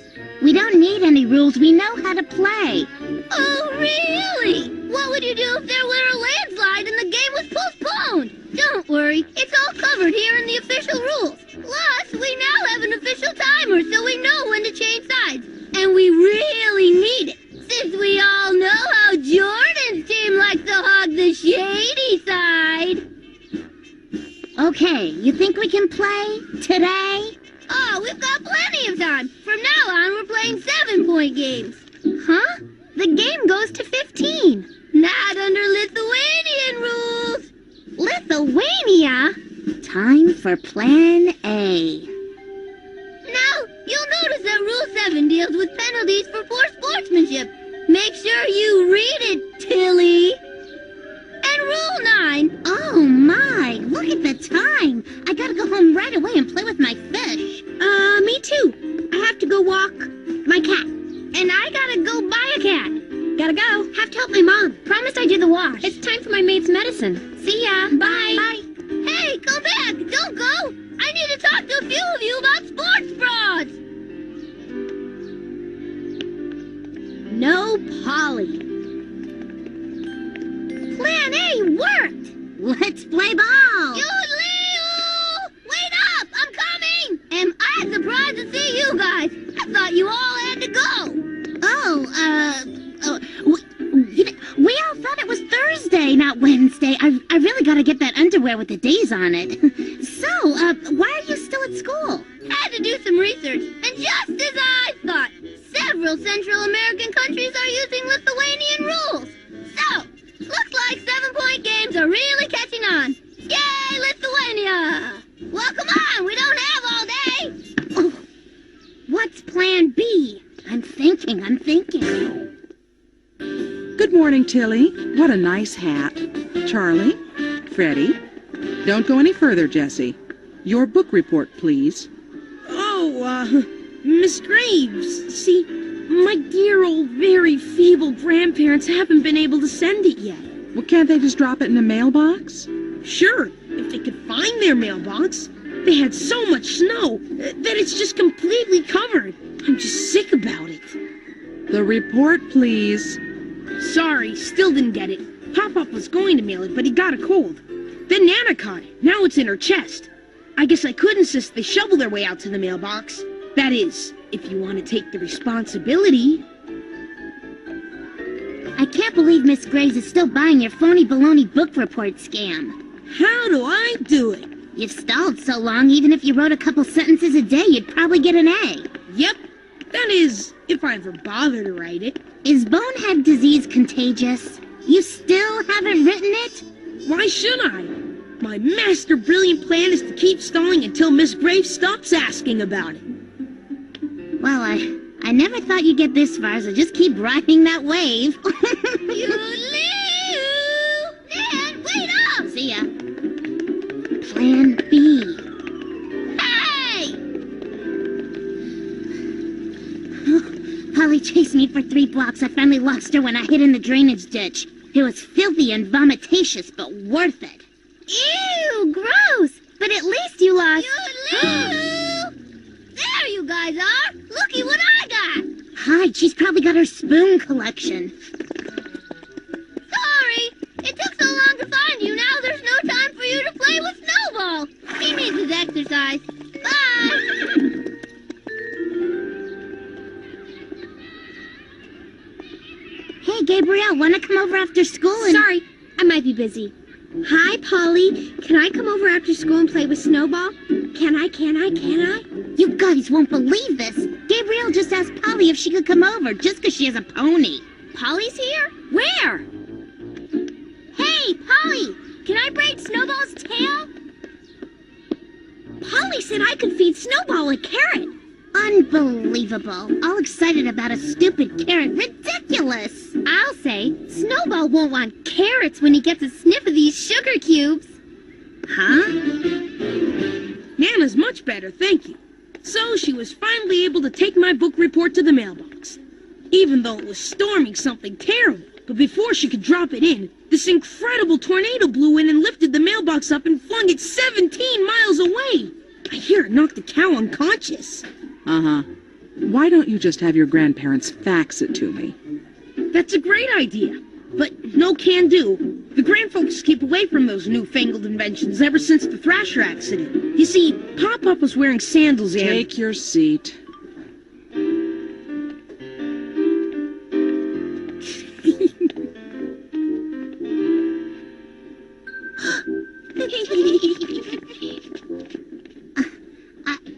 We don't need any rules. We know how to play. Oh, really? What would you do if there were a landslide and the game was postponed? Don't worry. It's all covered here in the official rules. Plus, we now have an official timer so we know when to change sides. And we really need it, since we all know how Jordan's team likes to hog the shady side. Okay, you think we can play today? Oh, we've got plenty of time. From now on, we're playing 7-point games. Huh? The game goes to 15. Not under Lithuanian rules. Lithuania? Time for Plan A. Now, you'll notice that Rule 7 deals with penalties for poor sportsmanship. Make sure you read it, Tilly. And Rule 9. Oh my, look at the time. I gotta go home right away and play with my fish. Me too. I have to go walk my cat. And I gotta go buy a cat. Gotta go. Have to help my mom. Promise I do the wash. It's time for my mate's medicine. See ya. Bye. Bye. Hey, go back. Don't go. I need to talk to a few of you about sports frauds. No Polly. Plan A worked! Let's play ball! Yoo-lee-oo! Wait up! I'm coming! Am I surprised to see you guys? I thought you all had to go! We all thought it was Thursday, not Wednesday. I really gotta get that underwear with the days on it. So, why are you still at school? Had to do some research, and just as I thought, several Central American countries are using Lithuanian rules. So, looks like 7-point games are really catching on. Yay, Lithuania! Well, come on, we don't have all day. Oh, what's Plan B? I'm thinking. Good morning, Tilly. What a nice hat. Charlie? Freddie? Don't go any further, Jessie. Your book report, please. Oh, Miss Graves, see, my dear old, very feeble grandparents haven't been able to send it yet. Well, can't they just drop it in a mailbox? Sure, if they could find their mailbox. They had so much snow that it's just completely covered. I'm just sick about it. The report, please. Sorry, still didn't get it. Pop-Up was going to mail it, but he got a cold. Then Nana caught it. Now it's in her chest. I guess I could insist they shovel their way out to the mailbox. That is, if you want to take the responsibility. I can't believe Miss Graves is still buying your phony baloney book report scam. How do I do it? You've stalled so long, even if you wrote a couple sentences a day, you'd probably get an A. Yep. That is, if I ever bother to write it. Is bonehead disease contagious? You still haven't written it? Why should I? My master brilliant plan is to keep stalling until Miss Graves stops asking about it. Well, I never thought you'd get this far, so just keep riding that wave. Nan, wait up! See ya. Plan B. Hey! Polly chased me for 3 blocks. I finally lost her when I hid in the drainage ditch. It was filthy and vomitatious, but worth it. Ew, gross! but at least you lost. There you guys are. Looky what I got. Hide, she's probably got her spoon collection. Sorry, it took so long to find you. Now there's no time for you to play with Snowball. He needs his exercise. Bye. Hey, Gabrielle, wanna come over after school and... Sorry, I might be busy. Hi, Polly. Can I come over after school and play with Snowball? Can I? You guys won't believe this. Gabrielle just asked Polly if she could come over just 'cause she has a pony. Polly's here? Where? Hey, Polly, can I braid Snowball's tail? Polly said I could feed Snowball a carrot. Unbelievable. All excited about a stupid carrot. Ridiculous. I'll say, Snowball won't want carrots when he gets a sniff of these sugar cubes. Huh? Nana's much better, thank you. So she was finally able to take my book report to the mailbox. Even though it was storming something terrible. But before she could drop it in, this incredible tornado blew in and lifted the mailbox up and flung it 17 miles away. I hear it knock the cow unconscious. Uh-huh. Why don't you just have your grandparents fax it to me? That's a great idea, but no can do. The grandfolks keep away from those newfangled inventions ever since the Thrasher accident. You see, Pop-Up was wearing sandals and... Take your seat.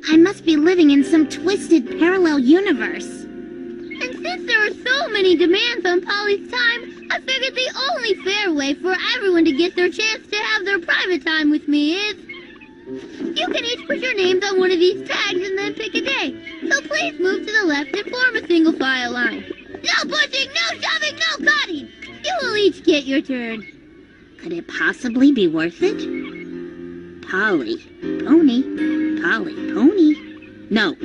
I must be living in some twisted parallel universe. And since there are so many demands on Polly's time, I figured the only fair way for everyone to get their chance to have their private time with me is... You can each put your names on one of these tags and then pick a day. So please move to the left and form a single file line. No pushing, no shoving, no cutting! You will each get your turn. Could it possibly be worth it? Polly. Pony. Polly. Pony. No,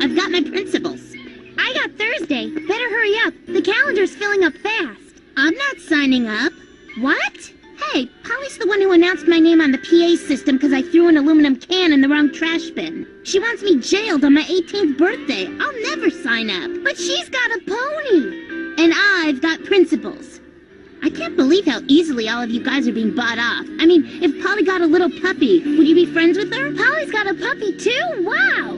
I've got my principles. I got Thursday. Better hurry up. The calendar's filling up fast. I'm not signing up. What? Hey, Polly's the one who announced my name on the PA system because I threw an aluminum can in the wrong trash bin. She wants me jailed on my 18th birthday. I'll never sign up. But she's got a pony. And I've got principles. I can't believe how easily all of you guys are being bought off. I mean, if Polly got a little puppy, would you be friends with her? Polly's got a puppy too? Wow!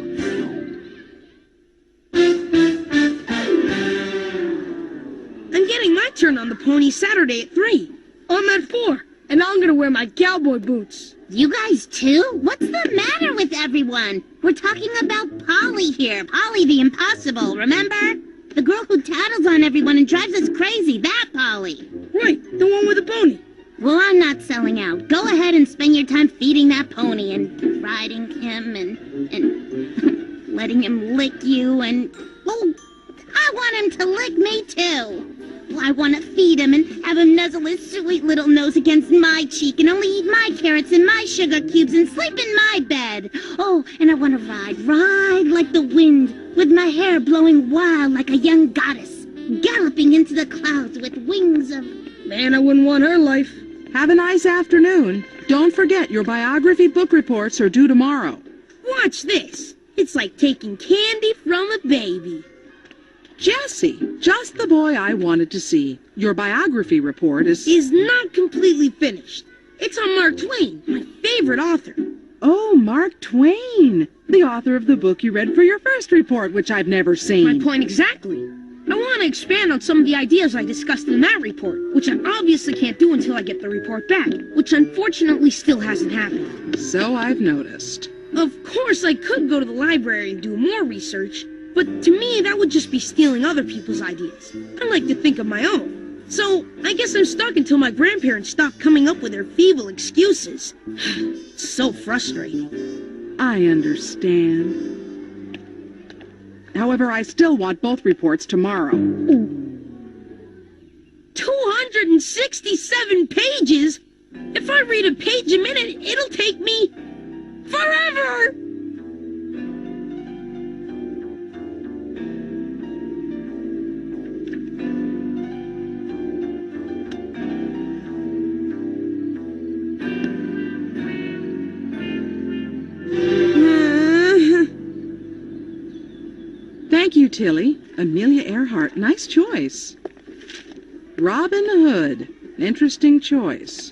I'm getting my turn on the pony Saturday at 3. I'm at 4, and I'm gonna wear my cowboy boots. You guys too? What's the matter with everyone? We're talking about Polly here. Polly the Impossible, remember? The girl who tattles on everyone and drives us crazy, that Polly. Right, the one with the pony. Well, I'm not selling out. Go ahead and spend your time feeding that pony and riding him and letting him lick you and... Well, I want him to lick me too. Well, I want to feed him and have him nuzzle his sweet little nose against my cheek and only eat my carrots and my sugar cubes and sleep in my bed. Oh, and I want to ride like the wind with my hair blowing wild like a young goddess, galloping into the clouds with wings of... Man, I wouldn't want her life. Have a nice afternoon. Don't forget, your biography book reports are due tomorrow. Watch this. It's like taking candy from a baby. Jesse, just the boy I wanted to see. Your biography report is not completely finished. It's on Mark Twain, my favorite author. Oh, Mark Twain, the author of the book you read for your first report, which I've never seen. My point exactly. I want to expand on some of the ideas I discussed in that report, which I obviously can't do until I get the report back, which unfortunately still hasn't happened. So I've noticed. Of course, I could go to the library and do more research, but to me, that would just be stealing other people's ideas. I like to think of my own. So, I guess I'm stuck until my grandparents stop coming up with their feeble excuses. It's so frustrating. I understand. However, I still want both reports tomorrow. 267 pages? If I read a page a minute, it'll take me forever! Tilly. Amelia Earhart. Nice choice. Robin Hood. Interesting choice.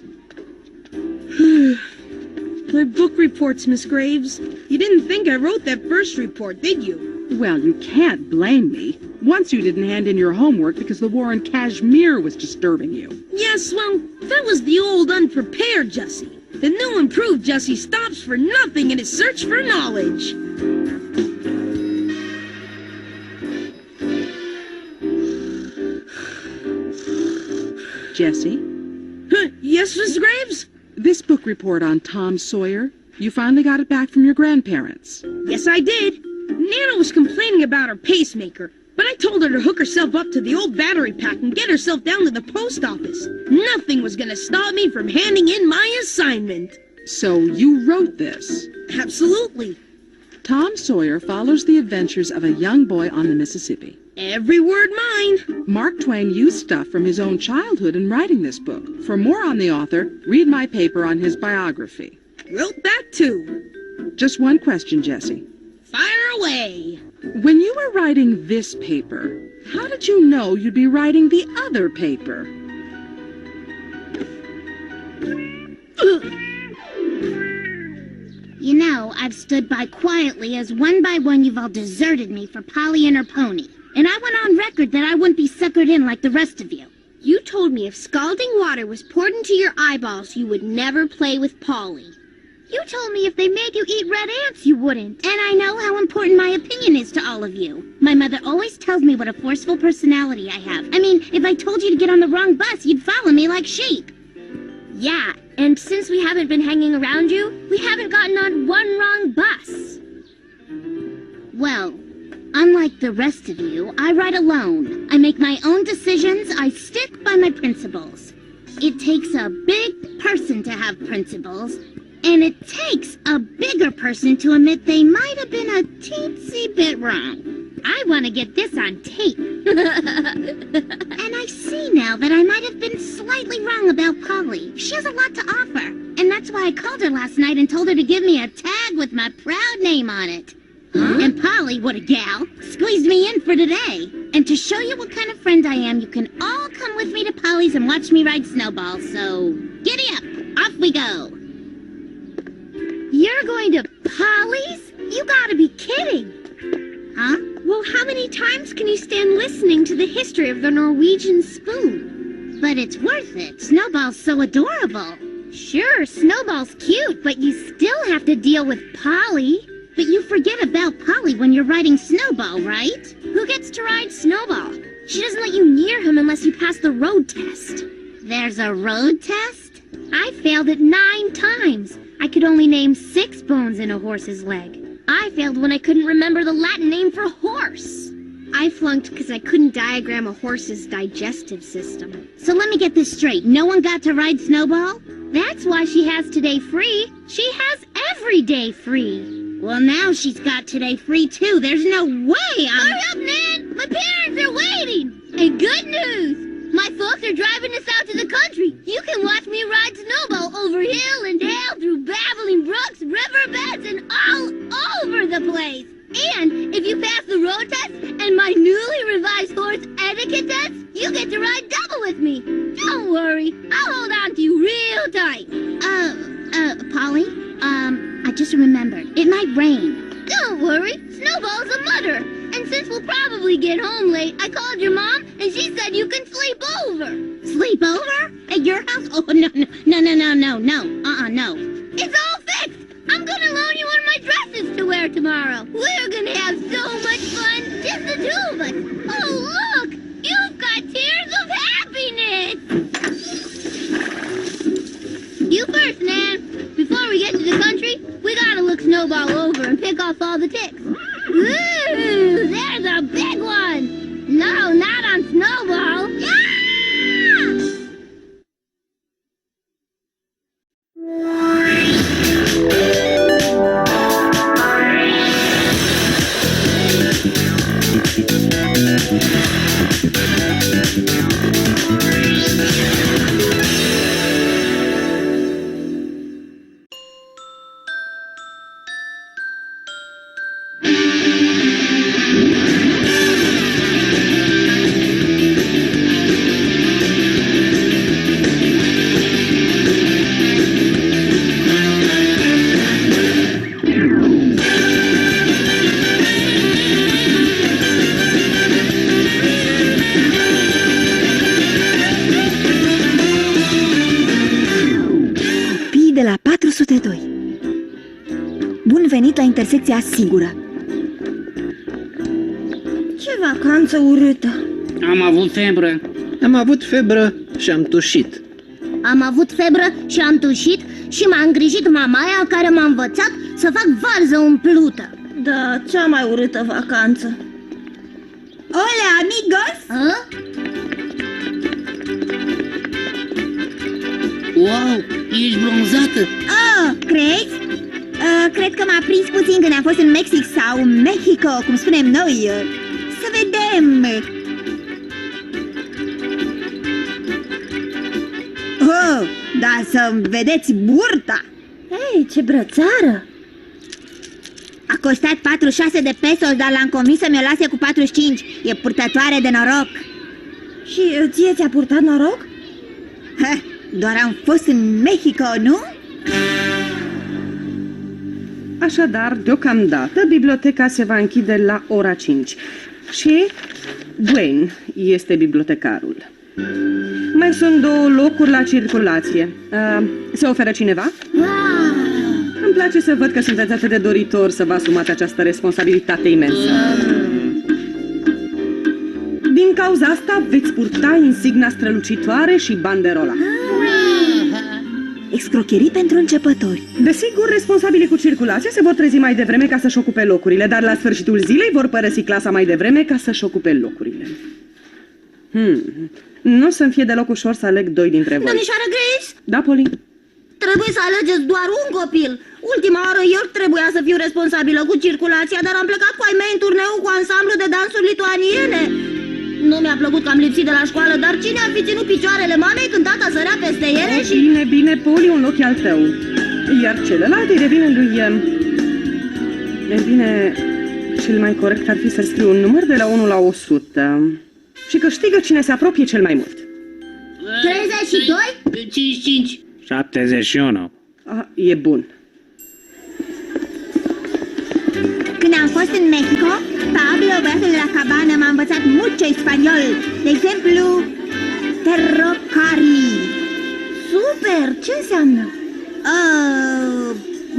My book reports, Miss Graves. You didn't think I wrote that first report, did you? Well, you can't blame me. Once you didn't hand in your homework because the war in Kashmir was disturbing you. Yes, well, that was the old unprepared Jessie. The new improved Jessie stops for nothing in his search for knowledge. Jessie? Yes, Miss Graves? This book report on Tom Sawyer, you finally got it back from your grandparents. Yes, I did. Nana was complaining about her pacemaker, but I told her to hook herself up to the old battery pack and get herself down to the post office. Nothing was going to stop me from handing in my assignment. So you wrote this? Absolutely. Tom Sawyer follows the adventures of a young boy on the Mississippi. Every word mine. Mark Twain used stuff from his own childhood in writing this book. For more on the author, read my paper on his biography. Wrote that too. Just one question, Jessie. Fire away. When you were writing this paper, how did you know you'd be writing the other paper? You know, I've stood by quietly as one by one you've all deserted me for Polly and her pony. And I went on record that I wouldn't be suckered in like the rest of you. You told me if scalding water was poured into your eyeballs, you would never play with Polly. You told me if they made you eat red ants, you wouldn't. And I know how important my opinion is to all of you. My mother always tells me what a forceful personality I have. I mean, if I told you to get on the wrong bus, you'd follow me like sheep. Yeah, and since we haven't been hanging around you, we haven't gotten on one wrong bus. Well, unlike the rest of you, I write alone. I make my own decisions. I stick by my principles. It takes a big person to have principles, and it takes a bigger person to admit they might have been a teensy bit wrong. I want to get this on tape. And I see now that I might have been slightly wrong about Polly. She has a lot to offer. And that's why I called her last night and told her to give me a tag with my proud name on it. Huh? And Polly, what a gal, squeezed me in for today. And to show you what kind of friend I am, you can all come with me to Polly's and watch me ride snowballs. So, giddy up. Off we go. You're going to Polly's? You gotta be kidding. Huh? Well, how many times can you stand listening to the history of the Norwegian spoon? But it's worth it. Snowball's so adorable. Sure, Snowball's cute, but you still have to deal with Polly. But you forget about Polly when you're riding Snowball, right? Who gets to ride Snowball? She doesn't let you near him unless you pass the road test. There's a road test? I failed it 9 times. I could only name 6 bones in a horse's leg. I failed when I couldn't remember the Latin name for horse. I flunked because I couldn't diagram a horse's digestive system. So let me get this straight. No one got to ride Snowball? That's why she has today free. She has every day free. Well, now she's got today free, too. There's no way I'm... Hurry up, Nan! My parents are waiting! And good news! My folks are driving us out to the country. You can watch me ride Snowball over hill and dale, through babbling brooks, riverbeds, and all over the place. And if you pass the road test and my newly revised horse etiquette test, you get to ride double with me. Don't worry, I'll hold on to you real tight. Polly? I just remembered. It might rain. Don't worry, Snowball's a mutter. And since we'll probably get home late, I called your mom, and she said you can sleep over. Sleep over? At your house? Oh, no. No. It's all fixed. I'm gonna loan you one of my dresses to wear tomorrow. We're gonna have so much fun, just the 2 of us. Oh, look! You've got tears of happiness! You first, Nan. Before we get to the country, we gotta look Snowball over and pick off all the ticks. Ooh, there's a big one! No, not on Snowball! Yeah! intersecția sigură. Ce vacanță urâtă! Am avut febră. Am avut febră și am tușit. Am avut febră și am tușit și m-a îngrijit mamaia care m-a învățat să fac varză umplută. Da, cea mai urâtă vacanță. Hola, amigos! A? Wow, ești bronzată. Oh, crezi? Cred că m-a prins puțin când am fost în Mexic sau Mexico, cum spunem noi. Să vedem! Oh, da, să-mi vedeți burta! Hei, ce brățară! A costat 46 de pesos, dar l-am convins să mi-o lase cu 45. E purtătoare de noroc. Și ție ți-a purtat noroc? Ha, doar am fost în Mexico, nu? Așadar, deocamdată, biblioteca se va închide la ora 5. Și Dwayne este bibliotecarul. Mai sunt 2 locuri la circulație. Se oferă cineva? Îmi place să văd că sunteți atât de doritor să vă asumați această responsabilitate imensă. Din cauza asta veți purta insigna strălucitoare și banderola. Excrocherii pentru începători. Desigur, responsabilii cu circulația se vor trezi mai devreme ca să-și ocupe locurile, dar la sfârșitul zilei vor părăsi clasa mai devreme ca să-și ocupe locurile. Nu o să-mi fie deloc ușor să aleg 2 dintre voi. Domnișoară Grace, Da, Poli? trebuie să alegeți doar un copil. Ultima oară eu trebuia să fiu responsabilă cu circulația, dar am plecat cu ai mei în turneu cu ansamblu de dansuri lituaniene. Nu mi-a plăcut că am lipsit de la școală, dar cine ar fi ținut picioarele mamei când tata sărea peste ele și... Bine, bine, Poli, un loc e al tău. Iar celălalt îi revine lui... E bine, cel mai corect ar fi să scriu un număr de la 1 la 100. Și câștigă cine se apropie cel mai mult. 32? 55. 71. E bun. Când am fost în Mexico, Pablo, băiatul de la cabană, m-a învățat mucho spaniol. De exemplu, terrocari. Super! Ce înseamnă?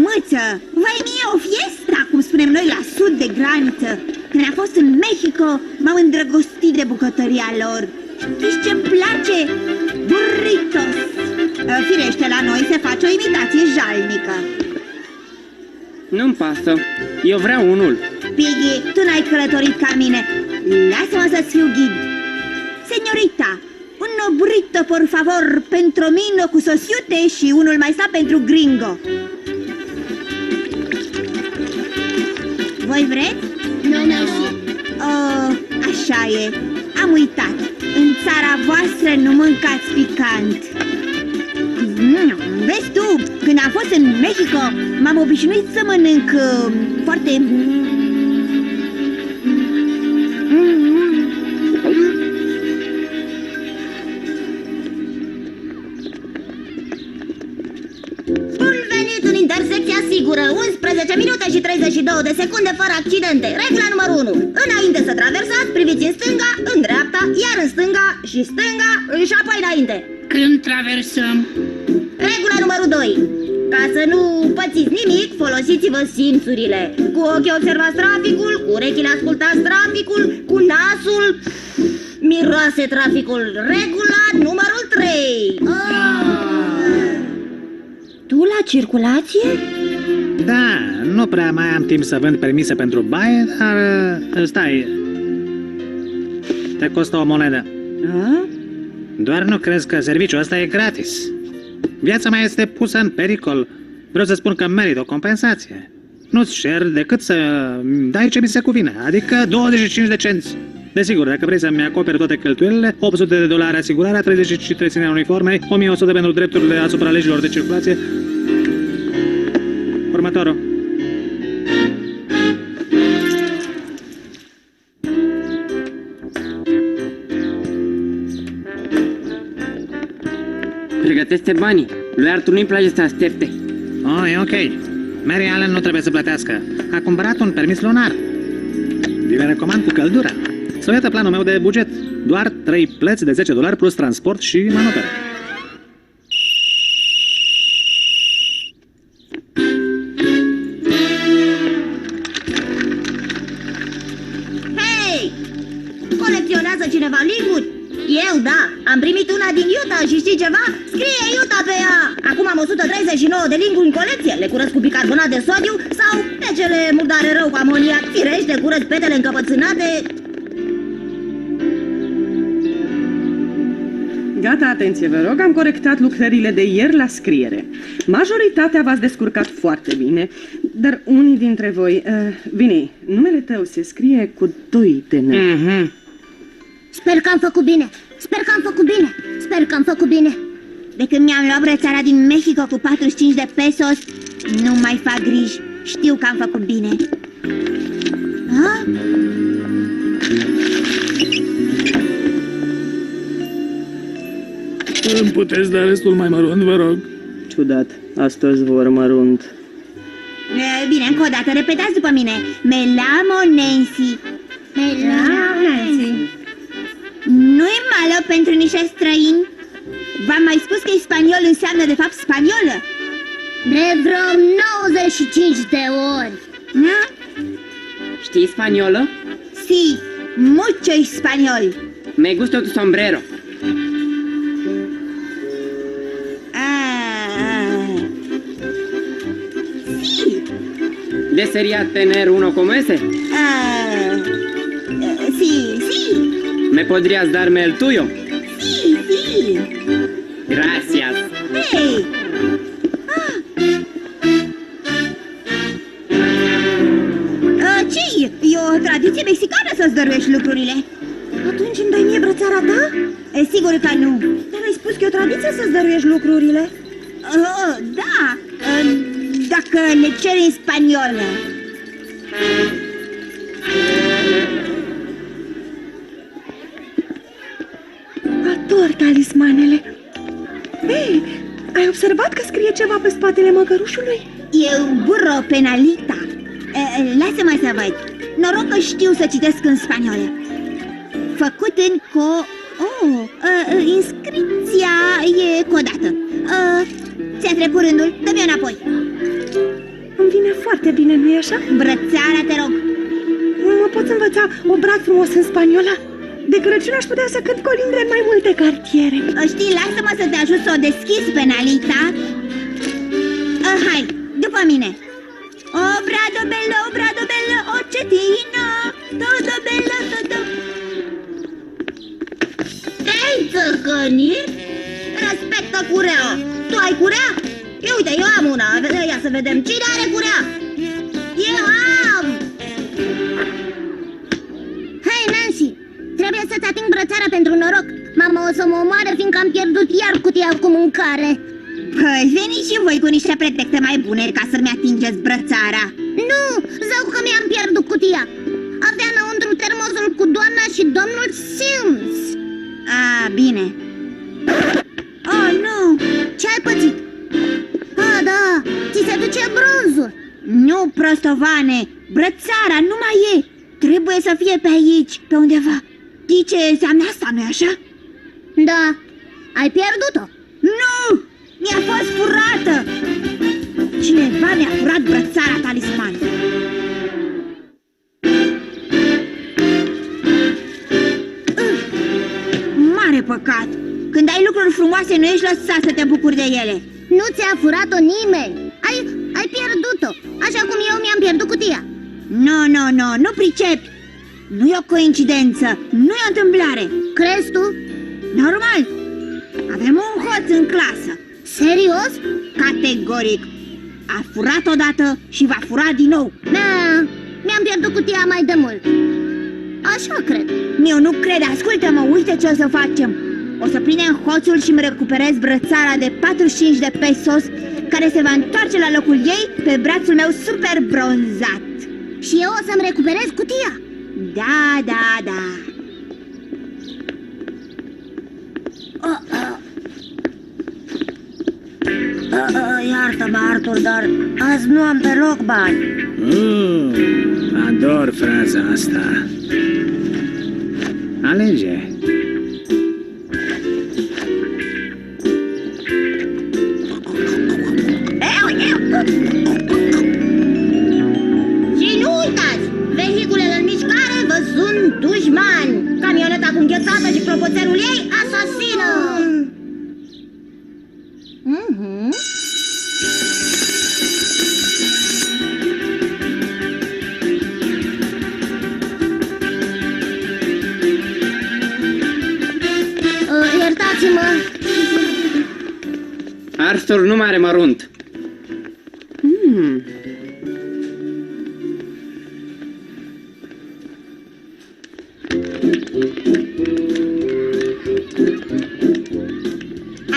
Mâță, vai mie o fiesta, cum spunem noi la sud de graniță. Când am fost în Mexico, m-am îndrăgostit de bucătăria lor. Știți ce-mi place? Burritos. Firește, la noi se face o imitație jalnică. Nu-mi pasă. Eu vreau unul. Piggy, tu n-ai călătorit ca mine. Lasă-mă să-ți fiu ghid. Señorita, un burrito, por favor, pentru mine cu sosiute și unul mai slab pentru gringo. Voi vreți? Nu, mersi. Oh, așa e. Am uitat. În țara voastră nu mâncați picant. Vezi tu, când am fost în Mexico, m-am obișnuit să mănânc foarte... Bun venit în intersecția sigură, 11 minute și 32 de secunde fără accidente. Regula numărul 1. Înainte să traversați, priviți în stânga, în dreapta, iar în stânga și stânga și apoi înainte. Când traversăm? Regula numărul 2. Ca să nu pățiți nimic, folosiți-vă simțurile. Cu ochii observați traficul, cu urechile ascultați traficul, cu nasul miroase traficul. Regula numărul 3. Tu la circulație? Da, nu prea mai am timp să vând permise pentru baie, dar... Stai... Te costă o monedă. Doar nu crezi că serviciul ăsta e gratis. Viața mea este pusă în pericol. Vreau să spun că merit o compensație. Nu-ți cer decât să dai ce mi se cuvine, adică 25 de cenți. Desigur, dacă vrei să-mi acoperi toate cheltuielile, $800 asigurarea, 33 ținerea uniformei, 1100 pentru drepturile asupra legilor de circulație. Următorul. Pregătește banii. Lui Arthur nu-i place să aștepte. Oh, e ok. Mary Allen nu trebuie să plătească. A cumpărat un permis lunar. Vi le recomand cu căldură. Să iată planul meu de buget. Doar 3 plăți de $10 plus transport și manopere. Eu, da. Am primit una din Utah și știi ceva? Scrie Utah pe ea. Acum am 139 de linguri în colecție. Le curăț cu bicarbonat de sodiu sau pe cele murdare rău cu amoniac. Firește, curăț petele încăpățânate. Gata, atenție, vă rog, am corectat lucrările de ieri la scriere. Majoritatea v-ați descurcat foarte bine, dar unii dintre voi... Vini, numele tău se scrie cu 2 de N. Sper că am făcut bine. Sper că am făcut bine. Sper că am făcut bine. De când mi-am luat brățara din Mexico cu 45 de pesos, nu mai fac griji. Știu că am făcut bine. Ha? Îmi puteți da restul mai mărunt, vă rog? Ciudat, astăzi vor mărunt. Bine, încă o dată, repetați după mine. Me llamo Nancy. Me llamo Nancy. Nu-i malo pentru niște străini? V-am mai spus că spaniol înseamnă de fapt spaniolă. De vreo 95 de ori. ¿Știi spaniolă? Sí, mucho español. Me gusta tu sombrero. Sí. ¿Desearía tener uno como ese? Sí, sí. ¿Me podrías darme el tuyo? Sí, sí. Gracias. Hey. Ce-i? E o tradiție mexicană să-ți dăruiești lucrurile. Atunci îmi dai mie brățara ta? Sigur că nu. Dar ai spus că e o tradiție să-ți dăruiești lucrurile. Da, dacă le ceri în spaniolă. Ador talismanele. Ei, ai observat că scrie ceva pe spatele măgărușului? E un burro penalita. Lasă-mă să văd. Noroc că știu să citesc în spaniolă. Făcut în inscripția e codată. Ți-a trecut rândul? Dă-mi înapoi. Îmi vine foarte bine, nu-i așa? Brățara, te rog. Mă poți învăța o brad frumos în spaniolă? De Crăciun aș putea să cânt colindre în mai multe cartiere. Știi, lasă-mă să te ajut să o deschizi, penalita. Hai, după mine. Obrado bello, o cetino, todo bello, todo. Ei, țăcănit! Respectă curea! Tu ai curea? Uite, eu am una. Ia să vedem. Cine are curea? Eu am! Hei, Nancy! Trebuie să-ți ating brățara pentru noroc. Mama o să mă omoare fiindcă am pierdut iar cutia cu mâncare. Păi, veniți și voi cu niște pretexte mai bune ca să-mi atingeți brățara. Nu! Zău că mi-am pierdut cutia. Avea înăuntru termosul cu doamna și domnul Sims. Bine. Oh, nu! Ce-ai pățit? Da, ți se duce bronzul. Nu, prostovane, brățara nu mai e. Trebuie să fie pe aici, pe undeva. Știi ce înseamnă asta, nu-i așa? Da, ai pierdut-o. Nu! Mi-a fost furată! Cineva mi-a furat brățara talisman. Mare păcat! Când ai lucruri frumoase, nu ești lăsat să te bucuri de ele. Nu ți-a furat-o nimeni. Ai pierdut-o, așa cum eu mi-am pierdut cutia. Nu pricepi. Nu e o coincidență, nu e o întâmplare. Crezi tu? Normal. Avem un hoț în clasă. Serios? Categoric. A furat odată și va fura din nou. Da, mi-am pierdut cutia mai de mult. Așa cred. Eu nu cred, ascultă-mă, uite ce o să facem. O să prindem hoțul și îmi recuperez brățara de 45 de pesos, care se va întoarce la locul ei pe brațul meu super bronzat. Și eu o să-mi recuperez cutia. Da. Iartă-mă, Arthur, dar azi nu am deloc bani. Ador fraza asta. Alege. Și nu uitați, vehiculele în mișcare vă sunt dușmani. Camioneta cu înghețată și clopoțel Oțelul ei, asasină! Iertați-mă! Arthur nu mai are mărunt.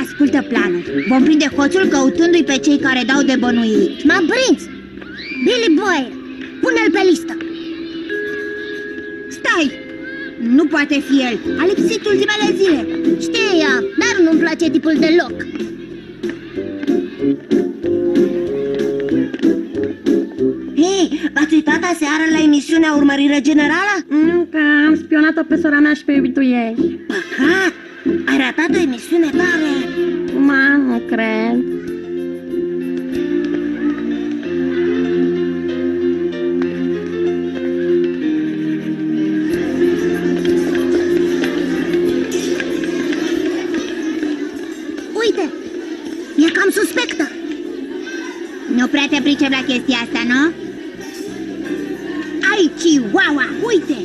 Ascultă planul. Vom prinde hoțul căutându-i pe cei care dau de bănuit. M-am prins! Billy Boy! Pune-l pe listă! Stai! Nu poate fi el. A lipsit ultimele zile. Știe ea, dar nu-mi place tipul deloc. Hei, v-ați uitat aseară la emisiunea Urmărire Generală? Că am spionat-o pe sora mea și pe iubitul ei. Păcat! Ai ratat o emisiune tare! Nu cred. Uite! E cam suspectă! Nu prea te pricep la chestia asta, nu? Ai, Chihuahua, uite!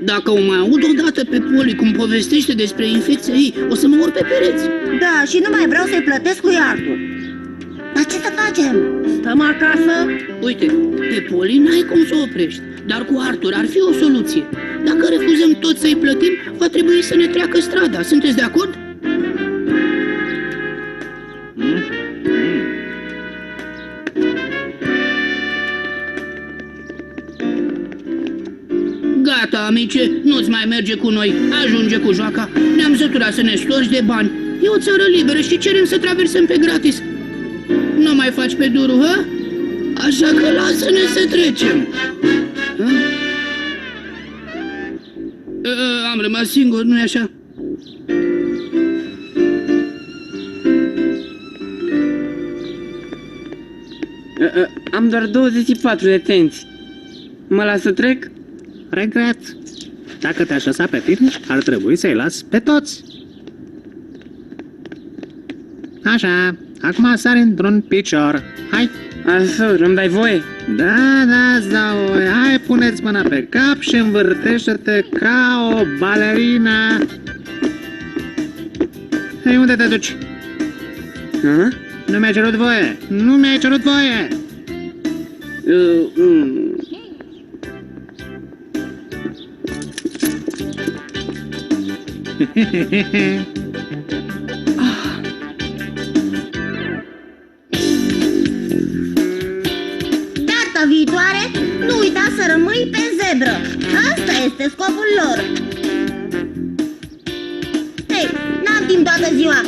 Dacă o mai aud odată pe Poli cum povestește despre infecția ei, o să mă urc pe pereți. Da, și nu mai vreau să-i plătesc lui Arthur. Dar ce să facem? Stăm acasă? Uite, pe Poli n-ai cum să o oprești, dar cu Arthur ar fi o soluție. Dacă refuzăm tot să-i plătim, va trebui să ne treacă strada. Sunteți de acord? Gata, amice, nu-ți mai merge cu noi. Ajunge cu joaca. Ne-am săturat să ne storci de bani. E o țară liberă și cerem să traversăm pe gratis. Nu mai faci pe duru, hă? Așa că lasă-ne să trecem. Hă? Am rămas singur, nu-i așa? Am doar 24 de tenți. Mă las să trec? Regret. Dacă te-aș lăsa pe tine, ar trebui să-i las pe toți. Așa, acum sari într-un picior. Hai! Arthur, îmi dai voie? Da, îți dau voie. Hai, puneți mâna pe cap și învârtește-te ca o balerină. Hei, unde te duci? Nu mi-ai cerut voie! Nu mi-ai cerut voie! Data viitoare, nu uita să rămâi pe zebră. Asta este scopul lor. Hei, n-am timp toată ziua.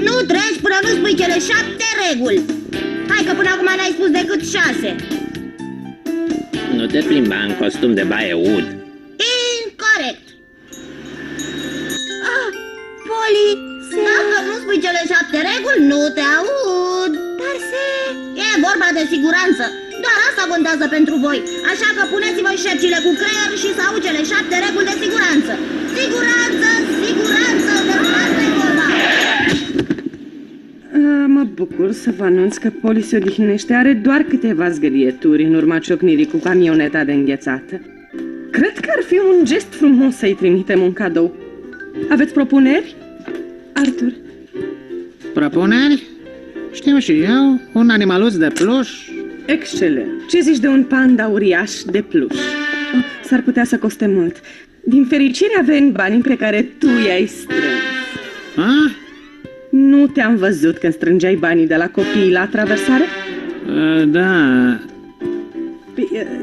Nu treci până nu spui cele 7 reguli. Hai că până acum n-ai spus decât 6. Nu te plimba în costum de baie ud. Incorect. Poli, dacă nu spui cele 7 reguli, nu te aud. Dar e vorba de siguranță. Doar asta contează pentru voi. Așa că puneți-vă șercile cu creier și să aud cele 7 reguli de siguranță. Siguranță, siguranță, de asta e vorba. Mă bucur să vă anunț că Poli se odihnește. Are doar câteva zgârieturi în urma ciocnirii cu camioneta de înghețată. Cred că ar fi un gest frumos să-i trimitem un cadou. Aveți propuneri, Arthur? Propuneri? Știu și eu, un animaluț de pluș. Excelent. Ce zici de un panda uriaș de pluș? S-ar putea să coste mult. Din fericire avem banii pe care tu i-ai strâns. Nu te-am văzut când strângeai banii de la copiii la traversare? Da.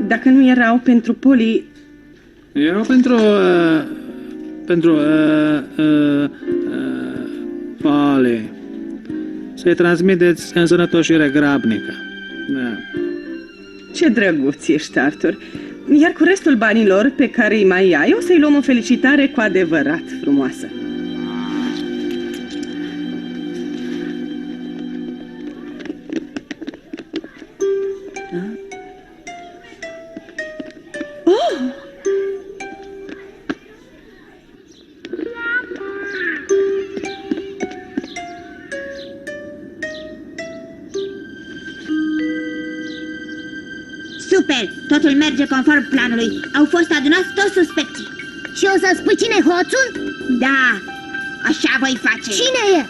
Dacă nu erau pentru Poli... Erau pentru Poli. Să-i transmiteți însănătoșire grabnică. Da. Ce drăguț ești, Arthur. Iar cu restul banilor pe care îi mai ai, o să-i luăm o felicitare cu adevărat frumoasă. Super! Totul merge conform planului. Au fost adunați toți suspecții. Și o să spui cine e hoțul? Da, așa voi face. Cine e?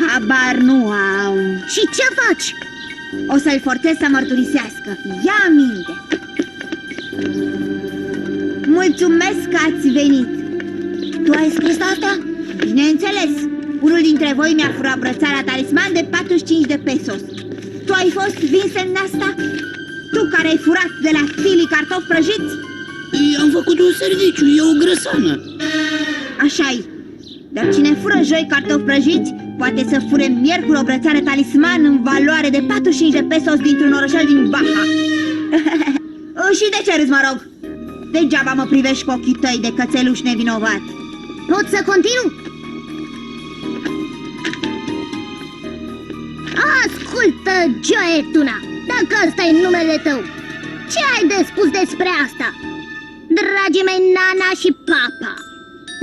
Habar nu am. Și ce faci? O să-l forțez să mărturisească. Ia aminte. Mulțumesc că ați venit. Tu ai scris asta? Bineînțeles. Unul dintre voi mi-a furat brățara talisman de 45 de pesos. Tu ai fost Vincent Nasta? Tu care ai furat de la Philly cartofi prăjiți? I-am făcut un serviciu, e o grăsană. Așa-i. Dar cine fură joi cartofi prăjiți, poate să fure miercuri o brățară talisman în valoare de 45 de pesos dintr-un orășel din Baja. Și de ce râzi, mă rog? Degeaba mă privești cu ochii tăi de cățeluș nevinovat. Pot să continu? Ascultă, Joe Tuna, dacă ăsta e numele tău, ce ai de spus despre asta? Dragii mei, Nana și Papa.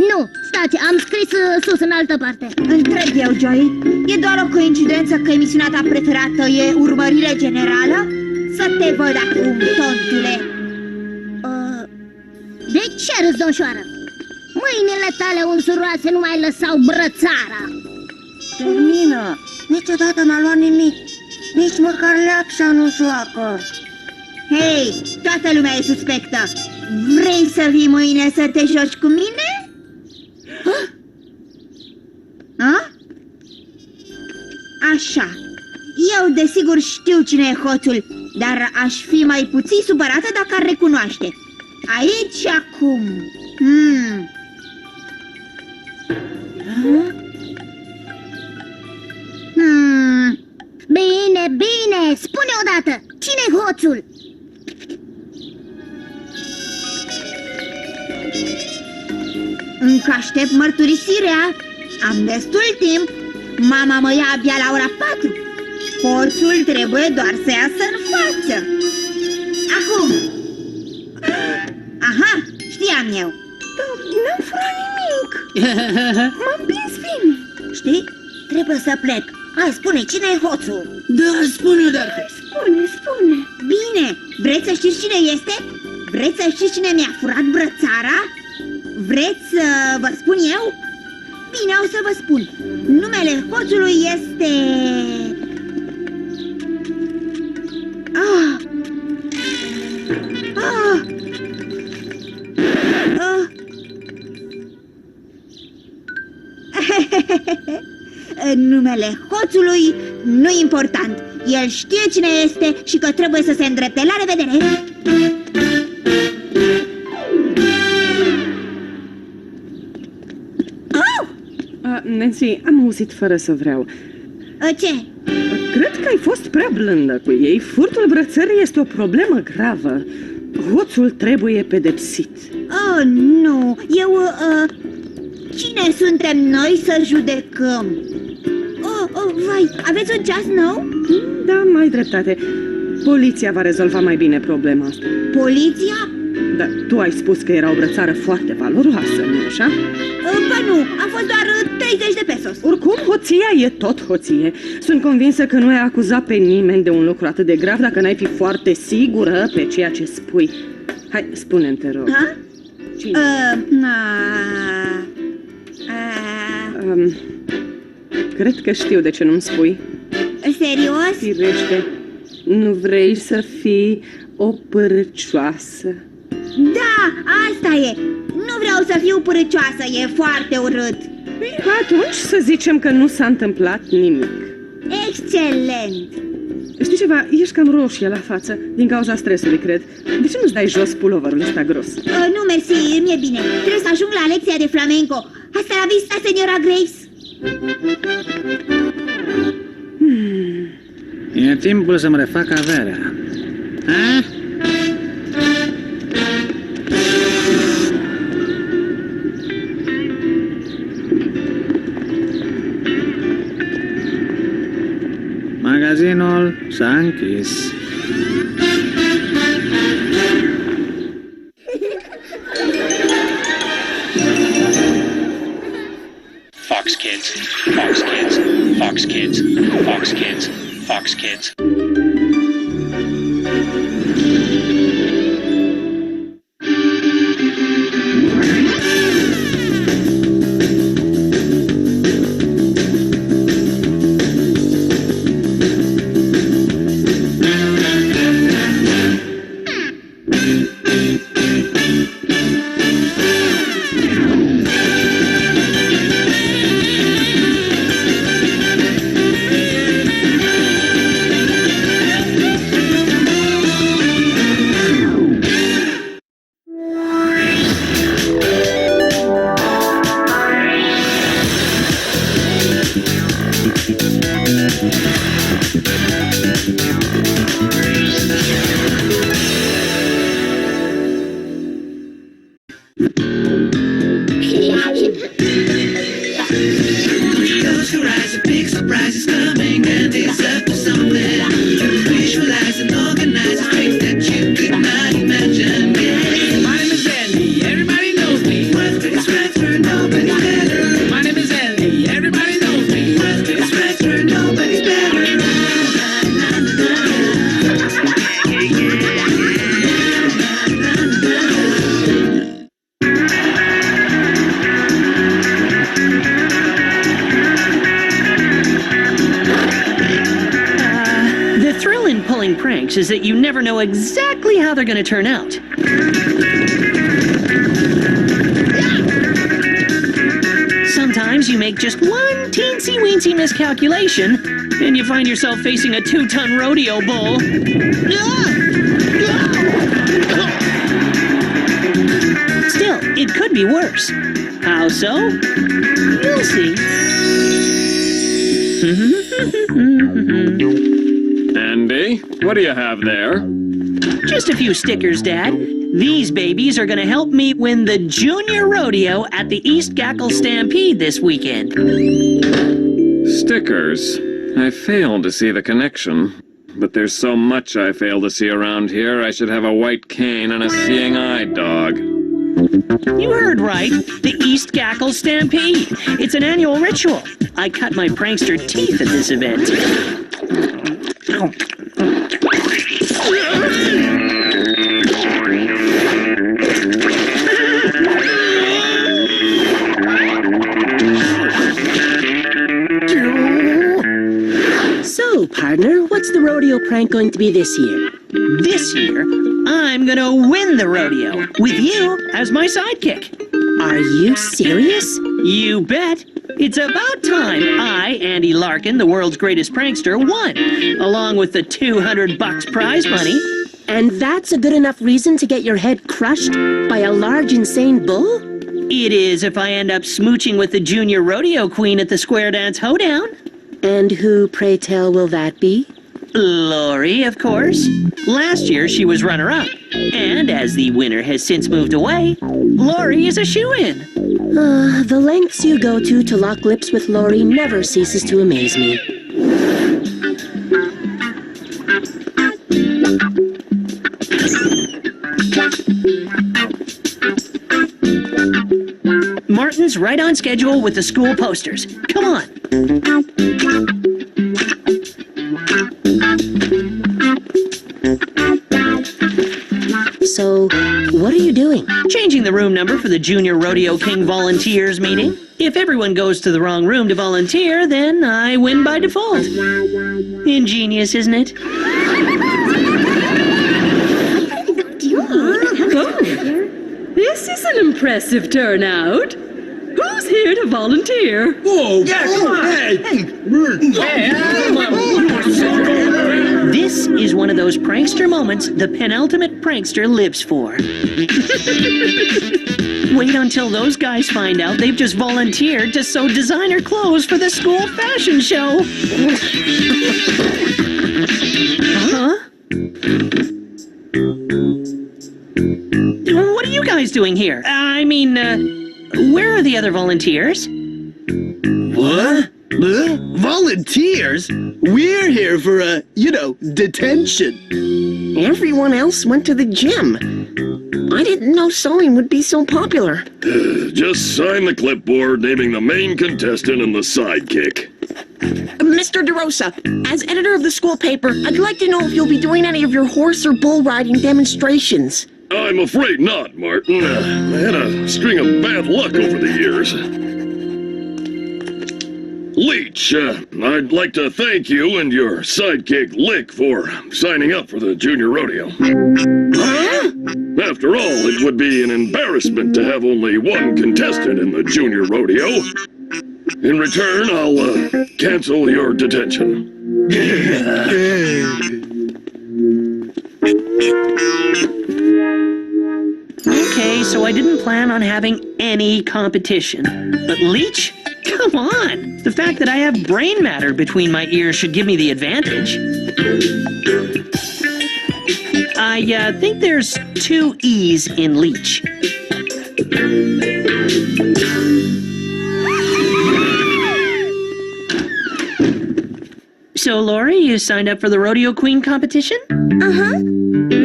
Nu, stați, am scris sus în altă parte. Întreb eu, Joey, e doar o coincidență că emisiunea ta preferată e Urmărire Generală? Să te văd acum, tontule. De ce râzi, domnșoară? Mâinile tale unsuroase nu mai lăsau brățara. Termină, niciodată n-a luat nimic. Nici măcar leapșa nu joacă. Hei, toată lumea e suspectă. Vrei să vii mâine să te joci cu mine? Ha? Așa. Eu desigur știu cine e hoțul, dar aș fi mai puțin supărată dacă ar recunoaște. Aici și acum. Bine, bine, spune odată, cine-i hoțul? Încă aștept mărturisirea. Am destul timp. Mama mă ia abia la ora 4. Hoțul trebuie doar să iasă în față. Acum. Aha, știam eu. N-am furat nimic. M-am prins bine. Știi? Trebuie să plec. Hai, spune, cine e hoțul? Da, spune, dar... Spune. Bine, vreți să știți cine este? Vreți să știți cine mi-a furat brățara? Vreți să vă spun eu? Bine, o să vă spun. Numele hoțului este... Numele hoțului nu important. El știe cine este și că trebuie să se îndrepte. La revedere! Nancy, am auzit fără să vreau. Ce? Cred că ai fost prea blândă cu ei. Furtul brățării este o problemă gravă. Hoțul trebuie pedepsit. Oh, nu. Cine suntem noi să judecăm? Vai, aveți un ceas nou? Da, mai dreptate. Poliția va rezolva mai bine problema asta. Poliția? Da, tu ai spus că era o brățară foarte valoroasă, nu așa? Ba nu, a fost doar 30 de pesos. Oricum, hoția e tot hoție. Sunt convinsă că nu ai acuzat pe nimeni de un lucru atât de grav dacă n-ai fi foarte sigură pe ceea ce spui. Hai, spune-mi, te rog. Ha? Cine? Cred că știu de ce nu-mi spui. Serios? Firește, nu vrei să fii o părăcioasă. Da, asta e. Nu vreau să fiu părăcioasă, e foarte urât. Atunci să zicem că nu s-a întâmplat nimic. Excelent. Știi ceva, ești cam roșie la față, din cauza stresului, cred. De ce nu-ți dai jos puloverul ăsta gros? Nu, mersi, mi-e bine. Trebuie să ajung la lecția de flamenco. Hasta la vista, señora Grace. E timpul să-mi refac averea. Ha? Magazinul s-a închis. Fox Kids, Fox Kids, Fox Kids, Fox Kids, Fox Kids. pulling pranks is that you never know exactly how they're going to turn out. Sometimes you make just one teensy-weensy miscalculation, and you find yourself facing a 2-ton rodeo bull. Still, it could be worse. How so? You'll see. Andy, what do you have there? Just a few stickers, Dad. These babies are going to help me win the Junior Rodeo at the East Gackle Stampede this weekend. Stickers. I fail to see the connection. But there's so much I fail to see around here, I should have a white cane and a seeing eye dog. You heard right. The East Gackle Stampede. It's an annual ritual. I cut my prankster teeth at this event. So, partner, what's the rodeo prank going to be this year? This year, I'm gonna win the rodeo, with you as my sidekick. Are you serious? You bet. It's about time I, Andy Larkin, the world's greatest prankster, won, along with the $200 prize money. And that's a good enough reason to get your head crushed by a large, insane bull? It is if I end up smooching with the Junior Rodeo Queen at the Square Dance Hoedown. And who, pray tell, will that be? Lori, of course. Last year she was runner-up, and as the winner has since moved away, Lori is a shoo-in. The lengths you go to lock lips with Lori never ceases to amaze me. Martin's right on schedule with the school posters. Come on. So, what are you doing? Changing the room number for the Junior Rodeo King volunteers meeting. If everyone goes to the wrong room to volunteer, then I win by default. Ingenious, isn't it? This is an impressive turnout. Who's here to volunteer? Whoa! Yeah, come on! This is one of those prankster moments the penultimate prankster lives for. Wait until those guys find out they've just volunteered to sew designer clothes for the school fashion show. Huh? What are you guys doing here? I mean, where are the other volunteers? What? Volunteers? We're here for, detention. Everyone else went to the gym. I didn't know sewing would be so popular. Just sign the clipboard naming the main contestant and the sidekick. Mr. DeRosa, as editor of the school paper, I'd like to know if you'll be doing any of your horse or bull riding demonstrations. I'm afraid not, Martin. I had a string of bad luck over the years. Leech, I'd like to thank you and your sidekick Lick for signing up for the Junior Rodeo. Huh? After all, it would be an embarrassment to have only one contestant in the Junior Rodeo. In return, I'll cancel your detention. Okay, so I didn't plan on having any competition. But Leech? Come on! The fact that I have brain matter between my ears should give me the advantage. I think there's 2 E's in Leech. So, Lori, you signed up for the Rodeo Queen competition? Uh-huh.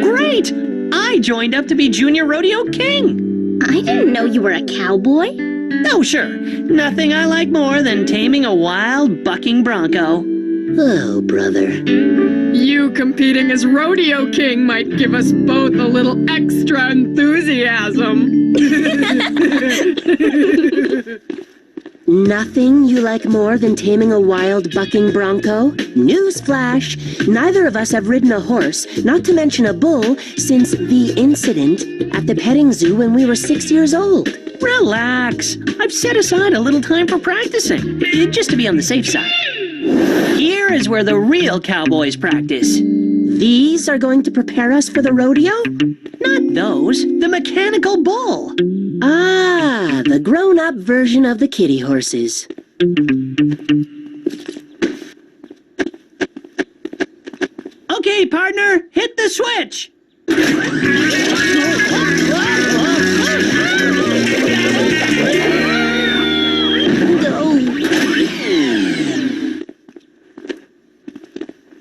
Great! I joined up to be Junior Rodeo King. I didn't know you were a cowboy. Oh, sure. Nothing I like more than taming a wild, bucking bronco. Oh, brother. You competing as rodeo king might give us both a little extra enthusiasm. Nothing you like more than taming a wild bucking bronco? Newsflash! Neither of us have ridden a horse, not to mention a bull, since the incident at the petting zoo when we were 6 years old. Relax. I've set aside a little time for practicing, just to be on the safe side. Here is where the real cowboys practice. These are going to prepare us for the rodeo? Not those, the mechanical bull. Ah, the grown-up version of the kiddie horses. Okay, partner, hit the switch.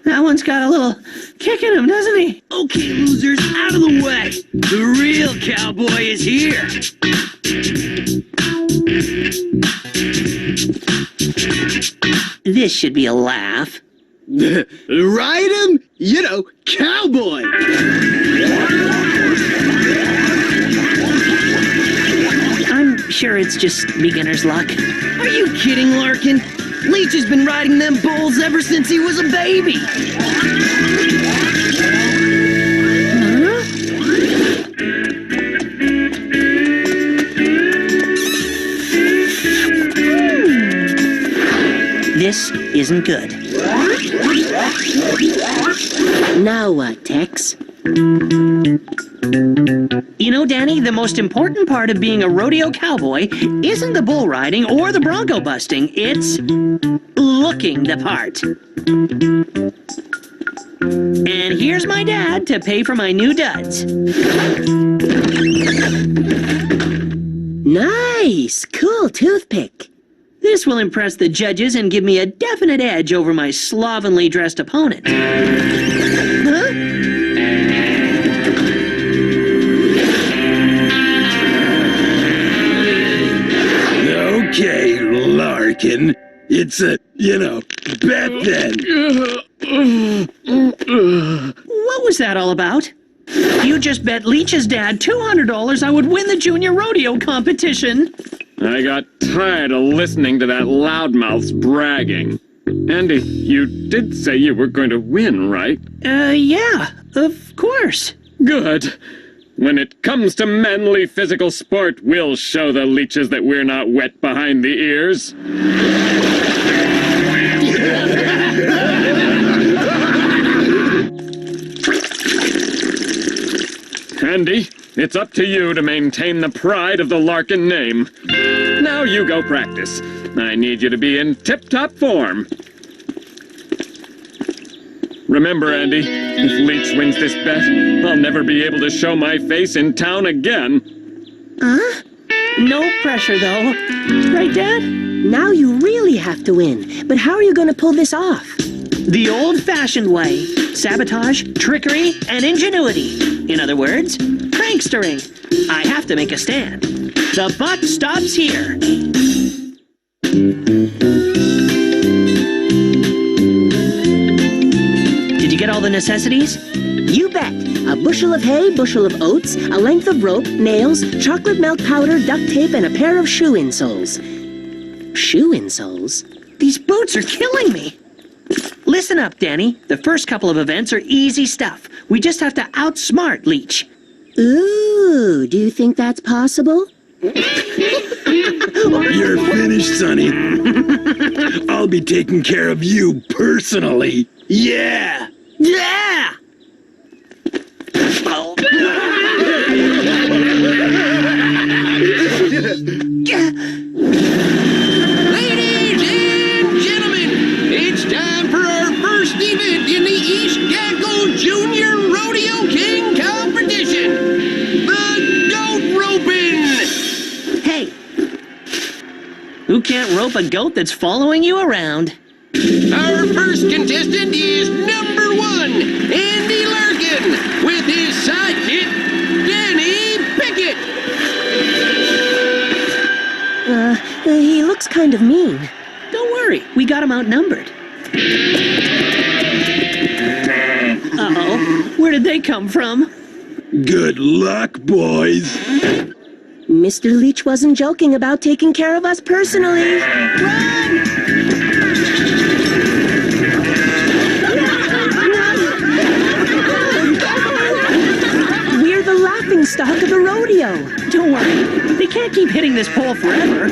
That one's got a little kick in him, doesn't he? Okay, losers, out of the way. The real cowboy is here. This should be a laugh. Ride him? You know, cowboy! I'm sure it's just beginner's luck. Are you kidding, Larkin? Leech has been riding them bulls ever since he was a baby. This isn't good. Now what, Tex? You know, Danny, the most important part of being a rodeo cowboy isn't the bull riding or the bronco busting. It's looking the part. And here's my dad to pay for my new duds. Nice! Cool toothpick. This will impress the judges and give me a definite edge over my slovenly dressed opponent. Huh? Okay, Larkin. It's a, bet then. What was that all about? You just bet Leech's dad $200 I would win the junior rodeo competition. I got tired of listening to that loudmouth's bragging. Andy, you did say you were going to win, right? Yeah, of course. Good. When it comes to manly physical sport, we'll show the Leeches that we're not wet behind the ears. Andy, it's up to you to maintain the pride of the Larkin name. Now you go practice. I need you to be in tip-top form. Remember, Andy, if Leech wins this bet, I'll never be able to show my face in town again. Huh? No pressure, though. Right, Dad? Now you really have to win. But how are you going to pull this off? The old-fashioned way. Sabotage, trickery, and ingenuity. In other words, prankstering. I have to make a stand. The buck stops here. Did you get all the necessities? You bet. A bushel of hay, bushel of oats, a length of rope, nails, chocolate milk powder, duct tape, and a pair of shoe insoles. Shoe insoles? These boots are killing me. Listen up, Danny. The first couple of events are easy stuff. We just have to outsmart Leech. Ooh, do you think that's possible? You're finished, Sonny. I'll be taking care of you personally. Yeah! Yeah! Oh. Ladies and gentlemen, it's time for our first event in the East Gackle Junior Rodeo King Competition, the goat roping. Hey, who can't rope a goat that's following you around? Our first contestant is number 1, Andy Larkin, with his sidekick, Danny Pickett. He looks kind of mean. Don't worry, we got him outnumbered. Uh-oh, where did they come from? Good luck, boys. Mr. Leach wasn't joking about taking care of us personally. We're the laughingstock of the rodeo. Don't worry, they can't keep hitting this pole forever.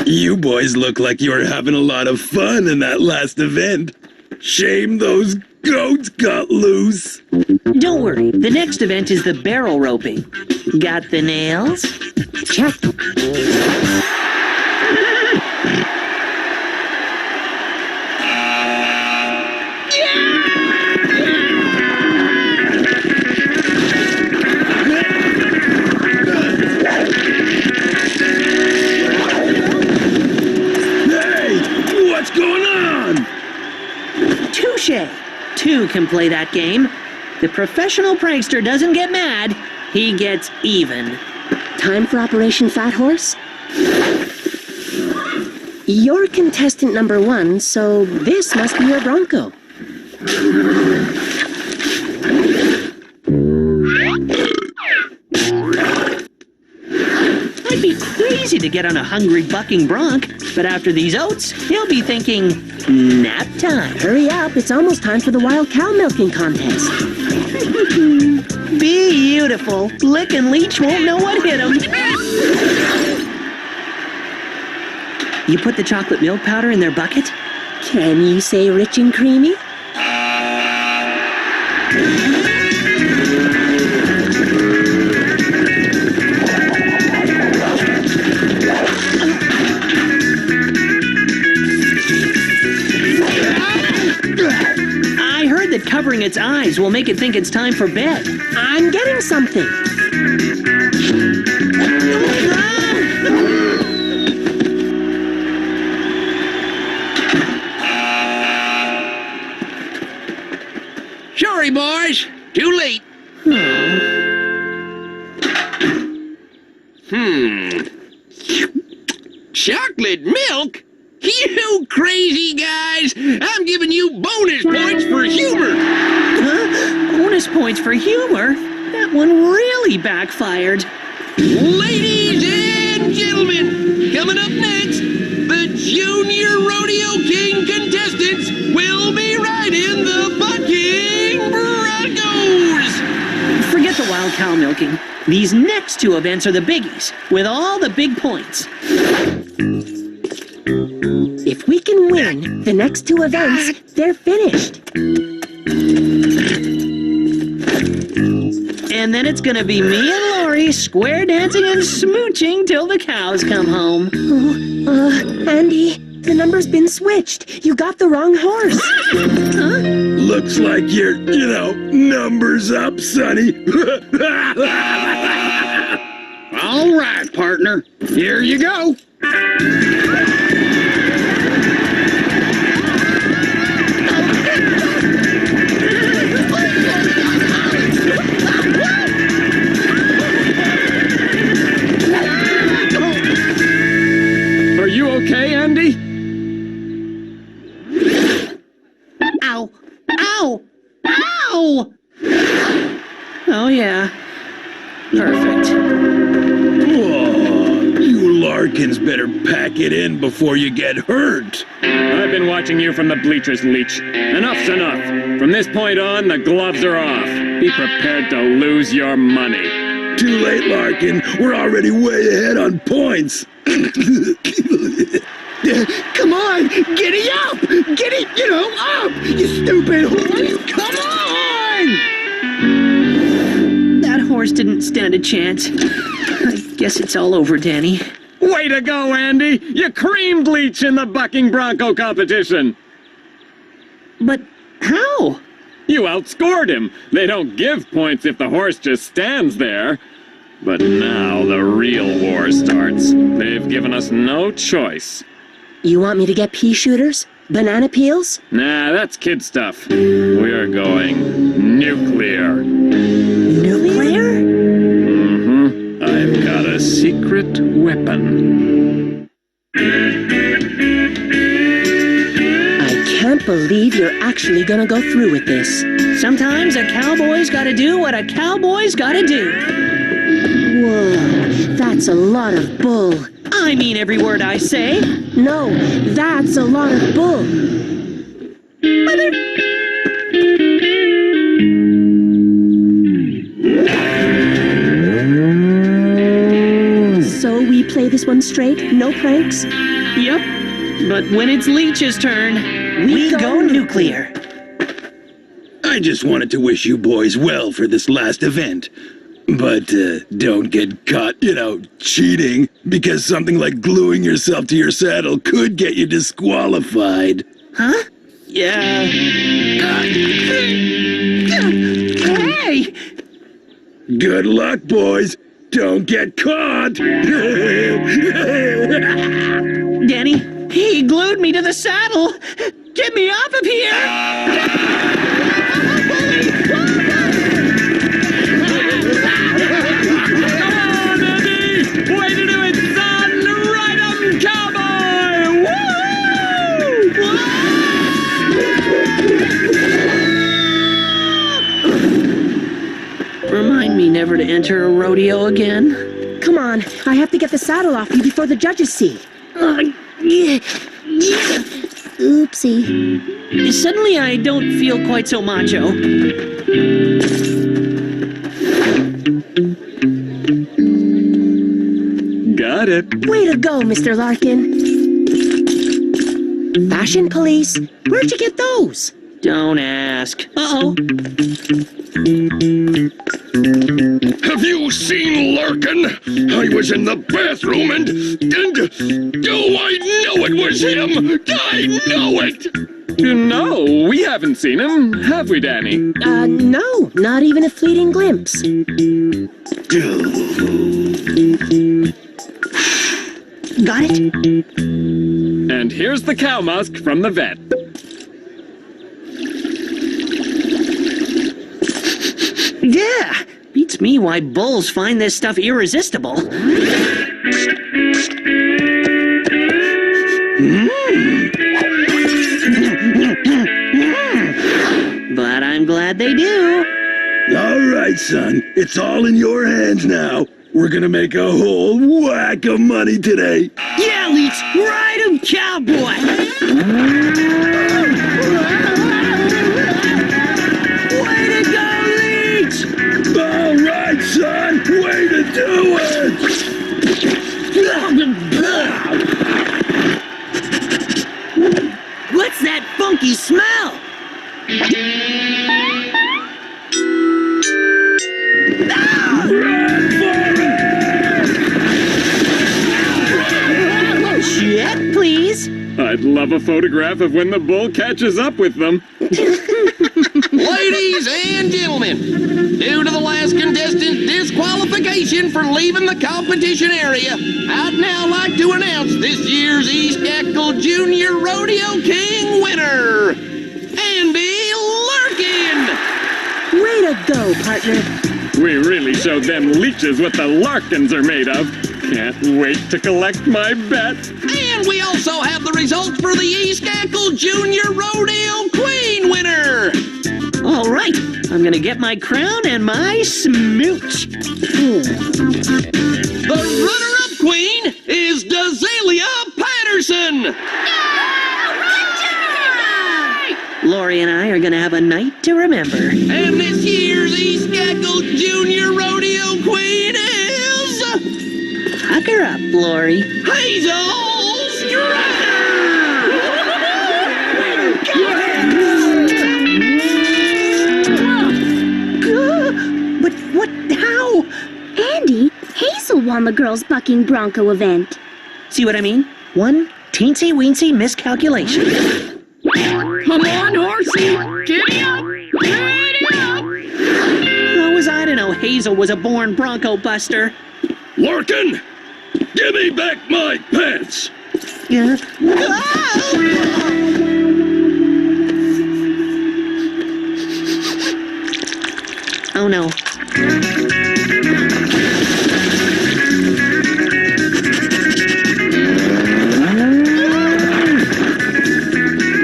You boys look like you were having a lot of fun in that last event. Shame those goats got loose. Don't worry, the next event is the barrel roping. Got the nails? Check. What's going on? Touche! Two can play that game. The professional prankster doesn't get mad, he gets even. Time for Operation Fat Horse? You're contestant number 1, so this must be your Bronco. I'd be crazy to get on a hungry bucking bronc, but after these oats, he'll be thinking, nap time. Hurry up, it's almost time for the wild cow milking contest. Beautiful. Lick and Leech won't know what hit him. You put the chocolate milk powder in their bucket? Can you say rich and creamy? I heard that covering its eyes will make it think it's time for bed. I'm getting something. Sorry, boys. Too late. Chocolate milk? You crazy guys! I'm giving you bonus points for humor! Huh? Bonus points for humor? That one really backfired. Ladies and gentlemen, coming up next, the Junior Rodeo King contestants will be riding the Bucking Broncos! Forget the wild cow milking. These next two events are the biggies, with all the big points. If we can win the next two events, they're finished. And then it's gonna be me and Lori square dancing and smooching till the cows come home. Andy, the number's been switched. You got the wrong horse. Huh? Looks like you're, numbers up, Sonny. All right, partner. Here you go. Are you okay, Andy? Ow! Ow! Ow! Oh, yeah. Perfect. Whoa, you Larkins better pack it in before you get hurt. I've been watching you from the bleachers, Leech. Enough's enough. From this point on, the gloves are off. Be prepared to lose your money. Too late, Larkin. We're already way ahead on points. Come on! Giddy up! Giddy, up! You stupid horse! Come on! That horse didn't stand a chance. I guess it's all over, Danny. Way to go, Andy! You creamed Leech in the bucking bronco competition! But how? You outscored him. They don't give points if the horse just stands there. But now the real war starts. They've given us no choice. You want me to get pea shooters? Banana peels? Nah, that's kid stuff. We're going nuclear. Nuclear? Mm-hmm. I've got a secret weapon. believe you're actually gonna go through with this. Sometimes a cowboy's gotta do what a cowboy's gotta do. Whoa, that's a lot of bull. I mean every word I say. No, that's a lot of bull. Mother... So we play this one straight? No pranks? Yep. But when it's Leech's turn, we go nuclear. I just wanted to wish you boys well for this last event. But don't get caught, cheating, because something like gluing yourself to your saddle could get you disqualified. Huh? Yeah. Hey! Good luck, boys. Don't get caught. Danny, he glued me to the saddle. Get me off of here! Way to do it, son! Ride 'em, cowboy! Woo! Remind me never to enter a rodeo again. Come on, I have to get the saddle off you before the judges see. Oopsie. Suddenly I don't feel quite so macho. Got it. Way to go, Mr. Larkin. Fashion police? Where'd you get those? Don't ask. Uh-oh. Have you seen Larkin? I was in the bathroom and oh, I know it was him! I know it! No, we haven't seen him, have we, Danny? No, not even a fleeting glimpse. Got it? And here's the cow musk from the vet. Yeah! Beats me why bulls find this stuff irresistible. But I'm glad they do. All right, son. It's all in your hands now. We're gonna make a whole whack of money today. Yeah, Leech! Ride 'em, cowboy! Way to go, Leech! All right, son. Way to do it! What's that funky smell? Check, please. I'd love a photograph of when the bull catches up with them. Ladies and gentlemen, due to the last contestant disqualification for leaving the competition area, I'd now like to announce this year's East Eckle Junior Rodeo King winner, Andy Larkin! Way to go, partner. We really showed them leeches what the Larkins are made of. Can't wait to collect my bet. And we also have the results for the East Eckle Junior Rodeo Queen winner. All right, I'm gonna get my crown and my smooch. The runner-up queen is Dazalia Patterson. Lori and I are gonna have a night to remember. And this year's East Eckle Junior Rodeo Queen is... Hook her up, Lori. Hazel Strider! But what? How? Andy, Hazel won the girls' bucking bronco event. See what I mean? One teensy-weensy miscalculation. Come on, horsey! Giddy up! Giddy up! How was I to know Hazel was a born bronco buster? Larkin! Give me back my pants! Yeah. Oh no.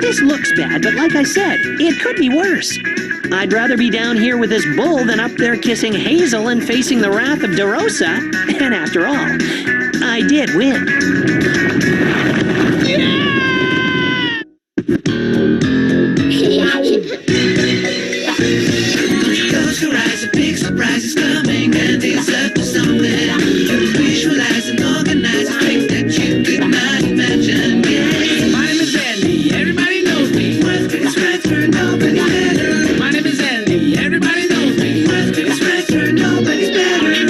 This looks bad, but could be worse. I'd rather be down here with this bull than up there kissing Hazel and facing the wrath of DeRosa. And after all, I did win. Close your eyes, a big surprise is coming, and it's up to something. Visualize and organize a trick that you could not imagine. Yeah. My name is Andy, everybody knows me. Worth it is right for nobody's better. My name is Andy, everybody knows me. Worth it is right for nobody's better.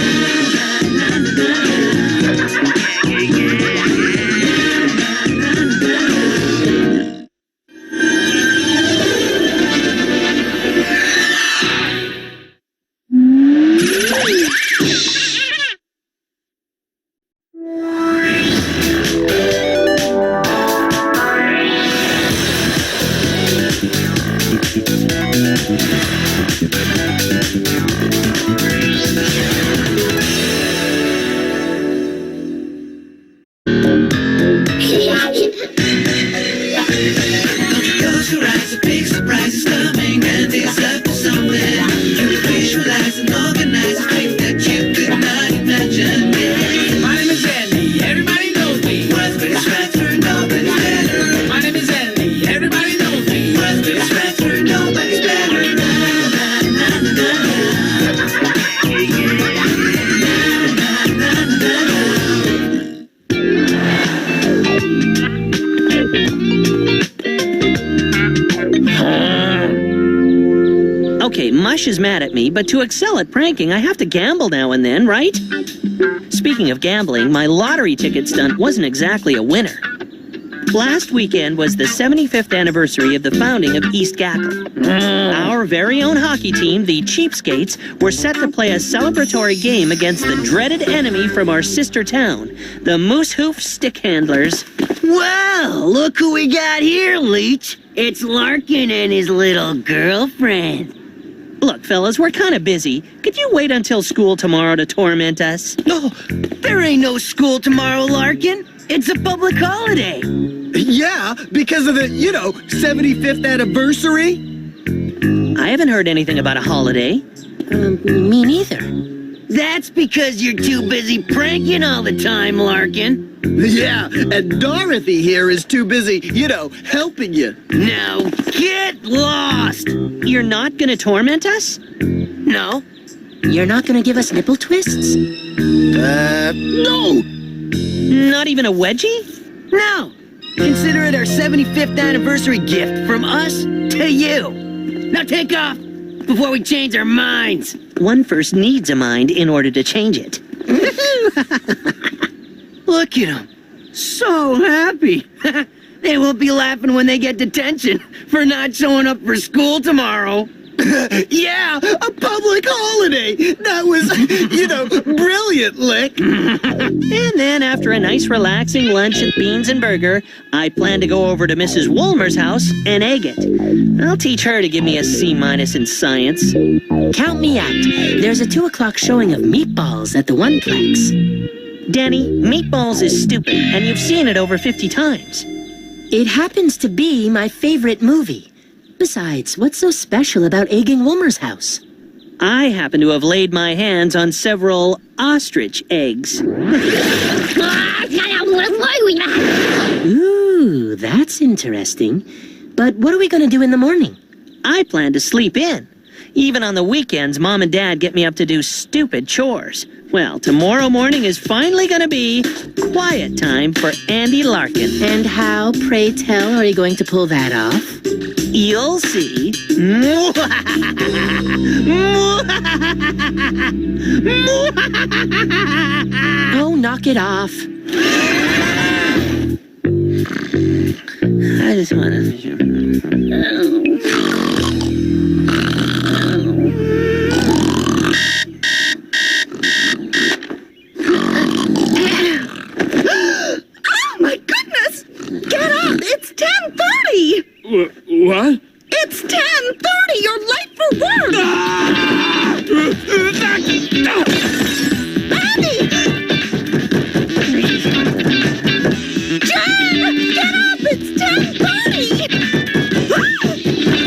Close your eyes, a big surprise is coming, and it's up to something. Visualize and organize a trick that you could not imagine. Yeah. My name is Andy, everybody knows me. Worth it is right for nobody's better. My name is Andy, everybody knows me. Worth it is right for nobody's better. Okay, Mush is mad at me, but to excel at pranking, I have to gamble now and then, right? Speaking of gambling, my lottery ticket stunt wasn't exactly a winner. Last weekend was the 75th anniversary of the founding of East Gackle. Our very own hockey team, the Cheapskates, were set to play a celebratory game against the dreaded enemy from our sister town, the Moosehoof Stick Handlers. Well, look who we got here, Leech. It's Larkin and his little girlfriend. Look, fellas, we're kind of busy. Could you wait until school tomorrow to torment us? No, there ain't no school tomorrow, Larkin. It's a public holiday. Yeah, because of the, 75th anniversary. I haven't heard anything about a holiday. Me neither. That's because you're too busy pranking all the time, Larkin. Yeah, and Dorothy here is too busy, helping you. Now, get lost! You're not gonna torment us? No. You're not gonna give us nipple twists? No! Not even a wedgie? No. Consider it our 75th anniversary gift from us to you. Now take off before we change our minds. One first needs a mind in order to change it. Look at them. So happy. They won't be laughing when they get detention for not showing up for school tomorrow. Yeah, a public holiday. That was, brilliant, Lick. And then after a nice relaxing lunch at Beans and Burger, I plan to go over to Mrs. Woolmer's house and egg it. I'll teach her to give me a C- in science. Count me out. There's a 2 o'clock showing of Meatballs at the Oneplex. Danny, Meatballs is stupid, and you've seen it over 50 times. It happens to be my favorite movie. Besides, what's so special about egging Woolmer's house? I happen to have laid my hands on several ostrich eggs. Ooh, that's interesting. But what are we going to do in the morning? I plan to sleep in. Even on the weekends, Mom and Dad get me up to do stupid chores. Well, tomorrow morning is finally going to be quiet time for Andy Larkin. And how, pray tell, are you going to pull that off? You'll see. Oh, knock it off. I just want to... Oh my goodness! Get up! It's 10:30! What? It's 10:30! You're late for work! Daddy! Jen! Get up! It's 10:30!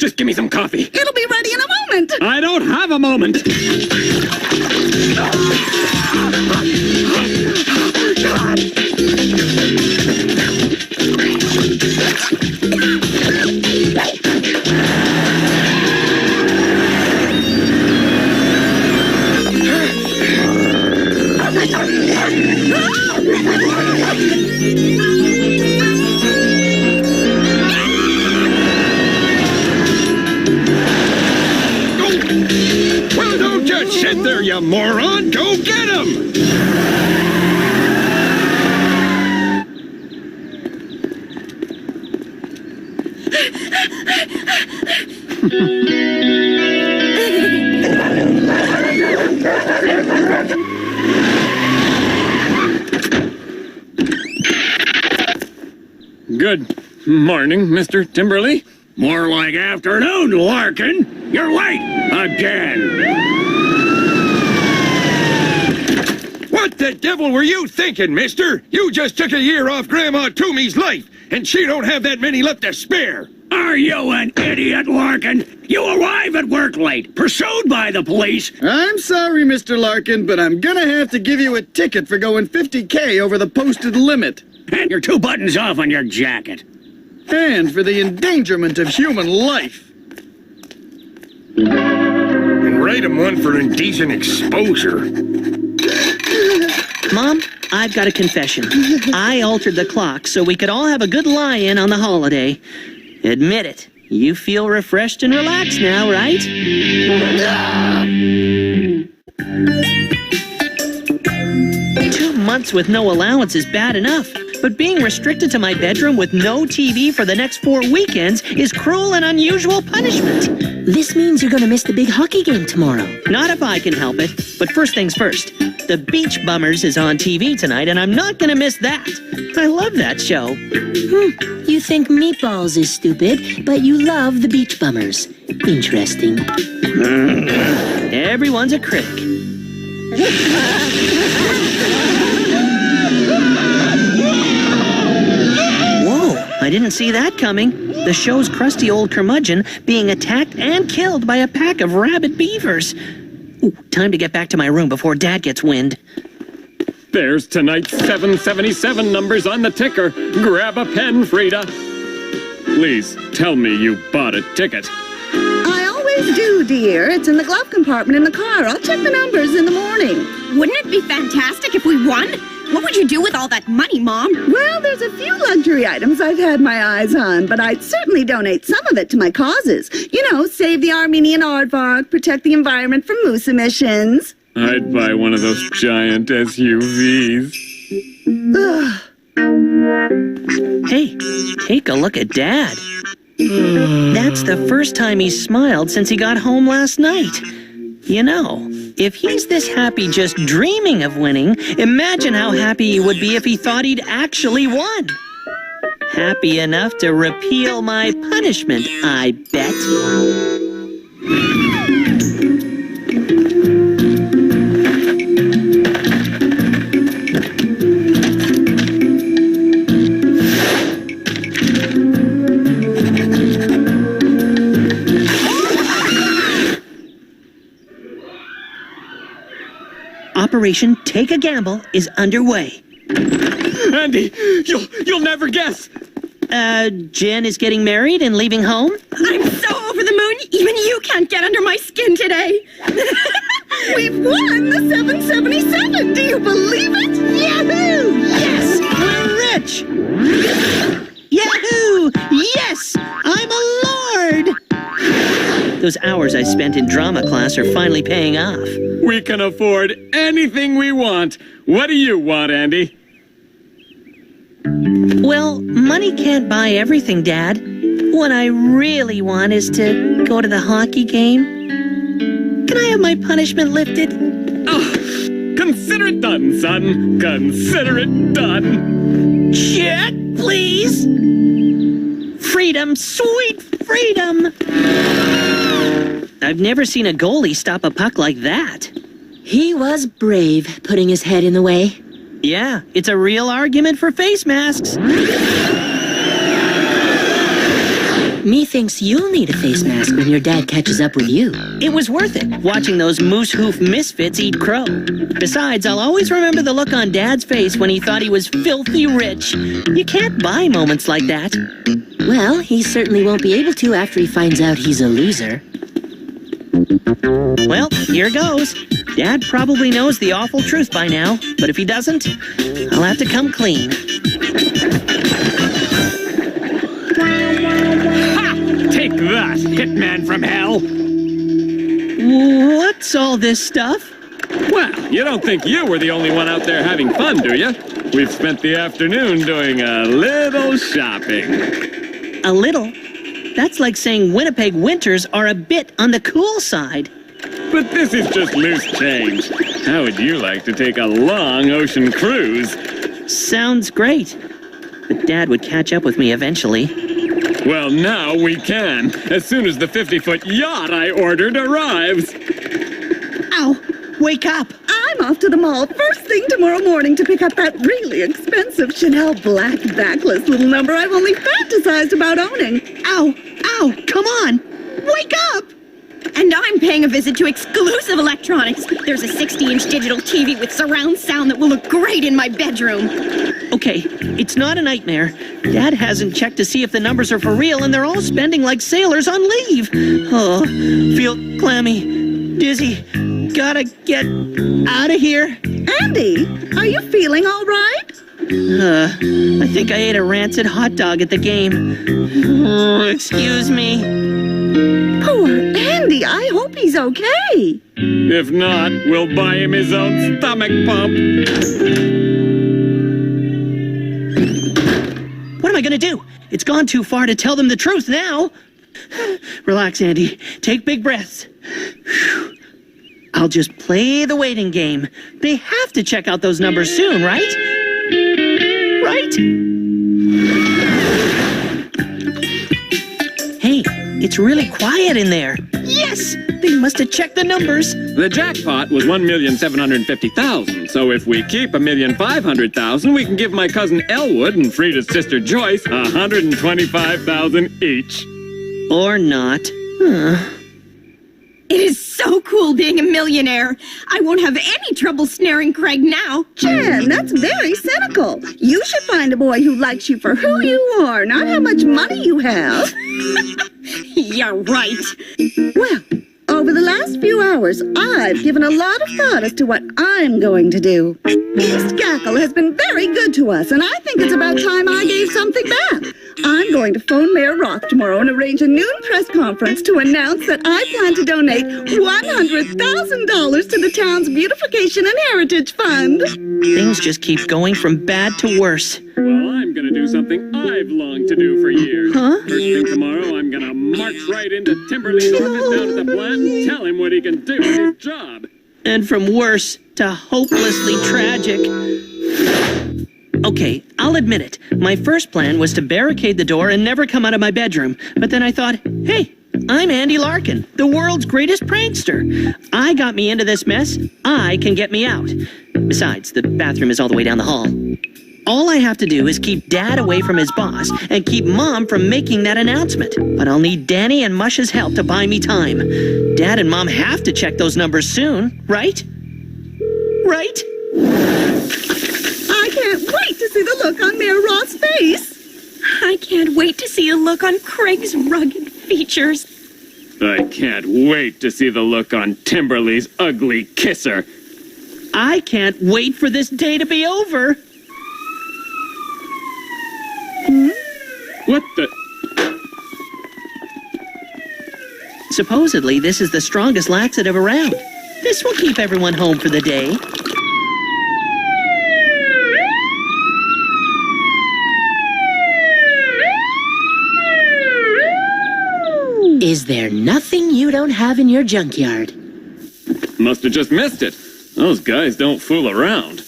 Just give me some coffee. It'll be ready in a moment. I don't have a moment. Well, don't just sit there, you moron! Go get him! Good morning, Mr. Timberly. More like afternoon, Larkin. You're late again. What the devil were you thinking, mister? You just took a year off Grandma Toomey's life, and she don't have that many left to spare. Are you an idiot, Larkin? You arrive at work late, pursued by the police. I'm sorry, Mr. Larkin, but I'm gonna have to give you a ticket for going 50K over the posted limit. And you're 2 buttons off on your jacket. And for the endangerment of human life. And write him one for indecent exposure. Mom, I've got a confession. I altered the clock so we could all have a good lie-in on the holiday. Admit it. You feel refreshed and relaxed now, right? 2 months with no allowance is bad enough, but being restricted to my bedroom with no TV for the next 4 weekends is cruel and unusual punishment. This means you're gonna miss the big hockey game tomorrow. Not if I can help it, but first things first. The Beach Bummers is on TV tonight, and I'm not gonna miss that. I love that show. You think Meatballs is stupid, but you love the Beach Bummers. Interesting. Everyone's a critic. Whoa, I didn't see that coming. The show's crusty old curmudgeon being attacked and killed by a pack of rabid beavers. Ooh, time to get back to my room before Dad gets wind. There's tonight's 777 numbers on the ticker. Grab a pen, Frida. Please tell me you bought a ticket. I always do, dear. It's in the glove compartment in the car. I'll check the numbers in the morning. Wouldn't it be fantastic if we won? What would you do with all that money, Mom? Well, there's a few luxury items I've had my eyes on, but I'd certainly donate some of it to my causes. You know, save the Armenian aardvark, protect the environment from moose emissions. I'd buy one of those giant SUVs. Hey, take a look at Dad. That's the first time he's smiled since he got home last night. You know, if he's this happy just dreaming of winning, imagine how happy he would be if he thought he'd actually won. Happy enough to repeal my punishment, I bet. Operation Take a Gamble is underway. Andy, you'll never guess. Jen is getting married and leaving home? I'm so over the moon, even you can't get under my skin today. We've won the 777! Do you believe it? Yahoo! Yes! We're rich! Yahoo! Yes! I'm a lord! Those hours I spent in drama class are finally paying off. We can afford anything we want. What do you want, Andy? Well, money can't buy everything, Dad. What I really want is to go to the hockey game. Can I have my punishment lifted? Oh, consider it done, son. Consider it done. Check, please. Freedom, sweet freedom. I've never seen a goalie stop a puck like that. He was brave, putting his head in the way. Yeah, it's a real argument for face masks. Methinks you'll need a face mask when your dad catches up with you. It was worth it, watching those moose hoof misfits eat crow. Besides, I'll always remember the look on Dad's face when he thought he was filthy rich. You can't buy moments like that. Well, he certainly won't be able to after he finds out he's a loser. Well, here goes. Dad probably knows the awful truth by now, but if he doesn't, I'll have to come clean. Ha! Take that, hitman from hell! What's all this stuff? Well, you don't think you were the only one out there having fun, do you? We've spent the afternoon doing a little shopping. A little? That's like saying Winnipeg winters are a bit on the cool side. But this is just loose change. How would you like to take a long ocean cruise? Sounds great. But Dad would catch up with me eventually. Well, now we can, as soon as the 50-foot yacht I ordered arrives. Ow! Wake up! I'm off to the mall first thing tomorrow morning to pick up that really expensive Chanel black backless little number I've only fantasized about owning. Ow! Ow! Come on! Wake up! And I'm paying a visit to exclusive electronics. There's a 60-inch digital TV with surround sound that will look great in my bedroom. Okay, it's not a nightmare. Dad hasn't checked to see if the numbers are for real, and they're all spending like sailors on leave. Oh, feel clammy, dizzy. Gotta get out of here. Andy, are you feeling all right? I think I ate a rancid hot dog at the game. Excuse me. Poor Andy, I hope he's okay. If not, we'll buy him his own stomach pump. What am I gonna do? It's gone too far to tell them the truth now. Relax, Andy. Take big breaths. I'll just play the waiting game. They have to check out those numbers soon, right? Right? Hey, it's really quiet in there. Yes! They must have checked the numbers. The jackpot was 1,750,000, so if we keep 1,500,000, we can give my cousin Elwood and Frida's sister Joyce 125,000 each. Or not. It is so cool being a millionaire. I won't have any trouble snaring Craig now. Jen, that's very cynical. You should find a boy who likes you for who you are, not how much money you have. You're right. Well, over the last few hours, I've given a lot of thought as to what I'm going to do. East Gackle has been very good to us, and I think it's about time I gave something back. I'm going to phone Mayor Roth tomorrow and arrange a noon press conference to announce that I plan to donate $100,000 to the town's Beautification and Heritage Fund. Things just keep going from bad to worse. Well, I'm gonna do something I've longed to do for years. Huh? First thing tomorrow, I'm gonna march right into Timberley's office down at the plant and tell him what he can do with his job. And from worse to hopelessly tragic. Okay, I'll admit it. My first plan was to barricade the door and never come out of my bedroom. But then I thought, hey, I'm Andy Larkin, the world's greatest prankster. I got me into this mess. I can get me out. Besides, the bathroom is all the way down the hall. All I have to do is keep Dad away from his boss and keep Mom from making that announcement. But I'll need Danny and Mush's help to buy me time. Dad and Mom have to check those numbers soon, right? Right? I can't wait to see the look on Mayor Roth's face. I can't wait to see a look on Craig's rugged features. I can't wait to see the look on Timberley's ugly kisser. I can't wait for this day to be over. What the? Supposedly, this is the strongest laxative around. This will keep everyone home for the day. Is there nothing you don't have in your junkyard? Must have just missed it. Those guys don't fool around.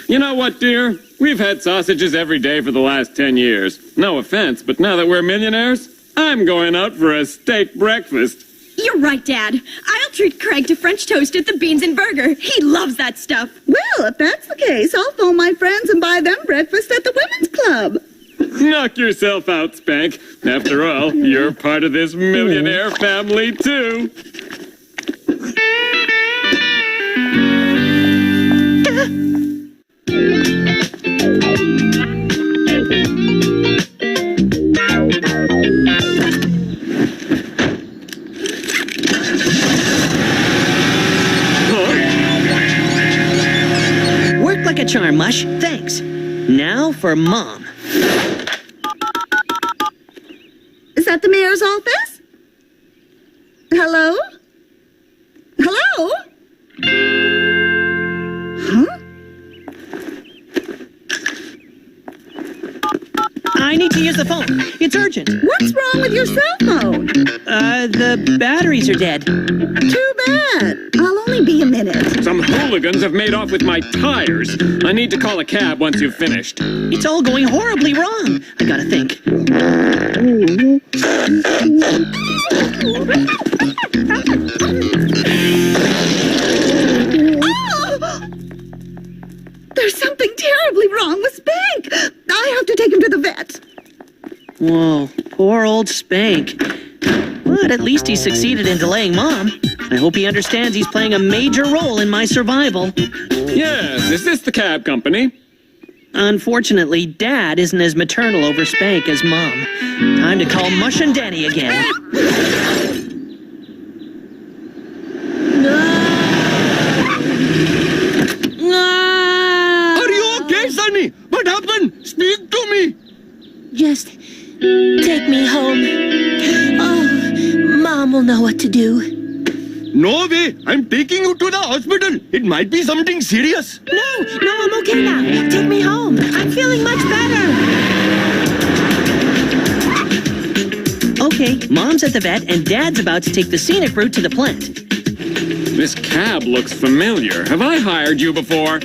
You know what, dear? We've had sausages every day for the last 10 years. No offense, but now that we're millionaires, I'm going out for a steak breakfast. You're right, Dad. I'll treat Craig to French toast at the Beans and Burger. He loves that stuff. Well, if that's the case, I'll phone my friends and buy them breakfast at the Women's Club. Knock yourself out, Spank. After all, you're part of this millionaire family, too. Worked like a charm, Mush. Thanks. Now for Mom. Is that the mayor's office? Hello? Hello? Huh? I need to use the phone. It's urgent. What's wrong with your cell phone? The batteries are dead. Too bad. I'll only be a minute. Some hooligans have made off with my tires. I need to call a cab once you've finished. It's all going horribly wrong. I gotta think. Oh! There's something terribly wrong with Spank. I have to take him to the vet. Whoa, poor old Spank. But at least he succeeded in delaying Mom. I hope he understands he's playing a major role in my survival. Yes, is this the cab company? Unfortunately, Dad isn't as maternal over Spank as Mom. Time to call Mush and Danny again. Are you okay, Sonny? What happened? Speak to me. Just take me home. Oh, Mom will know what to do. No way. I'm taking you to the hospital. It might be something serious. No, I'm okay now. Take me home. I'm feeling much better. Okay, Mom's at the vet and Dad's about to take the scenic route to the plant. This cab looks familiar. Have I hired you before?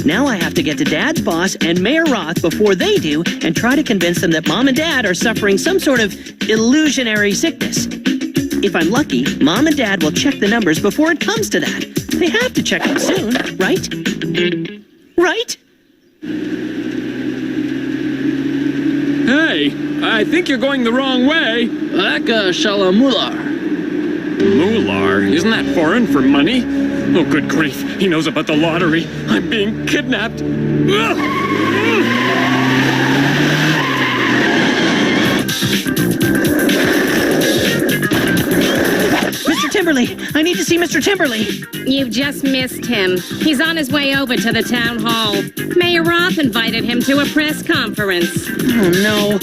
Now I have to get to Dad's boss and Mayor Roth before they do and try to convince them that Mom and Dad are suffering some sort of illusionary sickness. If I'm lucky, Mom and Dad will check the numbers before it comes to that. They have to check them soon, right? Right? Hey, I think you're going the wrong way. Mular? Isn't that foreign for money? Oh, good grief. He knows about the lottery. I'm being kidnapped. Mr. Timberley! I need to see Mr. Timberley! You've just missed him. He's on his way over to the town hall. Mayor Roth invited him to a press conference. Oh, no.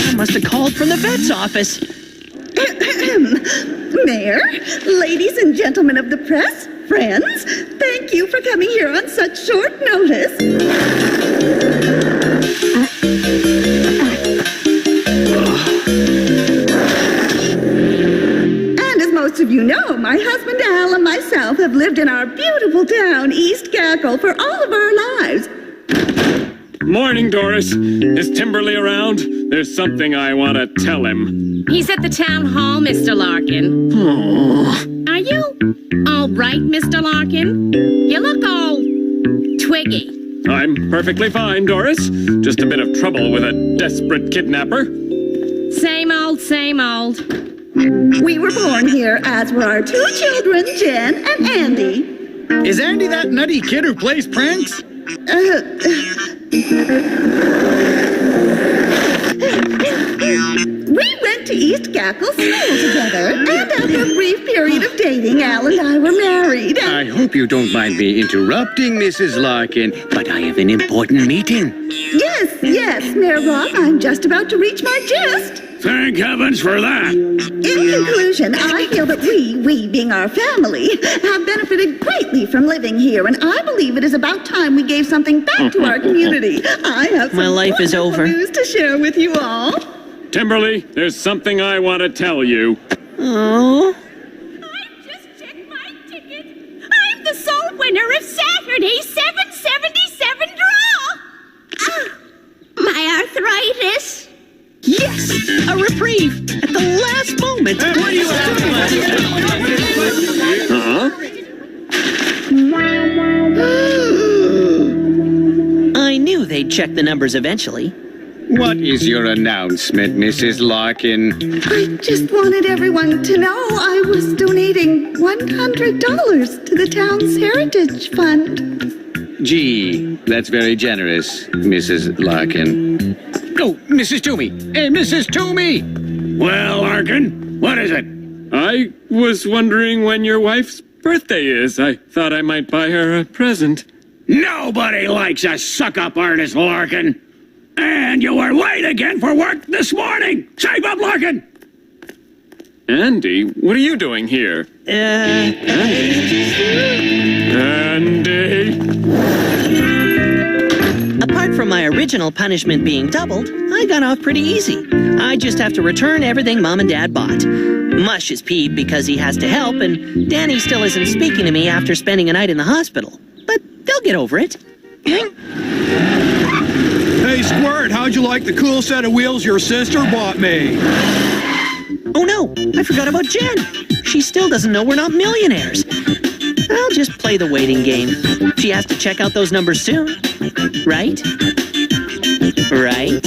I must have called from the vet's office. Mayor, ladies and gentlemen of the press, friends, thank you for coming here on such short notice. And as most of you know, my husband Al and myself have lived in our beautiful town, East Gackle, for all of our lives. Morning, Doris. Is Timberley around? There's something I want to tell him. He's at the town hall, Mr. Larkin. Are you all right, Mr. Larkin? You look all twiggy. I'm perfectly fine, Doris. Just a bit of trouble with a desperate kidnapper. Same old, same old. We were born here, as were our two children, Jen and Andy. Is Andy that nutty kid who plays pranks? We went to East Gackle School together, and after a brief period of dating, Al and I were married. I hope you don't mind me interrupting, Mrs. Larkin, but I have an important meeting. Yes, Mayor Roth, I'm just about to reach my gist. Thank heavens for that. In conclusion, I feel that we being our family, have benefited greatly from living here, and I believe it is about time we gave something back to our community. I have My life is over. news to share with you all. Timberley, there's something I want to tell you. Oh. I'm the sole winner of Saturday's 777 draw. My arthritis. Yes! A reprieve! At the last moment! What are you they'd check the numbers eventually. What is your announcement, Mrs. Larkin? I just wanted everyone to know I was donating $100 to the town's Heritage Fund. Gee, that's very generous, Mrs. Larkin. Oh, Mrs. Toomey! Hey, Mrs. Toomey! Well, Larkin, what is it? I was wondering when your wife's birthday is. I thought I might buy her a present. Nobody likes a suck-up artist, Larkin. And you were late again for work this morning. Shape up, Larkin! Andy, what are you doing here? Andy? Apart from my original punishment being doubled, I got off pretty easy. I just have to return everything Mom and Dad bought. Mush is peeved because he has to help, and Danny still isn't speaking to me after spending a night in the hospital. But they'll get over it. Hey, Squirt, how'd you like the cool set of wheels your sister bought me? Oh no, I forgot about Jen. She still doesn't know we're not millionaires. I'll just play the waiting game. She has to check out those numbers soon. Right? Right?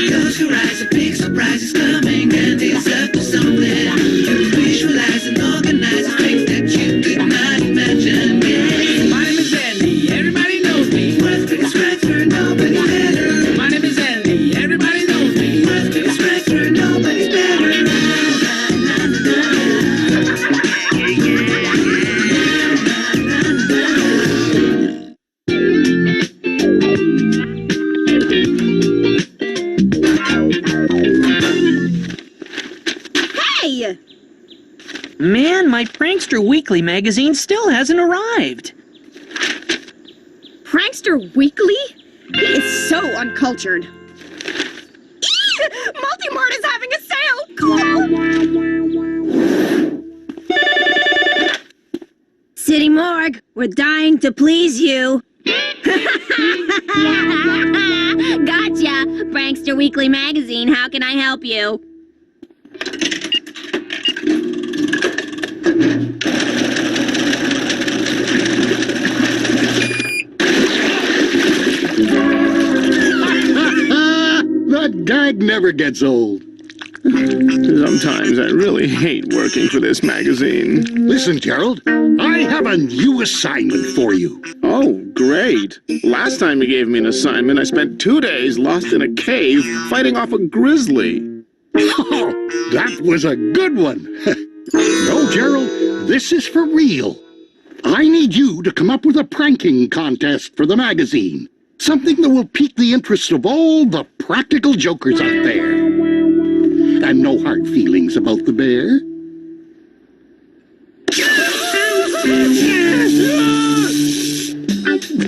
Close your eyes, a big surprise is coming, and it's up to something. Visualize and organize a strength that you could not imagine. Yeah. My name is Andy, everybody knows me. Worth big scratch for nobody's better. My name is Andy, everybody knows me. Worth big scratch for nobody's better. Hey! Man, my Prankster Weekly magazine still hasn't arrived. Prankster Weekly? He is so uncultured. Eee! Multimart is having a sale! Cool! City Morgue, we're dying to please you. Gotcha! Prankster Weekly magazine, how can I help you? That gag never gets old. Sometimes I really hate working for this magazine. Listen, Gerald, I have a new assignment for you. Oh, great. Last time you gave me an assignment, I spent 2 days lost in a cave fighting off a grizzly. Oh, that was a good one. No, Gerald, this is for real. I need you to come up with a pranking contest for the magazine. Something that will pique the interest of all the practical jokers out there. And no hard feelings about the bear.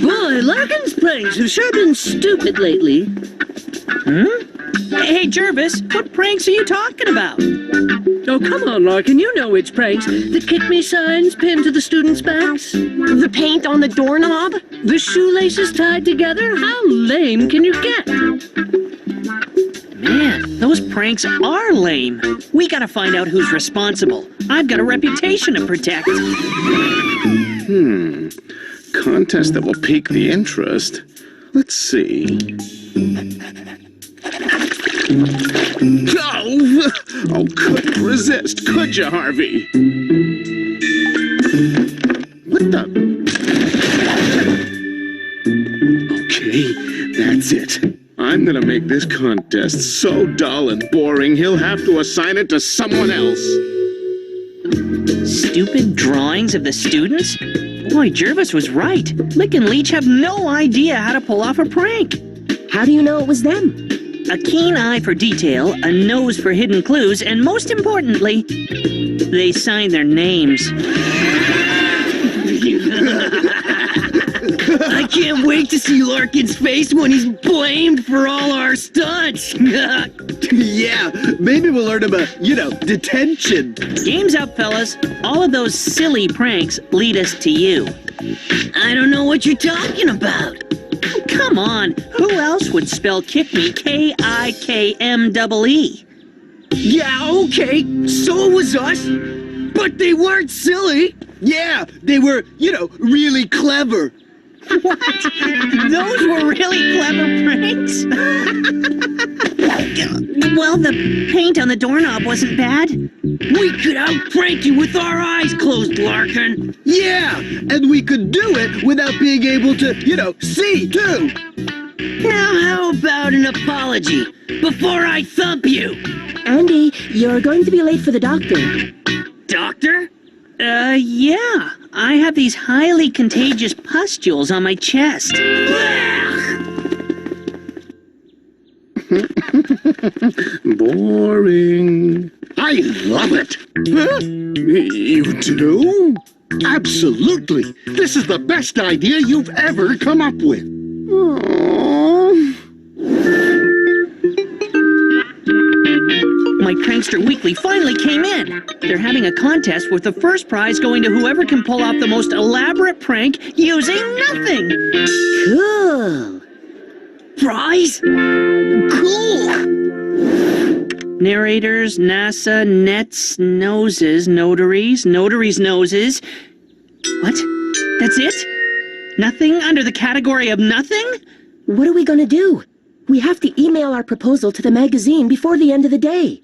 Boy, Larkin's pranks have sure been stupid lately. Hey, Jervis, what pranks are you talking about? Oh, come on, Larkin, you know which pranks. The kick-me signs pinned to the students' backs. The paint on the doorknob? The shoelaces tied together? How lame can you get? Man, those pranks are lame. We gotta find out who's responsible. I've got a reputation to protect. Contest that will pique the interest. Let's see. Oh, couldn't resist, could you, Harvey? What the? Okay, that's it. I'm gonna make this contest so dull and boring, he'll have to assign it to someone else. Stupid drawings of the students? Boy, Jervis was right. Lick and Leech have no idea how to pull off a prank. How do you know it was them? A keen eye for detail, a nose for hidden clues, and most importantly, they signed their names. I can't wait to see Larkin's face when he's blamed for all our stunts. Yeah, maybe we'll earn him a, detention. Game's up, fellas. All of those silly pranks lead us to you. I don't know what you're talking about. Come on, who else would spell kick me K-I-K-M-E-E? Yeah, okay, so was us. But they weren't silly. Yeah, they were, really clever. What? Those were really clever pranks? Well, the paint on the doorknob wasn't bad. We could out-prank you with our eyes closed, Larkin. Yeah, and we could do it without being able to, see, too. Now how about an apology before I thump you? Andy, you're going to be late for the doctor. Doctor? Yeah. I have these highly contagious pustules on my chest. Boring. I love it. Huh? You do? Absolutely. This is the best idea you've ever come up with. My Prankster Weekly finally came in. They're having a contest with the first prize going to whoever can pull off the most elaborate prank using nothing. Cool. Prize? Cool. Narrators, NASA, nets, noses, notaries, noses. What? That's it? Nothing under the category of nothing? What are we going to do? We have to email our proposal to the magazine before the end of the day.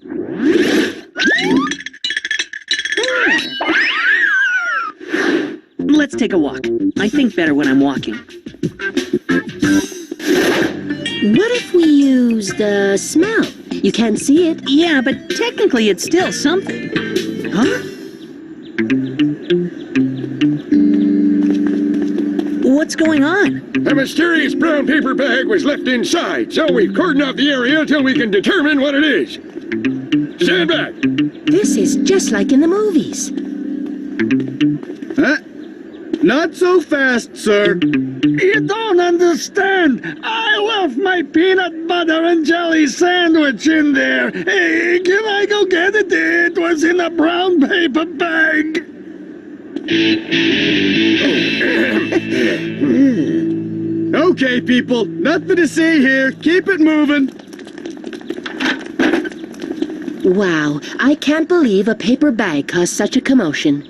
Let's take a walk. I think better when I'm walking. What if we used smell? You can't see it. Yeah, but technically it's still something. Huh? What's going on? A mysterious brown paper bag was left inside, so we've cordoned off the area until we can determine what it is. Stand back. This is just like in the movies. Huh? Not so fast, sir. You don't understand. I left my peanut butter and jelly sandwich in there. Hey, can I go get it? It was in a brown paper bag. Okay, people, nothing to see here. Keep it moving. Wow, I can't believe a paper bag caused such a commotion.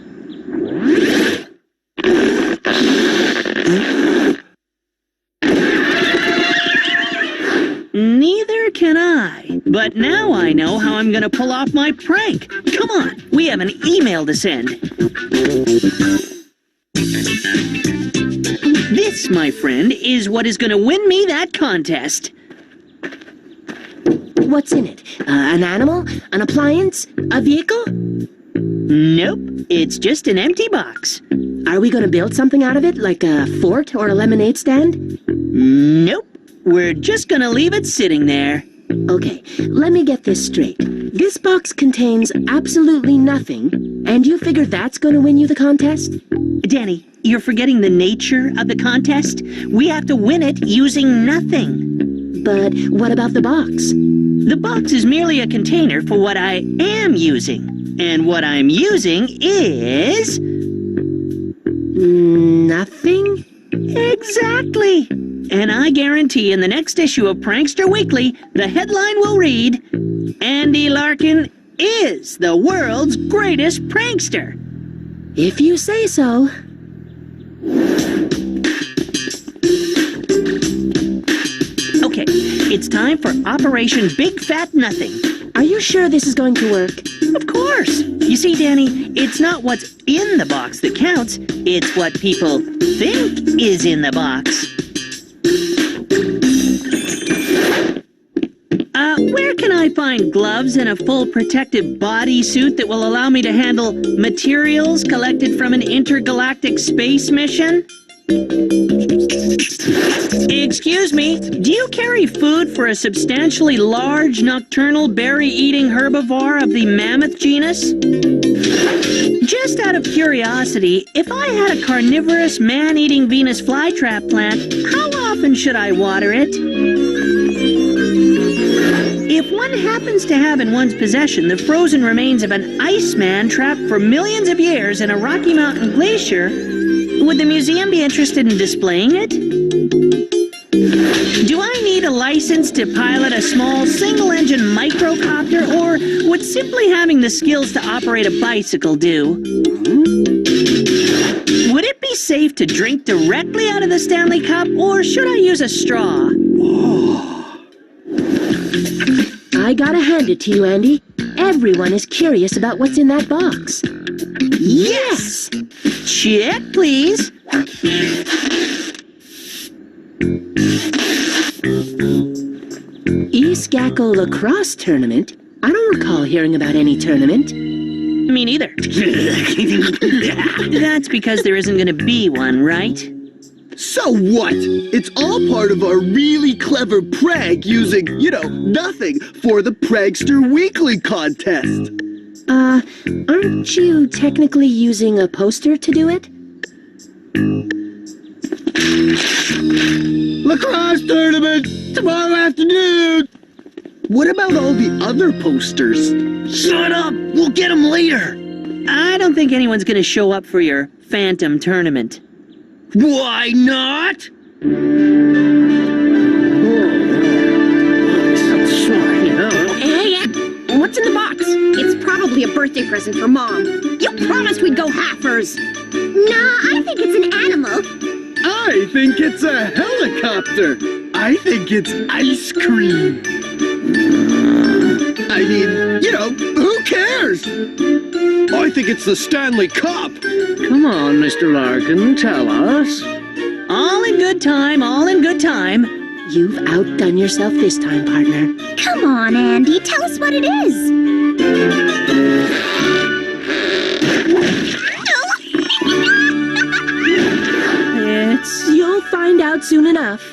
Neither can I. But now I know how I'm gonna pull off my prank. Come on, we have an email to send. This, my friend, is what is gonna win me that contest. What's in it? An animal? An appliance? A vehicle? Nope, it's just an empty box. Are we gonna build something out of it, like a fort or a lemonade stand? Nope, we're just gonna leave it sitting there. Okay, let me get this straight. This box contains absolutely nothing, and you figure that's gonna win you the contest? Danny, you're forgetting the nature of the contest. We have to win it using nothing. But what about the box? The box is merely a container for what I am using. And what I'm using is... nothing? Exactly. And I guarantee in the next issue of Prankster Weekly, the headline will read, Andy Larkin is the world's greatest prankster. If you say so. Okay, it's time for Operation Big Fat Nothing. Are you sure this is going to work? Of course. You see, Danny, it's not what's in the box that counts. It's what people think is in the box. Where can I find gloves and a full protective bodysuit that will allow me to handle materials collected from an intergalactic space mission? Excuse me, do you carry food for a substantially large nocturnal berry-eating herbivore of the mammoth genus? Just out of curiosity, if I had a carnivorous man-eating Venus flytrap plant, how often should I water it? If one happens to have in one's possession the frozen remains of an iceman trapped for millions of years in a Rocky Mountain glacier, would the museum be interested in displaying it? Do I need a license to pilot a small single-engine microcopter, or would simply having the skills to operate a bicycle do? Would it be safe to drink directly out of the Stanley Cup, or should I use a straw? I gotta hand it to you, Andy. Everyone is curious about what's in that box. Yes! Check, please. East Gacko Lacrosse Tournament? I don't recall hearing about any tournament. Me neither. That's because there isn't gonna be one, right? So what? It's all part of our really clever prank using, nothing for the Prankster Weekly contest. Aren't you technically using a poster to do it? Lacrosse tournament tomorrow afternoon. What about all the other posters? Shut up! We'll get them later. I don't think anyone's gonna show up for your phantom tournament. Why not? Hey, what's in the box? It's probably a birthday present for Mom. You promised we'd go halfers. Nah, I think it's an animal. I think it's a helicopter. I think it's ice cream. I mean, who cares? I think it's the Stanley Cup. Come on, Mr. Larkin, tell us. All in good time, all in good time. You've outdone yourself this time, partner. Come on, Andy, tell us what it is. You'll find out soon enough.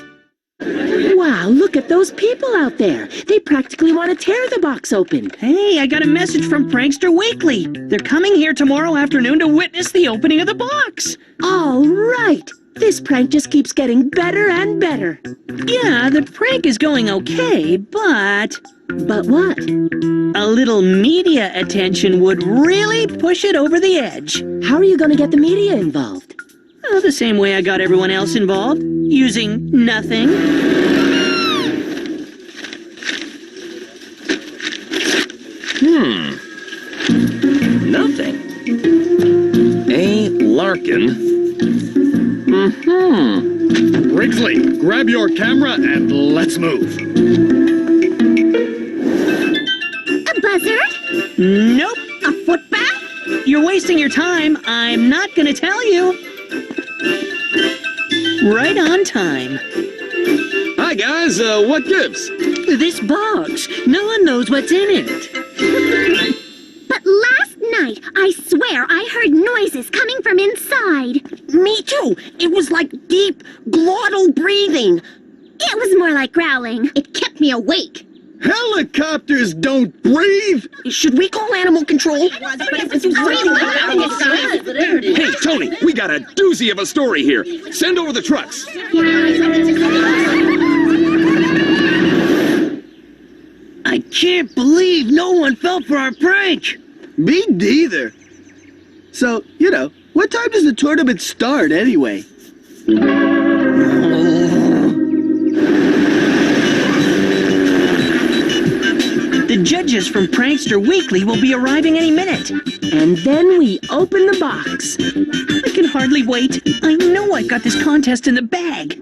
Wow, look at those people out there. They practically want to tear the box open. Hey, I got a message from Prankster Weekly. They're coming here tomorrow afternoon to witness the opening of the box. All right. This prank just keeps getting better and better. Yeah, the prank is going okay, but... But what? A little media attention would really push it over the edge. How are you going to get the media involved? Oh, the same way I got everyone else involved. Using nothing. Nothing. A. Larkin. Wrigley, grab your camera and let's move. A buzzard? Nope. A foot bath? You're wasting your time. I'm not gonna tell you. Right on time. Hi, guys. What gives? This box. No one knows what's in it. But last night, I swear I heard noises coming from inside. Me too. It was like deep, glottal breathing. It was more like growling. It kept me awake. Helicopters don't breathe. Should we call animal control? Hey, Tony, we got a doozy of a story here. Send over the trucks. I can't believe no one fell for our prank. Me neither. So, what time does the tournament start anyway? The judges from Prankster Weekly will be arriving any minute. And then we open the box. I can hardly wait. I know I've got this contest in the bag.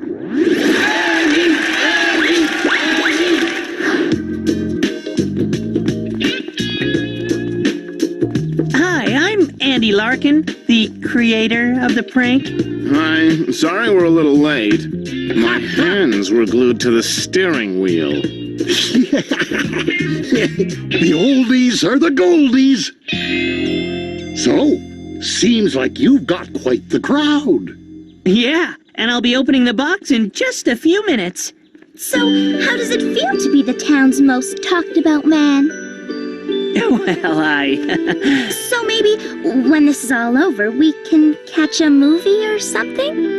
Hi, I'm Andy Larkin, the creator of the prank. Hi, sorry we're a little late. My hands were glued to the steering wheel. The oldies are the goldies. So, seems like you've got quite the crowd. Yeah, and I'll be opening the box in just a few minutes. So, how does it feel to be the town's most talked about man? Well, So maybe, when this is all over, we can catch a movie or something?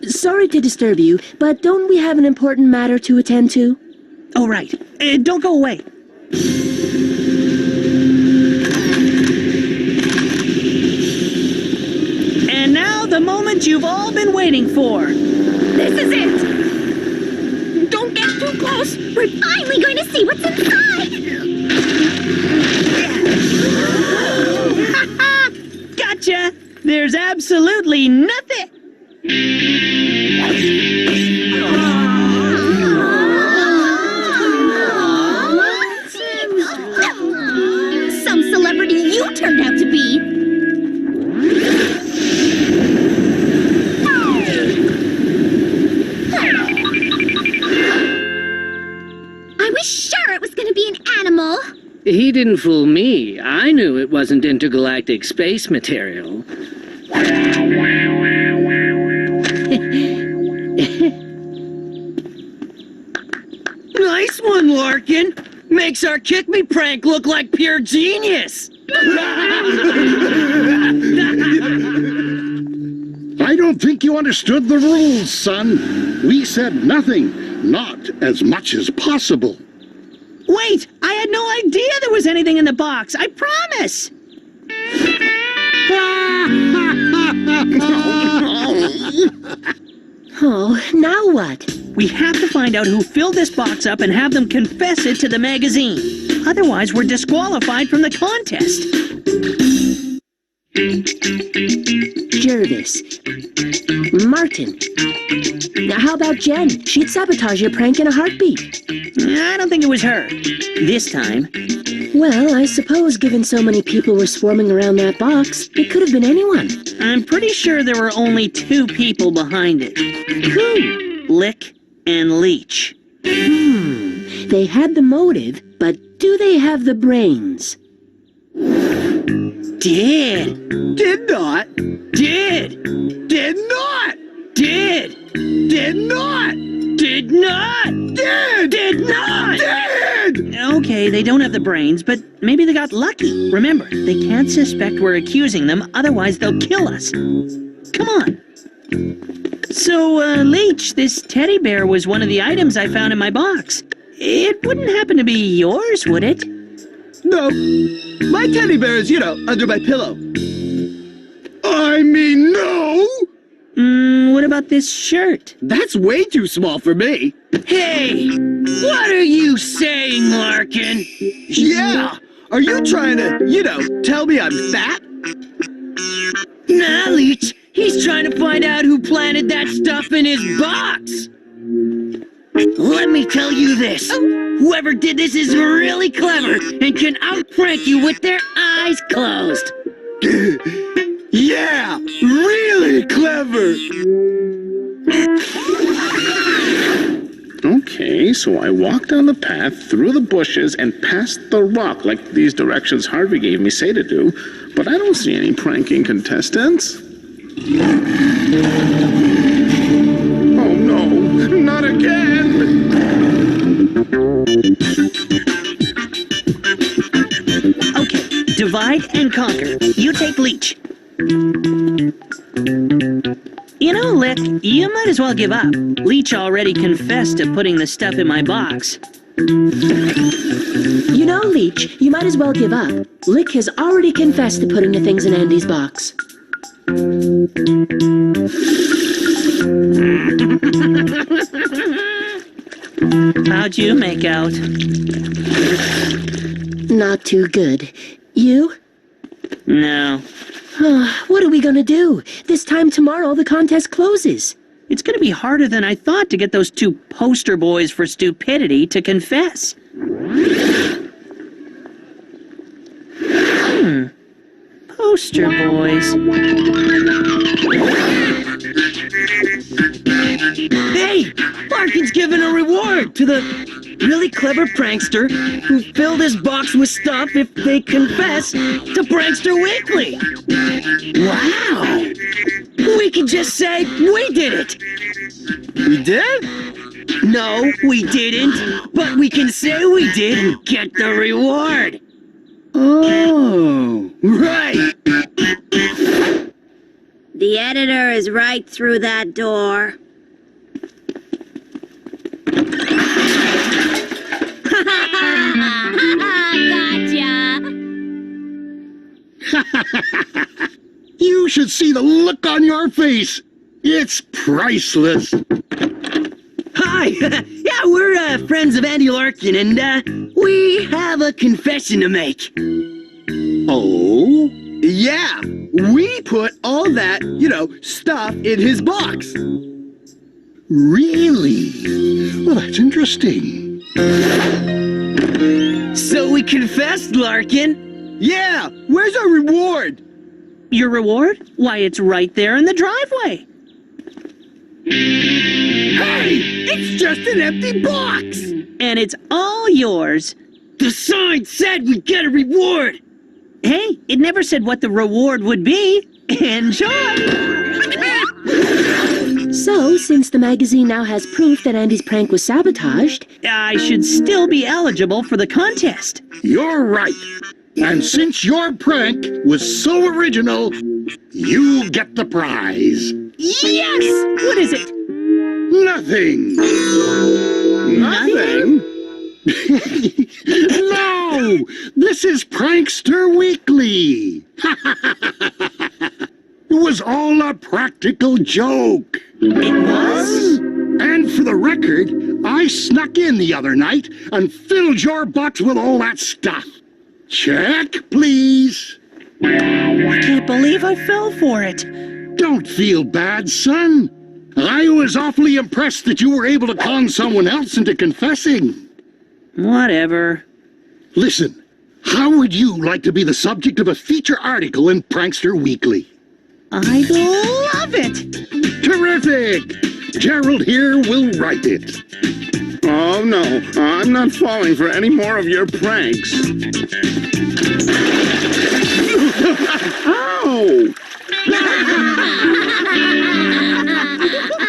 Sorry to disturb you, but don't we have an important matter to attend to? Oh, right. Don't go away. And now the moment you've all been waiting for. This is it! Don't get too close! We're finally going to see what's inside! Gotcha! There's absolutely nothing! Some celebrity you turned out to be! I was sure it was going to be an animal! He didn't fool me. I knew it wasn't intergalactic space material. Nice one, Larkin! Makes our Kick Me prank look like pure genius! I don't think you understood the rules, son. We said nothing, not as much as possible. Wait! I had no idea there was anything in the box! I promise! Oh, now what? We have to find out who filled this box up and have them confess it to the magazine. Otherwise, we're disqualified from the contest. Jervis. Martin. Now how about Jen? She'd sabotage your prank in a heartbeat. I don't think it was her. This time. Well, I suppose given so many people were swarming around that box, it could have been anyone. I'm pretty sure there were only 2 people behind it. Who? Lick and Leech. They had the motive, but do they have the brains? Did. Did not. Did. Did not. Did. Did not. Did not. Did. Did not. Did. Okay, they don't have the brains, but maybe they got lucky. Remember, they can't suspect we're accusing them, otherwise they'll kill us. Come on. So, Leech, this teddy bear was one of the items I found in my box. It wouldn't happen to be yours, would it? No. My teddy bear is, under my pillow. I mean, no! What about this shirt? That's way too small for me. Hey! What are you saying, Larkin? Yeah! Are you trying to, tell me I'm fat? Nah, Leech. He's trying to find out who planted that stuff in his box. Let me tell you this. Whoever did this is really clever and can out-prank you with their eyes closed. Yeah! Really clever! Okay, so I walked down the path, through the bushes, and past the rock like these directions Harvey gave me say to do, but I don't see any pranking contestants. Oh no, not again! Okay, divide and conquer. You take Leech. You know, Lick, you might as well give up. Leech already confessed to putting the stuff in my box. You know, Leech, you might as well give up. Lick has already confessed to putting the things in Andy's box. How'd you make out? Not too good. You? No. What are we gonna do? This time tomorrow the contest closes. It's gonna be harder than I thought to get those 2 poster boys for stupidity to confess. poster boys. Hey! Larkin's giving a reward to the really clever prankster who filled his box with stuff if they confess to Prankster Weekly. Wow! We can just say we did it. We did? No, we didn't. But we can say we did and get the reward. Oh, right. The editor is right through that door. Gotcha! You should see the look on your face. It's priceless. Hi! Yeah, we're friends of Andy Larkin, and we have a confession to make. Oh? Yeah, we put all that, stuff in his box. Really? Well, that's interesting. So we confessed, Larkin. Yeah, where's our reward? Your reward? Why, it's right there in the driveway. Hey, it's just an empty box. And it's all yours. The sign said we'd get a reward. Hey, it never said what the reward would be. Enjoy! So, since the magazine now has proof that Andy's prank was sabotaged, I should still be eligible for the contest. You're right. And since your prank was so original, you get the prize. Yes! What is it? Nothing. Nothing? No! This is Prankster Weekly. It was all a practical joke. It was? And for the record, I snuck in the other night and filled your box with all that stuff. Check, please. I can't believe I fell for it. Don't feel bad, son. I was awfully impressed that you were able to con someone else into confessing. Whatever. Listen, how would you like to be the subject of a feature article in Prankster Weekly? I'd love it. Terrific! Gerald here will write it. Oh, no. I'm not falling for any more of your pranks. Ow!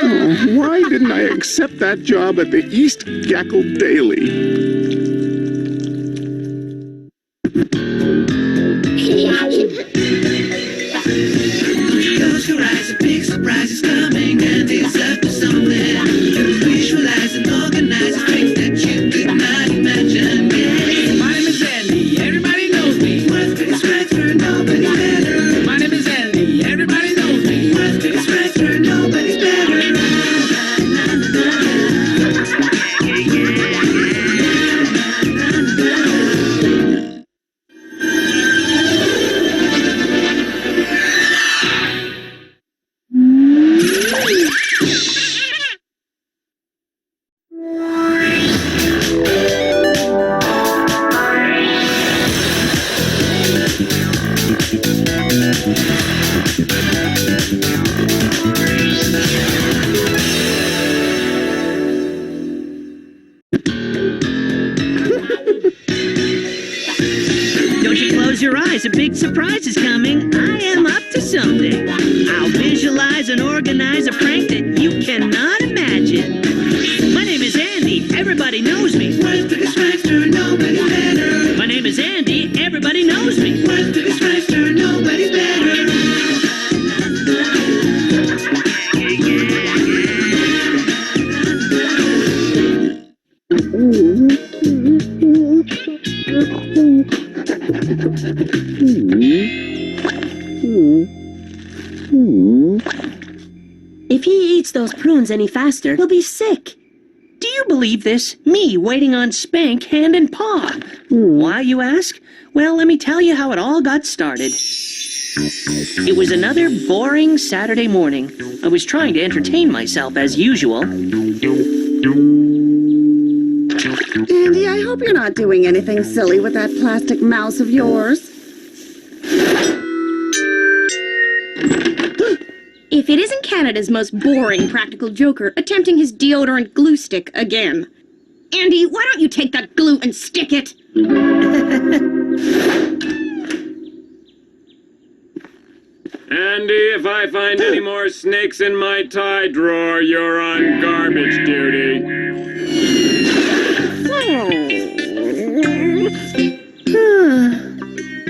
Oh, why didn't I accept that job at the East Gackle Daily? Close your eyes, a big surprise is coming, and it's up to something. Visualize and organize a strength that you could not imagine. Yeah. My name is Andy, everybody knows me. Worth pretty scratch for nobody's better. My name is Andy, everybody knows me. Worth pretty scratch for nobody's better. Don't you close your eyes, a big surprise is coming. I am up to something. I'll visualize and organize a prank that you cannot imagine. My name is Andy, everybody knows me. Worth pretty scratch for nobody's better. My name is Andy, everybody knows me. Worth pretty scratch for nobody's better. if he eats those prunes any faster, he'll be sick. Do you believe this? Me waiting on Spank hand and paw. Why, you ask? Well, let me tell you how it all got started. It was another boring Saturday morning. I was trying to entertain myself as usual. Andy, I hope you're not doing anything silly with that plastic mouse of yours. If it isn't Canada's most boring practical joker attempting his deodorant glue stick again. Andy, why don't you take that glue and stick it? Andy, if I find any more snakes in my tie drawer, you're on garbage duty.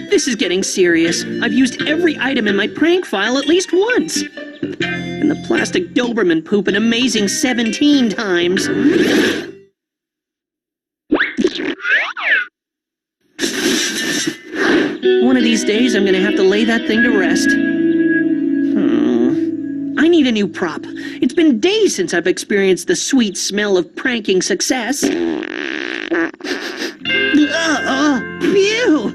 This is getting serious. I've used every item in my prank file at least once. And the plastic Doberman poop an amazing 17 times. One of these days, I'm gonna have to lay that thing to rest. I need a new prop. It's been days since I've experienced the sweet smell of pranking success. Ew!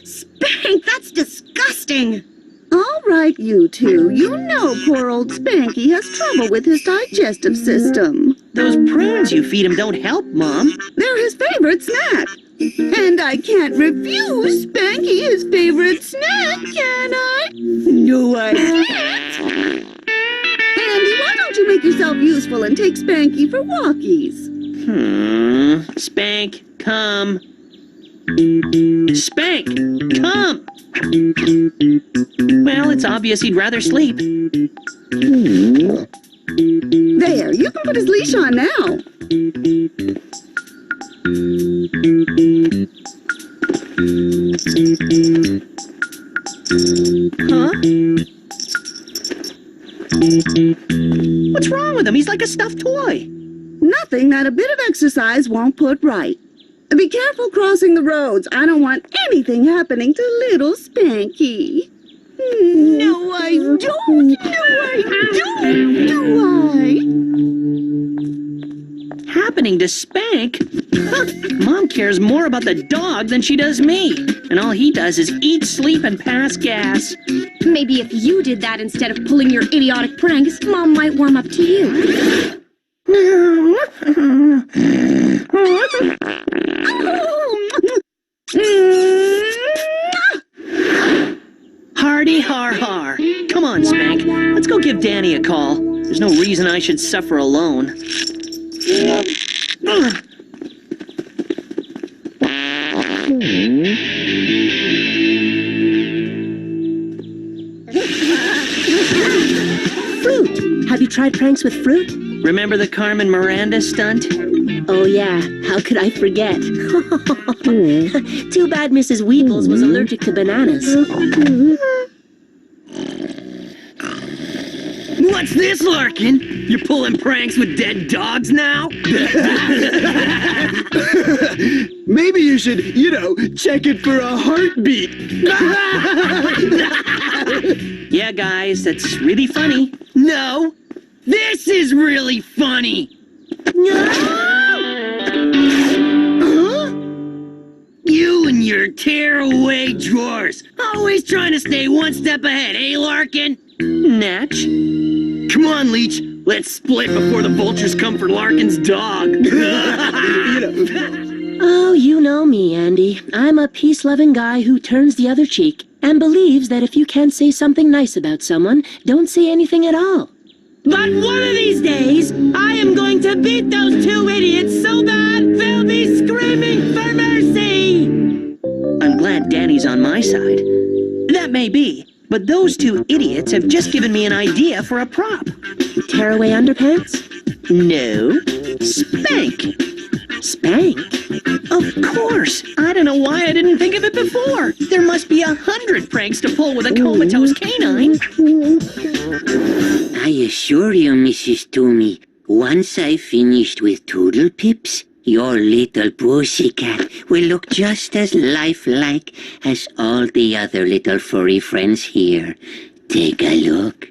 Spank, that's disgusting! All right, you two. You know poor old Spanky has trouble with his digestive system. Those prunes you feed him don't help, Mom. They're his favorite snack. And I can't refuse Spanky his favorite snack, can I? No, I can't. Andy, why don't you make yourself useful and take Spanky for walkies? Spank, come. Spank, come! Well, it's obvious he'd rather sleep. There, you can put his leash on now. Huh? What's wrong with him? He's like a stuffed toy. Nothing that a bit of exercise won't put right. Be careful crossing the roads. I don't want anything happening to little Spanky. No, I don't. No, I don't. Do I? Happening to Spank? Huh. Mom cares more about the dog than she does me. And all he does is eat, sleep, and pass gas. Maybe if you did that instead of pulling your idiotic pranks, Mom might warm up to you. Hardy har har. Come on, Spank. Let's go give Danny a call. There's no reason I should suffer alone. Fruit! Have you tried pranks with fruit? Remember the Carmen Miranda stunt? Oh yeah, how could I forget? Too bad Mrs. Weebles was allergic to bananas. What's this, Larkin? You're pulling pranks with dead dogs now? Maybe you should, check it for a heartbeat. Yeah, guys, that's really funny. No, this is really funny. You and your tear-away drawers. Always trying to stay one step ahead, eh, Larkin? Natch. Come on, Leech. Let's split before the vultures come for Larkin's dog. Oh, you know me, Andy. I'm a peace-loving guy who turns the other cheek and believes that if you can't say something nice about someone, don't say anything at all. But one of these days, I am going to beat those two idiots so bad they'll be screaming for mercy! I'm glad Danny's on my side. That may be, but those two idiots have just given me an idea for a prop. Tearaway underpants? No. Spank. Spank? Of course! I don't know why I didn't think of it before. There must be 100 pranks to pull with a comatose canine. I assure you, Mrs. Toomey, once I've finished with Toodle Pips, your little pussycat will look just as lifelike as all the other little furry friends here. Take a look.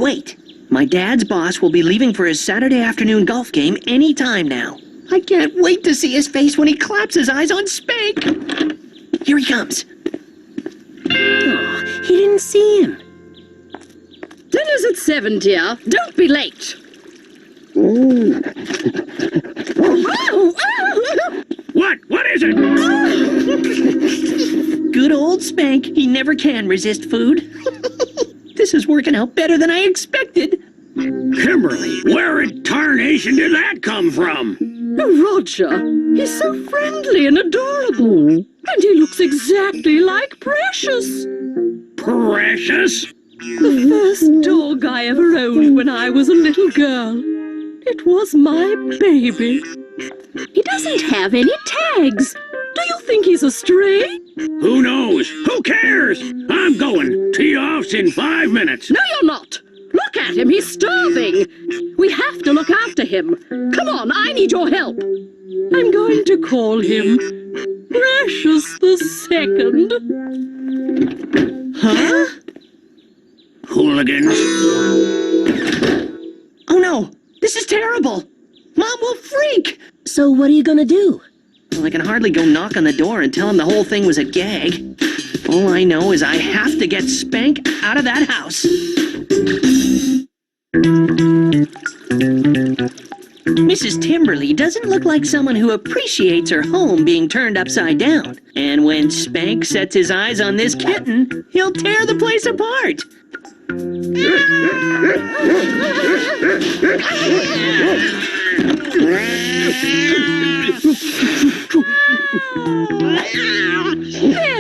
wait. My dad's boss will be leaving for his Saturday afternoon golf game any time now. I can't wait to see his face when he claps his eyes on Spank. Here he comes. Oh, he didn't see him. Dinner's at 7, dear. Don't be late. What? What is it? Good old Spank. He never can resist food. This is working out better than I expected. Kimberly, where in tarnation did that come from? Oh, Roger, he's so friendly and adorable. And he looks exactly like Precious. Precious? The first dog I ever owned when I was a little girl. It was my baby. He doesn't have any tags. Do you think he's a stray? Who knows? Who cares? I'm going. Tee-off's in 5 minutes. No, you're not. Look at him. He's starving. We have to look after him. Come on, I need your help. I'm going to call him Precious the Second. Huh? Hooligans. Oh no! This is terrible! Mom will freak! So what are you gonna do? Well, I can hardly go knock on the door and tell him the whole thing was a gag. All I know is I have to get Spank out of that house. Mrs. Timberly doesn't look like someone who appreciates her home being turned upside down. And when Spank sets his eyes on this kitten, he'll tear the place apart.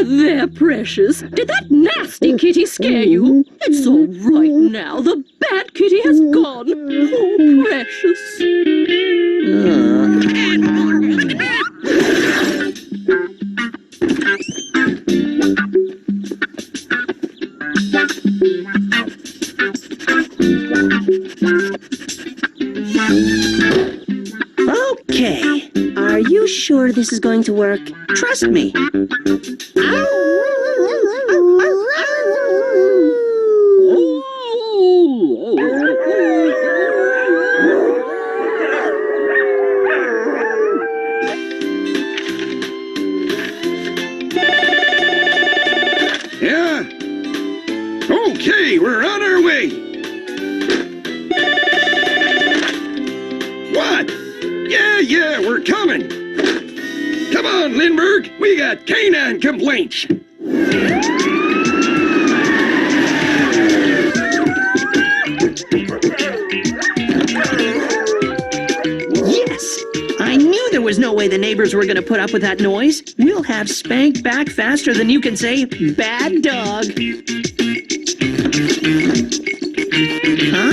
There, Precious. Did that nasty kitty scare you? It's all right now. The bad kitty has gone. Oh, Precious. Okay. Are you sure this is going to work? Trust me. Yeah? Okay, we're on our way. What? Yeah, we're coming. Come on, Lindbergh, we got canine complaints. Yes! I knew there was no way the neighbors were going to put up with that noise. We'll have Spank back faster than you can say, bad dog. Huh?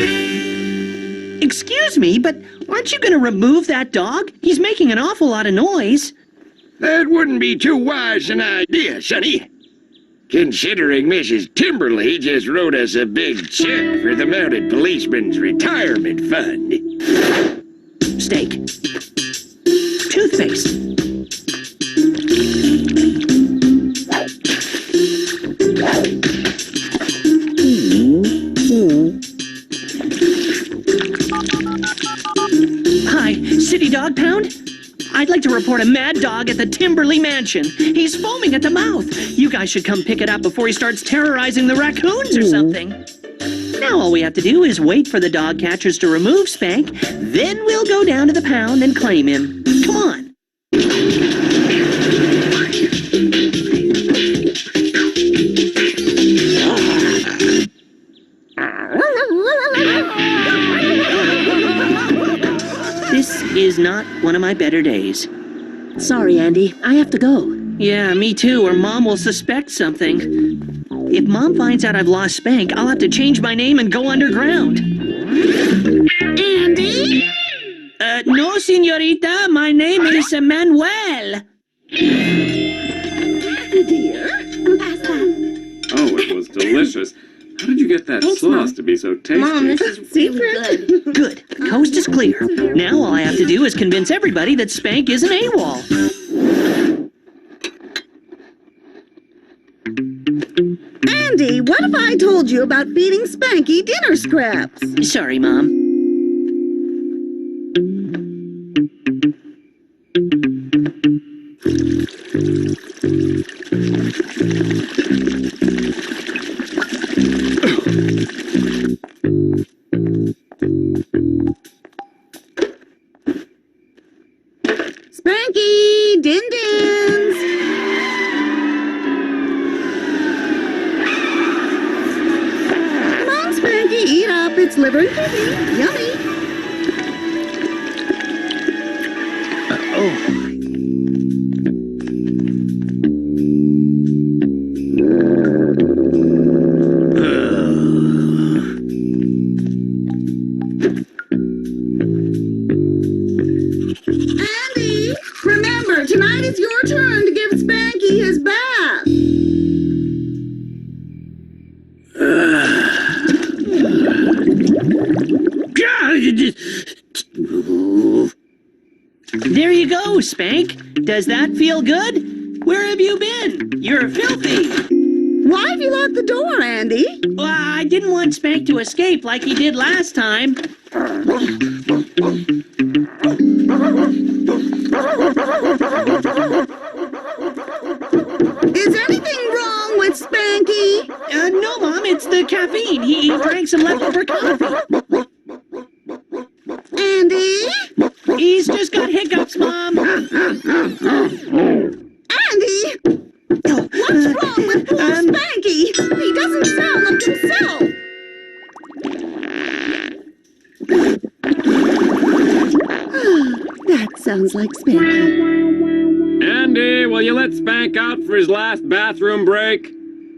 Excuse me, but aren't you going to remove that dog? He's making an awful lot of noise. That wouldn't be too wise an idea, Sonny. Considering Mrs. Timberly just wrote us a big check for the mounted policeman's retirement fund. Steak. Toothpaste. Hi, City Dog Pound? I'd like to report a mad dog at the Timberly Mansion. He's foaming at the mouth. You guys should come pick it up before he starts terrorizing the raccoons or something. Now all we have to do is wait for the dog catchers to remove Spank, then we'll go down to the pound and claim him. Come on. This is not one of my better days. Sorry, Andy. I have to go. Yeah, me too, or Mom will suspect something. If Mom finds out I've lost Spank, I'll have to change my name and go underground. Andy? No, señorita. My name is Manuel. Dear? Oh, it was delicious. How did you get that sauce to be so tasty? Mom, this is secret. Good. The coast is clear. Now all I have to do is convince everybody that Spank isn't AWOL. Andy, Hey, what if I told you about feeding Spanky dinner scraps? Sorry, Mom. Spanky! Din-dins! Come on, Spanky, eat up. It's liver and kidney. Yummy. Andy, remember, tonight it's your turn to give Spanky his bath. There you go, Spank. Does that feel good? Where have you been? You're filthy. Why have you locked the door, Andy? Well, I didn't want Spank to escape like he did last time. Is anything wrong with Spanky? No, Mom, it's the caffeine. He drank some leftover coffee. Andy? He's just got hiccups, Mom. Andy! What's wrong with poor Spanky? He doesn't sound like himself. That sounds like Spanky. Andy, will you let Spank out for his last bathroom break?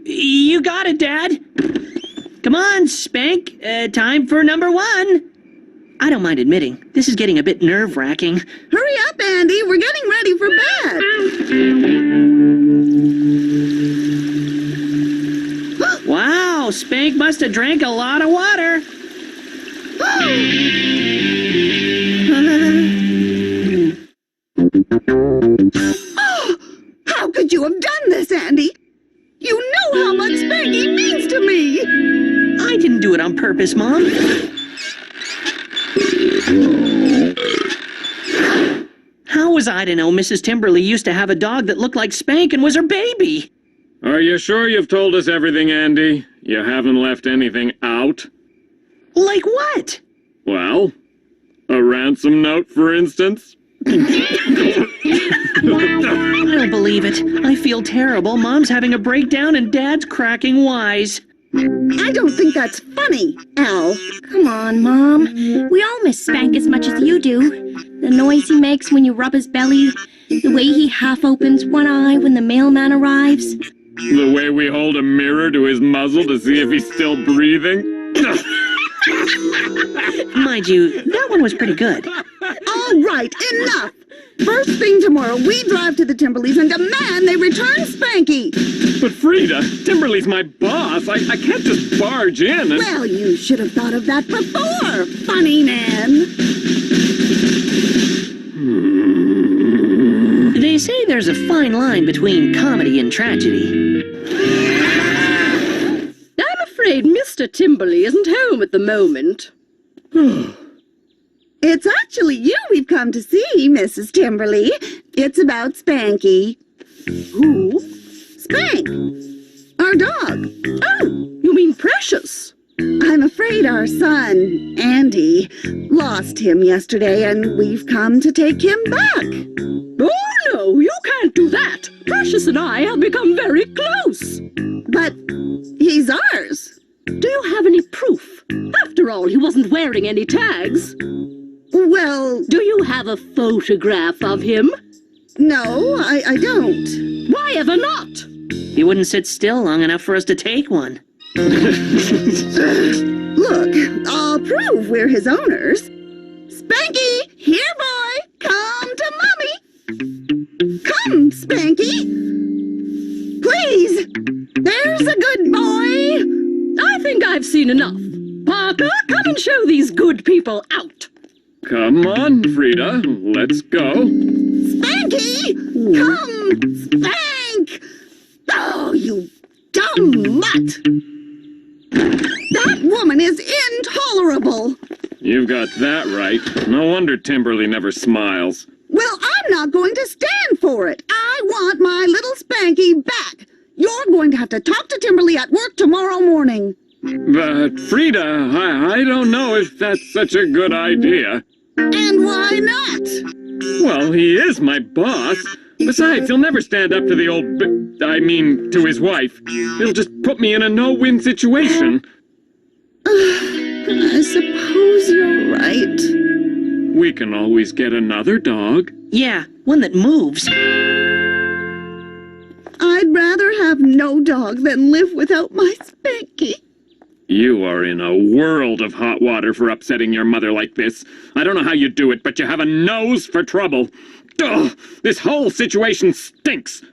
You got it, Dad. Come on, Spank. Time for number 1. I don't mind admitting, this is getting a bit nerve-wracking. Hurry up, Andy. We're getting ready for bed. Wow, Spank must have drank a lot of water. Oh, how could you have done this, Andy? You know how much Spanky means to me. I didn't do it on purpose, Mom. How was I to know Mrs. Timberly used to have a dog that looked like Spank and was her baby? Are you sure you've told us everything, Andy? You haven't left anything out? Like what? Well, a ransom note, for instance? I don't believe it. I feel terrible. Mom's having a breakdown and Dad's cracking wise. I don't think that's funny, Al. Come on, Mom. We all miss Spank as much as you do. The noise he makes when you rub his belly, the way he half opens one eye when the mailman arrives. The way we hold a mirror to his muzzle to see if he's still breathing? Mind you, that one was pretty good. All right, enough. First thing tomorrow, we drive to the Timberleys and demand they return Spanky. But Frida, Timberly's my boss. I can't just barge in and... Well, you should have thought of that before, funny man. They say there's a fine line between comedy and tragedy. I'm afraid Mr. Timberly isn't home at the moment. It's actually you we've come to see, Mrs. Timberly. It's about Spanky. Who? Spank, our dog. Oh, you mean Precious? I'm afraid our son, Andy, lost him yesterday, and we've come to take him back. Oh, no, you can't do that. Precious and I have become very close. But he's ours. Do you have any proof? After all, he wasn't wearing any tags. Well... Do you have a photograph of him? No, I don't. Why ever not? He wouldn't sit still long enough for us to take one. Look, I'll prove we're his owners. Spanky, here, boy. Come to Mommy. Come, Spanky. Please. There's a good boy. I think I've seen enough. Parker, come and show these good people out. Come on, Frida. Let's go. Spanky! Come, Spank! Oh, you mutt! That woman is intolerable! You've got that right. No wonder Timberly never smiles. Well, I'm not going to stand for it. I want my little Spanky back. You're going to have to talk to Timberly at work tomorrow morning. But, Frida, I don't know if that's such a good idea. And why not? Well, he is my boss. Besides, he'll never stand up to the old to his wife. He'll just put me in a no-win situation. I suppose you're right. We can always get another dog. Yeah, one that moves. I'd rather have no dog than live without my Spanky. You are in a world of hot water for upsetting your mother like this. I don't know how you do it, but you have a nose for trouble. Ugh, this whole situation stinks.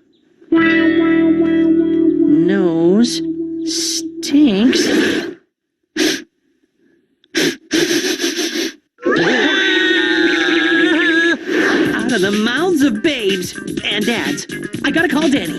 Nose stinks. Out of the mouths of babes and dads. I gotta call Danny.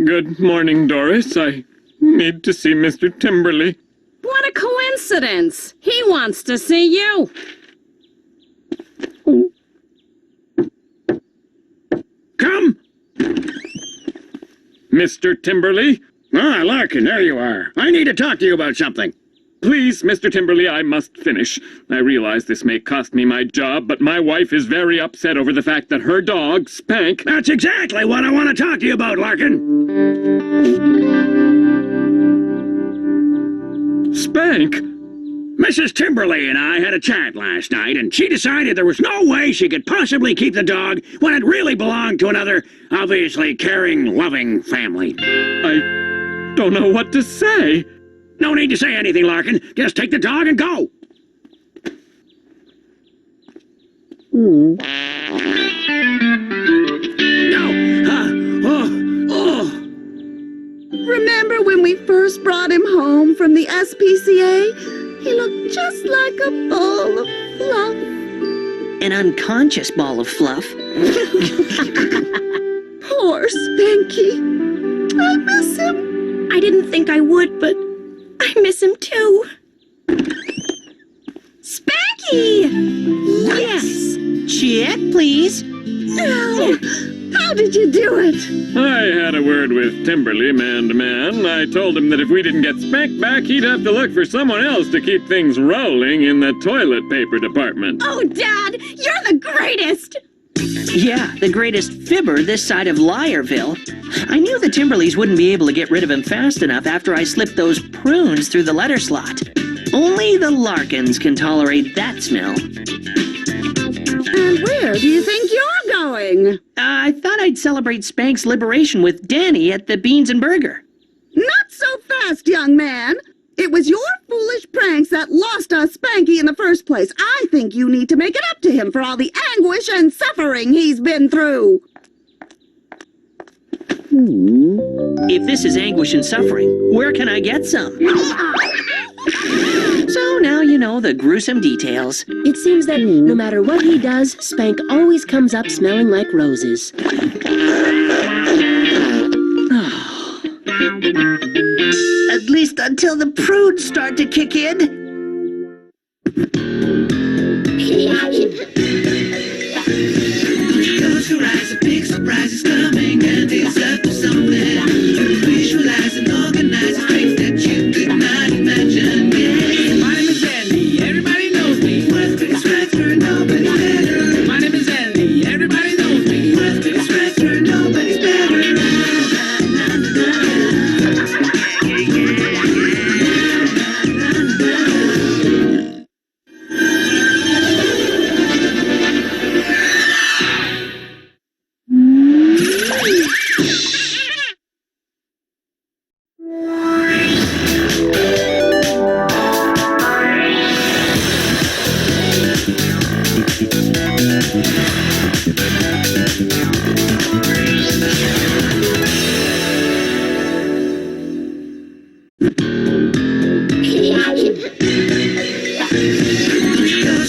Good morning, Doris. I need to see Mr. Timberly. What a coincidence! He wants to see you. Come! Mr. Timberly? Ah, Larkin, there you are. I need to talk to you about something. Please, Mr. Timberly, I must finish. I realize this may cost me my job, but my wife is very upset over the fact that her dog, Spank... That's exactly what I want to talk to you about, Larkin. Spank? Mrs. Timberly and I had a chat last night, and she decided there was no way she could possibly keep the dog when it really belonged to another, obviously caring, loving family. I don't know what to say. No need to say anything, Larkin. Just take the dog and go. No. Remember when we first brought him home from the SPCA? He looked just like a ball of fluff. An unconscious ball of fluff. Poor Spanky. I miss him. I didn't think I would, but I miss him too. Spanky! Yes! Check, please. Oh, how did you do it? I had a word with Timberly, man to man. I told him that if we didn't get Spank back, he'd have to look for someone else to keep things rolling in the toilet paper department. Oh, Dad, you're the greatest! Yeah, the greatest fibber this side of Liarville. I knew the Timberleys wouldn't be able to get rid of him fast enough after I slipped those prunes through the letter slot. Only the Larkins can tolerate that smell. And where do you think you're going? I thought I'd celebrate Spank's liberation with Danny at the Beans and Burger. Not so fast, young man. It was your foolish pranks that lost us Spanky in the first place. I think you need to make it up to him for all the anguish and suffering he's been through. If this is anguish and suffering, where can I get some? So now you know the gruesome details. It seems that no matter what he does, Spank always comes up smelling like roses. At least until the prunes start to kick in. Close your eyes, a big surprise is coming, and it's up to something. Visualize and organize strength that you could not imagine. Yeah. My name is Andy, everybody knows me. Worth big scratcher, nobody better. My name is Andy, everybody knows me. Worth big scratcher, nobody's better. Close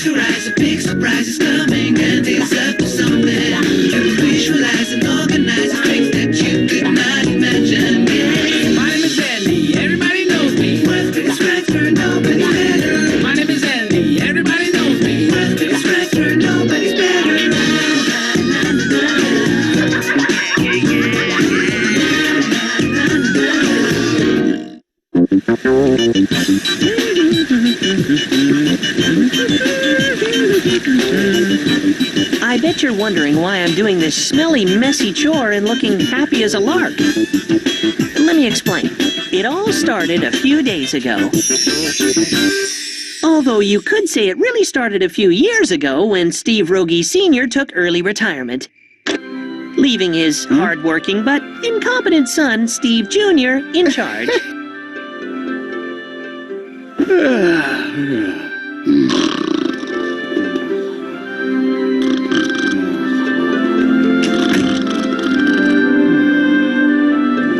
your eyes, a big surprise is coming, and it's up to something. You visualize and organize strength that you could not imagine. Yeah. My name is Andy, everybody knows me. Worth this factor, nobody's better. My name is Andy, everybody knows me. Worth this factor, nobody's better. I bet you're wondering why I'm doing this smelly, messy chore and looking happy as a lark. Let me explain. It all started a few days ago. Although you could say it really started a few years ago when Steve Rogie Sr. took early retirement, leaving his hard-working but incompetent son, Steve Jr., in charge.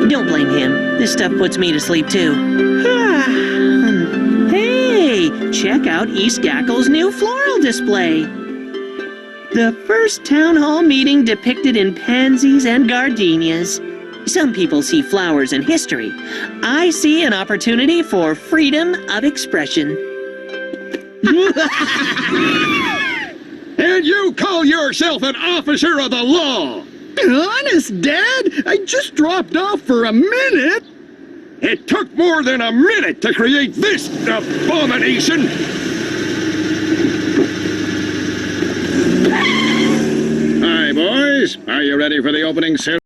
Don't blame him. This stuff puts me to sleep, too. Hey, check out East Gackle's new floral display. The first town hall meeting depicted in pansies and gardenias. Some people see flowers in history. I see an opportunity for freedom of expression. And you call yourself an officer of the law? Honest, Dad? I just dropped off for a minute. It took more than a minute to create this abomination. Hi, boys. Are you ready for the opening ceremony?